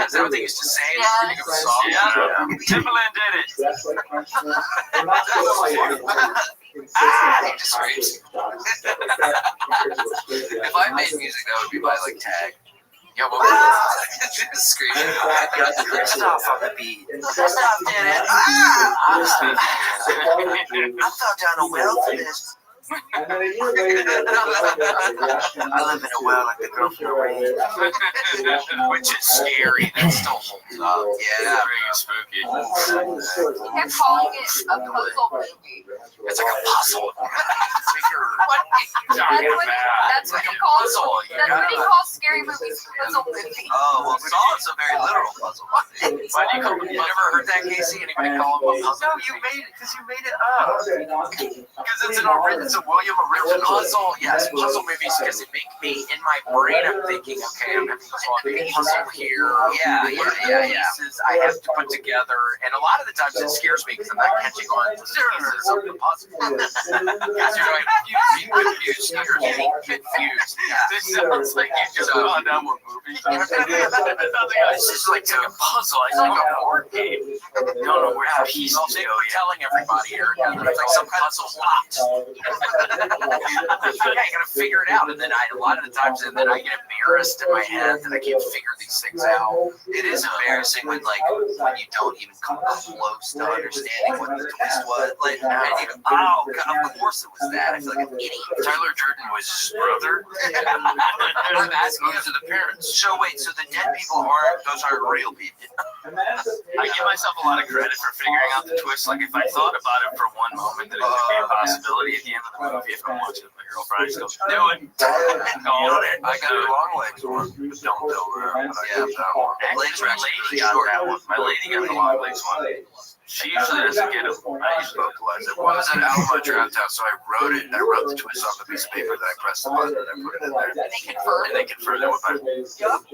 Is that what they used to say? Timberland did it. He just screams. If I made music, that would be my tag. Yeah, what was it? Just screaming. Got the Christoph on the beat. Christoph did it. I fell down a well for this. I live in a well like the girl from the rain. Which is scary. That still holds up. Yeah, very spooky. He kept calling it a puzzle movie. It's like a puzzle. That's what he calls. That's what he calls scary movies. Puzzle movie. Oh, well, Saw is a very literal puzzle. Why do you call it? You never heard that, Casey? Anybody call him a puzzle? No, you made it because you made it up. Because it's a William original puzzle. Yes, puzzle movies because it make me in my brain. I'm thinking, okay, I'm having a puzzle here. Yeah. Pieces I have to put together, and a lot of the times it scares me because I'm not catching on to the pieces of the puzzle. Because you're like confused. You're getting confused. This sounds like you just gone down with movies. This is like a puzzle. It's like a board game. Don't know where the pieces go. Telling everybody here, it's like some puzzle plot. Yeah, you gotta figure it out, and then a lot of the times, and then I get embarrassed in my head that I can't figure these things out. It is embarrassing when you don't even come close to understanding what the twist was. Like, of course it was that. I feel like an idiot. Tyler Durden was his brother. I'm asking you to the parents. So wait, so the dead people those aren't real people. I give myself a lot of credit for figuring out the twist. Like if I thought about it for one moment that it could be a possibility at the end of the movie, if I'm watching with my girlfriend, I just go, do it. I got a long legs one. Don't go around. Yeah, that one. Legs are actually got that one. My lady got the long legs one. She usually doesn't get it. I usually vocalize it. Well, I was at Alamo Draft House, so I wrote it. I wrote the twist off a piece of paper, then I pressed the button, and I put it in there. And they confirmed it with my. Oh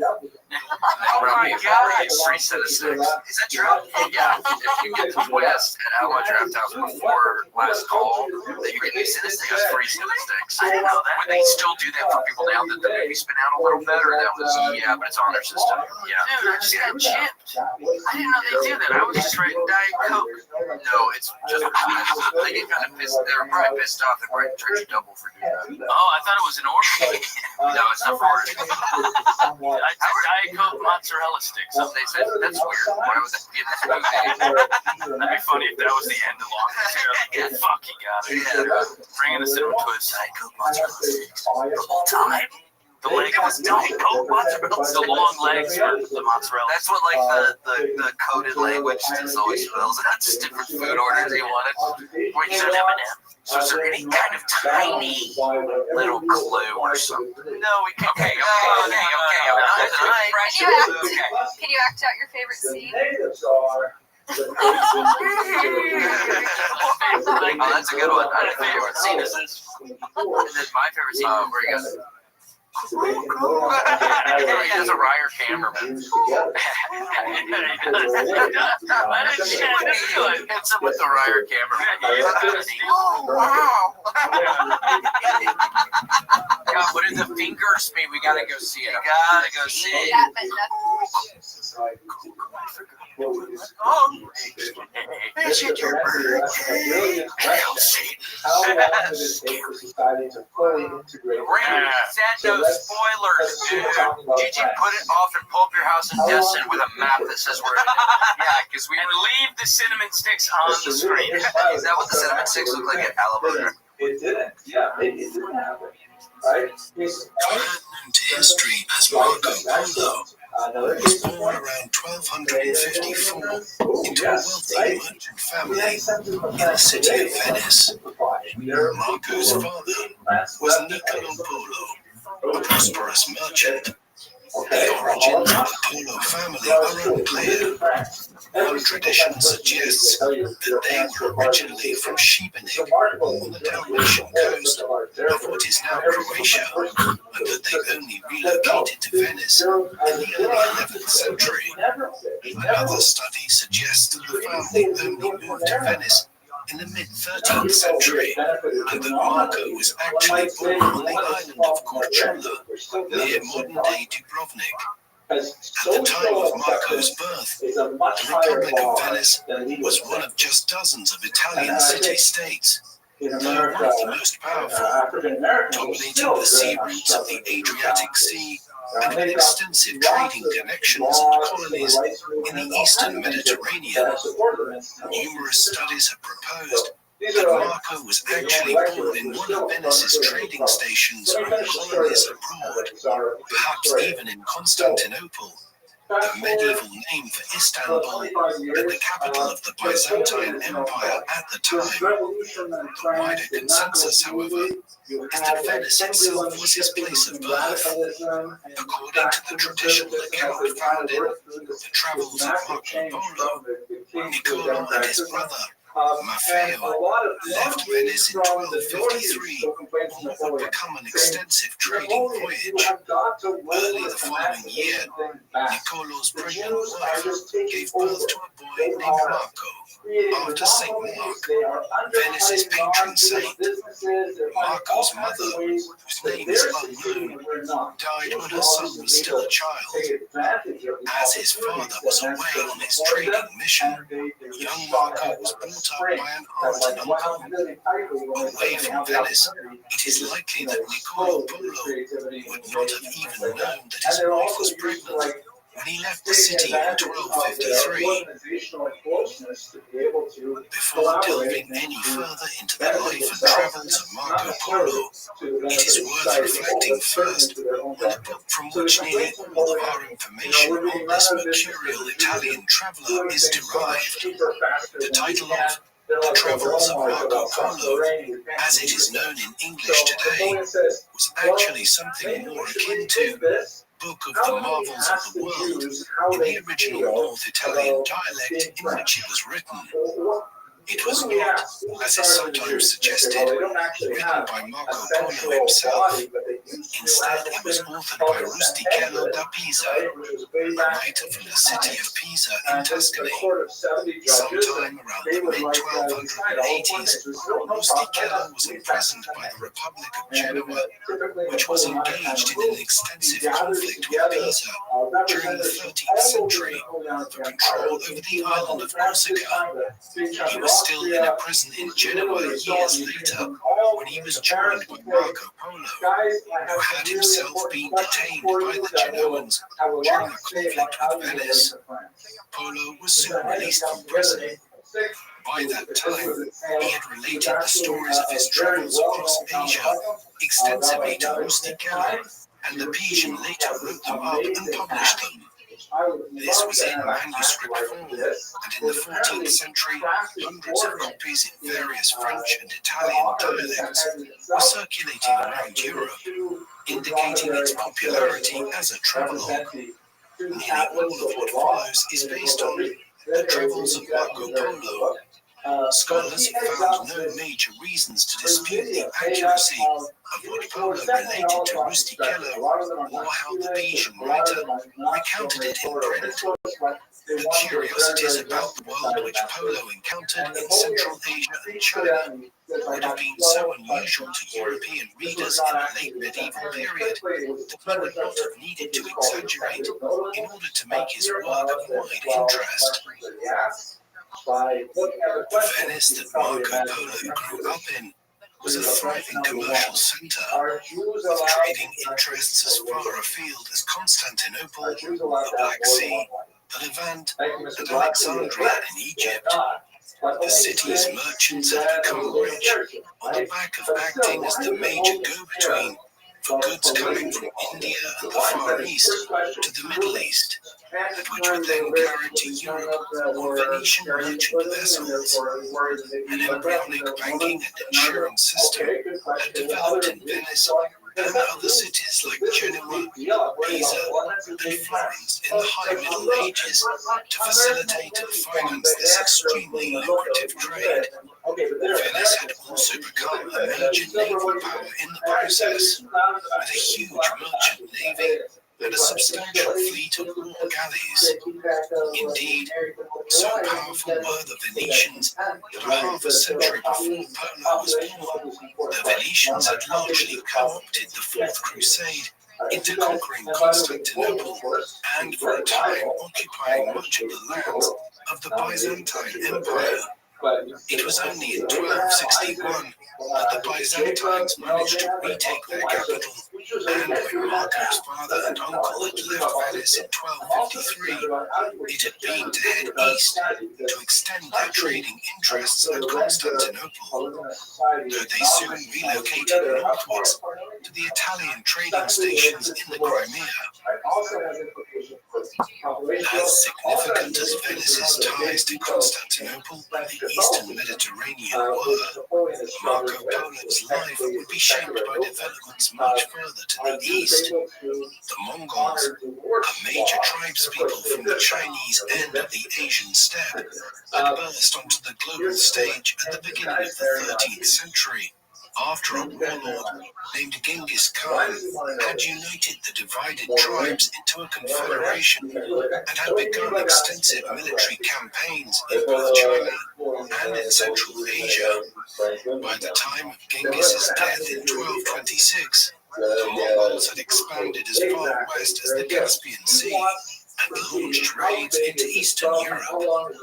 my God! It's 3 set of 6. Is that true? Yeah. If you get the twist at Alamo Draft House before last call, then you get these statistics. Free statistics. I didn't know that. When they still do that for people now that the movie's been out a little better, that was but it's on their system. Yeah. Dude, I just got chipped. I didn't know they do that. I was just writing Diet Coke. No, it's just they get kind of pissed. They're probably pissed off. They probably charge you double for doing that. Oh, I thought it was an order. No, it's not for order. I took Diet Coke mozzarella sticks. They said that's weird. When I was at the movie, That'd be funny if that was the end of long. Yeah, fuck, you got it. Bring in a cinnamon twist. Diet Coke mozzarella sticks the whole time. The leg was Diet Coke mozzarella. The long legs for the mozzarella. That's what the coded language just always spells out. Just different food orders you wanted. Wait, so M&M. So is there any kind of tiny little clue or something? No, we can't. Okay. Can you act out your favorite scene? Oh, that's a good one. I didn't think what scene is this. And then my favorite scene where you got He's a Ryer cameraman. Hits him with the Ryer cameraman. oh, wow. God, what did the fingers mean? We gotta go see it. You gotta go see it. That meant nothing. decided to what we used to Is it your birthday? Hail Satan. how long did it take for society to fully integrate? Said no spoilers, dude. Did you put it off and pull up your house in Destin with a map that says where it is? Yeah, because we leave the cinnamon sticks on the screen. Is that what the cinnamon sticks look like at Alabama? It didn't. Yeah, it didn't happen. Right? It's Man known to history as Marco Polo was born around 1254 into a wealthy merchant family in the city of Venice. Marco's father was Niccolo Polo, a prosperous merchant. The origins of the Polo family are unclear. One tradition suggests that they were originally from Šibenik on the Dalmatian coast of what is now Croatia, and that they only relocated to Venice in the early 11th century. Another study suggests that the family only moved to Venice in the mid-13th century, and that Marco was actually born on the island of Korčula, near modern-day Dubrovnik. At the time of Marco's birth, the Republic of Venice was one of just dozens of Italian city-states, though one of the most powerful, dominating the sea routes of the Adriatic Sea and with extensive trading connections and colonies in the eastern Mediterranean. Numerous studies have proposed that Marco was actually born in one of Venice's trading stations or colonies abroad, perhaps even in Constantinople, the medieval name for Istanbul and the capital of the Byzantine Empire at the time. The wider consensus, however, is that Venice itself was his place of birth. According to the traditional account found in The Travels of Marco Polo, Niccolo and his brother Maffeo left Venice in 1253 on what would become an extensive trading voyage. Early the following year, Niccolo's pregnant wife gave birth to a boy named Marco, after St. Mark, Venice's patron saint. Marco's mother, whose name is unknown, died when her son was still a child. As his father was away on his trading mission, young Marco was brought up by an aunt and uncle. Away from Venice, it is likely that Niccolo Polo would not have even known that his wife was pregnant when he left the city in 1253. Before delving any further into the life and travels of Marco Polo, it is worth reflecting first on the book from which nearly all of our information on this mercurial Italian traveller is derived. The title of The Travels of Marco Polo, as it is known in English today, was actually something more akin to Book of the Marvels of the World in the original North Italian dialect in which it was written. It was not, as is sometimes suggested, written by Marco Polo himself. Instead, it was authored by Rustichello da Pisa, a writer from the city of Pisa in Tuscany. Sometime around the mid-1280s, Rustichello was imprisoned by the Republic of Genoa, which was engaged in an extensive conflict with Pisa during the 13th century for control over the island of Corsica. He was still in a prison in Genoa years later when he was joined by Marco Polo, who had himself been detained by the Genoans during a conflict with Venice. Polo was soon released from prison. By that time, he had related the stories of his travels across Asia extensively to Rustichello, and the Pisan later wrote them up and published them. This was in manuscript form, and in the 14th century, hundreds of copies in various French and Italian dialects were circulating around Europe, indicating its popularity as a travelogue. Nearly all of what follows is based on The Travels of Marco Polo. Scholars have found no major reasons to dispute the accuracy of what polo related to Rustichello, or how the Pisan writer recounted it in print. The curiosities about the world which Polo encountered in Central Asia and China would have been so unusual to European readers in the late medieval period that he would not have needed to exaggerate in order to make his work of wide interest. The Venice that Marco Polo grew up in was a thriving commercial centre, with trading interests as far afield as Constantinople, the Black Sea, the Levant, and Alexandria in Egypt. The city's merchants had become rich on the back of acting as the major go-between for goods coming from India and the Far East to the Middle East, and which were then carried to Europe on Venetian merchant vessels. An embryonic banking and insurance system had developed in Venice and other cities like Genoa, Pisa, and Florence in the High Middle Ages to facilitate and finance this extremely lucrative trade. Venice had also become a major naval power in the process, with a huge merchant navy and a substantial fleet of war galleys. Indeed, so powerful were the Venetians that half a century before Polo was born, the Venetians had largely co-opted the Fourth Crusade into conquering Constantinople and for a time occupying much of the lands of the Byzantine Empire. It was only in 1261 that the Byzantines managed to retake their capital, and when Marco's father and uncle had left Venice in 1253, it had been to head east to extend their trading interests at Constantinople, though they soon relocated northwards to the Italian trading stations in the Crimea. As significant as Venice's ties to Constantinople and the Eastern Mediterranean were, Marco Polo's life would be shaped by developments much further to the east. The Mongols, a major tribespeople from the Chinese end of the Asian steppe, had burst onto the global stage at the beginning of the 13th century. After a warlord named Genghis Khan had united the divided tribes into a confederation and had begun extensive military campaigns in both China and in Central Asia. By the time of Genghis's death in 1226, the Mongols had expanded as far west as the Caspian Sea and launched raids into Eastern Europe.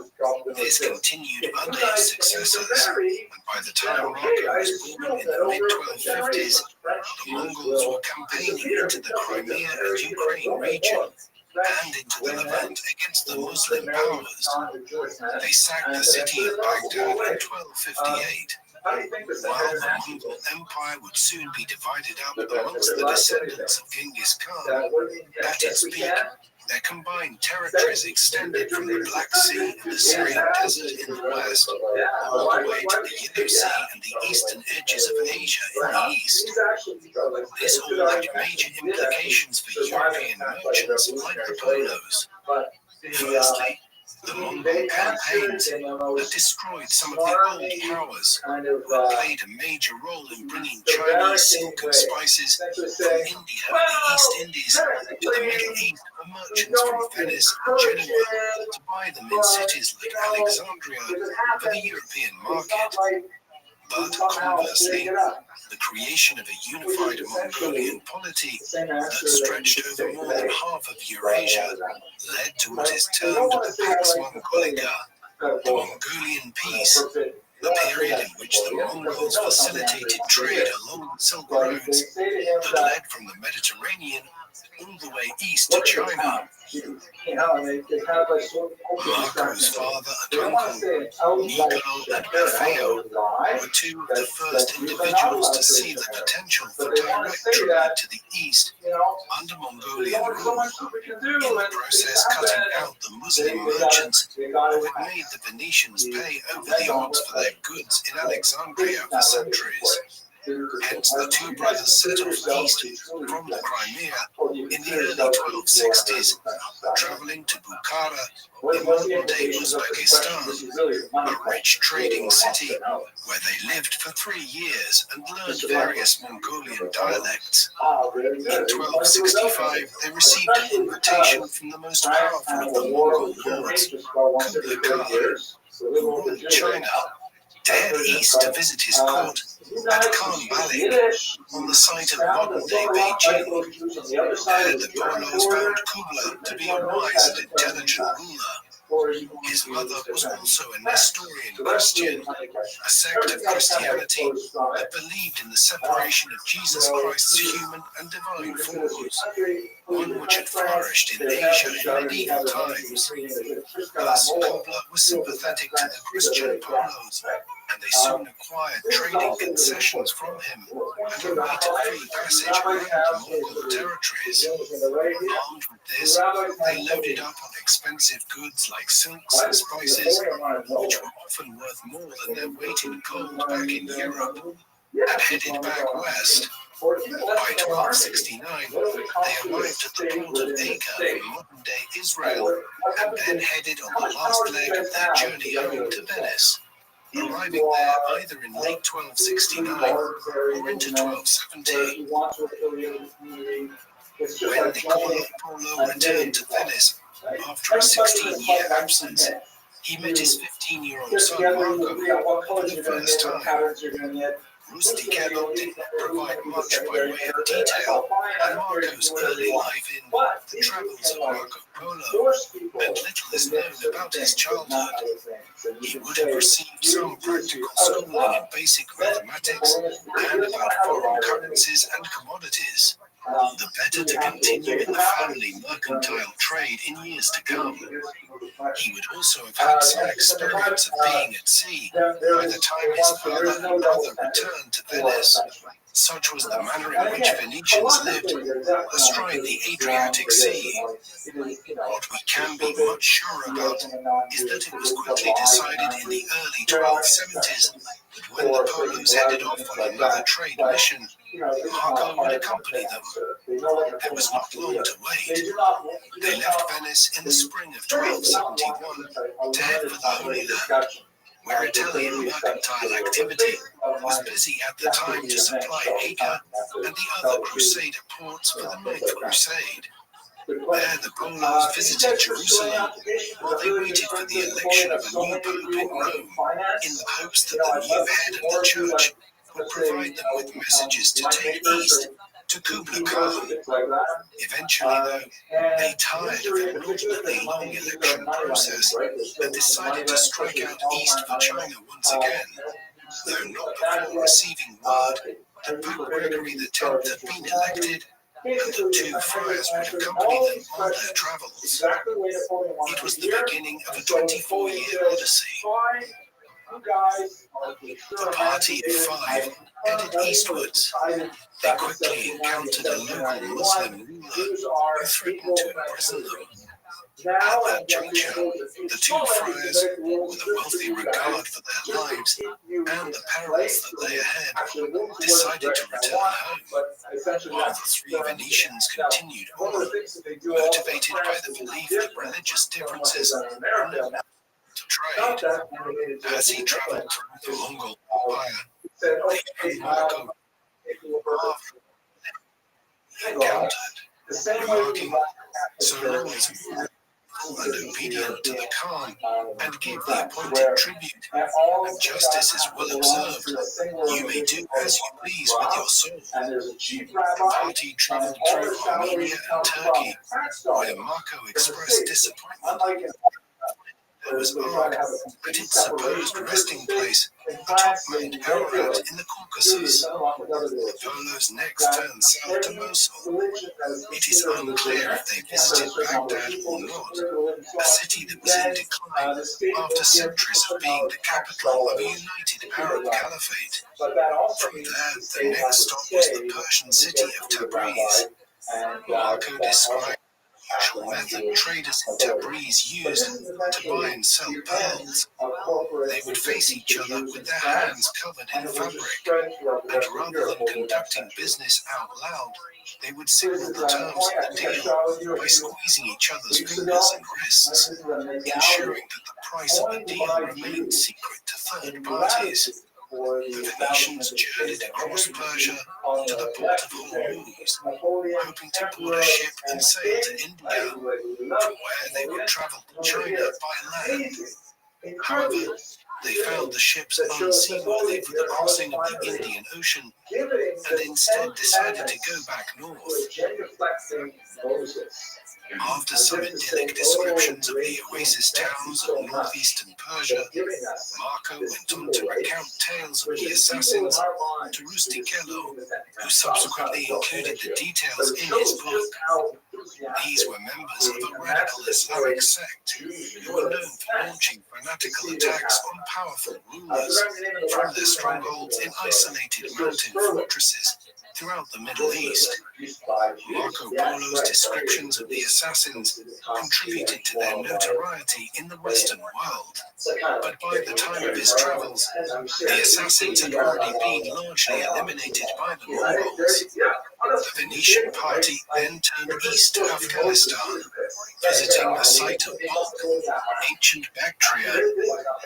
This continued under his successors, and by the time Marco was born in the mid-1250s, the Mongols were campaigning into the Crimea and Ukraine region and into the Levant against the Muslim powers. They sacked the city of Baghdad in 1258. While the Mongol Empire would soon be divided up amongst the descendants of Genghis Khan, at its peak, their combined territories extended from the Black Sea and the Syrian desert in the west, all the way to the Yellow Sea and the eastern edges of Asia in the east. This all had major implications for European merchants like the Polos. Firstly, the Mongol campaigns had destroyed some of the old powers who had played a major role in bringing Chinese silk and spices from India and the East Indies to the Middle East for merchants from Venice and Genoa to buy them in cities like Alexandria for the European market. But conversely, the creation of a unified Mongolian polity that stretched over more than half of Eurasia led to what is termed the Pax Mongolica, the Mongolian Peace, a period in which the Mongols facilitated trade along the Silk Roads that led from the Mediterranean all the way east to China. Marco's father and uncle, Nicolo and Maffeo, were two of the first individuals to see the potential for direct trade to the east under Mongolian rule, in the process cutting out the Muslim merchants who had made the Venetians pay over the odds for their goods in Alexandria for centuries. Hence, the two brothers set off east from the Crimea in the early 1260s, traveling to Bukhara in modern-day Uzbekistan, a rich trading city where they lived for 3 years and learned various Mongolian dialects. In 1265, they received an invitation from the most powerful of the Mongol lords, Kublai Khan, who ruled China, to head east to visit his court at Khan Malik, on the site of modern-day Beijing. There, the Polos found Kublai to be a wise and intelligent ruler. His mother was also a Nestorian Christian, a sect of Christianity that believed in the separation of Jesus Christ's human and divine forms, one which had flourished in Asia in medieval times. Thus, Kublai was sympathetic to the Christian Polos, and they soon acquired trading concessions from him and a right of free passage around the Mongol territories. Armed with this, they loaded up on expensive goods like silks and spices, which were often worth more than their weight in gold back in Europe, and headed back west. By 1269, they arrived at the port of Acre in modern-day Israel, and then headed on the last leg of their journey home to Venice, arriving there either in late 1269 or into 1270. When Niccolo Polo returned to Venice after a 16-year absence, he met his 15-year-old son Marco for the first time. Rusty Kellogg did not provide much by way of detail, and Marco's early life in the travels of Marco Polo, and little is known about his childhood. He would have received some practical schooling in basic mathematics and about foreign currencies and commodities, the better to continue in the family mercantile trade in years to come. He would also have had some experience of being at sea by the time his father and brother returned to Venice. Such was the manner in which Venetians lived astride the Adriatic Sea. What we can be much sure about is that it was quickly decided in the early 1270s that when the Polos headed off on another trade mission, Marco would accompany them. There was not long to wait. They left Venice in the spring of 1271 to head for the Holy Land, where Italian mercantile activity was busy at the time to supply Acre and the other Crusader ports for the Ninth Crusade. There the Polos visited Jerusalem while they waited for the election of a new pope in Rome, in the hopes that the new head of the church would provide them with messages to take east to Kublai Khan. Eventually, though, they tired of the inordinately long election process and decided to strike out east for China once again, though not before receiving word that Pope Gregory X had been elected and that 2 friars would accompany them on their travels. It was the beginning of a 24-year odyssey. The party of 5 headed eastwards. They quickly encountered a local Muslim ruler who threatened to imprison them. At that juncture, the 2 friars, with a wealthy regard for their lives and the perils that lay ahead, decided to return home, while the 3 Venetians continued on, motivated by the belief that religious differences were not to trade. As he traveled through the Mongol Empire, the young Marco encountered, remarking, "So long as you are and obedient to the Khan and give the appointed tribute, and justice is well observed, you may do as you please with your soul." The party travelled through Armenia and Turkey, where Marco expressed disappointment. There was armed at its supposed resting place atop Mount Ararat in the Caucasus. The Polos next turned south to Mosul. It is unclear if they visited Baghdad or not, a city that was in decline after centuries of being the capital of a united Arab caliphate. From there, the next stop was the Persian city of Tabriz. Marco described the usual method traders in Tabriz used to buy and sell pearls. they would face each other with their hands covered in fabric, and rather than conducting business out loud, they would signal the terms of the deal by squeezing each other's fingers and wrists, ensuring that the price of the deal remained secret to third parties. The Venetians journeyed across Persia to the port of Hormuz, hoping to board a ship and sail to India, from where they would travel to China by land. However, they found the ships unseaworthy for the crossing of the Indian Ocean, and instead decided to go back north. After some idyllic descriptions of the oasis towns of northeastern Persia, Marco went on to recount tales of the assassins to Rustichello, who subsequently included the details in his book. These were members of a radical Islamic sect who were known for launching fanatical attacks on powerful rulers from their strongholds in isolated mountain fortresses throughout the Middle East. Marco Polo's descriptions of the assassins contributed to their notoriety in the Western world. But by the time of his travels, the assassins had already been largely eliminated by the Mongols. The Venetian party then turned east to Afghanistan, visiting the site of Balkh, ancient Bactria,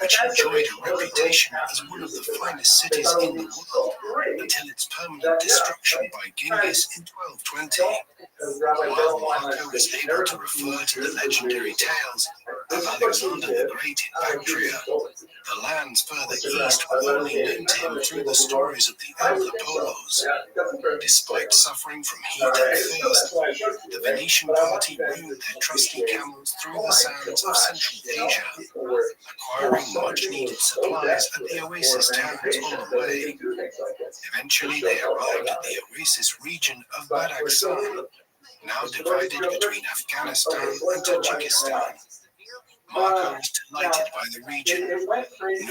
which enjoyed a reputation as one of the finest cities in the world until its permanent destruction by Genghis in 1220. While Marco was able to refer to the legendary tales of Alexander the Great in Bactria, the lands further east were only known to him through the stories of the elder Polos. Despite suffering from heat and thirst, the Venetian party rode their trusty camels through the sands of Central Asia, acquiring much-needed supplies at the oasis towns on the way. Eventually, they arrived at the oasis region of Badakhshan, now divided between Afghanistan and Tajikistan. Marco was delighted by the region,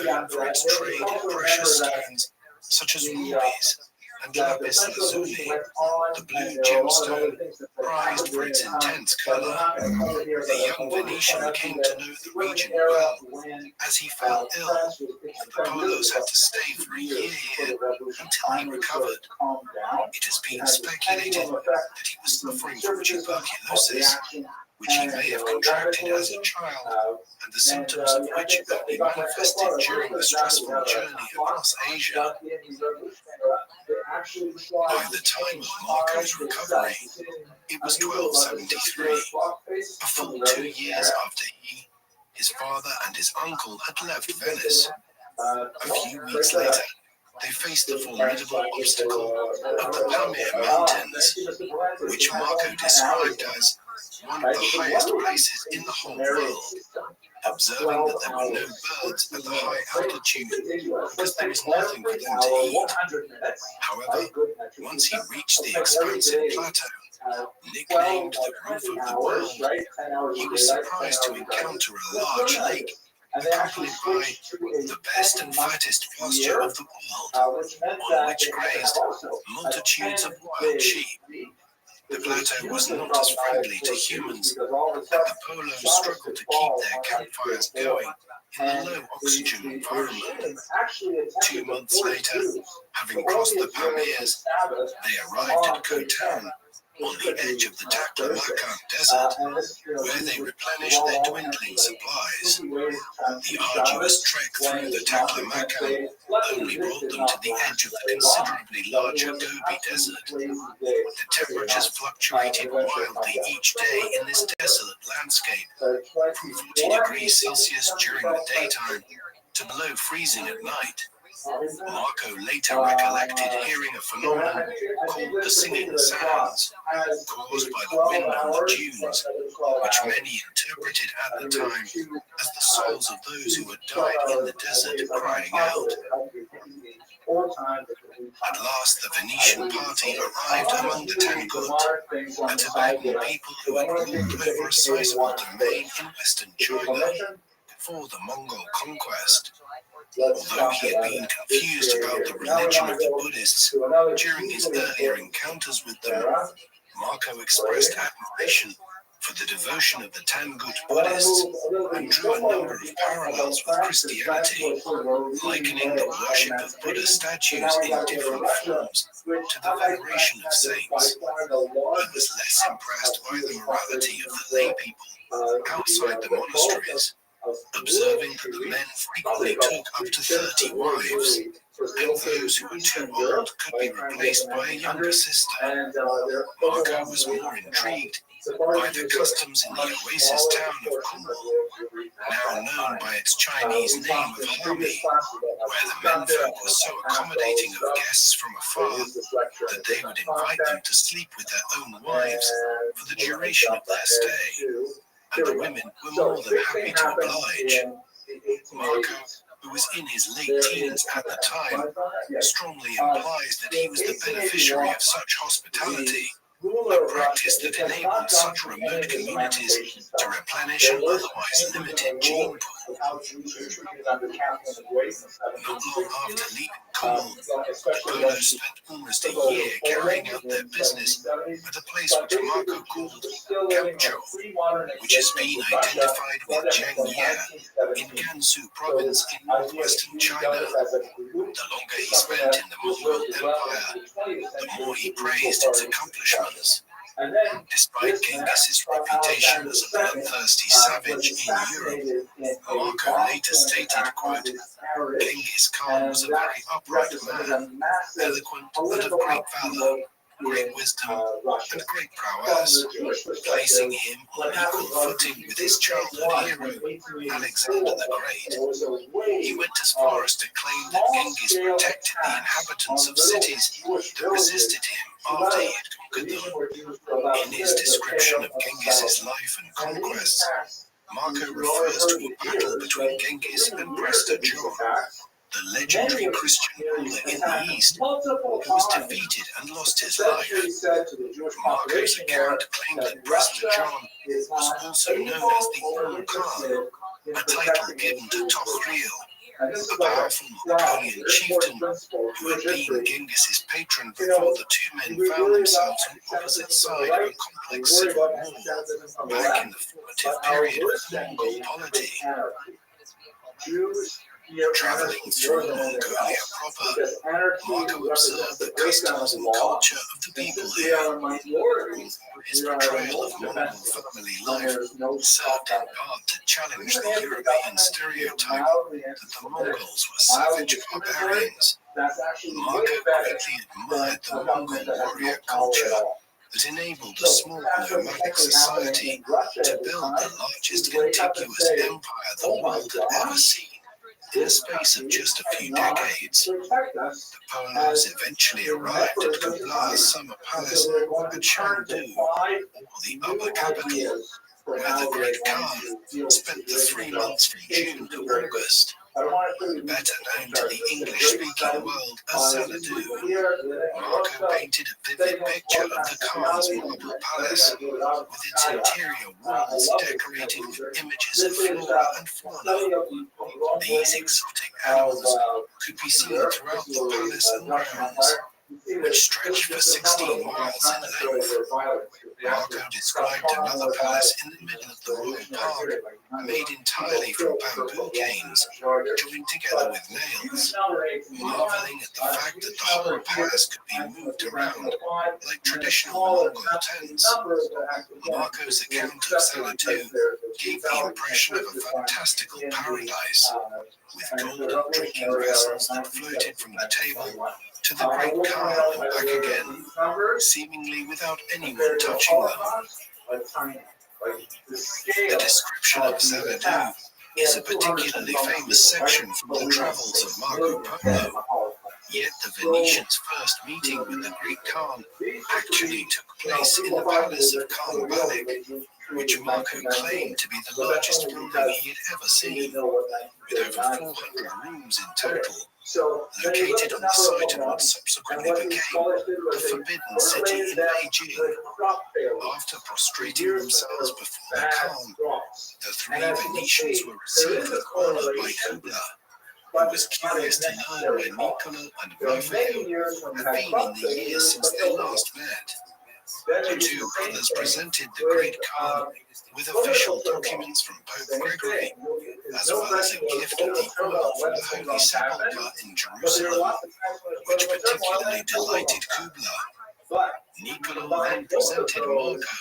known for its trade in precious stones such as rubies and lapis lazuli, the blue gemstone prized for its intense color. The young Venetian came to know the region well, as he fell ill, and the Polos had to stay for a year here until he recovered. It has been speculated that he was suffering from tuberculosis, which he may have contracted as a child, and the symptoms of which only manifested during the stressful journey across Asia. By the time of Marco's recovery, it was 1273, a full 2 years after he, his father, and his uncle had left Venice. A few weeks later, they faced the formidable obstacle of the Pamir Mountains, which Marco described as one of the highest places in the whole world, observing that there were no birds at the high altitude because there was nothing for them to eat. However, once he reached the expansive plateau, nicknamed the roof of the world, he was surprised to encounter a large lake accompanied by the best and fattest pasture of the world, on which grazed multitudes of wild sheep. The plateau was not as friendly to humans, and the Polos struggled to keep their campfires going in a low-oxygen environment. 2 months later, having crossed the Pamirs, they arrived at Khotan, on the edge of the Taklamakan Desert, where they replenished their dwindling supplies. The arduous trek through the Taklamakan only brought them to the edge of the considerably larger Gobi Desert. The temperatures fluctuated wildly each day in this desolate landscape, from 40 degrees Celsius during the daytime to below freezing at night. Marco later recollected hearing a phenomenon called the singing sounds, caused by the wind on the dunes, which many interpreted at the time as the souls of those who had died in the desert crying out. At last, the Venetian party arrived among the Tangut, a Tibetan people who had ruled over a sizable domain in western China before the Mongol conquest. Although he had been confused about the religion of the Buddhists during his earlier encounters with them, Marco expressed admiration for the devotion of the Tangut Buddhists and drew a number of parallels with Christianity, likening the worship of Buddha statues in different forms to the veneration of saints. He was less impressed by the morality of the lay people outside the monasteries, observing that the men frequently took up to 30 wives, and those who were too old could be replaced by a younger sister. Marco was more intrigued by the customs in the oasis town of Kumul, now known by its Chinese name of Hami, where the menfolk were so accommodating of guests from afar that they would invite them to sleep with their own wives for the duration of their stay, and the women were more than happy to oblige. Marco, who was in his late teens at the time, strongly implies that he was the beneficiary of such hospitality, a practice that enabled such remote communities to replenish an otherwise limited gene pool. Not long after leaving Kumul, the Polo spent almost a year carrying out their business at a place which Marco called Kamcho, which has been identified with Zhengye in Gansu province in northwestern China. The longer he spent in the Mongol Empire, the more he praised its accomplishments. Despite Genghis's reputation as a bloodthirsty savage in Europe, Marco later stated, quote, "Genghis Khan was a very upright man, eloquent and of great valor, great wisdom, and great prowess, placing him on equal footing with his childhood hero, Alexander the Great. He went as far as to claim that Genghis protected the inhabitants of cities that resisted him after he had conquered them. In his description of Genghis's life and conquests, Marco refers to a battle between Genghis and Prester John, the legendary Christian ruler in the East, who was defeated and lost his life. Marco's account claimed that Prester John was also known as the Khan, a title given to Tochriel, a powerful Mongolian chieftain who had been Genghis's patron before the two men found themselves on opposite sides of a complex civil war back in the formative period of Mongol polity. Traveling through Mongolia proper, Marco observed the customs and culture of the people here. His portrayal of Mongol family life served in part to challenge the European stereotype that the Mongols were savage barbarians. Marco greatly admired the Mongol warrior culture that enabled a small nomadic society to build the largest contiguous empire the world had ever seen. In the space of just a few decades, the Polos eventually arrived at Kubla's summer palace at Chengdu, or the upper capital, where the Great Khan spent the 3 months from June to August. Better known to the English-speaking world as Xanadu, Marco painted a vivid picture of the Khan's marble palace, with its interior walls decorated with images of flora and fauna. These exotic animals could be seen throughout the palace and grounds, which stretched for 16 miles in length. Marco described another palace in the middle of the royal park, made entirely from bamboo canes, joined together with nails, marveling at the fact that the whole palace could be moved around like traditional Mongol tents. Marco's account of Xanadu gave the impression of a fantastical paradise, with golden drinking vessels that floated from the table to the Great Khan and back again, seemingly without anyone touching them. The description of Xanadu is a particularly famous section from the travels of Marco Polo. Yet the Venetians' first meeting with the Great Khan actually took place in the palace of Khan Balik, which Marco claimed to be the largest building he had ever seen, with over 400 rooms in total, located on the site of what subsequently became the Forbidden City in Beijing. After prostrating themselves before the Khan, the 3 Venetians were received with honor by Kubla, who was curious to learn where Niccolo and Raphael had been in the years since they last met. The two brothers presented the Great Khan with official documents from Pope Gregory, as well as a gift of the oil from the Holy Sepulchre in Jerusalem, which particularly delighted Kubla. Niccolo then presented Marco,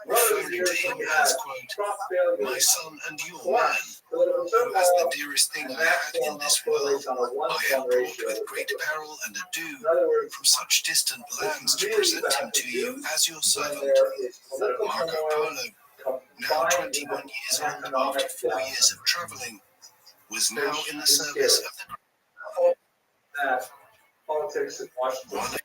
referring to him as, quote, my son and your man, who as the dearest thing I had in this world, I have brought with great peril and ado from such distant lands to present him to you as your servant. Marco Polo, now 21 years old after 4 years of traveling, was now in the service of the politics in Washington. one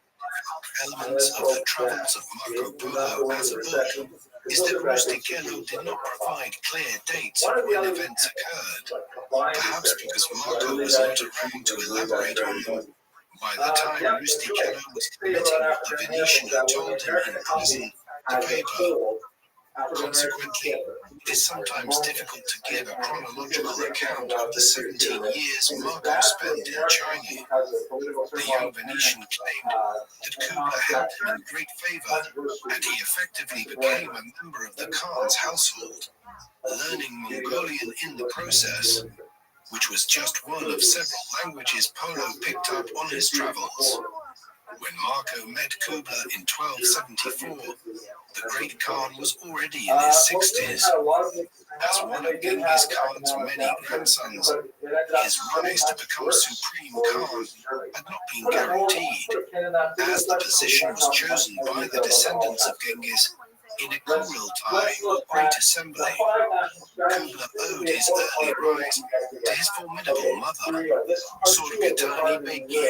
elements of the travels of Marco Polo as a book is that Rustichello did not provide clear dates of when events occurred, perhaps because Marco was not around to elaborate on them. By the time Rustichello was admitting what the Venetian had told him in prison, the paper. Consequently, it is sometimes difficult to give a chronological account of the 17 years Marco spent in China. The young Venetian claimed that Kubla held him in great favor, and he effectively became a member of the Khan's household, learning Mongolian in the process, which was just one of several languages Polo picked up on his travels. When Marco met Kubla in 1274, the Great Khan was already in his 60s. As one of Genghis Khan's many grandsons, his rise to become supreme Khan had not been guaranteed, as the position was chosen by the descendants of Genghis in a Kurultai, or Great Assembly. Kubla owed his early rise to his formidable mother, Surgatani Begi,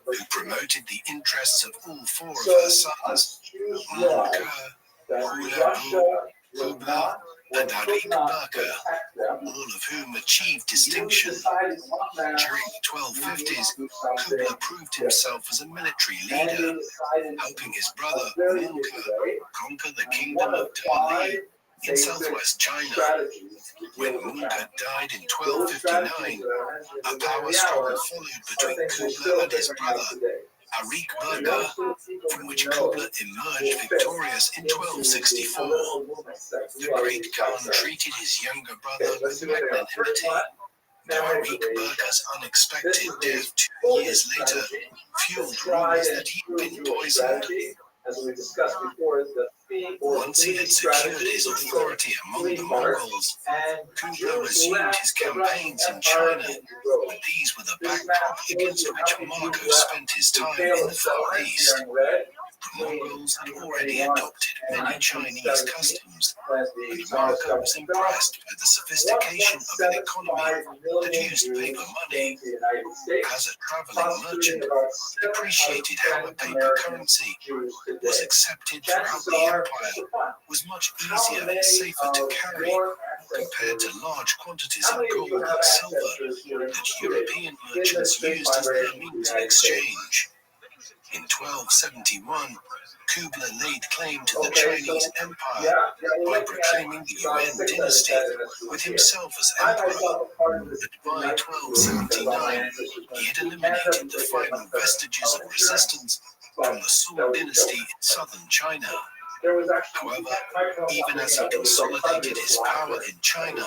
who promoted the interests of all four of her sons, Mongke, Hulagu, Kubla, and Arik Burka, all of whom achieved distinction. During the 1250s, Kubla proved himself as a military leader, helping his brother Mongke conquer the kingdom of Tali in southwest China. When Mongke died in 1259, a power struggle followed between Kubla and his brother, Arik Burka, from which Kubla emerged victorious in 1264. The Great Khan treated his younger brother with magnanimity, though Arik Burka's unexpected death 2 years later fueled rumors that he had been poisoned. As we discussed before, once he had secured his authority among the Mongols, Kubla resumed his campaigns in China, but these were the backdrop against which Marco spent his time in the Far East. The Mongols had already adopted many Chinese customs, and Marco was impressed by the sophistication of an economy that used paper money. As a traveling merchant, he appreciated how a paper currency was accepted throughout the empire, was much easier and safer to carry compared to large quantities of gold and silver that European merchants used as their means of exchange. In 1271, Kubla laid claim to the Chinese Empire by proclaiming the Yuan dynasty, with himself as emperor. But by 1279, he had eliminated the final vestiges of resistance from the Song dynasty in southern China. However, even as he consolidated his power in China,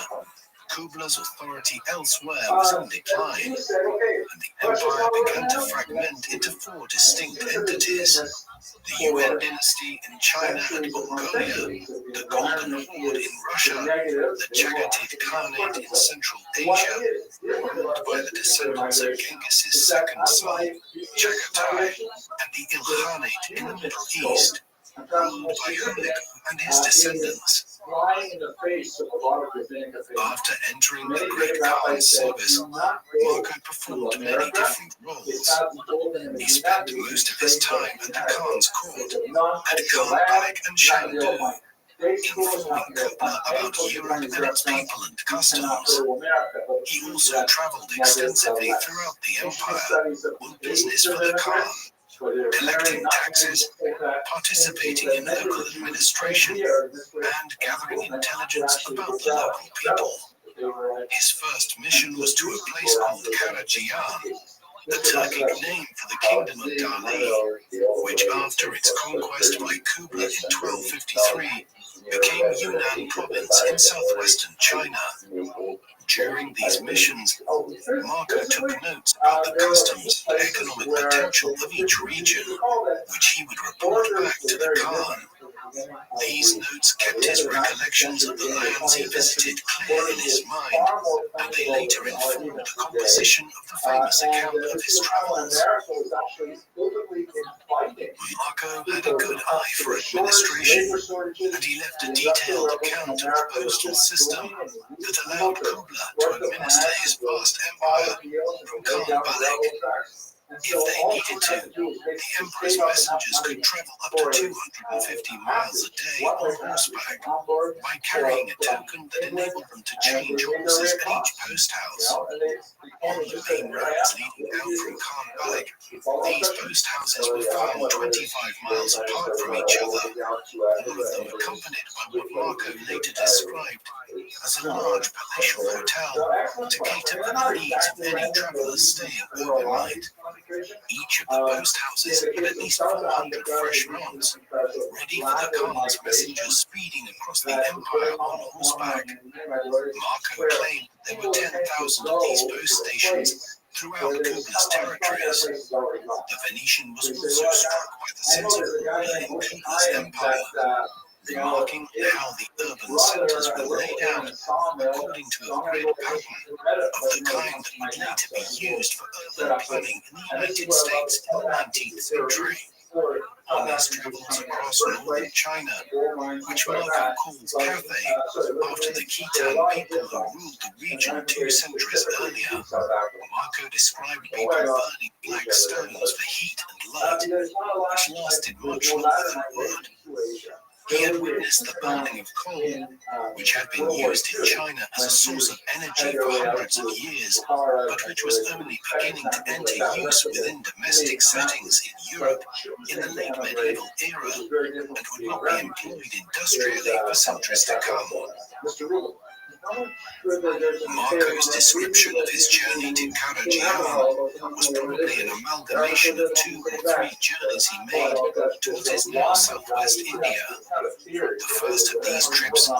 Kubla's authority elsewhere was in decline, and the empire began to fragment into 4 distinct entities: the Yuan dynasty in China and Mongolia, the Golden Horde in Russia, the Chagatai Khanate in Central Asia, ruled by the descendants of Genghis' second son, Chagatai, and the Ilkhanate in the Middle East, ruled by Hulagu and his descendants. After entering the Great Khan's service, Marco performed many different roles. He spent most of his time at the Khan's court, at Khanbag and Shandu, informing Kubla about Europe and its people and customs. He also traveled extensively throughout the empire on business for the Khan, collecting taxes, participating in local administration, and gathering intelligence about the local people. His first mission was to a place called Karajian, the Turkic name for the kingdom of Dali, which after its conquest by Kublai in 1253 became Yunnan province in southwestern China. During these missions, Marco took notes about the customs and economic potential of each region, which he would report back to the Khan. These notes kept his recollections of the lands he visited clear in his mind, and they later informed the composition of the famous account of his travels. Marco had a good eye for administration, and he left a detailed account of the postal system that allowed Kublai to administer his vast empire from Khan Balik. If they needed to, the emperor's messengers could travel up to 250 miles a day on horseback by carrying a token that enabled them to change horses at each post house. On the main roads leading out from Khan Balik, these post houses were found 25 miles apart from each other, all of them accompanied by what Marco later described as a large palatial hotel to cater for the needs of any travelers staying overnight. Each of the post houses had at least 400 fresh mounts, ready for the Khan's messengers speeding across the empire on horseback. Marco claimed there were 10,000 of these post stations throughout Kublai's territories. The Venetian was also struck by the sense of order in Kublai's empire, remarking how the urban centers were laid out according to a grid pattern of the kind that would later be used for urban planning in the United States in the 19th century. On his travels across northern China, which Marco calls Cathay, after the Khitan people who ruled the region 2 centuries earlier, Marco described people burning black stones for heat and light, which lasted much longer than wood. He had witnessed the burning of coal, which had been used in China as a source of energy for hundreds of years, but which was only beginning to enter use within domestic settings in Europe in the late medieval era, and would not be employed industrially for centuries to come. Marco's description of his journey to Karajihan was probably an amalgamation of 2 or 3 journeys he made to what is now southwest India. The first of these trips would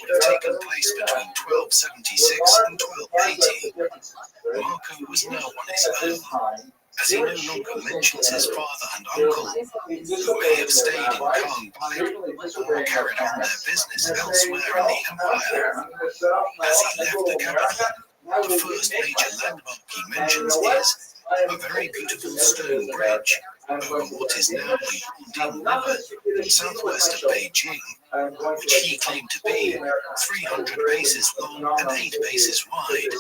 have taken place between 1276 and 1280. Marco was now on his own, as he no longer mentions his father and uncle, who may have stayed in Khan Balik or carried on their business elsewhere in the empire. As he left the capital, the first major landmark he mentions is a very beautiful stone bridge over what is now the Yongding River, southwest of Beijing, which he claimed to be 300 paces long and 8 paces wide.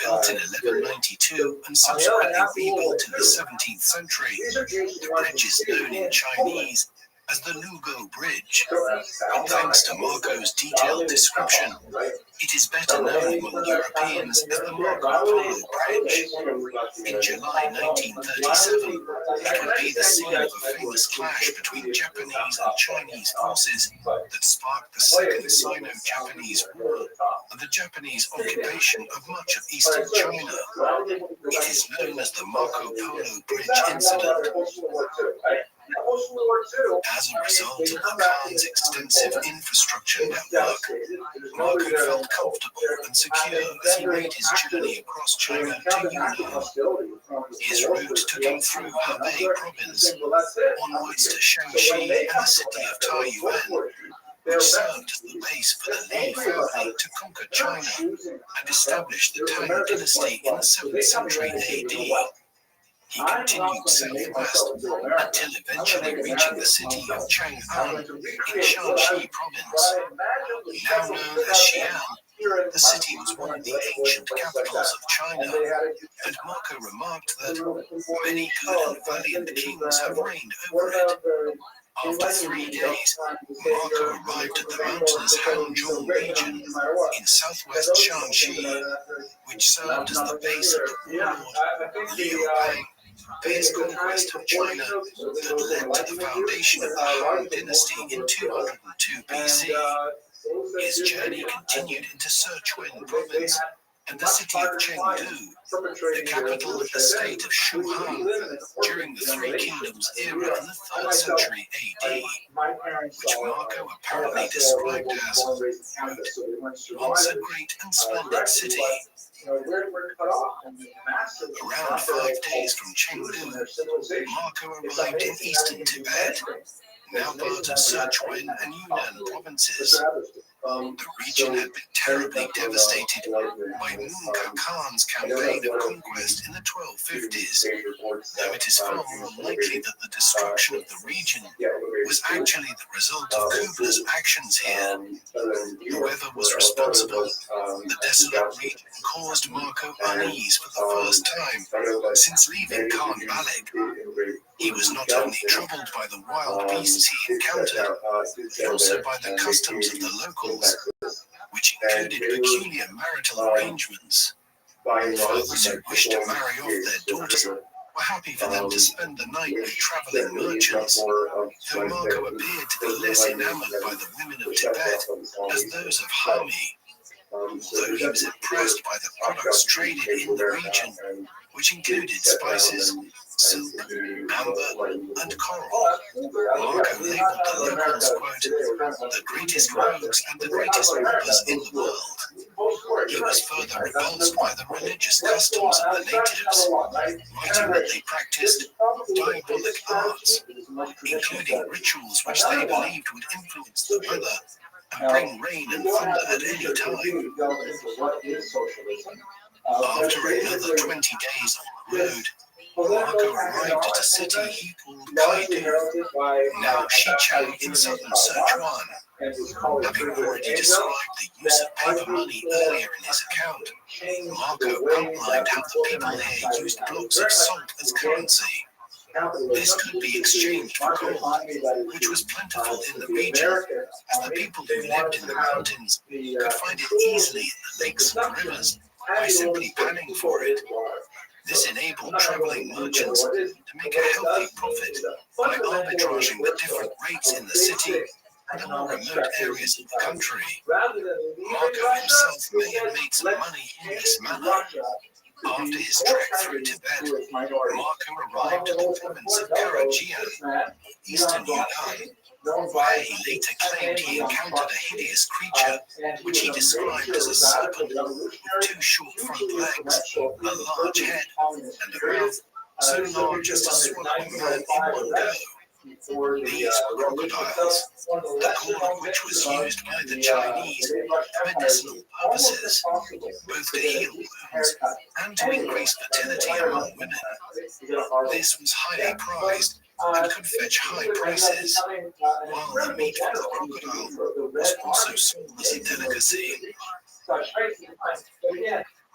Built in 1192 and subsequently rebuilt in the 17th century, the bridge is known in Chinese as the Lugo Bridge, and thanks to Marco's detailed description, it is better known among Europeans as the Marco Polo Bridge. In July 1937, it would be the scene of a famous clash between Japanese and Chinese forces that sparked the Second Sino-Japanese War and the Japanese occupation of much of eastern China. It is known as the Marco Polo Bridge incident. As a result of the Khan's extensive infrastructure network, Marco felt comfortable and secure as he made his journey across China to Yunnan. His route took him through Hebei province, onwards to Shaanxi and the city of Taiyuan, which served as the base for the Li family to conquer China and establish the Tang dynasty in the 7th century AD. He continued southwest until eventually reaching the city of Chang'an in Shaanxi province. Now known as Xi'an, the city was one of the ancient capitals of China, and Marco remarked that many good and valiant kings have reigned over it. After 3 days, Marco arrived at the mountainous Hanzhong region in southwest Shaanxi, which served as the base of the warlord Liu Bang for his conquest of China that led to the foundation of the Han dynasty in 202 BC. His journey continued into Sichuan province, and the city of Chengdu, the capital of the state of Shuhan, during the Three Kingdoms era in the 3rd century AD, which Marco apparently described as, quote, once a great and splendid city. Around 5 days from Chengdu, Marco arrived in eastern Tibet, now part of Sichuan and Yunnan provinces. The region had been terribly devastated by Munka Khan's campaign of conquest in the 1250s, though it is far more likely that the destruction of the region was actually the result of Kublai's actions here. Whoever was responsible, the desolate region caused Marco unease for the first time since leaving Khan Balik. He was not only troubled by the wild beasts he encountered, but also by the customs of the locals, which included peculiar marital arrangements. Fathers who wished to marry off their daughters were happy for them to spend the night with traveling merchants, though Marco appeared to be less enamored by the women of Tibet as those of Hami, although he was impressed by the products traded in the region, which included spices, silk, amber, and coral. Marco labeled the locals, quote, the greatest rogues and the greatest robbers in the world. He was further repulsed by the religious customs of the natives, writing that they practiced diabolic arts, including rituals which they believed would influence the weather and bring rain and thunder at any time. After another 20 days on the road, Marco arrived at a city he called Kaidu, now Xichang in southern Sichuan. Having already described the use of paper money earlier in his account, Marco outlined how the people here used blocks of salt as currency. This could be exchanged for gold, which was plentiful in the region, as the people who lived in the mountains could find it easily in the lakes and rivers by simply panning for it. This enabled traveling merchants to make a healthy profit by arbitraging the different rates in the city and the more remote areas of the country. Marco himself may have made some money in this manner. After his trek through Tibet, Marco arrived at the province of Karajian, eastern Yunnan, where he later claimed he encountered a hideous creature, which he described as a serpent with 2 short front legs, a large head, and a mouth so large as to swallow a man in one go. These were crocodiles, the cord of which was used by the Chinese for medicinal purposes, both to heal wounds and to increase fertility among women. This was highly prized and could fetch high prices, while the meat from the crocodile was also sold as a delicacy.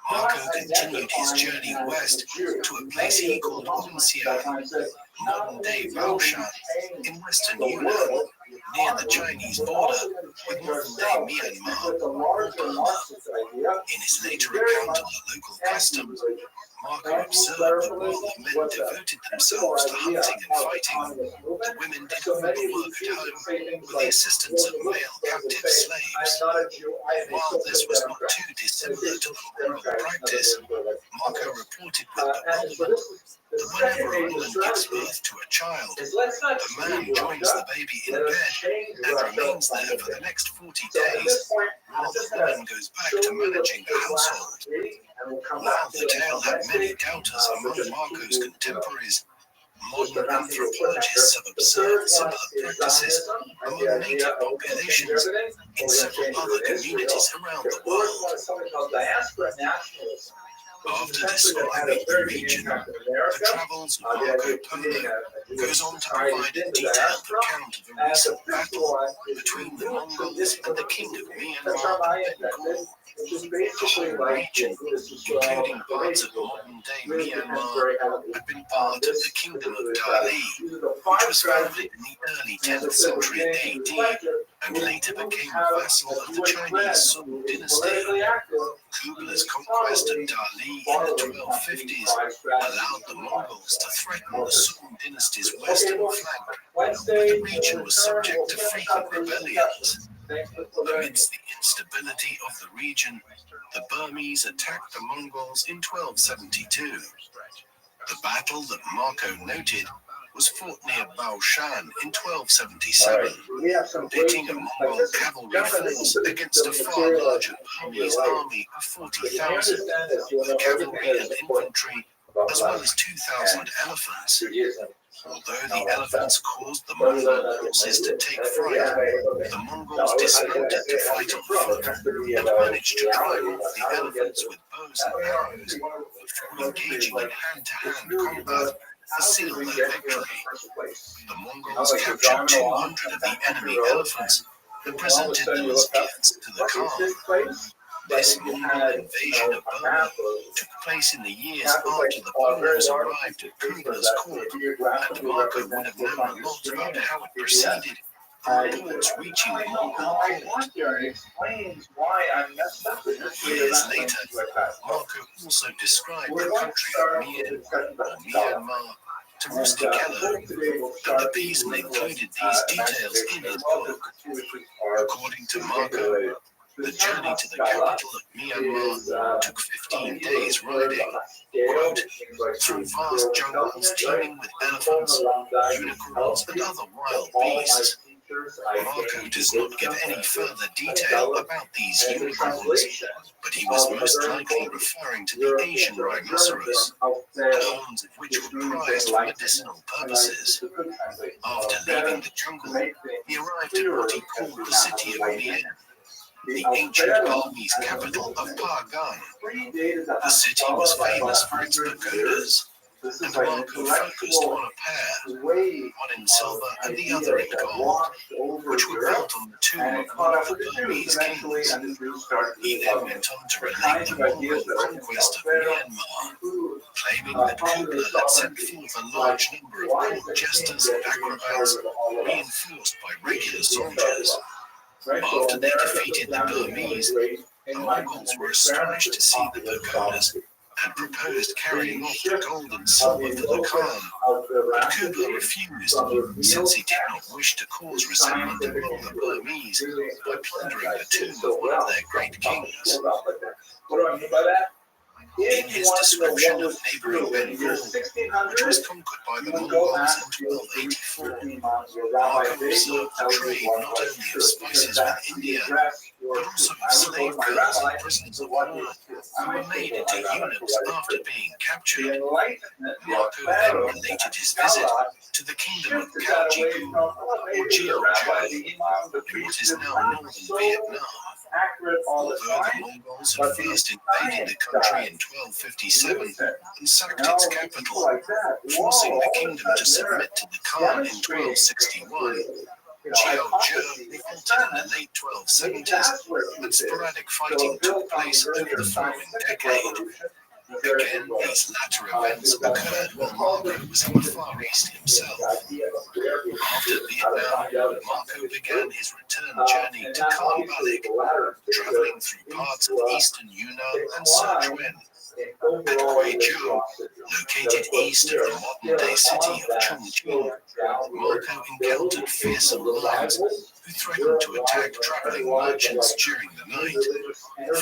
Marco continued his journey west to a place he called Unxian, modern-day Baoshan, in western Yunnan, near the Chinese border with modern-day Myanmar or Burma. In his later account of the local customs, Marco observed that while the men devoted themselves to hunting and fighting, the women did all the work at home with the assistance of male captive slaves. While this was not too dissimilar to the moral practice, Marco reported with bewilderment that whenever a woman gives birth to a child, the man joins the baby in bed and remains there for the next 40 days, while the woman goes back to managing the household. While the tale had many doubters among Marco's contemporaries, modern anthropologists have observed similar practices among native populations in several other communities around the world. After describing the region, the travels of Marco Polo goes on to provide a detailed account of a recent battle between the Mongols and the King of Myanmar and Bengal. The whole region, including parts of modern-day Myanmar, had been part of the Kingdom of Dali, which was founded in the early 10th century AD and later became a vassal of the Chinese Song dynasty. Kublai's conquest of Dali in the 1250s allowed the Mongols to threaten the Song dynasty's western flank, but the region was subject to frequent rebellions. Amidst the instability of the region, the Burmese attacked the Mongols in 1272. The battle that Marco noted was fought near Baoshan in 1277, pitting a Mongol cavalry force against a far larger Burmese army of 40,000, with cavalry and infantry, as well as 2,000 elephants. Although the elephants caused the Mongol horses to take fright, the Mongols dismounted to fight on foot and managed to drive off the elephants with bows and arrows before engaging in hand-to-hand combat to seal their victory. The Mongols captured 200 of the enemy elephants and presented them as gifts to the Khan. This Mongol invasion of Burma took place in the years after the Polos arrived at Kublai's court, and Marco would have known a lot about how it proceeded from reports reaching the Mongol court. Years later, Marco also described the country of Mien, or Myanmar, to Rusty Keller, and the Peasant included these details in his book. According to Marco, the journey to the capital of Myanmar took 15 days riding, quote, through vast jungles teeming with elephants, unicorns, and other wild beasts. Marco does not give any further detail about these unicorns, but he was most likely referring to the Asian rhinoceros, the horns of which were prized for medicinal purposes. After leaving the jungle, he arrived at what he called the city of Mien, the ancient Burmese capital of Pagan. The city was famous for its pagodas, and Marco focused on a pair, one in silver and the other in gold, which were built on the tomb of one of the Burmese kings. He then went on to relate the Mongol conquest of Myanmar, claiming that Kublai had sent forth a large number of court jesters and acrobats, reinforced by regular soldiers. After they defeated the Burmese, the Mongols were astonished to see the pagodas and proposed carrying off the gold and silver for the Khan, but Kublai refused, since he did not wish to cause resentment among the Burmese by plundering the tomb of one of their great kings. What do I mean by that? In his description of neighboring Bengal, which was conquered by the Mongols in 1284, Marco observed the trade not only of spices with India, but also of slave girls and prisoners of war, who were made into eunuchs after being captured. Marco then related his visit to the kingdom of Galjigu, or Jeoju, in what is now northern Vietnam. Although the Mongols had first invaded the country in 1257 and sacked its capital, forcing the kingdom to submit to the Khan in 1261, Jeoju revolted in the late 1270s, and sporadic fighting took place over the following decade. Again, these latter events occurred while Marco was in the Far East himself. After Vietnam, Marco began his return journey to Khan Balik, traveling through parts of eastern Yunnan and Sichuan. At Guizhou, located east of the modern-day city of Chongqing, Marco encountered fearsome lions who threatened to attack traveling merchants during the night,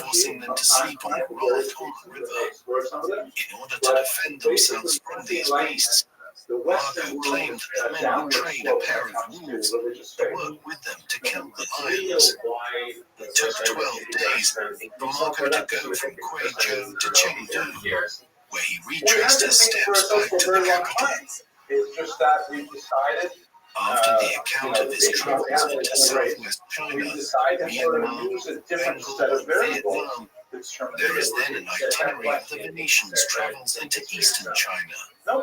forcing them to sleep on a raft on the river. In order to defend themselves from these beasts, Marco claimed that the men would trade a pair of wolves to work with them to kill the lions. It took 12 days for Marco to go from Guizhou to Chengdu, where he retraced his steps back to the capital. It's just that we decided. After the account of his travels into southwest China, Myanmar, Bengal, and Vietnam, there is then an itinerary of the Venetians' travels into eastern China,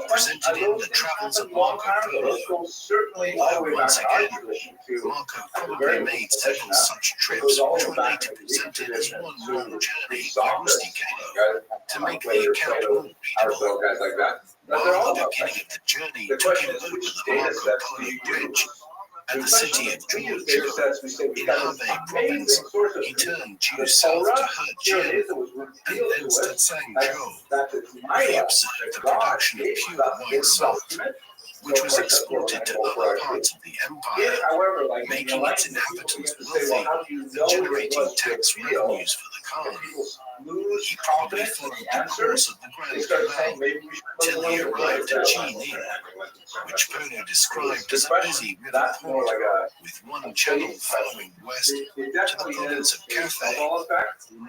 presented in the Travels of Marco Polo. Although once again, Marco probably made several such trips, which were later presented as one long journey by Rusty Keller to make the account more readable. While the beginning of the journey took him over the Marco Polo Bridge and the city of Jeoju in Hebei province, he turned due south to Hejin and thence to Zhangzhou, where he observed the production of pure white salt. which was exported to other parts of the empire, making its inhabitants wealthy and generating tax revenues for the Khan. He probably followed the course of the Grand Canal till he arrived at Chini, which Polo described as a busy river port, with one channel following west to the province of Cathay,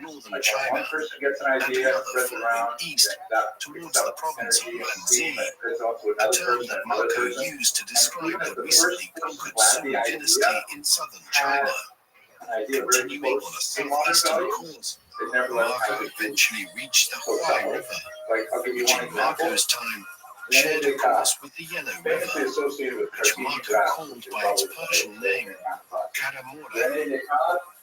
northern China, and another following east towards the province of Guangxi, a term that Marco used to describe the recently conquered Song dynasty in southern China. Continuing on a southeastern course, Marco eventually reached the Huai River, which in Marco's time shared a course with the Yellow River, which Marco called by its Persian name, Karamora.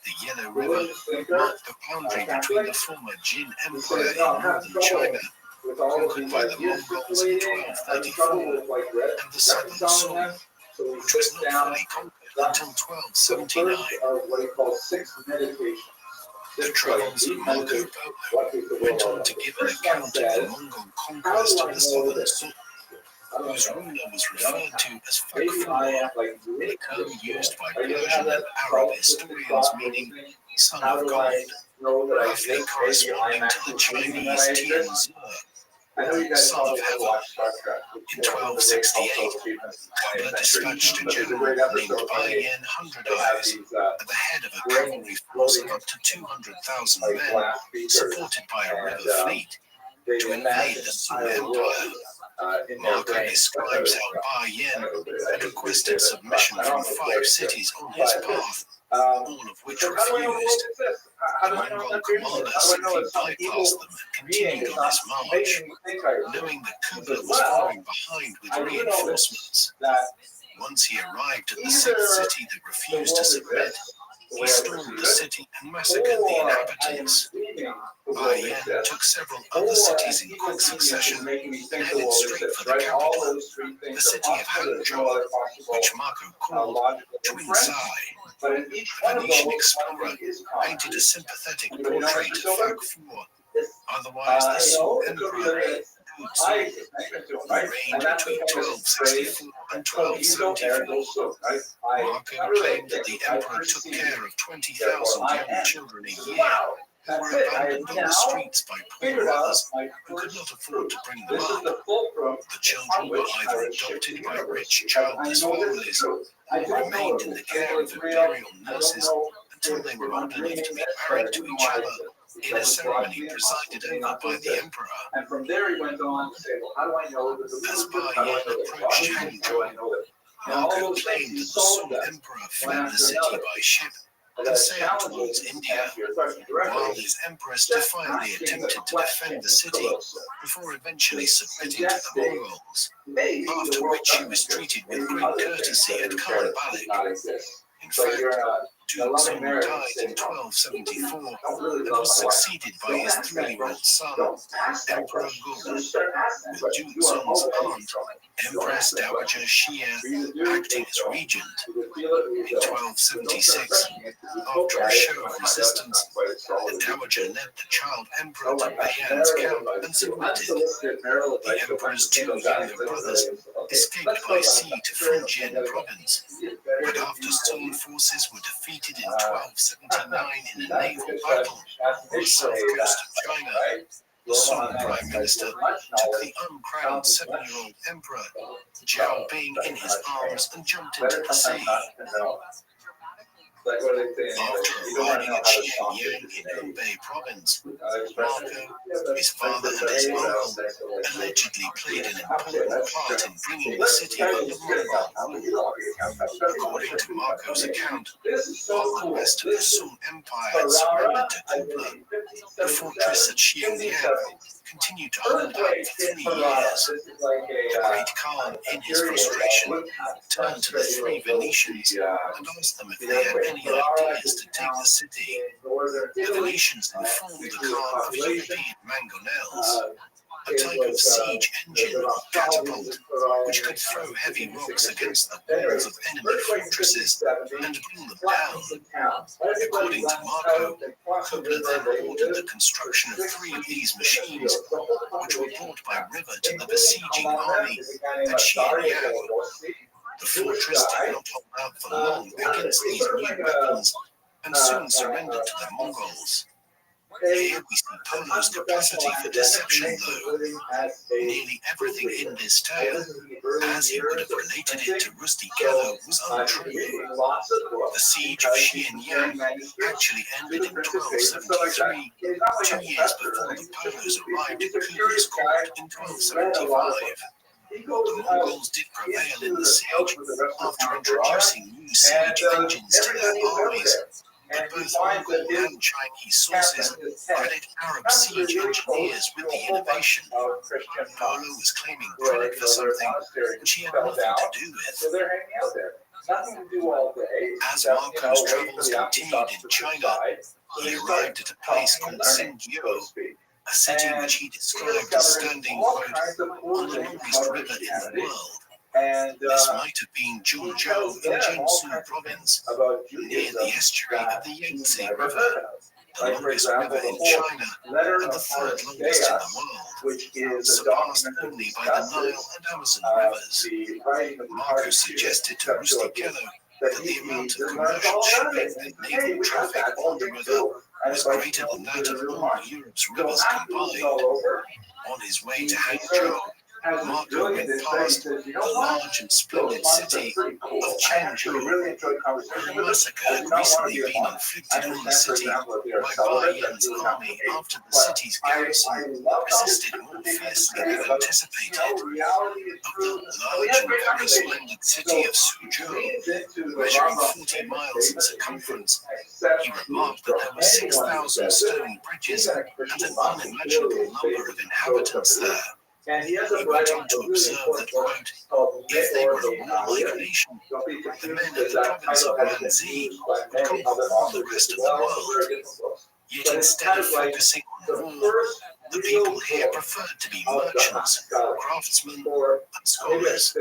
The Yellow River marked the boundary between the former Jin Empire in northern China, conquered by the Mongols in 1234, and the southern Song, which was not fully conquered until 1279. The travels of Marco Polo went on to give an account of the Mongol conquest of the southern Song, whose ruler was referred to as Fakfur, a term used by Persian and Arab historians meaning son of God, roughly corresponding to the Chinese Tianzi, son of heaven. In 1268, Kabla dispatched a general named Bai Yan Hundred Eyes at the head of a cavalry force of up to 200,000 men, supported by a river fleet, to invade the Song Empire. Marco describes how Bai Yan had requested submission from 5 cities on his path, all of which refused. The Mongol commander simply bypassed them and continued on his march, knowing that Kublai was following behind with reinforcements. Once he arrived at the 6th city that refused to submit, he stormed the city and massacred the inhabitants. Bai Yan took several other cities in quick succession and headed straight for the capital, the city of Hangzhou, which Marco called Twin Sai. A Venetian explorer painted a sympathetic portrait of Fakfur, otherwise the Song Emperor, who reigned between 1264 and 1274. Marco claimed that the emperor took care of 20,000 young children a year, who were abandoned on the streets by poor mothers who could not afford to bring them up. The children were either adopted by rich childless families or remained in the care of imperial nurses until they were old enough to be married to each other in a ceremony presided over by the emperor. As Bai Yan approached Hangzhou, Marco claimed that the Song emperor fled the city by ship and sailed towards India, while his empress defiantly attempted to defend the city before eventually submitting to the Mongols, after which she was treated with great courtesy at Khan Balik. In fact, Zong died in 1274 and was succeeded by his 3-year-old son, Emperor Gong, with Zong's aunt, Empress Dowager Xia, acting as regent. In 1276, after a show of resistance, the Dowager led the child emperor to Baiyan's camp and submitted. The emperor's 2 younger brothers escaped by sea to Fujian province, but after Song forces were defeated in 1279 in a naval battle on the south coast of China, the Song Prime Minister took the uncrowned 7-year-old emperor, Zhao Bing, in his arms and jumped into the sea. After arriving at Xianyang in Hubei province, Marco, his father and his uncle allegedly played an important part in bringing the city under Mongol rule. According to Marco's account, while the rest of the Song Empire had surrendered to Kublai, the fortress at Xianyang continued to hold out for 3 years. The Great Khan, in his frustration, turned to the 3 Venetians and asked them if they had any ideas to take the city. The Venetians informed the Khan of European mangonels. a type of siege engine or catapult, which could throw heavy rocks against the walls of enemy fortresses and bring them down. According to Marco, Kubler then ordered the construction of 3 of these machines, which were brought by river to the besieging army at Xianyang. The fortress did not hold out for long against these new weapons and soon surrendered to the Mongols. Here we see Polo's capacity for deception, though. Nearly everything in this tale, as he would have related it to Rusty Kello, was untrue. The siege of Xianyang actually ended in 1273, 2 years before the Polos arrived at Kubler's court in 1275. The Mongols did prevail in the siege after introducing new siege engines to their armies, but both Mongol and Chinese sources credit Arab siege engineers with the innovation. Polo was claiming credit for something which he had nothing to do with. As Marco's travels continued in China, he arrived at a place called Xinjiu, a city which he described as standing, quote, on the longest river in the world. This might have been Zhuzhou in Jiangsu province, near the estuary of the Yangtze River, the longest river in China and the 3rd longest in the world, surpassed only by the Nile and Amazon rivers. Marco suggested to Rusty Kello that the amount of commercial shipping and naval traffic on the river was greater than that of all Europe's rivers combined. On his way to Hangzhou, Marco went past the large and splendid city of Chengdu, where a massacre had recently been inflicted on the city by Bai Yan's army after the city's garrison resisted more fiercely than anticipated. Of the large and very splendid city of Suzhou, measuring 40 miles in circumference, he remarked that there were 6,000 stone bridges and an unimaginable number of inhabitants there. He went on to observe that, quote, if they were a warlike nation, the men of the province of Manzi would conquer all the rest of the world. Yet instead of focusing on war, the people here preferred to be merchants, craftsmen, and scholars.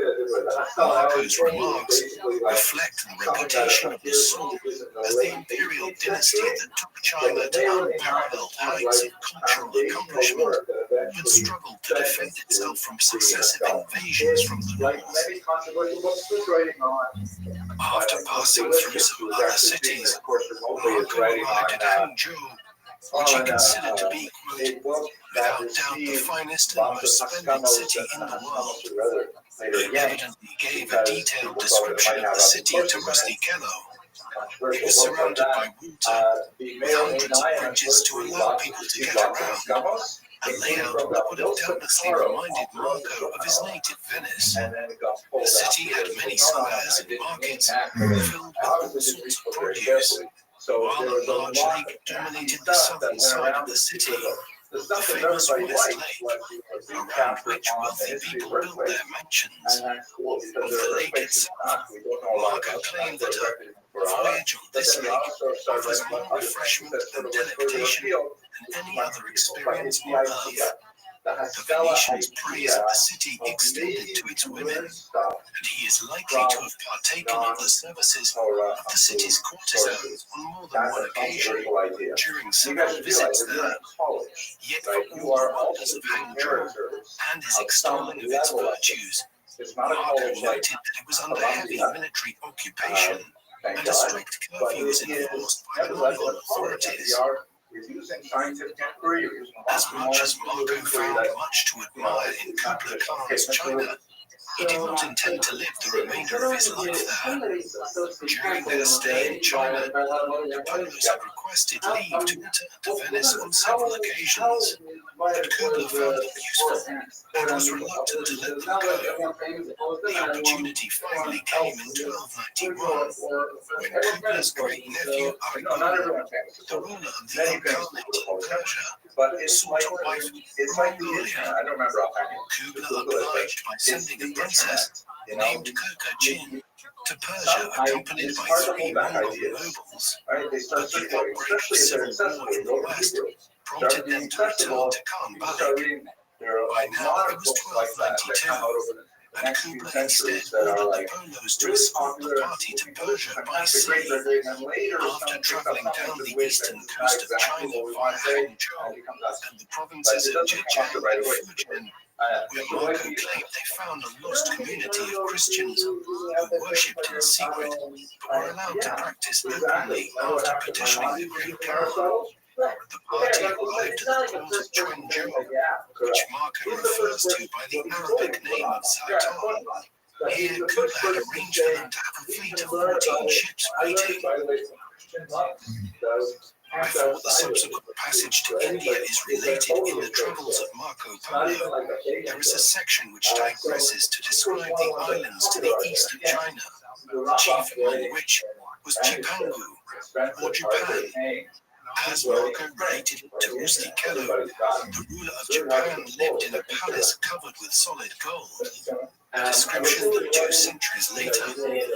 Marco's remarks reflect the reputation of the Song as the imperial dynasty that took China to unparalleled heights of cultural accomplishment, but struggled to defend itself from successive invasions from the north. After passing through some other cities, Marco arrived at Hangzhou, which he considered to be, quote, without doubt the finest and most splendid city in the world. He evidently gave a detailed description of the city to Rusty Kello. It was surrounded by water, with hundreds of bridges to allow people to get around, a layout that would have doubtlessly reminded Marco of his native Venice. The city had many squares and markets filled with all sorts of produce, while a large lake dominated the southern side of the city, the famous West Lake, around which wealthy people built their mansions. Of the lake itself, Marco claimed that a voyage on this lake offers more refreshment and delectation than any other experience on earth. The Venetians' praise of the city extended to its women, and he is likely to have partaken of the services of the city's courtesans on more than one occasion during several visits there. Yet for all the wonders of Hangzhou and his extolling of its virtues, Marco noted that it was under heavy military occupation, and a strict curfew was enforced by the Mongol authorities. As much as Marco found much to admire in Kubla Khan's China, he did not intend to live the remainder of his life there. During their stay in China, the Polos had requested leave to return to Venice on several occasions, but Kubla found them useful and was reluctant to let them go. The opportunity finally came in 1291, when Kubla's great-nephew Arghun, the ruler of the Ilkhanate in Persia, sought a wife from Mongolia. Kubla obliged by sending a princess named Köke Jin to Persia, accompanied by 3 Mongol nobles. But the outbreak of civil war in the west prompted them to return to Khan Balik. there are By a now lot it of was books like that that come out over the and next few Kubla centuries instead that are ordered like the Polos to really escort popular. the party to Persia by Fantastic, great, sea. great, great. And later, After someone picks up traveling something down to the wait eastern that coast it's of not exactly China what we via want to say, Hangzhou and it becomes us. and the But provinces it of doesn't come up Zhejiang right and away. Fujian, where So like Marco claimed they found a lost community of Christians who worshipped in secret but were allowed to practice openly after petitioning the Great Khan. The party arrived at the port of Quanzhou, which Marco refers to by the Arabic name of Zaitan. Here, Kubla had arranged for them to have a fleet of 14 ships waiting. Before the subsequent passage to India is related in the travels of Marco Polo, there is a section which digresses to describe the islands to the east of China, chief among which was Chipangu, or Japan. As Marco related it to Rusty Kello, the ruler of Japan lived in a palace covered with solid gold. A description that 2 centuries later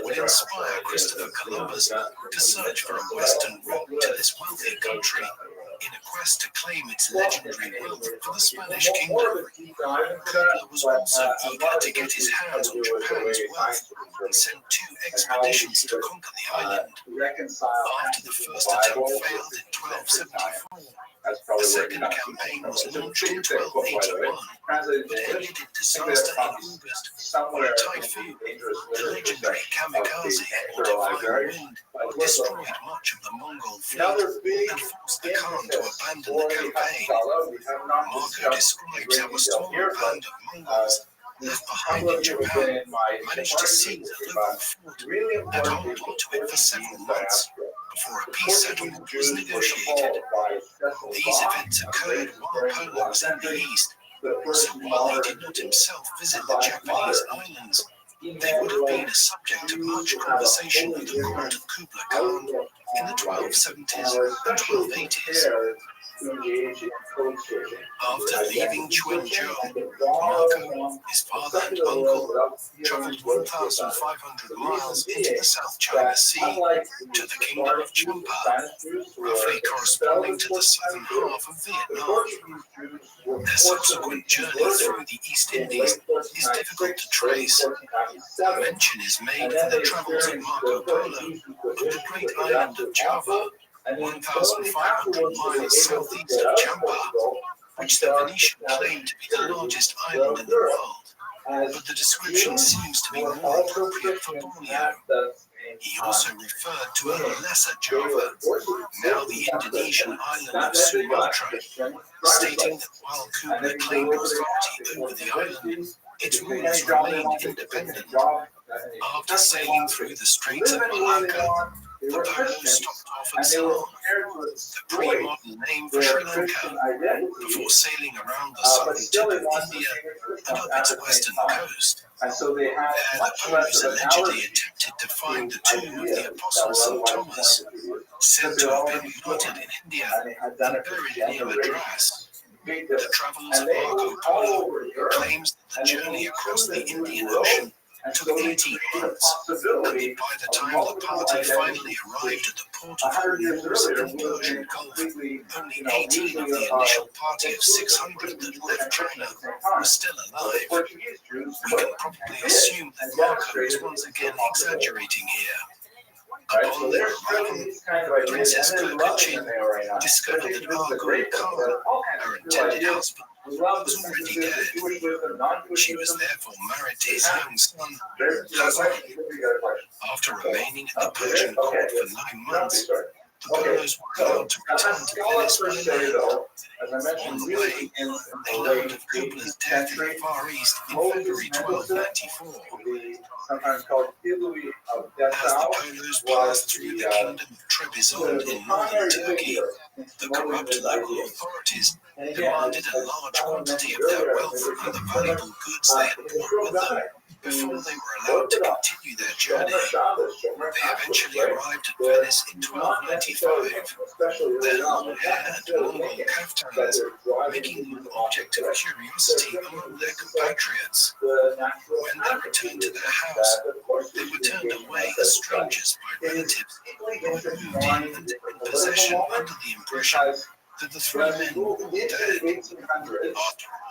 would inspire Christopher Columbus to search for a western route to this wealthy country in a quest to claim its legendary wealth for the Spanish kingdom. Kubla was also eager to get his hands on Japan's wealth and sent 2 expeditions to conquer the island. After the first attempt failed in 1274, the second campaign was launched in 1281, but ended in disaster in August when a typhoon, the legendary kamikaze or divine wind, destroyed much of the Mongol fleet and forced the Khan to abandon the campaign. Marco describes how a small band of Mongols left behind in Japan managed to seize a local fort and hold onto it for several months before a peace settlement was negotiated. These events occurred while Polo was in the east, so while he did not himself visit the Japanese islands, they would have been a subject of much conversation with the court of Kubla Khan in the 1270s and 1280s. After leaving Quanzhou, Marco, his father and uncle, traveled 1,500 miles into the South China Sea to the kingdom of Champa, roughly corresponding to the southern half of Vietnam. Their subsequent journey through the East Indies is difficult to trace. A mention is made in the travels of Marco Polo of the great island of Java, 1,500 miles southeast of Champa, which the Venetian claimed to be the largest island in the world, but the description seems to be more appropriate for Borneo. He also referred to a lesser Java, now the Indonesian island of Sumatra, stating that while Kubla claimed authority over the island, its rulers remained independent. After sailing through the Straits of Malacca, the Polo stopped off at Ceylon, the pre-modern name for Sri Lanka, before sailing around the southern tip of India and up its western coast. There, the Polos allegedly attempted to find the tomb of the Apostle St. Thomas, said to have been martyred in India and buried near Madras. The travels of Marco Polo claims that the journey across the Indian Ocean took 18 months, and that by the time the party finally arrived at the port of Hormuz in the Persian Gulf, only 18 of the initial party of 600 that left China were still alive. We can probably assume that Marco is once again exaggerating here. Upon their arrival, Princess Gurkachin discovered that Arghun Khan, her intended husband, was already dead. She was therefore married to his young son, Hazan. After remaining at the Persian court for 9 months, the Polos were allowed to return to Venice by land. On the way, they learned of Kubla's death in the Far East in February 1294. As the Polos passed through the kingdom of Trebizond in northern Turkey, the corrupt local authorities demanded a large quantity of their wealth and the valuable goods they had brought with them before they were allowed to continue their journey. They eventually arrived at Venice in 1295, their long hair and Mongol kaftans making them an object of curiosity among their compatriots. When they returned to their house, they were turned away as strangers by relatives who had moved in and taken possession under the impression After the three men were all dead, after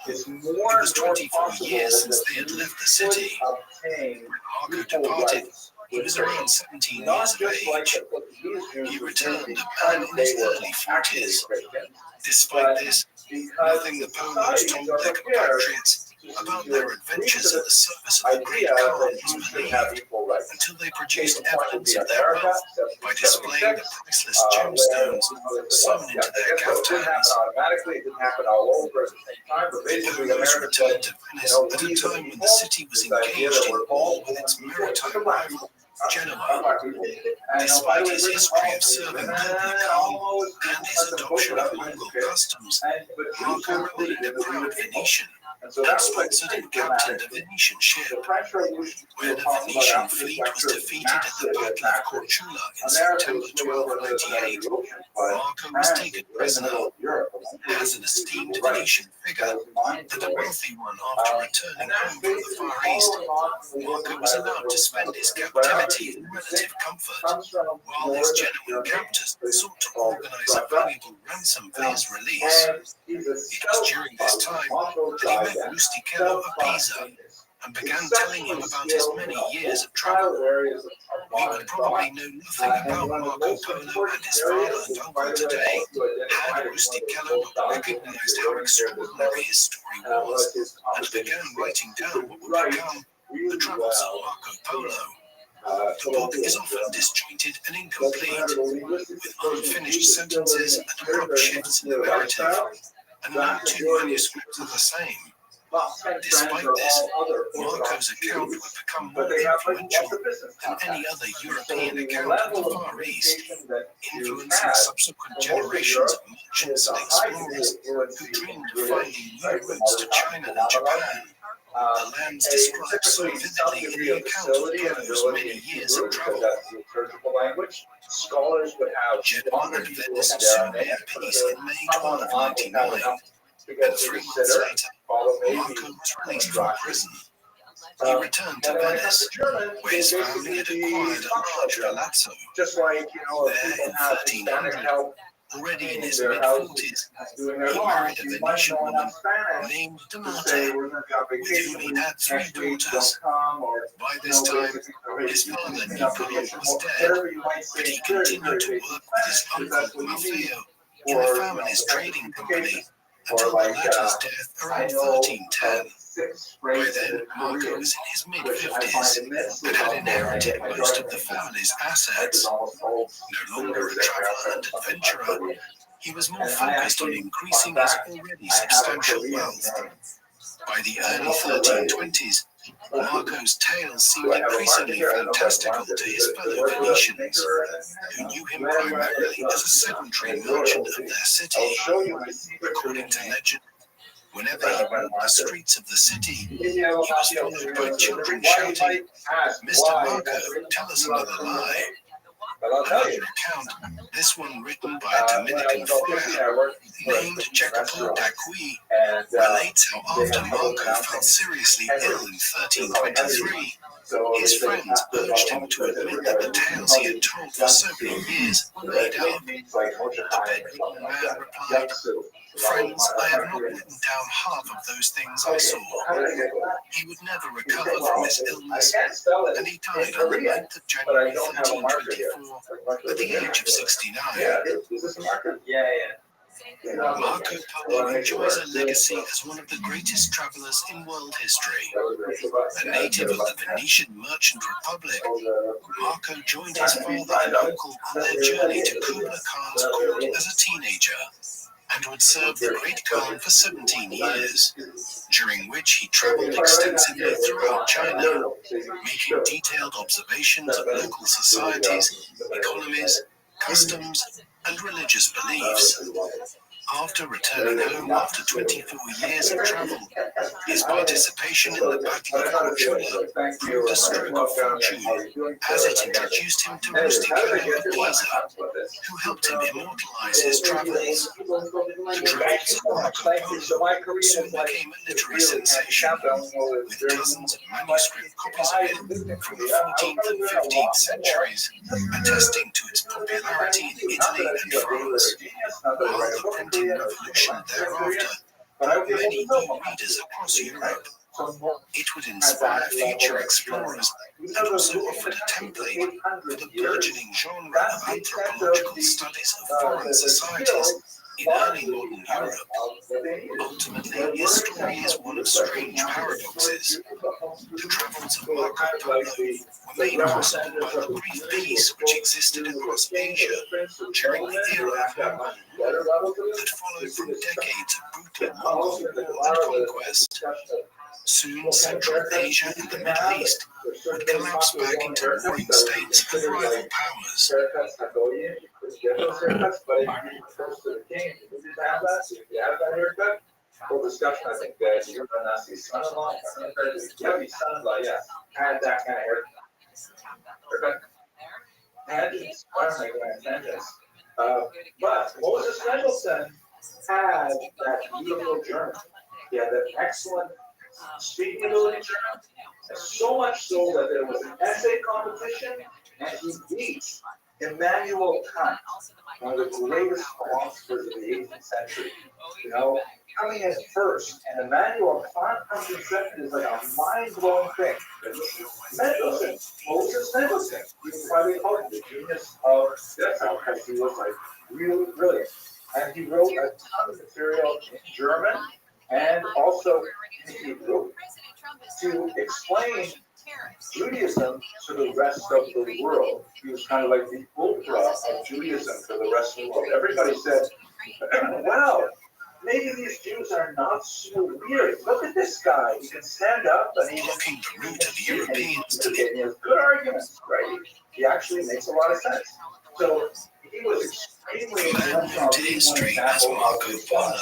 it's all, more it was and more 24 possible years since that they had you left the city. could obtain Marco equal departed. rights He with was around Christians. 17 Not years of just like age. the Portuguese Jews He who did returned a man because in they his were early actually 40s. Christians, Despite but this, because nothing the the Polos societies told are their prepared compatriots about their adventures in the service of the great idea Khan that was Jews should have believed equal rights. until they Case produced in point would evidence be of their America, wealth by displaying the 1776, priceless where gemstones sewn yeah, into their so it didn't happen kaftans. automatically, it didn't happen all over at the same time, but The basically Polos America returned said, to Venice at a we the time when the people, city was this idea engaged that in we're war all with its born equal, maritime black rival, people, Genoa. black people. And Despite by his the way, history of serving Kublai Khan almost and his adoption of Mongol customs, Marco remained a proud Venetian and so and that was like sponsored and captained a Venetian ship. the French Revolution. When the Venetian fleet was defeated at the Battle of Korčula in September 1298, Marco was taken prisoner. As an esteemed Venetian figure and a wealthy one after returning home from the Far East, Marco was allowed to spend his captivity in relative comfort, while his genuine captors sought to organize a valuable ransom for his release. It was during this time that he met Rustichello of Pisa and began telling him about his many years of travel. We would probably know nothing about Marco Polo and his father and uncle today had Rustichello not recognized how extraordinary his story was and began writing down what would become the travels of Marco Polo. The book is often disjointed and incomplete, with unfinished sentences and abrupt shifts in the narrative, and no two manuscripts are the same. Despite this, Marco's account would become more influential than any other European account of the Far East, influencing subsequent generations of merchants and explorers who dreamed of finding new routes to China and Japan. The lands described so vividly in the account of Polo's many years of travel. Genoa and Venice soon made peace in May 1299, and 3 months later, Marco was released from prison. He returned to Venice, where his family had acquired a large palazzo. There in 1300, already in his mid-40s, he married a Venetian woman named Donata, with whom he had 3 daughters. By this time, his father Niccolo was dead, but he continued to work with his uncle Maffeo in the family's trading company until the latter's death around 1310. By then, Marco was in his mid-50s, but had inherited most of the family's assets. No longer a traveler and adventurer, he was more focused on increasing his already substantial wealth. By the early 1320s, Marco's tales seemed increasingly fantastical to his fellow Venetians, who knew him primarily as a sedentary merchant of their city. According to legend, whenever he walked the streets of the city, he was followed by children shouting, "Mr. Marco, tell us another lie." Another account, this one written by a Dominican friar named Jacopo d'Acqui, relates how after Marco fell seriously ill in 1323, his friends urged him to admit that the tales he had told for so many years were made up. The bedridden man replied, "Friends, I have not written down half of those things I saw." He would never recover from his illness, and he died on the 9th of January 1324 at the age of 69. Marco Polo enjoys a legacy as one of the greatest travelers in world history. A native of the Venetian Merchant Republic, Marco joined his father and uncle on their journey to Kublai Khan's court as a teenager, and would serve the Great Khan for 17 years, during which he traveled extensively throughout China, making detailed observations of local societies, economies, customs, and religious beliefs. After returning home after 24 years of travel, his participation in the Battle of Korčula proved a stroke of fortune, as it introduced him to Rustichello of Pisa, who helped him immortalize his travels. The travels of Marco Polo soon became a literary sensation, with dozens of manuscript copies of it from the 14th and 15th centuries, attesting to its popularity in Italy and France, while the printed Russian Revolution thereafter brought many new readers across Europe. It would inspire future explorers and also offered a template for the burgeoning genre of anthropological studies of foreign societies in early modern Europe. Ultimately, his story is one of strange paradoxes. The travels of Marco Polo were made possible by the brief peace which existed across Asia during the era of Mongol rule that followed from decades of brutal Mongol war and conquest. Soon, Central Asia and the Middle East would collapse back into warring states and rival powers. Full discussion, I think that you're going to see son-in-law, son-in-law, yes, had that kind of haircut. But Moses Mendelssohn had that beautiful German. He had that excellent speaking ability German, so much so that there was an essay competition, and he beat Immanuel Kant, one of the greatest philosophers of the 18th century. You know, coming in first, and Immanuel Kant comes in second is like a mind-blowing thing. Mendelssohn, Moses Mendelssohn, even why they call him the genius of Dessau, because he was like really brilliant. And he wrote a ton of material in German and also in Hebrew to explain Judaism to the rest of the world. He was kind of like the ultra of Judaism for the rest of the world. Everybody said, wow, maybe these Jews are not so weird. Look at this guy. He can stand up and he's blocking the route of Europeans to he has good arguments, right? He actually makes a lot of sense. So he was extremely influential to history as Marco Polo.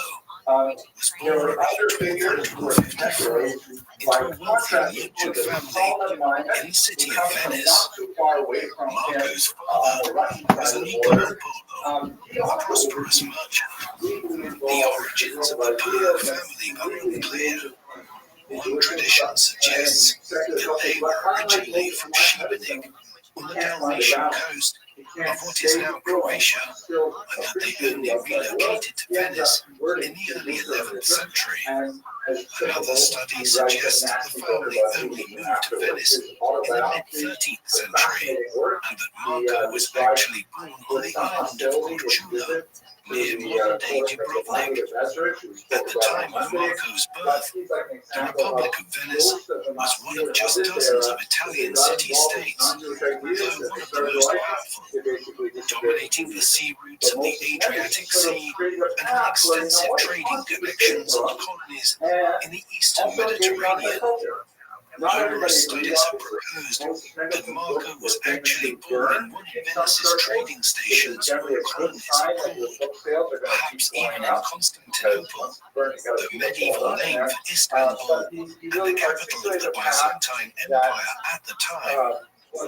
Was born around 1254 into a wealthy merchant family in the city of Venice. Marco's father was Niccolo Polo, a prosperous merchant. The origins of the Polo family are unclear. One tradition suggests that they were originally from Šibenik on the Dalmatian coast of what is now Croatia, and that they only relocated to Venice in the early 11th century. Another study suggests that the family only moved to Venice in the mid-13th century, and that Marco was actually born on the island of Korčula, near modern-day Dubrovnik. At the time of Marco's birth, the Republic of Venice was one of just dozens of Italian city-states, though one of the most powerful, dominating the sea routes of the Adriatic Sea and had extensive trading connections in the colonies in the eastern Mediterranean. Numerous studies have proposed that Marco was actually born in one of Venice's trading stations or colonies abroad, perhaps even in Constantinople, the medieval name for Istanbul and the capital of the Byzantine Empire at the time. The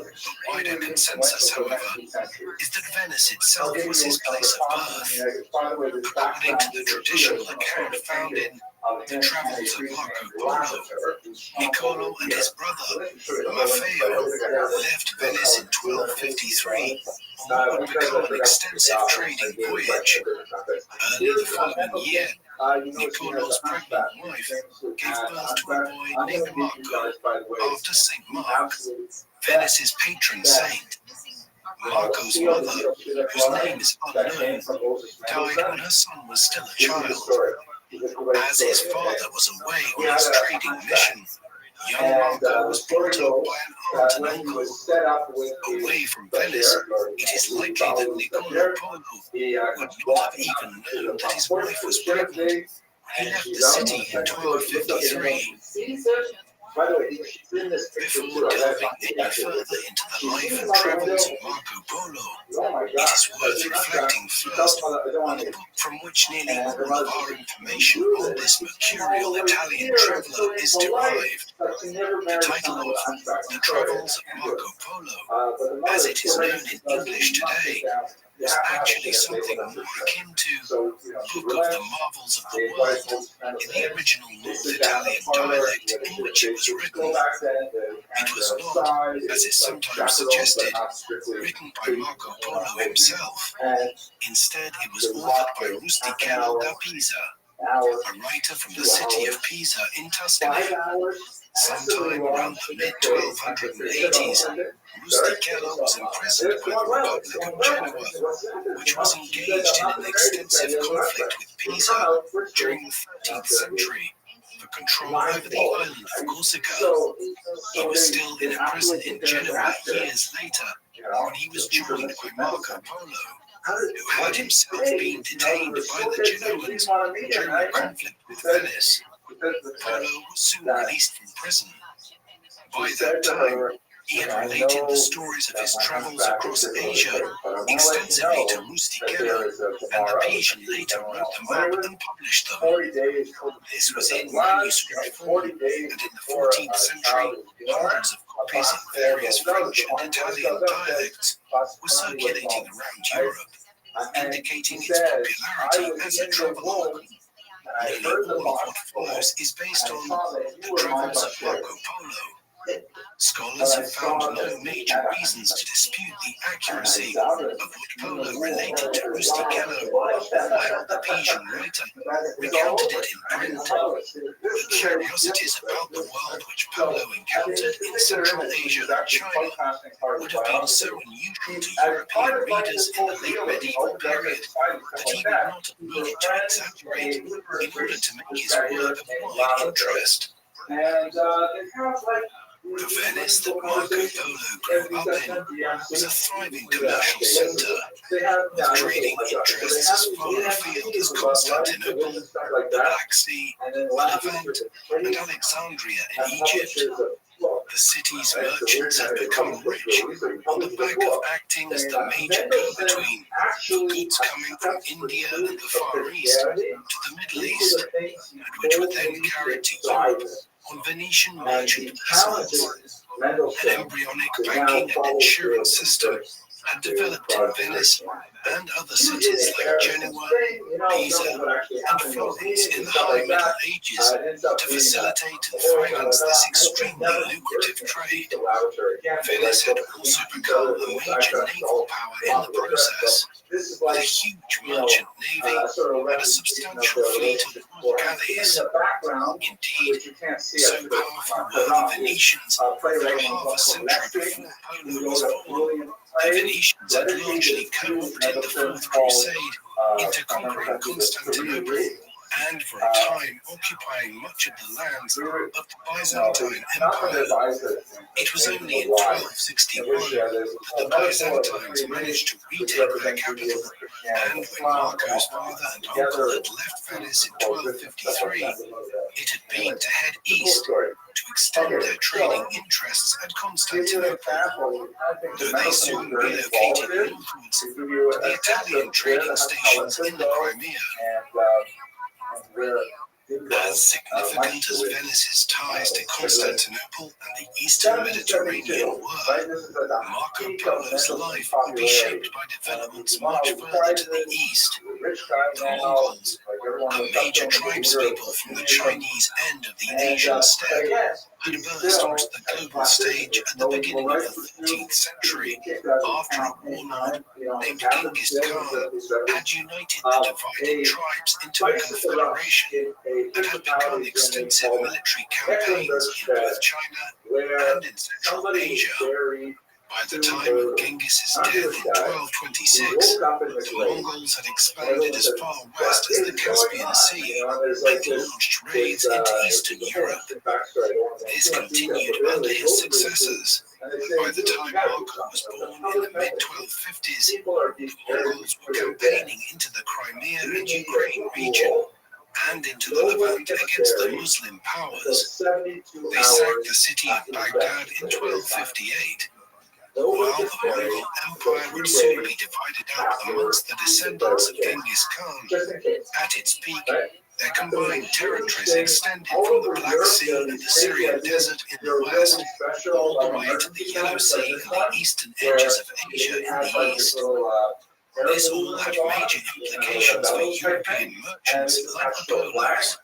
wider consensus, however, is that Venice itself was his place of birth. According to the traditional account found in The Travels of Marco Polo, Niccolo and his brother, Maffeo, left Venice in 1253 on what would become an extensive trading voyage. Early the following year, Niccolo's pregnant wife gave birth to a boy named Marco after St. Mark, Venice's patron saint. Marco's mother, whose name is unknown, died when her son was still a child. As his father was away on his trading mission, young Marco was brought up by an aunt and uncle. Away from Venice, it is likely that Niccolo Polo would not have even known that his wife was pregnant when he left the city in 1253. Before delving any further into the life and travels of Marco Polo, it is worth reflecting first on the book from which nearly all of our information on this mercurial Italian traveller is derived. The title of The Travels of Marco Polo, as it is known in English today, was actually something more akin to Book of the Marvels of the World in the original North Italian dialect in which it was written. It was not, as is sometimes suggested, written by Marco Polo himself. Instead, it was authored by Rustichello da Pisa, a writer from the city of Pisa in Tuscany. Sometime around the mid-1280s, Rustichello was imprisoned by the Republic of Genoa, which was engaged in an extensive conflict with Pisa during the 13th century for control over the island of Corsica. He was still in a prison in Genoa years later when he was joined by Marco Polo, who had himself been detained by the Genoans during a conflict with Venice. Polo was soon released from prison. By that time, he had related the stories of his travels across Asia extensively to Rustichello, and the Pisan later wrote them up and published them. This was in manuscript form, and in the 14th century, hundreds of copies in various French and Italian dialects were circulating around Europe, indicating its popularity as a travelogue. Nearly all of what follows is based on the travels of Marco Polo. Scholars have found no major reasons to dispute the accuracy of what Polo related to Rustichello, while the Pisan writer recounted it in print. The curiosities about the world which Polo encountered in Central Asia and China would have been so unusual to European readers in the late medieval period that he would not have needed to exaggerate in order to make his work of wide interest. The Venice that Marco Polo grew up in was a thriving commercial centre, with trading interests as far afield as Constantinople, the Black Sea, Levant, and Alexandria in Egypt. The city's merchants had become rich on the back of acting as the major go-between for goods coming from India and the Far East to the Middle East, and which were then carried to Europe on Venetian merchant vessels. An embryonic banking and insurance system had developed in Venice and other cities like Genoa, Pisa, and Florence in the High Middle Ages to facilitate and finance this extremely lucrative trade. Venice had also become a major naval power in the process, with a huge merchant navy and a substantial fleet of war galleys. Indeed, so powerful were the Venetians that half a century before Polo was born, the Venetians had largely co-opted the Fourth Crusade into conquering Constantinople and for a time occupying much of the lands of the Byzantine Empire. It was only in 1261 that the Byzantines managed to retake their capital, and when Marco's father and uncle had left Venice in 1253, it had been to head east to extend their trading interests at Constantinople. Though they soon relocated northwards to the Italian trading stations in the Crimea. As significant as Venice's ties to Constantinople and the Eastern Mediterranean were, Marco Polo's life would be shaped by developments much further to the east. The Mongols, a major tribespeople from the Chinese end of the Asian steppe, had burst onto the global stage at the beginning of the 13th century after a warlord named Genghis Khan had united the divided tribes into a confederation and had begun extensive military campaigns in both China and in Central Asia. By the time of Genghis's death in 1226, the Mongols had expanded as far west as the Caspian Sea and launched raids into Eastern Europe. This continued under his successors. By the time Marco was born in the mid-1250s, the Mongols were campaigning into the Crimea and Ukraine region and into the Levant against the Muslim powers. They sacked the city of Baghdad in 1258. While the Mongol Empire would soon be divided up amongst the descendants of Genghis Khan, at its peak, their combined territories extended from the Black Sea and the Syrian desert in the west, all the way to the Yellow Sea and the eastern edges of Asia in the east. This all had major implications for European merchants like the Polos.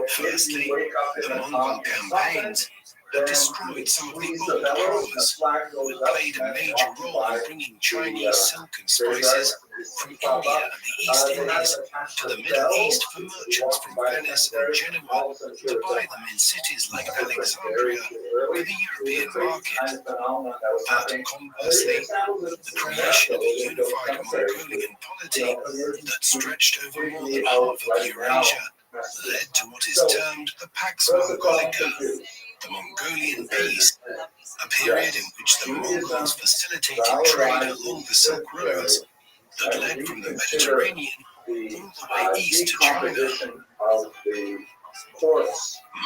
Firstly, the Mongol campaigns had destroyed some of the old powers who had played a major role in bringing Chinese silk and spices from India and the East Indies to the Middle East for merchants from Venice and Genoa to buy them in cities like Alexandria for the European market. But conversely, the creation of a unified Mongolian polity that stretched over more than half of Eurasia led to what is termed the Pax Mongolica, the Mongolian Peace, a period in which the Mongols facilitated trade along the Silk Roads that led from the Mediterranean all the way east to China.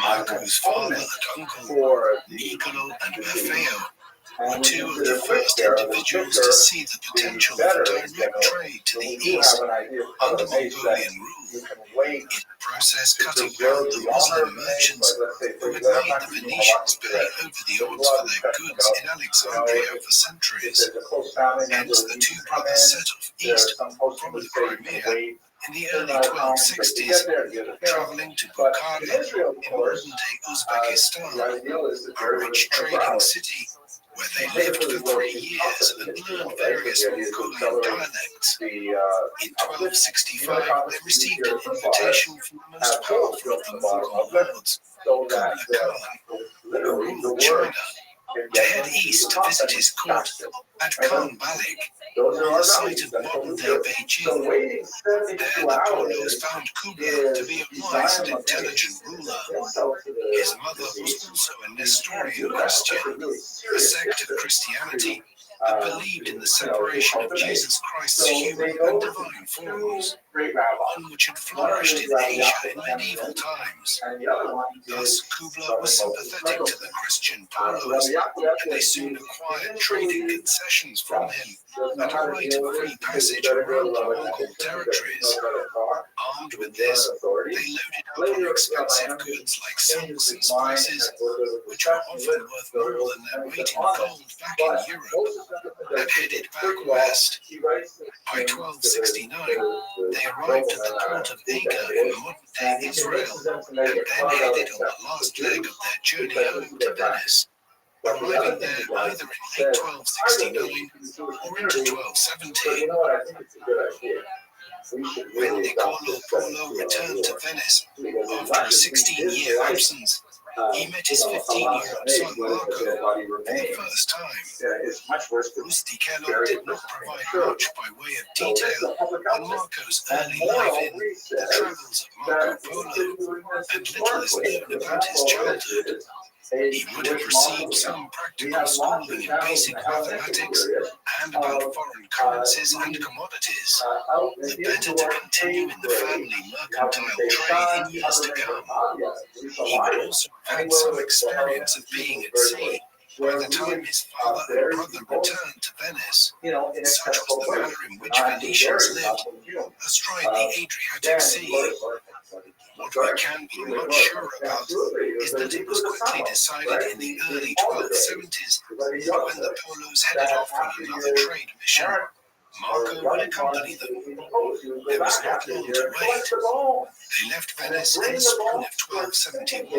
Marco's father and uncle, Niccolo and Maffeo, were two of the first individuals to see the potential of direct trade to the east under Mongolian rule, in the process cutting down the Muslim merchants who had made the Venetians pay over the odds for their goods in Alexandria for centuries. Hence the two brothers set off east from the Crimea in the early 1260s, traveling to Bukhara in modern-day Uzbekistan, a rich trading city where they lived for 3 years and learned various Mongolian dialects. In 1265, they received an invitation from the most powerful of the Mongol lords, Kublai Khan, who ruled China, to head east to visit his court at Khan Balik, on the site of modern-day Beijing. There the Polos found Kublai to be a wise and intelligent ruler. His mother was also a Nestorian Christian, a sect of Christianity that believed in the separation of Jesus Christ's human and divine forms, one which had flourished in Asia in medieval times. Thus, Kublai was sympathetic to the Christian Polos, and they soon acquired trading concessions from him and a right of free passage around the Mongol territories. Armed with this, they loaded up on expensive goods like silks and spices, which were often worth more than their weight in gold back in Europe, and headed back west. By 1269, they arrived at the port of Acre in modern-day Israel, and then headed on the last leg of their journey home to Venice, arriving there either in late 1269 or into 1270. When Niccolo Polo returned to Venice after a 16-year absence, he met his 15-year-old son Marco for the first time. Rustichello did not provide much by way of detail on Marco's early life in The Travels of Marco Polo, and little is known about his childhood. He would have received some practical schooling in basic mathematics and about foreign currencies and commodities, the better to continue in the family mercantile trade in years to come. He would also have had some experience of being at sea by the time his father and brother returned to Venice. Such was the manner in which Venetians lived astride the Adriatic Sea. What we can be much sure about is that it was quickly decided in the early 1270s that when the Polos headed off on another trade mission, Marco would accompany them. There was not long to wait. They left Venice in the spring of 1271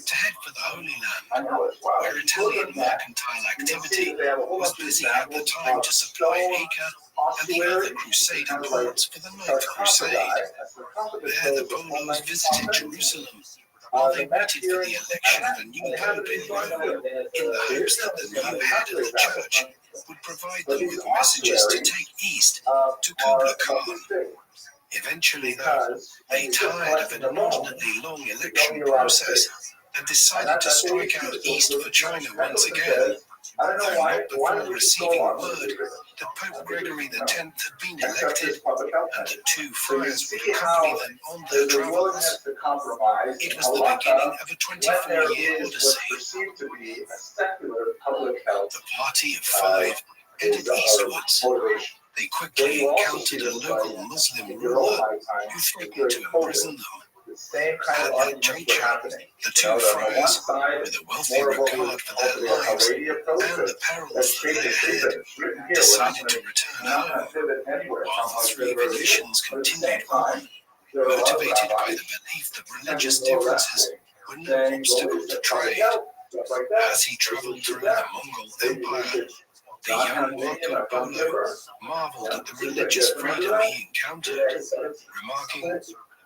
to head for the Holy Land, where Italian mercantile activity was busy at the time to supply Acre and the other Crusader ports for the Ninth Crusade. There the Polos visited Jerusalem while they waited for the election of a new pope in Rome, in the hopes that the new head of the church would provide them with messages to take east to Kublai Khan. Eventually, though, they tired of an inordinately long election process and decided to strike out east for China once again, though not before receiving word that Pope Gregory X had been elected and that two friars would accompany them on their travels. It was the beginning of a 24-year odyssey. The party of five headed eastwards. They quickly encountered a local Muslim ruler who threatened to imprison them. the same kind At of that arguments were juncture, happening. the You know, two on the one friars, side, with a wealthy more of a regard for their lives Haredi approach and the of perils let's that shape lay it, shape ahead, it, shoot it here. We're not decided to going return to home, pivot anywhere. while the three Venetians But at the continued same time, on, there are other motivated by rabbis the belief that tend religious to go that differences way, were no saying, obstacle well, to just like trade. that, just like that. As he traveled through the Mongol Maybe we Empire, should the not young have me and Marco I've done Polo giver. marveled Yeah, at the see, religious get them under freedom that. he encountered, Yeah, remarking,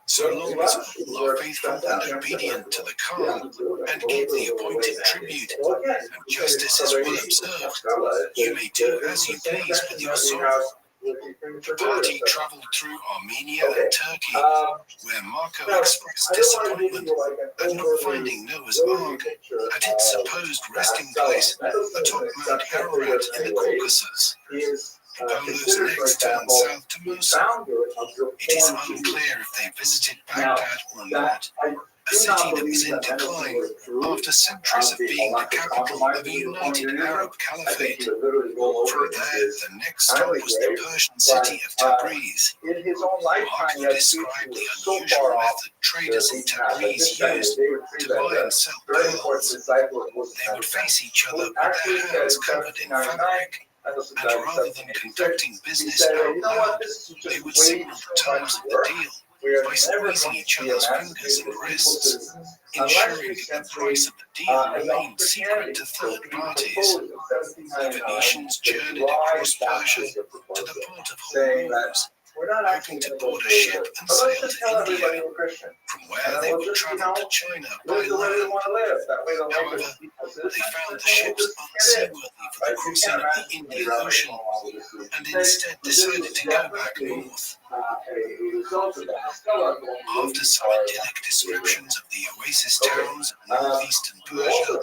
"So long as all are faithful and obedient to the Khan and give the appointed tribute, and justice is well observed, you may do as you please with your soul." The party traveled through Armenia and Turkey, where Marco expressed disappointment at not finding Noah's Ark at its supposed resting place atop Mount Ararat in the Caucasus. Polo's next turned south to Mosul. It is unclear if they visited Baghdad or not, a city that was in decline after centuries of being the capital of a united Arab caliphate. From there, the next stop was the Persian city of Tabriz. Marco described the unusual method traders in Tabriz used to buy and sell pearls. They would face each other with their hands covered in fabric, and rather than conducting business out loud, they would signal the terms of the deal by squeezing each other's fingers and wrists, ensuring that the price of the deal remained secret to third parties. The Venetians journeyed across Persia to the port of Hormuz, hoping to board a ship and sail to India, from where they would travel to China by land. However, they found the ships unseaworthy for the crossing of the Indian Ocean, and instead decided to go back north. After some idyllic descriptions of the oasis towns of northeastern Persia,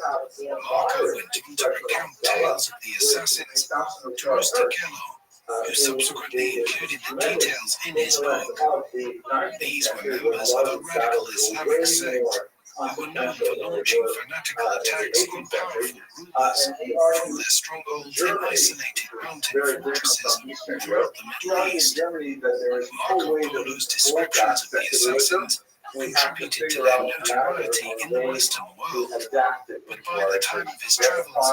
Marco went on to recount tales of the assassins to Restream, who subsequently included the details in his book. These were members of a radical Islamic sect who were known for launching fanatical attacks on powerful rulers from their strongholds in isolated mountain fortresses throughout the Middle East. Marco Polo's descriptions of the assassins contributed to their notoriety in the Western world, but by the time of his travels,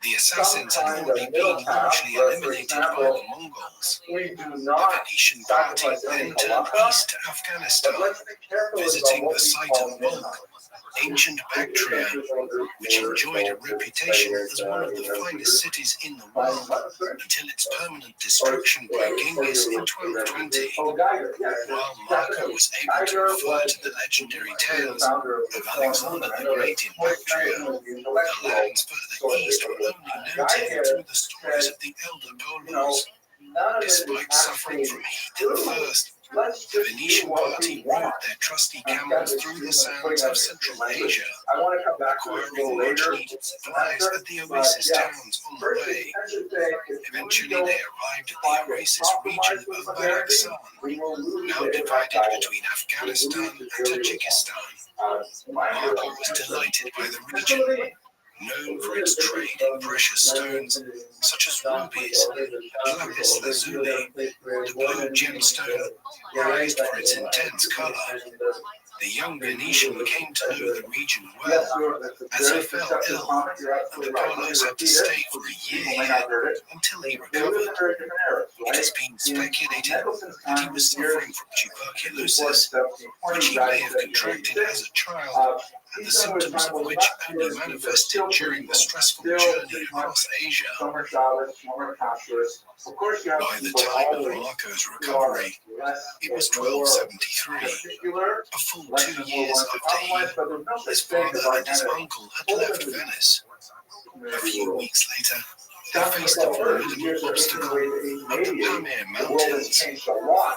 the assassins had already been largely eliminated by the Mongols. The Venetian party then turned east to Afghanistan, visiting the site of Balkh, ancient Bactria, which enjoyed a reputation as one of the finest cities in the world until its permanent destruction by Genghis in 1220. While Marco was able to refer to the legendary tales of Alexander the Great in Bactria, the lands further east were only noted through the stories of the elder Polos. Despite suffering from heat and thirst, the Venetian party rode their trusty camels through the sands of Central Asia, acquiring much-needed supplies at the oasis towns on the way. Eventually, they arrived at the oasis region of Badakhshan, now divided between Afghanistan and Tajikistan. Marco was delighted by the region, known for its trade in precious stones such as rubies, lapis lazuli, the blue gemstone, prized for its intense color. The young Venetian came to know the region well, as he fell ill, and the Polos had to stay for a year until he recovered. It has been speculated that he was suffering from tuberculosis, which he may have contracted as a child, and the symptoms of which only manifested during the stressful journey across Asia. By the time of Marco's recovery, it was 1273, a full 2 years after he, his father and his uncle had left Venice. A few weeks later, they faced the formidable obstacle of the Pamir Mountains,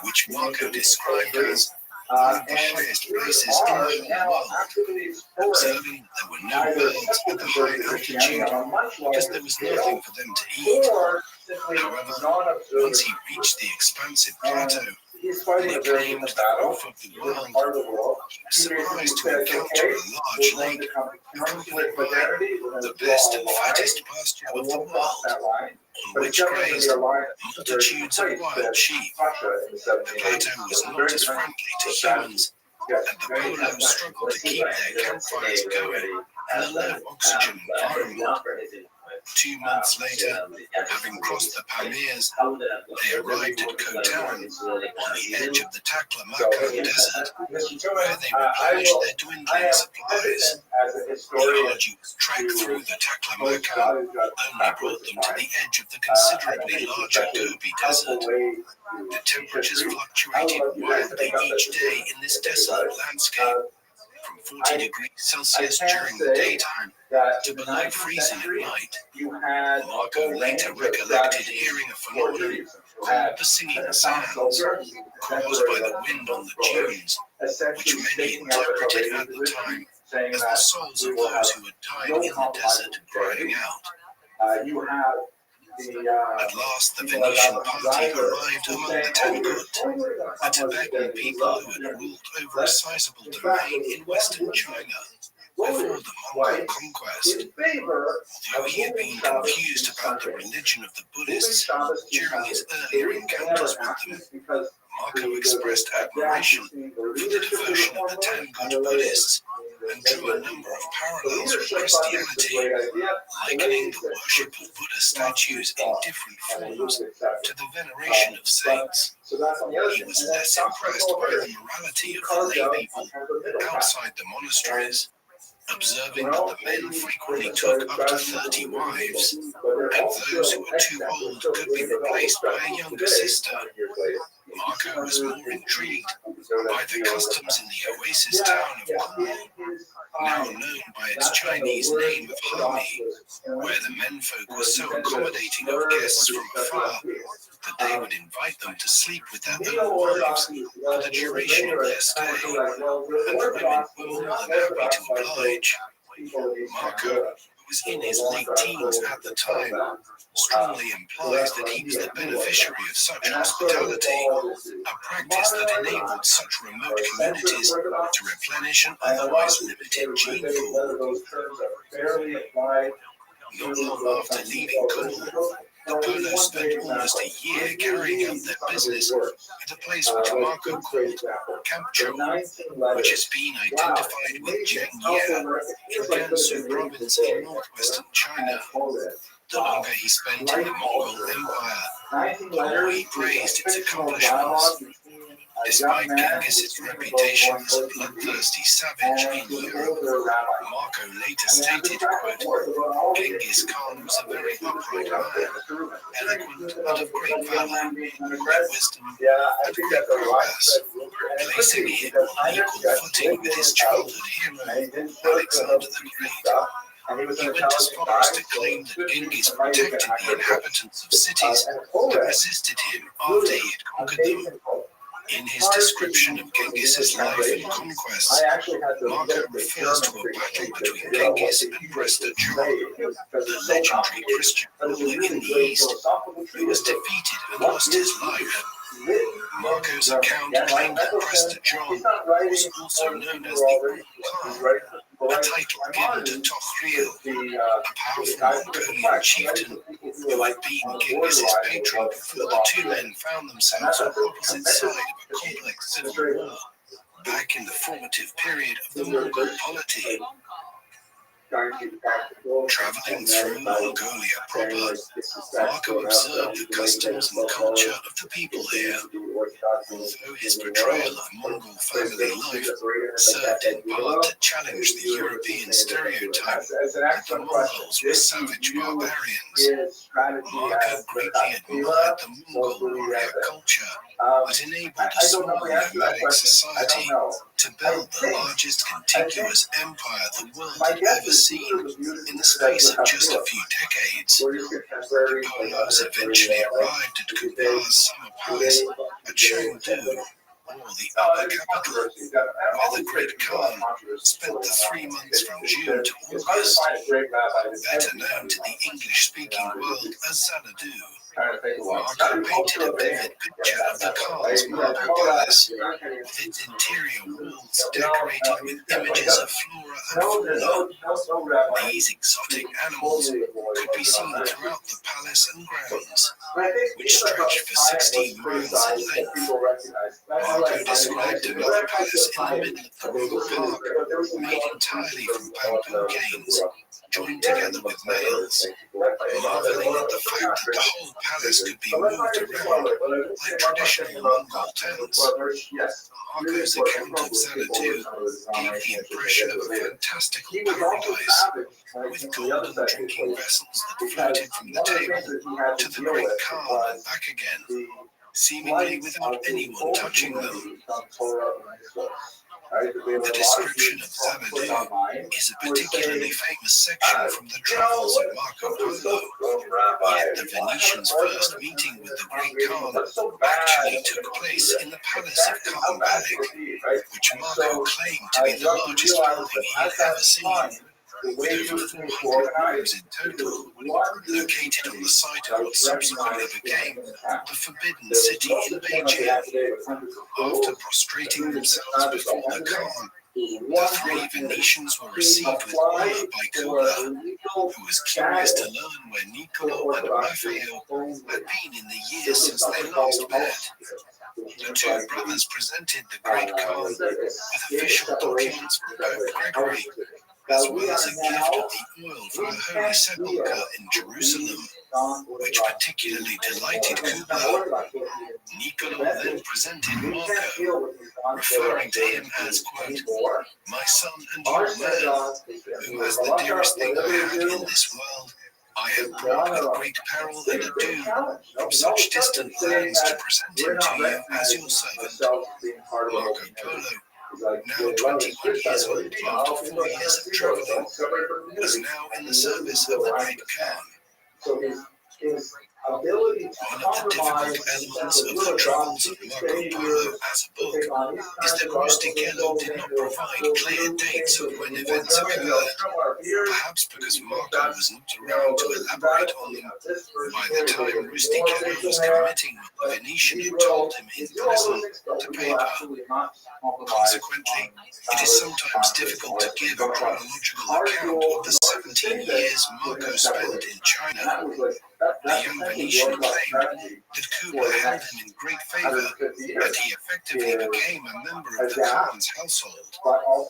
which Marco described as one of the highest places in the whole world, observing that there were no birds at the high altitude because there was nothing for them to eat. However, once he reached the expansive plateau and he claimed the roof of the world, he was surprised to encounter a large lake accompanied by the best and fattest pasture of the world, on which grazed multitudes of wild sheep. The plateau was not as friendly to humans and the Polos struggled to keep their campfires going in a low oxygen environment. 2 months later, having crossed the Pamirs, they arrived at Khotan on the edge of the Taklamakan Desert, where they replenished their dwindling supplies. The arduous trek through the Taklamakan only brought them to the edge of the considerably larger Gobi Desert. The temperatures fluctuated wildly each day in this desolate landscape, from 40 degrees Celsius during the daytime to below freezing at night. Marco later recollected hearing a phenomenon called the singing sands, caused by the wind on the dunes, which many interpreted at the time as the souls of those who had died in the desert crying out. At last, the Venetian party arrived among the Tangut, a Tibetan people who had ruled over a sizable domain in western China before the Mongol conquest. Although he had been confused about the religion of the Buddhists during his earlier encounters with them, Marco expressed admiration for the devotion of the Tangut Buddhists and drew a number of parallels with Christianity, likening the worship of Buddha statues in different forms to the veneration of saints. He was less impressed by the morality of the lay people outside the monasteries, observing that the men frequently took up to 30 wives, and those who were too old could be replaced by a younger sister. Marco was more intrigued by the customs in the oasis town of Kumo, now known by its Chinese name of Hami, where the menfolk were so accommodating of guests from afar that they would invite them to sleep with their own wives for the duration of their stay, and the women were more than happy to oblige. Marco, who was in his late teens at the time, strongly implies that he was the beneficiary of such hospitality, a practice that enabled such remote communities to replenish an otherwise limited gene pool. Not long after leaving Kumo, the Polos spent almost a year carrying out their business at a place which Marco called Camp Chou, which has been identified with Zhengye in Gansu province in northwestern China. The longer he spent in the Mongol Empire, the more he praised its accomplishments. Despite Genghis' reputation as a bloodthirsty savage in Europe, Marco later stated, quote, Genghis Khan was a very upright man, eloquent and of great valor, great wisdom and great prowess, placing him on equal footing with his childhood hero, Alexander the Great. He went as far as to claim that Genghis protected the inhabitants of cities that resisted him after he had conquered them. In his description of Genghis' life and conquests, Marco refers to a battle between Genghis and Prester John, the legendary Christian ruler in the East, who was defeated and lost his life. Marco's account claimed that Prester John was also known as the Khan, a title given to Tokhril, a powerful Mongolian chieftain who had been Genghis' patron before the two men found themselves on opposite sides of a complex civil war back in the formative period of the Mongol polity. Traveling through Mongolia proper, Marco observed the customs and culture of the people here. Although his portrayal of Mongol family life served in part to challenge the European stereotype that the Mongols were savage barbarians, Marco greatly admired the Mongol warrior culture that enabled a small nomadic society to build the largest contiguous empire the world had ever seen in the space of just a few decades. The Polos eventually arrived at Kubar's summer palace at Chengdu, or the upper capital, where the Great Khan spent the 3 months from June to August, better known to the English-speaking world as Xanadu. Marco painted a vivid picture of the Khan's marble palace, with its interior walls decorated with images of flora and fauna. These exotic animals could be seen throughout the palace and grounds, And I think which stretched for 16 miles in length. Marco described another palace in the middle of the royal park, made entirely from bamboo canes, joined together with nails, marveling at the fact that the whole palace could be moved around like traditional Mongol towns. Marco's account of Xanadu gave the impression of a fantastical paradise, with golden drinking vessels that floated from the table to the great Khan and back again, seemingly without anyone touching them. The description of Xanadu is a particularly famous section from the travels of Marco Polo, yet the Venetians' first meeting with the great Khan actually took place in the palace of Khan Balik, which Marco claimed to be the largest building he had ever seen, with over 400 rooms in total, located on the site of what subsequently became the Forbidden City in Beijing. After prostrating themselves before the Khan, the three Venetians were received with honor by Kubla, who was curious to learn where Niccolo and Maffeo had been in the years since they last met. The two brothers presented the great Khan with official documents from Pope Gregory, as well as a gift of the oil from the Holy Sepulchre in Jerusalem, which particularly delighted Kubla. Niccolo then presented Marco, referring to him as, quote, "my son and your man, whom as the dearest thing I had in this world, I have brought with great peril and ado from such distant lands to present him to you as your servant." Marco Polo, now 21 years old after 4 years of traveling, was now in the service of the great Khan. One of the difficult elements of the travels of Marco Polo as a book is that Rustichello did not provide clear dates of when events occurred, perhaps because Marco was not around to elaborate on them by the time Rustichello was committing what the Venetian had told him in prison to paper. Consequently, it is sometimes difficult to give a chronological account of the 17 years Marco spent in China. The young Venetian claimed that Kubla held him in great favor, and he effectively became a member of the Khan's household,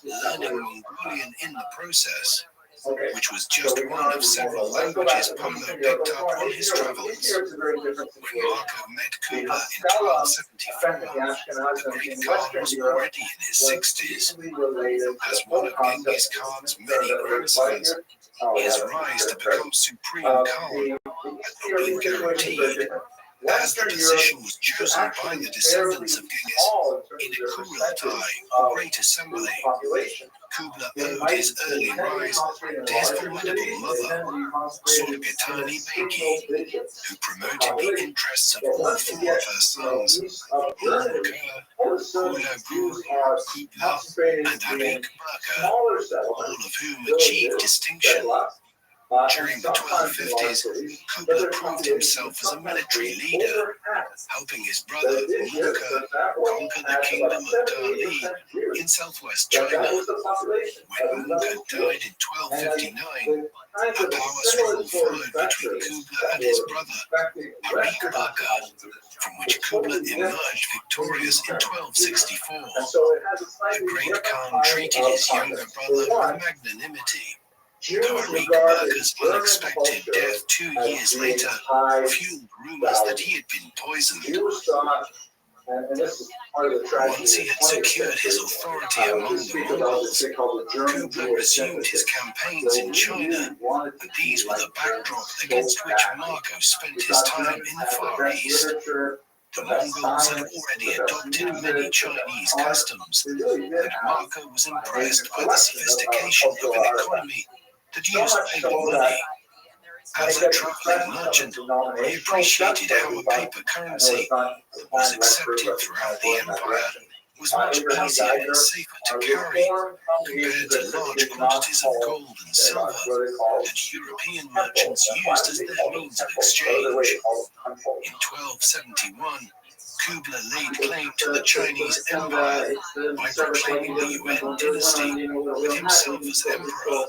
learning Mongolian in the process, which was just one of several languages Polo picked up on his travels. When Marco met Kubla in 1274, the great Khan was already in his 60s. As one of Genghis Khan's many grandsons, his rise to become supreme Khan had not been guaranteed, as the position was chosen by the descendants of Genghis in a Kulatai, or great assembly. Kubla owed his early rise to his formidable mother, Sorgetani Begi, who promoted the interests of all 4 of her sons, Ulker, Hulagu, Kubla, and Arik Burka, all of whom achieved distinction. During the 1250s, Kubla proved himself as a military leader, helping his brother Mulka conquer the kingdom of Dali in southwest China. When Mulka died in 1259, a power struggle followed between Kubla and his brother, Arik Burka, from which Kubla emerged victorious in 1264. The great Khan treated his younger brother with magnanimity. Though Arik Burka's unexpected death 2 years later fueled rumors that he had been poisoned. Once he had secured his authority among the Mongols, Kubla resumed his campaigns in China, and these were the backdrop against which Marco spent his time in the Far East. The Mongols had already adopted many Chinese customs, and Marco was impressed by the sophistication of an economy that used paper money. As a traveling merchant, he appreciated how a paper currency that was accepted throughout the empire was much easier and safer to carry compared to large quantities of gold and silver that European merchants used as their means of exchange. In 1271, Kublai laid claim to the Chinese Empire by proclaiming the Yuan dynasty with himself as emperor,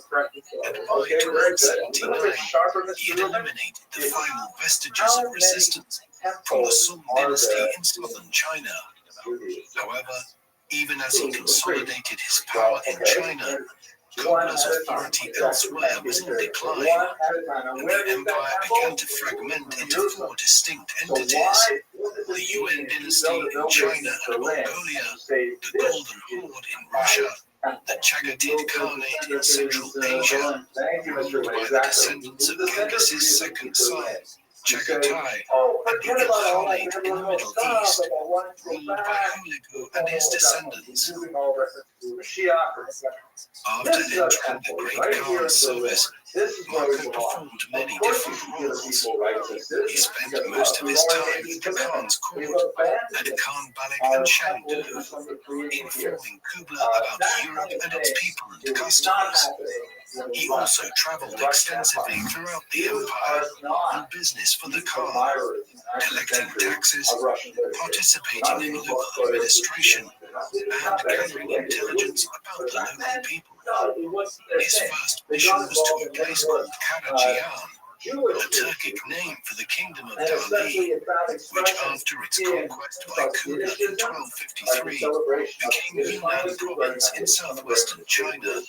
and by 1279 he had eliminated the final vestiges of resistance from the Song dynasty in southern China. However, even as he consolidated his power in China, Kublai's authority elsewhere was in decline, and the empire began to fragment into 4 distinct entities: the Yuan dynasty in China and Mongolia, the Golden Horde in Russia, the Chagatai Khanate in Central Asia, ruled by the descendants of Genghis' second son, Chagatai, and the Ilkhanate in the Middle East, ruled by Hulagu and his descendants. After entering the Great Khan's service, Marco performed many different roles. He spent most of his time at the Khan's court at Khan Balik and Shangdu, informing Kublai about Europe and its people and customs. He also traveled extensively throughout the empire on business for the Khan, collecting taxes, participating in local administration, and gathering intelligence about the local people. His first mission was to a place called Karajian, a Turkic name for the kingdom of Dali, which after its conquest by Kublai in 1253 became Yunnan province in southwestern China.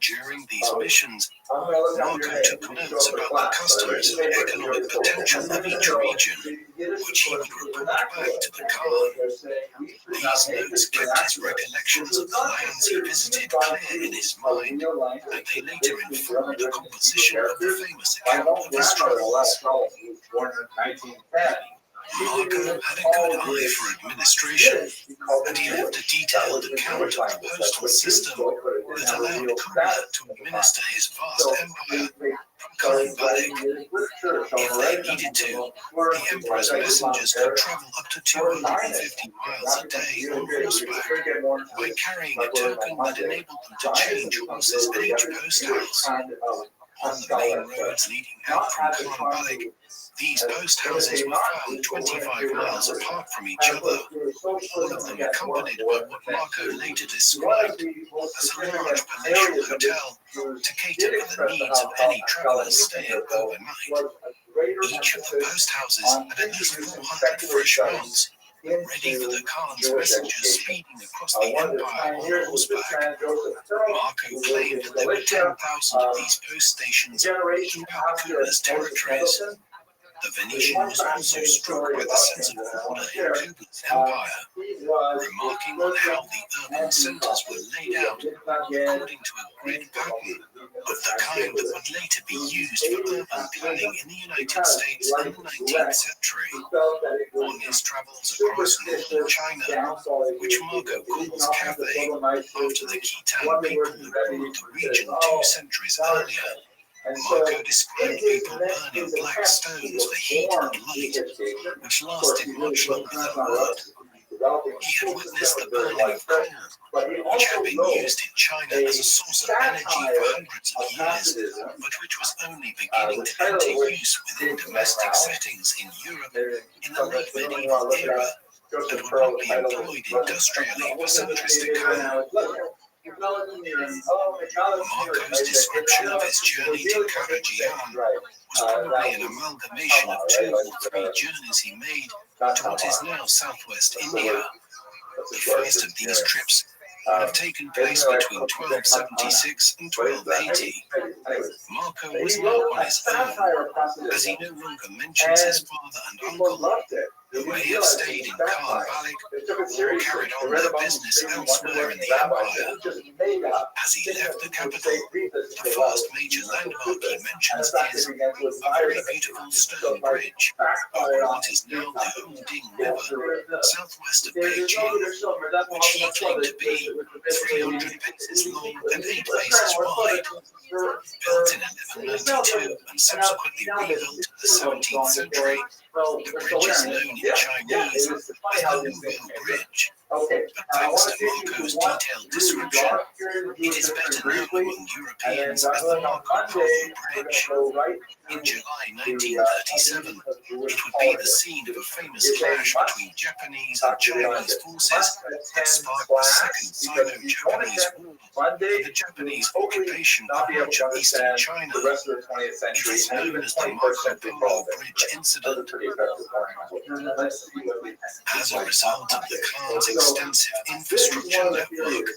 During these missions, Marco took notes about the customs and economic potential of each region, which he would report back to the Khan. These notes kept his recollections of the lands he visited clear in his mind, and they later informed the composition of the famous account of his travels. Marco had a good eye for administration, and he left a detailed account of the postal system that allowed Kublai to administer his vast empire from Khan Balik. If they needed to, the emperor's messengers could travel up to 250 miles a day on horseback by carrying a token that enabled them to change horses at each post house. On the main roads leading out from Khan Balik, these post houses were found 25 miles apart from each other, all of them accompanied by what Marco later described as a large palatial hotel to cater for the needs of any travelers staying overnight. Each of the post houses had at least 400 fresh mounts, ready for the Khan's messengers speeding across the empire on horseback. Marco claimed that there were 10,000 of these post stations throughout Kublai's territories. The Venetian was also struck by the sense of order in Kublai's empire, remarking on how the urban centers were laid out according to a grid pattern of the kind that would later be used for urban planning in the United States in the 19th century. On his travels across northern China, which Marco calls Cathay, after the Khitan people who ruled the region 2 centuries earlier, Marco described people burning black stones for heat and light, which lasted much longer than wood. He had witnessed the burning of coal, which had been used in China as a source of energy for hundreds of years, but which was only beginning to enter use within domestic settings in Europe in the late medieval era, and would not be employed industrially for centuries to come. Marco's description of his journey to Karajian was probably an amalgamation of 2 or 3 journeys he made to what is now southwest India. The first of these trips would have taken place between 1276 and 1280. Marco was not on his own, as he no longer mentions his father and uncle, who may have stayed in Khan Balik or carried on their business elsewhere in the empire. As he left the capital, the first major landmark he mentions is a very beautiful stone bridge over what is now the Hongding River, southwest of Beijing, which he claimed to be 300 paces long and 8 paces wide. Built in 1192 and subsequently rebuilt in the 17th century, the bridge is known in Chinese as the Hugo Bridge, Okay. But thanks to Marco's detailed description, it is better known among Europeans as the Marco Polo Bridge. In July 1937, it would be the scene of a famous clash between Japanese and Chinese forces that sparked the Second Sino-Japanese War and the Japanese occupation of much of eastern China. It is known as the Marco Polo Bridge incident. As a result of the Khan's extensive infrastructure network,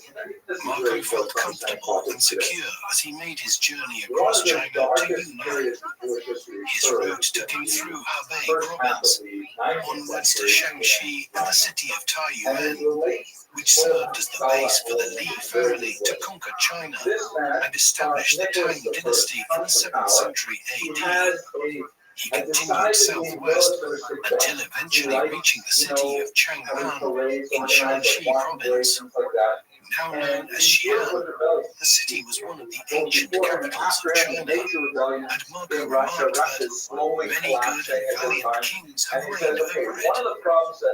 Marco felt comfortable and secure as he made his journey across China to Yunnan. His route took him through Hebei province, onwards to Shaanxi and the city of Taiyuan, which served as the base for the Li family to conquer China and establish the Tang dynasty in the 7th century AD. He continued southwest until eventually reaching the city of Chang'an in Shaanxi province. Now known as Xi'an, the city was one of the ancient capitals of China, and Marco remarked that many good and valiant kings have reigned over it.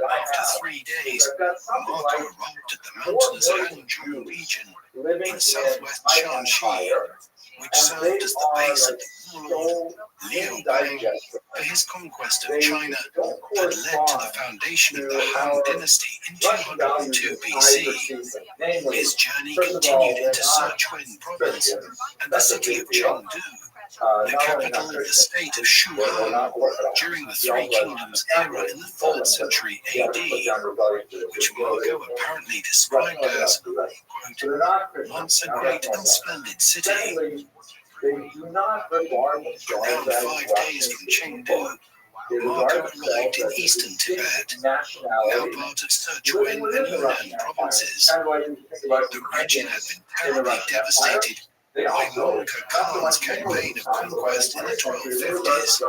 After 3 days, Marco arrived at the mountainous Hanzhong region in southwest Shaanxi, which served as the base of the warlord Liu Bang for his conquest of China that led to the foundation of the Han dynasty in 202 BC. His journey continued into Sichuan province and the city of Chengdu, the capital of the state of Shuhan, during the Three Kingdoms era in the 3rd century AD, which Marco apparently described as, quote, once a great and splendid city. Around 5 days from Chengdu, Marco arrived in eastern Tibet, now part of Sichuan and Yunnan provinces. The region had been terribly devastated by Mongol Khan's campaign of conquest in the 1250s,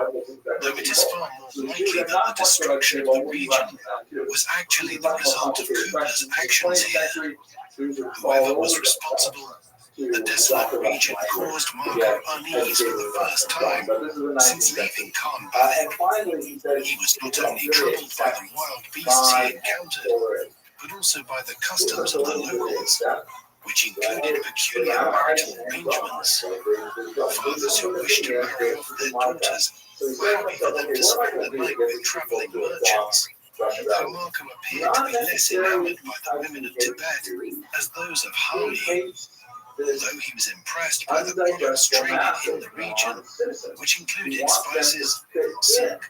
though it is far more likely that the destruction of the region was actually the result of Kublai's actions here. Whoever was responsible, the desolate region caused Marco unease for the first time since leaving Khan Balik. He was not only troubled by the wild beasts he encountered, but also by the customs of the locals, which included peculiar marital arrangements. Fathers who wished to marry off their daughters were happy for them to spend the night with traveling merchants. Though Marco appeared to be less enamored by the women of Tibet as those of Hami, although he was impressed by the products traded in the region, which included spices, silk,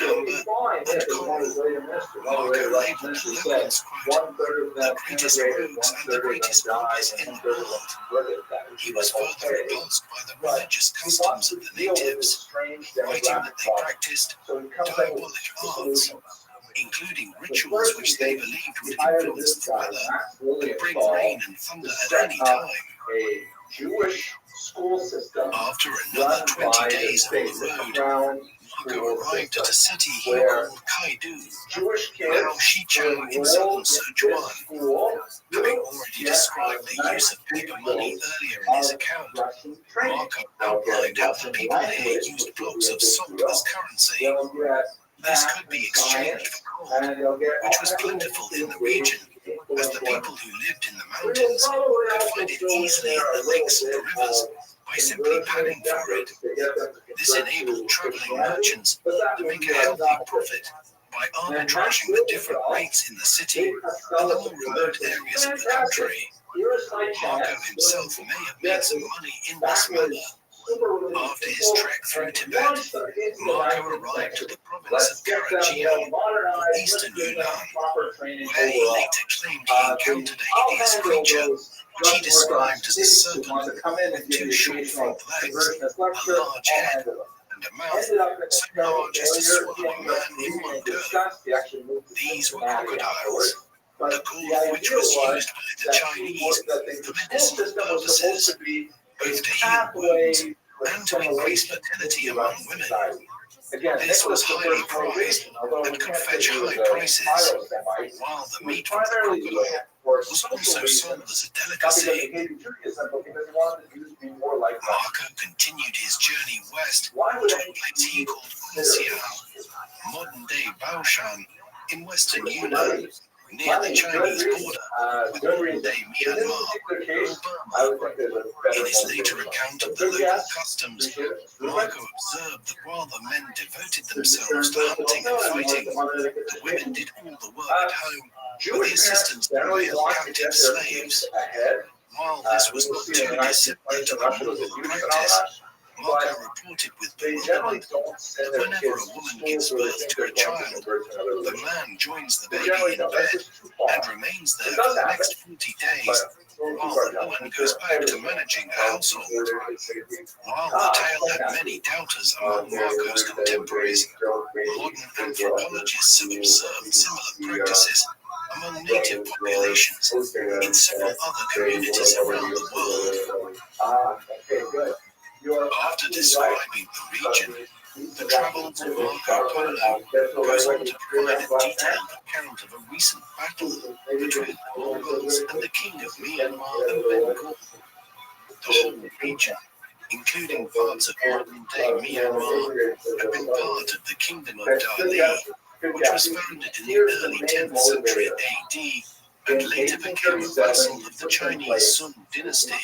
amber, and coral. Marco labeled the locals, quote, the greatest rogues and the greatest robbers in the world. He was further repulsed by the religious customs of the natives, writing that they practiced diabolic arts, including rituals which they believed would influence the weather and bring rain and thunder at any time. After another 20 days on the road, Marco arrived at a city he called Kaidu, now Xichang in southern Sichuan. Having already described the use of paper money earlier in his account, Marco outlined how the people here used blocks of salt as currency. This could be exchanged for gold, which was plentiful in the region, as the people who lived in the mountains could find it easily in the lakes and rivers by simply panning for it. This enabled traveling merchants to make a healthy profit by arbitraging the different rates in the city and the more remote areas of the country. Marco himself may have made some money in this manner. After his trek through Tibet, Marco arrived at the province of Karajiao, or eastern Yunnan, where he later claimed he encountered a hideous creature, which he described as a serpent with 2 short front legs, a large head, and a mouth so large as to swallow a man in one go. These were crocodiles, the gall of which was used by the Chinese for medicinal purposes, both to heal wounds and to increase fertility among women. This was highly prized and could fetch high prices, while the meat from the crocodile was also sold as a delicacy. Marco continued his journey west to a place he called Unxiao, modern-day Baoshan, in western Yunnan, near the Chinese border with modern-day Myanmar or Burma. In his later account of the local customs, Marco observed that while the men devoted themselves to hunting and fighting, the women did all the work at home with the assistance of male captive slaves. While this was not too dissimilar to the Mongol practice, Marco reported with bewilderment that whenever a woman gives birth to a child, the man joins the baby in bed and remains there for the next 40 days, while the woman goes back to managing the household. While the tale had many doubters among Marco's contemporaries, modern anthropologists have observed similar practices among native populations in several other communities around the world. After describing the region, the travels of Marco Polo goes on to provide a detailed account of a recent battle between the Mongols and the king of Myanmar and Bengal. The whole region, including parts of modern-day Myanmar, had been part of the kingdom of Dali, which was founded in the early 10th century AD and later became a vassal of the Chinese Sung dynasty.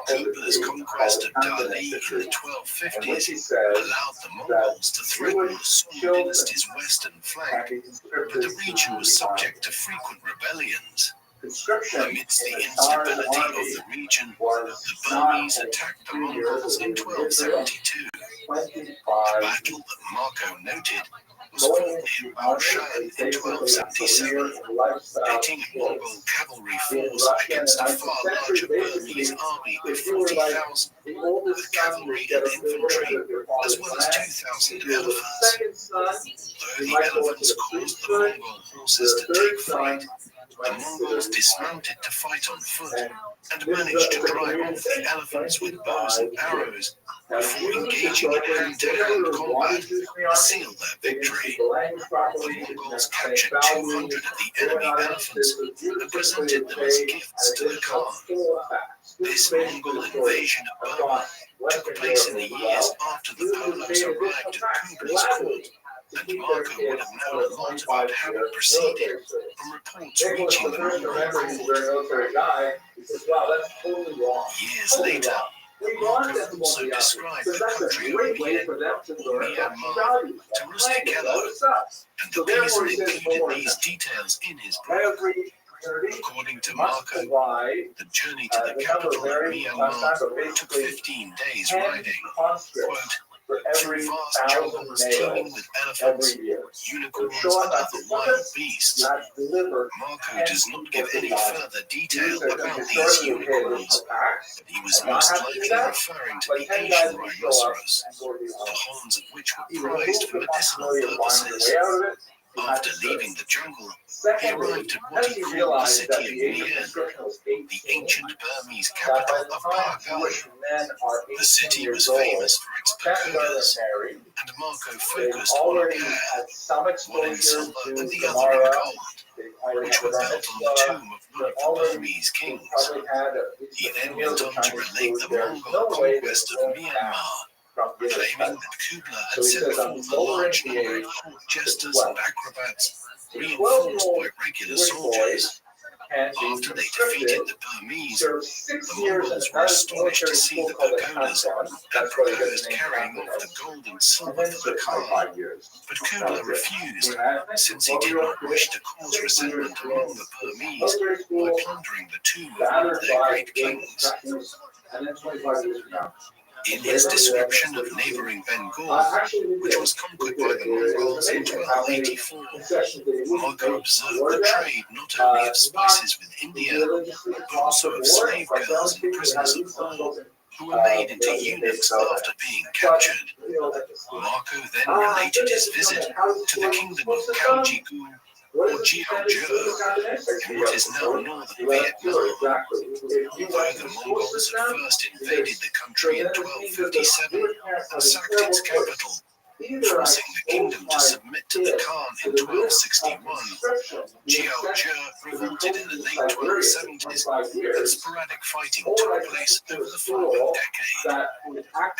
Kublai's conquest of Dali in the 1250s allowed the Mongols to threaten the Sung dynasty's western flank, but the region was subject to frequent rebellions. Amidst the instability of the region, the Burmese attacked the Mongols in 1272. The battle that Marco noted was fought near Baoshan in 1277, pitting a Mongol cavalry force against a far larger Burmese army of 40,000, with cavalry and infantry, as well as 2,000 elephants. Though the elephants caused the Mongol horses to take flight, the Mongols dismounted to fight on foot and managed to drive off the elephants with bows and arrows before engaging in hand-to-hand combat to seal their victory. The Mongols captured 200 of the enemy elephants and presented them as gifts to the Khan. This Mongol invasion of Burma took place in the years after the Polos arrived at Kublai's court, and Marco would have known a lot about how it proceeded from reports reaching the Mongol court. Years later, Marco also described the country of Myanmar to Rusticiello, and the Payson included these details in his book. According to Marco, the journey to the capital of Myanmar took 15 days riding, quote, through vast jungles teeming with elephants, unicorns, and other wild beasts. Marco does not give any further detail about these unicorns, but he was most likely referring to the Asian rhinoceros, the horns of which were prized for medicinal purposes. After leaving the jungle, he arrived at what he called the city of Mien, the ancient Burmese capital of Pargal. The city was famous for its pagodas, and Marco focused on a pair, one in silver and the other in gold, which were built on the tomb of one of the Burmese kings. He then went on to relate the Mongol conquest of Myanmar, claiming that Kublai had sent forth a large number of court jesters and acrobats, reinforced by regular soldiers. After they defeated the Burmese, the Mongols were astonished to see the pagodas and proposed carrying off the gold and silver for the Khan. But Kublai refused, since he did not wish to cause resentment among the Burmese by plundering the tomb of one of their great kings. In his description of neighboring Bengal, which was conquered by the Mongols in 1284, Marco observed the trade not only of spices with India, but also of slave girls and prisoners of war, who were made into eunuchs after being captured. Marco then related his visit to the kingdom of Kaojigu, or Jiaozhou, in what is now northern Vietnam. Although the Mongols had first invaded the country in 1257 and sacked its capital, forcing the kingdom to submit to the Khan in 1261. Jiao Zhe revolted in the late 1270s, and sporadic fighting took place over the following decade.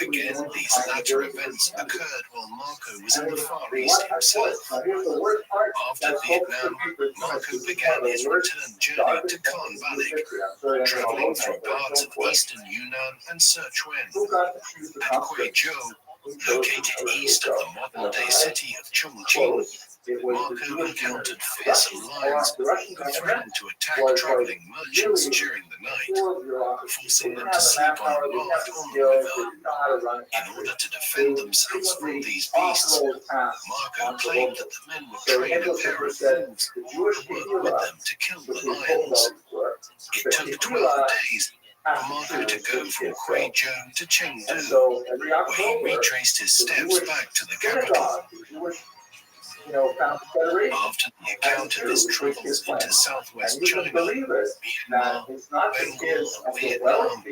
Again, these latter events occurred while Marco was in the Far East himself. After Vietnam, Marco began his return journey to Khan Banik, traveling through parts of eastern Yunnan and Sichuan. At Guizhou, located east of the modern-day city of Chongqing, Marco encountered fearsome lions who threatened to attack traveling merchants during the night, forcing them to sleep on a raft on the river. In order to defend themselves from these beasts, Marco claimed that the men would train a pair of wolves and work with them to kill the lions. It took 12 days for Marco to go from Guizhou to Chengdu, where he retraced his steps back to the capital. After the account of his travels into southwest China, Myanmar, Bengal, and Vietnam,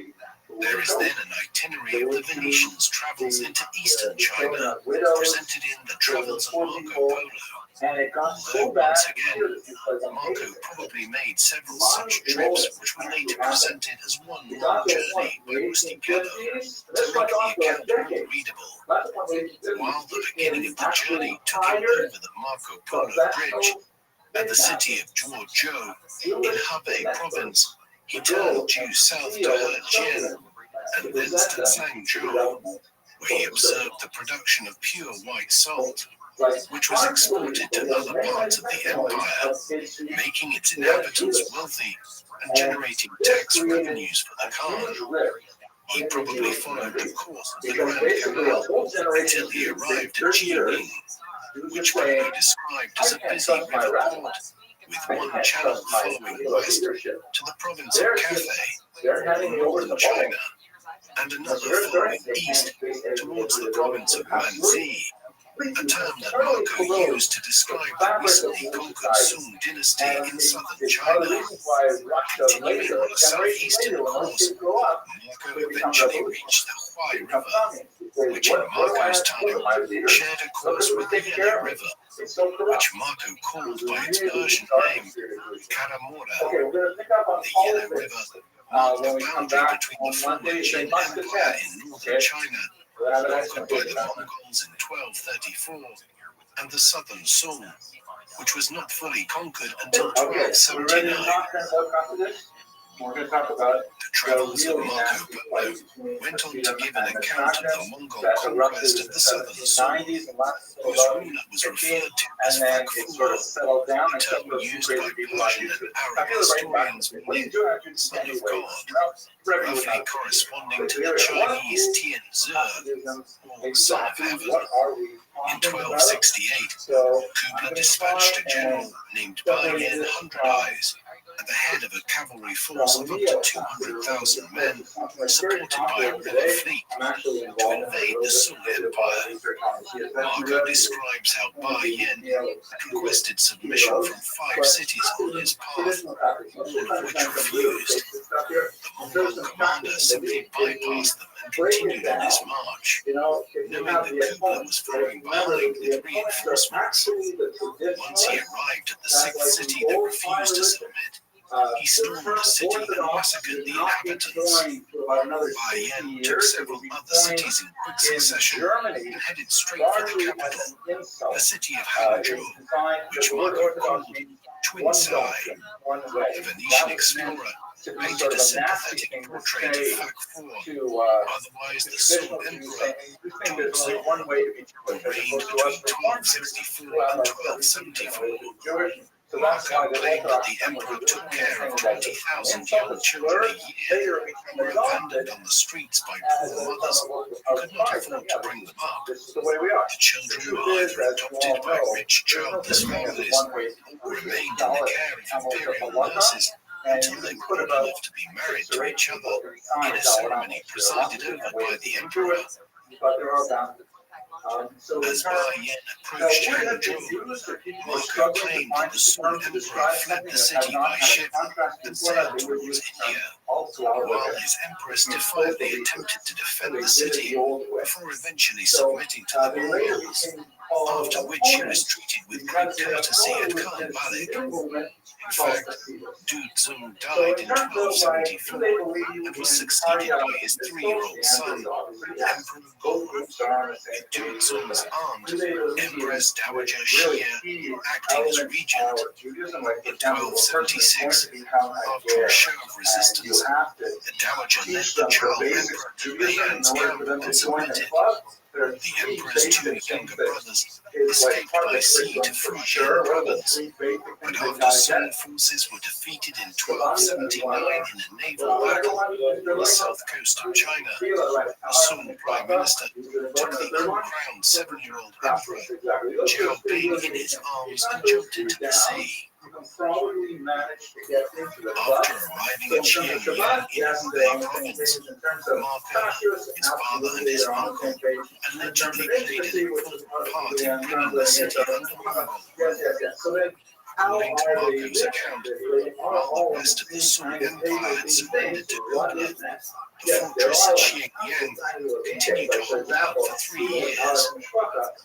there is then an itinerary of the Venetians' travels into eastern China, presented in the Travels of Marco Polo. Although, once again, Marco probably made several such trips, which were later presented as one long journey by Restream to make the account more readable. While the beginning of the journey took him over the Marco Polo Bridge at the city of Zhuozhou in Hebei province, he turned due south to Hejian and thence to Zhangzhou, where he observed the production of pure white salt, which was exported to other parts of the empire, making its inhabitants wealthy and generating tax revenues for the Khan. He probably followed the course of the Grand Canal until he arrived at Jianing, which can be described as a busy river port, with one channel following west to the province of Cathay in northern China, and another following east towards the province of Manzi, a term that Marco used to describe the recently conquered Sung dynasty in southern China. Continuing on a southeastern course, Marco eventually reached the Huai River, which in Marco's time shared a course with the Yellow River, which Marco called by its Persian name, Karamura. The Yellow River marked the boundary between the former Jin Empire in northern China, conquered by the Mongols in 1234, and the southern Sung, which was not fully conquered until 1279. The travels of Marco Polo went on to give an account of the Mongol conquest of the southern Sung, whose ruler was referred to as Fakfur, a term used by Persian and Arab historians meaning son of God, roughly corresponding to the Chinese Tianzi, or son of heaven. In 1268, Kublai dispatched a general named Bai Yin Hundred Eyes at the head of a cavalry force of up to 200,000 men, supported by a river fleet, to invade the Sung Empire. Marco describes how Bai Yin requested submission from 5 cities on his path, all of which refused. The Mongol commander simply bypassed them and continued on his march, knowing that Kublai was following behind with reinforcements. Once he arrived at the 6th city that refused to submit, he stormed the city and massacred the inhabitants. Bai Yin took several other cities in quick succession and headed straight for the capital, the city of Hangzhou, which Marco called Twin Sai. The Venetian explorer painted a sympathetic portrait of Fakfur, otherwise the Sung Emperor, Zhongzong, who reigned between 1264 and 1274. Marco claimed that the emperor took care of 20,000 young children a year who were abandoned on the streets by poor mothers who could not afford to bring them up. The children were either adopted by rich childless families or remained in the care of imperial nurses until they were old enough to be married to each other in a ceremony presided over by the emperor. As Bai Yin approached Hangzhou, Marco claimed that the Song Emperor fled the city by ship and sailed towards India, while his empress defiantly attempted to defend the city before eventually submitting to the Mongols, after which she was treated with great courtesy at Khan Balik. In fact, Du Zong died in 1274 and was succeeded by his 3-year-old son, Emperor Gong, with Du Zong's aunt, Empress Dowager Xie, acting as regent. In 1276, after a show of resistance, the Dowager led the child emperor to Beiyan's camp and submitted. The emperor's 2 younger brothers escaped by sea to Fujian province, but after Song forces were defeated in 1279 in a naval battle on the south coast of China, the Song prime minister took the uncrowned 7-year-old emperor, Jiao Bing, in his arms and jumped into the sea. After arriving at Xianyang in Hubei province, Marco, his father and his uncle allegedly played an important part in bringing the city under Mongol. According to Marco's account, while the rest of the Song Empire had surrendered to Buddha, the fortress at Xianyang continued to hold out for 3 years.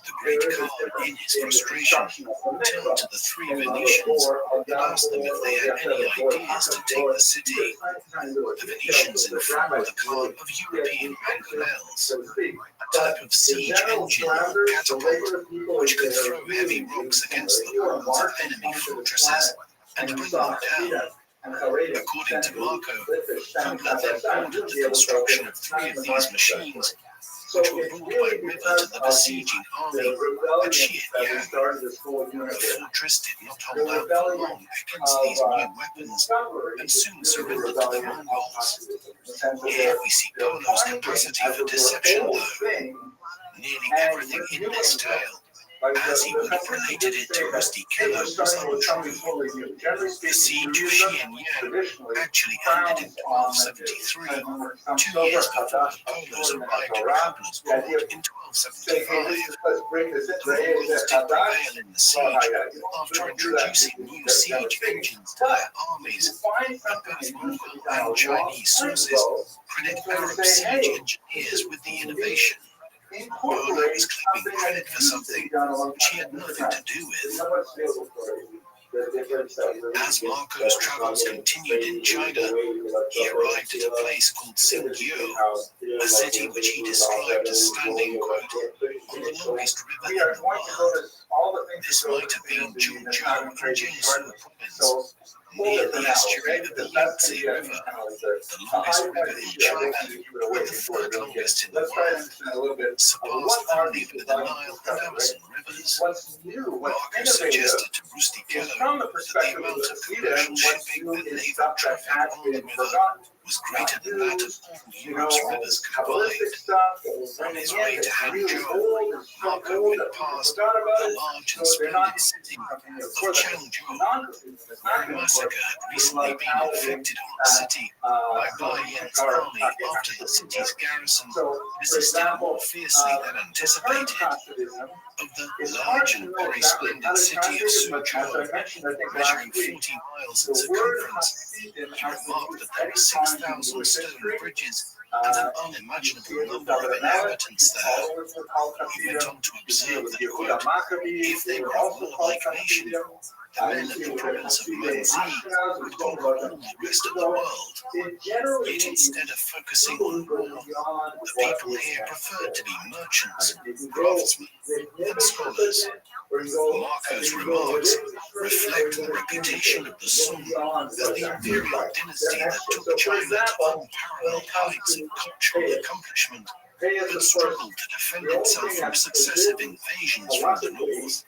The great Khan, in his frustration, turned to the 3 Venetians and asked them if they had any ideas to take the city. The Venetians informed the Khan of European mangonels, a type of siege engine or catapult which could throw heavy rocks against the walls of enemy fortresses and bring them down. According to Marco, Buddha then ordered the construction of 3 of these machines, which were brought by river to the besieging army at Xianyang. The fortress did not hold out for long against these new weapons and soon surrendered to the Mongols. Here we see Polo's capacity for deception, though. Nearly everything in this tale, as he would have related it to Rusty Killer, was untrue. The siege of Xianyang actually ended in 1273, 2 years before the Polos arrived at Kublai's court in 1275. The Mongols did prevail in the siege after introducing new siege engines to their armies, and both Mongol and Chinese sources credit Arab siege engineers with the innovation. Polo is claiming credit for something which he had nothing to do with. As Marco's travels continued in China, he arrived at a place called Xingyou, a city which he described as standing, quote, on the longest river in the world. This might have been Zhuzhou in Jiangsu province, near the estuary of the Yangtze River, the longest river in China and the 3rd longest in the world, surpassed only by the Nile and Amazon rivers. Marco suggested to Rusty Keller that the amount of commercial shipping and naval traffic on the river was greater than that of all Europe's rivers combined. On his way to Hangzhou, Marco went past the large and splendid city of Changzhou. A massacre had recently been inflicted on the city by Bai Yin's army after the city's garrison resisted more fiercely than anticipated. Of the large and very splendid city of Suzhou, measuring 40 miles in circumference, he remarked that there were 6,000 stone bridges and an unimaginable number of inhabitants there. He went on to observe that, quote, if they were a warlike nation, the men of the province of Manzi would conquer all the rest of the world. Yet instead of focusing on war, the people here preferred to be merchants, craftsmen, and scholars. Marco's remarks reflect the reputation of the Song as the imperial dynasty that took China to unparalleled heights of cultural accomplishment, but struggled to defend itself from successive invasions from the north.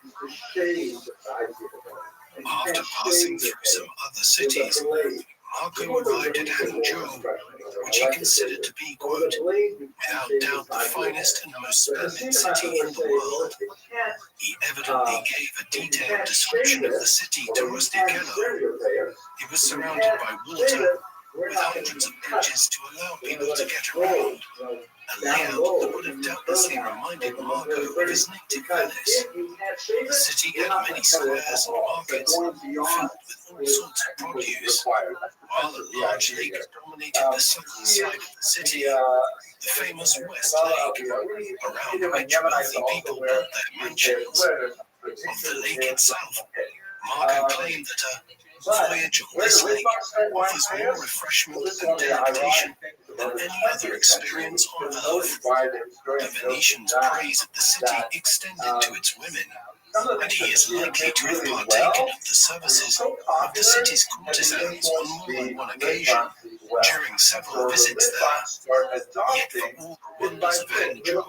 After passing through some other cities, Marco arrived at Hangzhou, which he considered to be, quote, without doubt the finest and most splendid city in the world. He evidently gave a detailed description of the city to Rusty Keller. It was surrounded by water, with hundreds of bridges to allow people to get around. a layout that would have doubtlessly reminded Marco of his native Venice. The city had many squares and markets filled with all sorts of produce, while a large lake dominated the southern side of the city, the famous West Lake, around which wealthy people built their mansions. Of the lake itself, Marco claimed that a voyage on this lake offers more refreshment and delectation than any other experience on earth. The Venetians' praise of the city extended to its women, and he is likely to have partaken of the services of the city's courtesans on more than one occasion during several visits there. Yet for all the wonders of Hangzhou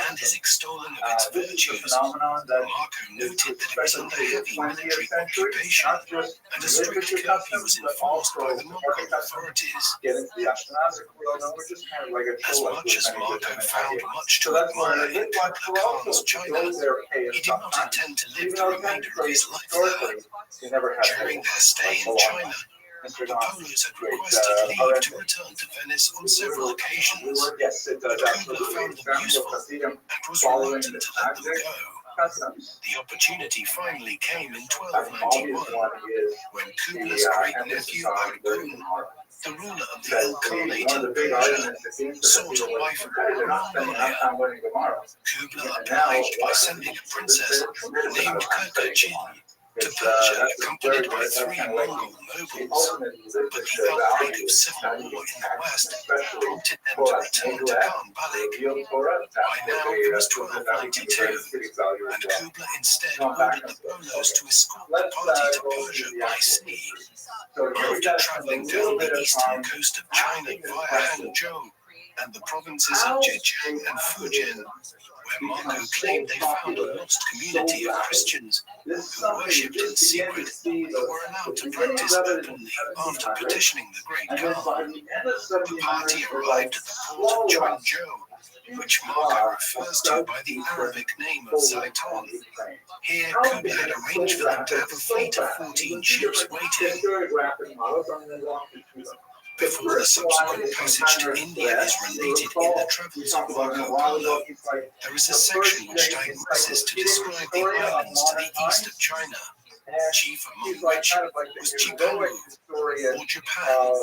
and his extolling of its virtues, Marco noted that it was under heavy military occupation, and a strict curfew was enforced by the Mongol authorities. As much as Marco found much to admire in Kublai Khan's China, he did not intend to live the remainder of his life there. During their stay in China, the Polos had requested leave to return to Venice on several occasions, but Kubla found them useful and was reluctant to let them go. The opportunity finally came in 1291, when Kubla's great-nephew Argun, the ruler of the El Khanate in Persia, sought a wife from Mongolia. Kubla obliged by sending a princess named Kirkachin to Persia, accompanied by 3 Mongol nobles, but the outbreak of civil war in the west prompted them to return to Khan Balik. By now it was 1292, and Kubla instead ordered the Polos to escort the party to Persia by sea. After traveling down the eastern coast of China via Hangzhou and the provinces of Zhejiang and Fujian, where Marco claimed they found a lost community of Christians who worshipped in secret but were allowed to practice openly after petitioning the Great Khan. The party arrived at the port of Quanzhou, which Marco refers to by the Arabic name of Zaiton. Here, Kubla had arranged for them to have a fleet of 14 ships waiting. Before the subsequent passage to India is related in the Travels of Marco Polo, there is a section which digresses to describe the islands to the east of China, chief among which was Jipangu, or Japan.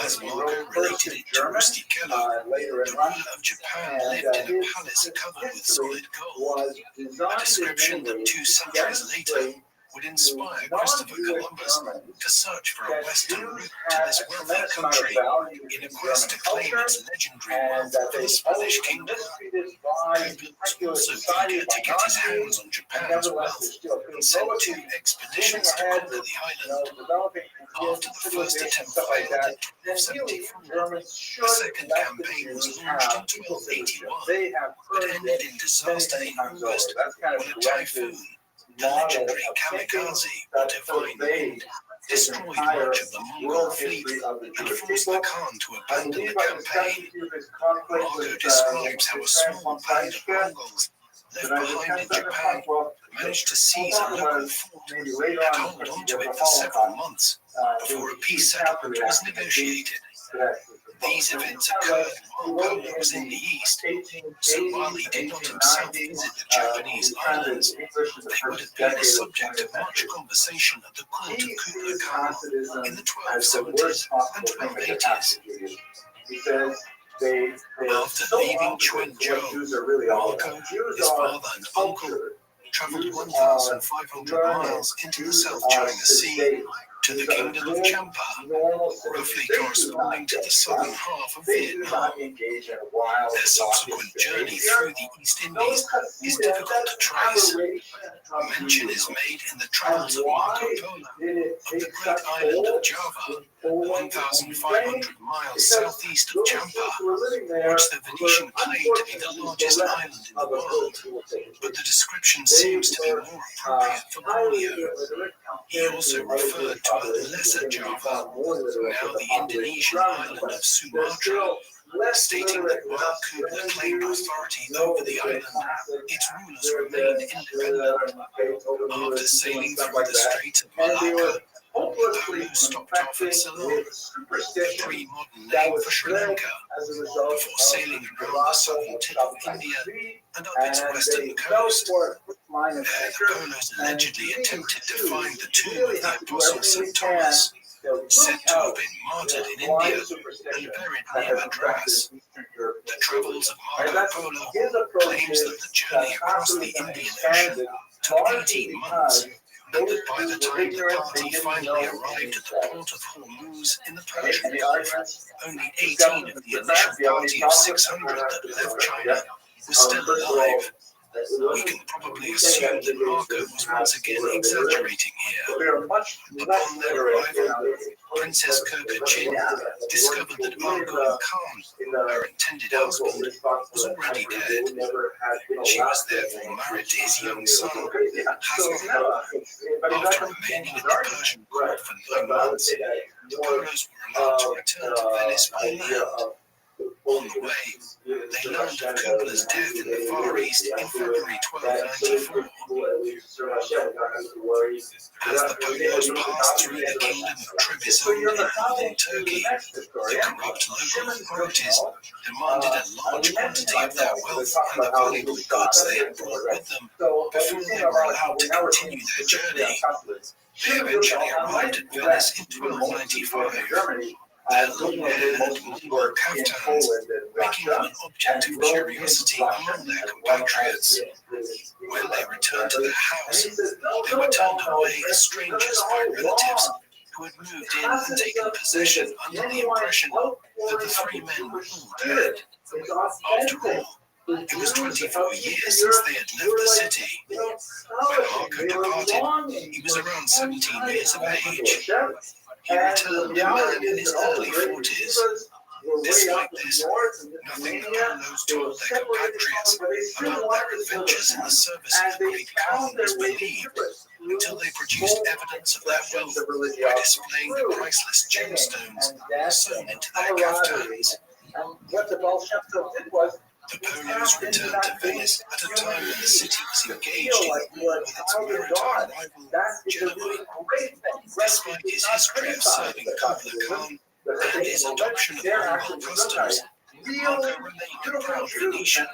As Marco related it to Rusty Keller, the ruler of Japan lived in a palace covered with solid gold, a description that 2 centuries later would inspire Christopher Columbus to search for a western route to this wealthy country in a quest to claim its legendary wealth for the Spanish kingdom. Kubla was also eager to get his hands on Japan's wealth and sent 2 expeditions to conquer the island. After the first attempt failed in 1274, a second campaign was launched in 1281, but ended in disaster in August when a typhoon, the legendary kamikaze, or divine wind, destroyed much of the Mongol fleet and forced the Khan to abandon the campaign. Marco describes how a small band of Mongols left behind in Japan managed to seize a local fort and hold onto it for several months before a peace settlement was negotiated. These events occurred while Polo was in the east, so while he did not himself visit the Japanese islands, they would have been the subject of much conversation at the court of Kublai Khan in the 1270s and 1280s. After leaving Quanzhou, Marco, his father and uncle travelled 1,500 miles into the South China Sea to the kingdom of Champa, roughly corresponding to the southern half of Vietnam. Their subsequent journey through the East Indies is difficult to trace. Mention is made in the Travels of Marco Polo of the great island of Java, 1,500 miles southeast of Champa, which the Venetian claimed to be the largest island in the world, but the description seems to be more appropriate for Borneo. He also referred to a lesser Java, now the Indonesian island of Sumatra, stating that while Kubla claimed authority over the island, its rulers remained independent. After sailing through the Strait of Malacca, Polo stopped off in Ceylon, a pre-modern name for Sri Lanka, before sailing around the southern tip of India and up its western coast. There, the Polos allegedly attempted to find the tomb of the Apostle St. Thomas, said to have been martyred in India and buried near Madras. The Travels of Marco Polo claims that the journey across the Indian Ocean took 18 months, and that by the time the party finally arrived at the port of Hormuz in the Persian Gulf, only 18 of the initial party of 600 that left China were still alive. We can probably assume that Marco was once again exaggerating here. Upon their arrival, Princess Kirkachin discovered that Arghun Khan, her intended husband, was already dead. She was therefore married to his young son, Hassan. After remaining at the Persian court for 9 months, the Polos were allowed to return to Venice by land. On the way, they learned of Kublai's death in the Far East in February 1294. As the Polos passed through the kingdom of Trebizond in northern Turkey, the corrupt local authorities demanded a large quantity of their wealth and the valuable goods they had brought with them before they were allowed to continue their journey. They eventually arrived at Venice in 1295. Their long-haired Mongol kaftans, making them an object of curiosity among their compatriots. When they returned to their house, they were turned away as strangers by relatives who had moved in and taken possession under the impression that the 3 men were all dead. After all, it was 24 years since they had left the city. When Marco departed, he was around 17 years of age. He returned a man in his early 40s. Despite this, nothing the Polos told their compatriots about their adventures in the service of the great Khan was believed, until they produced evidence of their wealth by displaying the priceless gemstones sewn into their kaftans. The Polos returned to Venice at a time when the city was engaged in war with its maritime rival, Genoa. Despite his history of serving Kublai Khan and his adoption of Mongol customs, Marco remained a proud Venetian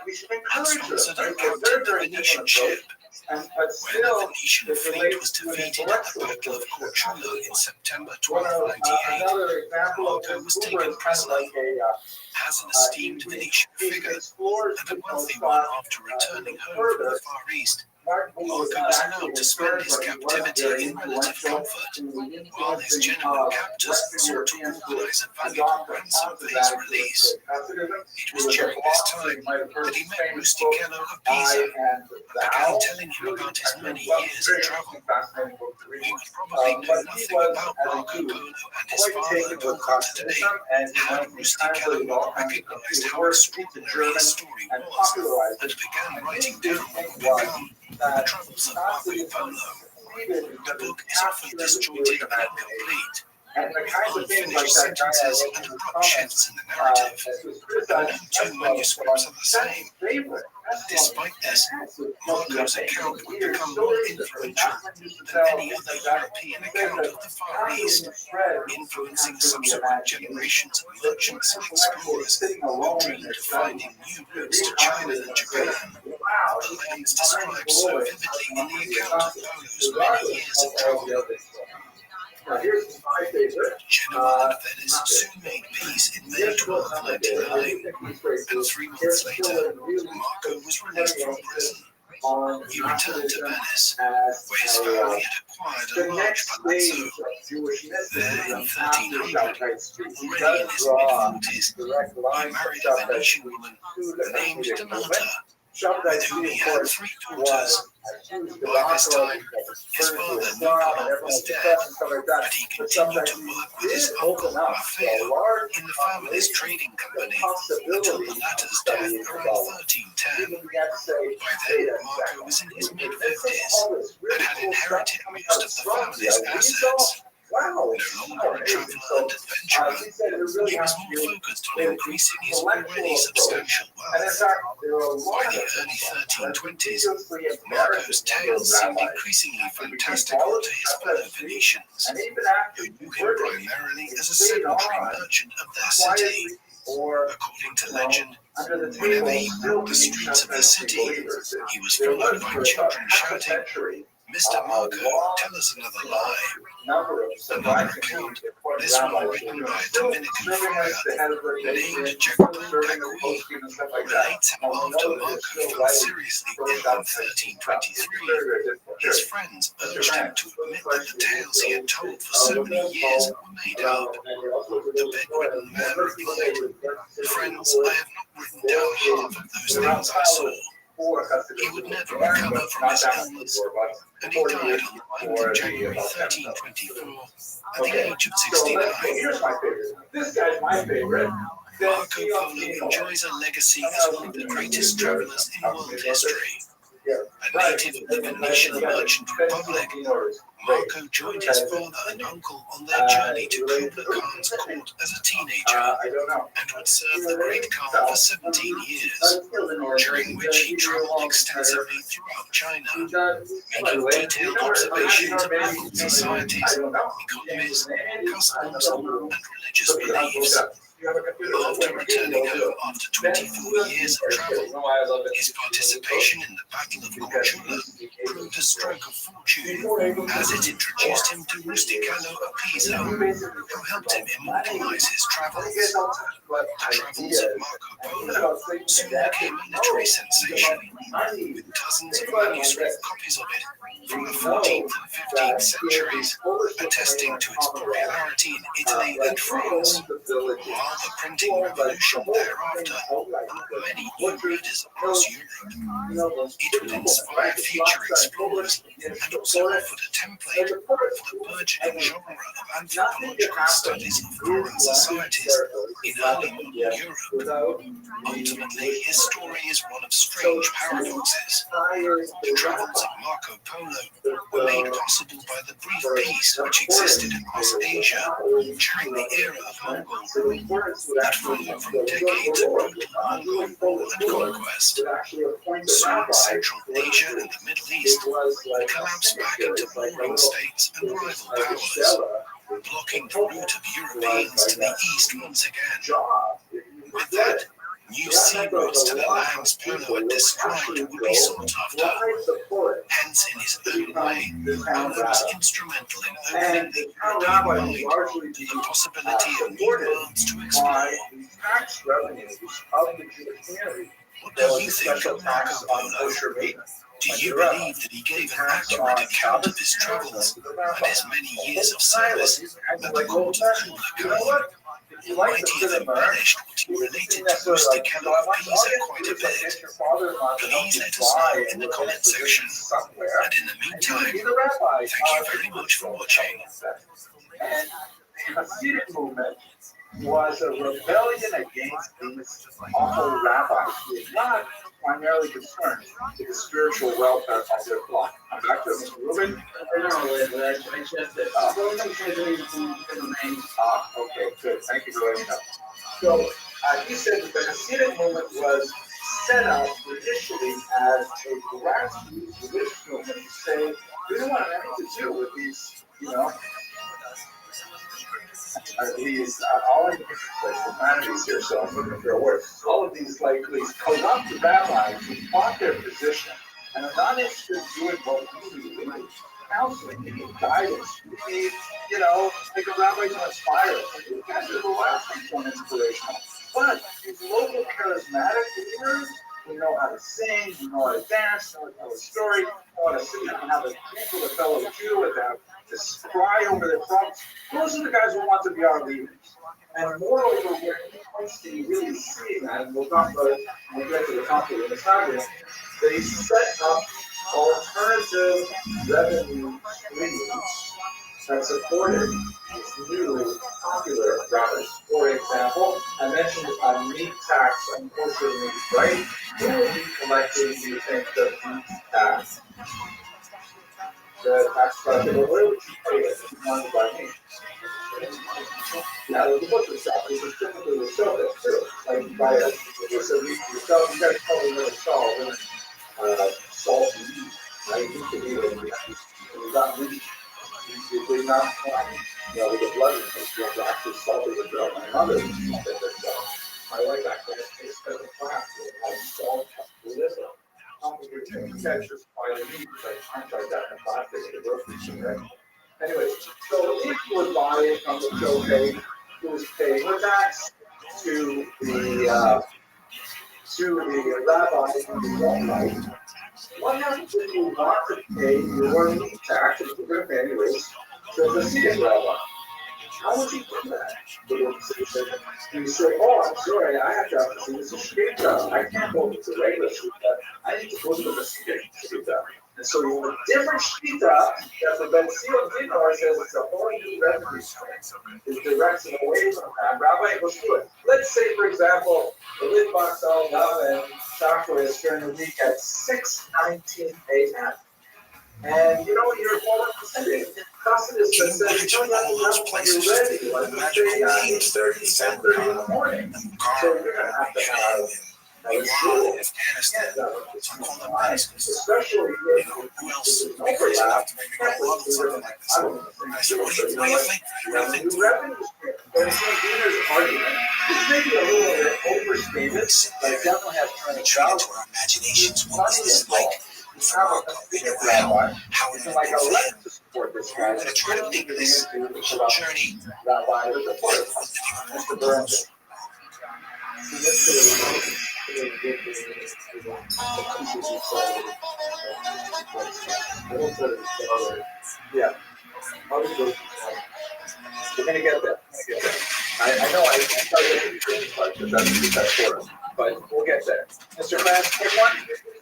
and sponsored and captained the Venetian ship. When the Venetian fleet was defeated at the Battle of Corchulo in September 1298, Marco was taken prisoner. As an esteemed Venetian figure and a wealthy one after returning home from the Far East, Marco was allowed to spend his captivity in relative comfort, while his Genoan captors sought to organize a valuable ransom for his release. It was during this time that he met Rustichello of Pisa and began telling him about his many years of travel. We would probably know nothing about Marco Polo and his father until today, had Rustichello not recognized how extraordinary his story was, and began writing down what would become The Travels of Marco Polo. The book is often disjointed and incomplete, with unfinished sentences and abrupt shifts in the narrative, and no 2 manuscripts are the same. Despite this, Marco's account would become more influential than any other European account of the Far East, influencing subsequent generations of merchants and explorers who dreamed of finding new routes to China and Japan. The lands described so vividly in the account of Polo's many years of travel. Genoa and Venice soon made peace in May 1299, and 3 months later, Marco was released from prison. He returned to Venice, where his family had acquired a large palazzo. There, in 1300, already in his mid-40s, he married a Venetian woman named Donata, with whom he had 3 daughters. By this time, his father Nikolov was dead, but he continued to work with his uncle Maffeo in the family's trading company until the latter's death around 1310. By then, Marco was in his mid-50s and had inherited most of the family's assets. No Wow. longer a traveler and adventurer, He said it really he was has to more do focused on increasing his already substantial And in wealth. fact, there are a lot By the of early 1320s, ridiculously Marco's embarrassing tales seemed rabbis increasingly who became fantastical all to his fellow Venetians, and even who after knew him primarily as a sedentary merchant of their city. According to legend, whenever he walked the streets of the city, he was followed by children shouting, "Mr. Marco, tell us another lie." Another account, this one written by a Dominican friar named Jacques, relates how after Marco fell seriously ill in 1323, his friends urged him to admit that the tales he had told for so many years were made up. The bedridden man replied, "Friends, I have not written down half of those things I saw." He would never recover from his illness, and he died on the 9th of January 1324 at the age of 69. Here's my favorite. This guy's my favorite. Marco Polo enjoys a legacy as one of the greatest travelers in world history. A native of the Venetian merchant republic, Marco joined his father and uncle on their journey to Kublai Khan's court as a teenager and would serve the great Khan for 17 years, during which he traveled extensively throughout China, making detailed observations of local societies, economies, customs, and religious beliefs. After returning home after 24 years of travel, his participation in the Battle of Corchula proved a stroke of fortune, as it introduced him to Rusticano of Pisa, who helped him immortalize his travels. The travels of Marco Polo soon became a literary sensation, with dozens of manuscript copies of it from the 14th and 15th centuries, attesting to its popularity in Italy and France. While the printing revolution thereafter brought many new readers across Europe, it would inspire future explorers and also offered a template for the burgeoning genre of anthropological studies of foreign societies in early modern Europe. Ultimately, his story is one of strange paradoxes. The travels of Marco Polo were made possible by the brief peace which existed across Asia during the era of Mongol that followed from decades of brutal Mongol rule and conquest. Soon, Central Asia and the Middle East would collapse back into warring states and rival powers, blocking the route of Europeans to the east once again. With that, new sea routes to the lands Polo had described would be sought after. Hence, in his own way, Polo was instrumental in opening the European mind to the possibility of new worlds to explore. What do you think of Marco Polo? Do you believe that he gave an accurate account of his travels and his many years of service at the court of Kublai Khan? Or might he have embellished what he related to Rusticano of Pisa quite a bit? Please let us know in the comment section. And in the meantime, thank you very much for watching. And the Hasidic movement was a rebellion against these awful rabbis who were not primarily concerned with the spiritual welfare of their flock. I'm back to Mr. Rubin. Okay, good. Thank you for letting me know. So, he said that the Hasidic movement was set up initially as a grassroots religious movement to say, we don't want anything to do with these, all of the humanities here, so I'm looking for a word. All of these, these corrupt rabbis who fought their position and are not interested in doing what we need. We need counseling, we need guidance, we need, make a rabbi to inspire us. And you guys are the last one inspirational. But these local charismatic leaders who know how to sing, who know how to dance, know how to tell a story, know how to sit down and have a drink with a fellow Jew and have to cry over their problems. Those are the guys who want to be our leaders. And moreover, where he wants to really see that, and we'll talk about it when we get to the conflict in the Sabbath, that he set up alternative revenue streams that supported these new popular rabbis. For example, I mentioned a meat tax on kosher meat, right? Who will be collecting, do you think, the meat tax? The tax collector, where would you pay it if you wanted to buy meat? Yeah, there's a bunch of stuff. This is typically the show that too. Like by a just a meat yourself, you guys probably never saw salty meat, right? You can eat it and you got meat. You're not with the blood in it. You have to actually salt it with your mother. I like that kind of taste of the plant. It has salt with this. You can't just buy a meat like that in plastic at the grocery store, right? Anyway, so if you would buy it from the show page, you was paying with tax to the rabbi and the Rabbi. What happens if you want to pay your meat tax, which you're going to pay anyways, to the second rabbi? How would you do that? You say, oh, I'm sorry, I have to see this is shkita. I can't go to the regular shkita. I need to go to the second shkita. And so you have a different shkita that the Ben Seal Dinar says it's a whole new revenue stream. It directs it away from that. Rabbi, let's do it. Let's say, for example, the Lidbach Salgava and Chakra is during the week at 6:19 a.m. And you know, you're falling asleep. Customers that says, you don't have enough when you're ready. Like, let's say, 10:30 in the morning. So you're going to have to have a rule. Especially if who else there's no overlap. I said, what do you think? Revenue stream. But it's not Dina's argument. This may be a little overstated, but it definitely has turned into our imaginations. What was this like? How would it have been to support this guy? We're going to try to make this journey yeah. We're going to get there. I know I started to do this part, but that's for us. But we'll get there. Mr. Mann, take one.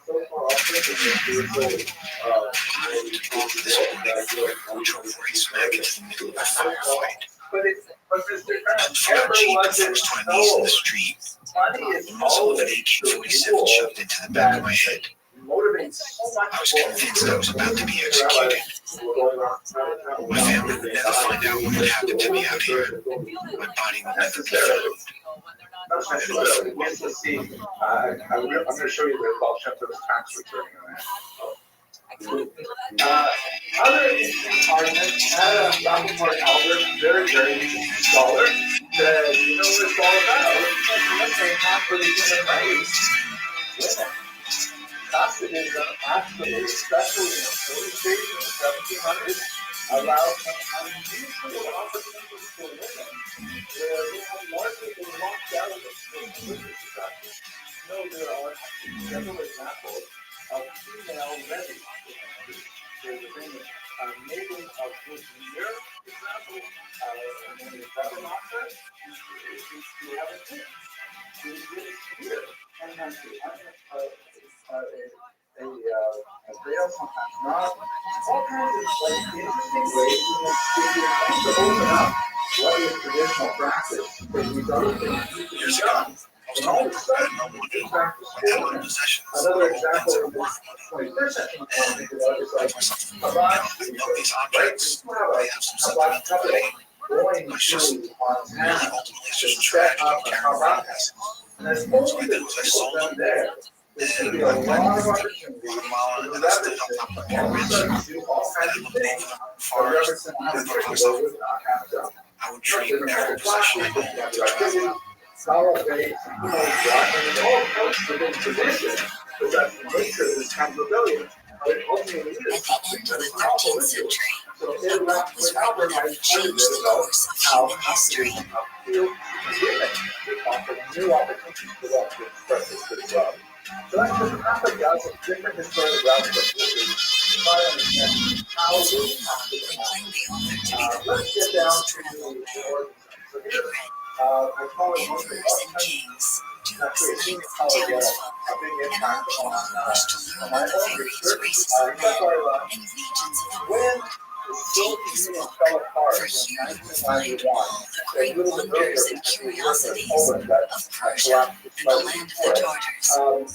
So far, I'll take it. But Mr. Mann, in the street. Money is Muzzle of an AK-47 shoved into the back of my head. I was convinced I was about to be executed. My family would never find out what had happened to me out here. My body would never be found. I'm going to show you the Baal Shem Tov's tax return on that. Other arguments had a Rappaport Albert, very scholar, said, you know what it's all about? It's not for the human race. Women. Casteism actually, especially in the early stages of the 1700s, allowed some unusual opportunities for women where they have largely been locked out of the religious society. No, there are several examples of female ready. There's the famous maiden of Boutonniere example, and then there's Rabbi Rothschild, who have a kid. She was really severe, and has a veil, sometimes not. All kinds of interesting ways to open up what is traditional practice for these other things. Years ago, I was told I had no money. I had no possessions. Another example of this 21st century is like a box. I love these objects. They have some sentimental value. It's just really ultimately it's just tragic and carrying around assets. So what I did was I sold them. And I put them on and I stood on top of a bridge. And I looked over the forest and I thought to myself, I would trade every possession I owned to travel. Solid base, all comes within tradition, but that's the nature of this kind of rebellion. But it ultimately is something that is powerful. So it was Albert had changed the course of human history. Appeal to women, it offered new opportunities for them to express this good love. So that's just Africa has a different historical grounds for history. Try to understand how this happened. Let's get down to the origins. So here, I call it one of the kings, actually a king of Colorado, a big impact on my own research. When the Soviet Union fell apart in 1991, a little bit earlier, and curiosities Poland that Persia and the land of the Tartars,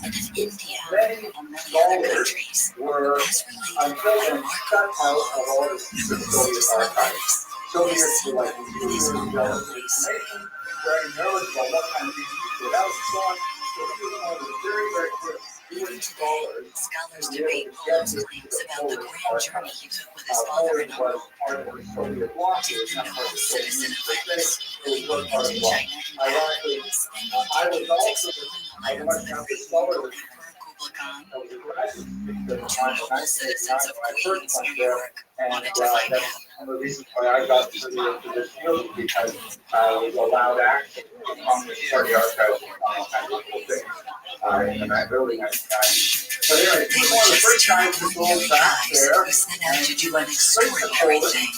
and of India many and many other scholars countries, were has related until then Marco cut out of Polo all the from the Soviet archives. So who he is has to seen like with his really own jealous of eyes. information, very nervous about what kind of things he put out and so on. So he was one of the very, very first Even Jewish today, scholars scholars to be able debate to get Polo's this claims to the about the Polish grand journey archives. he took with his father and Poland was uncle. part of the Soviet bloc. It was Did not the part of noble the Soviet citizen Union of per se. Venice It really was move part of into the bloc. China and back, Ironically, spending I was decades also exploring the a lands much of the younger great scholar Mongol than Emperor Kublai Khan? I was a graduate student at the Two time in noble 1989 citizens of when I first Queens, went New there. York, And wanted to find that's out. one of the reasons why I got into this field because it was allowed access to the Communist Party archives and all kinds of cool things in the early 1990s. But anyway, he was one of the first guys to go back there Who set out and to he do went an straight to extraordinary Poland thing.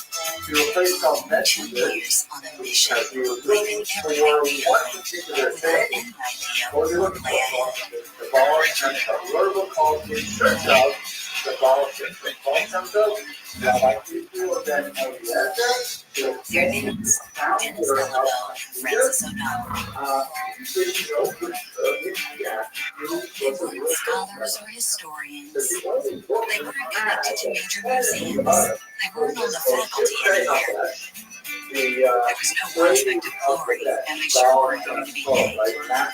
to a place called 2 Medjugorje years on a mission, because he was leaving looking for everything one behind, particular without thing. any idea What was he what looking lay for? ahead. The ball of Chemtrail. You wrote a book called In Search of the Ball of Chemtrail. Ball of Chemtrail? Yeah, like you feel that Their names, Dennis Elabo and Francis O'Donnell. They weren't scholars or historians. They weren't connected to major museums. They weren't on the faculty anywhere. There was no prospect of glory, and they sure weren't going to be paid. It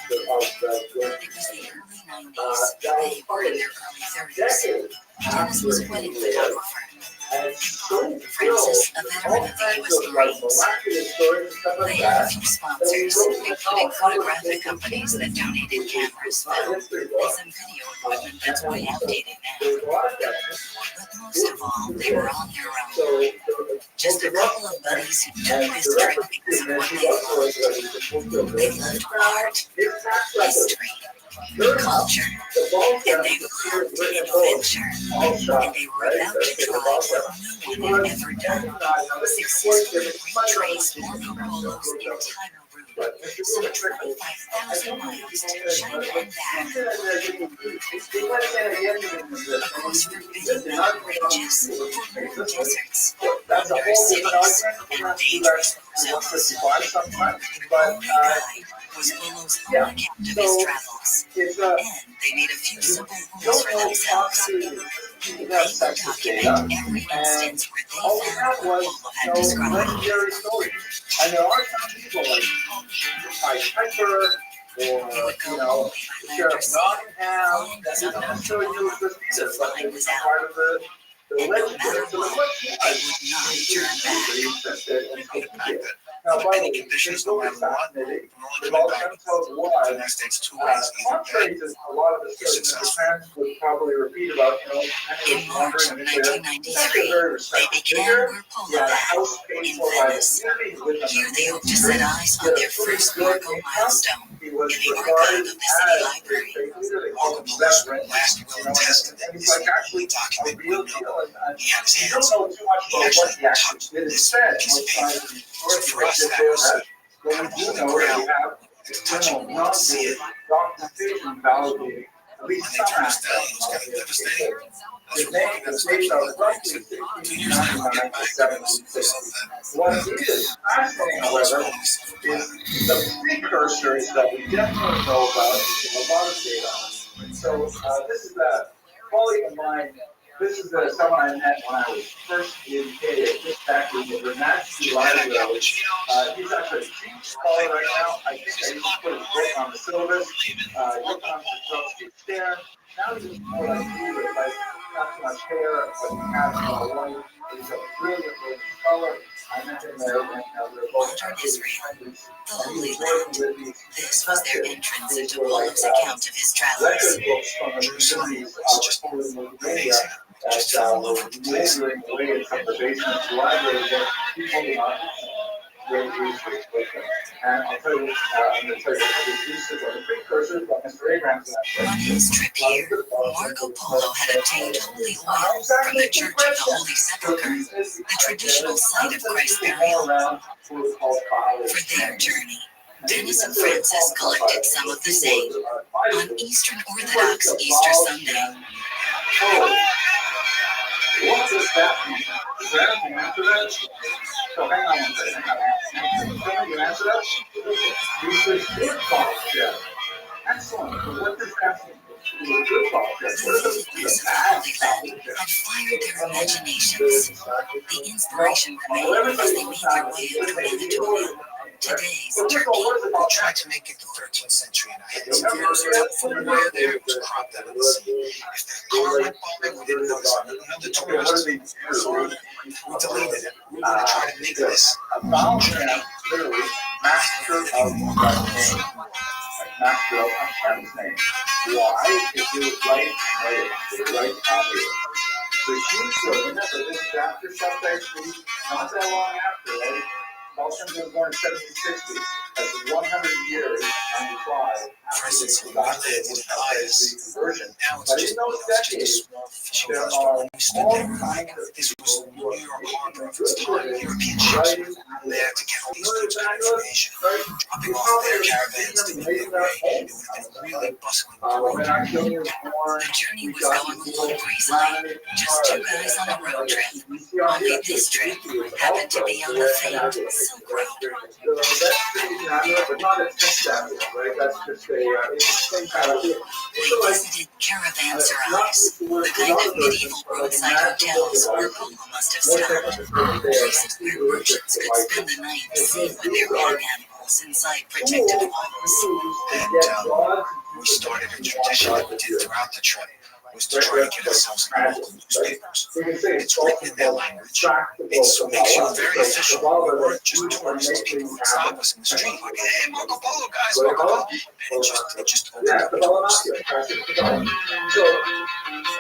was the early 90s. They were in their early 30s. Dennis was a wedding photographer. Francis, a veteran of the U.S. Marines. They had a few sponsors, including photographic companies that donated cameras, film, and some video equipment that's way outdated now. But most of all, they were on their own. Just a couple of buddies who took this trip because of what they loved. They loved art, history, culture, and they loved adventure. And they were about to try what no one had ever done. Successfully retrace Marco Polo's entire route, some 25,000 miles to China and back. Across forbidden mountain ranges, foreign deserts, wonder cities, and dangerous zones. Their only guide was Polo's own account of his travels, and they made a few simple rules for themselves. They would document every instance where they found what Polo had described. And there are some people like Piper or, the Sheriff of Nottingham that didn't necessarily do it just because it was part of the legend. So the question was, now, by the way, it's always fascinating. The Ball of Chemtrails was, contrary to a lot of the stories that fans would probably repeat about, In March 1993, they began where Polo had, in Venice. Here they hoped to set eyes on their first Marco milestone in the archive of the city library. Marco Polo's last will testament is the only document we know he had his hands on. He actually touched this piece of paper. So for us, that was kind of holy grail. To touch it, we want to see it. Documentation validating at least some aspects. It was kind of devastating. The name is based on roughly 2 years later, we get back to it was something what is fascinating, however, is the precursors that we definitely know about, a lot of data. So this is a colleague of mine. This is someone I met when I was first in KA, just back in the National Library. He's actually a chief scholar right now. I think I used to put his book on the syllabus. Look on the stare. Now he's more like you, with like not too much hair, but he has white. He's a brilliant scholar. I met him there when we were both Modern Israel, the Holy Land. This was their entrance into Polo's account of his travels. Jerusalem was just amazing. Just a lovely place. Away in some of the basements of the library where people great research with them. And I'll tell you, I'm going to tell you the research or the precursors, but Mr. Abrams. On his trip here, Marco Polo had obtained holy oil from the Church of the Holy Sepulchre, the traditional site of Christ's burial. For their journey, Dennis and Francis collected some of the same on Eastern Orthodox Easter Sunday. What does that mean? Is there anything after that? So hang on one second. Can you answer that? You said good thought, yeah. Excellent. What does that mean? Good thought, yeah. What is The Holy Land had fired their imaginations. The inspiration remained as they made their way up to Anatolia. Today's Turkey. We tried to make it the 13th century, and I had some photos of from where there was cropped out of the sea. If the car went by, we didn't notice another tourist. We deleted it. We want to try to make this journey. Literally, master of master of Hashem's name. Why? Because he was right on here. So remember, this is after Shabbat Tzvi, not that long after, right? Balsham's was born in 1760. That's 100 years on the fly. For instance, we landed in Elias. Now it's But just in those a decades, small fishing there restaurant. are We stood there, like, this was New York Harbor of its time. European ships were there to get all these goods out of information, dropping off their caravans to make their way. It would have been really bustling. The journey was going along breezily. Just two guys on a road trip. Only this trip happened to be on the famed Silk Road. So that's not a test right? That's just same kind of deal. We visited caravanserais, the kind of medieval roadside hotels where Polo must have stopped. Places where merchants could spend the night safe with their pack animals inside protected walls. And we started a tradition that we did throughout the trip. Was to try to get ourselves in local newspapers. It's written in their language. It makes you very official. We weren't just tourists. People would stop us in the street like, hey, Marco Polo, guys, Marco Polo. And it just opened up doors. So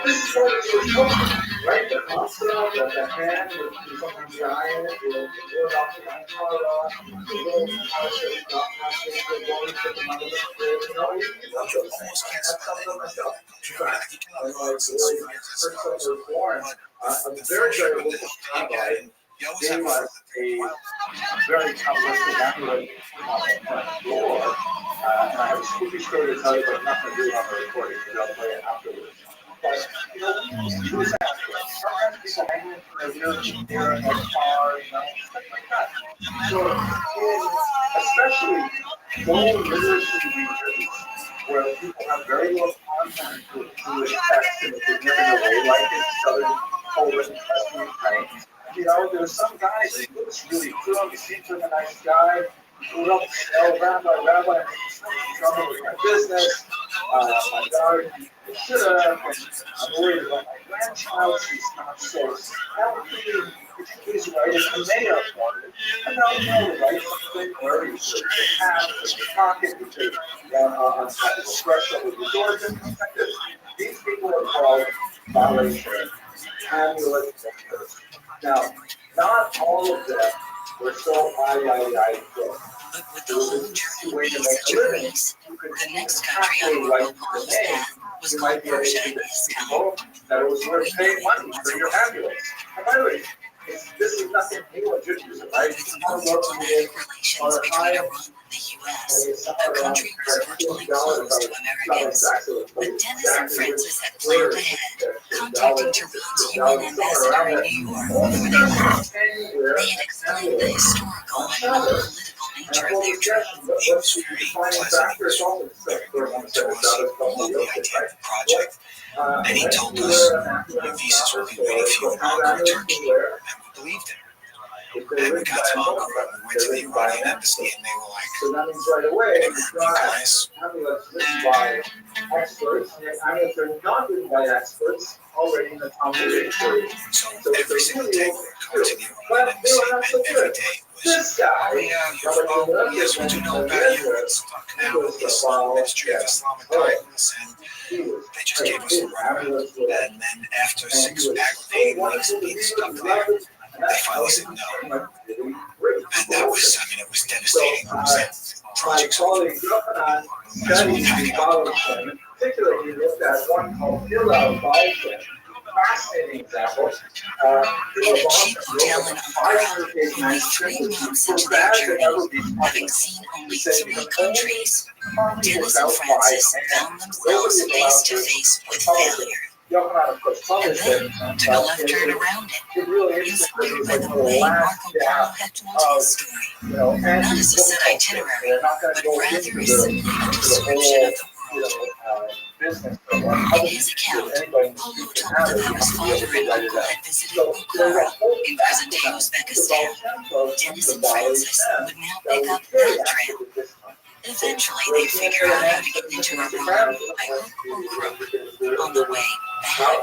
this is what it was called, right? The hospital, the hand with something giant, the word off the Ankara, the little house that we got past the going to the mother, you know, you almost can't spell it myself. When I first was born, a very, very little rabbi gave us a very tough list of amulet on the front door. And I have a spooky story to tell you, but I'm not going to do it on the recording because I'll play it afterwards. But, you know, sometimes people hang in their ears there in their car, you know, stuff like that. So, especially low literacy regions where people have very little contact with text in a significant way, like in southern Poland and Ukraine. You know, there's some guy who looks really cool, he seems like a nice guy. Grew up, Rabbi, I'm in trouble with my business. My daughter should have. I'm worried about my grandchild. She's not so healthy. He's right in the mayor for it. And now you know to write something where you should have in your pocket, you should on the threshold of the door. These people are called violation amulet victims. Now, not all of them were so But with the whole journey being such a breeze, the next country on Marco Polo's path was called Persia in his time. That it was worth paying money for your ambulance. And by the way, this is nothing new or just right? With no diplomatic relations between Iran and the U.S., the country was virtually closed to Americans. But Dennis and Francis had planned ahead, contacting Tehran's UN ambassador in New York before they left. They had explained the historical and non-political nature of their trip. He was very pleasant. He was very warm to us. He loved the idea of the project. And he told us, your visas will be waiting for you in Ankara, Turkey. And we believed him. And we got to Ankara, we went to the Iranian embassy, and they were like, so that means right away, you guys. Amulets written by experts, and amulets are not written by experts already in the Talmudic period. So every single day we were going to the Iranian embassy, and every day it was, oh yeah, yes, we do know about you. We're stuck now with this Ministry of Islamic Guidance, and they just gave us a runaround. And then after 6 aggravating weeks of being stuck there, they finally said no. And that was, I mean, it was devastating. It was that project's over. Particularly, we looked at one called ViralRabbi, fascinating example. In a cheap hotel in Ankara, only 3 months into their journey, having seen only 3 countries, Dennis and Francis found themselves face to face with failure. And then took a left turn around it, inspired by the way Marco Polo had told his story. Not as a set itinerary, but rather as simply a description of the world. In his account, Polo told them that his father and uncle had visited Bukhara in present-day Uzbekistan. Dennis and Francis would now pick up that trail. Eventually, they'd figure out how to get into Iran by hook or crook on the way back.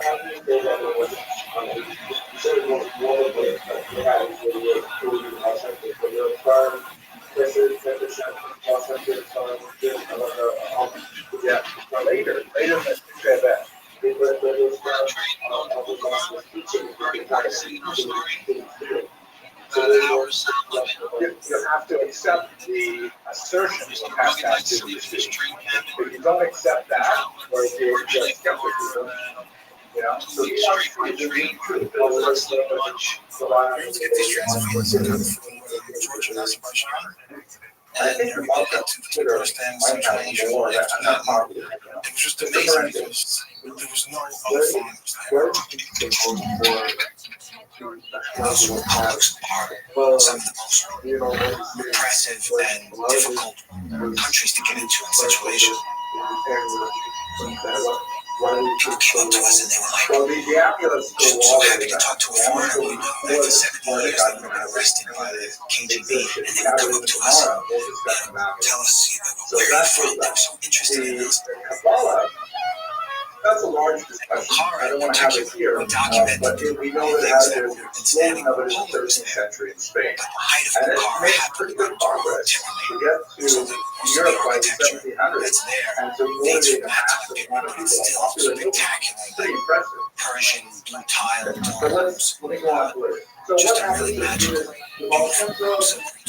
You have to accept the assertions of past activity. If you don't accept that, or if you're just skeptical, you know, so you have to be true. Let's get these transfers Georgia and Azerbaijan. And we got to understand Central Asia after that. It was just amazing because there was no other farms there. Those republics are some of the most repressive and difficult countries to get into in Central Asia. People came up to us and they were like, so happy to talk to a foreigner. We know that for 70 years they've been arrested by the KGB, and they would come up to us and tell us where they're from. They were so interested in us. That's a large discussion. I don't want to have it here, but we know that it has been standing over the 13th century in Spain. And it makes pretty good progress to get to Europe by the 1700s. And to more than half the amount of people spectacular. Pretty impressive. Persian blue tile So let me go on to it. So just what a really magical, beautiful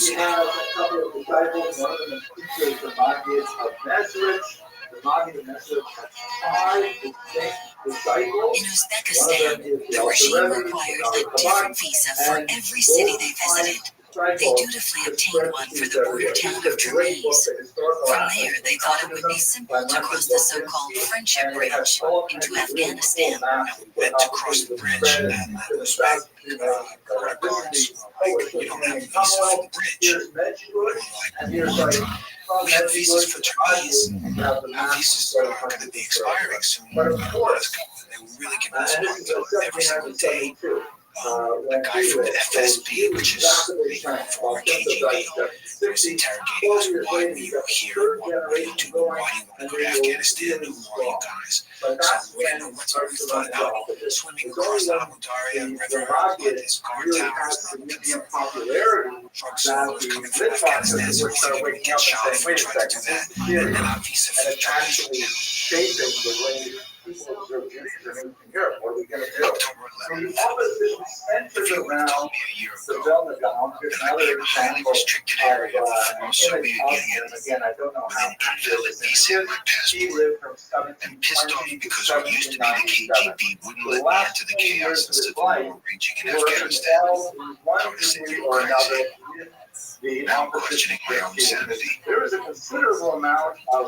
we have a couple of disciples. One of them is the Maggid of Nazareth. The Maggid of Nazareth had 5 distinct disciples. In Uzbekistan, the regime required a different visa for every city they visited. They dutifully obtained one for the border town of Termiz. From there, they thought it would be simple to cross the so-called Friendship Bridge into Afghanistan. We went to cross the bridge, and that was right. Border guards were like, "We don't have a visa for the bridge." We were like, "What? We have visas for Termiz. Our visas are going to be expiring soon. Let us go." And they were really giving us a hard time every single day. The guy from the FSB, which is the former KGB, was interrogating us. Why were you here? What were you doing? Why do you want to go to Afghanistan? Who are you guys? So we didn't know what to do. We found out swimming across the Abu Daria River with his guard towers and drug smugglers coming from Afghanistan. So we figured we'd get shot if we tried to do that. And then our visa for Turkey. People observe Judaism in Europe. What are we going to do? So the opposition centers around the Vilna Gaon. Here's another example of Soviet Union. Again, I don't know how invalid visa in my passport. I'm pissed off because what used to be the KGB wouldn't let me into the chaos and civil war raging in Afghanistan. I was thinking you were crazy. Now I'm questioning my own sanity. There is a considerable amount of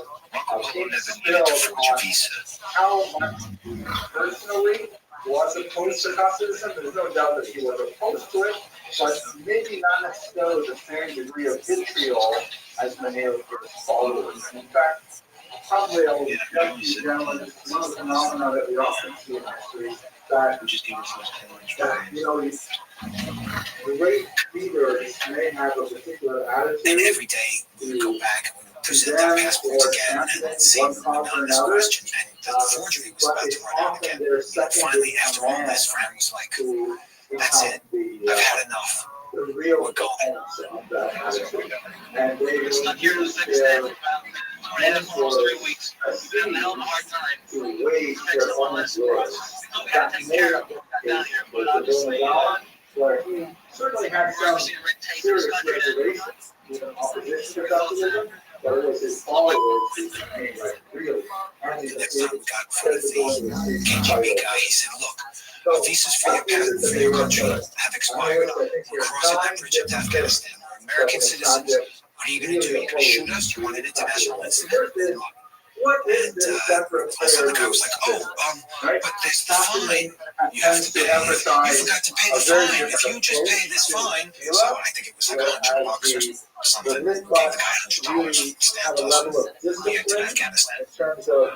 Uncle never needed to forge a visa. how much personally was opposed to Hasidism. There's no doubt that he was opposed to it, but maybe not necessarily the same degree of vitriol as many of his followers. And in fact, probably a one of the phenomena that we often see in history that, you know, the great leaders may have a particular attitude. And every day we would go back and we would present our passports again and see anonymous question. And the forgery was about to run out again. And finally, after all this, Fran was like, "That's it. I've had enough. We're going." And they use their mentors to wage their own wars. That may have been the case with the Vilna Gaon, where he certainly had some serious reservations in opposition to Calvinism, but it was his followers who became like really. The next time we got in front of the KGB guy, he said, "Look, our visas for your country have expired. We're crossing that bridge into Afghanistan. We're American citizens. What are you going to do? You're going to shoot us? You want an international incident?" What is this separate Also, the guy was like, "Oh, but there's the fine. You have to pay. You forgot to pay the fine. If you just pay this fine." So I think it was like $100 or something. Gave the guy $100 stamped us when we entered Afghanistan. In terms of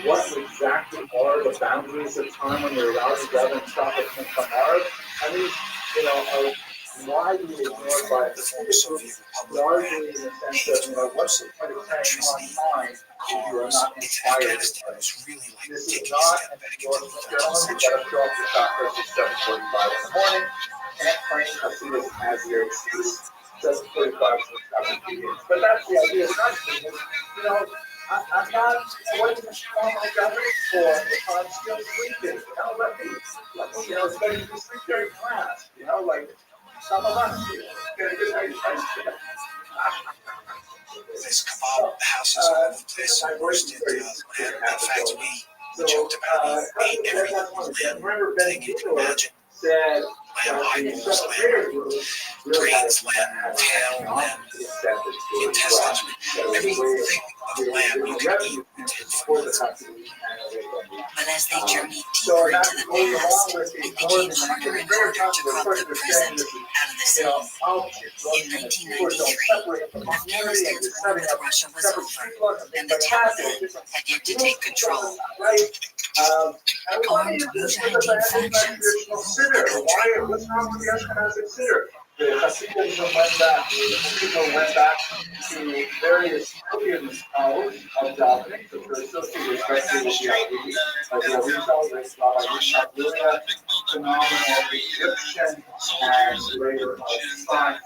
what exactly are the boundaries of time when you're allowed to gather and stop at Kamara? I mean, you know, are widely ignored by the Soviet Republic, largely in the sense of, you know, what's the point of carrying on time if you are not inspired? This is not an endorsement. You're only got to show up to doctors at 7:45 in the morning. Can't claim customers as your excuse. 7:45 to 7 p.m. But that's the idea. It's not, you know, I'm not, I wasn't strong like that for if I'm still sleeping. You know, let me, you know, study to sleep during class. You know, like some of us do. There's kebab houses all over the place. Worst in fact, we joked about it. Ate every lamb thing you can imagine. Lamb eyeballs, lamb brains, lamb tail, lamb intestines, everything of lamb you can eat. But as they journeyed deeper into the past, it became harder and harder to crop the present out of the scene. In 1993, Afghanistan's war with Russia was over, and the Taliban had yet to take control. Armed Mujahideen factions ruled the country. What's wrong with the Ashkenazi theater? The Hasidim went back, the people went back to various podiums of dominance, which were associated especially with the Rabbi Rothschild, Rabbi Rothschild, phenomenal Egyptian, and later of science.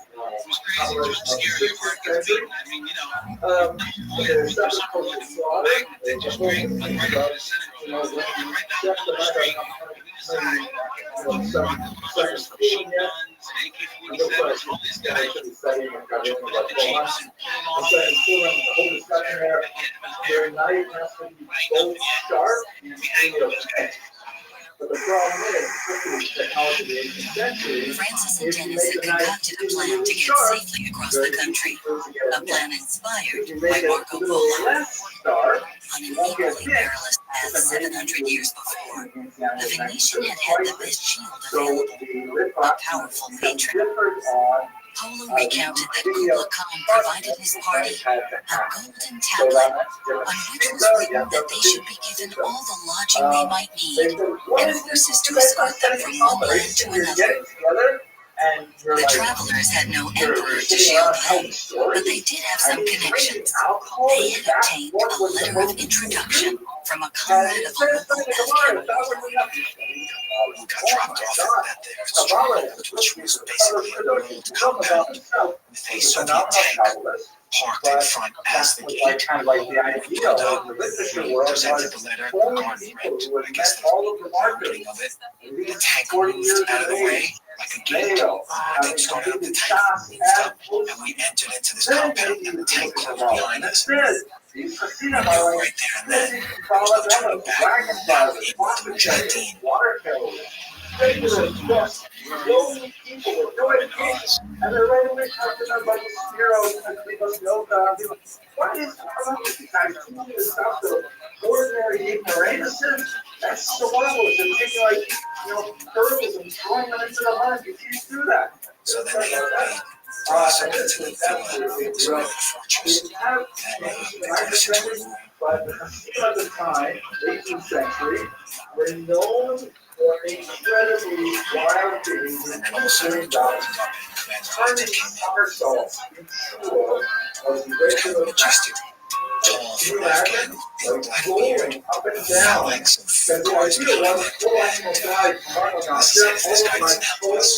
There's several cultural slaughter. They just bring the But the problem is, with technology of the 18th century, Francis and Dennis had concocted a plan to get safely across the country, a plan inspired by Marco Polo. On an equally perilous path 700 years before, the Venetian had had the best shield available, a powerful patron. Polo recounted that Kublai Khan provided his party a golden tablet on which was written that they should be given all the lodging they might need and horses to escort them from one land to another. The travelers had no emperor to shield them, but they did have some connections. They had obtained a letter of introduction from a comrade of a local Afghan warlord. We got dropped off at that Restream, which was basically an old compound with a Soviet tank parked in front as the gate. We pulled up, we presented the letter, the guard read, I guess, the wording of it. The tank moved out of the way like a gate. Then started up the tank, moved up, and we entered into this compound, and the tank closed behind us. We knew right there and then we was no turning back. Now we able to Mujahideen. And they're right away talking about the heroes and they must know that. What is stuff the ordinary ignoramuses? That's survivalists. They're taking like, you know, turtles and throwing them into the mud. You can't do that. So then they brought us up into the villa, this really fortress, and they took us into a room. But the Hasidim at the time, 18th century, were known for incredibly wild things and turning somersaults in school was the regular majestic, tall for Afghan, big black beard, phalanx of guards behind it, and this guy's in Annapolis.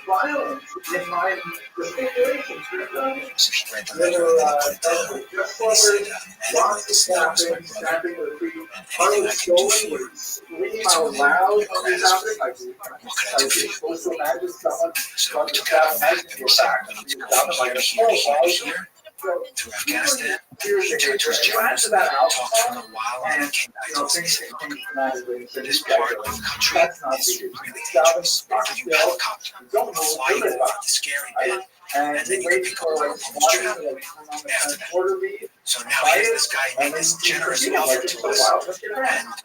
Violence in my gesticulations. So he read the letter and then he put it down, and he said, anyway, this letter was my brother, and anything I can do for you, it's within my grasp. What can I do for you? So we took out a map and we said, we need to go from here to here to here to here. to Afghanistan. He Here's turned to his generals, to that talked outcome, for a little while, and then came back to us and things said, look, dramatically. this part of the country is really dangerous. We'll give you a helicopter. We'll fly you over the scary bit, and then you can pick up where Republicans travel after that. So now here's this guy who made this generous offer to us, and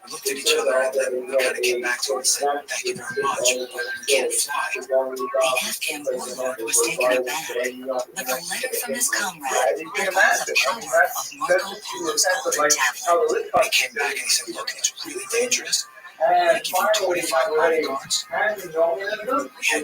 we looked at each other, and then we kind of came back to him and said, thank you very much, but we can't fly. The Afghan warlord was taken aback, but the letter from his comrade had all the power of Marco Polo's golden tablet. He came back and he said, look, it's really dangerous. We're going to give you 25 bodyguards. We have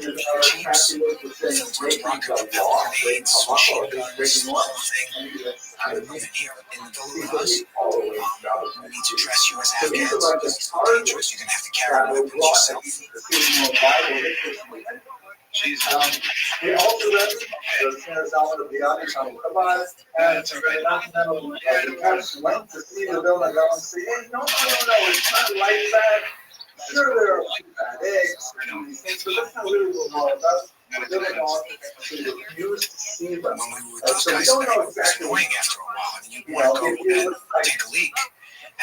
your jeeps filled with rocket propelled grenades, machine guns, the whole thing. You're going to move in here in the villa with us. We need to dress you as Afghans because it's dangerous. You're going to have to carry weapons yourself. He also read the element of the audience on Rabbi, and the parents went to see the building and say, hey, no, it's not like that. Sure, there are bad eggs and these things, but that's not really what we're all about. We're really on to use to see them. So we don't know exactly annoying after a while, and you want to go and take a leak.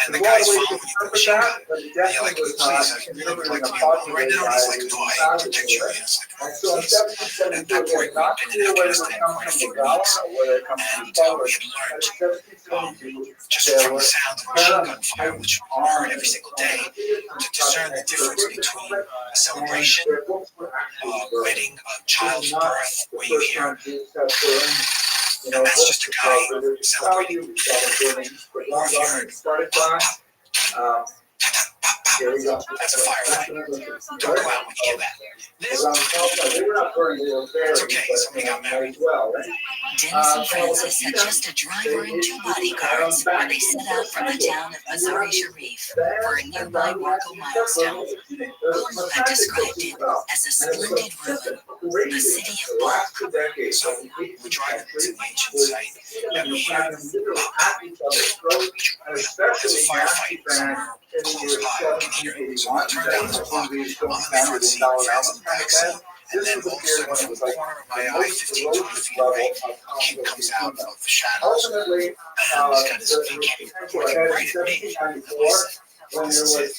And the guy's following you with a machine gun. And you're like, please, I would like to be alone right now. And he's like, no, I have to protect you. And it's like, oh, please. And at that point, we've been in Afghanistan quite a few weeks. And we had learned, just from the sound of machine gun fire, which we heard every single day, to discern the difference between a celebration, a wedding, a child's birth, where you hear, and that's just a guy celebrating. Or if you heard, that's a firefight. Don't go out when you hear that. It's okay, somebody got married. Dennis and Francis had just a driver and two bodyguards when they set out from the town of Mazar-e Sharif for a nearby Marco milestone. Polo had described it as a splendid ruin, the city of Balk. So we're driving to the ancient site, and we hear, there's a firefight somewhere close by. We can hear it. So we turn down this block. I'm in the front seat, Fran's in the back seat. And then all of a sudden, from the corner of my eye, 15, 20 feet away, a kid comes out of the shadows. And he's got his pinky pointing right at me. And this is it.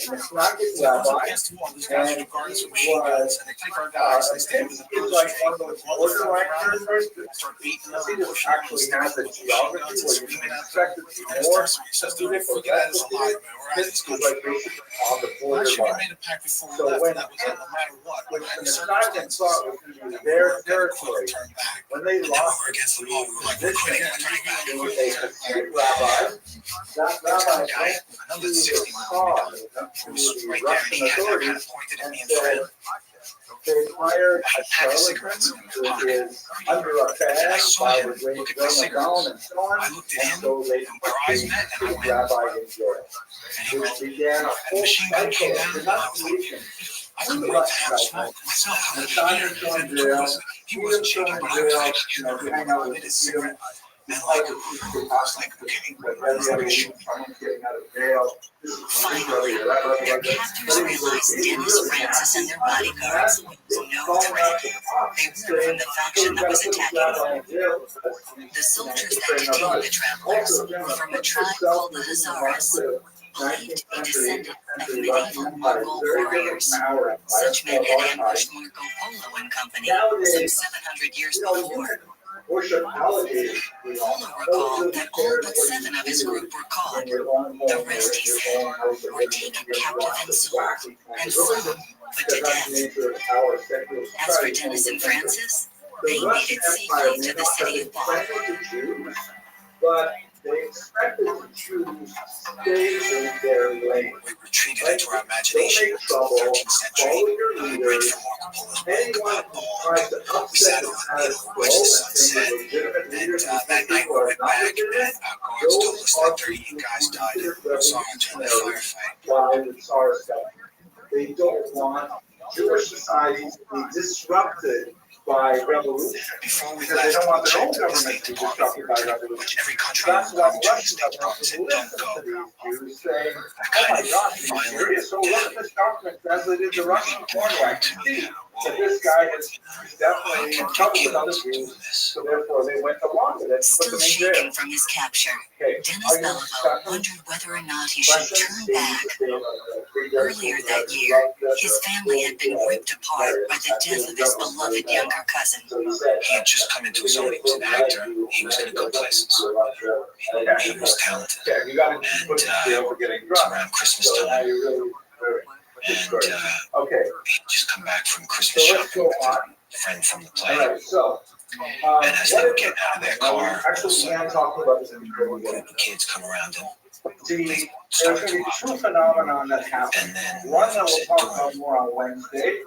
And it's not his rabbi, Against the wall, these guys are regardless of machine guns, and they take our guys, they stay with the it's like one of those borderline characters that start beating them, actually has a geography where you can expect it to be more. says, dude, forget that it's alive, man. We're at this This is like basically on the Actually, we borderline. made a pact before we So left, when- and that was it, no matter what. When Any the Scots thought it was going to be their territory, turn back. when they And then we lost were against the wall, we were like, we're quitting, we're turning back. it was a Hasidic rabbi, that rabbi went Another to 60 the millimeter cause It to was the right there, and Russian he had that kind authorities of pointed at and me and said, Fred. they hired I had a a pack of charlatan cigarettes in my who pocket. is under a And I bag saw by him the great look at my down cigarettes. and so on, I looked at and him, so they and our eyes met, and I the went, rabbi enjoyed. and he went, Began a and the whole machine gun came cycle down, of and I was like, renunciation. I couldn't wait to have a smoke myself. I was scared. And he wasn't shaking, but I was like, you know, I lit his cigarette. And like, I was like, okay, he's not gonna shoot me. Finally, their captors realized Dennis, Francis, and their bodyguards posed no threat. They were from the faction that was attacking them. The soldiers that detained the travelers were from a tribe called the Hazaras, believed to be descended of medieval Mongol warriors. Such men had ambushed Marco Polo and company some 700 years before. Polo recalled that all but 7 of his group were caught. The rest, he said, were taken captive and sold, and some put to death. As for Dennis and Francis, they made it safely to the city of Balk. But they expected the Jews to stay in their lane. We retreated into our imagination until the 13th century. We read from Marco Polo's book about Balk. We sat on the hill and watched the sunset. And that night we went back, and our guards told us that 38 guys died in Mazar during the firefight. They don't want Jewish society to be disrupted by revolution. Before we Because left, they don't want we their own checked the government State to be Department, disrupted by revolution. which every country That's in why the State Russians Department said, don't listen go. to these Jews saying, That oh kind my of gosh, are you violent serious? So look at this document translated to Russian. What do I see? But this guy is definitely in trouble with other Jews, so therefore they went along with it and put Still them in jail. shaken from his capture, Okay, Dennis Beliveau wondered whether or not he should turn back. Earlier that year, his family had been ripped apart by the death of his beloved younger cousin. He had just come into his own. He was an actor. He was going to go places. He was talented. Yeah, you got to put And in jail for getting it was drunk. around Christmas So now time. you're really And okay. he'd just come back from Christmas So let's shopping go with on. a friend from the All play. right, so And as they were getting out of their car, actually began talking about this in the a group of kids come around him. there's going to be two phenomenon that happen. And then One that we'll talk about more on Wednesday.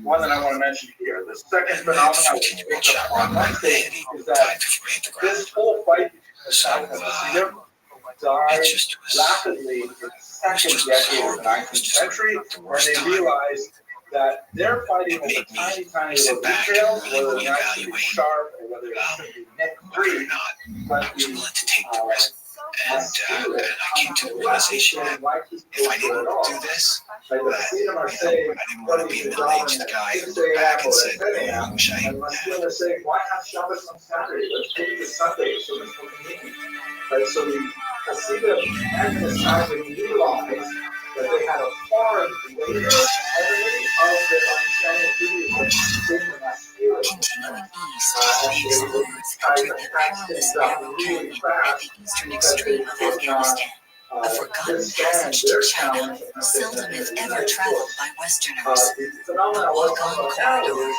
One that I want to mention here. The second phenomenon I will pick up on Wednesday is that this whole fight between the South and the Hasidim died rapidly in the second decade of the 19th century, when they realized that they're fighting over tiny, tiny little details, whether the knife should be sharp or whether it should be neck-free, but the And I came to the realization that if I didn't do this, I didn't want to be a middle-aged guy who looked back and said, oh, I wish I had. and Mashkiel is saying, why have Shabbos on Saturday? Let's take it to Sunday so there's no meaning. Right? So the Hasidim and the Hasidim realized that they had a far greater element of their understanding of Judaism in the Mashkiel. Continuing east, the explorers entered the perilous narrow canyon at the eastern extreme of Afghanistan, a forgotten passage to China, seldom if ever traveled by Westerners. The walk-on corridor.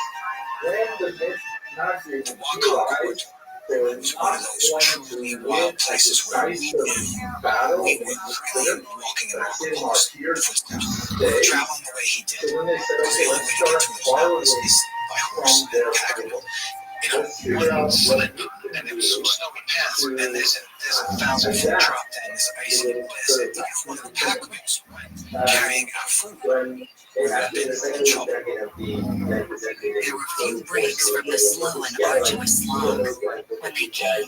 The walk-on corridor was one of those truly wild places where we knew we were really walking in Marco's footsteps. Traveling the way he did, because the only way to get to those mountains is by horse and packable. You know, one slip, and there was some snowy paths, and there's a 1,000-foot drop down this icy abyss. And if one of the pack mules carrying our food, we would have been in trouble. There were few breaks from the slow and arduous slog. When they came,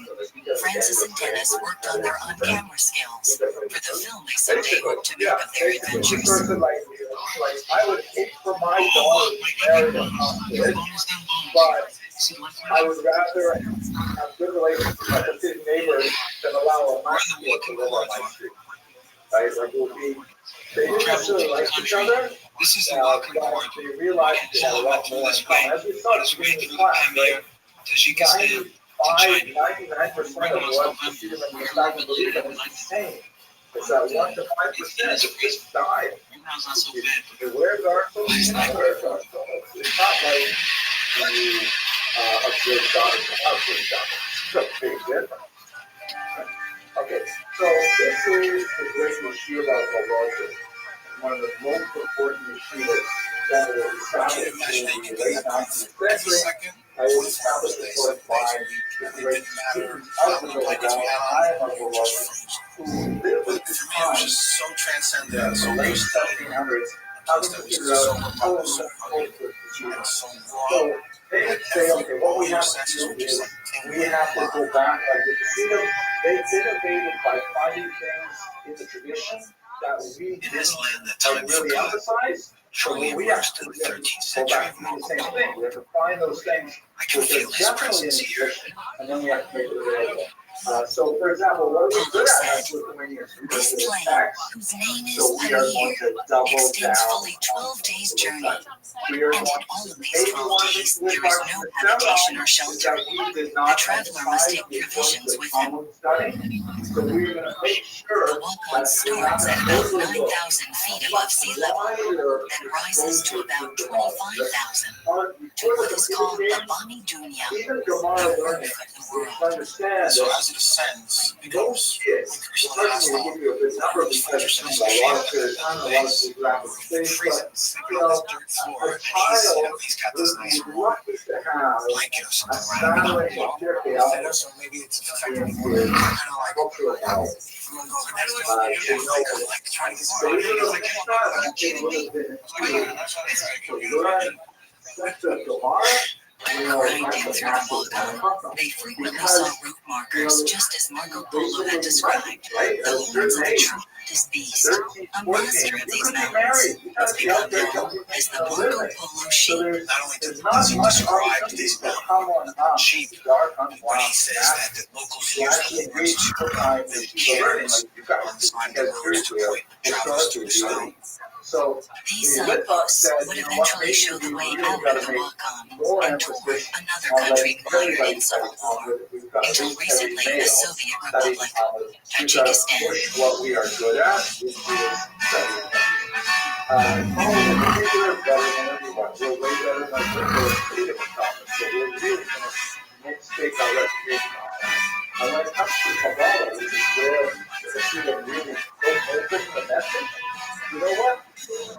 Francis and Dennis worked on their on-camera skills for the film they someday hoped to make of their adventures. I would hate for my daughter to marry a communist, but I would rather have good relations with my city neighbors than allow a Mashkiel to live on my street. Right? Like they didn't necessarily like each other. This is the walking corridor. They realized they had a lot more in common. As we saw in the class, right? 99% of what Hasidim and Messiah believe in is insane. It's that 1 to 5% that just died. Where's our soul? It's not like when you observe God as a house in God. It's a big difference. Okay, so this is the great yeshiva of Volozhin, one of the most important yeshivas that was established in the late 19th century. I was established by the great students of the Volozhin, who lived at this time, So transcendent, the late 1700s, having to figure out how to support the yeshiva. So they would say, okay, what we have to do is we have to go back, like the Hasidim, they innovated by finding things in the tradition that we didn't really emphasize. So we have to go back and do the same thing. We have to find those things which are definitely in the tradition, and then we have to make it available. So, for example, what we're good at as Lithuanians, This plane, whose name is Pioneer, extends fully 12 days' journey. And in all of these 12 days, there is no habitation or shelter. The traveler must take provisions with him. The walk-on starts at about 9,000 feet above sea level, then rises to about 25,000, to what is called the Bami Dunya, the roof of the world. So as it ascends, it goes increasingly hostile. The fortress is sleeping on the dirt floor, and he's got this nice warm blanket or something around him. So maybe it's affecting him more. Kind of like, I'm gonna go over next to him, like trying to get some money. He's like, are you kidding me? Grinding through the Balkan, they frequently saw route markers just as Marco Polo had described. The horns of a tremendous beast, a master of these mountains, has become known as the Marco Polo sheep. Not only does he describe these mountain sheep, but when he says that locals use the horns to build cairns on the side of the roads to point travelers through the snow. These signposts would eventually show the way out of the Balkan and toward another country mired in civil war, until recently a Soviet republic, Tajikistan. What we are good at is studying. Probably in particular better than everyone. We're way better than our freedom of topic. So we're really going to stake our reputation on that. And when it comes to Kabbalah, which is where the freedom really open the message, you know what?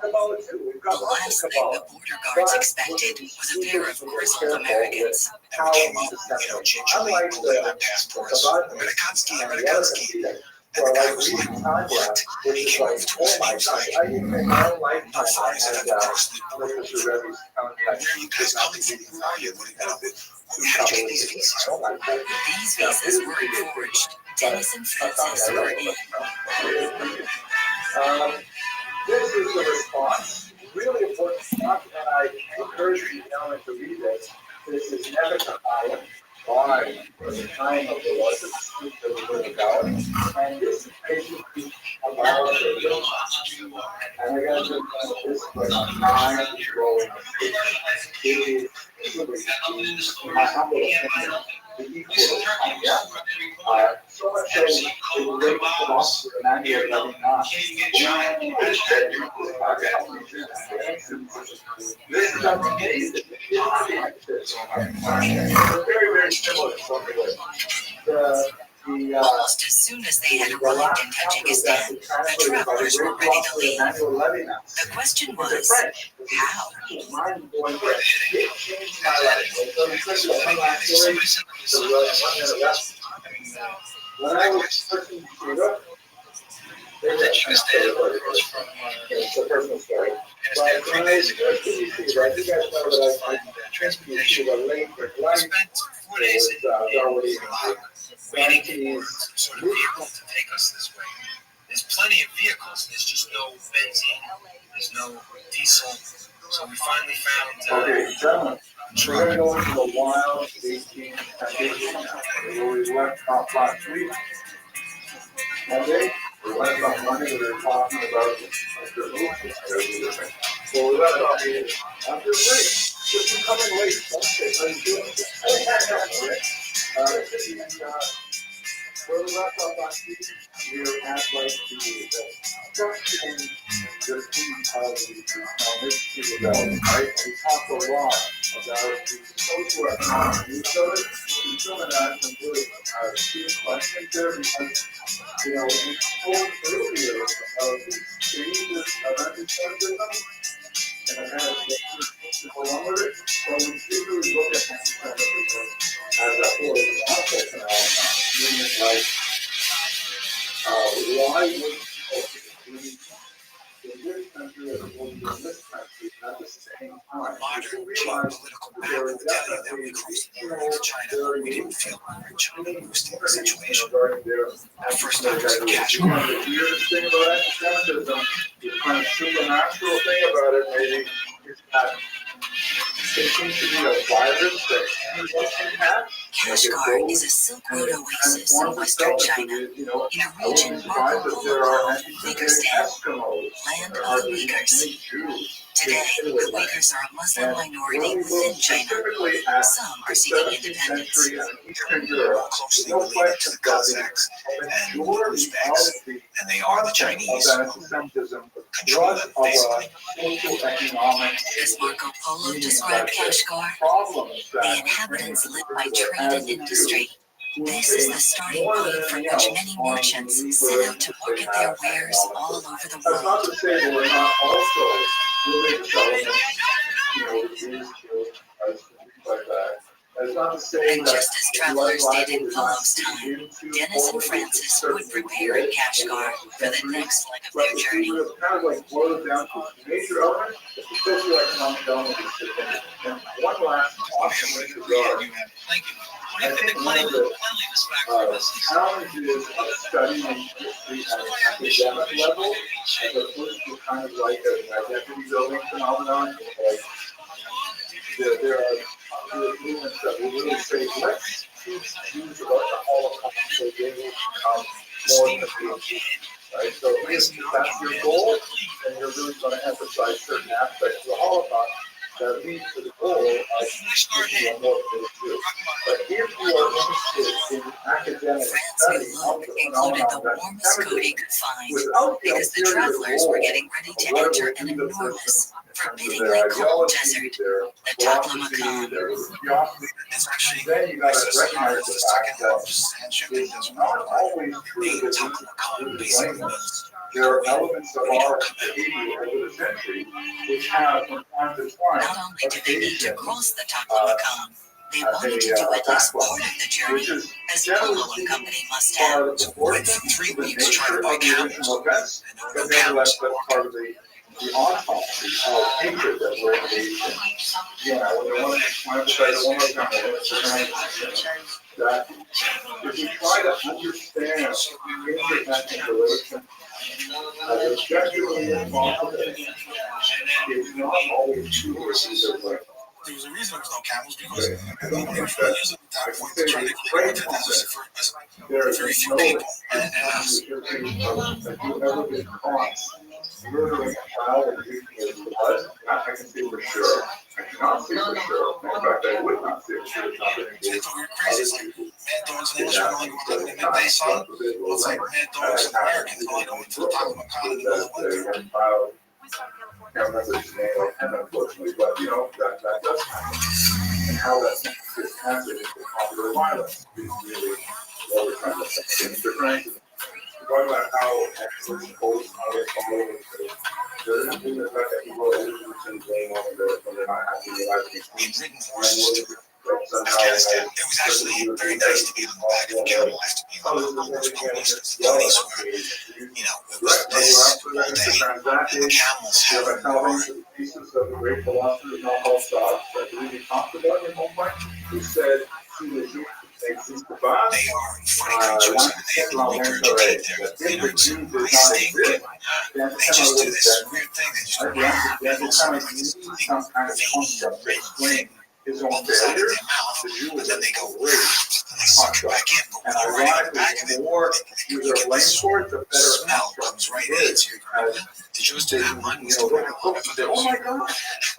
Kabbalah too. We've got The lots last of thing the Kabbalah. border guards expected was a pair of grizzled Americans. How gingerly pulling their passports. Amerikanski. And the guy was like, what? And he came over to us and he was like, how far is it across the border? Where are you guys coming from? Who are you? How did you get these visas? These visas were forged. Dennis and Francis were in. This is a response, really important response, and I encourage you gentlemen to read this. This is Nebuchadnezzar by the time of the Lord, the word of God, and this is basically about the and we're going to do this for 9 growing. It is my humble opinion. The equal so much so it relates to us the manual loving God. This is amazing. Very, very similar to something Almost as soon as they had arrived in Tajikistan, the travelers were ready to leave. The question was, how? When I was first in Cuba, it's a personal story. But when I was first in Cuba, I think I know that I transferred to Cuba late for life. It was already waiting for sort of vehicles to take us this way. There's plenty of vehicles, there's just no benzene, there's no diesel. So we finally found okay, gentlemen, we're going to go into the wild 18 where we left off last week. Monday, we left off Monday, we were talking about the movement. So we left off the after break. Just you coming late. Okay, how you doing? Where we left off last week, we were at like the structure and the theme of the rebellion, right? And we talked a lot about those who are not each other. And some of that some really serious questions there because, you know, we spoke earlier about the changes of anti-Semitism and I kind of go along with it. So we did really look at anti-Semitism as a whole concept phenomenon, meaning like why would in this country as opposed to in this country at the same time? modern geopolitical map would tell you that we crossed the border into China. We didn't feel we were in China. It was still the situation. At first time, it was a cash The weirdest thing about anti-Semitism, the kind of supernatural thing about it maybe, is that it seems to be a virus that anyone can have. Kashgar is a Silk Road oasis in western China, in a region Marco Polo called Uyghur, land of the Uyghurs. Today, the Uyghurs are a Muslim minority within China. Some are seeking independence. We're closely related to the Kazakhs and the Uzbeks, and they are the Chinese who control them, basically. As Marco Polo described Kashgar, the inhabitants live by trade and industry. This is the starting point from which many merchants set out to market their wares all over the That's not world. to say that we're not also religious elements, you know, Jews, as things like that, as And just as travelers did in Polo's time, Dennis and Francis would prepare in Kashgar for the next leg of their journey. Kind of like boil it down to major elements, it's the socioeconomic element is significant. And one last awesome way to go. I think one of the challenges of studying history at an academic level, as opposed to kind of like an identity building phenomenon, like there are movements that will really say, let's teach Jews about the Holocaust so they will become more convinced. Right? So if that's your goal, then you're really going to emphasize certain aspects of the Holocaust that lead to the goal of making a more convinced Jew. But if you are interested in academic study of the phenomenon the warmest coat he could find, because the travelers were getting ready to enter an enormous, forbiddingly cold desert, the Taklamakan. Then you got to recognize the fact that it's not always true that there are elements of our behavior over the century which have from time to time. Not only did they need to cross the Taklamakan, they wanted to do at least part of the journey, as Polo and company must have. So went for 3 weeks trying to buy camels, and there were no camels. Part of the autopsy of hatred that we're engaged in. Yeah, I want to emphasize one more time that if you try to understand interconnected relations as objectively as possible, it's not always true or either way. There was a reason there was no camels because nobody was really using them at that point. They're trying to clear to this for very few people. And Murdering a child and using his blood, that I can say for sure. I cannot say for sure. In fact, I would not say for sure. It's not been engaged. It's like mad dogs in English are only going to the midday sun. It's like mad dogs in Americans only going to the Taklamakan in the middle of winter. I can't remember his name, and unfortunately, but you know, that does happen. And how that gets translated into popular violence is really what we're trying to say. Mr. Frank, talking about how experts post how they follow there isn't even the fact that people are losing blame when they're not happy with life. We've ridden horses to Afghanistan. It was actually very nice to be on the back of a camel after being on the horse ponies. The ponies were, you know, it was this all day, and the camels had a war. Pieces of the great philosopher Jean Paul Sartre that really talked about in one point, who said, they are funny creatures, and they have to regurgitate their innards and they stink. They just do this weird thing. They just wriggle something like this veiny red thing bubbles out of their mouth, but then they go and they suck it back in. But when you're right on the back of it, you get this smell comes right in. It's your did you do that one? Was the one oh my God!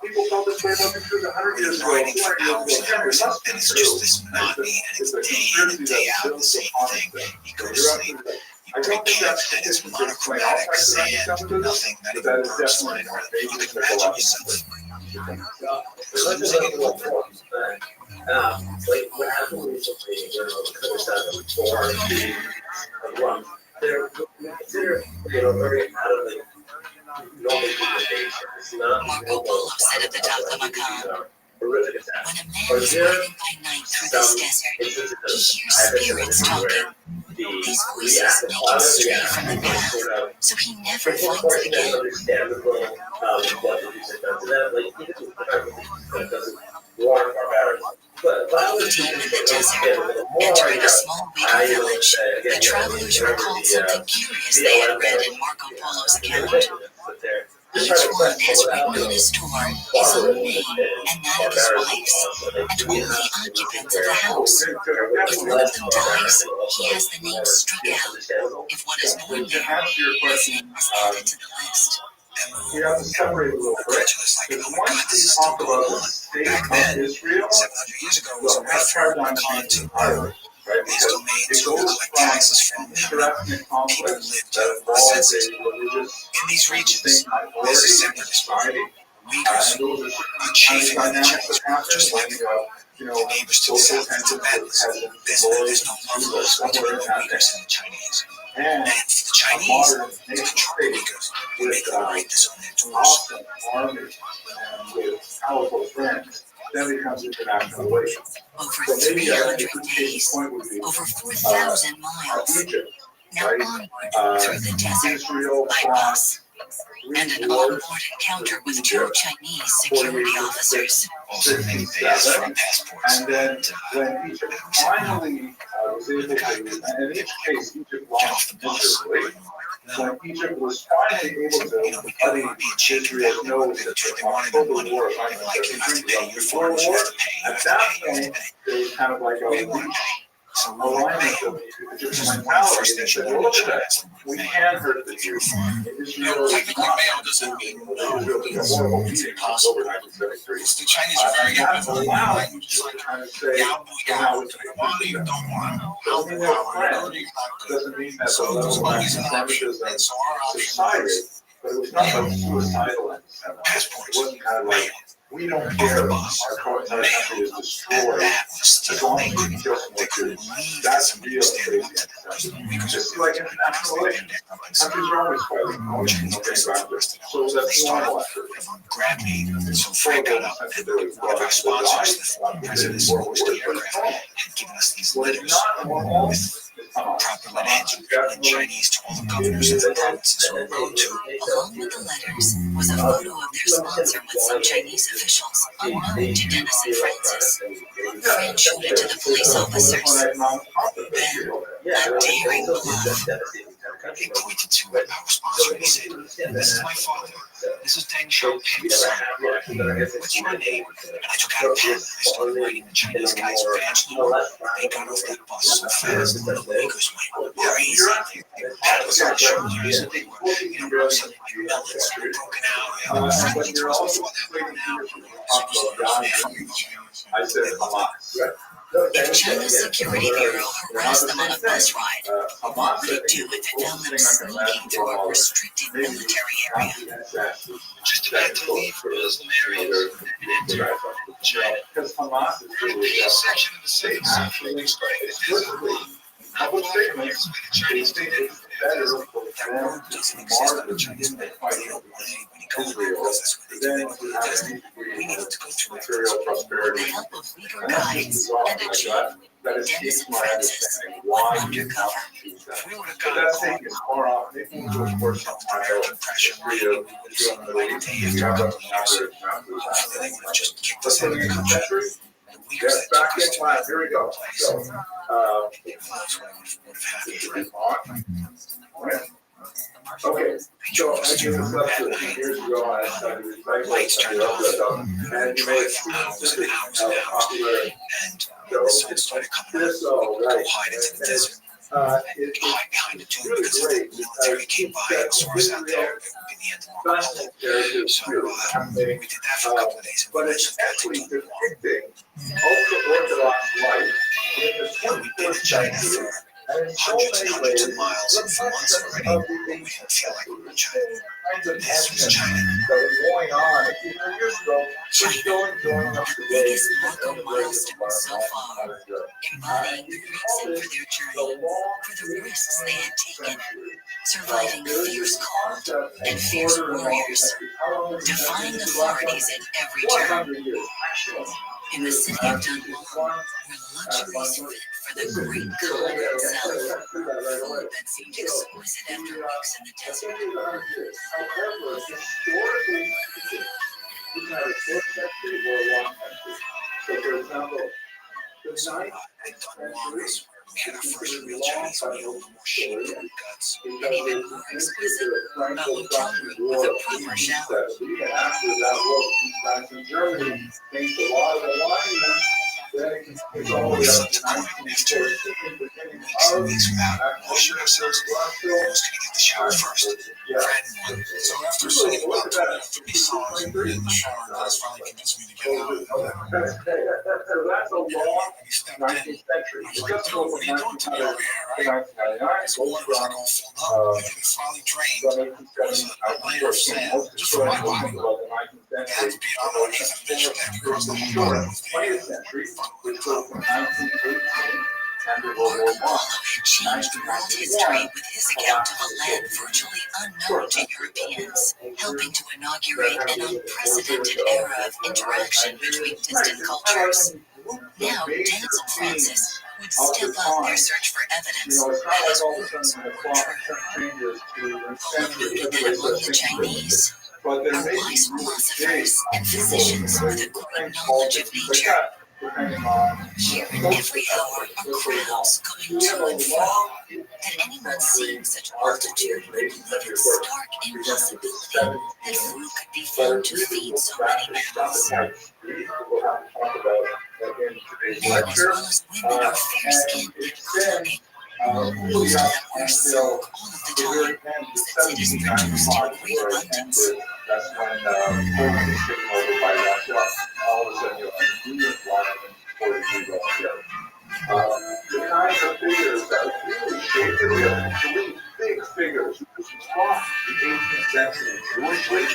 People felt this way about pictures 100 years ago. Riding for hours and hours, and it's just this monotony, and it's day in and day out the same thing. You go to sleep, you break camp, and it's monochromatic sand, nothing, not even birds flying around. You can imagine yourself. Like what happened recently, they're considered, very out of the normal communication. Marco Polo said at the Taklamakan, when a man is riding by night through this desert, he hears spirits talking. These voices make him stray from the path, so he never finds it again. While deep in the desert, entering a small weaver village, the travelers recalled something curious they had read in Marco Polo's account. Each one has written on his door his own name and that of his wife's, and only the occupants of the house. If one of them dies, he has the name struck out. If one is born there, his name is added to the list. Credulous, like, oh my God, this is still going on. Back then, 700 years ago, it was a way for Macan to earn these domains or collect taxes from them. People lived census. In these regions, there's a separatist movement. Uyghurs are chafing at the Chinese rule, just like the neighbors to the south, the Tibetans. There's no love lost between the Uyghurs and the Chinese. And for the Chinese to control the Uyghurs, they make them write this on their doors. Armies and with powerful friends then becomes international relations. Over So maybe a 300 good case days, point would be over 4,000 miles. Egypt, Now right? onward through the desert Israel by fought bus, and an 3 wars onboard encounter with 2 Egypt, Chinese security officers. Also, many payers for passports. and then when Egypt finally was able to, and in each case Egypt lost miserably, when Egypt was finally able to buddy Israel's nose at the October War of 1973, at that point there was kind of like a alignment of Egyptian mentality that said, well, look at that, we can hurt the Jews. Israel is not doesn't mean Israel is a horrible beating over 1973. The Chinese are very That's allowed you to kind of say, now it's you don't want. doesn't mean they're friends, doesn't mean that the level of anti-Semitism subsided, but it was not like suicidal anti-Semitism. It wasn't kind of like, we don't care, our country is destroyed, as long as we can kill someone too. That's real crazy anti-Semitism. Just like international relations, countries are always fighting, so that's normal effort. Grab me, so Frank got up and one of our sponsors, the president's the aircraft, had given us these letters with proper letters in Chinese to all the governors of the provinces who were going to. Along with the letters was a photo of their sponsor with some Chinese officials unknown to Dennis and Francis. Fran showed it to the police officers. Then, a daring bluff. He pointed to our sponsor and he said, "This is my father. This is Deng Xiaoping's son. What's your name?" And I took out a pen and I started writing the Chinese guy's badge number. They got off that bus so fast, the Uyghurs went crazy. That was our shoulders. And they were, suddenly my melons were broken out. And friendly to us before that went out. I said Hamas. If China's security bureau harassed them on a bus ride, what would it do if it found them sneaking through a restricted military area? Just about to leave for Muslim areas and enter China. We're the PS section of the city. Public statements, Chinese state better that world doesn't exist on the Chinese map. They don't want anybody going there because that's what they do. We needed to go through material With prosperity. the help of Uyghur guides and a chief, Dennis and Francis went undercover. If we would have But gone that's taking far off. They can do it for some kind of pressure, degree of hopefully they would have just kicked us out of the country. The Uyghurs Yes, that back took us in to line. Here we go. So, that's what would have happened. okay, so I gave this up to years ago. I started recycling, and you may have seen this is how popular. And the sun started coming up. Go hide into the desert. Hide behind a tomb because if the military came by and saw us out there, it would be the end of Marco Polo. So we did that for a couple of days. But it's actually depicting ultra-Orthodox life in the We've been in China for hundreds and hundreds of miles and for months already. We didn't feel like we were in China. This was China. that was going on a few years ago. We're still enjoying up to The date. biggest Marco milestone so far, embodying the reason for their journey, for the risks they had taken, surviving fierce cold and fierce warriors, defying authorities at every turn. In the city of Dunwall, where luxuries fit for the great Khan himself, food that seemed exquisite after weeks in the desert. However, historically, we had a short country or a long country. So, for example, the ninth century, We had our first real Chinese meal, no more sheep and guts. And even more exquisite, a hotel room with a proper shower. Even after that war, back in Germany, thanks to a lot of alignment, then it's all the way up to 1914, beginning of Weeks without washing ourselves. I was going to get the shower first. So after sitting about 30 songs in the shower, guys finally convinced me to get out. that's a long 19th century. It doesn't go from 1900 to 1999. This water was like all filled up. It finally drained. It was a layer of sand just for my body. It had to be on the 8th edition that across the whole 20th century, which was from 1918 Marco Polo had changed world history with his account of a land virtually unknown to Europeans, helping to inaugurate an unprecedented era of interaction between distant cultures. Now, Dennis and Francis would step up their search for evidence that his words were true. Polo noted that among the Chinese are wise philosophers and physicians with a great knowledge of nature. Here in every hour are crowds going to and fro. That anyone seeing such multitude would believe in stark impossibility that food could be found to feed so many mouths. Men as well as women are fair-skinned and good-looking. Most of them wear silk all of the time, since it is produced in great abundance. That's when Putin is taken over by Russia. All of a sudden, you have a new environment for the the kinds of figures that really shaped the real, really big figures. This was from the 18th century Jewishly.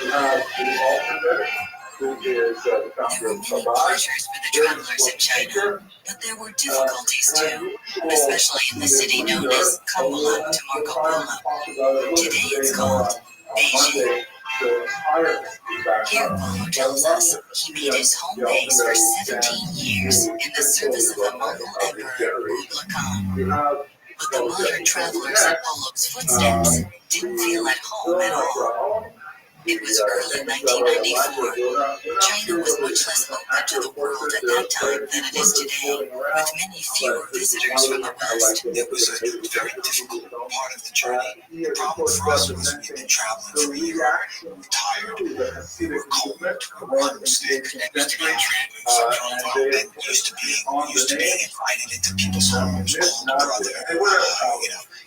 The alphabet, who is the founder of There were many pleasures for the travelers in China, but there were difficulties too, especially in the city known as Kamala to Marco Polo. Today it's called Beijing. Here, Polo tells us he made his home base for 17 years in the service of the Mongol Emperor Kublai Khan. But the modern travelers in Polo's footsteps didn't feel at home at all. It was early 1994. China was much less open to the world at that time than it is today, with many fewer visitors from the West. It was a very difficult part of the journey. The problem for us was we've been traveling for a year. We're tired, we're cold, we're homesick, and used to being invited into people's homes, called brother.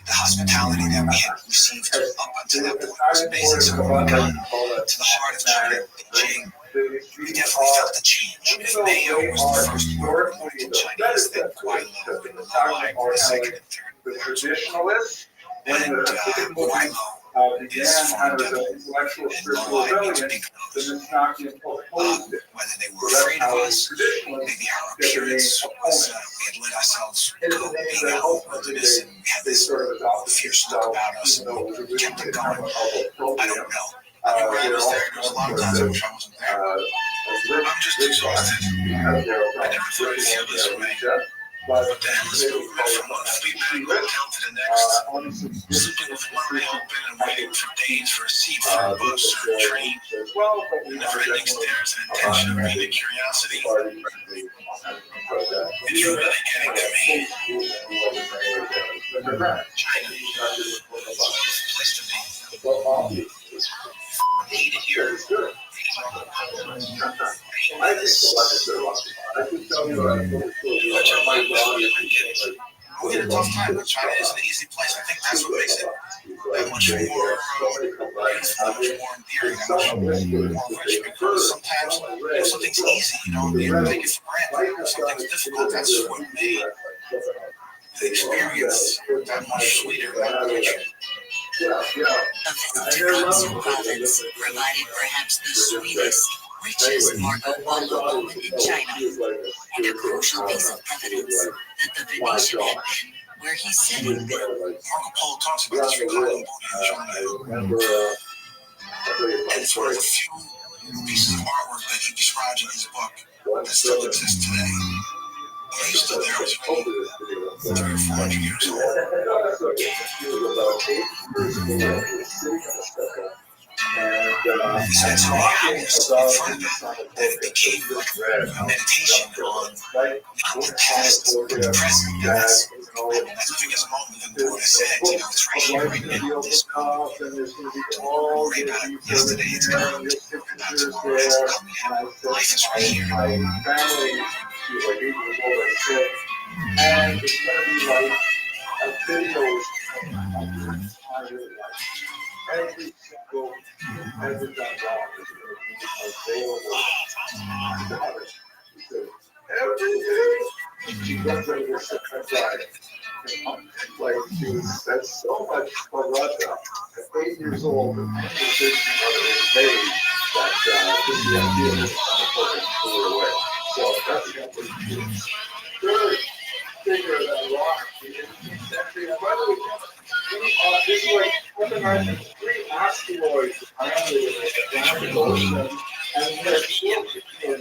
The hospitality that we had received up until that point was amazing. So when we got to the heart of China, Beijing, we definitely felt the change. If Mayo was the first word in Chinese, then Guaylo and Lai were the second and third. The traditionalists, And Guaylo is fundamental, and Lai means big nose. Whether they were afraid of us, maybe our appearance was, we had let ourselves go being out in the wilderness, and we had this fierce look about us, and we kept it going. I don't know. I remember I was there, there was a lot of times I wish I wasn't there. I'm just exhausted. I never thought I'd feel this way. But the endless movement from one fleet hotel to the next, sleeping with one eye open and waiting for days for a seat for a bus or a train, never-ending stares and intention of being a curiosity. It's really getting to me. China is a place to be. I hate it here. I can tell you we had a tough time, but China isn't an easy place. I think that's what makes it that much more endearing, that much more rich, because sometimes if something's easy, you take it for granted. If something's difficult, that's what made the experience that much sweeter, that richer. A visit to Gansu province provided perhaps the sweetest, richest Marco Polo moment in China, and a crucial piece of evidence that the Venetian had been where he said he'd been. Marco Polo talks about this reclining boat in China, and it's one of the few pieces of artwork that he describes in his book that still exists today. When he stood there, I was only 300 or 400 years old. He spent so many hours in front of it that it became like a meditation on not the past, but the present. And that's living as a moment. And the Buddha said, it's right here, right now, this moment. Don't worry about it yesterday, it's gone. Don't worry about tomorrow, it's coming yet. Life is right here. And it's going to be like a video every single ever done wrong is going to be available. Everything. She does like this like that's so much for Russia. At 8 years old, and thinking of it days that this is the idea that I'm going to away. So that's the third figure that imagine 3 asteroids landed in the Atlantic Ocean, and we have still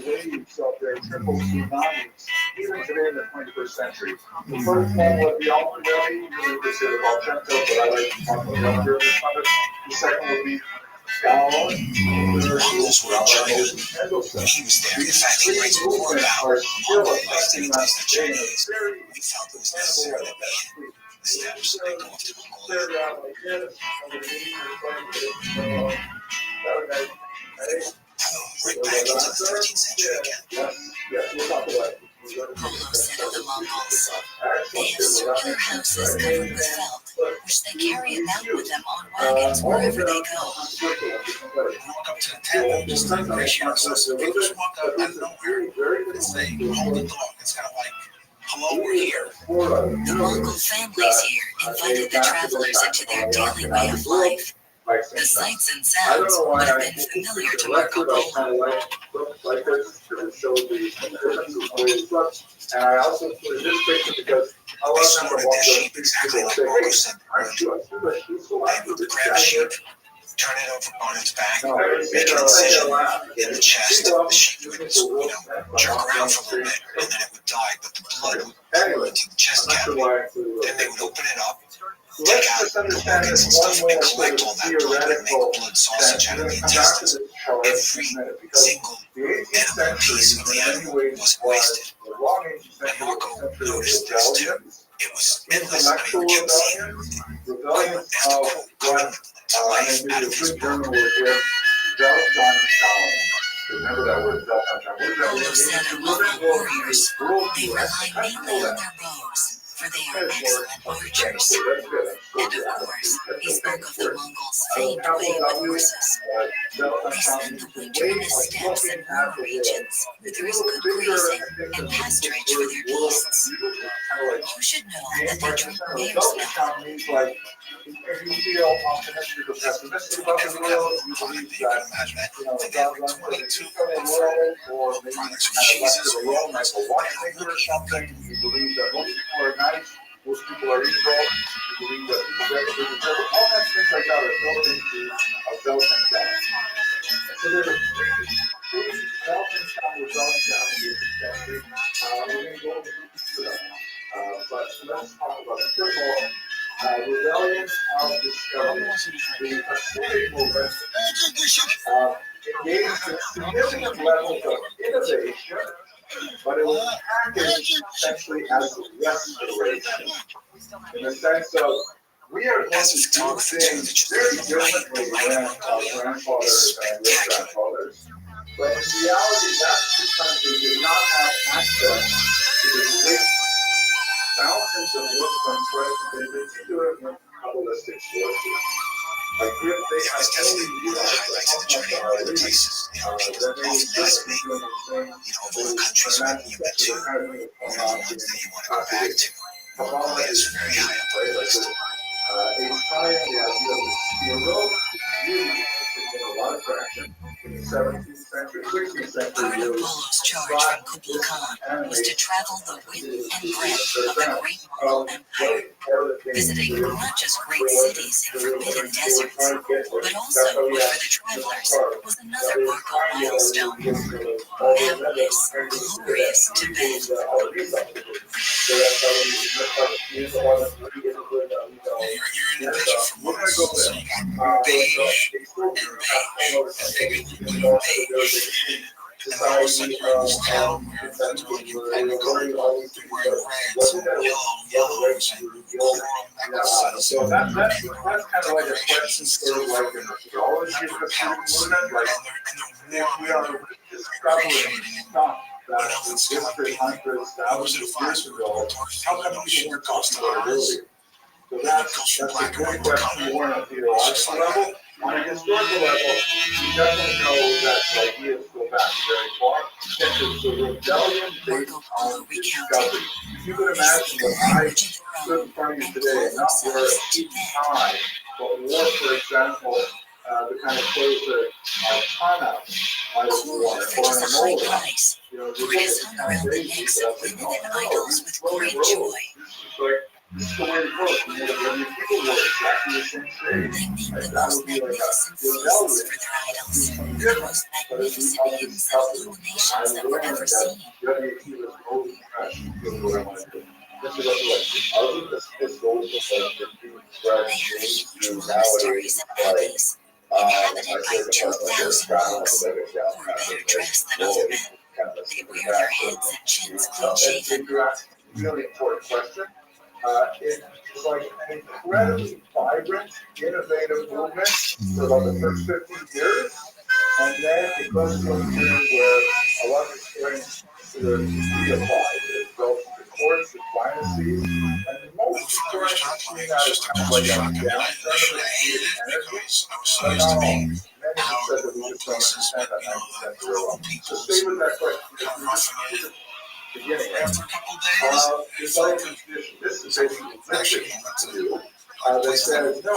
waves of their triple tsunamis, even today in the 21st century. The first one would be ultimately, you would consider volcano, but I like to talk about younger than the second would be Mongols were in China when he was there. The fact he writes more about Mongol life than he does the Chinese. We felt it was necessary that we establish that they go off to Mongolia. Right back into the 13th century again. Polo said of the Mongols, they have circular houses covered with felt, which they carry about with them on wagons wherever they go. Walk up to the tent and just like ratio ourselves. So people just walk up out of nowhere and say, hold the dog. It's kind of like, hello, we're here. The Mongol families here invited the travelers into their daily way of life. The sights and sounds would have been familiar to Marco Polo. And I also put this picture because I was slaughtered their sheep exactly like Marco said. They would grab a sheep, turn it over on its back, make an incision in the chest. The sheep would, jerk around for a little bit, and then it would die, but the blood would pour into the chest cavity. Then they would open it up, take out the organs and stuff, and collect all that blood and make blood sausage out of the intestines. Every single edible piece of the animal was wasted. And Marco noticed this too. It was endless. I mean, you kept seeing as the quote coming to life out of his book. Remember that word, Polo said of Mongol warriors, they rely mainly on their bows, for they are excellent archers. And of course, he spoke of the Mongols' famed way with horses. They spend the winter in the steppes and warm regions, where there is good grazing and pasturage for their beasts. You should know that they drink mare's milk. If you feel optimistic or pessimistic about the world, you believe that, God's going to come in the world, or maybe you kind of left to the world, like a watchmaker or something. You believe that most people are nice, most people are evil. You believe that people get to the devil. All kinds of things like that are built into a Belgian town. So there's a big Belgian town with Belgian town in the 18th century. We're going to go into that. But let's talk about it. First of all, rebellion of discovery. The Hasidic movement engaged in significant levels of innovation, but it was packaged essentially as restoration. In the sense of, we are going to do things very differently than our grandfathers and great grandfathers. But in reality, that's because they did not have access to the rich thousands of works on Christ, they did do it with Kabbalistic sources. Like if they had only used highlights of the journey one of the places, people often ask me, of all the countries you've been to, what are the ones that you want to go back to? Mongolia is very high up on the list. It's time the idea of the spiro really has been a lot of traction in the 17th century, 16th century. Part of Polo's charge from Kublai Khan was to travel the width and breadth of the great Mongol Empire, visiting not just great cities and forbidden deserts, but also what for the travelers was another Marco milestone, boundless, glorious Tibet. You're in the picture from Mars, so you got beige and beige, and beige. And then all of a sudden you're in this town where things are like in agriculture, they're wearing reds and yellows and coral necklaces. So that's kind of like a question sort of like an astrology of the pelts, and they're warm and appreciating it. It's kind of like being like, I was at a fast food store, sugar cost $1. So that's a good question more on a theological level. On a historical level, you definitely know that the ideas go back very far. And it's the rebellion based on discovery. If you could imagine that I stood in front of you today and not wear a heat tie, but wore, for example, the kind of clothes that Tana might have worn, or an Enola. It is hung around the necks of women and idols with great joy. This is the way it goes. When you people were exactly the same thing. They make the most magnificent feasts for their idols, the most magnificent hidden illuminations that were ever seen. They have huge monasteries and abbeys, inhabited by 2,000 monks, who are better dressed than other men. They wear their heads and chins clean shaven. Really important question. It's like an incredibly vibrant, innovative movement for about the first 15 years. And then it goes to a period where a lot of experience is applied. It goes to the courts, the dynasties, and most historians have seen that as kind of like a downturn of energy. But now, many have said that we just don't understand that 90% zero. So stay with that question. Beginning. This is basically to do. They said, no,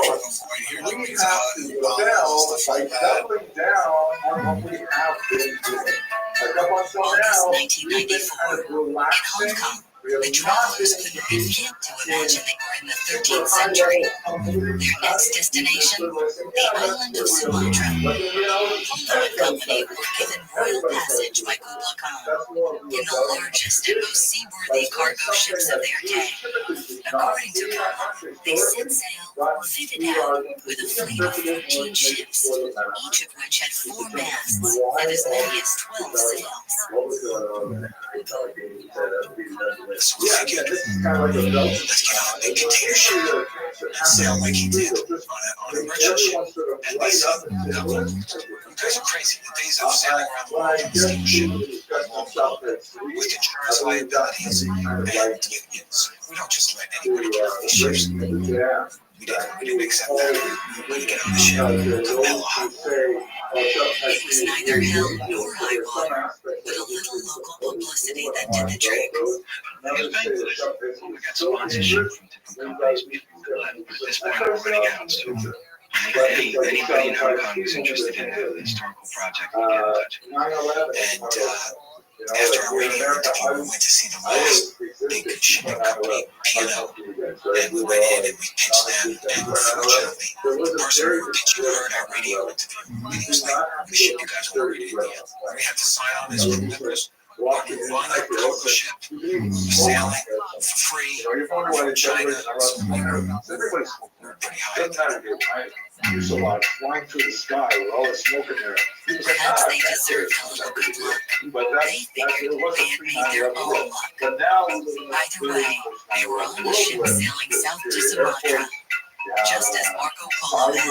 we have to rebel by doubling down on what we have been doing. Like up until now, we've been kind of relaxing. The travelers couldn't begin to imagine they were in the 13th century. Their next destination, the island of Sumatra. Polo and company were given royal passage by Kublai Khan in the largest and most seaworthy cargo ships of their day. According to Polo, they set sail, fitted out with a fleet of 13 ships, each of which had 4 masts and as many as 12 sails. So we figured, let's get on a big container ship and sail like he did on a merchant ship. And we said, no, you guys are crazy. The days of sailing around the world on a steamship with insurance liabilities and unions. We don't just let anybody get on these ships. We didn't accept that. We get on the ship, come hell or high water. It was neither hell nor high water, but a little local publicity that did the trick. We got sponsorship from different companies, but at this point we're running out. So anybody in Hong Kong who's interested in the historical project will get in touch with us. And after our radio interview, we went to see the last big shipping company, P&O. And we went in and we pitched them, and unfortunately, the person we were pitching heard our radio interview. And he was like, we're going to ship you guys over to India. We have to sign on as crew members. We're on a cargo ship, sailing for free from China. So we were pretty high at that. There's a lot flying through the sky with all the smoke in there. Perhaps they deserved a little good luck. They figured they had made their own luck. Either way, they were on the ship sailing south to Sumatra, just as Marco Polo had.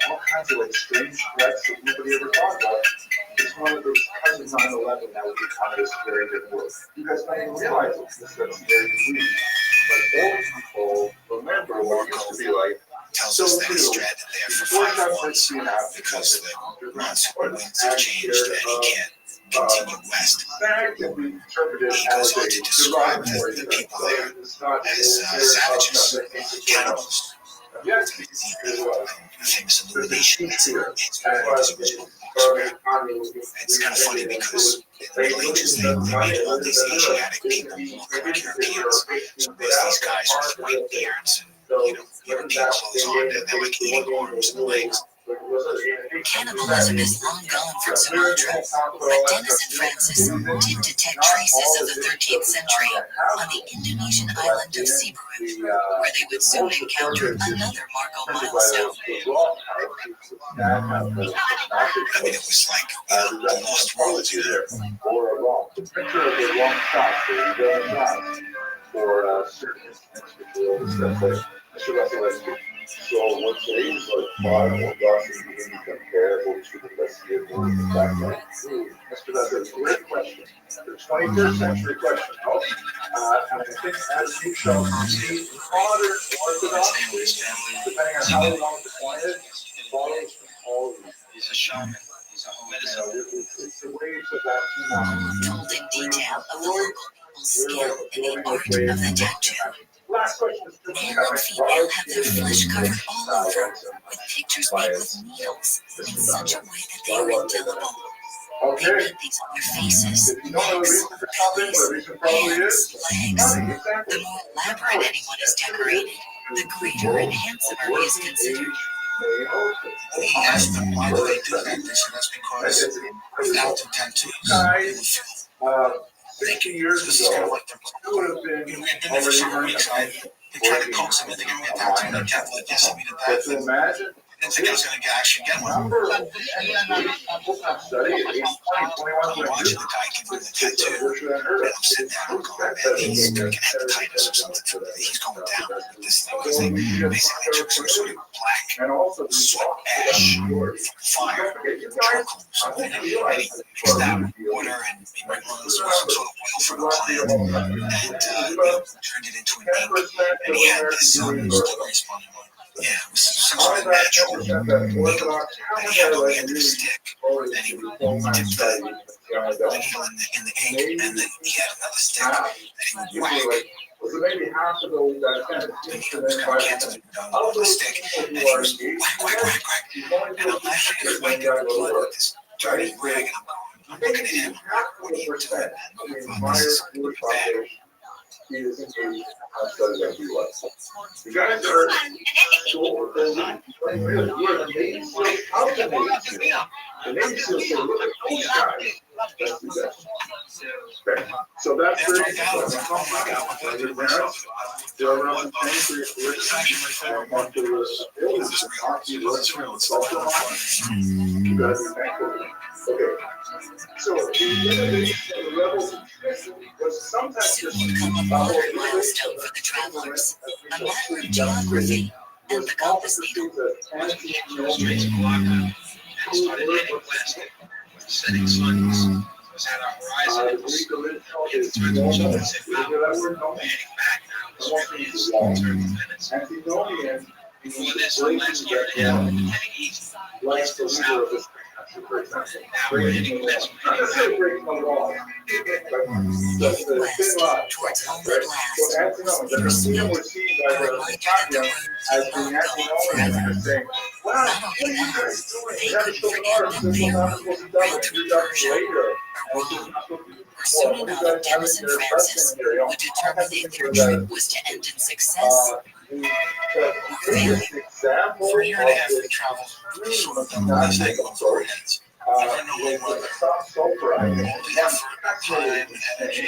All kinds of like strange threats that nobody ever thought about. It's one of those kinds of 9/11 that would be kind of this very good work. You guys might even realize it's very sweet. But old people remember what it used to be like. Tells us that he's stranded there for 5 months because the monsoon winds have changed and he can't continue west. He goes on to describe the people there as savages, cannibals. A famous illumination that's in his original books. It's kind of funny because in the Middle Ages they made all these Asiatic people look like Europeans. So there's these guys with white beards and European clothes on, and they're like eating arms and legs. Cannibalism is long gone from Sumatra, but Dennis and Francis did detect traces of the 13th century on the Indonesian island of Siberut, where they would soon encounter another Marco milestone. I mean, it was like the lost world, Picture of the long shot for certain instances. Mr. Russell, so what today's like five or Russian beginning to compare what we should investigate more in the background. Mr. Russell, great question. The 21st century question, and I think as you shall see, modern Orthodox, depending on how you want to define it, follows from all of these. He's a shaman. He's a whole medicine. It's the ways of that. Told in detail of the local people's skill in the art of the tattoo. Male and female have their flesh covered all over with pictures made with needles in such a way that they are indelible. They paint these on their faces, necks, bellies, hands, legs. The more elaborate anyone is decorated, the greater and handsomer he is considered. When he asked them why do they do that, they said that's because without the tattoos, they will feel naked. So this is kind of like their we had been there for several weeks. I tried to coax him into getting a tattoo, and he kept like, yes, I need a tattoo. I didn't think I was going to actually get one. I'm watching the guy give me the tattoo, and I'm sitting there, I'm going, man, he's going to get hepatitis or something from me. He's going down with this thing. Because they basically took some sort of black sweat ash from fire, charcoal or something, and he mixed that with water and he might run some sort of oil from a plant, and turned it into an ink. And he had this story spun him on. Yeah, it was some sort of natural needle that he had on the end of a stick, and he would dip the needle in the ink, and then he had another stick that he would whack. The needle was kind of canted on the stick, and he was whack. And I'm laughing and wiping the blood with this dirty rag, and I'm looking at him, what are you doing, man? This is bad. You guys are short. So that's after I got it, oh my God, what did I do to myself? It's actually my favorite one because it's real. It's real. It's not fun. You guys are thankful. Okay. So the levels of was sometimes Soon will come a modern milestone for the travelers, a matter of geography and the compass needle. Streets of Oaxaca and started heading west. With the setting sun was at our horizon. It was getting through the Pacific Mountains. We're heading back now. This really is in terms of minutes. Before this, the last year and a half, we've been heading east, west and south. Now we're heading west. Moving west towards home at last. Bittersweet, a reminder that the road will not go on forever. Not only that, they couldn't forget that their road ran through Persia, Iran. Soon enough, Dennis and Francis would determine if their trip was to end in success or failure. For a year and a half, we traveled sort of the last angle of our heads. Never knowing whether all the effort, time, and energy,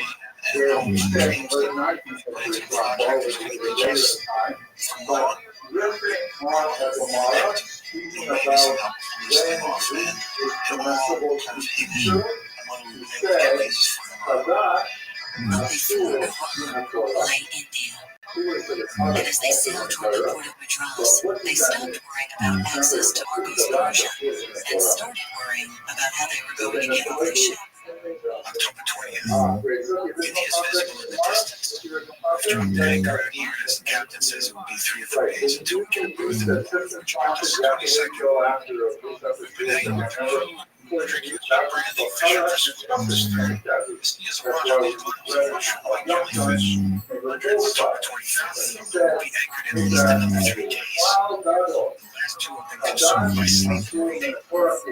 and all the dreams that went into the project was going to reach us from one and maybe some help from this thing off, and we're all kind of hinging on whether we would be able to get visas for them. But before lay India. And as they sailed toward the port of Madras, they stopped worrying about access to Argos Persia and started worrying about how they were going to get on the ship. October 20th. India is visible in the distance. After we anchor out here, as the captain says, it will be 3 or 4 days until we get berth in the port of Madras. 22nd. We've been hanging with the crew, drinking pepper and they fish for some this is a rendezvous like jellyfish. October 25th. We'll be anchored in these another 3 days. The last 2 have been consumed by sleep. I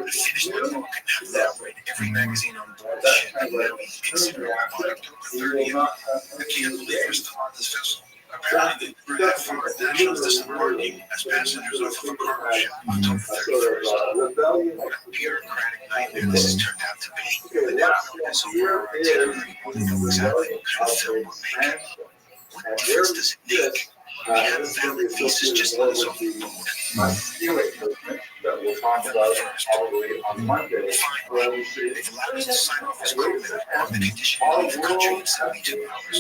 finished my book and have that read every magazine on board the ship, and now we consider it on October 30th. I can't believe we're still on this vessel. Apparently, the foreign nationals disembarking as passengers off of a cargo ship on October 31st. What a bureaucratic nightmare this has turned out to be. The now is over our itinerary. We know exactly what kind of film we're making. What difference does it make? We have valid visas, just let us off the boat. That we'll talk about probably on Monday. Finally, they've allowed us to sign off as crew member on the condition to leave the country in 72 hours.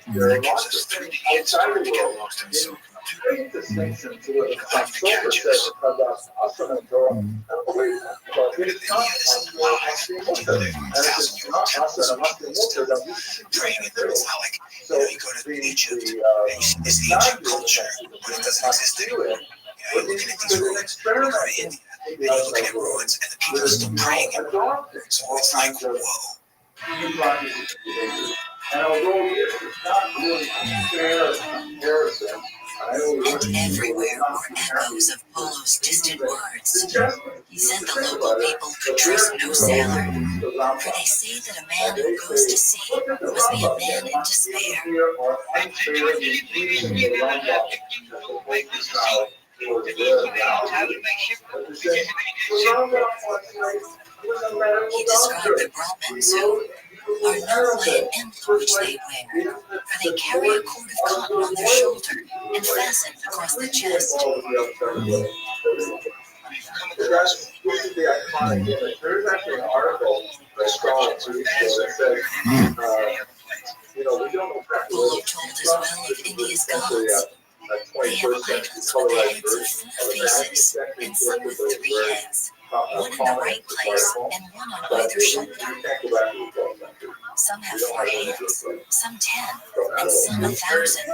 That gives us 3 days to get lost in Silk. Distinction to what October says because us and praying it through. It's not like you go to Egypt and you see this ancient culture, but it doesn't exist anymore. You're looking at these ruins. You go to India and you're looking at ruins, and the people are still praying it. So it's like, whoa. And although it's not really fair comparison, And everywhere were echoes of Polo's distant words. He said the local people could trust no sailor, for they say that a man who goes to sea must be a man in despair. He described the Brahmins who are known by an emblem which they wear, for they carry a cord of cotton on their shoulder and fasten across the chest. There's actually an article that says, we don't know exactly. Polo told as well of India's gods. They have idols with heads of 4 faces and some with 3 heads, one in the right place and one on either shoulder. Some have 4 hands, some 10, and some 1,000.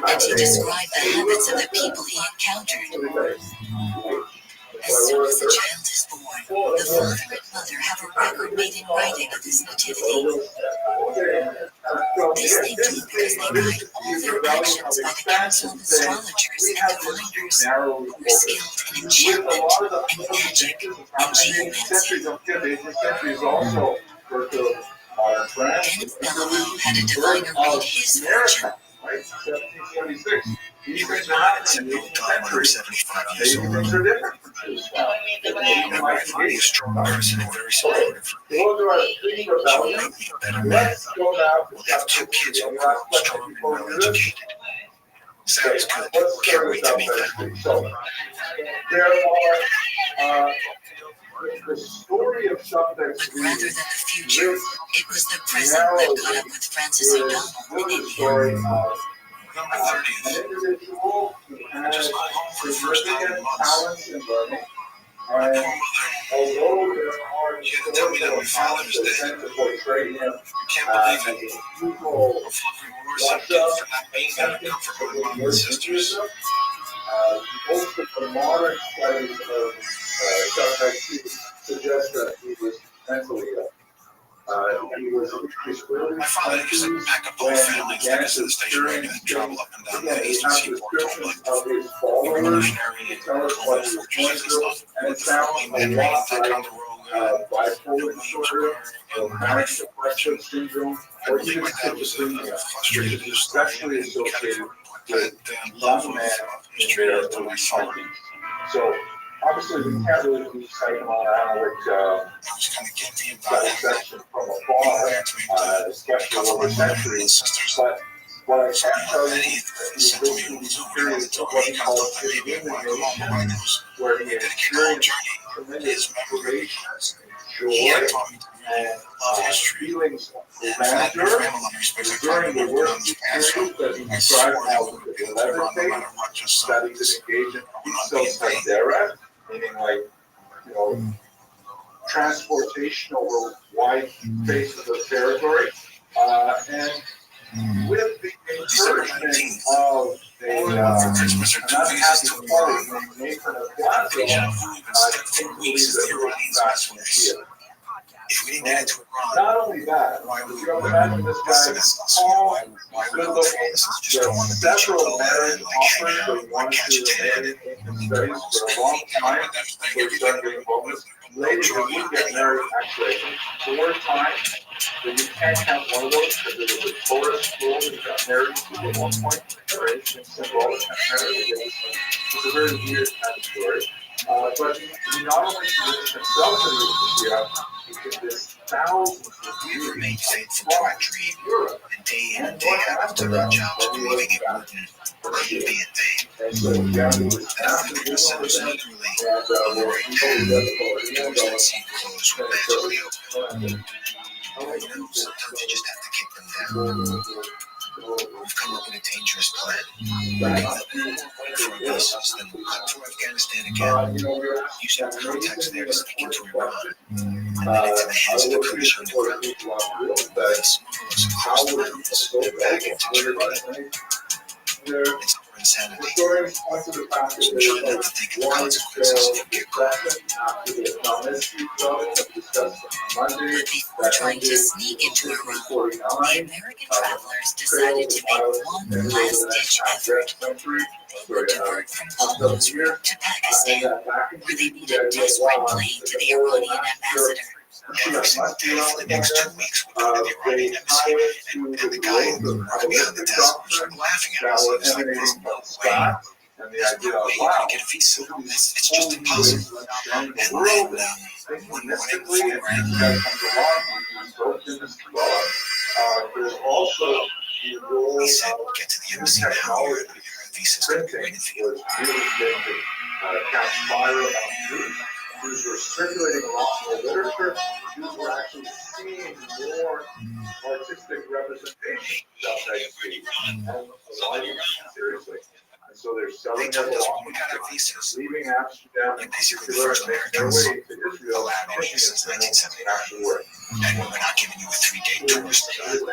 And he described the habits of the people he encountered. As soon as a child is born, the father and mother have a record made in writing of his nativity. This they do because they guide all their actions by the counsel of astrologers and diviners who are skilled in enchantment and magic and geomancy. Dennis Bellamo had a diviner read his fortune. He was not in no time when I was 75 years old. My wife would be a strong person and very supportive. She would make me a better man. We'll have 2 kids who grow up strong and well educated. Sounds good. Can't wait to meet them. The story of something. But rather than the future, it was the present that caught up with Francis O'Donnell in India. November 30th. I just got home for the first time in months. My poor mother, she had to tell me that my father was dead. I can't believe it. I'm full of remorse and guilt for not being there to comfort my mom and sisters. Most of the modern studies of suspect suggest that he was mentally ill. My father used to pack up the whole family and take us to the station wagon and travel up and down the eastern seaboard to revolutionary and colonial fortresses and stuff. With the following men making Ticonderoga and Williamsburg and Harrisburg. I believe my dad was a frustrated historian and had love of history to my son. So obviously we can't really do psychoanalytic section from afar, especially over centuries. But what I can tell you is this period of what he calls his human age, where he experienced tremendous motivation, joy, and feelings of grandeur during the working period that he described as the 11th day, that he could engage in self-direct, meaning like, transportation over wide spaces of territory, and with the encouragement of an unhappy party named Nathan of Glasgow, if we didn't add to Iran, not only that, why would we imagine this guy tall, good looking, several marriage offers that he wanted to remain in studies for a long time, so he started getting homeless. Later, he would get married actually 4 times, but you can't count one of those because it was a Taurus school that he got married to at one point, or ancient symbolic marriage. It's a very weird kind of story. But he not only convinced himself that he was Messiah, he convinced thousands of we remained faithful to our dream, and day in and day out after our jobs, believing it wouldn't be in vain. And after the ourselves eagerly on the right path, the doors that seemed closed were magically open. Sometimes you just have to kick them down. We've come up with a dangerous plan. Wait for a basis, then we'll cut through Afghanistan again, using the contacts there to sneak into Iran, and then into the hands of the Kurdish underground. Then smuggle us across the mountains and back into Turkey. It's a insanity. Historians point to the fact that So there try is not a to think of the warning consequences trail of of your call. destruction after the economists have discussed on Monday Before trying to sneak into Iran, the American travelers decided to make one last-ditch effort. They would divert from Polo's route to Pakistan, where they made a desperate plea to the Iranian ambassador. Every single day for the next 2 weeks, we're going to the Iranian embassy, and the guy working behind the desk was like laughing at us. He was like, "There's no way. There's no way you can get a visa. It's just impossible." And then one morning, the phone rang. He said, "Get to the embassy now. Your visa's going to be waiting for you." Jews were circulating along the literature. Jews were actually seeing more artistic representation of that speech and applying it seriously. And so they're selling their belongings, leaving Amsterdam in particular, and making their way to Israel, thinking it's going to actually work. And we're not giving you a 3-day tourist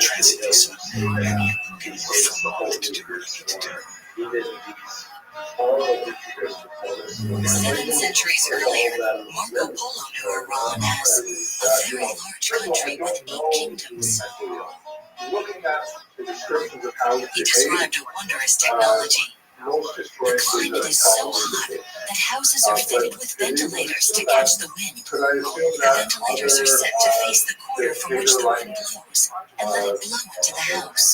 transit visa. And you can work from home to do what you need to do. 7 centuries earlier, Marco Polo knew Iran as a very large country with 8 kingdoms. He described a wondrous technology. The climate is so hot that houses are fitted with ventilators to catch the wind. The ventilators are set to face the corner from which the wind blows and let it blow into the house.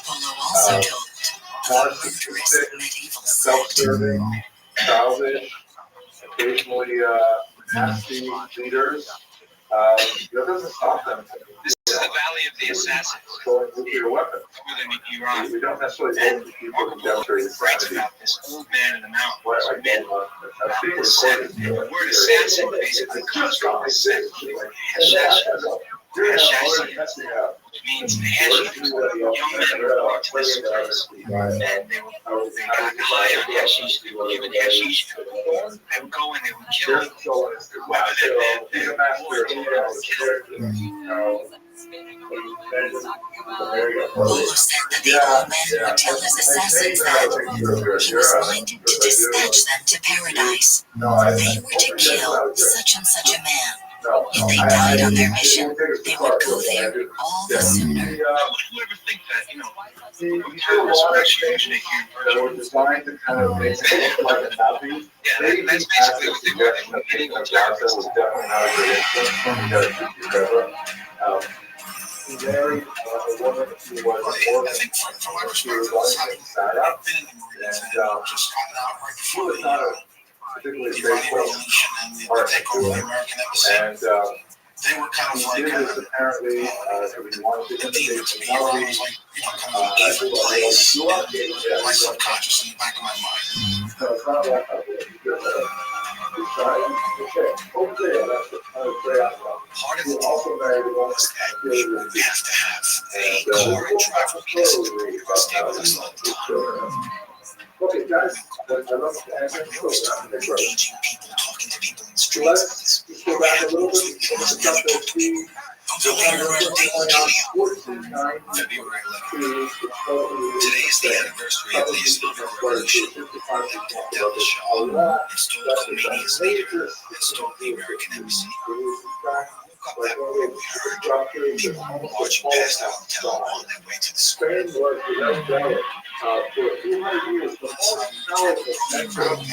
Polo also told of a murderous medieval sect. Childish, occasionally nasty leaders. That doesn't stop them. This is the Valley of the Assassins. Throwing nuclear weapons. Northern Iran. We don't necessarily vote for people who demonstrate Writes insanity. about this old man in the mountain. I've seen recorded. The word assassin basically comes from the sect. Assassin. Which means the hashish. Young men were brought to this place. And they got high on hashish. They were given hashish. They would go and they would kill whoever they met. Polo said that the old man would tell his assassins that he was minded to dispatch them to paradise. They were to kill such and such a man. If they died on their mission, they would go there all the sooner. Whoever think that, terrorists are actually usually here That were designed to kind of make it look like a movie. Yeah, that's basically what they were. They were getting on terrorists. Was definitely not a good influence. He married a woman who was an orphan. She was always sat up, and she was not a particularly faithful partner. And they were kind of like apparently indeed to me, Iran was like, kind of an evil place in my subconscious, in the back of my mind. Part of the deal was that we would have to have a car and drive with me. This is the group who stay with us all the time. Okay, guys, When we were starting engaging people, talking to people in the streets, go back a little bit. never talked to people. Until later on, February 11th. Today is the anniversary of the Islamic Revolution. They brought down the Shah, installed Khomeini as leader, installed the American embassy. Woke up that morning, we heard people marching past out in Tel on their way to the square. For a few hundred years, the most powerful center of the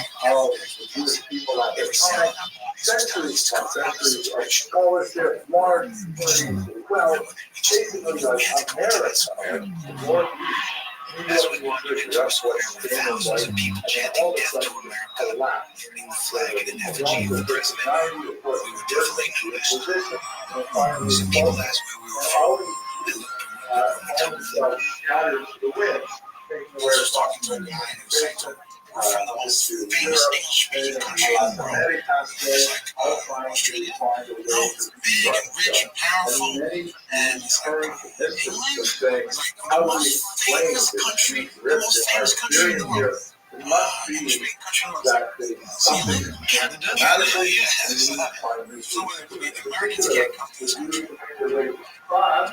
Jewish people at the time, centuries of scholarship, large wealth, basically like America, Northeast. As we wandered into a square with thousands of people chanting death to America, burning the flag in an effigy of the president, we were definitely noticed. Some people asked where we were from. I looked around and told them. I was just talking to a guy who said, we're from the most famous English-speaking country in the world. He was like, oh, Australia? No, it's big and rich and powerful. And he's like, England? It's like the most famous country in the world. It must be that they something radically find new but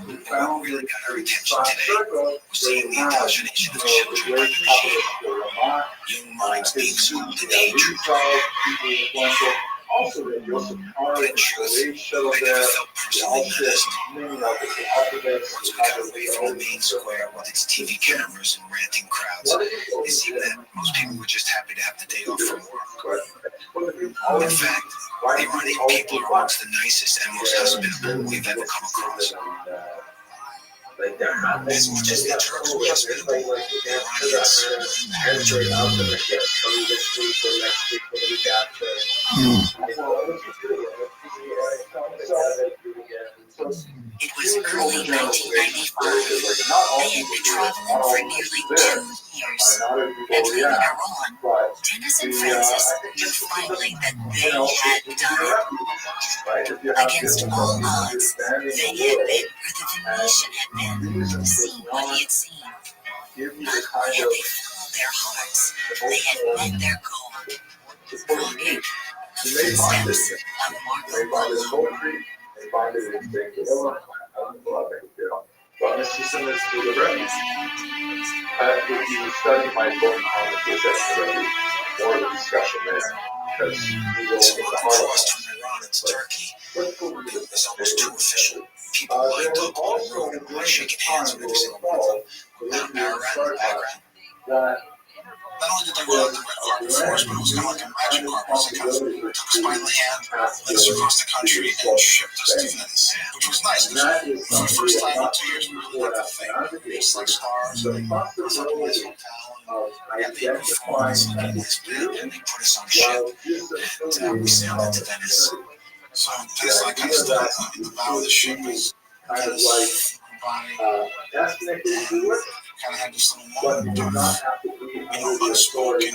we found really got our attention that today circle was seeing the indoctrination of children by the machine. Young minds being schooled in hatred. also the Joseph Hart, But in truth, they show I never there, felt the personally menaced. many of the alphabets, Once we got away from the main square with its TV cameras and ranting crowds, it seemed that most people were just happy to have the day off from work. In fact, ironic people are amongst the nicest and most hospitable we've ever come across. As much as the Turks were hospitable, the It was early 1995. They had been traveling for nearly 2 years. And leaving Iran, Dennis and Francis knew finally that they had done it. Against all odds, they had been where the Venetian had been, seen what he had seen. Not only had they followed their hearts, they had met their goal. Walking the footsteps of Marco Polo. They find it in but Mr. Simmons to the refuge. If you study my book on the possession, more of a discussion there. Because we will So get the crossed from Iran into Turkey, it was almost too official. People lined up on the road and I shaking hands with every single one of them. Now, Ararat in the background. Not only did they roll out the red carpet for us, but it was kind of like a magic carpet. They kind of took us by the hand, led us across the country, and shipped us to Venice, which was nice because for the first time in 2 years, we really got the thing. We just like stars, and we put us up in this hotel, and we had the performance like in this bed, and they put us on a ship, and we sailed into Venice. So that's like kind of stuff in the bow of the ship is kind of like kind of had this little moment of, unspoken,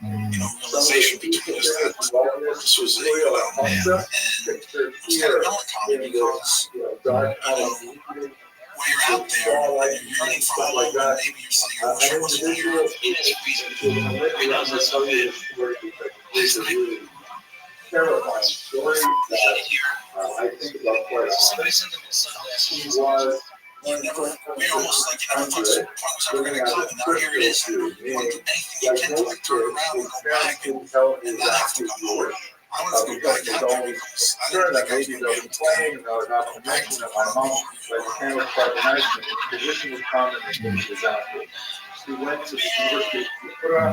realization between us that this was it, and it was kind of melancholy because, when you're out there and you're yearning for home, and maybe you're saying, I wish I wasn't here. terrifying story that I think about quite often. We were almost like, the point was ever going to come, and now here it is. You want to do anything you can to like turn around and go back and not have to come home. I wanted to go back out there because I didn't think I was going to be able to go back to the position was common in disaster. He went to the University of Pura,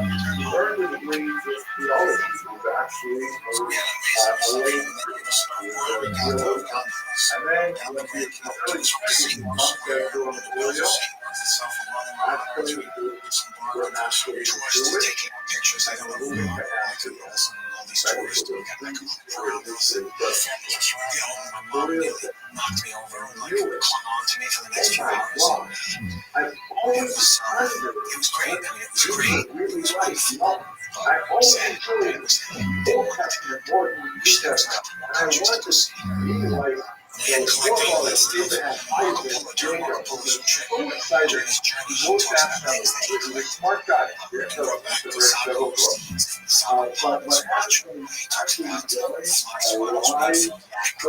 earned a degree in theology. He was actually a late and then when he was early 20s, months there doing material, actually were actually taking pictures. I don't know who all these tourists who got back around us and my mom really knocked me over and like clung on to me for the next few hours. It was great. I mean, it was great. It was great. But sad. It was wish there was a couple more countries to see. We had collected all that stuff. During Marco Polo's trip, during his journey, he talks about things that he collected. He brought back the Sabo steeds and the Sabo puppets. He talks about flying swallows,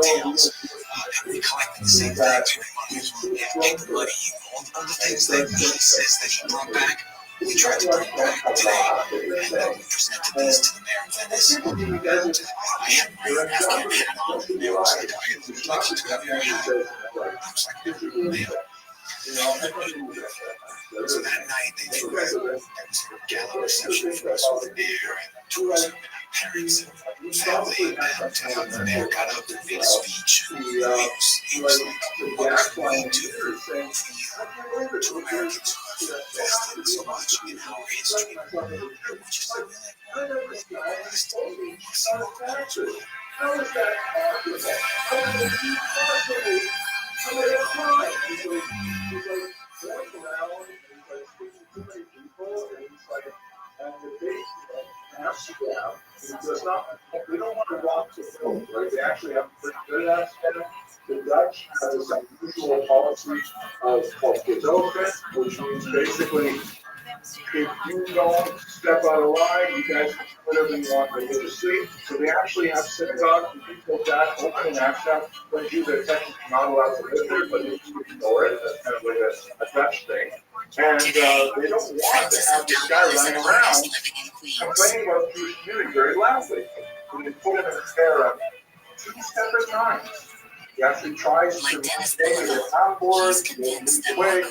tails. And we collected the same things. We had pink money, all the things that he says that he brought back. We tried to bring back today, and we presented these to the mayor of Venice. And I had my Afghan hat on, and the mayor was like, "I'd like you to have your hat." I was like, "Mayor." So that night, there was a gala reception for us with the mayor and tours and parents and family, and the mayor got up and made a speech. He was like, "What can we do for you, to Americans who have invested so much in our history? And we just didn't realize How is that possible? How is it possible? He's like walking around, and he's like speaking to many people, and he's like, and the base asks you down. He does not, we don't want to rock the boat, right? They actually have pretty good at that. The Dutch have this unusual policy of gedogen, which means basically if you don't step out of line, you guys can do whatever you want to go to sleep. So they actually have synagogues and things like that open in access. When Jews are technically not allowed to live there, but they can ignore it. That's kind of like a Dutch thing. And they don't want to have this guy running around complaining about the Jewish community very loudly. So they put him in a pair of 2 separate times. He actually tries to stay on board, he moves away,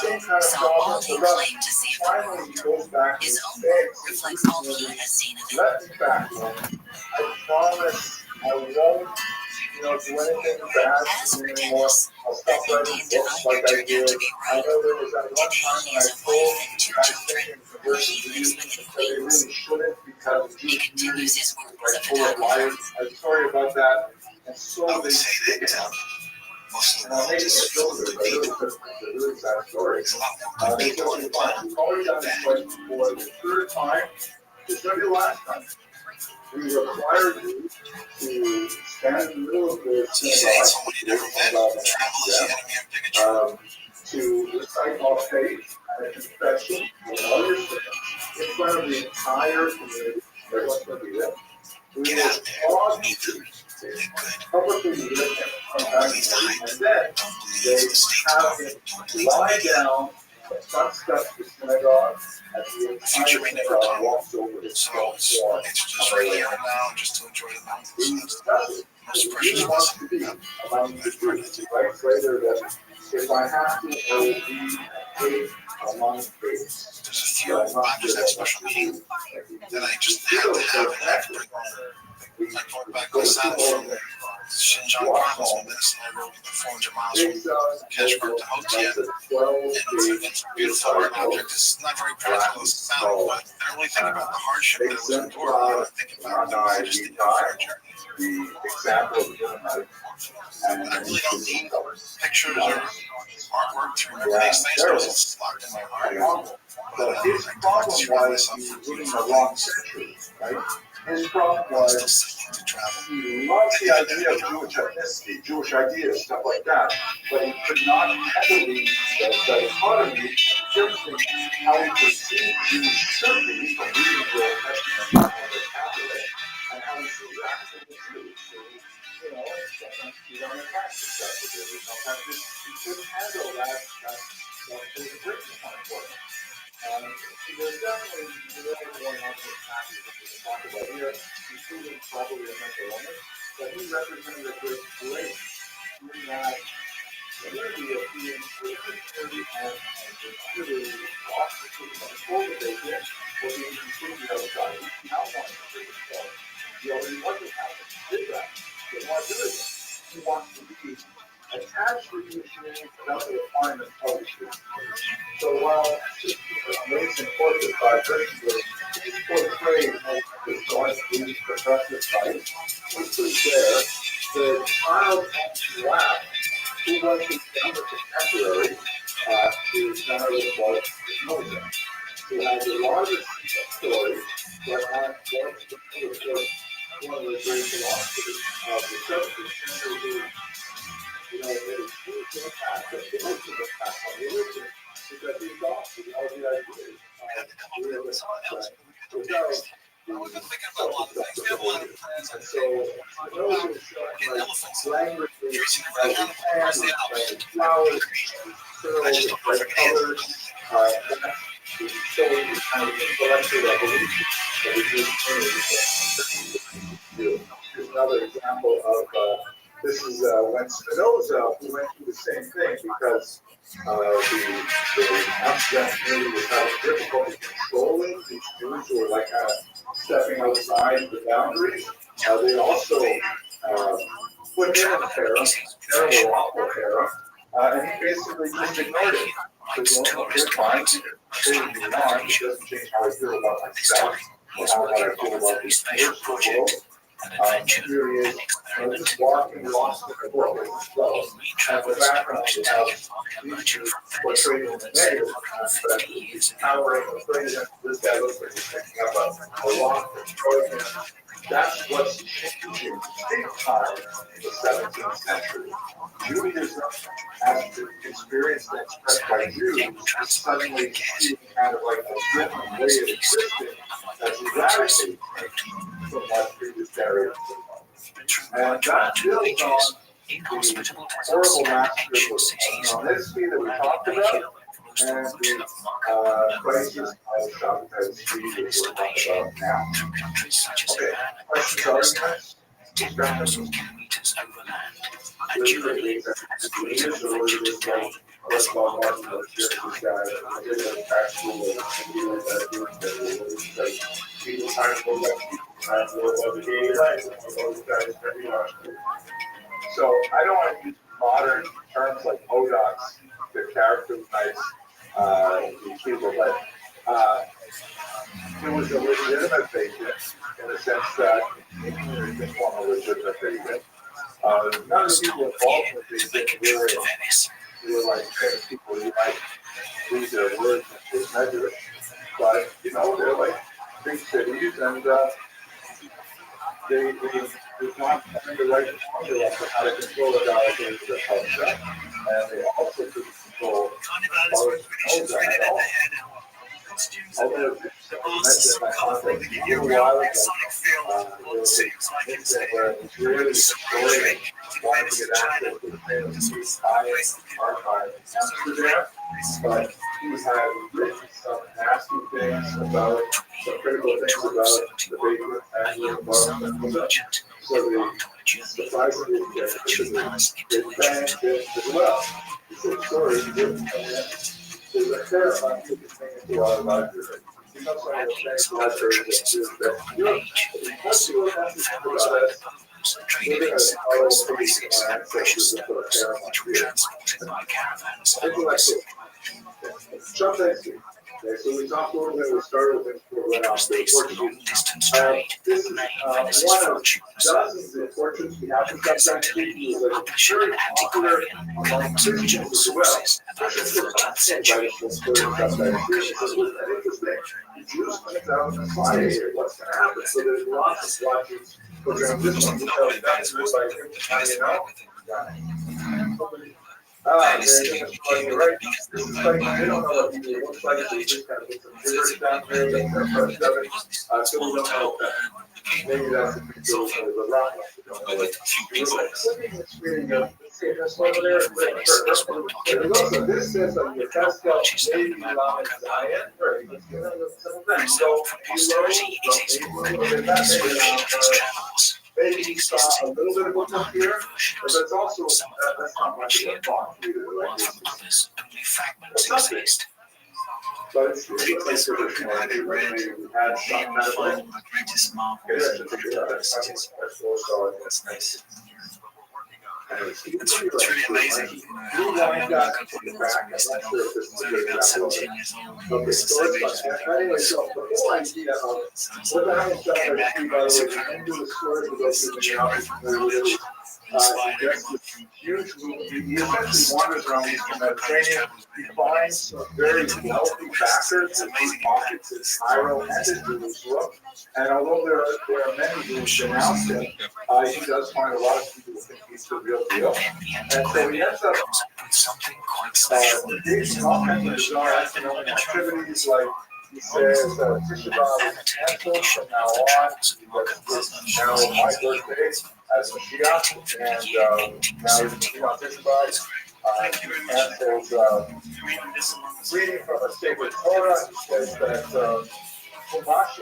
same kind of problem. So finally he goes back and says, let me back. I promise I won't, do anything bad anymore. I'll stop writing books like I did. I know there was that one time when I told guys thinking conversion Jews that they really shouldn't because the Jewish community is like full of liars. I'm sorry about that. And so I would say that most of the world is filled with good people. There's a lot more good people on the planet. We've already done this twice before. The third time, it's going to be the last time. We require you to stand in the middle of the someone you never met. Travel is the enemy of bigotry. To recite all faith and a confession of all your sins in front of the entire community. Everyone's going to be there. We Get will out there. pause You need them. They're good. publicly meet them Don't believe the hype. and then Don't believe they the state have talk. him Don't believe the lie media. down at front steps of the synagogue as the The future entire may never synagogue come. walks over his So form. it's just right here and now, just to enjoy the mountains. That's the most precious He wants to be blessing. among the Jews. Right? Later that if I have to, I will be great among faiths. There's a few Bibles that have special meaning that I just have to have and have to bring home. I brought back my son from Xinjiang province, my medicine I wrote 400 miles from Kashmir to Hotia. And it's a beautiful art object. It's not very practical as it sounds, but I don't really think about the hardship that it was endured. I think about the majesty of the journey. The example of the and I really don't need pictures or artwork to remember these things because it's locked in my heart. But his problem was he was living in the wrong century, right? His problem was he loved the idea of Jewish ethnicity, Jewish ideas, stuff like that, but he could not handle the dichotomy of how he perceived Jews should be from reading the Old Testament and the Catholic, and how he should react to the Jews. So, sometimes he's on the tax stuff with it, sometimes he couldn't handle that was a breaking point for him. There's definitely more going on in the taxes that we can talk about here, including probably a mental illness, but he represented a great grace in that community of being completely and literally lost the truth and told that they did was being completely outside. He now wants to free himself. He already wasn't happy. He did that. He didn't want to do it. He wants to be attached to the Jewish community without the requirements of the Jewish community. So while it's amazing portrait by Rothschild, he's portrayed as the joint Jewish progressive right, which was there. The child on black, who was his younger contemporary, to Senator Clark Moses, who has a lot of story, but has one of the great philosophers of the 17th century. There is huge impact, a huge impact on religion, because he thought all the ideas of real concept without and so those who show language and flowers, curls, colors, that's showing the kind of intellectual evolution that we do. Here's another example of this is when Spinoza went through the same thing because the Amsterdam community was having difficulty controlling these Jews who were like kind of stepping outside the boundaries. They also put him in a harem, terrible, awful harem, and he basically just ignored it. So it's fine, say what you want, it doesn't change how I feel about myself, or how I feel about the spiritual world. Here he is, just walking lost in the world with himself. And the background we have these portrayed in the negative aspect, he's towering, afraid of this guy looks like he's picking up a rock, destroying him. That's what's changing big time in the 17th century. Judaism, as the experience that's expressed by Jews, is suddenly seeing kind of like a different way of existing that's radically from what previous generations have. And that builds on the horrible massacre of ethnicity that we talked about, and the crisis of Shabbat Street that we're talking about now. Okay, questions, arguments, discussions? Literally, let's call Martin Luther King this guy. I did an actual video that people trying to go back, trying to go about the gay rights, and all those guys very much. So I don't want to use modern terms like Modocs to characterize these people, but it was a legitimate basis in the sense that it form a legitimate basis. None of the people involved with these things were like famous people who might lose their words and measure it. But, you know, they're like big cities, and they want the right formula for how to control the dollar gains of the culture, and they also could control although it's some conflict that give you a real sonic feel of the cities, like in say, really story, wanted to get access to the famous archive in Amsterdam, but he had written some nasty things about, some critical things about the Baker and the environment. So the price of it banned it as well. It's a story, there's a fair amount of things into our library. You know, some of the things libraries that do that. Once you look at the about it, trading in all spaces and precious metals, which were transported by caravans. Okay, so we talked a little bit, we started with the long-distance trade made Venice fortunes. Dozens of fortunes we have in Constantinople published an antiquarian collecting original sources about the 13th century. The time the Jews went out and fire here. What's going to happen? So there's lots of watches for transition. You know, that's just like, you know. You're right. This is like, they don't know what it looks like. They just kind of put some gibberish down there. They kind of press it. So we don't know that. Maybe that's a big deal for the rock. This says on your Pascal maybe Lamed Zion. Maybe you saw a little bit of what's up here, but it's also that's not much of a thought. Others, only fragments exist. But it's had some medical. The greatest marvels and diversities. That's nice. It's really amazing, how young the couple listed on. It's only about 17 years old. It's the same age as Anyway, so the whole idea of what the hell is came back and wrote this incredible geographical knowledge. Huge movement. He essentially wanders around the Mediterranean. He finds some very wealthy backers in pockets in Cairo and in Jerusalem. And although there are many who denounce him, he does find a lot of people who think he's the real deal. And so he ends up engaging in all kinds of bizarre economic activities, like he says Tisha B'Av is canceled from now on. Now my birthday as a Mashiach, and now he's moving on Tisha B'Av. Cancels reading from a sacred Torah. He says that Chumash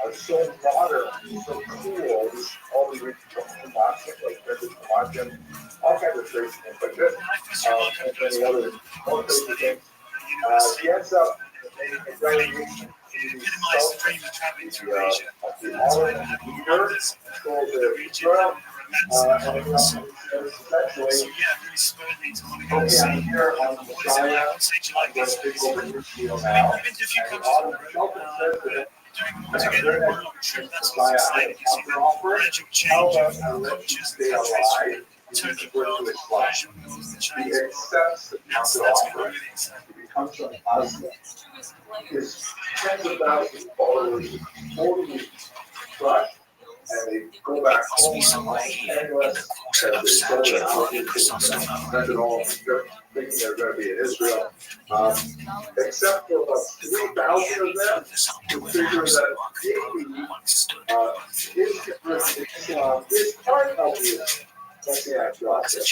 are so modern, so cool. All the reading from Chumash, like Vintage Chumash, all kinds of crazy things like this, and many other more crazy things. He ends up making a delegation to the Olive leader called the Israel. And it comes essentially, okay, I'm here on the Messiah. I'm going to take over Israel now. And Olive Shelton says that during that Messiah, I have a counter offer. How about I let you stay alive? He converts to Islam. He accepts the counter offer. He becomes an Muslim. His tens of thousands of followers totally crushed. and they go back Must home be somewhere here in the penniless, quarter and of they San sell their Giovanni houses, Chrysostomos. spend it all thinking they're going to be in Israel. Except for about 3,000 of them, who figure that maybe is part of this Messianic process.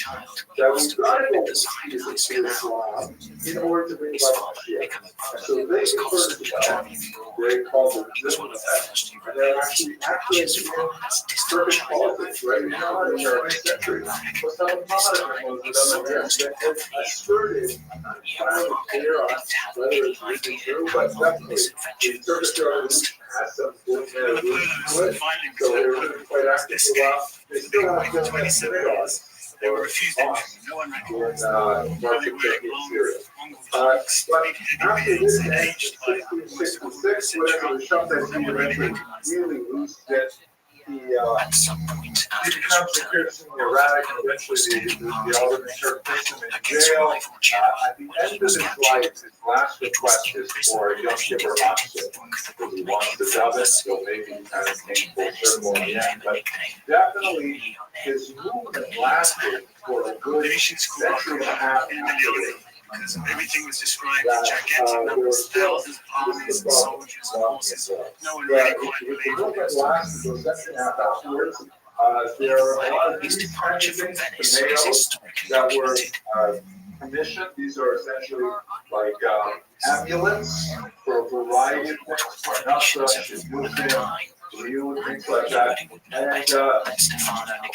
That we've got to go to Islam in order to bring about Mashiach. And so they refer to that. They call it this, and they're actually in Turkish politics right now in the 20th century. But some of Muhammad was asserted clear on whether it's really true, but definitely the Turkish revolution has some good to it. So they were quite active for a while. They still have to have radar. They were refused entry. No one recognized them. Syria. But after this age, 1666, whatever the Shabbat really lose that he becomes a Christian, erratic, and eventually the Alderman Church puts him in jail. At the end of his life, his last request is for a Yom Kippur Matzah, because he wants to dub it, so maybe kind of painful ceremony in the end. But definitely, his movement lasted for a good century and a half after because everything was described in gigantic numbers, thousands of armies and soldiers and horses. No one really quite believed it. There are a lot of these departure from Venice that were commissioned. These are essentially like amulets for a variety of things, not such as you and things like that. And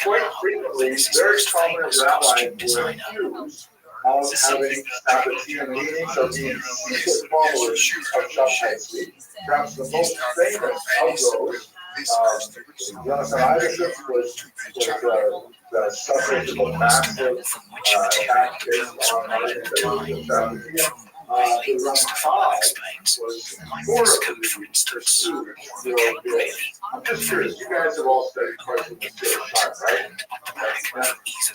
quite frequently, very prominent rabbis were accused of having Sabbatean meetings or being secret followers of Shabbat. Perhaps the most famous of those, Jonathan Isaac was the subject of a massive attack based on Sabbatean. The Ramchal was horribly pursued. I'm just curious, you guys have all studied questions of time, right? Now,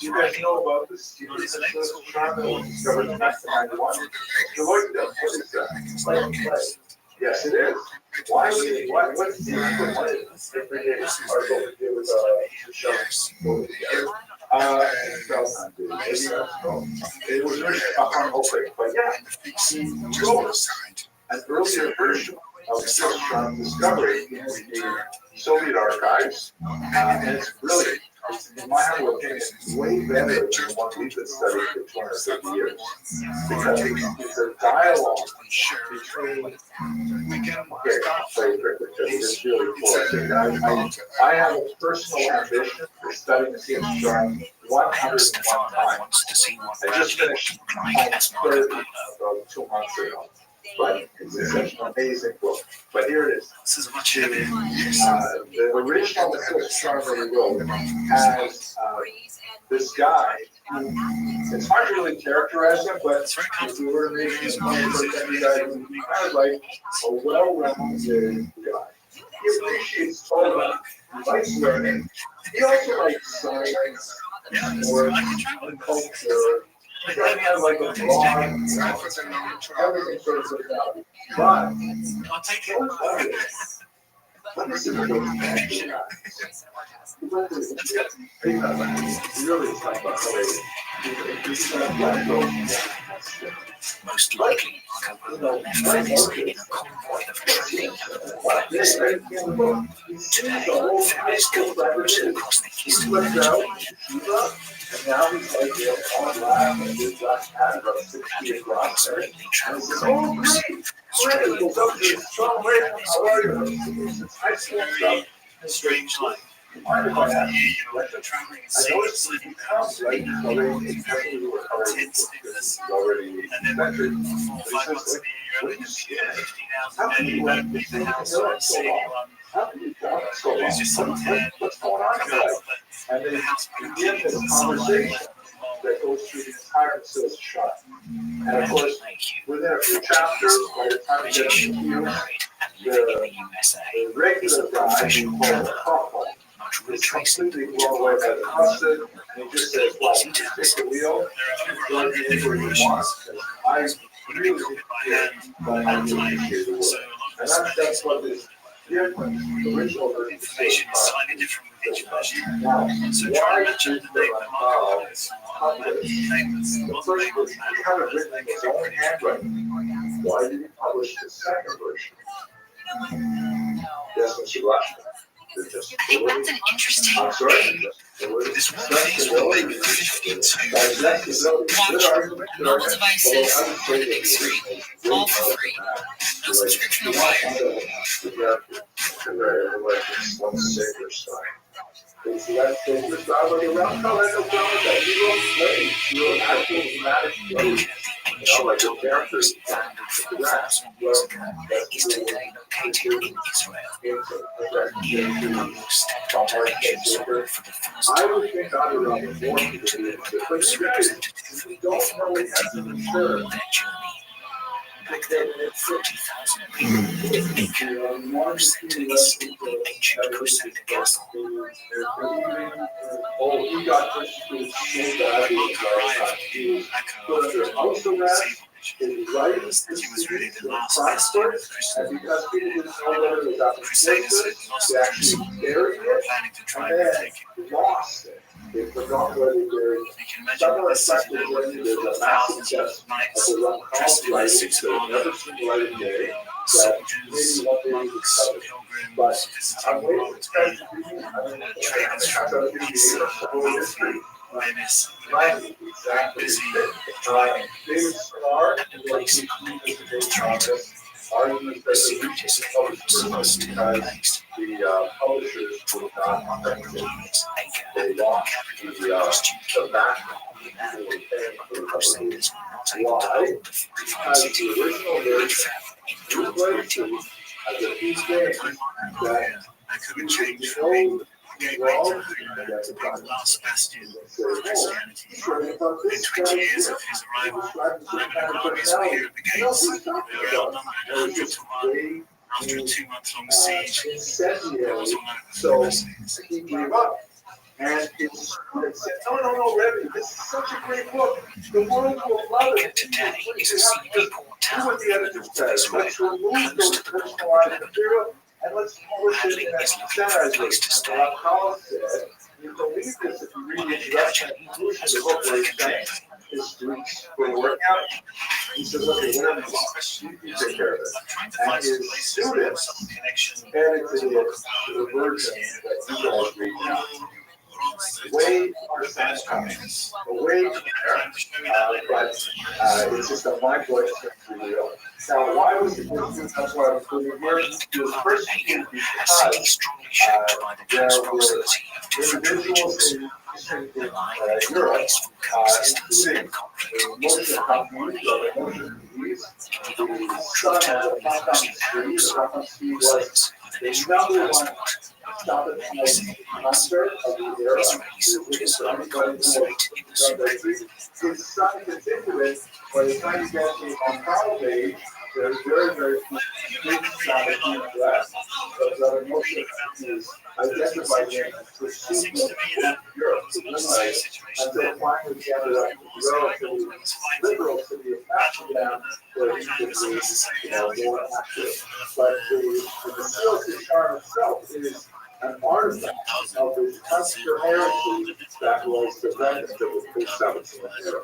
you guys know about this charm that was discovered in 1991? Deloitte does. What is that? Yes, it is. Why would it? What's the it was written upon Oprah, but yeah, he wrote an earlier version of the discovery in the Soviet archives, and it's brilliant. In my humble opinion, way better than the one we've been studying for 250 years. Because it's a dialogue between, it's really cool. I have a personal ambition for studying the Seattle Sharp 101 times. I just finished my third about 2 months ago. But it's such an amazing book. But here it is. This is much heavier. The original Sharp that he wrote has this guy. It's hard to really characterize him, but if we were to make his point, you guys would be kind of like a well-rounded guy. He appreciates Torah. He likes learning. He also likes science or culture. He doesn't have like a broad, everything sort of goes out. But I'll take it. Let me see what goes most likely, Marco left Venice in a convoy of trading today, various governments across the eastern Mediterranean. And now he's like on live and he's got about 60 across there. And he says, oh, great, we'll go to Sean Ray, how are you? I see stuff. Strange life. Mind if I ask you, like the traveling I noticed that he comes, right? He's already mentored. He says, what do you see? How can you let me think so long? How can you talk so long? What's going on tonight? And then you begin this conversation that goes through the entire Sil's shot. And of course, within a few chapters, by the time you get to the regular guy who calls Crawford is completely blown away by the custard, and he just says, well, take the wheel, run it anywhere you want. I really appreciate the work. And that's what this original version Information is slightly different with each version. Now, So why try and did match up the the name of Ramchal the publish the first version? He had it written in his own handwriting. Why did he publish the second version? Yes, Mr. Blackman. I think that's an interesting I'm sorry. This one piece will make 52 mobile devices for the big screen, all for free. No subscription required. Ancient toys founded 4,000 years ago is today located in Israel. Here, Google stepped onto Asian soil for the first time, looking to be the most representative before continuing their journey. Back then, 40,000 people lived in Canaan, who said to east of the ancient Crusader castle. That he was really the last bastion of Christendom. The Crusaders had lost Jerusalem, planning to try and retake it. They forgot where they buried. You can imagine what this city would be full of thousands of knights dressed in their suits of armor, soldiers, monks, pilgrims, visiting royalty, trade instruments, Venice, very busy, driving, and a place called Infiltrator. The secret is was still in place. The publishers would not acre they lost the back the Crusaders were not able to hold the fortified city, which fell in 1219. That could change from being gateway to the last bastion of Christianity. Within 20 years of his arrival, Roman armies were here at the gates. They were outnumbered 100 to 1. After a 2-month-long siege, there was all over the he gave up. And his students said, no, Rabbi, this is such a great book. The world will love it. Today is a sleepy port town Do what the editor says. Let's remove close those to the border personalized material and let's publish it in a is looking for a place to stay. Collins said, you believe this if you read the introduction and conclusion of the book where he's saying his students were working out. He says, okay, whatever you want, you take care of it. And his students edited it to the version that you guys read now. Way more sense coming, way there, but it's just a mind blowing thing to real. Now, why was it different? That's why I was putting here. It was persecuted because there were individuals in Europe, including most of the companies, the son of the compound Steve was the number one master of the era. His son continued by the time you get to on college age. There's very big side of the West, but the emotion is identified as pursuit of Europe, until finally he ended up relatively liberal to the Amsterdam, where he could be more active. But the facility charm itself is an artifact of the Custer heritage that was developed in the pre-17th era.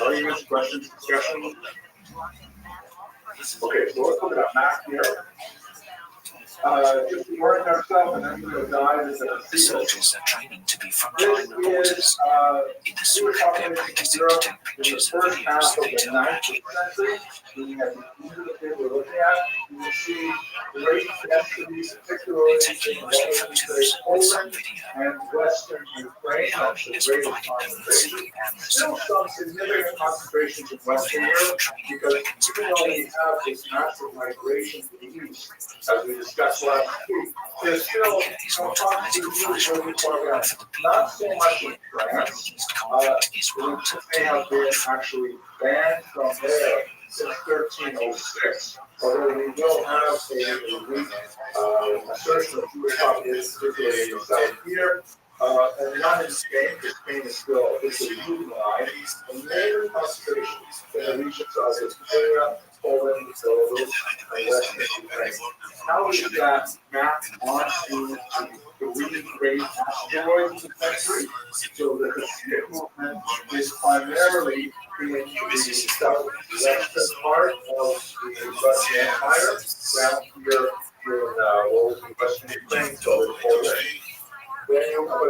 Are you guys questions, discussion? Okay, so let's look at a map here. Just work ourselves and then we'll dive into the soldiers are training to be frontline reporters. In the Souk, they're practicing to take pictures and videos later on. Looking at the we're looking at, you will see great destinies, particularly in Poland and Western Ukraine. That's a great concentration. Still some significant concentrations in Western Europe because even though we have this massive migration to the east, as we discussed last week, there's still not so much in France. They have been actually banned from there since 1306. Although we will have a assertion of Jewish population, particularly in South here, and not in Spain, because Spain is still officially Judenized. The main concentrations in the regions of Syria, Poland, Belarus, and Western Ukraine. How is that mapped onto the really great asteroids trajectory? So the Hasidic movement is primarily in the southwestern part of the Russian Empire, down here in what was in Western Ukraine, so in Poland. But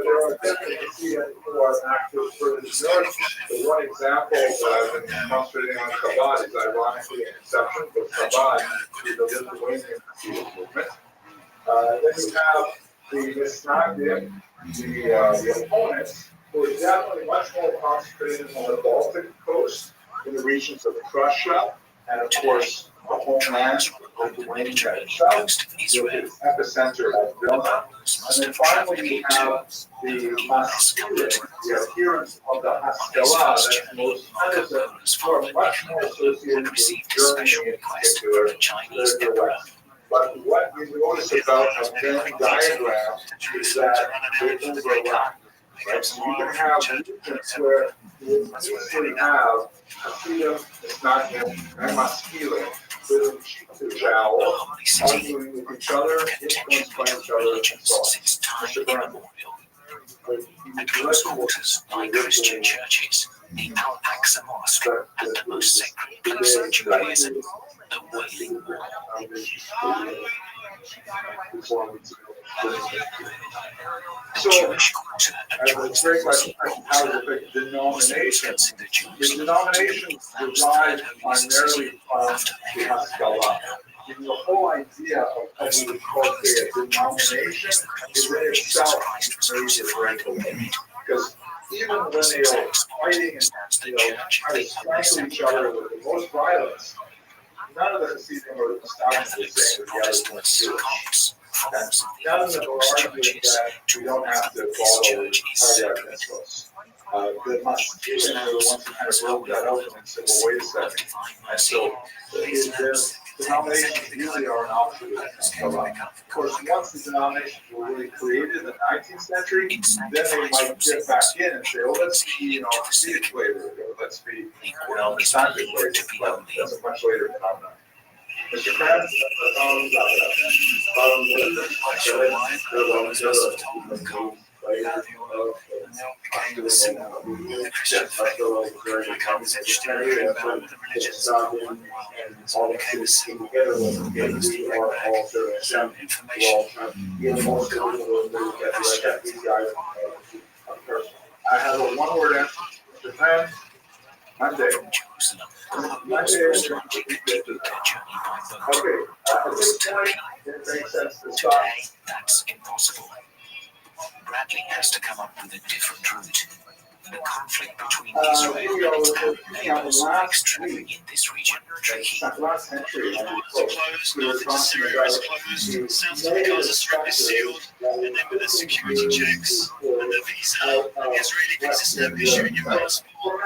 there are definitely Hasidim who are active further north. The one example that I've been concentrating on Chabad is ironically an exception, but Chabad is the Lithuanian Hasidic movement. Then you have the Misnagdim, the opponents, who are definitely much more concentrated on the Baltic coast, in the regions of Prussia, and of course, the homeland of Lithuania itself, with its epicenter at Vilna. And then finally, you have the Maskilim, the adherents of the Haskalah, that's most innocent, who are much more associated with Germany in particular, than the West. But what you notice about a Venn diagram is that they overlap. Right? So you can have regions where you easily have Hasidim, Misnagdim, and Maskilim with the jowl, arguing with each other, influenced by each other, and so on. Mr. Brown. At close quarters, like Christian churches, the Al-Aqsa Mosque, and the most sacred place in Judaism, the Wailing Wall. So, as a great question, how does it affect denominations? The denominations derive primarily from the Haskalah. And the whole idea of what we would call a denomination is in itself very differential. Because even when they are fighting and trying to strangle each other with the most violence, none of the Hasidim or the establishment is saying that the other one is Jewish. And none of them are arguing that we don't have to follow cardiac mitzvahs. The Maskilim are the ones who kind of broke that open and said, well, wait a second. And so their denominations usually are an opposite of Haskalah. Of course, once the denominations were really created in the 19th century, then they might get back in and say, oh, let's be, Hasidic flavor, or let's be, Masonic flavor. But that's a much later phenomenon. Mr. Krantz, I have a one-word answer. Mr. Krantz, Monday. Monday is okay. At this point, it makes sense to stop. That's impossible. Bradley has to come up with a different route. The conflict between Israel and its Arab neighbors makes traveling in this region tricky. Last century, we were talking about South of Gaza Strip is sealed, and then with the security checks and the visa, the Israeli visa stamp issue in your passport.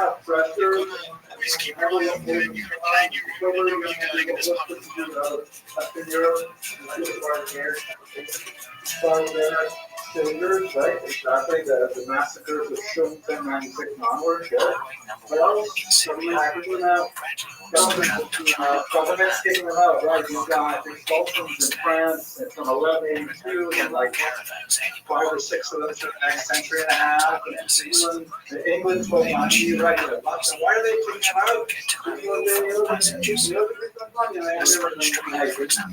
Always keep your eye on when you're playing your room, you're going in this part of the world. Cylinders, right? Exactly, the massacres of Shum 1096 and onward. What else? Governments kicking them out, right? You've got expulsions in France from 1182, and like 5 or 6 of them took the next century and a half. And England 1290, right? Why are they kicking them out?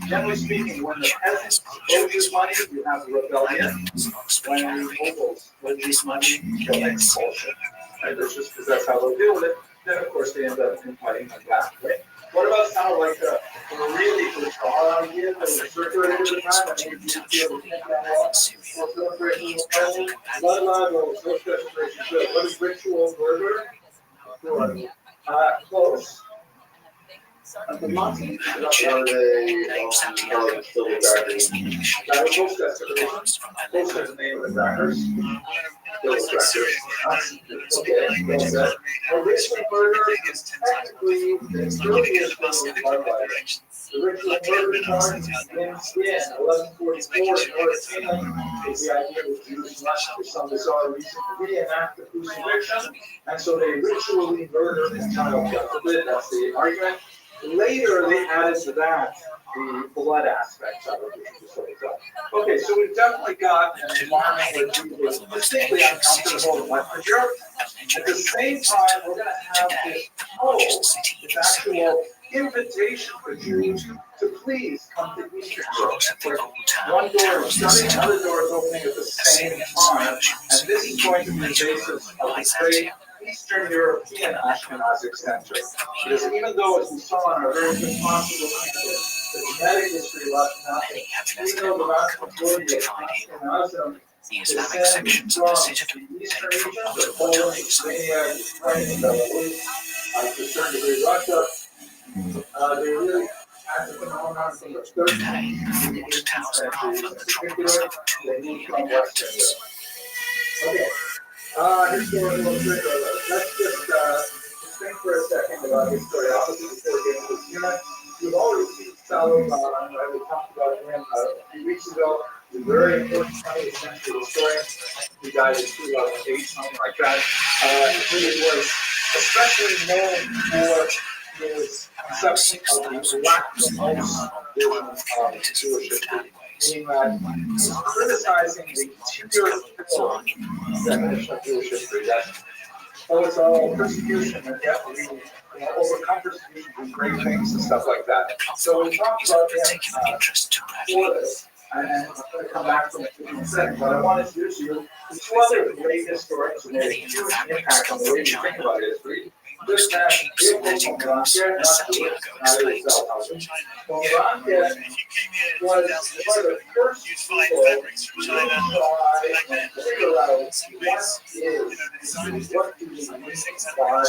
Generally speaking, when the peasants vote this money, you have a rebellion. When the nobles vote this money, you have expulsion. Right? That's just because that's how they deal with it. Then, of course, they end up fighting like that. Right? What about kind of like a really bizarre idea that was circulated at the time that made you feel what is ritual murder? Close. The Monty are they still that's the name of the crackers. Ritual murder is technically the earliest one. The ritual murder charge in skin, 1144 in Mauritania, is the idea that Jews must, for some bizarre reason, reenact the crucifixion, and so they ritually murder this child. God forbid, that's the argument. Later, they added to that the blood aspects of it, which is sort of done. Okay, so we've definitely got an environment where people are distinctly uncomfortable in Western Europe. At the same time, we're going to have this this actual invitation for Jews to please come to Eastern Europe. One door is shutting, another door is opening at the same time, and this is going to be the basis of the great Eastern European Ashkenazic Center. Because even though, as we saw in our very good possible candidate, the genetic history left nothing, we know the vast majority of Ashkenazim descend from the Eastern region, the Poland, Lithuania, Ukraine, Belarus, to a certain degree Russia. They really had the phenomenon from the 13th to the 18th century. In particular, they moved from Western Europe. Okay. Historical trigger. Let's just think for a second about historiography before we get into this unit. You've already seen Salom, we talked about him a few weeks ago. He's a very important 20th century historian. He died in 2008, something like that. He was especially known for his conception of the lactose Jewish history. Meaning that he's criticizing the tier definition of Jewish history. That it's all persecution and death, overcome persecution, do great things and stuff like that. So we talked about him for this, and I'm going to come back from it in a second. But I want to introduce you to two other great historians who made a huge impact on the way you think about history. This man, Von Branke, was one of the first people to try and figure out what do we mean by this difference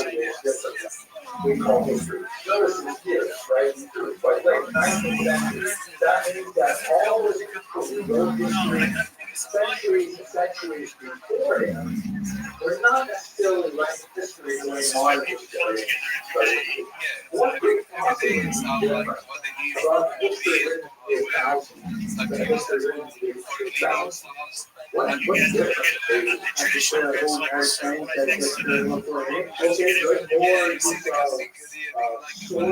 we call history. Notice it's here, right? It's quite late, 19th century. That means that all this people who wrote history centuries and centuries before him were not necessarily writing history the way modern historians write history. What could possibly be different about history written in the 1000s than history written in the 2000s? What's different? I just said old Irish saying that history looked like it. Okay, good. More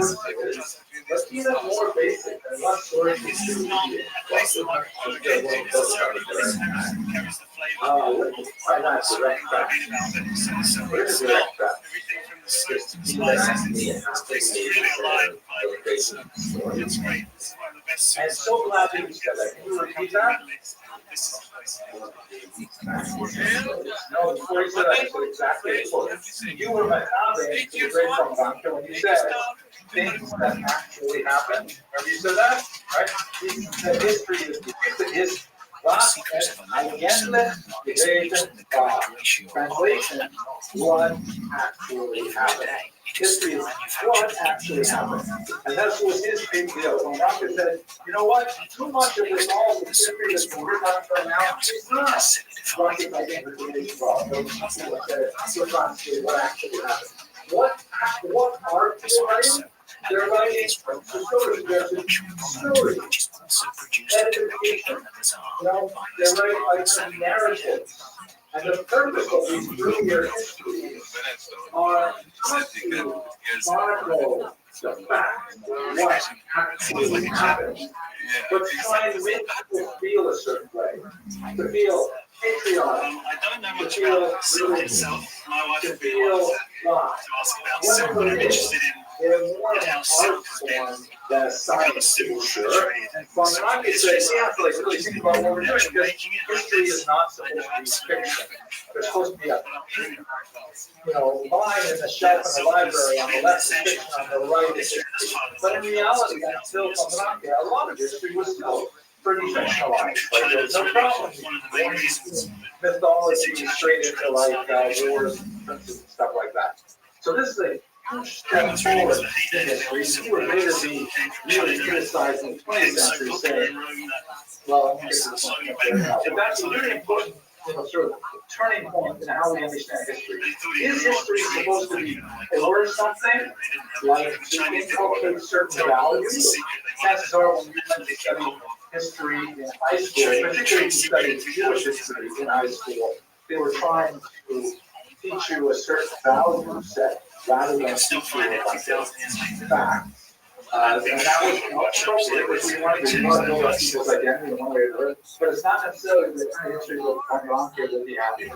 sources. Let's be that more basic and less sources to read. Let's find out direct fact. What is direct fact? I'm so glad that you said that. Can you repeat that? No, before you said that, you said exactly before. You were my comment to the great from Banco when you said things that actually happened. Remember you said that? Right? The history is depicted is last againless division translation, what actually happened. History is what actually happened. And that's what his big deal. When Rothschild said, you know what, too much of this all the history that's been written on right now is not Rothschild identification of all. Those people said, we're trying to see what actually happened. What are people writing? They're writing stories. There's a story. Edification. They're writing like narratives. And the purpose of these earlier histories are not to chronicle the fact of what actually happened, but to try and make people feel a certain way, to feel patriotic, to feel religious, to feel God. Whatever it is, they're more of an art form than a science to be sure. From the market says, you have to like really think about what we're doing, because history is not supposed to be fiction. There's supposed to be a line in the shelf in the library on the left is fiction, on the right is history. But in reality, until from the market, a lot of history was still pretty fictionalized. Like there's no problem mythology straight into like wars and stuff like that. So this is a step forward in history. He would later be really criticized in the 20th century, saying, well, I'm going to get to the point now. But that's a really important sort of turning point in how we understand history. Is history supposed to be or something, like to inculcate certain values? Chances are when you study history in high school, particularly if you studied Jewish history in high school, they were trying to teach you a certain value set rather than teach you a bunch of facts And that was appropriate, which we wanted to build up people's identity in one way or another, but it's not necessarily the kind of history that I'm wrong here with the happy.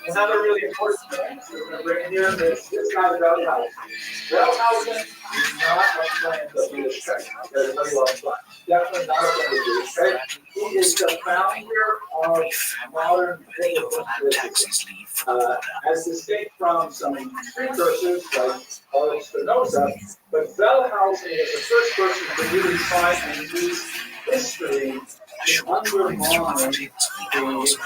Another really important thing to bring in here is this guy, the Valley House. Wellhausen is not a friend of Jewish faith. Everybody loves that. Definitely not a friend of Jewish faith. He is the founder of modern taxis as distinct from some precursors like Paul Spinoza, but Wellhausen is the first person to really try and use history to undermine the way in which we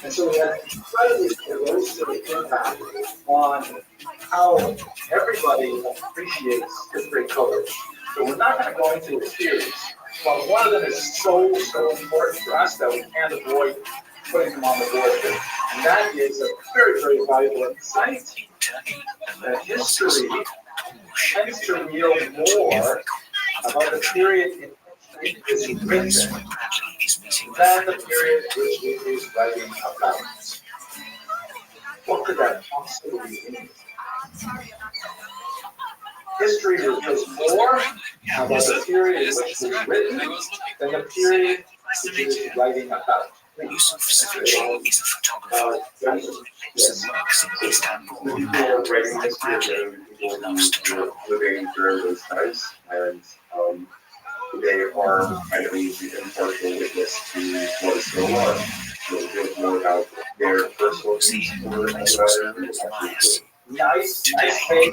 and so we had incredibly corrosive impact on how everybody appreciates history coverage. So we're not going to go into a series, but one of them is so important for us that we can't avoid putting them on the board here. And that is a very, very valuable insight that history tends to reveal more about the period in which it is written than the period which it is writing about. What could that possibly mean? History reveals more about the period in which it is written than the period which it is writing about. Yusuf Sevinci is a photographer who lives and works in Istanbul. He loves to travel. Living during those times, and they are, I believe, the impartial witness to what is going on. So there's more about their personal Nice thing if you're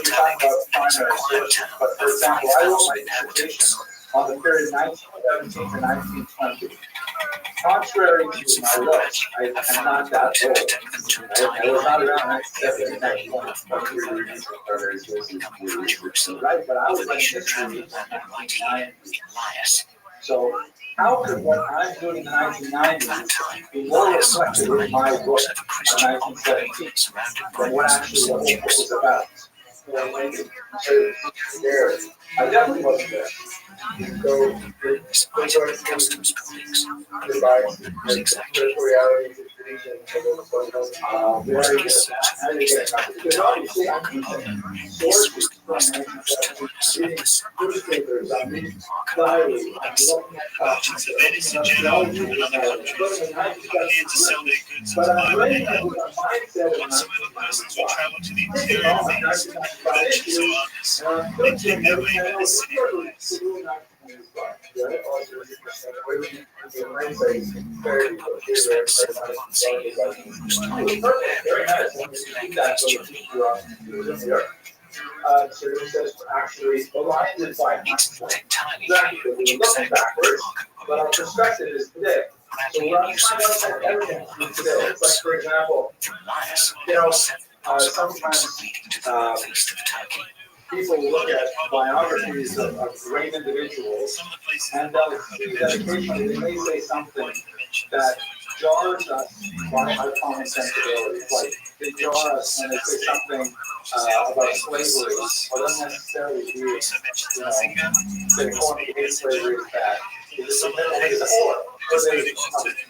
talking about primary sources. But for example, I wrote my dissertation on the period 1917 to 1920. Contrary to my work, I am not that old. I was not around 1917, right? But I was in history in the 1990s. So how could what I'm doing in the 1990s be more reflected in my book in 1917 than what actually the whole book was about? I definitely wasn't there. So, customs buildings. was exactly reality. Merchants of Venice in general from another country come here to sell their goods and to buy what they need. Whatsoever persons who travel to the interior of Venice, merchants or others, they take their way by the city roads. So it says actually aligned with by exactly looking backwards, but our perspective is today. So we're not trying to understand everything from today. It's like, for example, sometimes people look at biographies of great individuals, and they'll see that occasionally they may say something that jars us by our common sensibilities. Like they jar us when they say something about slavery, or doesn't necessarily view, they hate slavery as bad. It's or they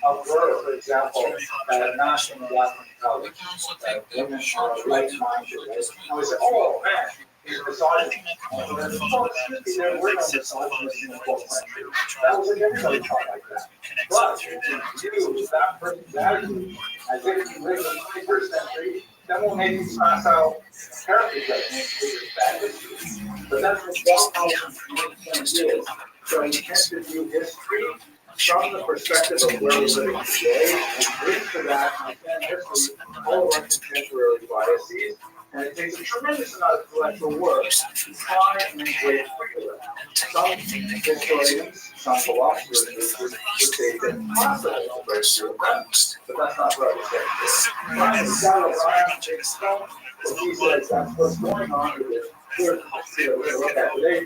observe, for example, not in black mentality, women are like-minded. And we say, oh man, he's a misogynist. There were no misogynists in the 12th century. That was like everybody thought like that. But if you use that person's value as if you live in the 21st century, then we'll maybe pass out character judgment for your bad history. But that's what Wellhausen is. So you tend to view history from the perspective of where we're living today, and bring to that history all of our contemporary biases. And it takes a tremendous amount of intellectual work to try and integrate curriculum. Some historians, some philosophers would say that it's possible to break through that, but that's not what I would say. Brian O'Brien takes stone, so he says that's what's going on with it. We're going to look at today,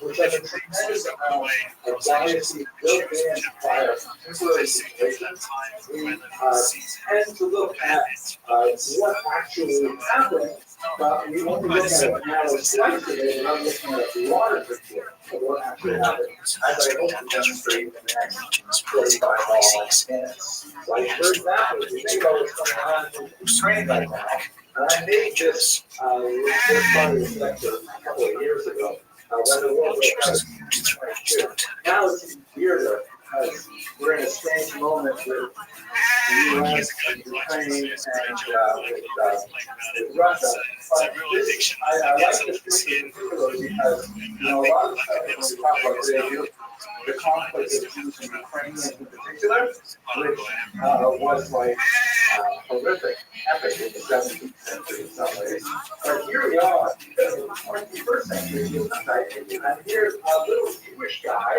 which has a tremendous amount of bias built in by our contemporary situations. We tend to look at what actually happened, but we only look at a narrow slice of it, and not looking at a broader picture of what actually happened, as I hope to demonstrate in the next 45 minutes. Like, for example, if you think about what's going on in Ukraine right now, And I made this first part of this lecture a couple of years ago when the world broke out in 2022. Now it's weirder because we're in a strange moment with the US and Ukraine and with Russia. But this, I like this in particular because, a lot of stuff when we talk about today, the conflict of Jews and Ukrainians in particular, which was like horrific, epic in the 17th century in some ways. But here we are in the 21st century, and here's a little Jewish guy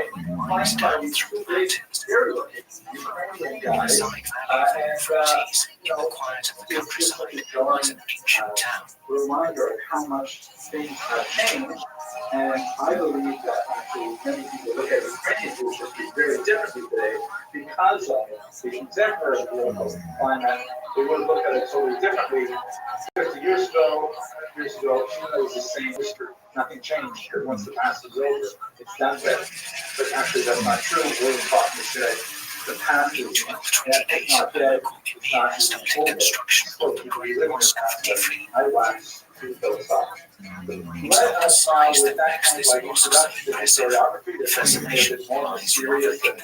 flying by these two big scary-looking Ukrainian guys, it's just like a jarring reminder of how much things have changed. And I believe that actually many people look at Ukrainian Jewish history very differently today because of the contemporary political climate. They would look at it totally differently. 50 years ago, it was the same history. Nothing changed. Once the past is over, it's done with. But actually, that's not true. William Faulkner said the past is not dead. It's not over. So we live in the past. I wax to those thoughts. Let us try with that kind of like introduction to historiography to something a bit more serious and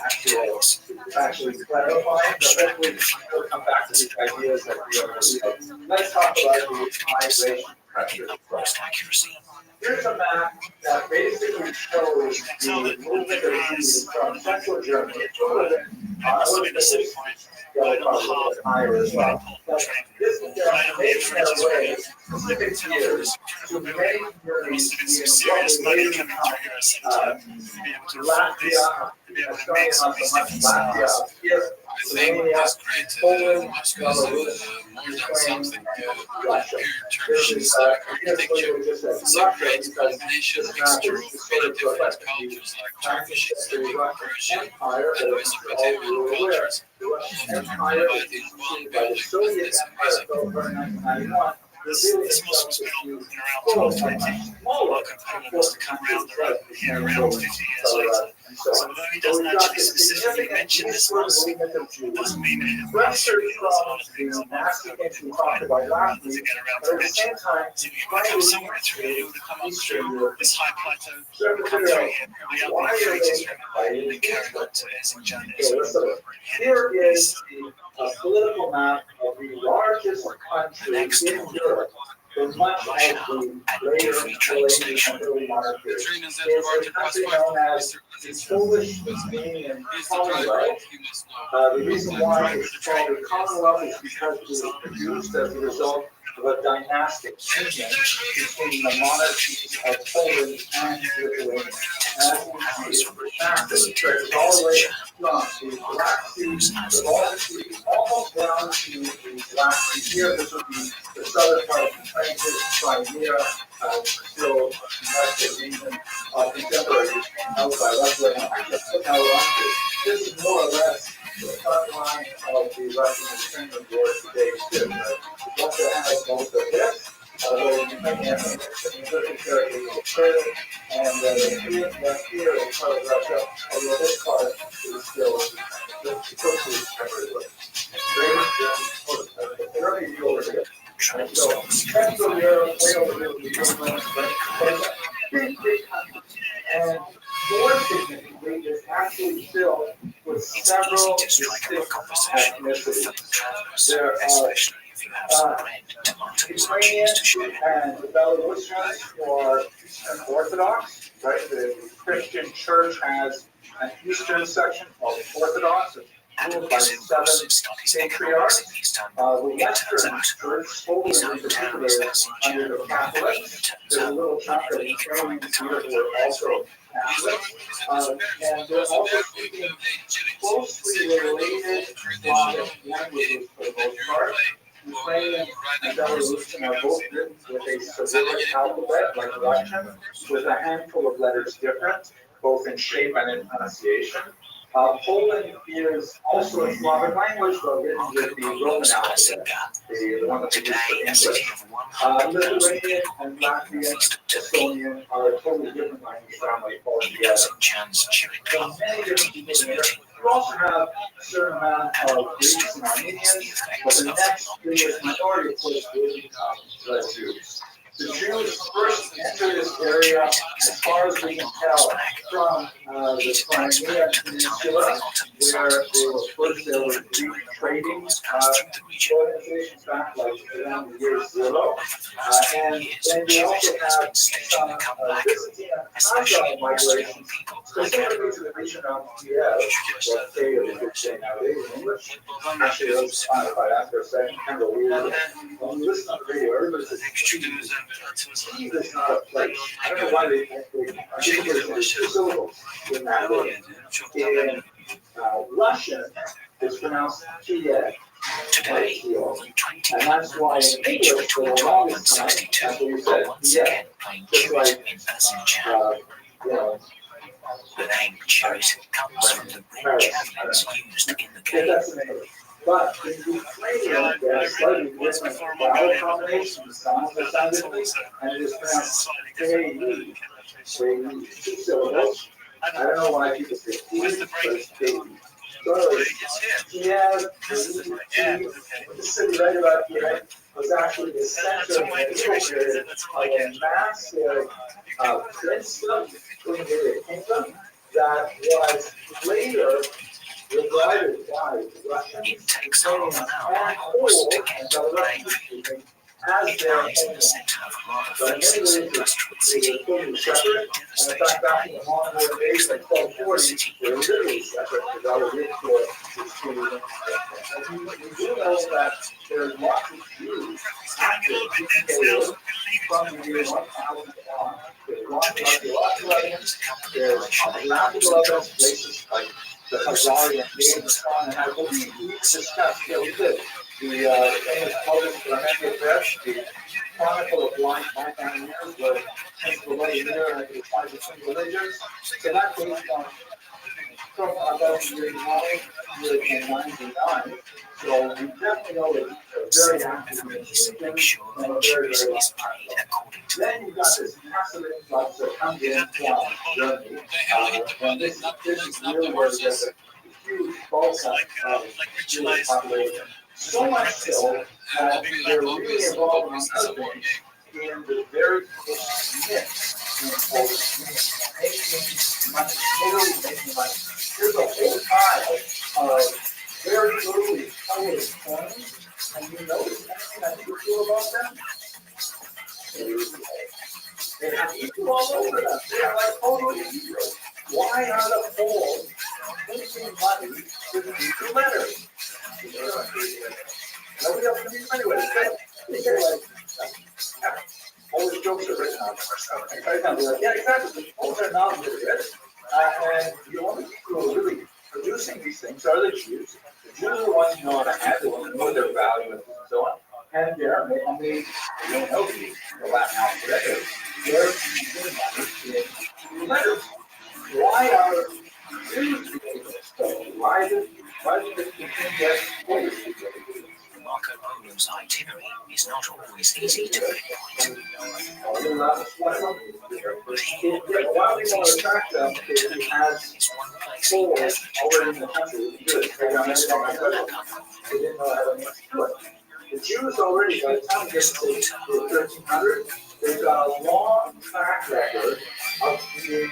actually clarifying. But hopefully we'll come back to these ideas that we are. Let's talk about the migration pressure. Here's a map that basically shows the movement of Jews from central Germany. I would say higher as well. This is making their way specific years to many years in what we Latvia, Estonia, Slovenia, Poland, Belarus, Ukraine, Russia. This is clearly just as Russia because this is not just sort of the Russian Empire, that is all we're aware. The Russian Empire was defeated by the Soviet Empire over 1991. This must have been around 1220. Marco Polo must have come around around 50 years later. So although he doesn't actually specifically mention this mosque, it doesn't mean it Western problems, nasty things we talked about last week, but at the same time, trying to somewhere through it would come up through this high plateau, come through here, probably up the Euphrates River, and then carry on to Erzincan. Here is the political map of the largest country in Europe. For much of the later Palladian and early modern period, is a country known as the Polish-Lithuanian Commonwealth. The reason why it's called the Commonwealth is because it was produced as a result of a dynastic union between the monarchies of Poland and Lithuania. As you see, the map stretches all the way from the Black Sea, the Baltic Sea, almost down to the Black Sea. Here, this would be the southern part of Ukraine, Crimea, still much of even contemporary held by Russia and Belarus. This is more or less the front line of the Russian-Ukrainian war today, too. Russia has most of this, although Ukraine has certain territory of Ukraine, and the here is part of Russia, although this part is still totally separate. Very view over here. So, Central Europe, way over here, big country. And more significantly, it's actually filled with several distinct ethnicities. There are Ukrainians and Belarusians who are Eastern Orthodox, right? The Christian church has an Eastern section called Orthodox, ruled by 7 patriarchs. The Western church, Poland in particular, under the Catholics. There's a little chunk of Ukrainians here who are also Catholics. And they're also speaking closely related Slavic languages for the most part. Ukrainian and Belarusian are both written with a Cyrillic alphabet, like Russian, with a handful of letters different, both in shape and in pronunciation. Poland is also a Slavic language, but written with the Roman alphabet, the one that we use for English. Lithuanian and Latvian, Estonian are a totally different language family altogether. So many different people there. You also have a certain amount of Greeks and Armenians, but the next biggest minority, of course, will the Jews. The Jews first entered this area, as far as we can tell, from the Crimea Peninsula, where they were first there were Greek trading organizations back like around the year zero, and then we also have some Byzantine and Kazakh migration, specifically to the region of Kiev, or Kiev, as we say nowadays in English. Actually, let's quantify that for a second. Kind of weird. When you listen on the radio, everybody says Kiev is not a place. I don't know why they there's two syllables in that word. In Russian, it's pronounced Kiev. Today, and that's why in English, for the longest time, that's what we said, Kiev. Just like, the name Chariot comes from the red javelins used in the game. But in Ukrainian, there are slightly different vowel combinations, sounds soundedly, and it is pronounced K-E. Two syllables. I don't know why people say K, but it's K-E. So, Kiev, the city right about here, was actually the center of a massive princedom, a kingdom, that was later regarded by Russians, Ukrainians, and Poles, and Belarusians speaking as their homeland. But in many ways, they were totally separate, and in fact, back in the Mongol days, like 1240, they were literally separate, because I was in for this period. And we do know that there's lots of Jews active in from the year 1000 on. There's lots of archaeological, there's geographical evidence, places like the Khazarian names, and I believe we discussed, we did, the famous published Remember Press, the Chronicle of Blind Pioneers, where Pennsylvania and the tribes of single villagers. So that based on from about year 999. So we definitely know that very active in the region and a very, very long time. Then you've got this massive influx that comes in from Germany. And this is really where there's a huge bulk of Jewish population. So much so that they're really involved in other things in the very first mix in Polish, making money, literally making money. There's a whole pile of very early Polish coins, and you notice anything unusual about them? They have equal all over them. They're like totally equal. Why are the Poles printing money with equal letters? Nobody else can use them anyway. They're like, all the jokes are written on them. Yeah, exactly. All their knowledge is written. And the only people who are really producing these things are the Jews. The Jews are the ones who know how to handle them and know their value and so on. And they're, I mean, you don't know the Latin alphabet. They're using money in letters. Why are Jews doing this? Why did this thing get Polish people? Marco Polo's itinerary is not always easy to pinpoint. But here, why we want to attract them is he has Poles already in the country. Good. They didn't know how to do it. The Jews already, by the time they get to the 1300s, they've got a long track record of being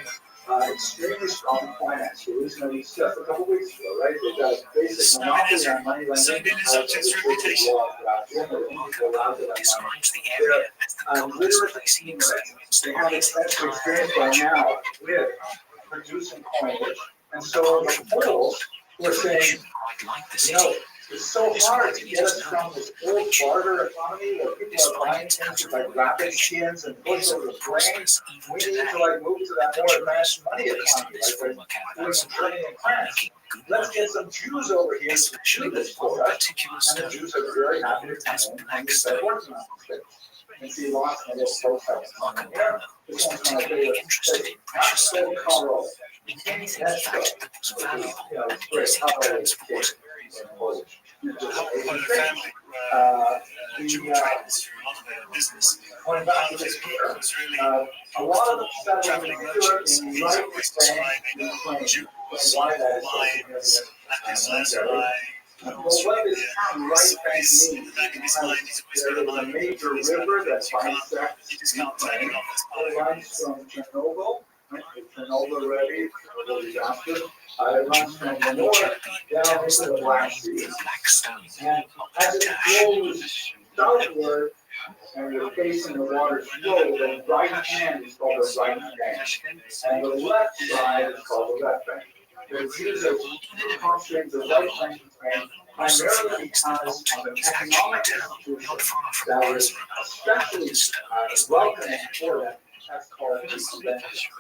extremely strong in finance. We discussed a couple weeks ago, right? They've got a basic monopoly on money lending. They're literate ignorant. They have extensive experience by now with producing coinage. And so the Poles were saying, it's so hard to get us from this old barter economy where people are buying things like rabbit skins and bushels of grain. We need to move to that more advanced money economy, like we're doing some trading in France. Let's get some Jews over here to do this for us. And the Jews are very happy to come in and start working on this. And see lots of little protests on here. This one's my favorite. Not so Carl. anything in fact that was valuable and easy to transport. Quite a family Jewish traders through a lot of their business. Part of this book was really traveling merchants. He's always describing Jews, lions, Lapis lazuli. So in the back of his mind, he's always got a line of you just can't turn it off. It's part of runs from Chernobyl, right? The Chernobyl Rebbe, Chernobyl disaster. It runs from the north down into the Black Sea. And as it flows southward and you're facing the water's flow, the right hand is called the right bank, and the left side is called the left bank. It's used as concentrating the right bank primarily because of an economic institution that was especially welcome and important. That's called the convention.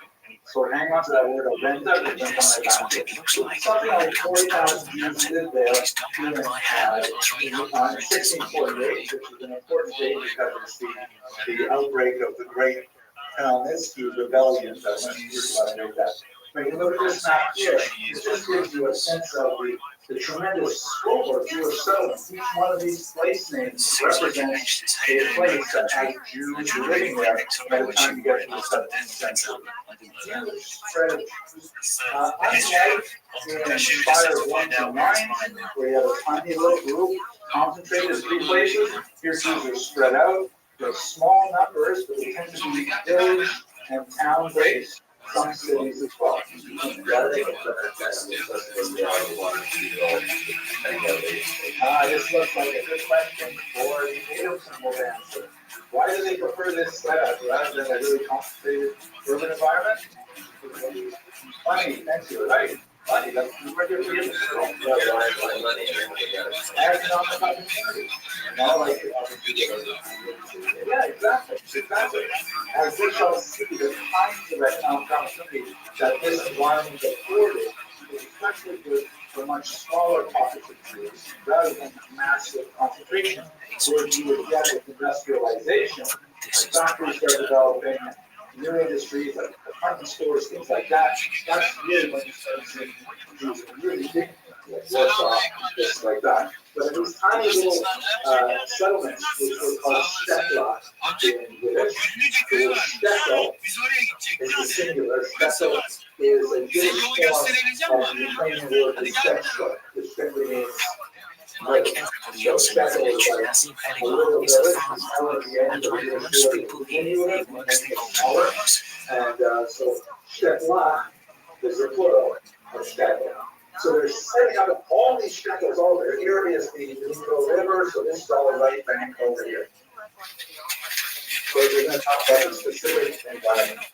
So hang on to that word Aventa, because I'm coming back. Something like 40,000 Jews lived there in 1648, which is an important date because it's the outbreak of the Great Hellenistic Rebellion that went through that. But you look at this map here, it just gives you a sense of the tremendous scope of Jewish settlement. Each one of these place names represents a place that has Jews living there by the time you get to the 17th century. Huge spread of Jews. On the right, in Fire 1 to 9, where you have a tiny little group concentrated in 3 places. Here Jews are spread out. They're small numbers, but they tend to be village and town based. Some cities as well. This looks like a good question for the native symbol answer. Why do they prefer this setup rather than a really concentrated urban environment? Money, thank you, right? Money, that's where you're getting money. Economic opportunity. Not like yeah, exactly. As we shall see, the kinds of economic opportunity that this environment afforded is especially good for much smaller pockets of Jews rather than massive concentration, where you would get with industrialization. Factories start developing new industries like department stores, things like that. That's really when you start seeing Jews really big, Warsaw, places like that. But in these tiny little settlements, which were called shtetla in Yiddish, the word shtetl is the singular. Shtetl is a Yiddish form of the Ukrainian word shtetl, which simply means like everybody else in the village, Nassim Eliyahu is a farmer, and like most people here, he works the altar ways. And so shtetla is the plural of shtetl. So they're setting up all these shtetls over there. Here is the Dnipro River, so this is all the right bank over here. So we're going to talk about the specific environment.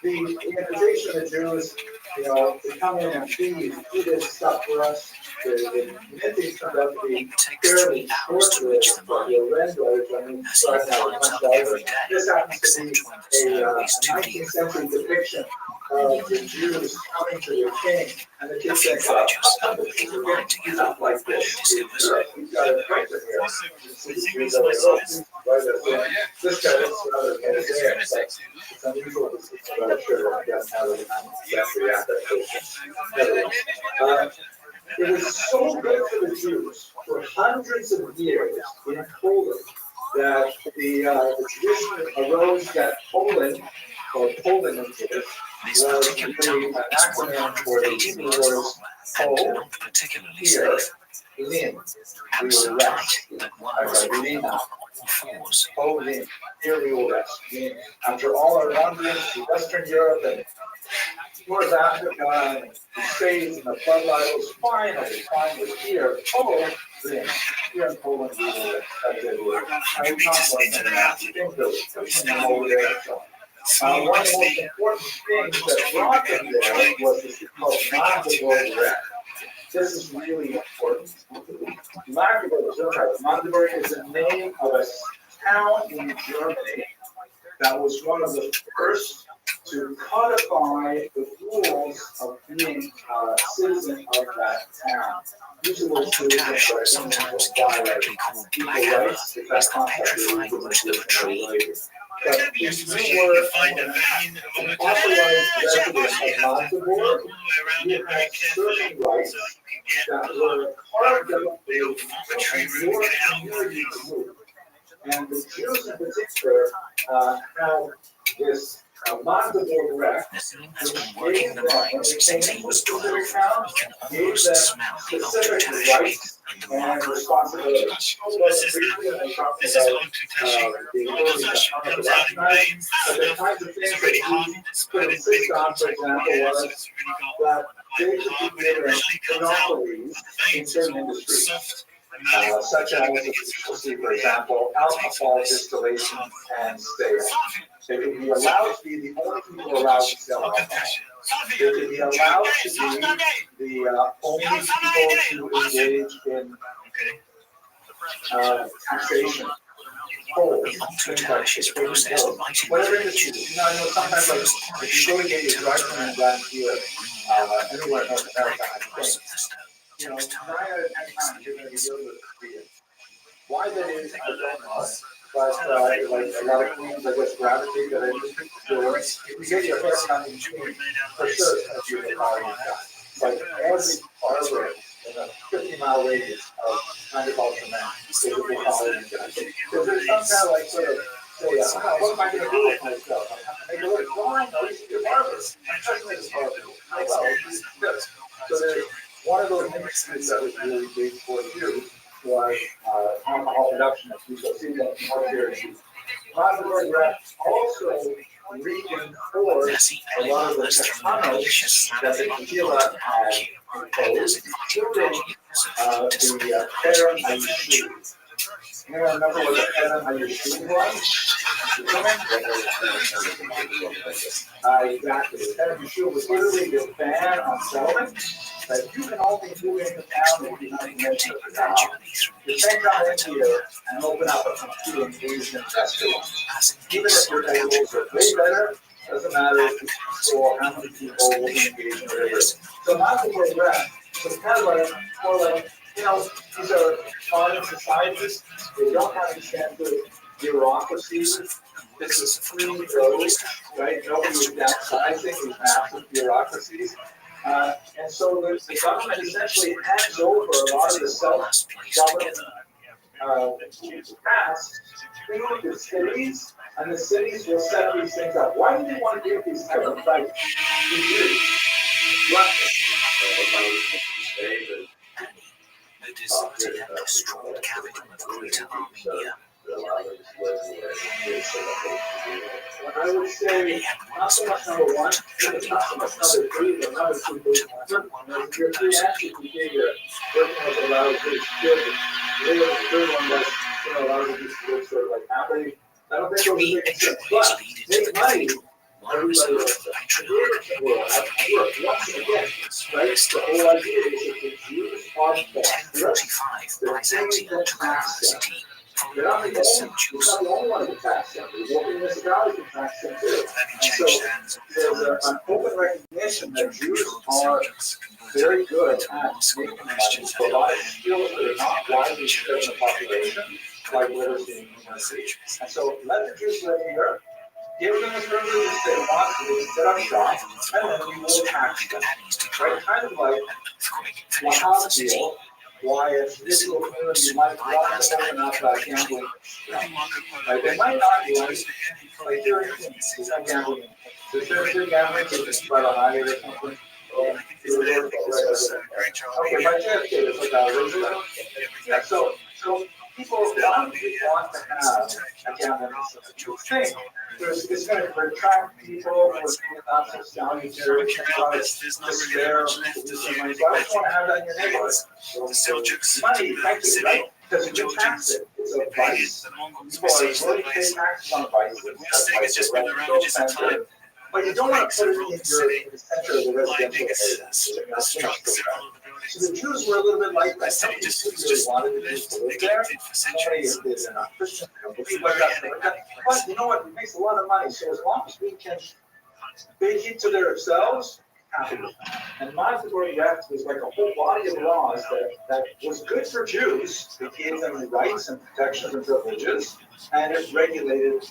The invitation of the Jews, they come in and feed this stuff for us. The minting turned out to be fairly short-lived, but the Rendlers, starting out much longer. This happens to be a 19th century depiction of the Jews coming to their king, and the king says, he's not like this. We've got a printer here. This guy is rather there. It's unusual to see about sugar, I guess, now that that's the adaptation. It was so good for the Jews for hundreds of years in Poland that the tradition arose that Poland, or Poland in Yiddish, was an acronym for the Hebrew words Pol, here, Lin. We will rest. Lin. Here we will rest. After all our wanderings to Western Europe and North Africa and the States and the floodlight was finally here. Pol, Lin. Here in Poland, we will rest. That's it. I'm not over there. One of the most important things that brought them there was this called Magdeburg. This is really important. Magdeburg is the name of a town in Germany that was one of the first to codify the rules of being a citizen of that town. Usually we're sometimes incorrectly called blackout, is the petrifying root of a tree. But if you were an authorized president of Magdeburg, you had certain rights that were carved out for your community group. And the Jews in particular had this Magdeburg Recht, which gave them, when they came into their town, gave them specific rights and responsibilities. This is on to touching. Comes out in veins. But the kinds of things that we could insist on, for example, was that they should be given monopolies in certain industries. Such as, for example, alcohol distillation and sales. They could be allowed to be the only people allowed to sell alcohol. They could be allowed to be the only people to engage in taxation. Whatever industry, I know sometimes like if you go to get your dry cleaning done here, anywhere in North America, I think, 9 out of 10 times you're going to be dealing with the why that is, I don't know. But like a lot of cleans, I guess, gravitate that industry. If you get your hair done in between, for sure it's going to be a power on that. Like every barber in a 50-mile radius of 90 miles per man is a big power on that. Because there's some kind of like sort of say, what am I going to do with myself? I'm going to make a little drawing, or you should be a barber. I'm trying to make a barber. So there's one of those industries that was really big for you was alcohol production, as we shall see that more here. Magdeburg Recht also reinforced a lot of the technologies that the tequila had imposed, including the Karen Ayushi. You remember what the Karen Ayushi was? Exactly. The Karen Ayushi was literally this ban on selling. That you can only move into town if you have a mention of the town. You can't come in here and open up a computer Asian restaurant. Even if your tables are way better, doesn't matter if you control how many people will engage in whatever. So Magdeburg Recht was kind of like, more like, these are modern societies. They don't have extensive bureaucracies. This is free road, right? Nobody is downsizing these massive bureaucracies. And so the government essentially hands over a lot of the self-government tasks to the cities, and the cities will set these things up. Why do they want to give these type of rights to you? The deserted and destroyed capital of Greater Armenia. I would say not so much number one, not so much number three, but number two. Your three answers you gave your first one was allowed to good. The third one was allowed to be sort of like happening. I don't think it was making sense, but make money. Everybody else. Once again, right? The whole idea is that the Jews are best. They're things that tax them. They're not the only one who tax them. The local municipalities can tax them too. And so there's an open recognition that Jews are very good at making money, providing skills that are not widely shared in the population, like literacy and numeracy. And so let the Jews live here. Give them the privileges they want to set up shop, and then we will tax them. Right? Kind of like Wahab deal. Why a traditional community might want to open up gambling. Like they might not want, like here is not gambling. There's free gambling, so it's by the highway or something. Okay, my JFK is like a regular. Yeah, so people want to have a gambling thing. It's going to attract people who are not so salutary, despair of losing money. So I just want to have that in your neighborhood. Money, thank you, right? Because you can tax it. It's a vice. People are going to pay taxes on vices. But you don't want to put it in the center of the residential area. So the Jews were a little bit like that. Some of these Jews really wanted the Jews to live there. They're not Christian. But you know what? It makes a lot of money. So as long as we can bake it to themselves, happy with them. And Magdeburg Recht was like a whole body of laws that was good for Jews. It gave them rights and protections and privileges, and it regulated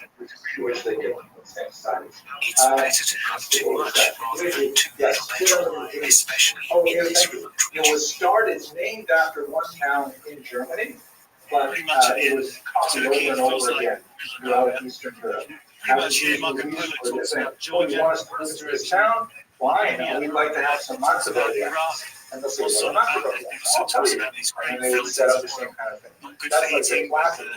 which they did. same society. It's better to have too much rather than too little petrol, especially in this remote It was started, it's named after one town in Germany, but it was copied over and over again throughout Eastern Europe. You want us to move to this town? Fine, and we'd like to have some mozzarella. And they'll say, well, mozzarella. I'll tell you. And they would set up the same kind of thing. That's like the classic.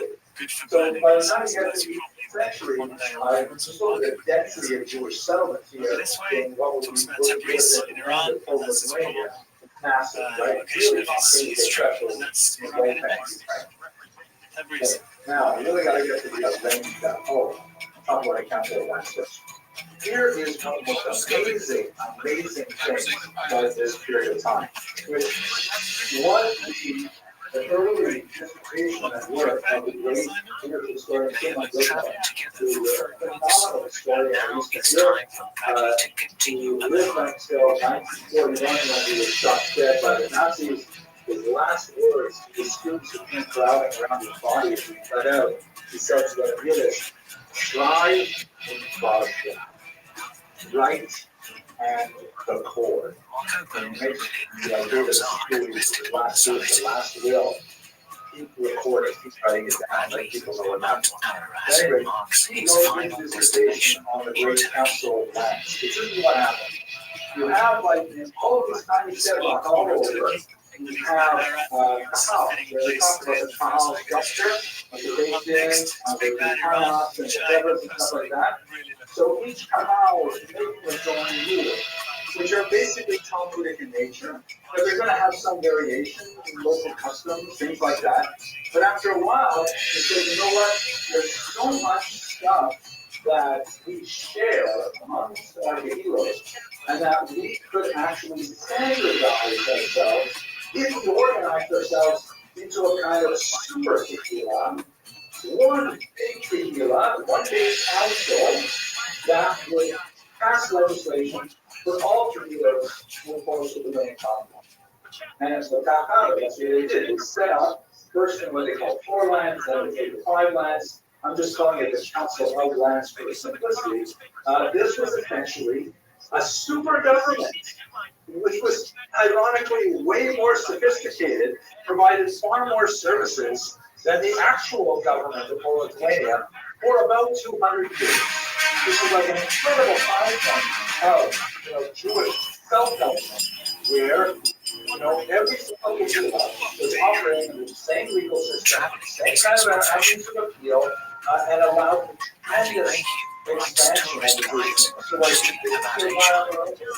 So by the time you get to the century, there's a little bit of density of Jewish settlements here in what would be massive, right? Really special way back. Okay. Now, you really got to get to the lane stuff. Oh, talk about accountable language. Here is one of the most amazing things about this period of time, which was the early participation and work of the great Jewish historian Simon Goodman, who was a phenomenal historian of Eastern Europe, who lived until 1941 when he was shot dead by the Nazis. His last words to the students who came crowding around his body as he fled out, he said to them in Yiddish, "Strive in Boston, right and the cord." And he makes the idea that the last will. Keep recording, keep writing it down, let people know what happened. Anyway, he goes into this dissertation on the Great Council of Lands. This is what happened. You have like all of these tiny settlements all over. You have Kahal. They talk about the Kahal structure, like the Basin, the Hamas, and the Devas and stuff like that. So each Kahal is making its own rules, which are basically Talmudic in nature, but they're going to have some variation in local customs, things like that. But after a while, they say, you know what? There's so much stuff that we share amongst our heroes, and that we could actually standardize ourselves if we organized ourselves into a kind of super tequila, one big tequila, one big council that would pass legislation for all tequilas who oppose to the main conflict. And so that's what they did. They set up first in what they call 4 lands, then they came to 5 lands. I'm just calling it the Council of Lands for simplicity. This was essentially a super government, which was ironically way more sophisticated, provided far more services than the actual government of Lithuania for about 200 years. This is like an incredible time of Jewish self-government, where every single Jew was operating in the same legal system, same kind of avenues of appeal, and allowed tremendous expansion of the Jews. So like,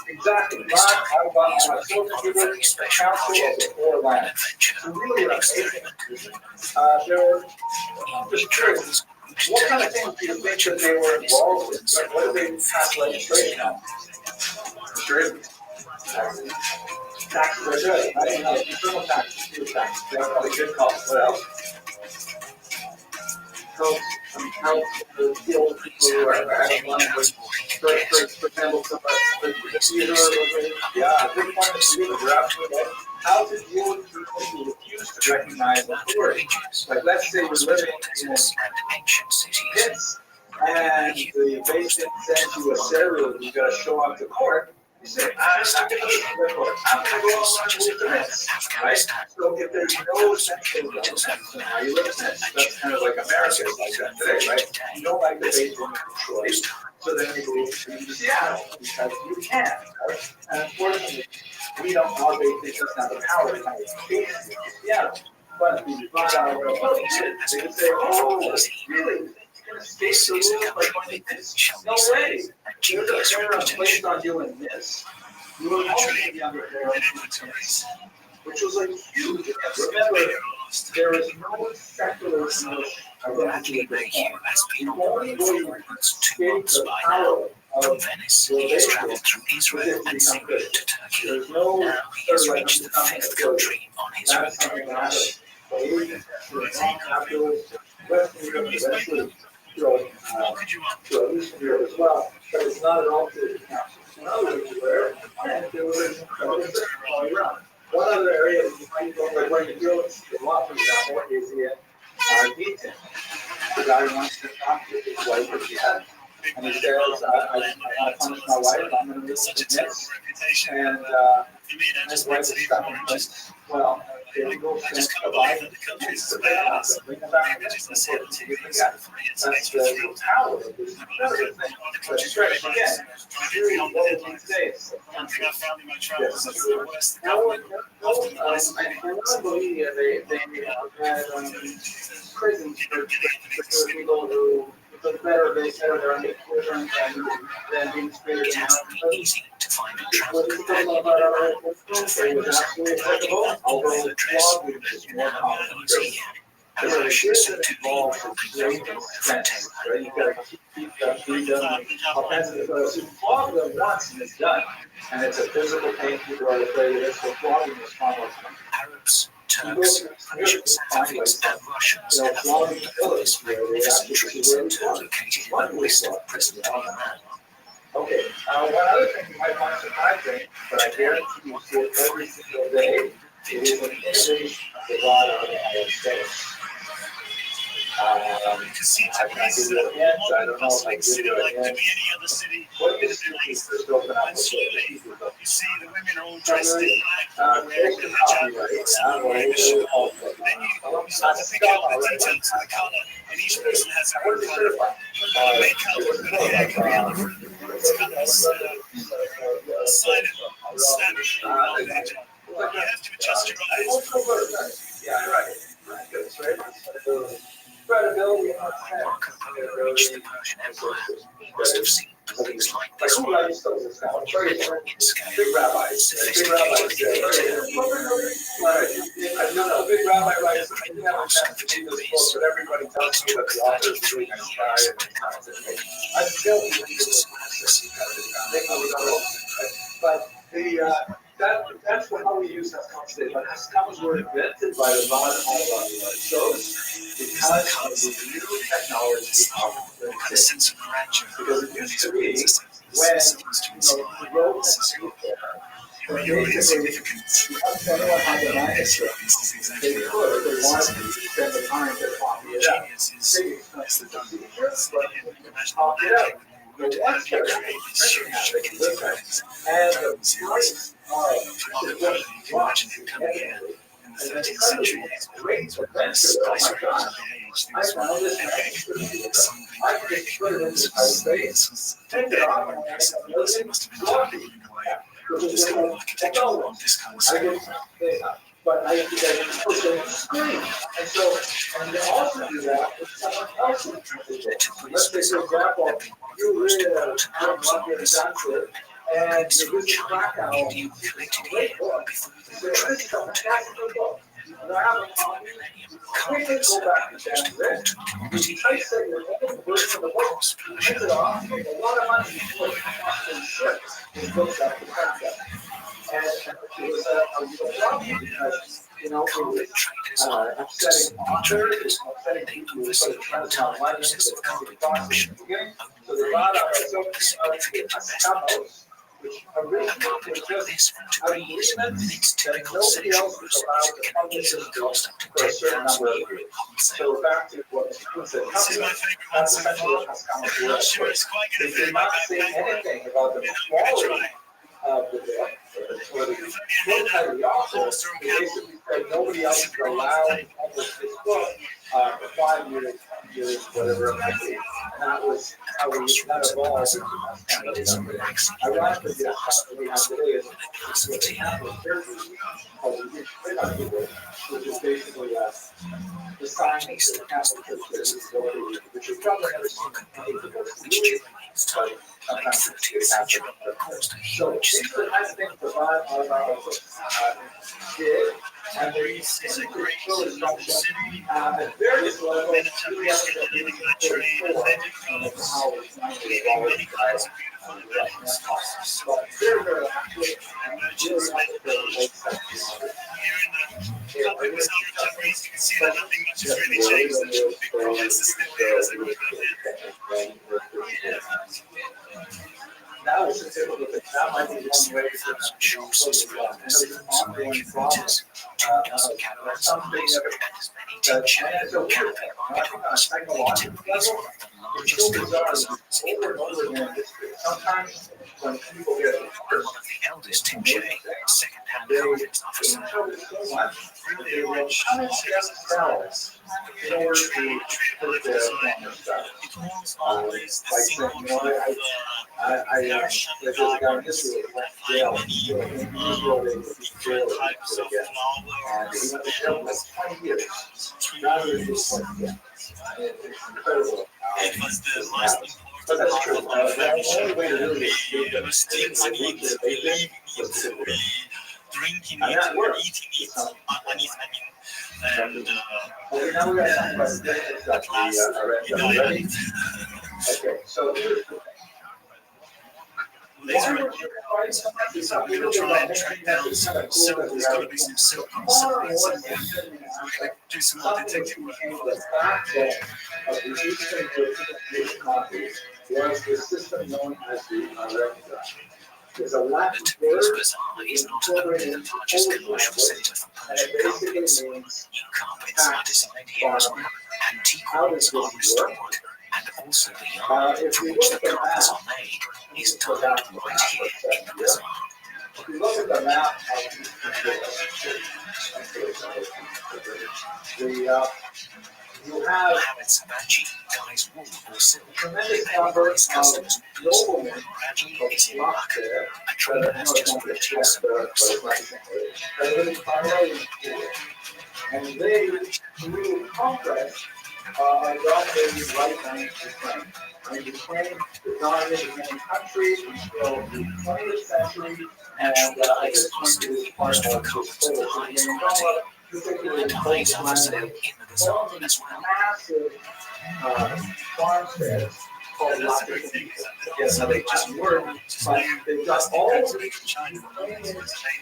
exactly, not a social council of the 4 lands. So really an amazing institution. I'm just curious, what kind of things do you think that they were involved in? Like, what did they pass legislation on? Sure. Taxes are good. I mean, internal taxes, food taxes, that's probably good call. What else? Help the older people who are having money. For example, the theater, yeah, a big point of view, you're absolutely right. How to deal with people who refuse to recognize authority. Like, let's say we're living in ancient cities, and the basic sends you a serial, you got to show up to court. You say, I'm not going to go to court. I'm going to go on with the minutes, right? So if there's no central government, then how you live in this? That's kind of like America is like that today, right? You don't like the basic choice, so then you go to Seattle because you can, right? And unfortunately, we don't, our basic doesn't have the power to kind of change Seattle. But if you find out where they can say, oh, really? This is a country no way. There's a error placed on you in this. You were also the under error, which was like huge. Remember, there is no secular identity at this point. The only way you escape the power of Venice, he has traveled through Israel and Syria to Turkey. Now he has reached the 5th country on his route. Western Europe eventually to Eastern Europe as well, but it's not at all to the council. In other words, there was all around. One other area that you might go, like where you deal with a lot, for example, is in Eaton. The guy wants to talk to his wife again, and he says, such a terrible reputation. And for me, that just makes it even more interesting. Well, I just can't believe that the country is as bad as the images I see on TV. For me, it's real power. The country's really nice. One thing I found in my travels is the worst the government often isolating. They had prisons for people who took better their children than being treated. It has been easy to find a travel What companion. although the blog is more complicated. However, she was soon to be a lawyer from Tehran. You gotta keep that being done. So flog them once and it's done. And it's a physical pain. People are afraid of it. So flogging is far more fun. Arabs, Turks, Persians, Catholics, and Russians have formed the first magnificent trade center located in the west of present-day Iran. Okay, one other thing you might find surprising, but I guarantee you see it every single day, it is an innovation of the God of the United States. You can see Tabriz, modern bustling city like maybe any other city in the Middle East. And slowly, you see the women are all dressed in black, wearing the hijab, some are wearing a shawl. Then you start to pick out the details of the color, and each person has their own color makeup, and hair can be on the front. It's kind of a silent snatch of the hijab. You have to adjust your eyes. Yeah, right. That's right. Credibility. Marco Polo reached the Persian Empire, he must have seen buildings like this one, in scale, sophisticated in detail. Big Rabbi writes, Print cost of 2 days. It took 33 years to cover the lake. But that's how we use Haskams today. But Haskams were invented by the God of shows because of the new technology Had a sense of grandeur. Because it used to be when you wrote Your significance. anyone had the manuscript, they could, if they wanted to spend the time to copy it out. Genius is the Procedure, but copy it out. But once they're and the price you can imagine him coming here in the 13th century. rates were skyscrapers. I found this I could put it into my space. Take it off and I must have been totally this kind of architecture on this kind of scale. But I think I can push it on the screen. And so, and they also do that with someone else's presentation. Let's say, for example, you read a Columbia Stanford, and you visit Krakow, great book. It's a fantastic book. Grab a copy, quickly go back to Stanford, you type in your own version of the book, print it off, make a lot of money before it comes in ships. It goes back to concept. And it was a problem because, you know, it was upsetting authors, upsetting people who were sort of trying to tell money into the process at the beginning. So they brought out Haskamos, which originally was just an agreement that nobody else was allowed to publish it for a certain number of years. So we're back to what people said. This is my favorite one so far. I'm not sure it's quite going to They fit did in my not say backpack, anything about the but I'm going to quality try. of the book. Or the prototype of the author. They basically said nobody else is allowed to publish this book for 5 years, whatever it might be. And that was how we evolved. Ironically, the stuff we have today is what they have with which is basically the science of the Catholic Church, which is probably never seen anything but sometimes it's happening. So these are the kinds of things that our did, and they basically show instruction at various levels. Then it's a risk of living on a train, and then you come leaving many kinds of beautiful events. But very, very accurate And merchants make the village. Here in the public bazaar of Tabriz, you can see that nothing much has really changed. The big prophets are still there as they were back then. Now, since it was that might be one way to Shops are spread over another 7 ongoing kilometers, problem. 2 dozen caravans Something and as many that teachers it's okay. camping market homes. Tabriz is one of the largest family bazaars in the world. Sometimes when people get One of the eldest Timshay, second-hand confidence officer, they will punish themselves in order to put their family stuff. Like saying, you know, there's a guy in Israel who went to jail. In Israel, they put him in jail again. And he went to jail for 20 years. Now he's just 20 years. It's incredible. it was the most But that's important true. part of my The only way to do family. this is We still eat, we live it, we drinking and it, that we works. eating it, and Okay, now we got to talk about the different stuff. at last we Ready? died. Okay, so here's the thing. These Why were would you write something? we're gonna try and track down some, there's gonna be some silk signs, so we're gonna do some more detective work. The backbone of the Eastern European copies was the system known as the Rector. There's a Latin The word Toulouse Bazaar is not only the largest commercial centre for and it Persian basically carpets. means New carpets are designed here as well. Antique ones are restored, and also the yard if from you which look the at the carpets map, are made is tied right here in the bazaar. if you look at the map of you have Mohammed Sabaji ties wool or silk, tremendous depending on number his of customers' noblemen Raji of is in luck luck. there. A trader has just purchased some silk. And they, through conquest, dominated right now in Ukraine. And Ukraine dominated many countries until the 20th century, and at this point it is part of the highest quality. And ties are for sale in the bazaar as well. Massive farmsteads called Latin. Yes, another Latin word, but they've got all of the Ukrainians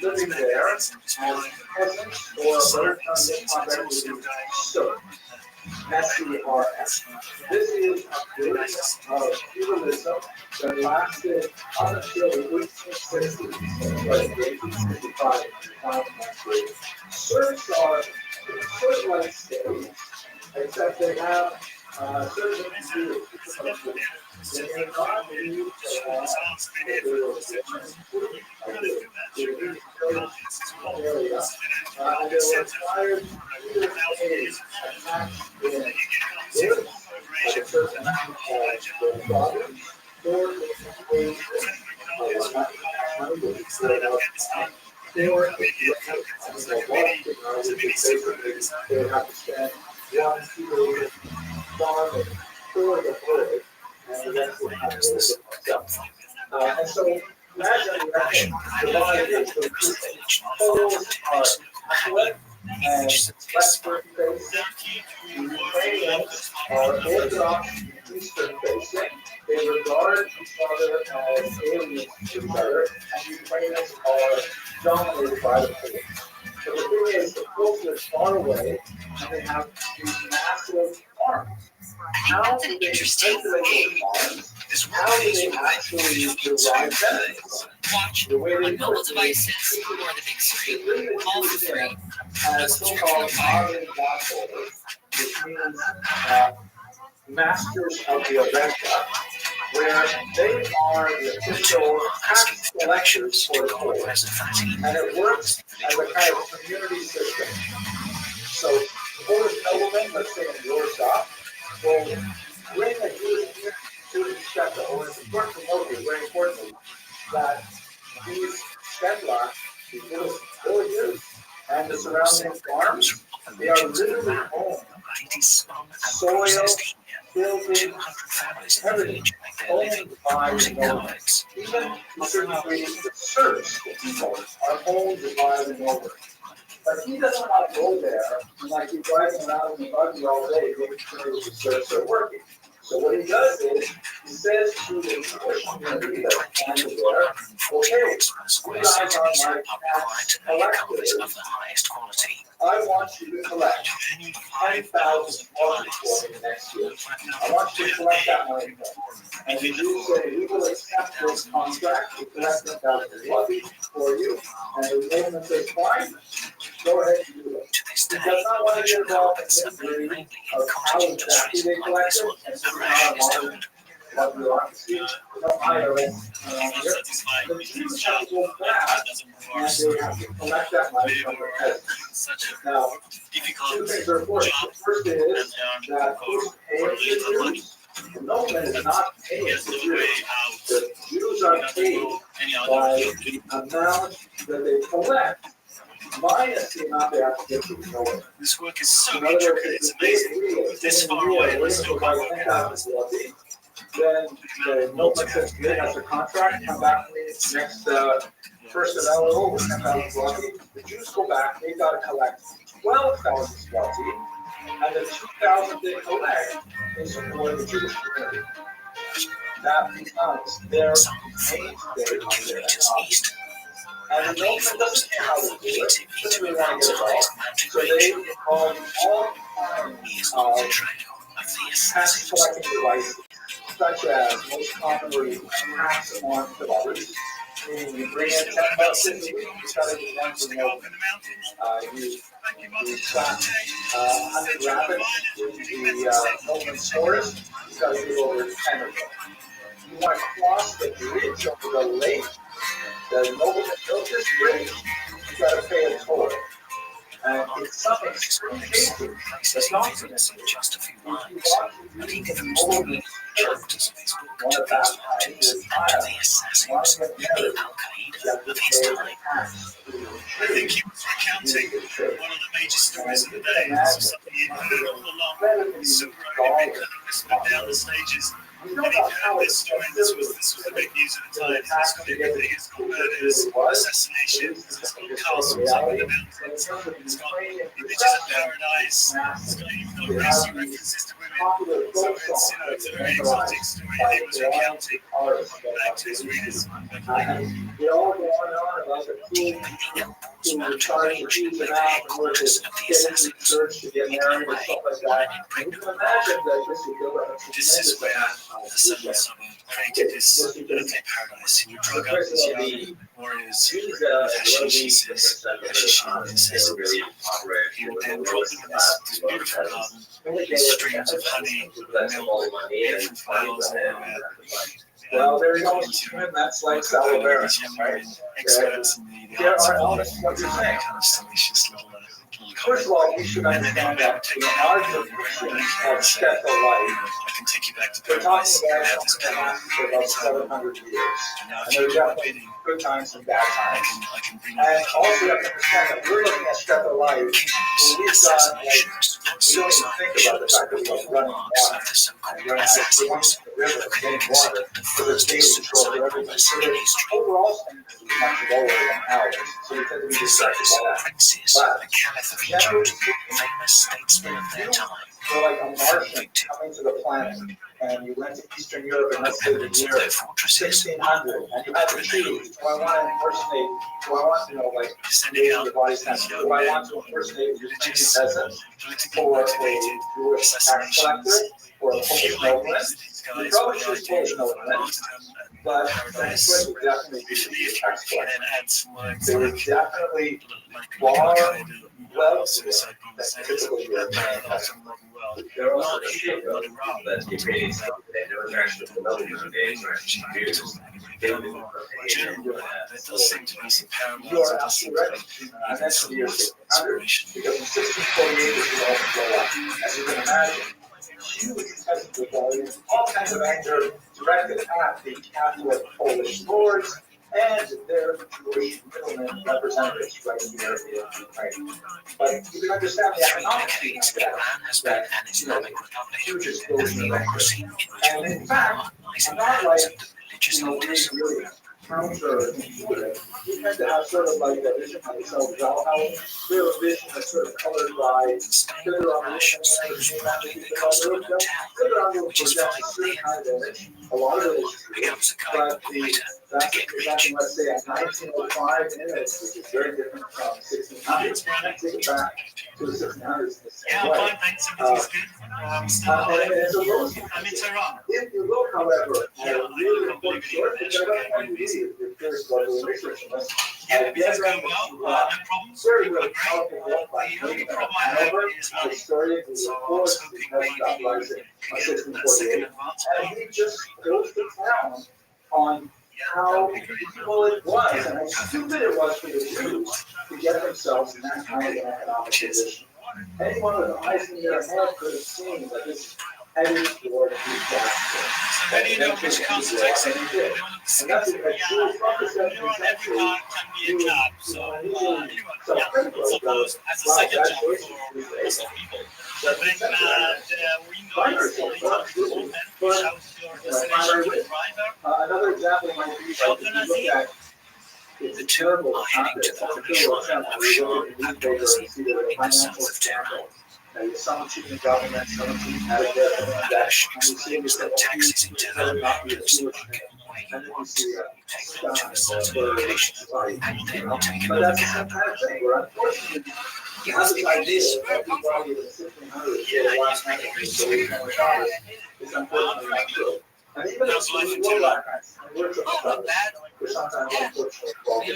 living there as peasants, or a better term than convert would be serfs. S-E-R-S. This is a period of feudalism that lasted until the 1860s, like the 1865 century. Serfs are sort of like slaves, except they have certain views. They may not believe that they were area, and they were required either pay a tax in goods, like a certain amount of their product, or pay they were which is basically they would have to spend 1 2 days farming for the bird, and the rest would have to go stuff. And so imagine that divided into two things. Poles are Catholic and Western facing. The Ukrainians are Orthodox Eastern facing. They regard each other as aliens to each other, and Ukrainians are dominated by the Poles. So the thing is, the Poles live far away, and they have these massive farms. How do they speculate farms? How do they actually derive benefits? The way they mobile devices or the big screen, all for free. has so-called modern bondholders, which means masters of the Avesta, where they are the official tax collectors for the poor. And it works as a kind of community system. So the Polish nobleman, let's say in Warsaw, will bring a Jewish shekel, or it's important to note here, very importantly, that these shekla, these little villages, and the surrounding farms, they are literally owned. Soil, buildings, everything owned by the noble. Even to a certain degree, the serfs are owned by the noble. But he doesn't want to go there and like he's driving around in the buggy all day making sure the serfs are working. So what he does is he says to the Jewish community that's planted there, okay, you guys are my tax collectors. I want you to collect 10,000 marks for me next year. I want you to collect that money. And the Jews say, we will accept this contract to collect 10,000 marks for you. And the nobleman says, fine, go ahead and do it. his day, does not want to get virtual involved carpets in are made history mainly of in how cottage exactly industries they like this collected, one. and A ration is told. what bureaucracy, no higher the Jews have to go back and they have to collect that money from the peasants. Now, two things are important. The first is that who's paying the Jews? The nobleman is not paying the Jews. The Jews are paid by the amount that they collect minus the amount they have to give to the nobleman. This work is so intricate, it's amazing. This far away, we're still quite then the nobleman says, "Hey, that's a contract, come back to me next first of Elul with 10,000 zloty." The Jews go back, they've got to collect 12,000 zloty, and the 2,000 they collect is for the Jewish community. That becomes their mainstay of their east. And the nobleman doesn't care how they do it, doesn't really want to get involved. So they involve all kinds of tax collecting devices, such as most commonly tax on devices. Meaning you bring in 10 bucks in the week, you got to get one to the nobleman. You slap 100 rabbits in the nobleman's forest, you got to give over 10 of them. You want to cross the bridge over the lake, the nobleman built this bridge, you got to pay a toll. And it's something extremely basic. It's not in just a few lines, but he gives them the chapters of his book to these mountains and to the assassins, the Al-Qaeda of his time. I think he was recounting one of the major stories of the day. This was something he'd heard all along. So he'd been whispered down the stages. And he'd heard this story. This was the big news at the time. It's got everything. It's got murders, assassinations, it's got castles up in the mountains, it's got images of paradise, it's got even got racy references to women. So it's a very exotic story that he was recounting back to his readers. They all go on about the king who was trying to keep them out in order to get into church to get married and stuff like that. You can imagine that this would build up a This is where the Seven Suburb created this earthly paradise. He would drug up these young warriors with hashish, incessantly. He would then drop them in this beautiful garden, these streams of honey, milk, beautiful flowers everywhere. Well, there you go. That's like Salivera, right? Experts in the There arts are of elements what you're saying. kind of salacious little First of all, we should understand that the argument of Sheffield life, I can take you back to we're paradise. talking about something that lasted for about 700 years. And there are definitely good times and bad times. And also you have to understand that we're looking at Sheffield life, where we've got, like, we don't even think about the fact that we have running water. And we're going to the river and getting water for the daily control of everything. So the overall standard is much lower than ours. So we tend to be distracted by that. But generally speaking, famous statesmen of their time. so like a Martian coming to the planet, and you went to Eastern Europe and let's say the year 1600, and you had to choose, do I want to impersonate, do I want to, like, the body sense, do I want to impersonate a peasant, or a Jewish tax collector, or a Polish nobleman? You probably choose Polish nobleman, but the choice would definitely be a tax collector. They were definitely far wealthier than typical European peasants. There are also the shape of that Ukrainian stuff today. There was actually the military days where Jews There does seem to be some parallels. You are absolutely right. I mentioned the year 1600, because in 1648 this would all blow up. As you can imagine, huge peasant rebellions, all kinds of anger directed at the Catholic Polish lords and their Jewish middlemen representatives right here in Ukraine. But you can understand the economic piece of that, huge explosion of anger. And in fact, it's not like, we really counterintuitive. We tend to have sort of like a vision of ourselves, how we have a vision that's sort of colored by further on the a lot of it is true, but the That's exactly, let's say, at 1905 image, which is very different from 1600s. Take it back to the 1600s in the same way. Fine, thanks. Everything's good. Still alive. And so those, I'm in Tehran. if you look, however, at a really important source, which I don't find you easy if you're curious about doing research on this, Everything's going well. No problems. very, really powerful work by The only Hanover, problem I have is the money. historian who So I reports was the hoping Heaven maybe God we Rising could of get that second 1648. advance. And he just goes to town on how evil it was and how stupid it was for the Jews to get themselves in that kind of an economic position. Anyone with eyes in their head could have seen that this headed toward disaster. So how do you know which cars to take? And that's a Jewish prophecy. Every car can be a job. So anyone, suppose as a second job for most of people. When the window is a little bit open, push out your destination to the driver. Another example might be if you look at The two are heading to the Holy Shrine of Shah Abdulaziz in the south of Tehran. some cheating government, some cheating Medicare, Balash explains that taxis in Tehran close the market where you want. Take them to a certain location and then take but another that's the cab. same kind of thing. We're unfortunately You must be like this. is unfortunately not true. And even if we will lack we're sometimes unfortunately involved in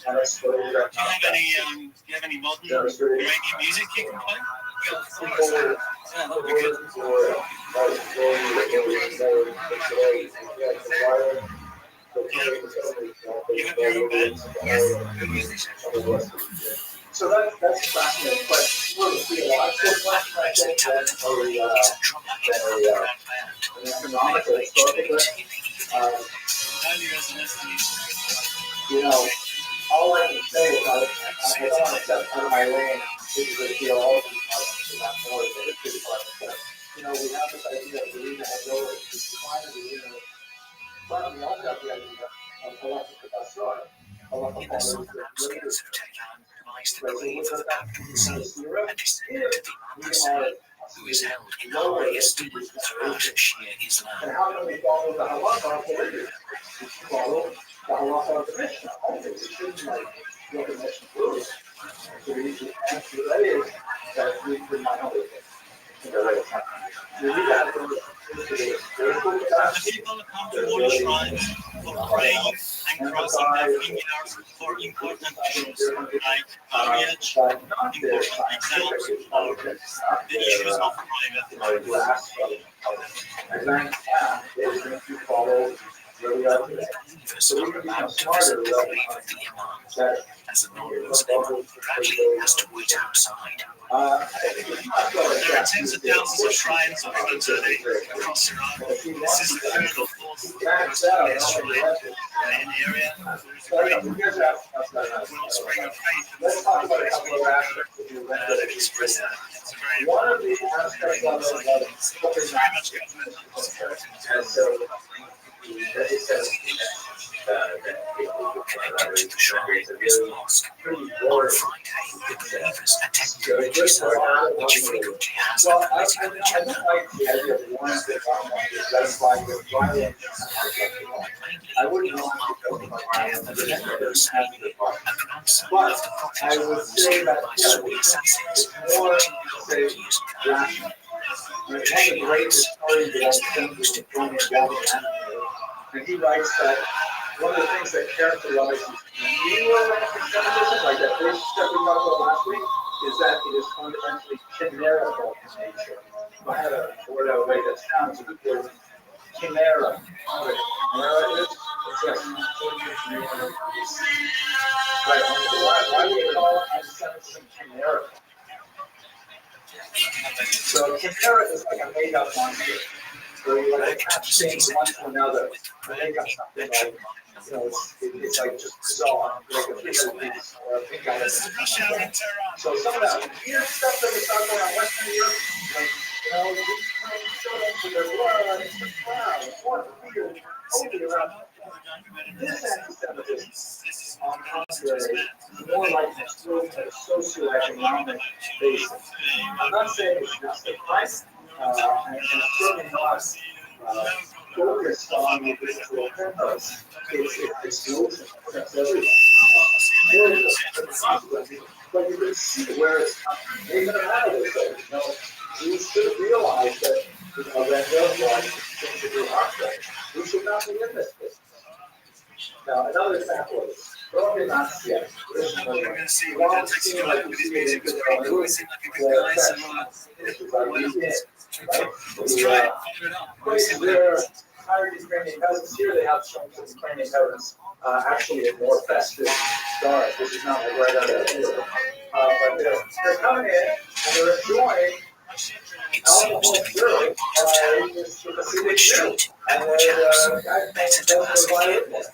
and exploded Do you have any modern Iranian music you can play? Yeah, that would be good. You have your own band? Yes. So that's fascinating, but really theological question, I think, than an economical, historical question. All I can say about it, I don't want to step out of my lane, this is a theology department, not more of a history department, but, we have this idea of the arena has always defined the arena. But we also have the idea of halachic basar. In the southern outskirts of Tehran lies the grave of Abdulaziz, a descendant of Imam Hussein, who is held in high esteem throughout Shia Islam. And how can we follow the halacha of the religion? We follow the halacha of the Mishnah. Only we shouldn't what the Mishnah proves. So we need to answer that is that we could not only in the right time. We need to have the spiritual capacity. People come to holy shrines for praying and crossing their fingers for important issues like marriage, important exams, or the issues of private life. So we're about to visit the grave of the Imam. As a non-Muslim, Bradley has to wait outside. There are tens of thousands of shrines open today across Iran. This is the third or fourth most highest shrine in the area. There's a great wellspring of faith in this place that express that. It's a very important it's very much government Connected to the shrine is a mosque. On Friday, the believers attended religious salah, which frequently has a political agenda. I wouldn't know on the death of Imam Hussein, a grandson of the Prophet who was killed by Sunni assassins 1400 years ago. Today marks the earliest used in Prophet's world. And he writes that one of the things that characterizes neo-anti-Semitism, like that first step we talked about last week, is that it is fundamentally chimerical in nature. I had a word out way that sounds a good word. Chimera. Chimera is? Yes. Right. Why do we call anti-Semitism chimerical? So chimera is like a made-up idea. So you like attach things one to another, and make up something like, it's like just bizarre, like a piece of this, or a big guy. So some of that weird stuff that we talk about in Western Europe, like, these things showed up with their blood, and it's just wow, what weird, only around. This anti-Semitism, on contrary, is more like a socioeconomic basis. I'm not saying it's just a price. And certainly not focused on the visual penthouse. It's explosion. That's everyone. But you can see where it's coming. Even out of this, we should realize that, that there's like things to do object. We should not be in this business. Now, another example is probably not yet. We're going to see what that takes you like with his music. It's pretty cool. He seemed like a good guy, so let's try it. Fire it up. We'll see what happens. Hired Ukrainian peasants. Here they have some Ukrainian peasants actually in more festive stars, which is not like right out of the field. But they're coming in and they're enjoying alcohol syrup with a civic street. And the guy thinks that's the right of it.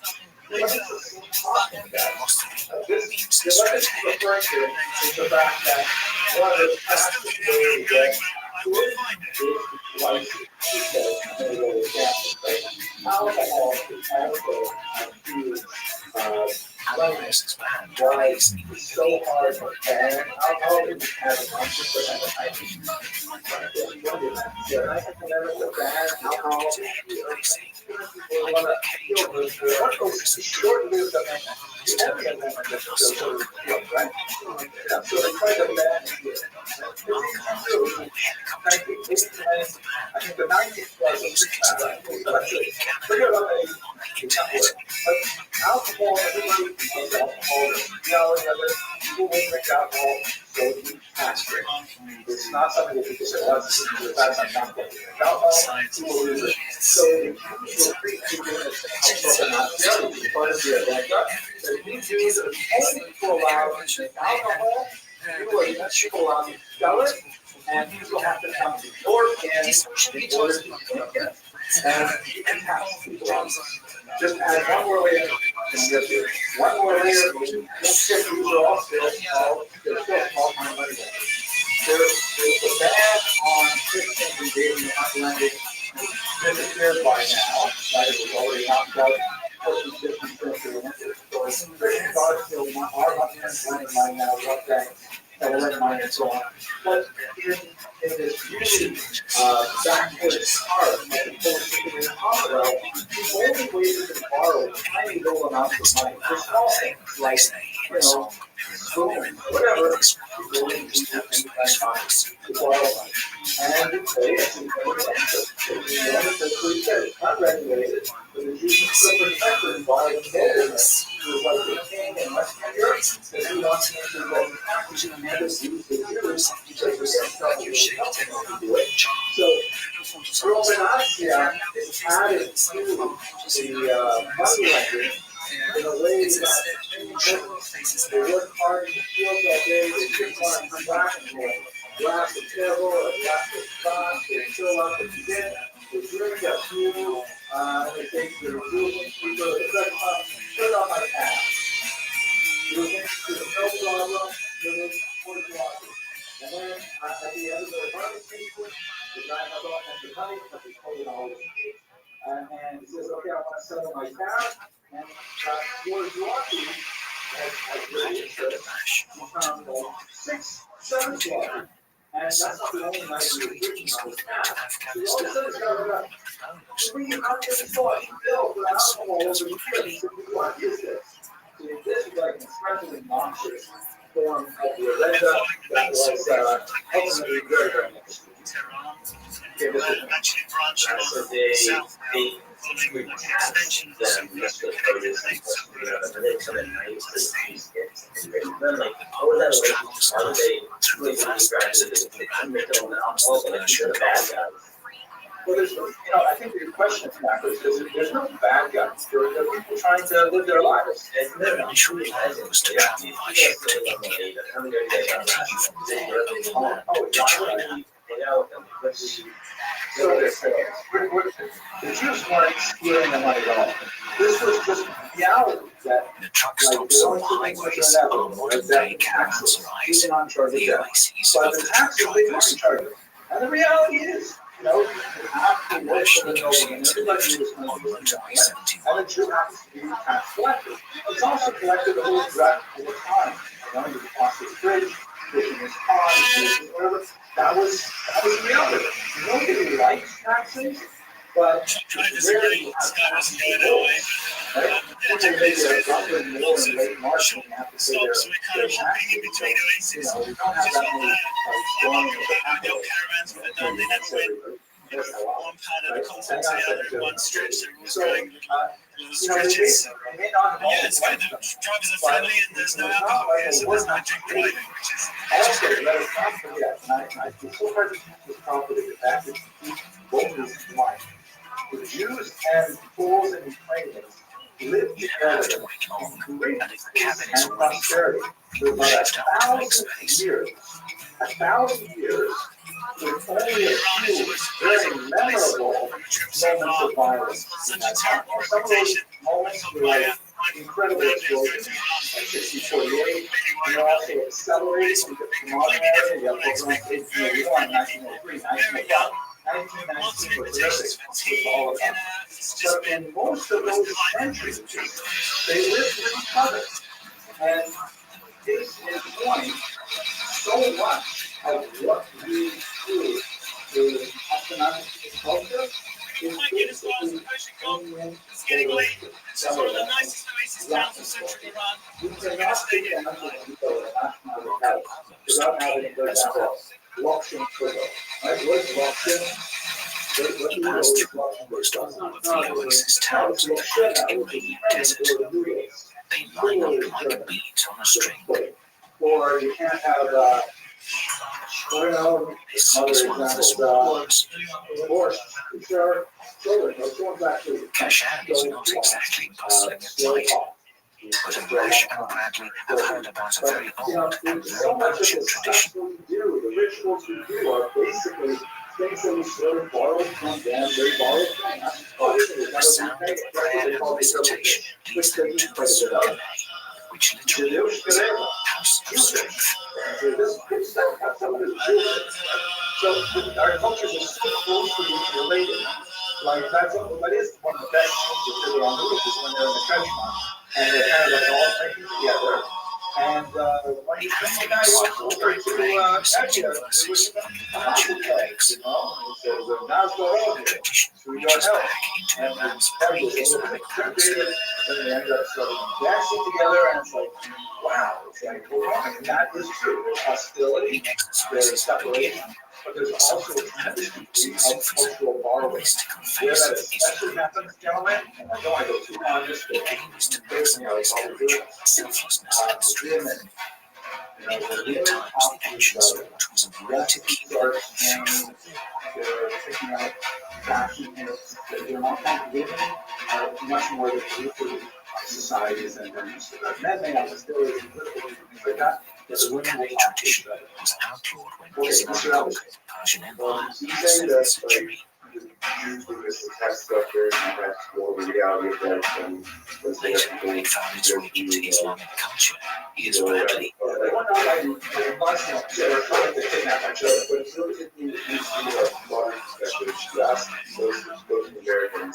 What is this talking about? This, the way it's referring to is the fact that one of the fastest ways that alcohol is why it's so hard to ban alcohol is has an I think the 90s alcohol, everybody knows alcohol. People will drink alcohol, so you ask for it. It's not something that people say, well, that's not alcohol. Alcohol, people use it. So you'll treat people in the same not necessarily part of the event. So if you do the only people allowed to drink alcohol, you are not people allowed to sell it, and people have to come to your can in order to drink it. And you can have people on. Just add one more layer, and get you one more layer. Let's get these are all still all my money. There's a ban on Christian engagement unblended disappeared by now. That is already knocked out. Christian products still are not blended by now. What that? Mine and so on. But in this really backwards part that people are talking about, the only way you can borrow tiny little amounts of money for small things like, school, whatever, you go into the bank to borrow money. And you pay it to it's unregulated, but it's usually so protected by the business. It's like the king in Western Europe, that he wants to enter the package and others use the years because we're saying you should do it. So, Romanazia is added to the money lending in a way that they work hard in the field all day, they drink wine, black and gold. Glass of table, a glass of scotch, they fill up the tin, they drink a few, and they take their ruling, we go to the second time, put on my hat. You think there's no problem, there's 40 watches. And then at the end of the harvest season, the guy has all kinds of money, but he's holding all his feet. And he says, okay, I want to settle my cow, and 40 watches, as really interest, become 6, 7 watches. And that's not the only night we were drinking on the path. So all of a sudden, it's got about 300 bill for alcohol over the years. What is this? So this is like an incredibly noxious form of the agenda that was ultimately very, very interesting. So they extension them just the photos and they come at night to then like what was that like? Are they really the bad guys? Well, there's no, I think your question is backwards because there's no bad guys. There are people trying to live their lives. And their initial plan was to travel by ship to India and continue from there to China. So the Jews weren't stealing the money at all. This was just reality that the truck stops on the highways are modern-day caravanserais, VICs of the truck drivers. And the reality is, you have to work for the nobleman. Everybody is going to do it. And the Jew happens to be tax collector. It's also collected the whole threat over time. The cost of the bridge, fishing his pond, whatever. That was reality. Nobody likes taxation, But drivers are getting scatters and going that way. Typically, it's lots of stops, so we're kind of hopping in between oases. Just what your caravans were done, they never went one pad at a content to the other in one stretch, so we're always going little stretches. And yeah, it's good. The drivers are friendly and there's no alcohol here, so there's no drink driving, which is Also, let us not forget, and I feel so hard to keep this property, the fact that you keep both these in mind. The Jews and Poles and Ukrainians lived together in great peace and prosperity for about 1,000 years. 1,000 years with only a few very memorable moments of violence. Some of those moments were like incredible explosions, like 1648, and they're also accelerated with the modern era. You have programs 1801, 1903, 1905. 1919 was terrific with all of them. But in most of those centuries, they lived with each other. And this is point so much of what we do in economic culture is basically it's getting late. This is one of the nicest oasis towns of central Iran. So we're going to stay here. without having, for example, locked-in sugar. Right? What is locked-in? He passed through almost all of the oasis towns of the Great Iranian Desert. They line up like beads on a string. Or you can't have, This is one of the small ones. Kashan is not exactly bustling at night, but Amash and Bradley have heard about a very old and very ancient tradition. The rituals we do are basically things that we sort of borrowed from them, they borrowed from us. The sound of prayer and recitation leads them to the Zurkane, which literally means house of strength. So our cultures are so closely related. Like that is one of the best things that really on the roof is when they're in the trench run and they're kind of like all drinking together. And when you bring the guy walks over to Edgar, it was legs, you know, and he says, "Now's going on here. We don't help." And they end up sort of dancing together, and it's like, wow, it's like, and that is true. There's hostility, there's separation, but there's also a tradition of cultural borrowing. Where that especially happens, gentlemen, and I know I go too long on this, but The aim is to maximize courage, selflessness, and strength. In earlier times, the ancient sport was a way to keep people fit. they're taking out fashion, they're not living much more than political societies and men may have hostility and political things like that. The Zurkane tradition was outlawed when Islam conquered the Persian Empire in the 7th century. Text up there, more reality of life and Later, when it found its way into Islamic culture, here's Bradley.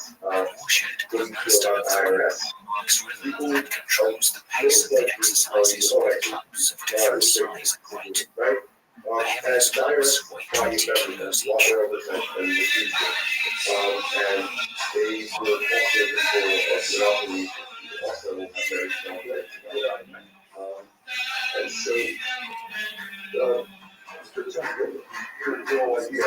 Watershed, the master of the group, marks rhythm and controls the pace of the exercises or clubs of different size and weight. The heaviest clubs weigh 20 kilos each. And they were also monopoly also have very strong legs. And so for example, the whole idea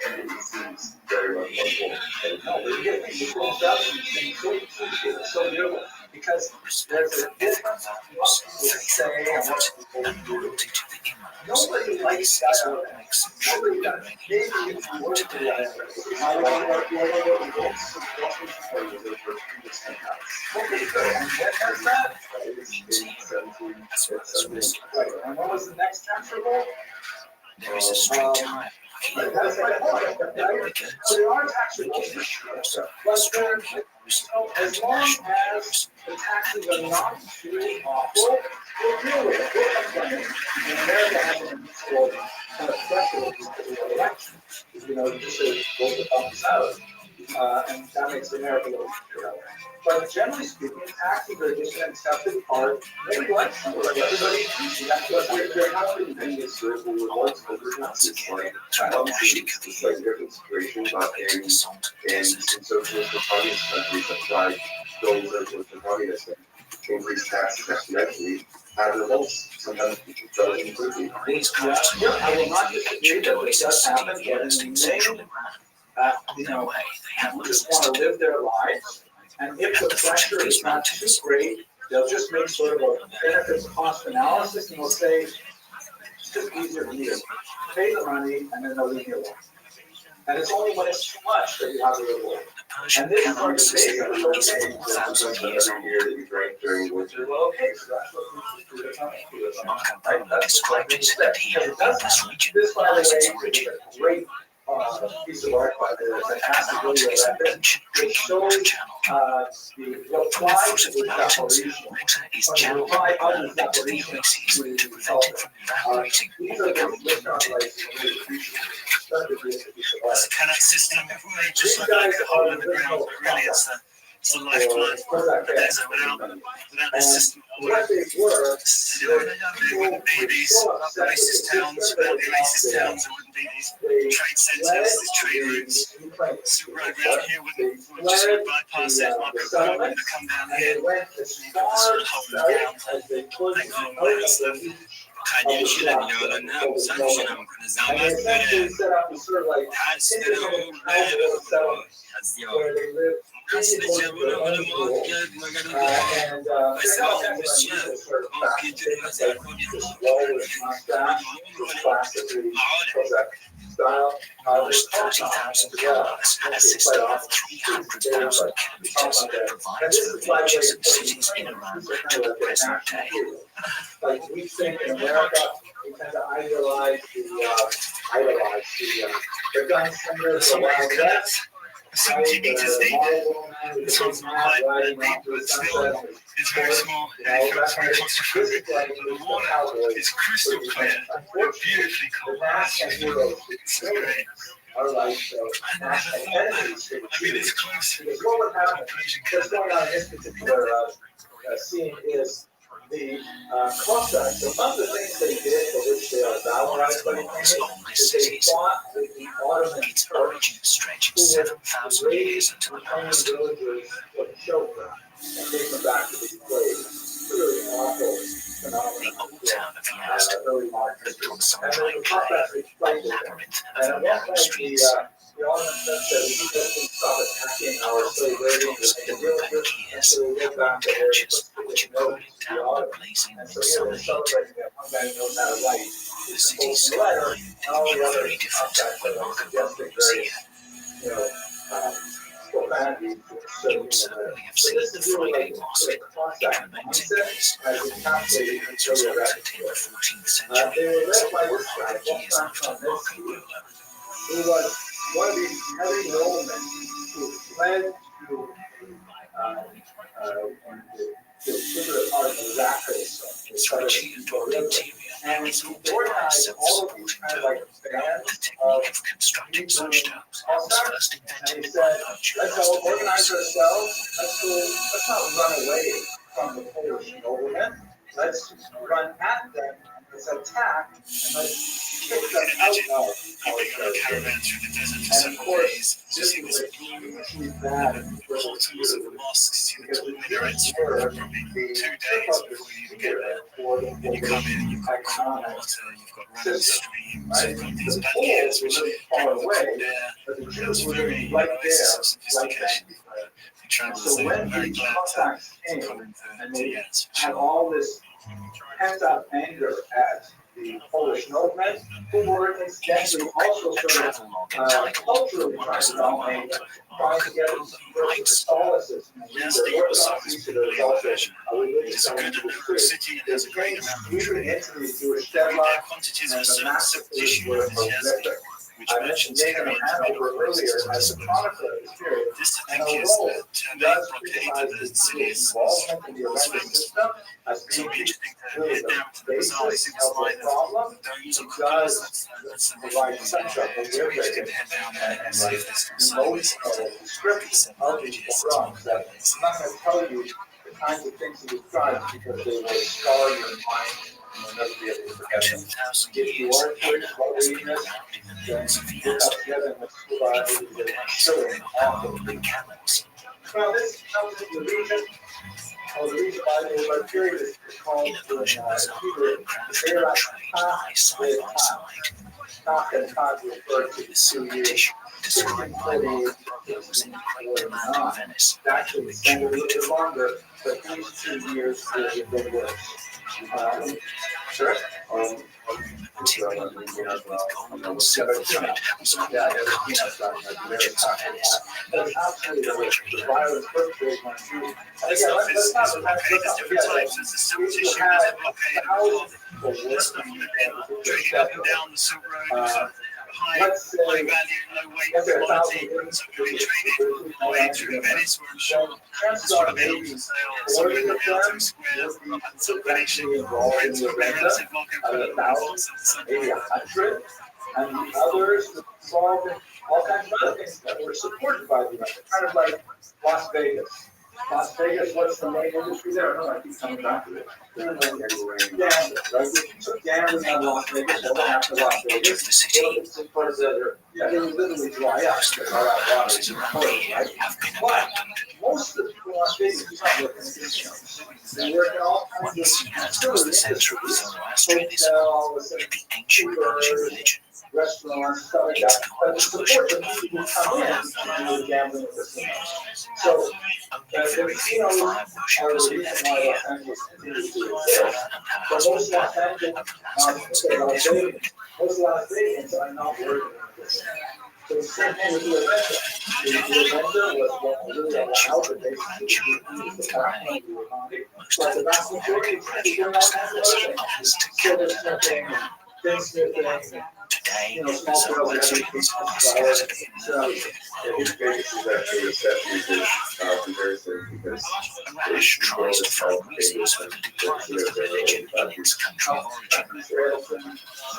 it seems very much wonderful. And no, but again, it goes out and so beautiful because there's a difference in what people say and what And loyalty to the imams. nobody likes This is that. what makes them Nobody truly does. Iranian. Maybe if you work for that. Okay, good. And when was that? And what was the next chapter goal? There is a strict hierarchy. That's my point. Because There are tax rules, but strong there, heroes as and long national as the taxes are not too awful, we'll deal with it. We'll complain. And America has an unusual kind of threshold for the election. You know, you just say, vote the thumbs out. You and that makes America look, but generally speaking, taxes are just an accepted part. Maybe like everybody, that's what they're not really doing this with rewards, but they're not just like, it's like their consideration about in socialist parties, countries that try those socialist parties that increase taxes exponentially. Have revolts. Sometimes people try to improve the I will not disagree that it does happen, but in the main, people just want to live their lives, and if the pressure is not too great, they'll just make sort of a benefits cost analysis, and they'll say, it's just easier for me to pay the money, and then they'll leave you alone. And it's only when it's too much that you have the reward. And this is like the okay. Every year that you drank during winter, well, okay, so that's what Marco Polo described his head here in this region as its origin. Great piece of art by the fantastic video that shows From the foot of the mountains, water is channeled underground into the oases to prevent it from evaporating or becoming polluted. It's a canal system, just like a hole in the ground, but really it's the lifeline of the desert. Without this system, there wouldn't be these racist towns. Without the racist towns, there wouldn't be these trade centers, these trade routes. This road around here would just bypass it. Marco Polo would come down here, sort of hole in the ground. Thankfully, Конечно, Almost 30,000 kilometers and a system of 300,000 kilometers provides for villages and cities in Iran to the present day. Like we think in America, we tend to idolize the gun slingers, the Wild West. 70 meters deep. This one's not quite deep, but still it's very small and it feels very claustrophobic. But the water is crystal clear, beautifully cold. It's great. Are like national enemies. I'd be this close. What would happen? What's going on in this particular scene is the Cossacks. Among the things they did for which they are valorized by the they fought with the Ottoman its origin stretches 7,000 years into the past. villagers of children and take them back to be slaves. Really awful phenomenon. The old town of Yazd, built on some dry clay, a labyrinth of narrow streets. The Ottoman said we just stop attacking our slave raiders and the villagers, so we go back to Catches, which are cooling down the blazing midsummer heat. The city's skyline may be very different when Marco Polo was here. You would certainly have seen the Friday Mosque. It remains in place, and its resulted in the 14th century, some 100 years after Marco Polo. He was one of these heavy noblemen who fled to the particular part of the Rapids. Its richly adorned interior is built by self-supporting dome. The technique of constructing such domes was first invented by Let's all organize ourselves. Let's not run away from the Polish noblemen. Let's run at them. Let's attack and let's kick them out of our caravan through the desert for several days. You see this blue portals of the mosques, you see the minarets for probably 2 days before you even get there. And you come in and you've got cool water, you've got running streams, you've got these banquets which bring the cold air. It's very, it's some sophistication for travelers. So when very the glad Cossacks to came come into and they Yazd. had all this pent-up anger at the Polish noblemen, who were incidentally also sort of culturally trying to dominate, trying to get Catholicism. Yes, the Orthodox is a good and city and has a great amount of trade. Their quantities of certain tissue is which I merchants mentioned carry Nathan into middle Hanover places earlier to as a chronicler of this period. This And technique is although the he turn does blockade criticize of the the city's involvement in the Iranian swings. system as So it'll be being interesting to really head the down to the bazaar. You basis see this of the line of problem, domes he or cupolas. does That's the provide rituals. such a So it'll be horrific interesting to head down there and see if there's some sign of this emotional description of these pogroms that I'm not going to tell you the kinds of things he describes because they will scar your mind and you'll never be able to forget them. 2,000 If you years, are curious about has reading been this, grounded in the then names of the look up Aztec together and let's provide you with a chilling, awful reading. camels. Well, this comes into the region. The reason why the Red period is called In a Persian bazaar, Hebrew, crouched and trade lie side by side. Kach and Kach refer to the 2 years, Described by Marco Polo as in great demand in Venice. actually extended a little bit longer, but these 2 years will be the worst. Sure. Material embroidered with gold and silver thread was called the carta of the merchants of Venice, meaning poetry. The violent perpetrated on Jews. And again, let's not forget that There's different types. There's the silk tissue, there's the blockade, there's stuff trading up and down the Silk Road, high value, low weight commodity, so could be traded all the way through Venice, where I'm sure there's sort of bills for sale somewhere in the Alto Square, up in Silk Venetian, prints from their relative Marco Polo, maybe 100, and the others involved in all kinds of other things that were supported by the United, kind of like Las Vegas. Las Vegas, what's the main industry there? No, I keep coming back to it. Gambling, right? So gambling on Las Vegas, so what happened to Las Vegas? It's part of the, yeah, it was literally dry up. Right? But most of the people in Las Vegas do not work in the shows. They work in all kinds of industries, hotels, the ancient Persian religion. Restaurants, stuff like that. But the support the people who come in to the gambling casinos. So the casinos are the reason why Los Angeles continues to exist. But most Los Vegas are not working in this. So the same thing with the Avenger. The Avenger was really allowed to basically use the background of the economy. But the vast majority of people are not going to silver sniffing, thing sniffing, Today, small girls pedestrians are scattered in His Vegas is actually a set pieces comparison because Rash tries to find reasons for the decline of the religion in its country of origin.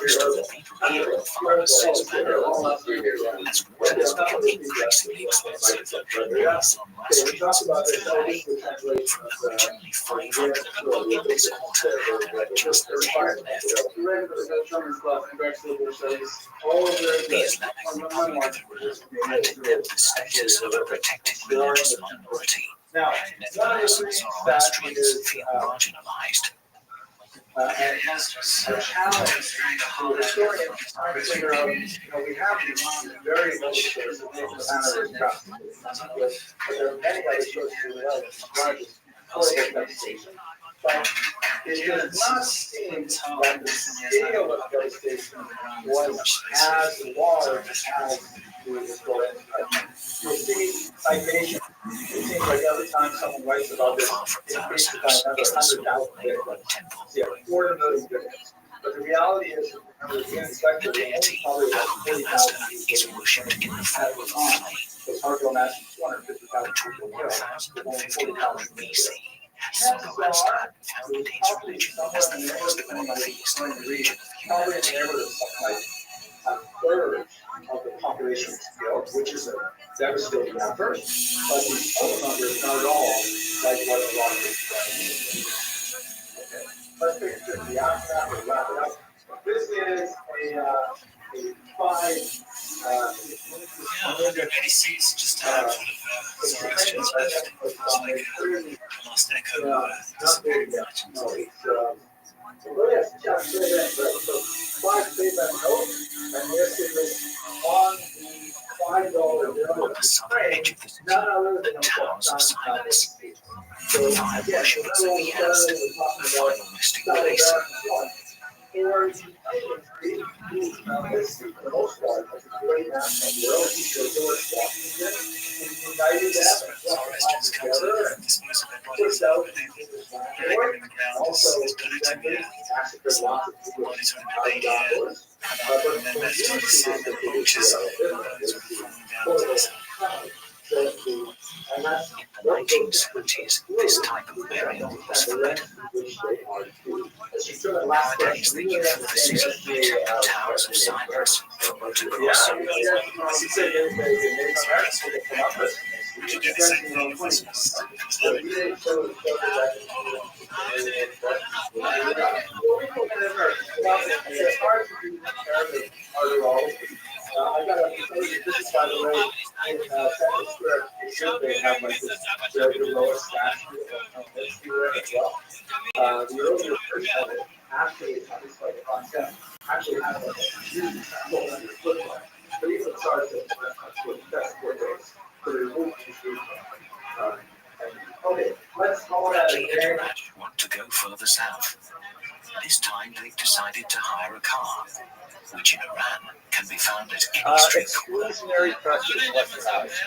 Most of the people here are pharmacists, as well as becoming increasingly expensive. These on Restreams today, from originally 500 people in this quarter, there are just 10 left. The Islamic Republic of Iran granted them the status of a protected religious minority. Nevertheless, Zoroastrians feel marginalized. And a challenge to historians trying to figure out, we have these very old sources of Anarist practices, but there are many other sources as well that describe this horrible devastation. But it does not seem that the scale of devastation was as large as the historians. You'll see citation. It seems like every time someone writes about this, it increases by another 100,000 Bitcoin. Yeah, 4 million Bitcoins. But the reality is, remember, the infected probably about 40,000 is worshipped in the form of a flame. It's hard to imagine 250,000 Between 1000 and 1500 BC, Zoroaster founded his religion as the first monotheistic religion of humanity. A third of the population is killed, which is a devastating number, but the total number is not at all like what a lot of people say. Let's take the aftermath and wrap it up. This is a 5 many seats, just a handful of Zoroastrians left. It's like a last echo of disappearing legends. Yes, just say that. So 5 payback notes, and this is on the $5 bill. On the southern edge of the city, the Towers of Silence. The fire worshippers of the Aztec, the final resting place. For the most part, it's a great national hero. He's the George Washington. He united them and brought them all together and pushed out the in the ground. also is polluting the earth. massacred lots of people outdoors. But when you see this and that's In the 1970s, this type of burial was forbidden. Nowadays, the euphemistic meter towers of silence from across We should do the same thing for Christmas. Love I got to tell you, this is, by the way, in Central Square, they have like this very low statue of history as well. The earlier version of it actually, it's like a concept, actually has like a huge 400-foot one. But even the stars that's what they so they remove these okay, let's call that Bradley and again. Brad want to go further south. This time they've decided to hire a car, which in Iran can be found at any street corner. Exclusionary pressure in Western Irish.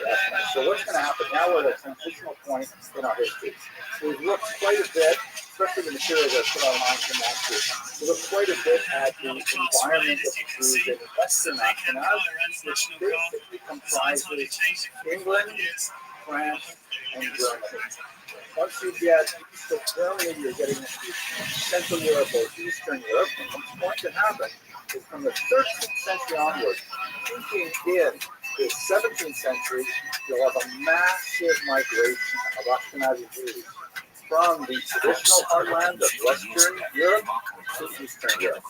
So what's going to happen now? We're at a transitional point in our history. We've looked quite a bit, especially the material that's put online from last year. We looked quite a bit at the environment of the Jews in Western Ashkenaz, which basically comprises England, France, and Germany. Once you get east of Germany, you're getting into Central Europe or Eastern Europe. And what's going to happen is from the 13th century onward, thinking in the 17th century, you'll have a massive migration of Ashkenazi Jews from the traditional heartland of Western Europe to Eastern Europe.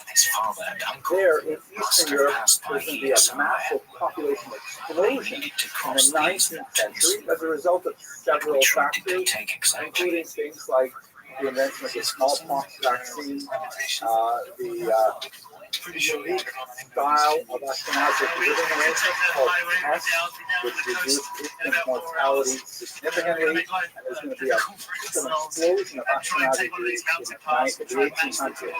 There, in Eastern Europe, there's going to be a massive population explosion in the 19th century as a result of several factors, including things like the invention of the smallpox vaccine, the unique style of Ashkenazic living arrangement called PES, which reduced infant mortality significantly, and there's going to be an explosion of Ashkenazic Jews in the 1800s.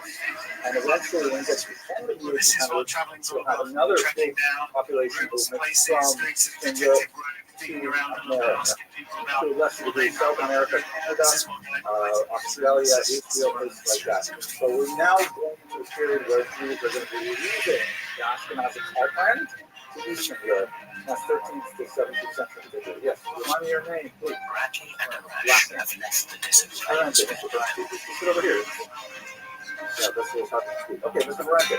And eventually, when it gets to the end of the 1800s, we'll have another big population movement from Europe to America, to a lesser degree, South America, Canada, Australia, Israel, places like that. So we're now going to a period where Jews are going to be leaving the Ashkenazic heartland to Eastern Europe. That's 13th to 17th century. Yes, remind me your name, please. Bradley and Arash have left the desert plains Sit over here. Yeah, this is how to speak. Okay, Mr. Morante.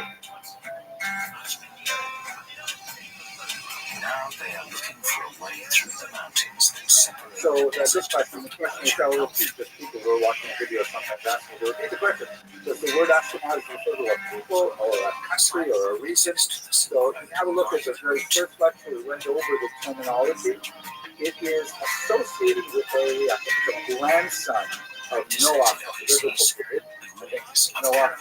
Now they are looking for a way through the mountains that separate. So this question, the question is, I will repeat this. People who are watching the video sometimes ask me to repeat the question. Does the word Ashkenaz refer to a people or a country or a region? So if you have a look at the very first lecture, we went over the terminology. It is associated with the grandson of Noah, the biblical period. Noah.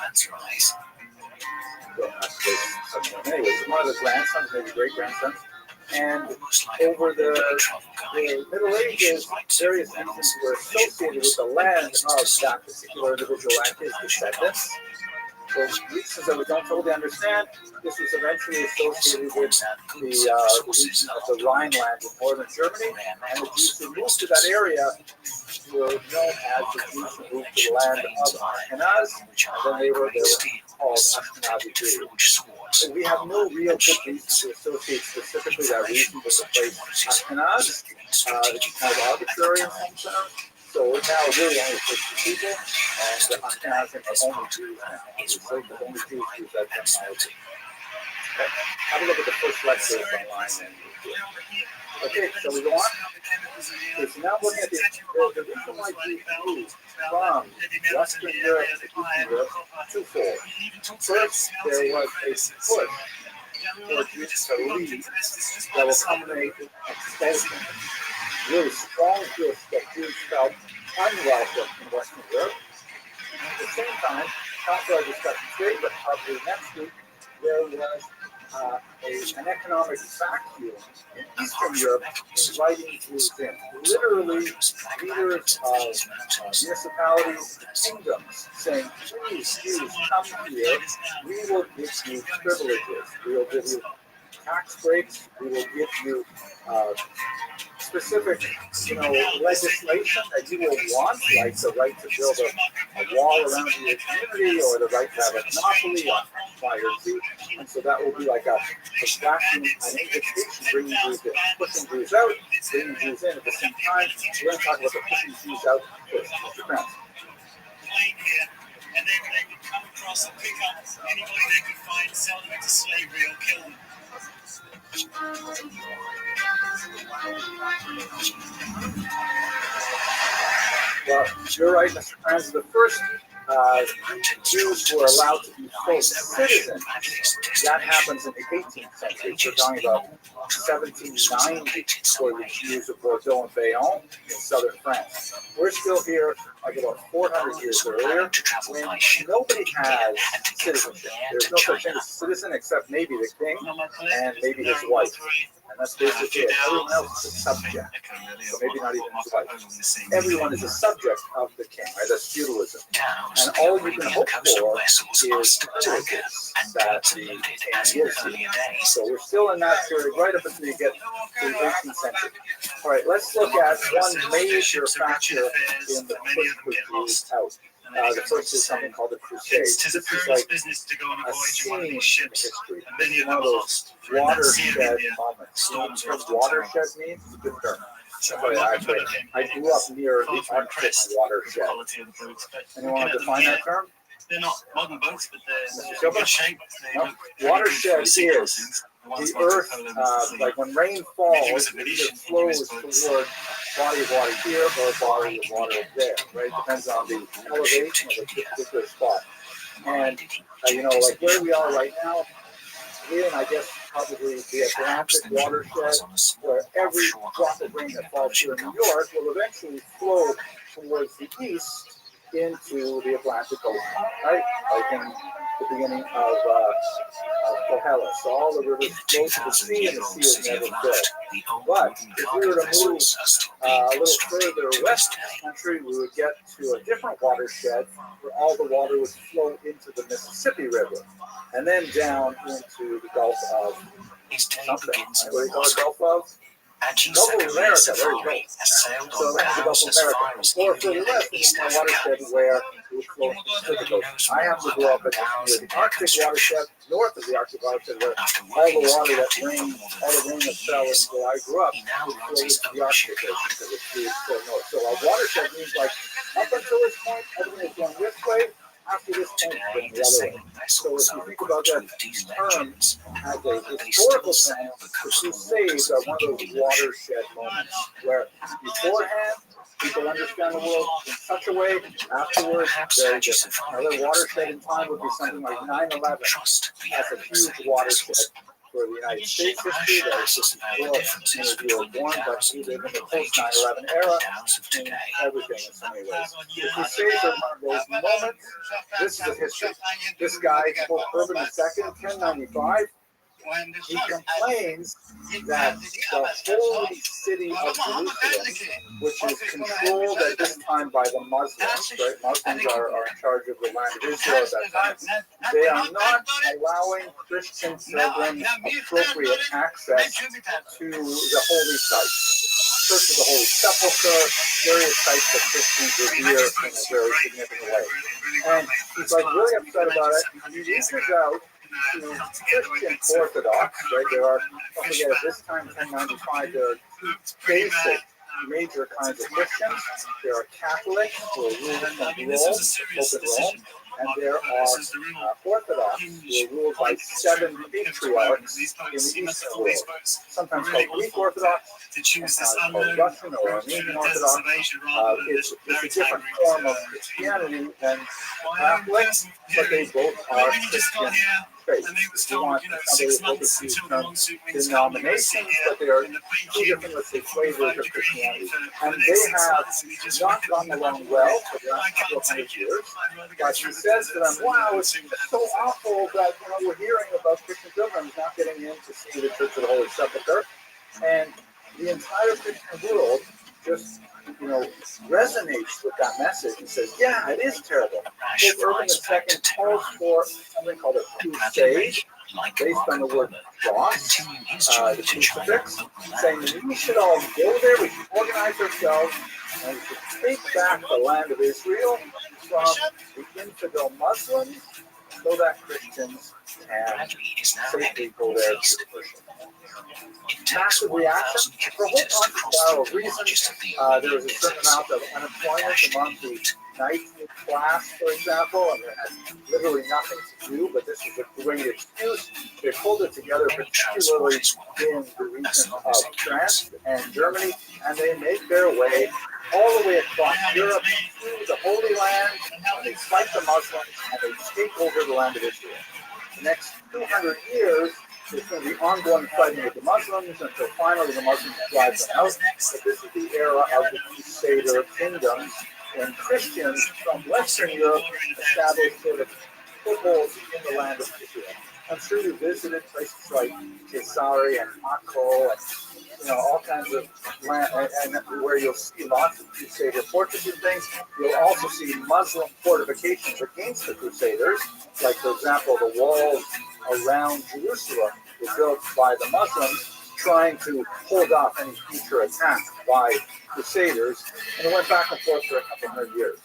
Anyways, one of the grandsons, maybe great-grandsons. And over the Middle Ages, various regions were associated with the land of that particular individual and his descendants. For reasons that we don't totally understand, this was eventually associated with the region of the Rhineland in northern Germany, and the Jews who moved to that area were known as the Jews who moved to the land of Ashkenaz, and then they were called Ashkenazi Jews. So we have no real good reason to associate specifically that region with the place Ashkenaz. It's kind of arbitrary in some sense. So now really only 50 people, and the Ashkenaz are only Jews now. So the only Jews use that terminology. Okay, have a look at the first lecture online. Okay, shall we go on? Okay, so now looking at the reason why Jews moved from Western Europe to Eastern Europe, twofold. First, there was a push for Jews to leave that will culminate in expulsion. Really strong push that Jews felt unwelcome in Western Europe. And at the same time, after our discussion today, but probably next week, there was an economic vacuum in Eastern Europe inviting Jews in. Literally, leaders of municipalities, kingdoms, saying, please, Jews, come here. We will give you privileges. We will give you tax breaks. We will give you specific, legislation that you will want, like the right to build a wall around your community or the right to have a monopoly on fire too. And so that will be like a vacuum, an invitation, bringing Jews in, pushing Jews out, bringing Jews in at the same time. We're going to talk about the pushing Jews out first, Mr. Krantz. And then they would come across and pick up anybody they could find, sell them into slavery or kill them. Well, you're right, Mr. Krantz. The first Jews were allowed to be full citizens. That happens in the 18th century. We're talking about 1790 for the Jews of Bordeaux and Bayonne in southern France. We're still here like about 400 years earlier when nobody has citizenship. There's no such thing as a citizen except maybe the king and maybe his wife. And that's basically it. Everyone else is a subject. So maybe not even his wife. Everyone is a subject of the king, right? That's feudalism. And all you can hope for is privileges that the king gives you. So we're still in that period right up until you get to the 18th century. All right, let's look at one major factor in the push for Jews out. The first is something called the Crusades. This is like a scene in history. This is one of those watershed moments. You know what watershed means? It's a good term. I grew up near the Arctic watershed. Anyone want to define that term? They're not modern boats, but they're in good shape. No. Watershed is the earth, like when rain falls, it either flows toward body of water here or body of water there, right? Depends on the elevation of the particular spot. And, like where we are right now, we're in, I guess, probably the Atlantic watershed, where every drop of rain that falls here in New York will eventually flow towards the east into the Atlantic Ocean, right? Like in the beginning of Kohelet. So all the rivers flow to the sea, and the sea is never filled. But if we were to move a little further west in the country, we would get to a different watershed where all the water would flow into the Mississippi River, and then down into the Gulf of something. What do you call it? Gulf of? Gulf of America, there you go. So that's the Gulf of America. Or further west, there's a watershed where it would flow into the Pacific Ocean. I happen to grow up near the Arctic watershed, north of the Arctic watershed, where all the water that rained, all the rain that fell where I grew up, would flow into the Arctic Ocean because it's so north. So a watershed means like up until this point, everything is going this way. After this point, going the other way. So if you think about that term as a historical sense, the Crusades are one of those watershed moments where beforehand, people understand the world in such a way, afterwards, very different. Another watershed in time would be something like 9/11. That's a huge watershed for the United States history. That was just before you were born, but you live in the post-9/11 era, and everything in so many ways. The Crusades are one of those moments. This is a history. This guy, Pope Urban II, 1095, he complains that the holy city of Jerusalem, which is controlled at this time by the Muslims, right? Muslims are in charge of the land of Israel at that time. They are not allowing Christian pilgrims appropriate access to the holy sites. Church of the Holy Sepulchre, various sites that Christians revere in a very significant way. And he's like really upset about it. He reaches out to Christian Orthodox, right? There are, don't forget, at this time, 1095, there are two basic major kinds of Christians. There are Catholics who are ruled from Rome, Pope Rome, and there are Orthodox who are ruled by 7 patriarchs in the Eastern world, sometimes called Greek Orthodox, sometimes called Russian or Armenian Orthodox. It's a different form of Christianity than Catholics, but they both are Christian faith. You want denominations, but they are two different, let's say, flavors of Christianity. And they have not gotten along well for the last couple of hundred years. But he says to them, wow, it's so awful that we're hearing about Christian pilgrims not getting in to see the Church of the Holy Sepulchre. And the entire Christian world just resonates with that message and says, yeah, it is terrible. Pope Urban II calls for something called a crusade, based on the word cross, the crucifix, saying that we should all go there, we should organize ourselves, and we should take back the land of Israel from the infidel Muslims so that Christians can safely go there to worship. Massive reaction for a whole bunch of reasons. There was a certain amount of unemployment among the night class, for example, and they had literally nothing to do, but this was a great excuse. They pulled it together, particularly in the region of France and Germany, and they make their way all the way across Europe through the Holy Land, and they fight the Muslims, and they take over the land of Israel. The next 200 years, there's going to be ongoing fighting with the Muslims until finally the Muslims drive them out. But this is the era of the Crusader kingdoms, when Christians from Western Europe established sort of footholds in the land of Israel. I'm sure you visited places like Caesarea and Akko and all kinds of land, and where you'll see lots of Crusader fortresses and things. You'll also see Muslim fortifications against the Crusaders, like, for example, the walls around Jerusalem were built by the Muslims, trying to hold off any future attack by Crusaders, and it went back and forth for a couple hundred years.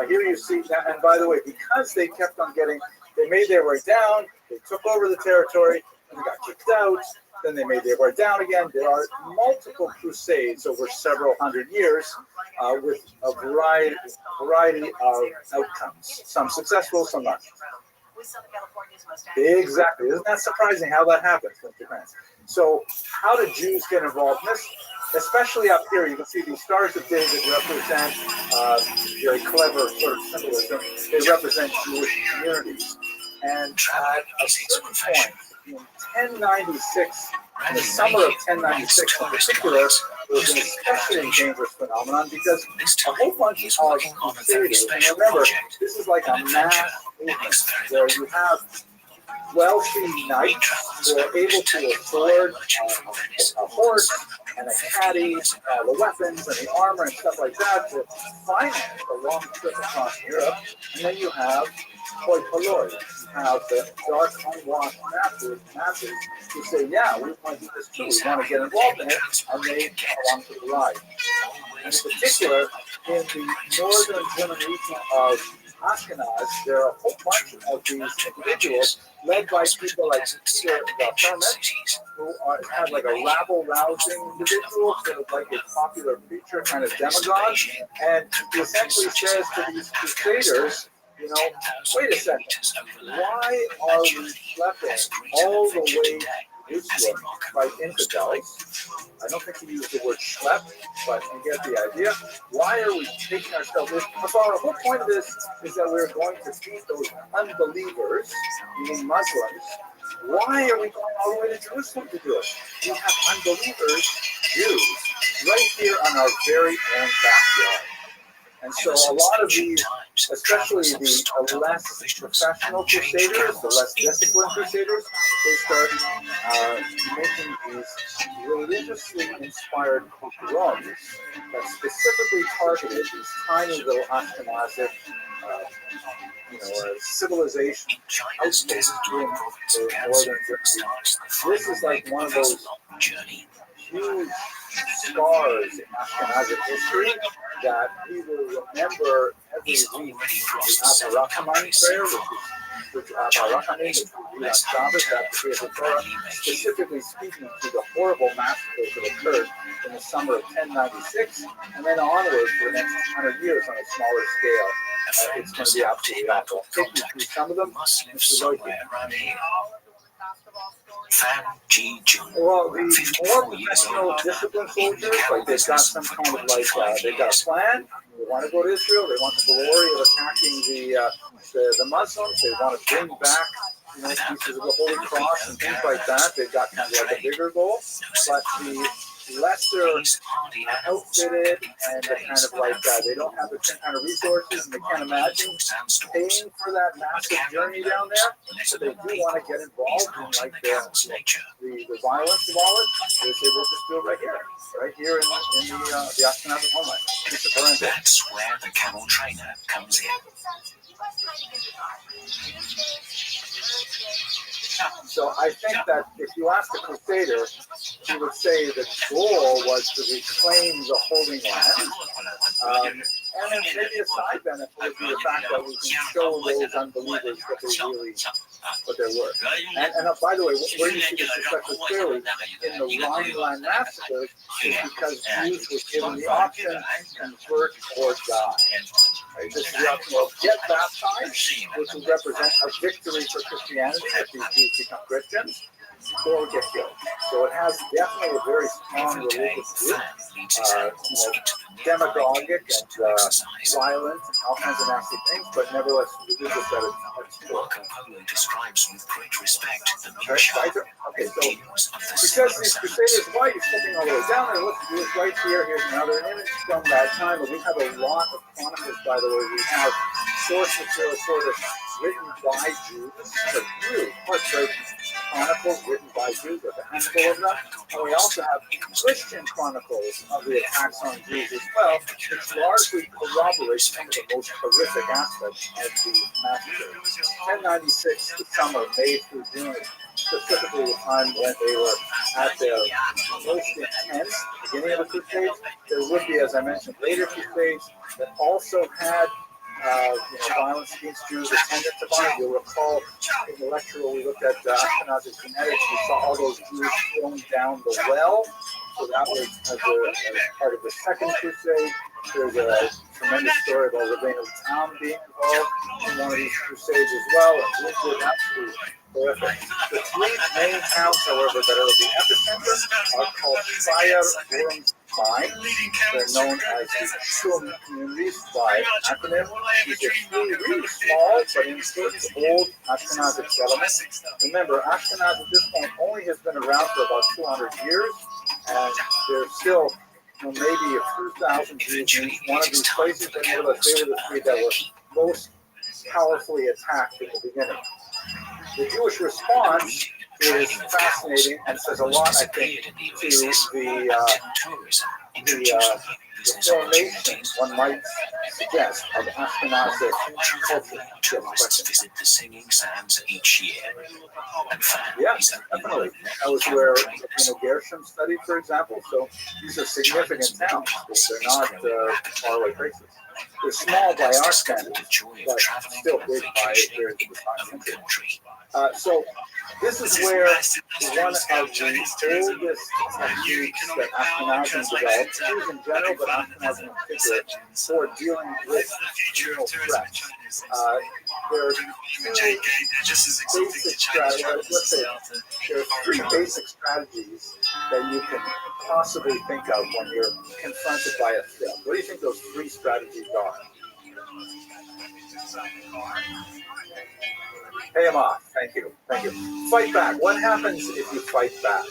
Here you see, and by the way, because they kept on they made their way down, they took over the territory, and they got kicked out, then they made their way down again. There are multiple crusades over several hundred years with a variety of outcomes, some successful, some not. Exactly. Isn't that surprising how that happens, Mr. Grant? So how do Jews get involved in this? Especially up here, you can see these stars of David represent very clever sort of symbolism. They represent Jewish communities. And at a certain point, in 1096, in the summer of 1096 in particular, it was an especially dangerous phenomenon because a whole bunch of crusaders, and remember, this is like a mass movement where you have wealthy knights who are able to afford a horse and a caddy, the weapons and the armor and stuff like that to finance a long trip across Europe. And then you have hoi polloi, you have the dark, unwashed masses who say, yeah, we want to do this too, we want to get involved in it, and they come along for the ride. And in particular, in the northern German region of Ashkenaz, there are a whole bunch of these individuals led by people like Peter the who have like a rabble-rousing individual, sort of like a popular preacher, kind of demagogue, and he essentially says to these crusaders, wait a second, why are we schlepping all the way to Jerusalem by infidels? I don't think he used the word schlep, but you get the idea. Why are we taking ourselves? So the whole point of this is that we're going to beat those unbelievers, meaning Muslims. Why are we going all the way to Jerusalem to do it? We have unbelievers, Jews, right here on our very own backyard. And so a lot of these, especially the less professional crusaders, the less disciplined crusaders, they start making these religiously inspired pogroms that specifically targeted these tiny little Ashkenazic civilization outposts in the northern Germany. This is like one of those huge scars in Ashkenazic history that we will remember every week. The Abarachamim prayer, which Abarachamim, which we read on Shabbos after the Torah, specifically speaking to the horrible massacres that occurred in the summer of 1096, and then onwards for the next 100 years on a smaller scale. It's going to be absolutely awful. I'll take you through some of them. Mr. Loki. Well, the more professional, disciplined soldiers, like they've got some kind of they've got a plan. They want to go to Israel. They want the glory of attacking the Muslims. They want to bring back pieces of the Holy Cross and things like that. They've got kind of like a bigger goal. But the lesser outfitted and the kind of they don't have the same kind of resources and they can't imagine paying for that massive journey down there, so they do want to get involved in the violence of all it. They say we'll just do it right here in the Ashkenazic homeland. That's where the camel trainer comes in. So I think that if you ask a crusader, he would say the goal was to reclaim the Holy Land. And then maybe a side benefit would be the fact that we can show those unbelievers what they really, what they're worth. And by the way, where you see this especially clearly in the Rhineland massacres is because Jews were given the option to convert or die. Right? This is the option of get baptized, which would represent a victory for Christianity if these Jews become Christians, or get killed. So it has definitely a very strong religious root, demagogic and violent and all kinds of nasty things, but nevertheless religious at its core. Polo describes with great respect the Okay, so because these crusaders, why are you stepping all the way down there? Look, here's right here. Here's another image from that time. And we have a lot of chronicles, by the way. We have source material sort of written by Jews. These are really heartbreaking chronicles written by Jews. There's a handful of them. And we also have Christian chronicles of the attacks on Jews as well, which largely corroborate some of the most horrific aspects of the massacre. 1096, the summer, May through June, specifically the time when they were at their most intense, beginning of the Crusades. There would be, as I mentioned, later Crusades that also had violence against Jews attendant upon it. You'll recall in the lecture where we looked at Ashkenazi genetics, we saw all those Jews thrown down the well. So that was as part of the Second Crusade. There's a tremendous story about Rabbeinu Tam being involved in one of these crusades as well. And it was absolutely horrific. The three main towns, however, that are the epicenter are called Fire, Worms, Mine. They're known as the Shum communities by acronym. These are really small, but important old Ashkenazic settlements. Remember, Ashkenaz at this point only has been around for about 200 years, and there's still maybe a few thousand Jews in one of these places, and they were the three that were most powerfully attacked in the beginning. The Jewish response is fascinating and says a lot, I think, to the formation, one might suggest, of Ashkenazic culture. Visit the singing sands each year. Yes, definitely. That was where Gershom studied, for example. So these are significant towns. They're not faraway places. They're small by our standards, but still big by their country. So this is where one of the oldest techniques that Ashkenazim developed, Jews in general, but Ashkenazim in particular, for dealing with external threats. There are three basic strategies that you can possibly think of when you're confronted by a threat. What do you think those three strategies are? Pay them off. Thank you. Thank you. Fight back. What happens if you fight back?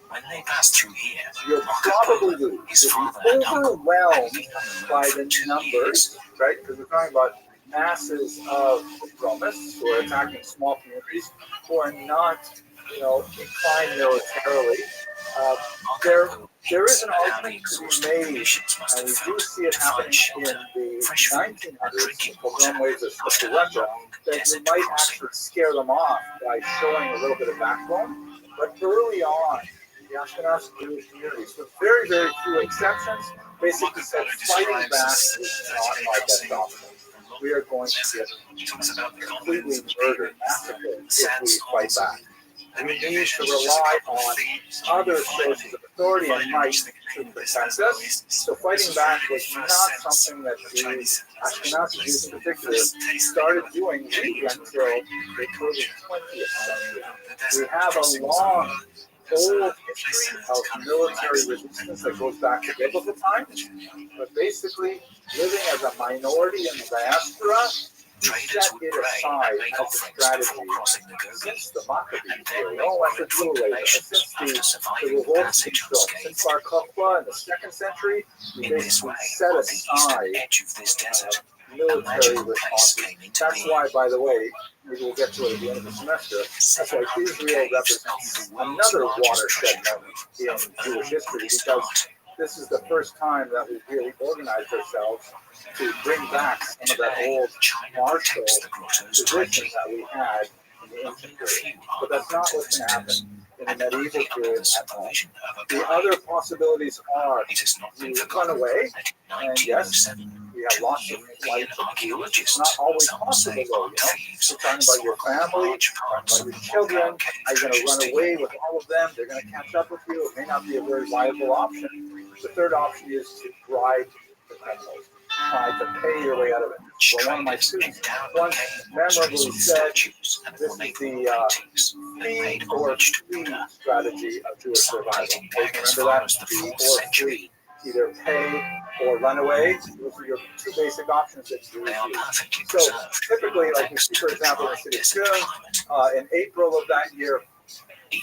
When they pass through here, you'll probably lose. You'll be overwhelmed by the numbers, right? Because we're talking about masses of Romists who are attacking small communities who are not, inclined militarily. There is an argument to be made, and we do see it happening in the 1900s, pogrom waves of Russia, that you might actually scare them off by showing a little bit of backbone. But early on, the Ashkenazi Jewish communities, with very, very few exceptions, basically said fighting back is not our best option. We are going to get completely murdered, massacred if we fight back. And we need to rely on other sources of authority and might to protect us. So fighting back was not something that Jews, Ashkenazi Jews in particular, started doing really until the early 20th century. We have a long, old history of military resistance that goes back to biblical times, but basically living as a minority in the diaspora, set it aside as a strategy since the Maccabees period, since the revolts in since Bar Kokhba in the 2nd century, we basically set aside military response. That's why, by the way, maybe we'll get to it at the end of the semester, that's why Israel represents another watershed moment in Jewish history, because this is the first time that we've really organized ourselves to bring back some of that old martial tradition that we had in the ancient period. But that's not what's going to happen in the medieval period at all. The other possibilities are you run away, and yes, we have lots of lights of views. It's not always possible, though, you know. You're talking about your family, about your children. Are you going to run away with all of them? They're going to catch up with you. It may not be a very viable option. The third option is to bribe the criminals. Try to pay your way out of it. Well, one of my students once memorably said, this is the feed or flee strategy of Jewish survival. Remember that? Feed or flee. Either pay or run away. Those are your two basic options that Jews use. So typically, like you see, for example, in the city of Turin, in April of that year,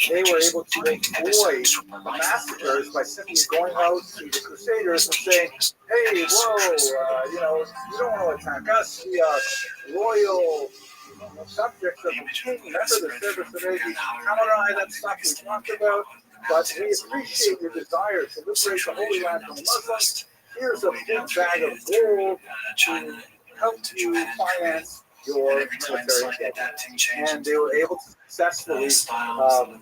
they were able to avoid the massacres by simply going out to the Crusaders and saying, hey, whoa, you know, you don't want to attack us. We are loyal subjects of the king. Remember the service of Maybe Hammurabi, that stuff we talked about. But we appreciate your desire to liberate the Holy Land from the Muslims. Here's a big bag of gold to help you finance your military endeavor. And they were able to successfully, avoid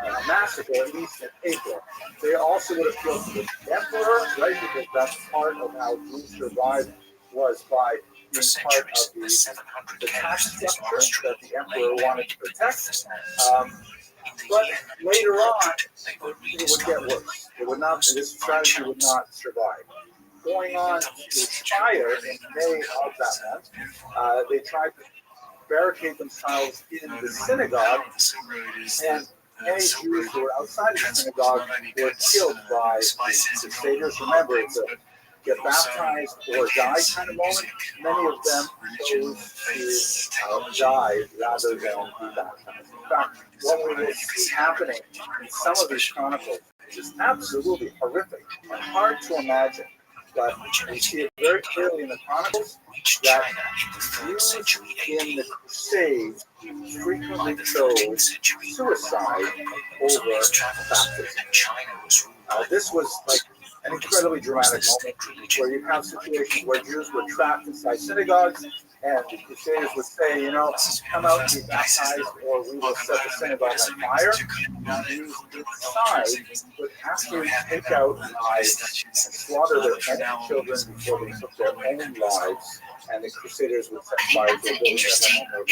a massacre, at least in April. They also would have killed the emperor, right? Because that's part of how Jews survived, was by being part of the tax structure that the emperor wanted to protect. But later on, it would get worse. It would not. This strategy would not survive. Going on to expire in May of that month, they tried to barricade themselves in the synagogue, and any Jews who were outside the synagogue were killed by the Crusaders. Remember, it's a get baptized or die kind of moment. Many of them chose to die rather than be baptized. In fact, what we will see happening in some of these chronicles is absolutely horrific and hard to imagine. But we see it very clearly in the chronicles that Jews in the Crusades frequently chose suicide over baptism. This was like an incredibly dramatic moment where you have situations where Jews were trapped inside synagogues, and the Crusaders would say, you know, come out and be baptized, or we will set the synagogue on fire. And Jews inside would actually take out knives and slaughter their infant children before they took their own lives. And the Crusaders would set fire to the building of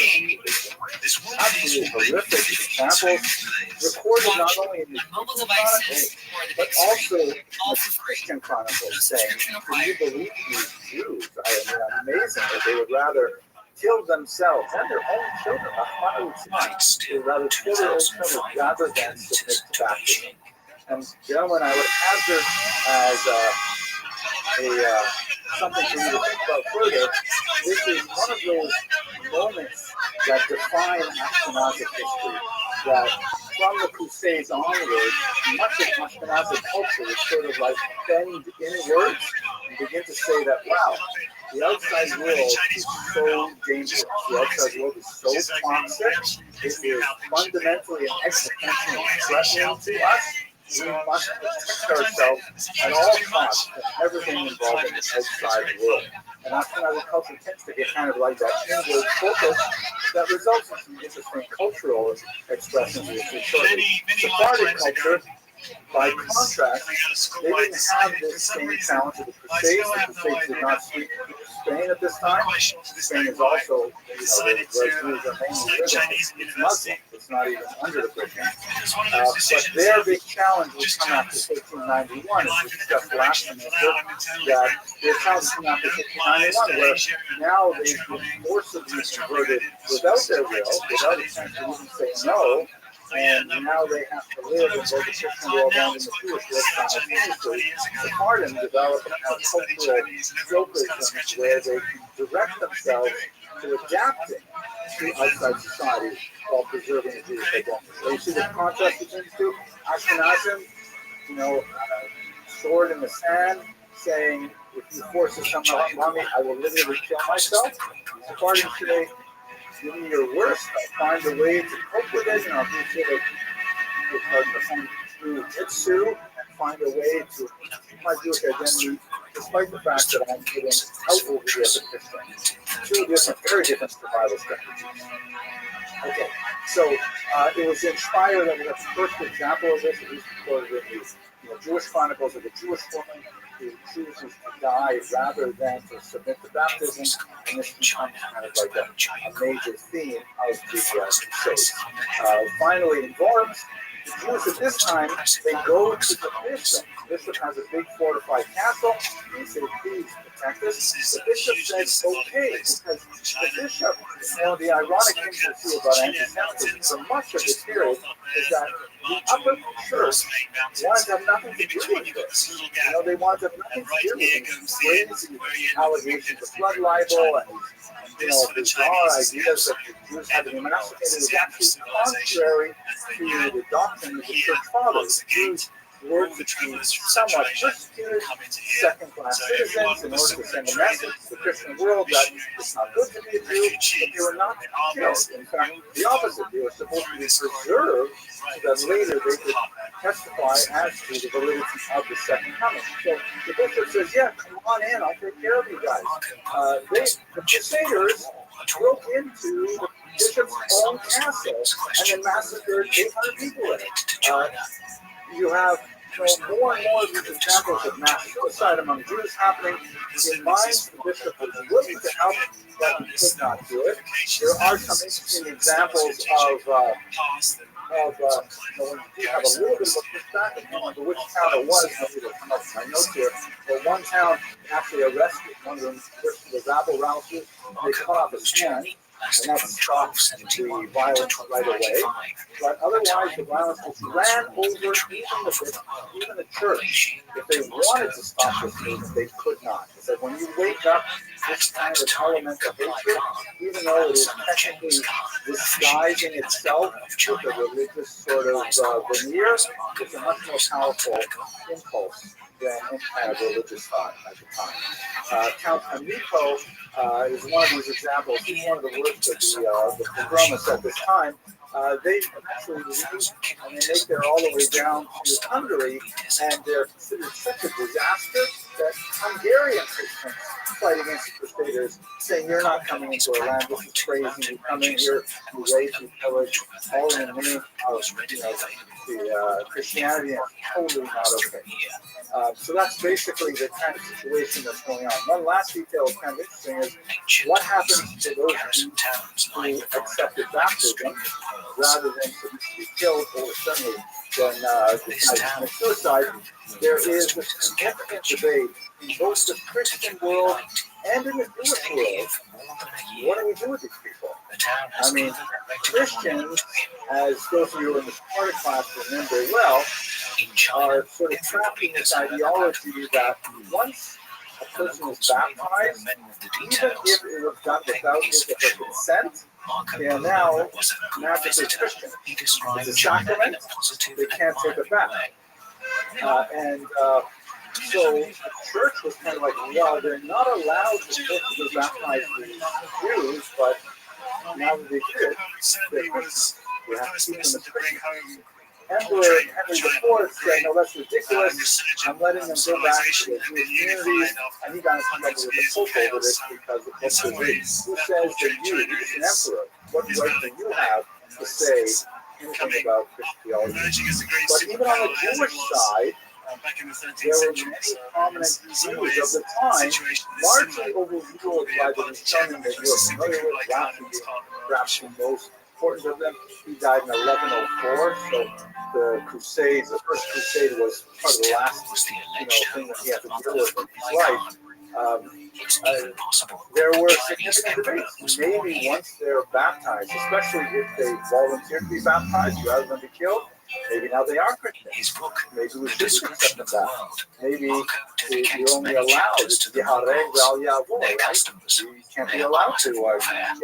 absolutely horrific examples recorded not only in the Chronicles, but also in the Christian Chronicles, saying, can you believe these Jews? I mean, amazing that they would rather kill themselves and their own children. They would rather kill their own children rather than submit to baptism. And gentlemen, I would hazard as something for you to think about further. This is one of those moments that define Ashkenazic history, that from the Crusades onward, much of Ashkenazic culture is sort of like bend inwards and begin to say that, wow, the outside world is so dangerous. The outside world is so toxic. It is fundamentally and existentially threatening to us. We must protect ourselves at all costs from everything involved in the outside world. And Ashkenazi culture tends to get kind of like that inward focus that results in some interesting cultural expressions. Sephardic culture, by contrast, they didn't have this same challenge of the Crusades. The Crusades did not sweep Spain at this time. Spain is also, where Jews are mainly living, it's Muslim. It's not even under the Christian. But their big challenge would come after 1591, as we discussed last semester, that their challenge would come after 1591, where now they've been forcibly converted without their will, without a chance to even say no. And now they have to live in both the Christian world and in the Jewish world simultaneously. Sephardim develop a cultural tropism where they direct themselves to adapting to outside society while preserving the Jewish identity. So you see the contrast between the two? Ashkenazim, sword in the sand, saying, if you force this somehow on me, I will literally kill myself. Sephardim say, give me your worst, I'll find a way to cope with it, and I'll do sort of through jitsu and find a way to keep my Jewish identity despite the fact that I'm giving outwardly as a Christian. Two different, very different survival strategies. Okay, so it was inspired, I mean, the first example of this is recorded in the Jewish Chronicles of the Jewish woman who chooses to die rather than to submit to baptism, and this becomes kind of like a major theme of the Crusades. Finally, in Worms, the Jews at this time, they go to the bishop. The bishop has a big fortified castle, and they say, please protect us. The bishop says, okay, because the bishop, the ironic thing to see about anti-Semitism for much of this period is that the upper church wanted to have nothing to do with this. They wanted to have nothing to do with these crazy allegations of blood libel and bizarre ideas that the Jews had to be massacred. It was actually contrary to the doctrine of the church fathers. Jews were to be somewhat persecuted, second-class citizens, in order to send a message to the Christian world that it's not good to be a Jew, but they were not killed. In fact, the opposite. They were supposed to be preserved so that later they could testify as to the validity of the second coming. So the bishop says, yeah, come on in, I'll take care of you guys. The Crusaders broke into the bishop's own castle and then massacred 800 people in it. You have more and more of these examples of mass suicide among Jews happening. In minds, the bishop was willing to help, but he could not do it. There are some interesting examples of when you have a little bit of a pushback, I can't remember which town it was, maybe it'll come up in my notes here, but one town actually arrested one of them, the rabble rousers. They cut off his hand, and that stops the violence right away. But otherwise, the violence just ran over even the church. If they wanted to stop this movement, they could not. It's like when you wake up this kind of element of hatred, even though it is technically disguising itself with a religious sort of veneer, it's a much more powerful impulse than any kind of religious thought at the time. Count Amico is one of these examples. He's one of the worst of the pogromists at this time. They eventually leave and they make their all the way down to Hungary, and they're considered such a disaster that Hungarian Christians fight against the Crusaders, saying, you're not coming into our land, this is crazy, you come in here, you rape, you pillage, all in the name of the Christianity, and totally not okay. So that's basically the kind of situation that's going on. One last detail that's kind of interesting is what happens to those who accepted baptism rather than to be killed or suddenly then decide to commit suicide. There is a significant debate in both the Christian world and in the Jewish world. What do we do with these people? I mean, Christians, as those of you in the Sparta class remember well, are sort of trapped in this ideology that once a person is baptized, even if it was done without his or her consent, they are now magically Christian. It's a sacrament, they can't take it back. So the church was kind of like, well, they're not allowed to physically baptize these Jews, but now that they did, they're Christians. We have to keep them as Christians. Emperor Henry IV said, no, that's ridiculous. I'm letting them go back to their Jewish communities, and he got in trouble with the Pope over this because the Pope says, who says that you, an emperor, what right do you have to say anything about Christian theology? But even on the Jewish side, there were many prominent Jews of the time, largely overruled by the Restream that you're familiar with, perhaps the most important of them. He died in 1104, so the Crusades, the first Crusade was part of the last thing that he had to deal with in his life. There were significant debates. Maybe once they're baptized, especially if they volunteer to be baptized rather than be killed, maybe now they are Christian. Maybe we should accept them that. Maybe you're only allowed to be right? You can't be allowed to. You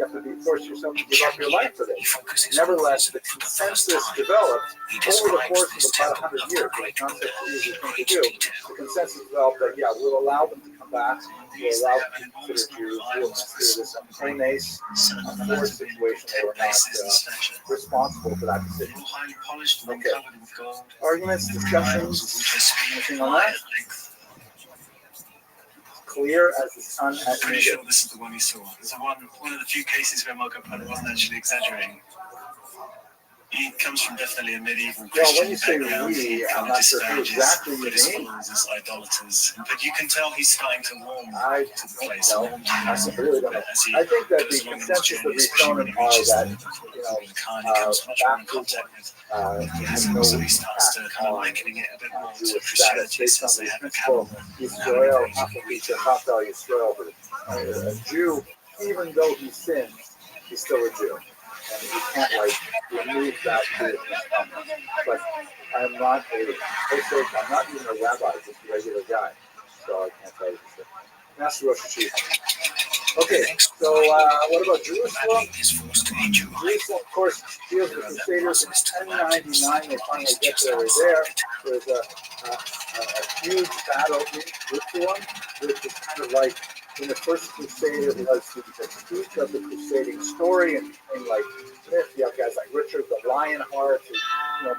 have to force yourself to give up your life for this. Nevertheless, the consensus developed over the course of about 100 years. It's not such an easy thing to do. The consensus developed that, yeah, we'll allow them to come back. We'll allow them to consider Jews. We'll consider this a prenace, forced situation. They were not responsible for that decision. Okay. Arguments, discussions, anything on that? clear as the sun as Pretty needed. sure this is the one you saw. It's one of the few cases where Marco Polo wasn't actually exaggerating. He comes from definitely a medieval Christian when you say background. we, He I'm kind of not sure who disparages exactly you his mean. followers as idolaters. But you can tell he's starting to warm I to the place. don't know. I really don't know. I think that the consensus that we've shown him are that, baptism has no so he starts to impact kind of on likening it a bit more to Jewish Christianity status based on since they the have a principle canon. Yisrael, Chafal Yisrael. A Jew, even though he sins, he's still a Jew. And you can't remove that Jew. But I'm not I'm not even a rabbi, just a regular guy. So I can't tell you this. Master Rosh Hashanah. Okay, so what about Jerusalem? Jerusalem, of course, deals with the Crusaders in 1099. They finally get there. There's a huge battle in Jerusalem, which is kind of like in the first Crusade, it was the peak of the crusading story, and like myth, you have guys like Richard the Lionheart who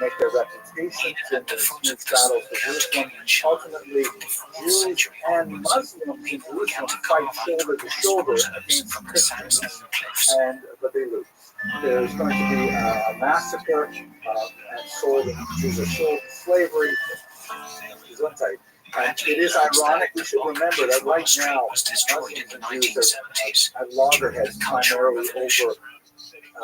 make their reputations in these huge battles for Jerusalem. Ultimately, Jews and Muslims in Jerusalem fight shoulder to shoulder against Christians, but they lose. There's going to be a massacre, and Jews are sold to slavery. And it is ironic, we should remember that right now, Muslims and Jews are at loggerheads primarily over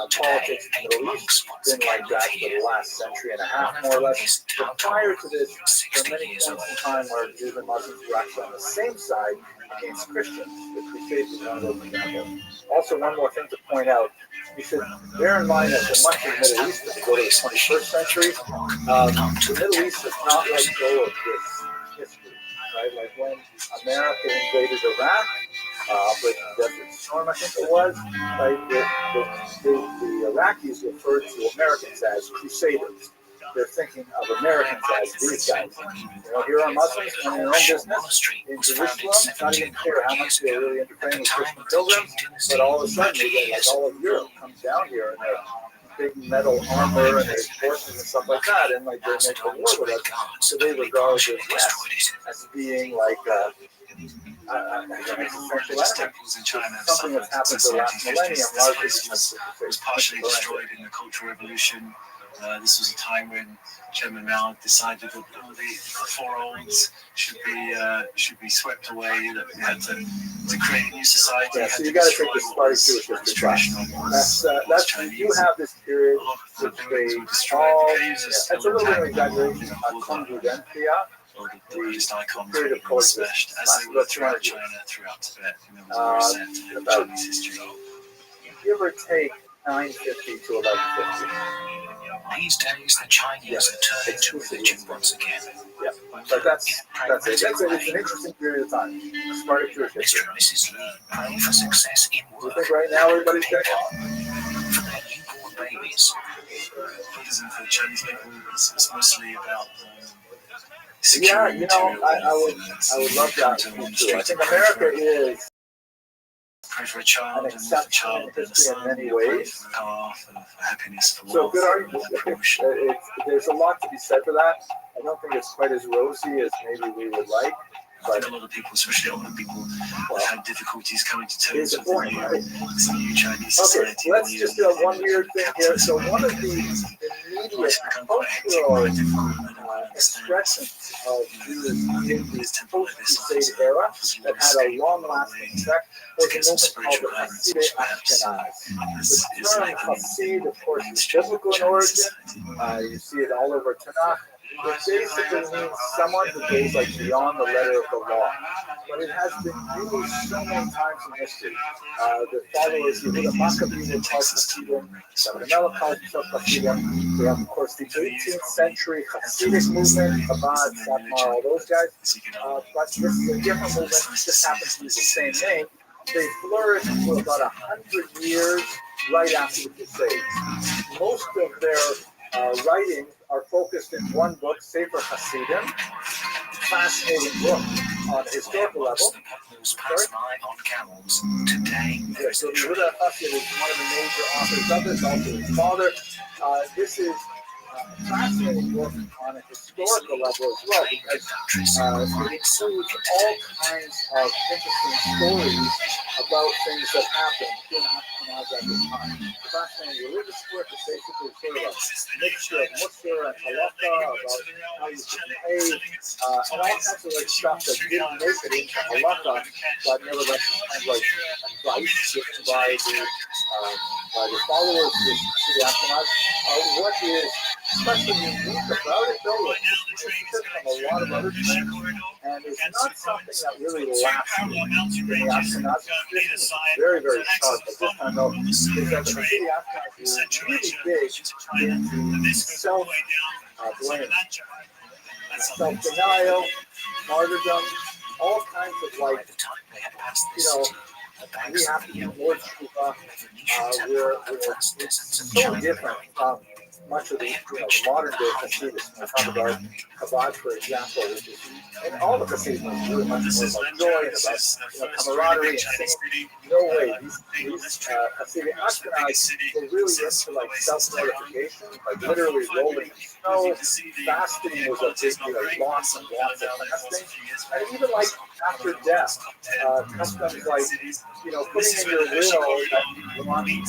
politics in the Middle East. It's been like that for the last century and a half, more or less. But prior to this, there are many points in time where Jews and Muslims were actually on the same side against Christians. The Crusades was one of those examples. Also, one more thing to point out, you should bear in mind that for much of the Middle East, if you go to the 21st century, the Middle East has not let go of this history, right? Like when America invaded Iraq, Operation Desert Storm, I think it was, right? The Iraqis referred to Americans as crusaders. They're thinking of Americans as these guys. Here are Muslims in their own business in Jerusalem. It's not even clear how much they're really interfering with Christian pilgrims, but all of a sudden, they get like all of Europe comes down here and they're big metal armor and their forces and stuff like that, and like they're making war with us. So they regard the West as being like temples in China, something that's happened for the last millennium, largely was partially destroyed in the Cultural Revolution. This was a time when Chairman Mao decided that the four olds should be swept away. That we had to create a new society. Yeah, so you got to take the Spartan Jewish tradition. That's you have this period which they all. It's a little bit of exaggeration. Convivencia. The greatest icons were being smashed, as they were throughout China, throughout Tibet. There was a reset in Chinese history. Give or take 950 to 1150. These days, the Chinese have turned to religion once again. Yeah, but that's it. It's an interesting period of time. Spartan Jewish history. Mr. and Mrs. Lee pray for success in work. You think right now everybody's dead? For their newborn babies. Buddhism for Chinese people is mostly about yeah, I would love that too. I think America is an exceptional history in many ways. So good argument. There's a lot to be said for that. I don't think it's quite as rosy as maybe we would like. But a lot of people, especially older people, have had difficulties coming to terms with the new Chinese society. Okay, let's just do one weird thing here. So one of the immediate cultural expressions of Jews in the post-Crusade era that had a long-lasting effect was a movement called the Hasidic Ashkenaz. The term Hasid, of course, is biblical in origin. You see it all over Tanakh. It basically means someone who goes beyond the letter of the law. But it has been used so many times in history. The followers of Yehuda Maccabees were called Hasidim. David Melech called himself Hasidim. We have, of course, the 18th century Hasidic movement, Chabad, Satmar, all those guys. But this is a different movement. It just happens to be the same name. They flourished for about 100 years right after the Crusades. Most of their writings are focused in one book, Sefer Hasidim, fascinating book on a historical level. Pass by on camels. Today, so Yehuda Hasid is one of the major authors of this, also his father. This is fascinating book on a historical level as well, because it includes all kinds of interesting stories about things that happened in Ashkenaz at the time. The fascinating religious work is basically sort of a mixture of Musar and Halakha, about how you should behave, and all kinds of like stuff that didn't make it into Halakha, but nevertheless kind of like advice given by the followers of the Ashkenaz. What is especially unique about it, though, is it's different from a lot of other things, and it's not something that really lasts in the Ashkenaz tradition. It's very, very sharp, but this time, though, is that the Ashkenaz is really big into self-blame, self-denial, martyrdom, all kinds of like, we have to be more tshuva. It's so different from much of the modern day Hasidus. I talk about Chabad, for example, which is, and all the Hasidus is really much more about joy and about camaraderie and saying, no way, these Hasidic Ashkenaz, they're really into like self-mortification, like literally rolling in snow. Fasting was a big deal, lots and lots of fasting. And even like after death, customs like, putting in your will that you want your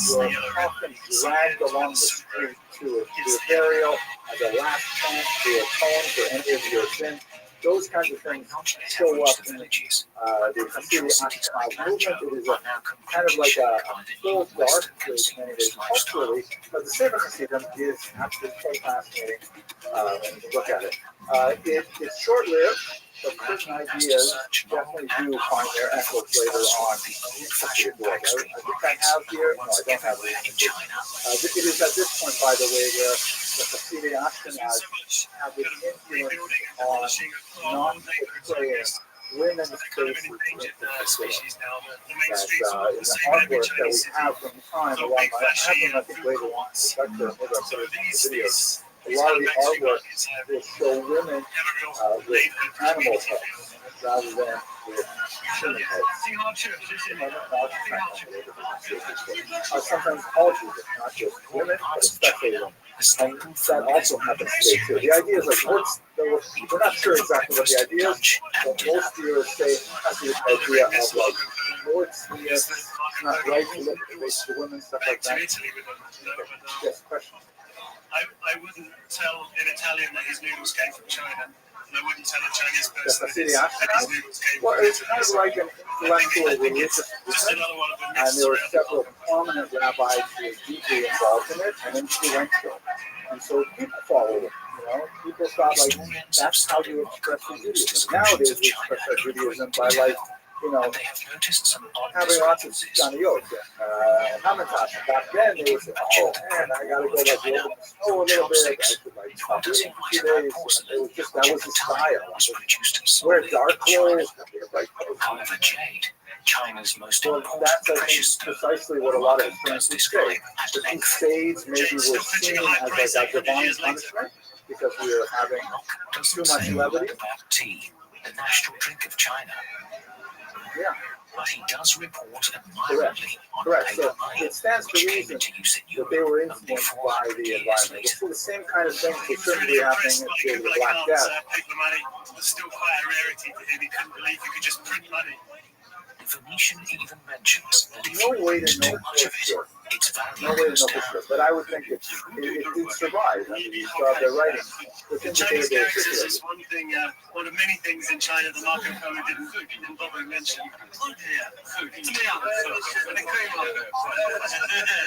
coffin dragged along the street to a burial as a last chance to atone for any of your sins. Those kinds of things show up in the Hasidic Ashkenaz movement. It is a kind of like a full dark place in many ways culturally, but the Sefer Hasidim is absolutely so fascinating when you look at it. It's short-lived, but certain ideas definitely do find their echoes later on in Hasidic world. I think I have here, no, I don't have it. It is at this point, by the way, where the Hasidic Ashkenaz have this influence on non-portraying women's faces in particular. That in the artwork that we have from the time, a lot of I have them, I think, later on in the lecture, maybe I'll put it in the videos. A lot of the artwork will show women with animal heads rather than with human heads. Sometimes all children, not just women, but especially women. And that also happens today too. The idea is like, we're not sure exactly what the idea is, but most viewers say that's the idea of like, it's not right to look at the face of the women, stuff like that. Yes, question. I wouldn't tell an Italian that his noodles came from China. And I wouldn't tell a Chinese person that his noodles came from China. Well, it's kind of like an intellectual religious movement, and there were several prominent rabbis who were deeply involved in it and influential. And so people followed them. People thought like that's how you express your Judaism. Nowadays we express our Judaism by like, having lots of Janiyot and Hamantash. Back then they would say, oh man, I gotta go like roll the snow a little bit. I should like stop eating for 2 days. It was just, that was the style. Wear dark clothes, bright clothes. However, jade, China's most important precious stone, precisely what a lot of historians say. The Crusades maybe were seen as like a divine punishment because we were having too much levity. Tea, the national drink of China. Yeah. But he does report admirably on Correct. So paper it stands to reason that they were influenced by the environment. It's the same kind of thing that shouldn't be happening in the Black Death. Paper money was still quite a rarity for him. He couldn't believe you could just print money. The Venetian even mentions that if no you way to print know too much for of it, sure. its No value way to goes know for down. sure. But I would think it did survive. I mean, you still have their writing. Within the Chinese database, characters is one thing, one of many things in China that Marco Polo didn't bother to mention.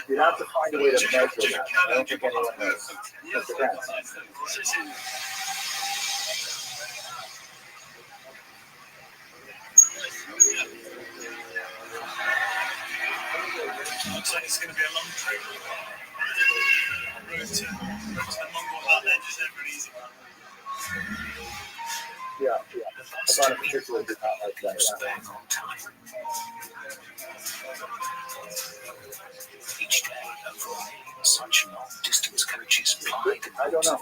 you'd have to find a way to measure that. I don't think anyone knows. It depends. Looks like it's going to be a long trip. Road to the Mongol heartland is never an easy one. Yeah. About a particular did not like that. Each day, over such long-distance coaches ply the I don't know.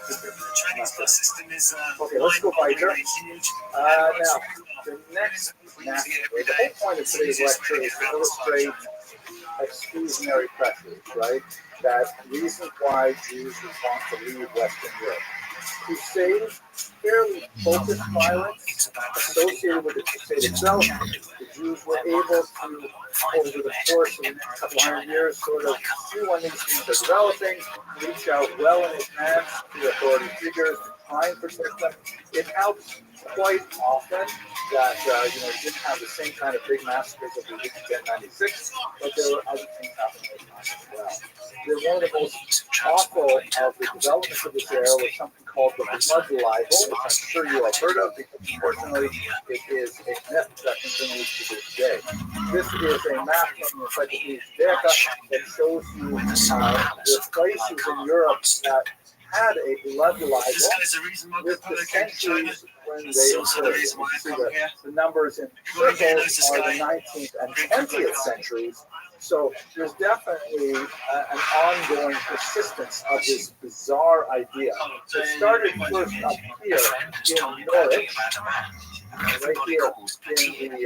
The Chinese bus system is Okay, let's go by here. Now, the next master, the whole point of today's lecture is to illustrate exclusionary pressures, right? That reasons why Jews would want to leave Western Europe. Crusades, fairly focused violence associated with the crusade itself. The Jews were able to, over the course of a couple hundred years, sort of see when these things are developing, reach out well in advance to authority figures, try and protect them. It helps quite often that you didn't have the same kind of big massacres that we did in 1096, but there were other things happening at the time as well. One of the most awful of the developments of this era was something called the blood libel, which I'm sure you have heard of, because unfortunately it is a myth that continues to this day. This is a map from the Encyclopedia that shows you the places in Europe that had a blood libel with the centuries when they occurred. The numbers in circles are the 19th and 20th centuries. So there's definitely an ongoing persistence of this bizarre idea. It started first up here in Norwich, right here in the,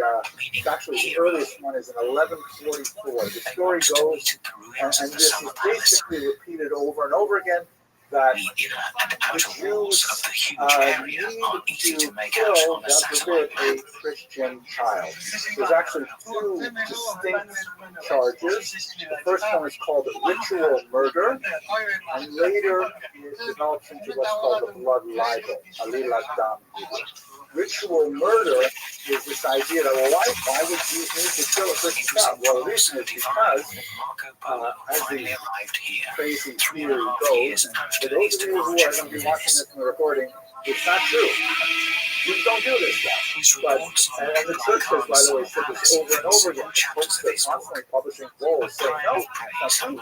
actually the earliest one is in 1144. The story goes, and this is basically repeated over and over again, that the Jews need to kill, God forbid, a Christian child. There's actually two distinct charges. The first one is called ritual murder, and later it develops into what's called the blood libel, alilat dam. Ritual murder is this idea that, well, why would Jews need to kill a Christian child? Well, the reason is because, as the crazy theory goes, for those of you who are going to be watching this in the recording, it's not true. Jews don't do this stuff. But, and the church has, by the way, said this over and over again. Folks are constantly publishing rolls saying, no,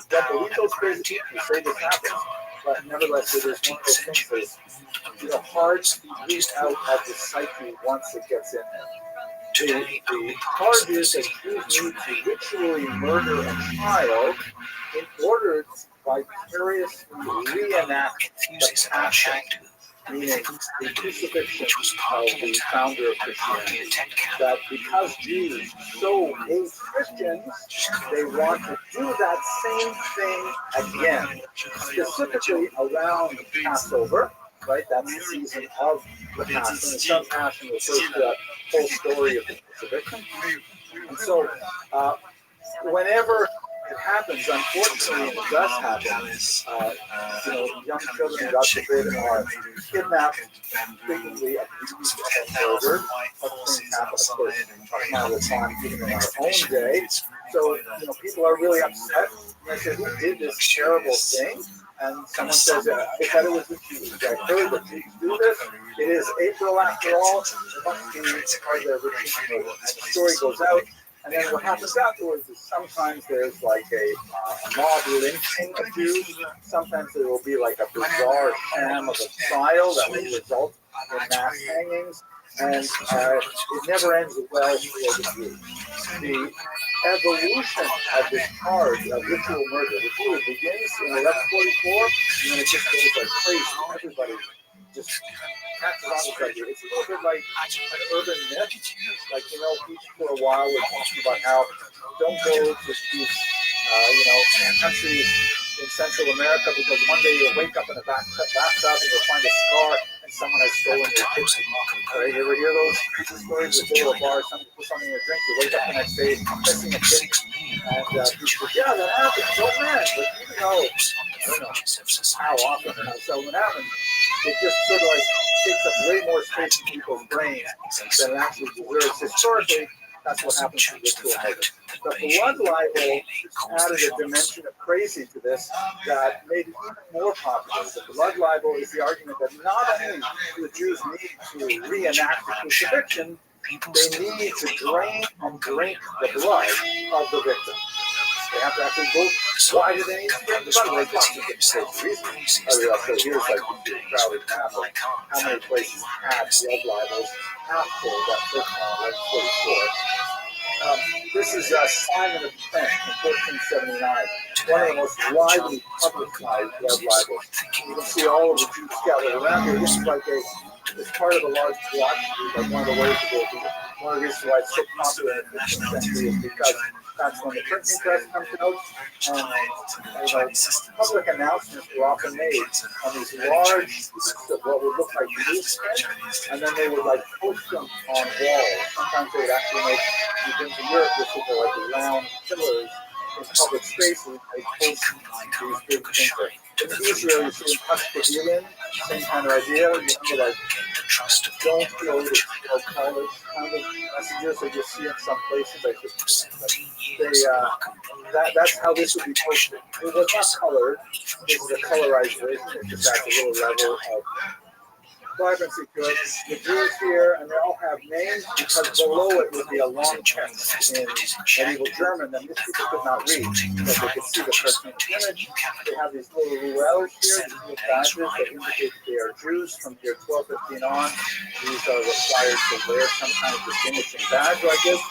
don't believe those crazy people who say this happens. But nevertheless, it is one of those things that's hard to root out of the psyche once it gets in there. The hard is that Jews need to ritually murder a child in order to vicariously reenact the passion, meaning the crucifixion of the founder of Christianity. That because Jews so hate Christians, they want to do that same thing again, specifically around Passover. Right, that's the season of the Passion. And some Passion refers to that whole story of the crucifixion. And so, whenever it happens, unfortunately, and it does happen, young children, God forbid, are kidnapped, frequently abused and murdered. Such things happen, of course, all the time, even in our own day. So, people are really upset. They say, who did this terrible thing? And someone says, they thought it was the Jews. I heard the Jews do this. It is April after all. It must be part of their routine. And the story goes out. And then what happens afterwards is sometimes there's like a mob lynching of Jews. Sometimes there will be like a bizarre sham of a trial that will result in mass hangings. And it never ends well for the Jews. The evolution of this charge of ritual murder, which really begins in 1144, and then it just goes like crazy. Everybody just catches on this idea. It's a little bit like an urban myth. Like, for a while we're talking about how don't go to these, countries in Central America because one day you'll wake up in a bathtub and you'll find a scar and someone has stolen your kitchen. Right? You ever hear those stories? You go to a bar, someone puts something in your drink, you wake up the next day missing a kitchen. And people go, yeah, that happens. Oh man, but even though, I don't know how often or how seldom it happens, it just sort of like takes up way more space in people's brains than it actually deserves. Historically, that's what happens to ritual murder. The blood libel added a dimension of crazy to this that made it even more popular. The blood libel is the argument that not only do the Jews need to reenact the crucifixion, they need to drain and drink the blood of the victim. They have to actually go. Why do they need to drink the blood? They talk to the reason. So here's like a crowded map of how many places had blood libels after that first one, 1144. This is Simon of Kent in 1479, one of the most widely publicized blood libels. You can see all of the Jews gathered around here. This is like it's part of a large block, like one of the ways to go through one of the reasons why it's so popular in the 15th century is because that's when the printing press comes out, and public announcements were often made on these large sheets of what would look like newsprint, and then they would like post them on walls. Sometimes they would actually make, you've been to Europe, this would like round pillars in public spaces. They post these big things. In Israel, you see in Hashkavilim, same kind of idea, like don't feel it, kind of messages that you see in some places. That's how this would be posted. It was not colored. This is a colorized version. It just adds a little level of vibrancy to it. The Jews here, and they all have names because below it would be a long text in medieval German that most people could not read, but they could see the person's image. They have these little ruels here, these little badges that indicate that they are Jews from year 1215 on. These are required to wear some kind of distinguishing badge like this.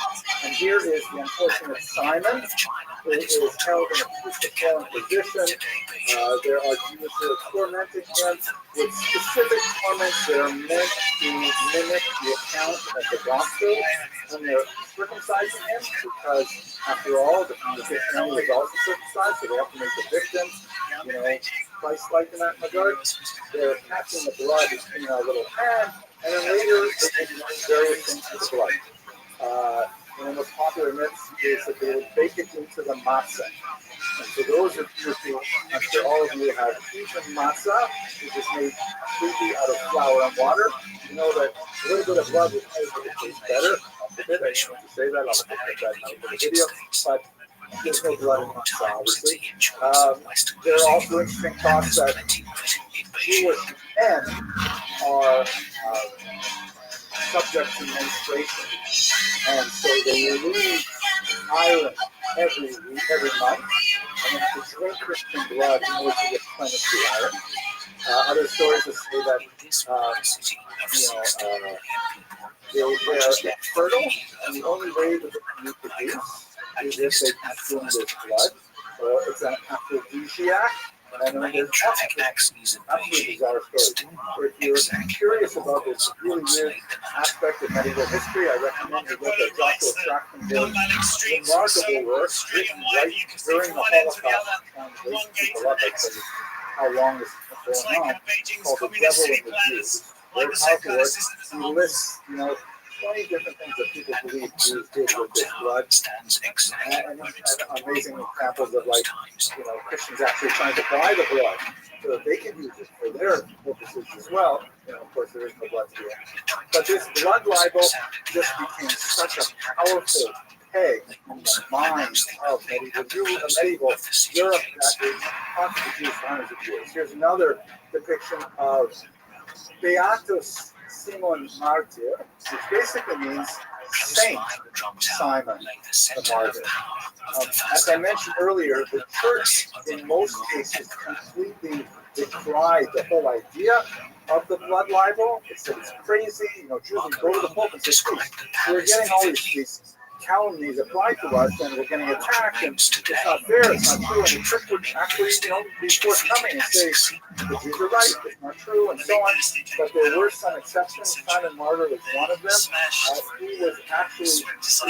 And here is the unfortunate Simon, who is held in a cruciform position. There are Jews who are tormenting him with specific torments that are meant to mimic the account of the gospel when they're circumcising him, because after all, the family was also circumcised, so they have to make the victim, Christ-like in that regard. They're catching the blood between our little hand, and then later they do various things with the blood. One of the most popular myths is that they would bake it into the matzah. And for those of you who, I'm sure all of you have eaten matzah, which is made completely out of flour and water, you know that a little bit of blood will make it taste better. I don't want to say that, I'll put that out in the video, but there's no blood in matzah, obviously. There are also interesting thoughts that Jewish men are subject to menstruation, and so they release iron every month, and then to drink Christian blood in order to replenish the iron. Other stories will say that they are infertile, and the only way that they can reproduce is if they consume this blood. So it's an aphrodisiac. And then there's absolutely bizarre story. If you're curious about this really weird aspect of medieval history, I recommend you look at Joshua Trachtenberg's remarkable work written right during the Holocaust, trying to wake people up as to how long this has been going on, called The Devil and the Jews. Very powerful work. He lists, 20 different things that people believe Jews did with this blood, and amazing examples of Christians actually trying to buy the blood so that they can use it for their purposes as well. Of course, there is no blood here. But this blood libel just became such a powerful peg in the minds of medieval Europe that it haunted the Jews for hundreds of years. Here's another depiction of Beatus Simon Martyr, which basically means Saint Simon the Martyr. As I mentioned earlier, the church in most cases completely decried the whole idea of the blood libel. It said it's crazy. Jews would go to the Pope and say, we're getting all these calumnies applied to us, and we're getting attacked, and it's not fair, it's not true, and the church would actually, be forthcoming and say, the Jews are right, it's not true, and so on. But there were some exceptions. Simon Martyr was one of them. He was actually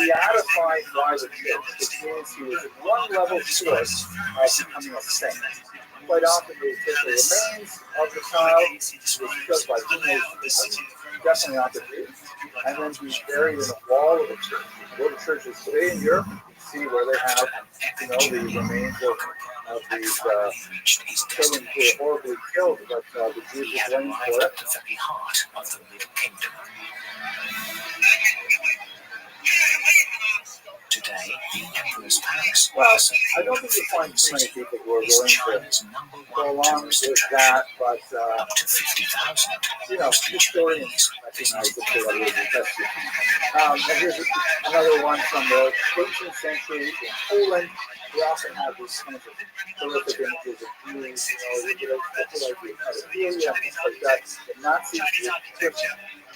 beatified by the church, which means he was one level short of becoming a saint. Quite often they would take the remains of the child, which was killed by teenagers, definitely not the Jews, and then be buried in a wall of a church. Go to churches today in Europe, see where they have, the remains of these children who were horribly killed, but the Jews were blamed for it. Today, the Emperor's Palace. Well, I don't think you find too many people who are willing to go along with that, but up to 50,000. Historians recognize that they are really tested. And here's another one from the 18th century in Poland. We often have these kinds of horrific images of Jews, people like pedophilia and things like that. The Nazis took a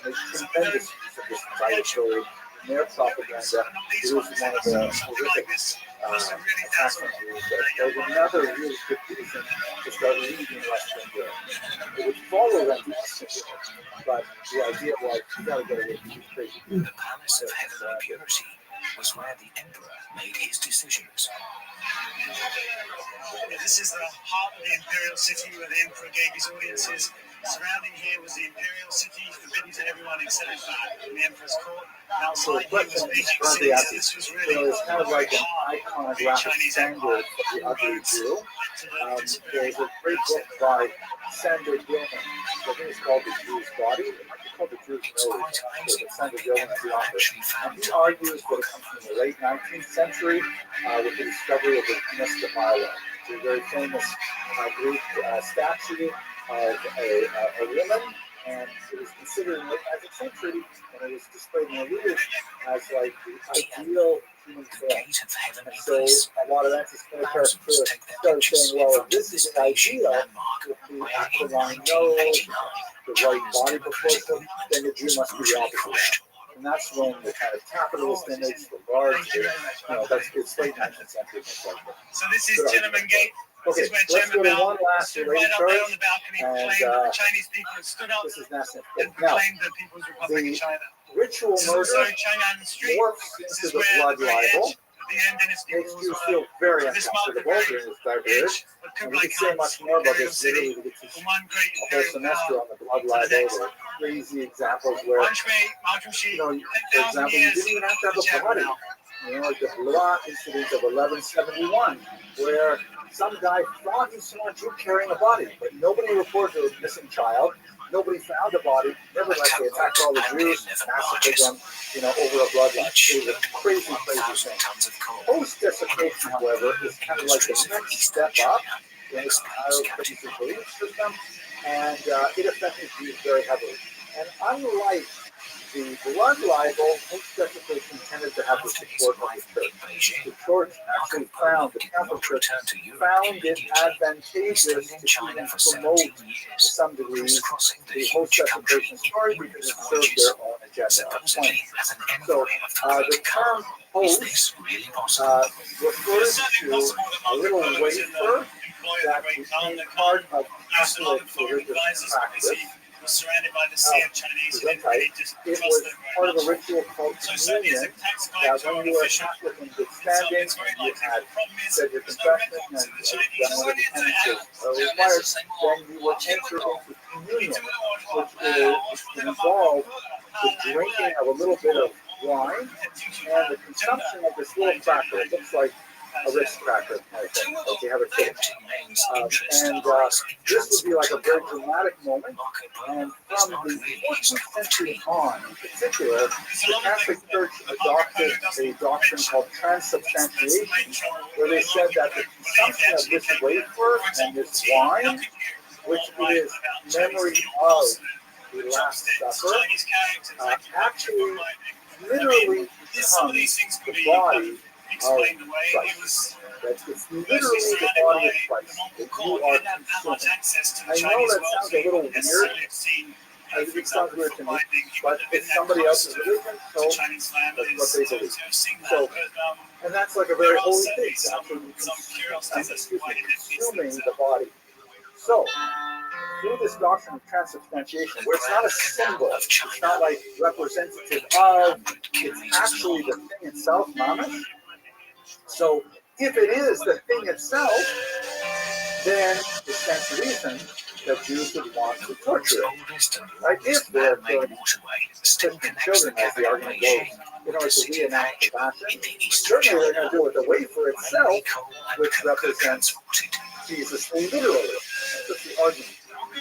tremendous piece of this entire story. Their propaganda. It was one of the horrific attacks on Jews, that there's another really good reason to start leaving Western Europe. It would follow them to Eastern Europe, but the idea was you got to get away from these crazy people. The Palace of Heavenly Purity was where the Emperor made his decisions. This is the heart of the imperial city where the emperor gave his audiences. Surrounding here was the imperial city, forbidden to everyone except the emperor's court. So Outside here was big cities. This was really it's kind of like an iconographic standard of the ugly Jew. There's a great book by Sander Gilman. I think it's called The Jew's Body. It might be called The Jew's Nose. Sander Gilman is the author. And he argues that it comes from the late 19th century with the discovery of the Venus de Milo. It's a very famous Greek statue of a woman, and it was considered in the 19th century, and it was displayed in the Louvre as like the ideal human form. And so a lot of anti-Semitic started saying, well, if this is the ideal, with the aquiline nose, the right body proportion, then the Jew must be the opposite. And that's when the kind of capitalist image, the large, it's late 19th century. So this is Tiananmen Gate. Okay, let's go to one last related story, and Chinese people had stood up this is Nassim. and Now, proclaimed the People's Republic of China. ritual murder morphs into the blood libel, makes you feel very uncomfortable during this diverse. And we could say much more about this. Literally, we could teach a whole semester on the blood libel. There are crazy examples where, for example, you didn't even have to have a body. Like the Blois incident of 1171, where some guy thought he saw a Jew carrying a body, but nobody reported a missing child. Nobody found the body. Nevertheless, they attacked all the Jews, massacred them, over a bloodline. It was a crazy, crazy thing. Post-desecration, however, is kind of like the next step up in the crazy belief system, and it affected Jews very heavily. And unlike the blood libel, post-desecration tended to have the support of the church. The church actually found, the Catholic Church found it advantageous to even promote, to some degree, the post-desecration story because it served their own agenda. So the term host refers to a little wafer that became part of Catholic religious practice. Was surrounded by the sea of Chinese who really just it was part of a ritual called communion that when you were a Catholic in good standing, you had said your confession and done all the penances required, then you would enter into communion, which involved the drinking of a little bit of wine and the consumption of this little cracker. It looks like a Ritz cracker, like they have a cake. And this would be like a very dramatic moment. And from the 14th century on, in particular, the Catholic Church adopted a doctrine called transubstantiation, where they said that the consumption of this wafer and this wine, which is memory of the Last Supper, actually literally becomes the body of Christ. That it's literally the body of Christ that you are consuming. I know that sounds a little weird. I think it sounds weird to me, but it's somebody else's religion, so that's what they believe. So, and that's like a very holy thing, actually consuming the body. So, through this doctrine of transubstantiation, where it's not a symbol, it's not like representative of, it's actually the thing itself, mamash. So, if it is the thing itself, then it stands to reason that Jews would want to torture it. Right? If they're killing Christian children, as the argument goes, in order to reenact the passion, certainly they're going to do it the wafer itself, which represents Jesus literally. That's the argument.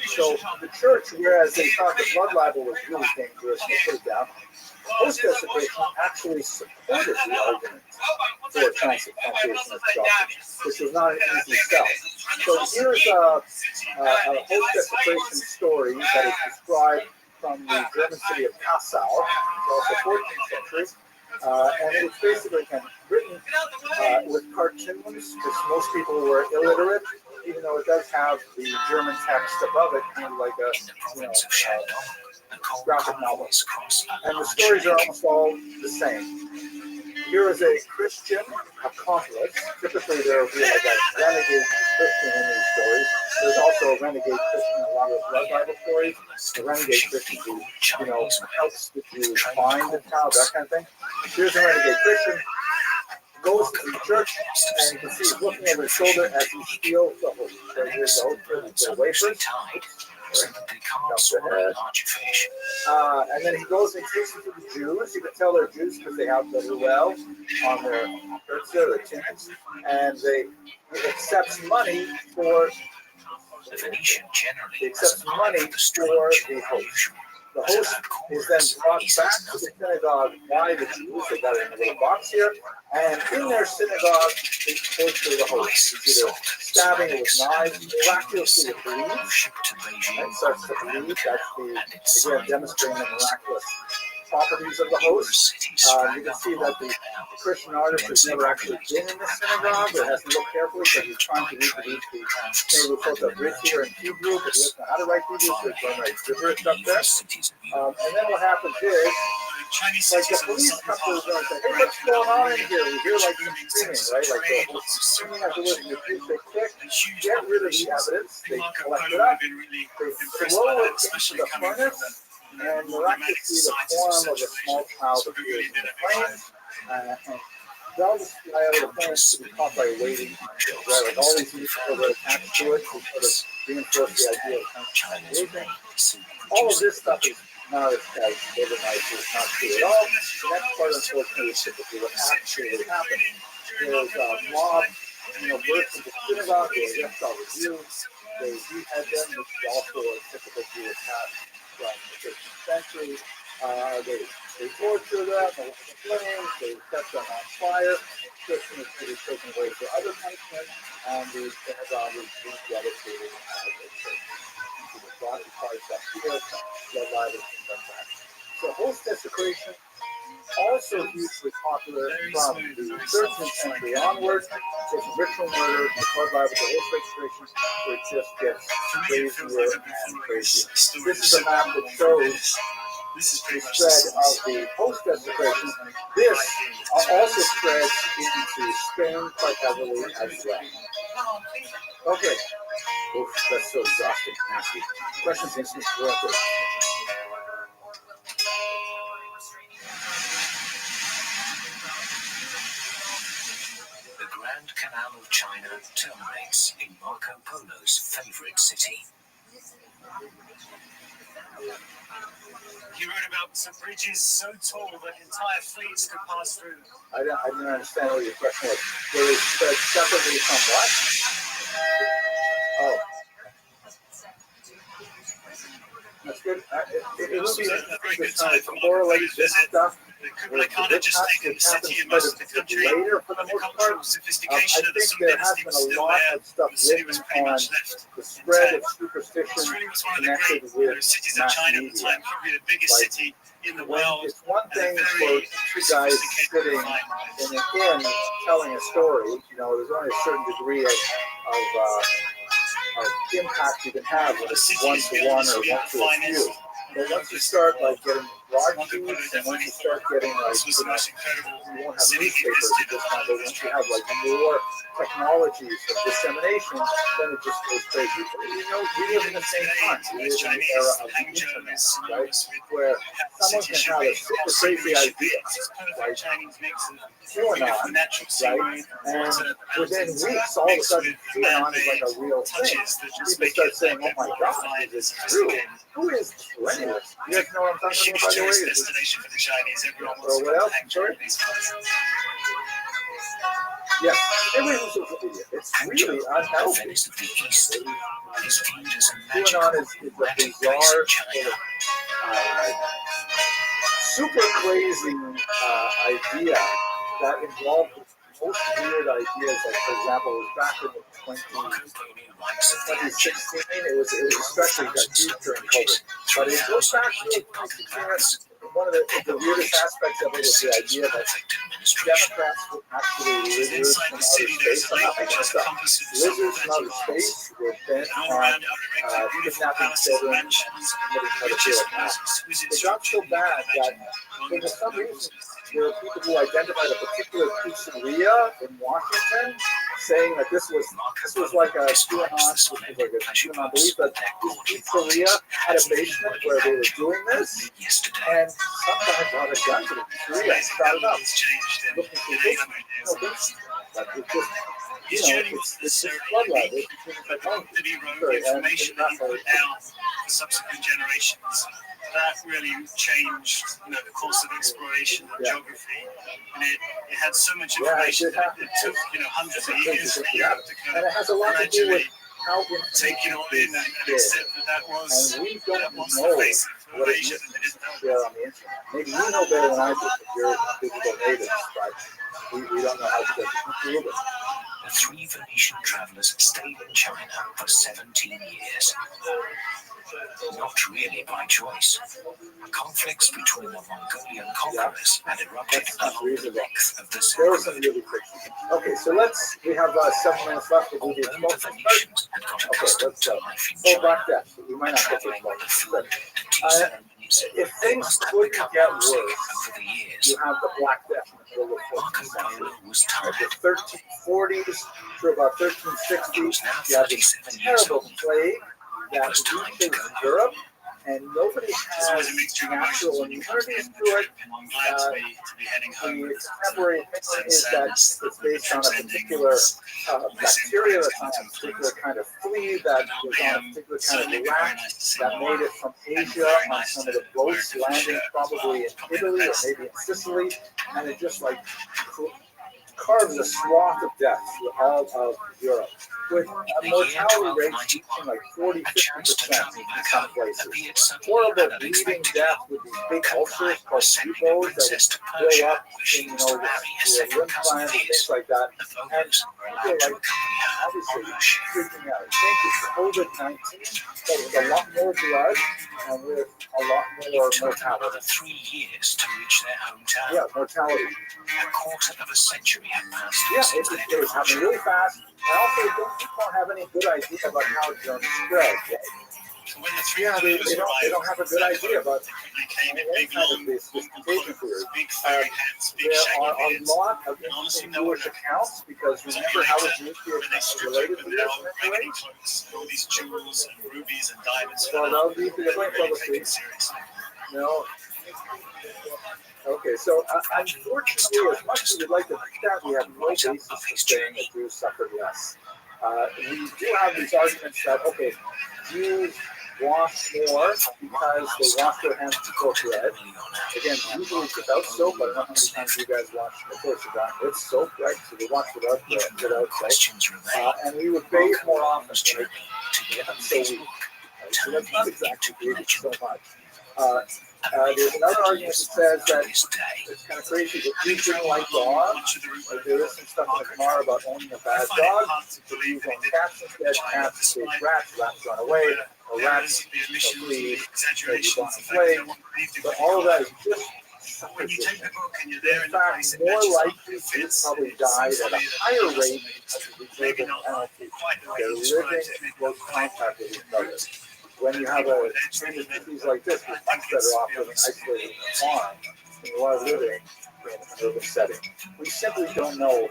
So the church, whereas they thought the blood libel was really dangerous, they put it down, post-desecration actually supported the argument for transubstantiation of doctrine, which was not an easy sell. So here's a post-desecration story that is described from the German city of Passau, also 14th century, and it's basically written with cartoons, because most people were illiterate, even though it does have the German text above it, kind of like a graphic novel. And the stories are almost all the same. here is a Christian accomplice. Typically, there will be like a renegade Christian in these stories. There's also a renegade Christian in a lot of blood Bible stories. The renegade Christian who, helps the Jews find the child, that kind of thing. Here's a renegade Christian. Goes to the church, and you can see he's looking over his shoulder as he steals the host. So here's the wafers. And then he goes and takes them to the Jews. You can tell they're Jews because they have the luel on their shirts there, their tunics, and they accepts money for the Venetian generally. He accepts money for the host. The host is then brought back to the synagogue by the Jews. They got it in a little box here. And in their synagogue, they torture the host. Either stabbing it with knives, miraculously it bleeds, and starts to bleed. That's again, demonstrating the miraculous properties of the host. You can see that the Christian artist has never actually been in the synagogue, but has to look carefully because he's trying to reproduce the Maybe bridge here in Hebrew, but he doesn't know how to write Hebrew, so he's going to write gibberish up there. And then what happens is, like the police come to the door and say, hey, what's going on in here? We hear like some screaming, right? Like the whole screaming after listening to the police, they quick get rid of the evidence, they collect it up, they throw it into the furnace, and miraculously the form of a small child appears in the flames. And they'll just fly out of the flames to be caught by waiting. Right? Like all these people that are attached to it to sort of reinforce the idea of contamination. All of this stuff is not as organized. It's not true at all. The next part, unfortunately, is typically what actually happened. There's a mob, burst into the synagogue, they arrest all the Jews, they behead them, which is also a typical Jewish attack from the 15th century. They torture them, they light the flames, they set them on fire. Christian is taken away for other punishments, and the synagogue is dedicated as a church. The body parts up here, blood libel, things like that. So host desecration, also hugely popular from the 13th century onward. There's ritual murder, the blood libel, the host desecration, where it just gets crazier and crazier. This is a map that shows the spread of the host desecration. This also spreads into Spain quite heavily as well. Okay. Oof, that's so exhausting. Nasty. Questions, answers, real quick. The Grand Canal of China terminates in Marco Polo's favorite city. He wrote about some bridges so tall that entire fleets could pass through. I didn't understand what your question was. Were they spread separately from what? Oh. That's good. It would be interesting to kind of correlate this stuff with the just taken the city and most of the country later for the most part. I think there has been a lot of stuff written on the spread of superstition connected with mass media. Like, it's one thing for two guys sitting in an inn telling a story. There's only a certain degree of impact you can have when it's one-to-one or one-to-a-few. But once you start getting broadsheets, and once you start getting you won't have newspapers at this time, but once you have more technologies of dissemination, then it just goes crazy. We live in the same time. We live in the era of the internet, right? Where someone can have a super crazy idea, like QAnon, right? And within weeks, all of a sudden, QAnon is like a real thing. People start saying, "Oh my God, is this true? Who is true anyway?" You guys know what I'm talking about, by the way? Destination for the Chinese. Everyone Or what else? Sorry? Yes, everyone was social media. It's really unhealthy. QAnon is a bizarre, sort of, super crazy idea that involved most weird ideas. Like, for example, back in the 2016, it was especially got huge during COVID. But it goes back to 2016. One of the weirdest aspects of it is the idea that Democrats would actually lizards from outer space. Somehow they messed up. Lizards from outer space were bent on kidnapping children and committing pedophilia acts. It got so bad that for some reason there were people who identified a particular pizzeria in Washington, saying that this was like a QAnon belief that this pizzeria had a basement where they were doing this, and some guy brought a gun to the pizzeria and started up looking for this. His journey wasn't necessarily unique, but that he wrote information that now for subsequent generations. That really changed, the course of exploration and geography, and it had so much information that it took, hundreds of years for you to kind of gradually take it all in and accept that was the face of Asia that they didn't know. Maybe you know better than I do, if you're digital natives, but we don't know how to prove it. The three Venetian travelers stayed in China for 17 years. Not really by choice. Conflicts between the Mongolian conquerors had erupted along the length of the Silk Road. Okay, so we have 7 minutes left to do the expulsion. Okay, let's go. So back that. We might not get to expulsion. If things couldn't get worse, you have the Black Death in the middle of the 1340s to about 1360. You have this terrible plague that reaches Europe, and nobody has natural immunity to it. The contemporary opinion is that it's based on a particular bacteria, that's on a particular kind of flea, that was on a particular kind of rat that made it from Asia on some of the boats landing probably in Italy or maybe in Sicily, and it just like carves a swath of death through all of Europe, with a mortality rate reaching like 40-50% in some places. Horrible bleeding death with these big ulcers called buboes that blow up in the lymph glands and things like that. And people like obviously freaking out. Thank you for COVID-19, but with a lot more blood and with a lot more mortality. 3 years to reach their hometown. Yeah, mortality. A quarter of a century had passed. Yeah, it was happening really fast. And also, people don't have any good idea about how germs spread. They don't have a good idea about any kind of this contagion theory. There are a lot of interesting Jewish accounts, because remember how the Jewish are related to this in any way? All these jewels and rubies and diamonds. Well, that'll be the publicly. No. Okay, so unfortunately, as much as we'd like to think that, we have no basis for saying that Jews suffered less. We do have these arguments that, okay, Jews wash more because they wash their hands before bread. Again, usually without soap, but how many times you guys wash? Of course, you don't. It's soap, right? So they wash without soap. And we would bathe more often. So that's not exactly bathing so much. There's another argument that says that it's kind of crazy that Jews don't like dogs. There is some stuff in the Gemara about owning a bad dog. So Jews own cats instead. Cats chase rats. Rats run away. Or rats flee. They run away. But all of that is just supposition. In fact, more likely Jews probably died at a higher rate as a result of penalty. They're living in close contact with each other. When you have a disease like this, you're much better off living isolated in a farm than you are living in an urban setting. We simply don't know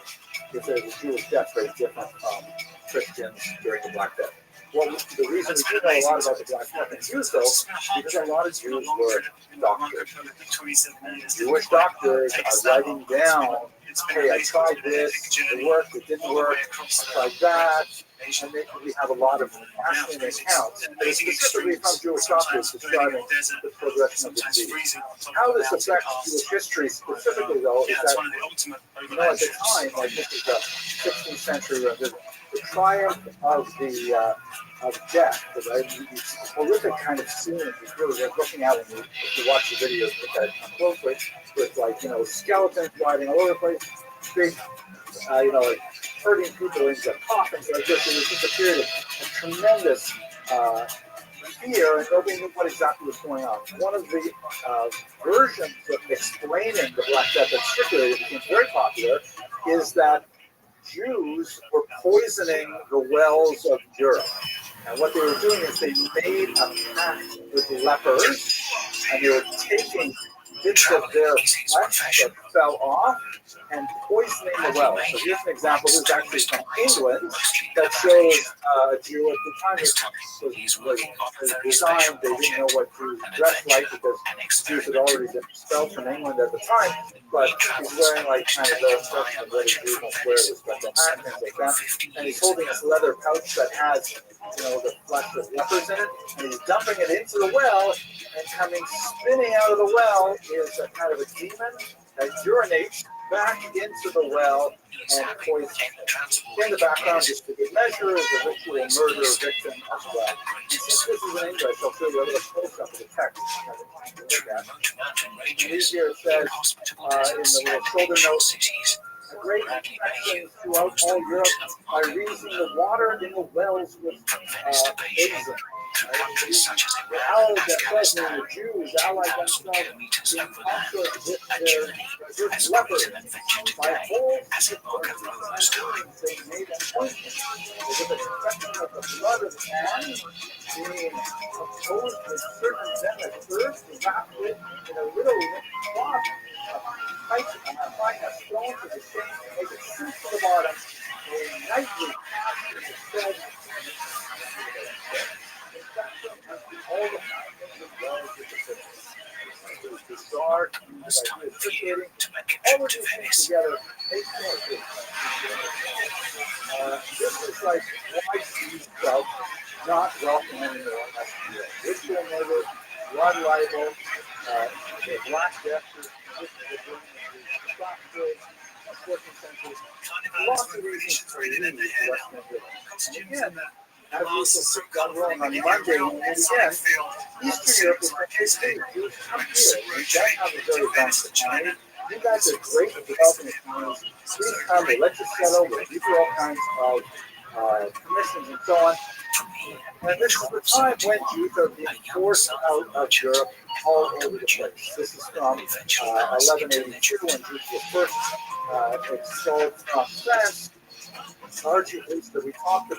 if there's a Jewish death rate different from Christians during the Black Death. Well, the reason we do know a lot about the Black Death in Jews, though, because a lot of Jews were doctors. Jewish doctors are writing down, hey, I tried this, it worked, it didn't work, I tried that. And we have a lot of fascinating accounts, specifically from Jewish doctors describing the progression of the disease. How this affects Jewish history specifically, though, is that, at the time, like this is the 16th century, the triumph of death, these horrific kind of scenes is really worth looking at when you watch the videos with closely, with skeletons driving all over the place, big, like hurting people into coffins like this. It was just a period of tremendous fear, and nobody knew what exactly was going on. One of the versions of explaining the Black Death that circulated, became very popular, is that Jews were poisoning the wells of Europe. And what they were doing is they made a pact with lepers, and they were taking bits of their flesh that fell off and poisoning the well. So here's an example. This is actually from England that shows a Jew at the time was designed. They didn't know what Jews dressed like because Jews had already been expelled from England at the time. But he's wearing like kind of the stuff that Jews won't wear, this special hat, things like that. And he's holding this leather pouch that has, the flesh of lepers in it, and he's dumping it into the well, and coming spinning out of the well is a kind of a demon that urinates back into the well and poisons it. In the background, just to good measure, is a ritual murder victim as well. And since this is in English, I'll show you a little close up of the text. And here it says, in the little shoulder note, a great infection throughout all Europe by reason the water in the wells was poison. The allies that fed me, the Jews, allied themselves in concert with their lepers. By whole they made an ointment with the infection of the blood of man, being opposed with certain venomous herbs, evaporated in a little cloth. Pipe and applying a stone to the same to make it sink to the bottom. A nightly spread infection all the time as well as with the symptoms. It was bizarre, appreciating all of these things together makes more good. This is like why Jews felt not welcome anymore as a ritual murder, blood libel, the Black Death. Lots of reasons for leaving the West Midlands. And again, as we will got wrong on Monday, and again, Eastern Europe is what they do. You come here, you don't have a very advanced economy. You guys are great at developing economies. Please come, they let you settle, we'll give you all kinds of commissions and so on. And this is the time when Jews are being forced out of Europe all over the place. This is from 1182 when Jews were first expelled from France, largely at least that we talked about.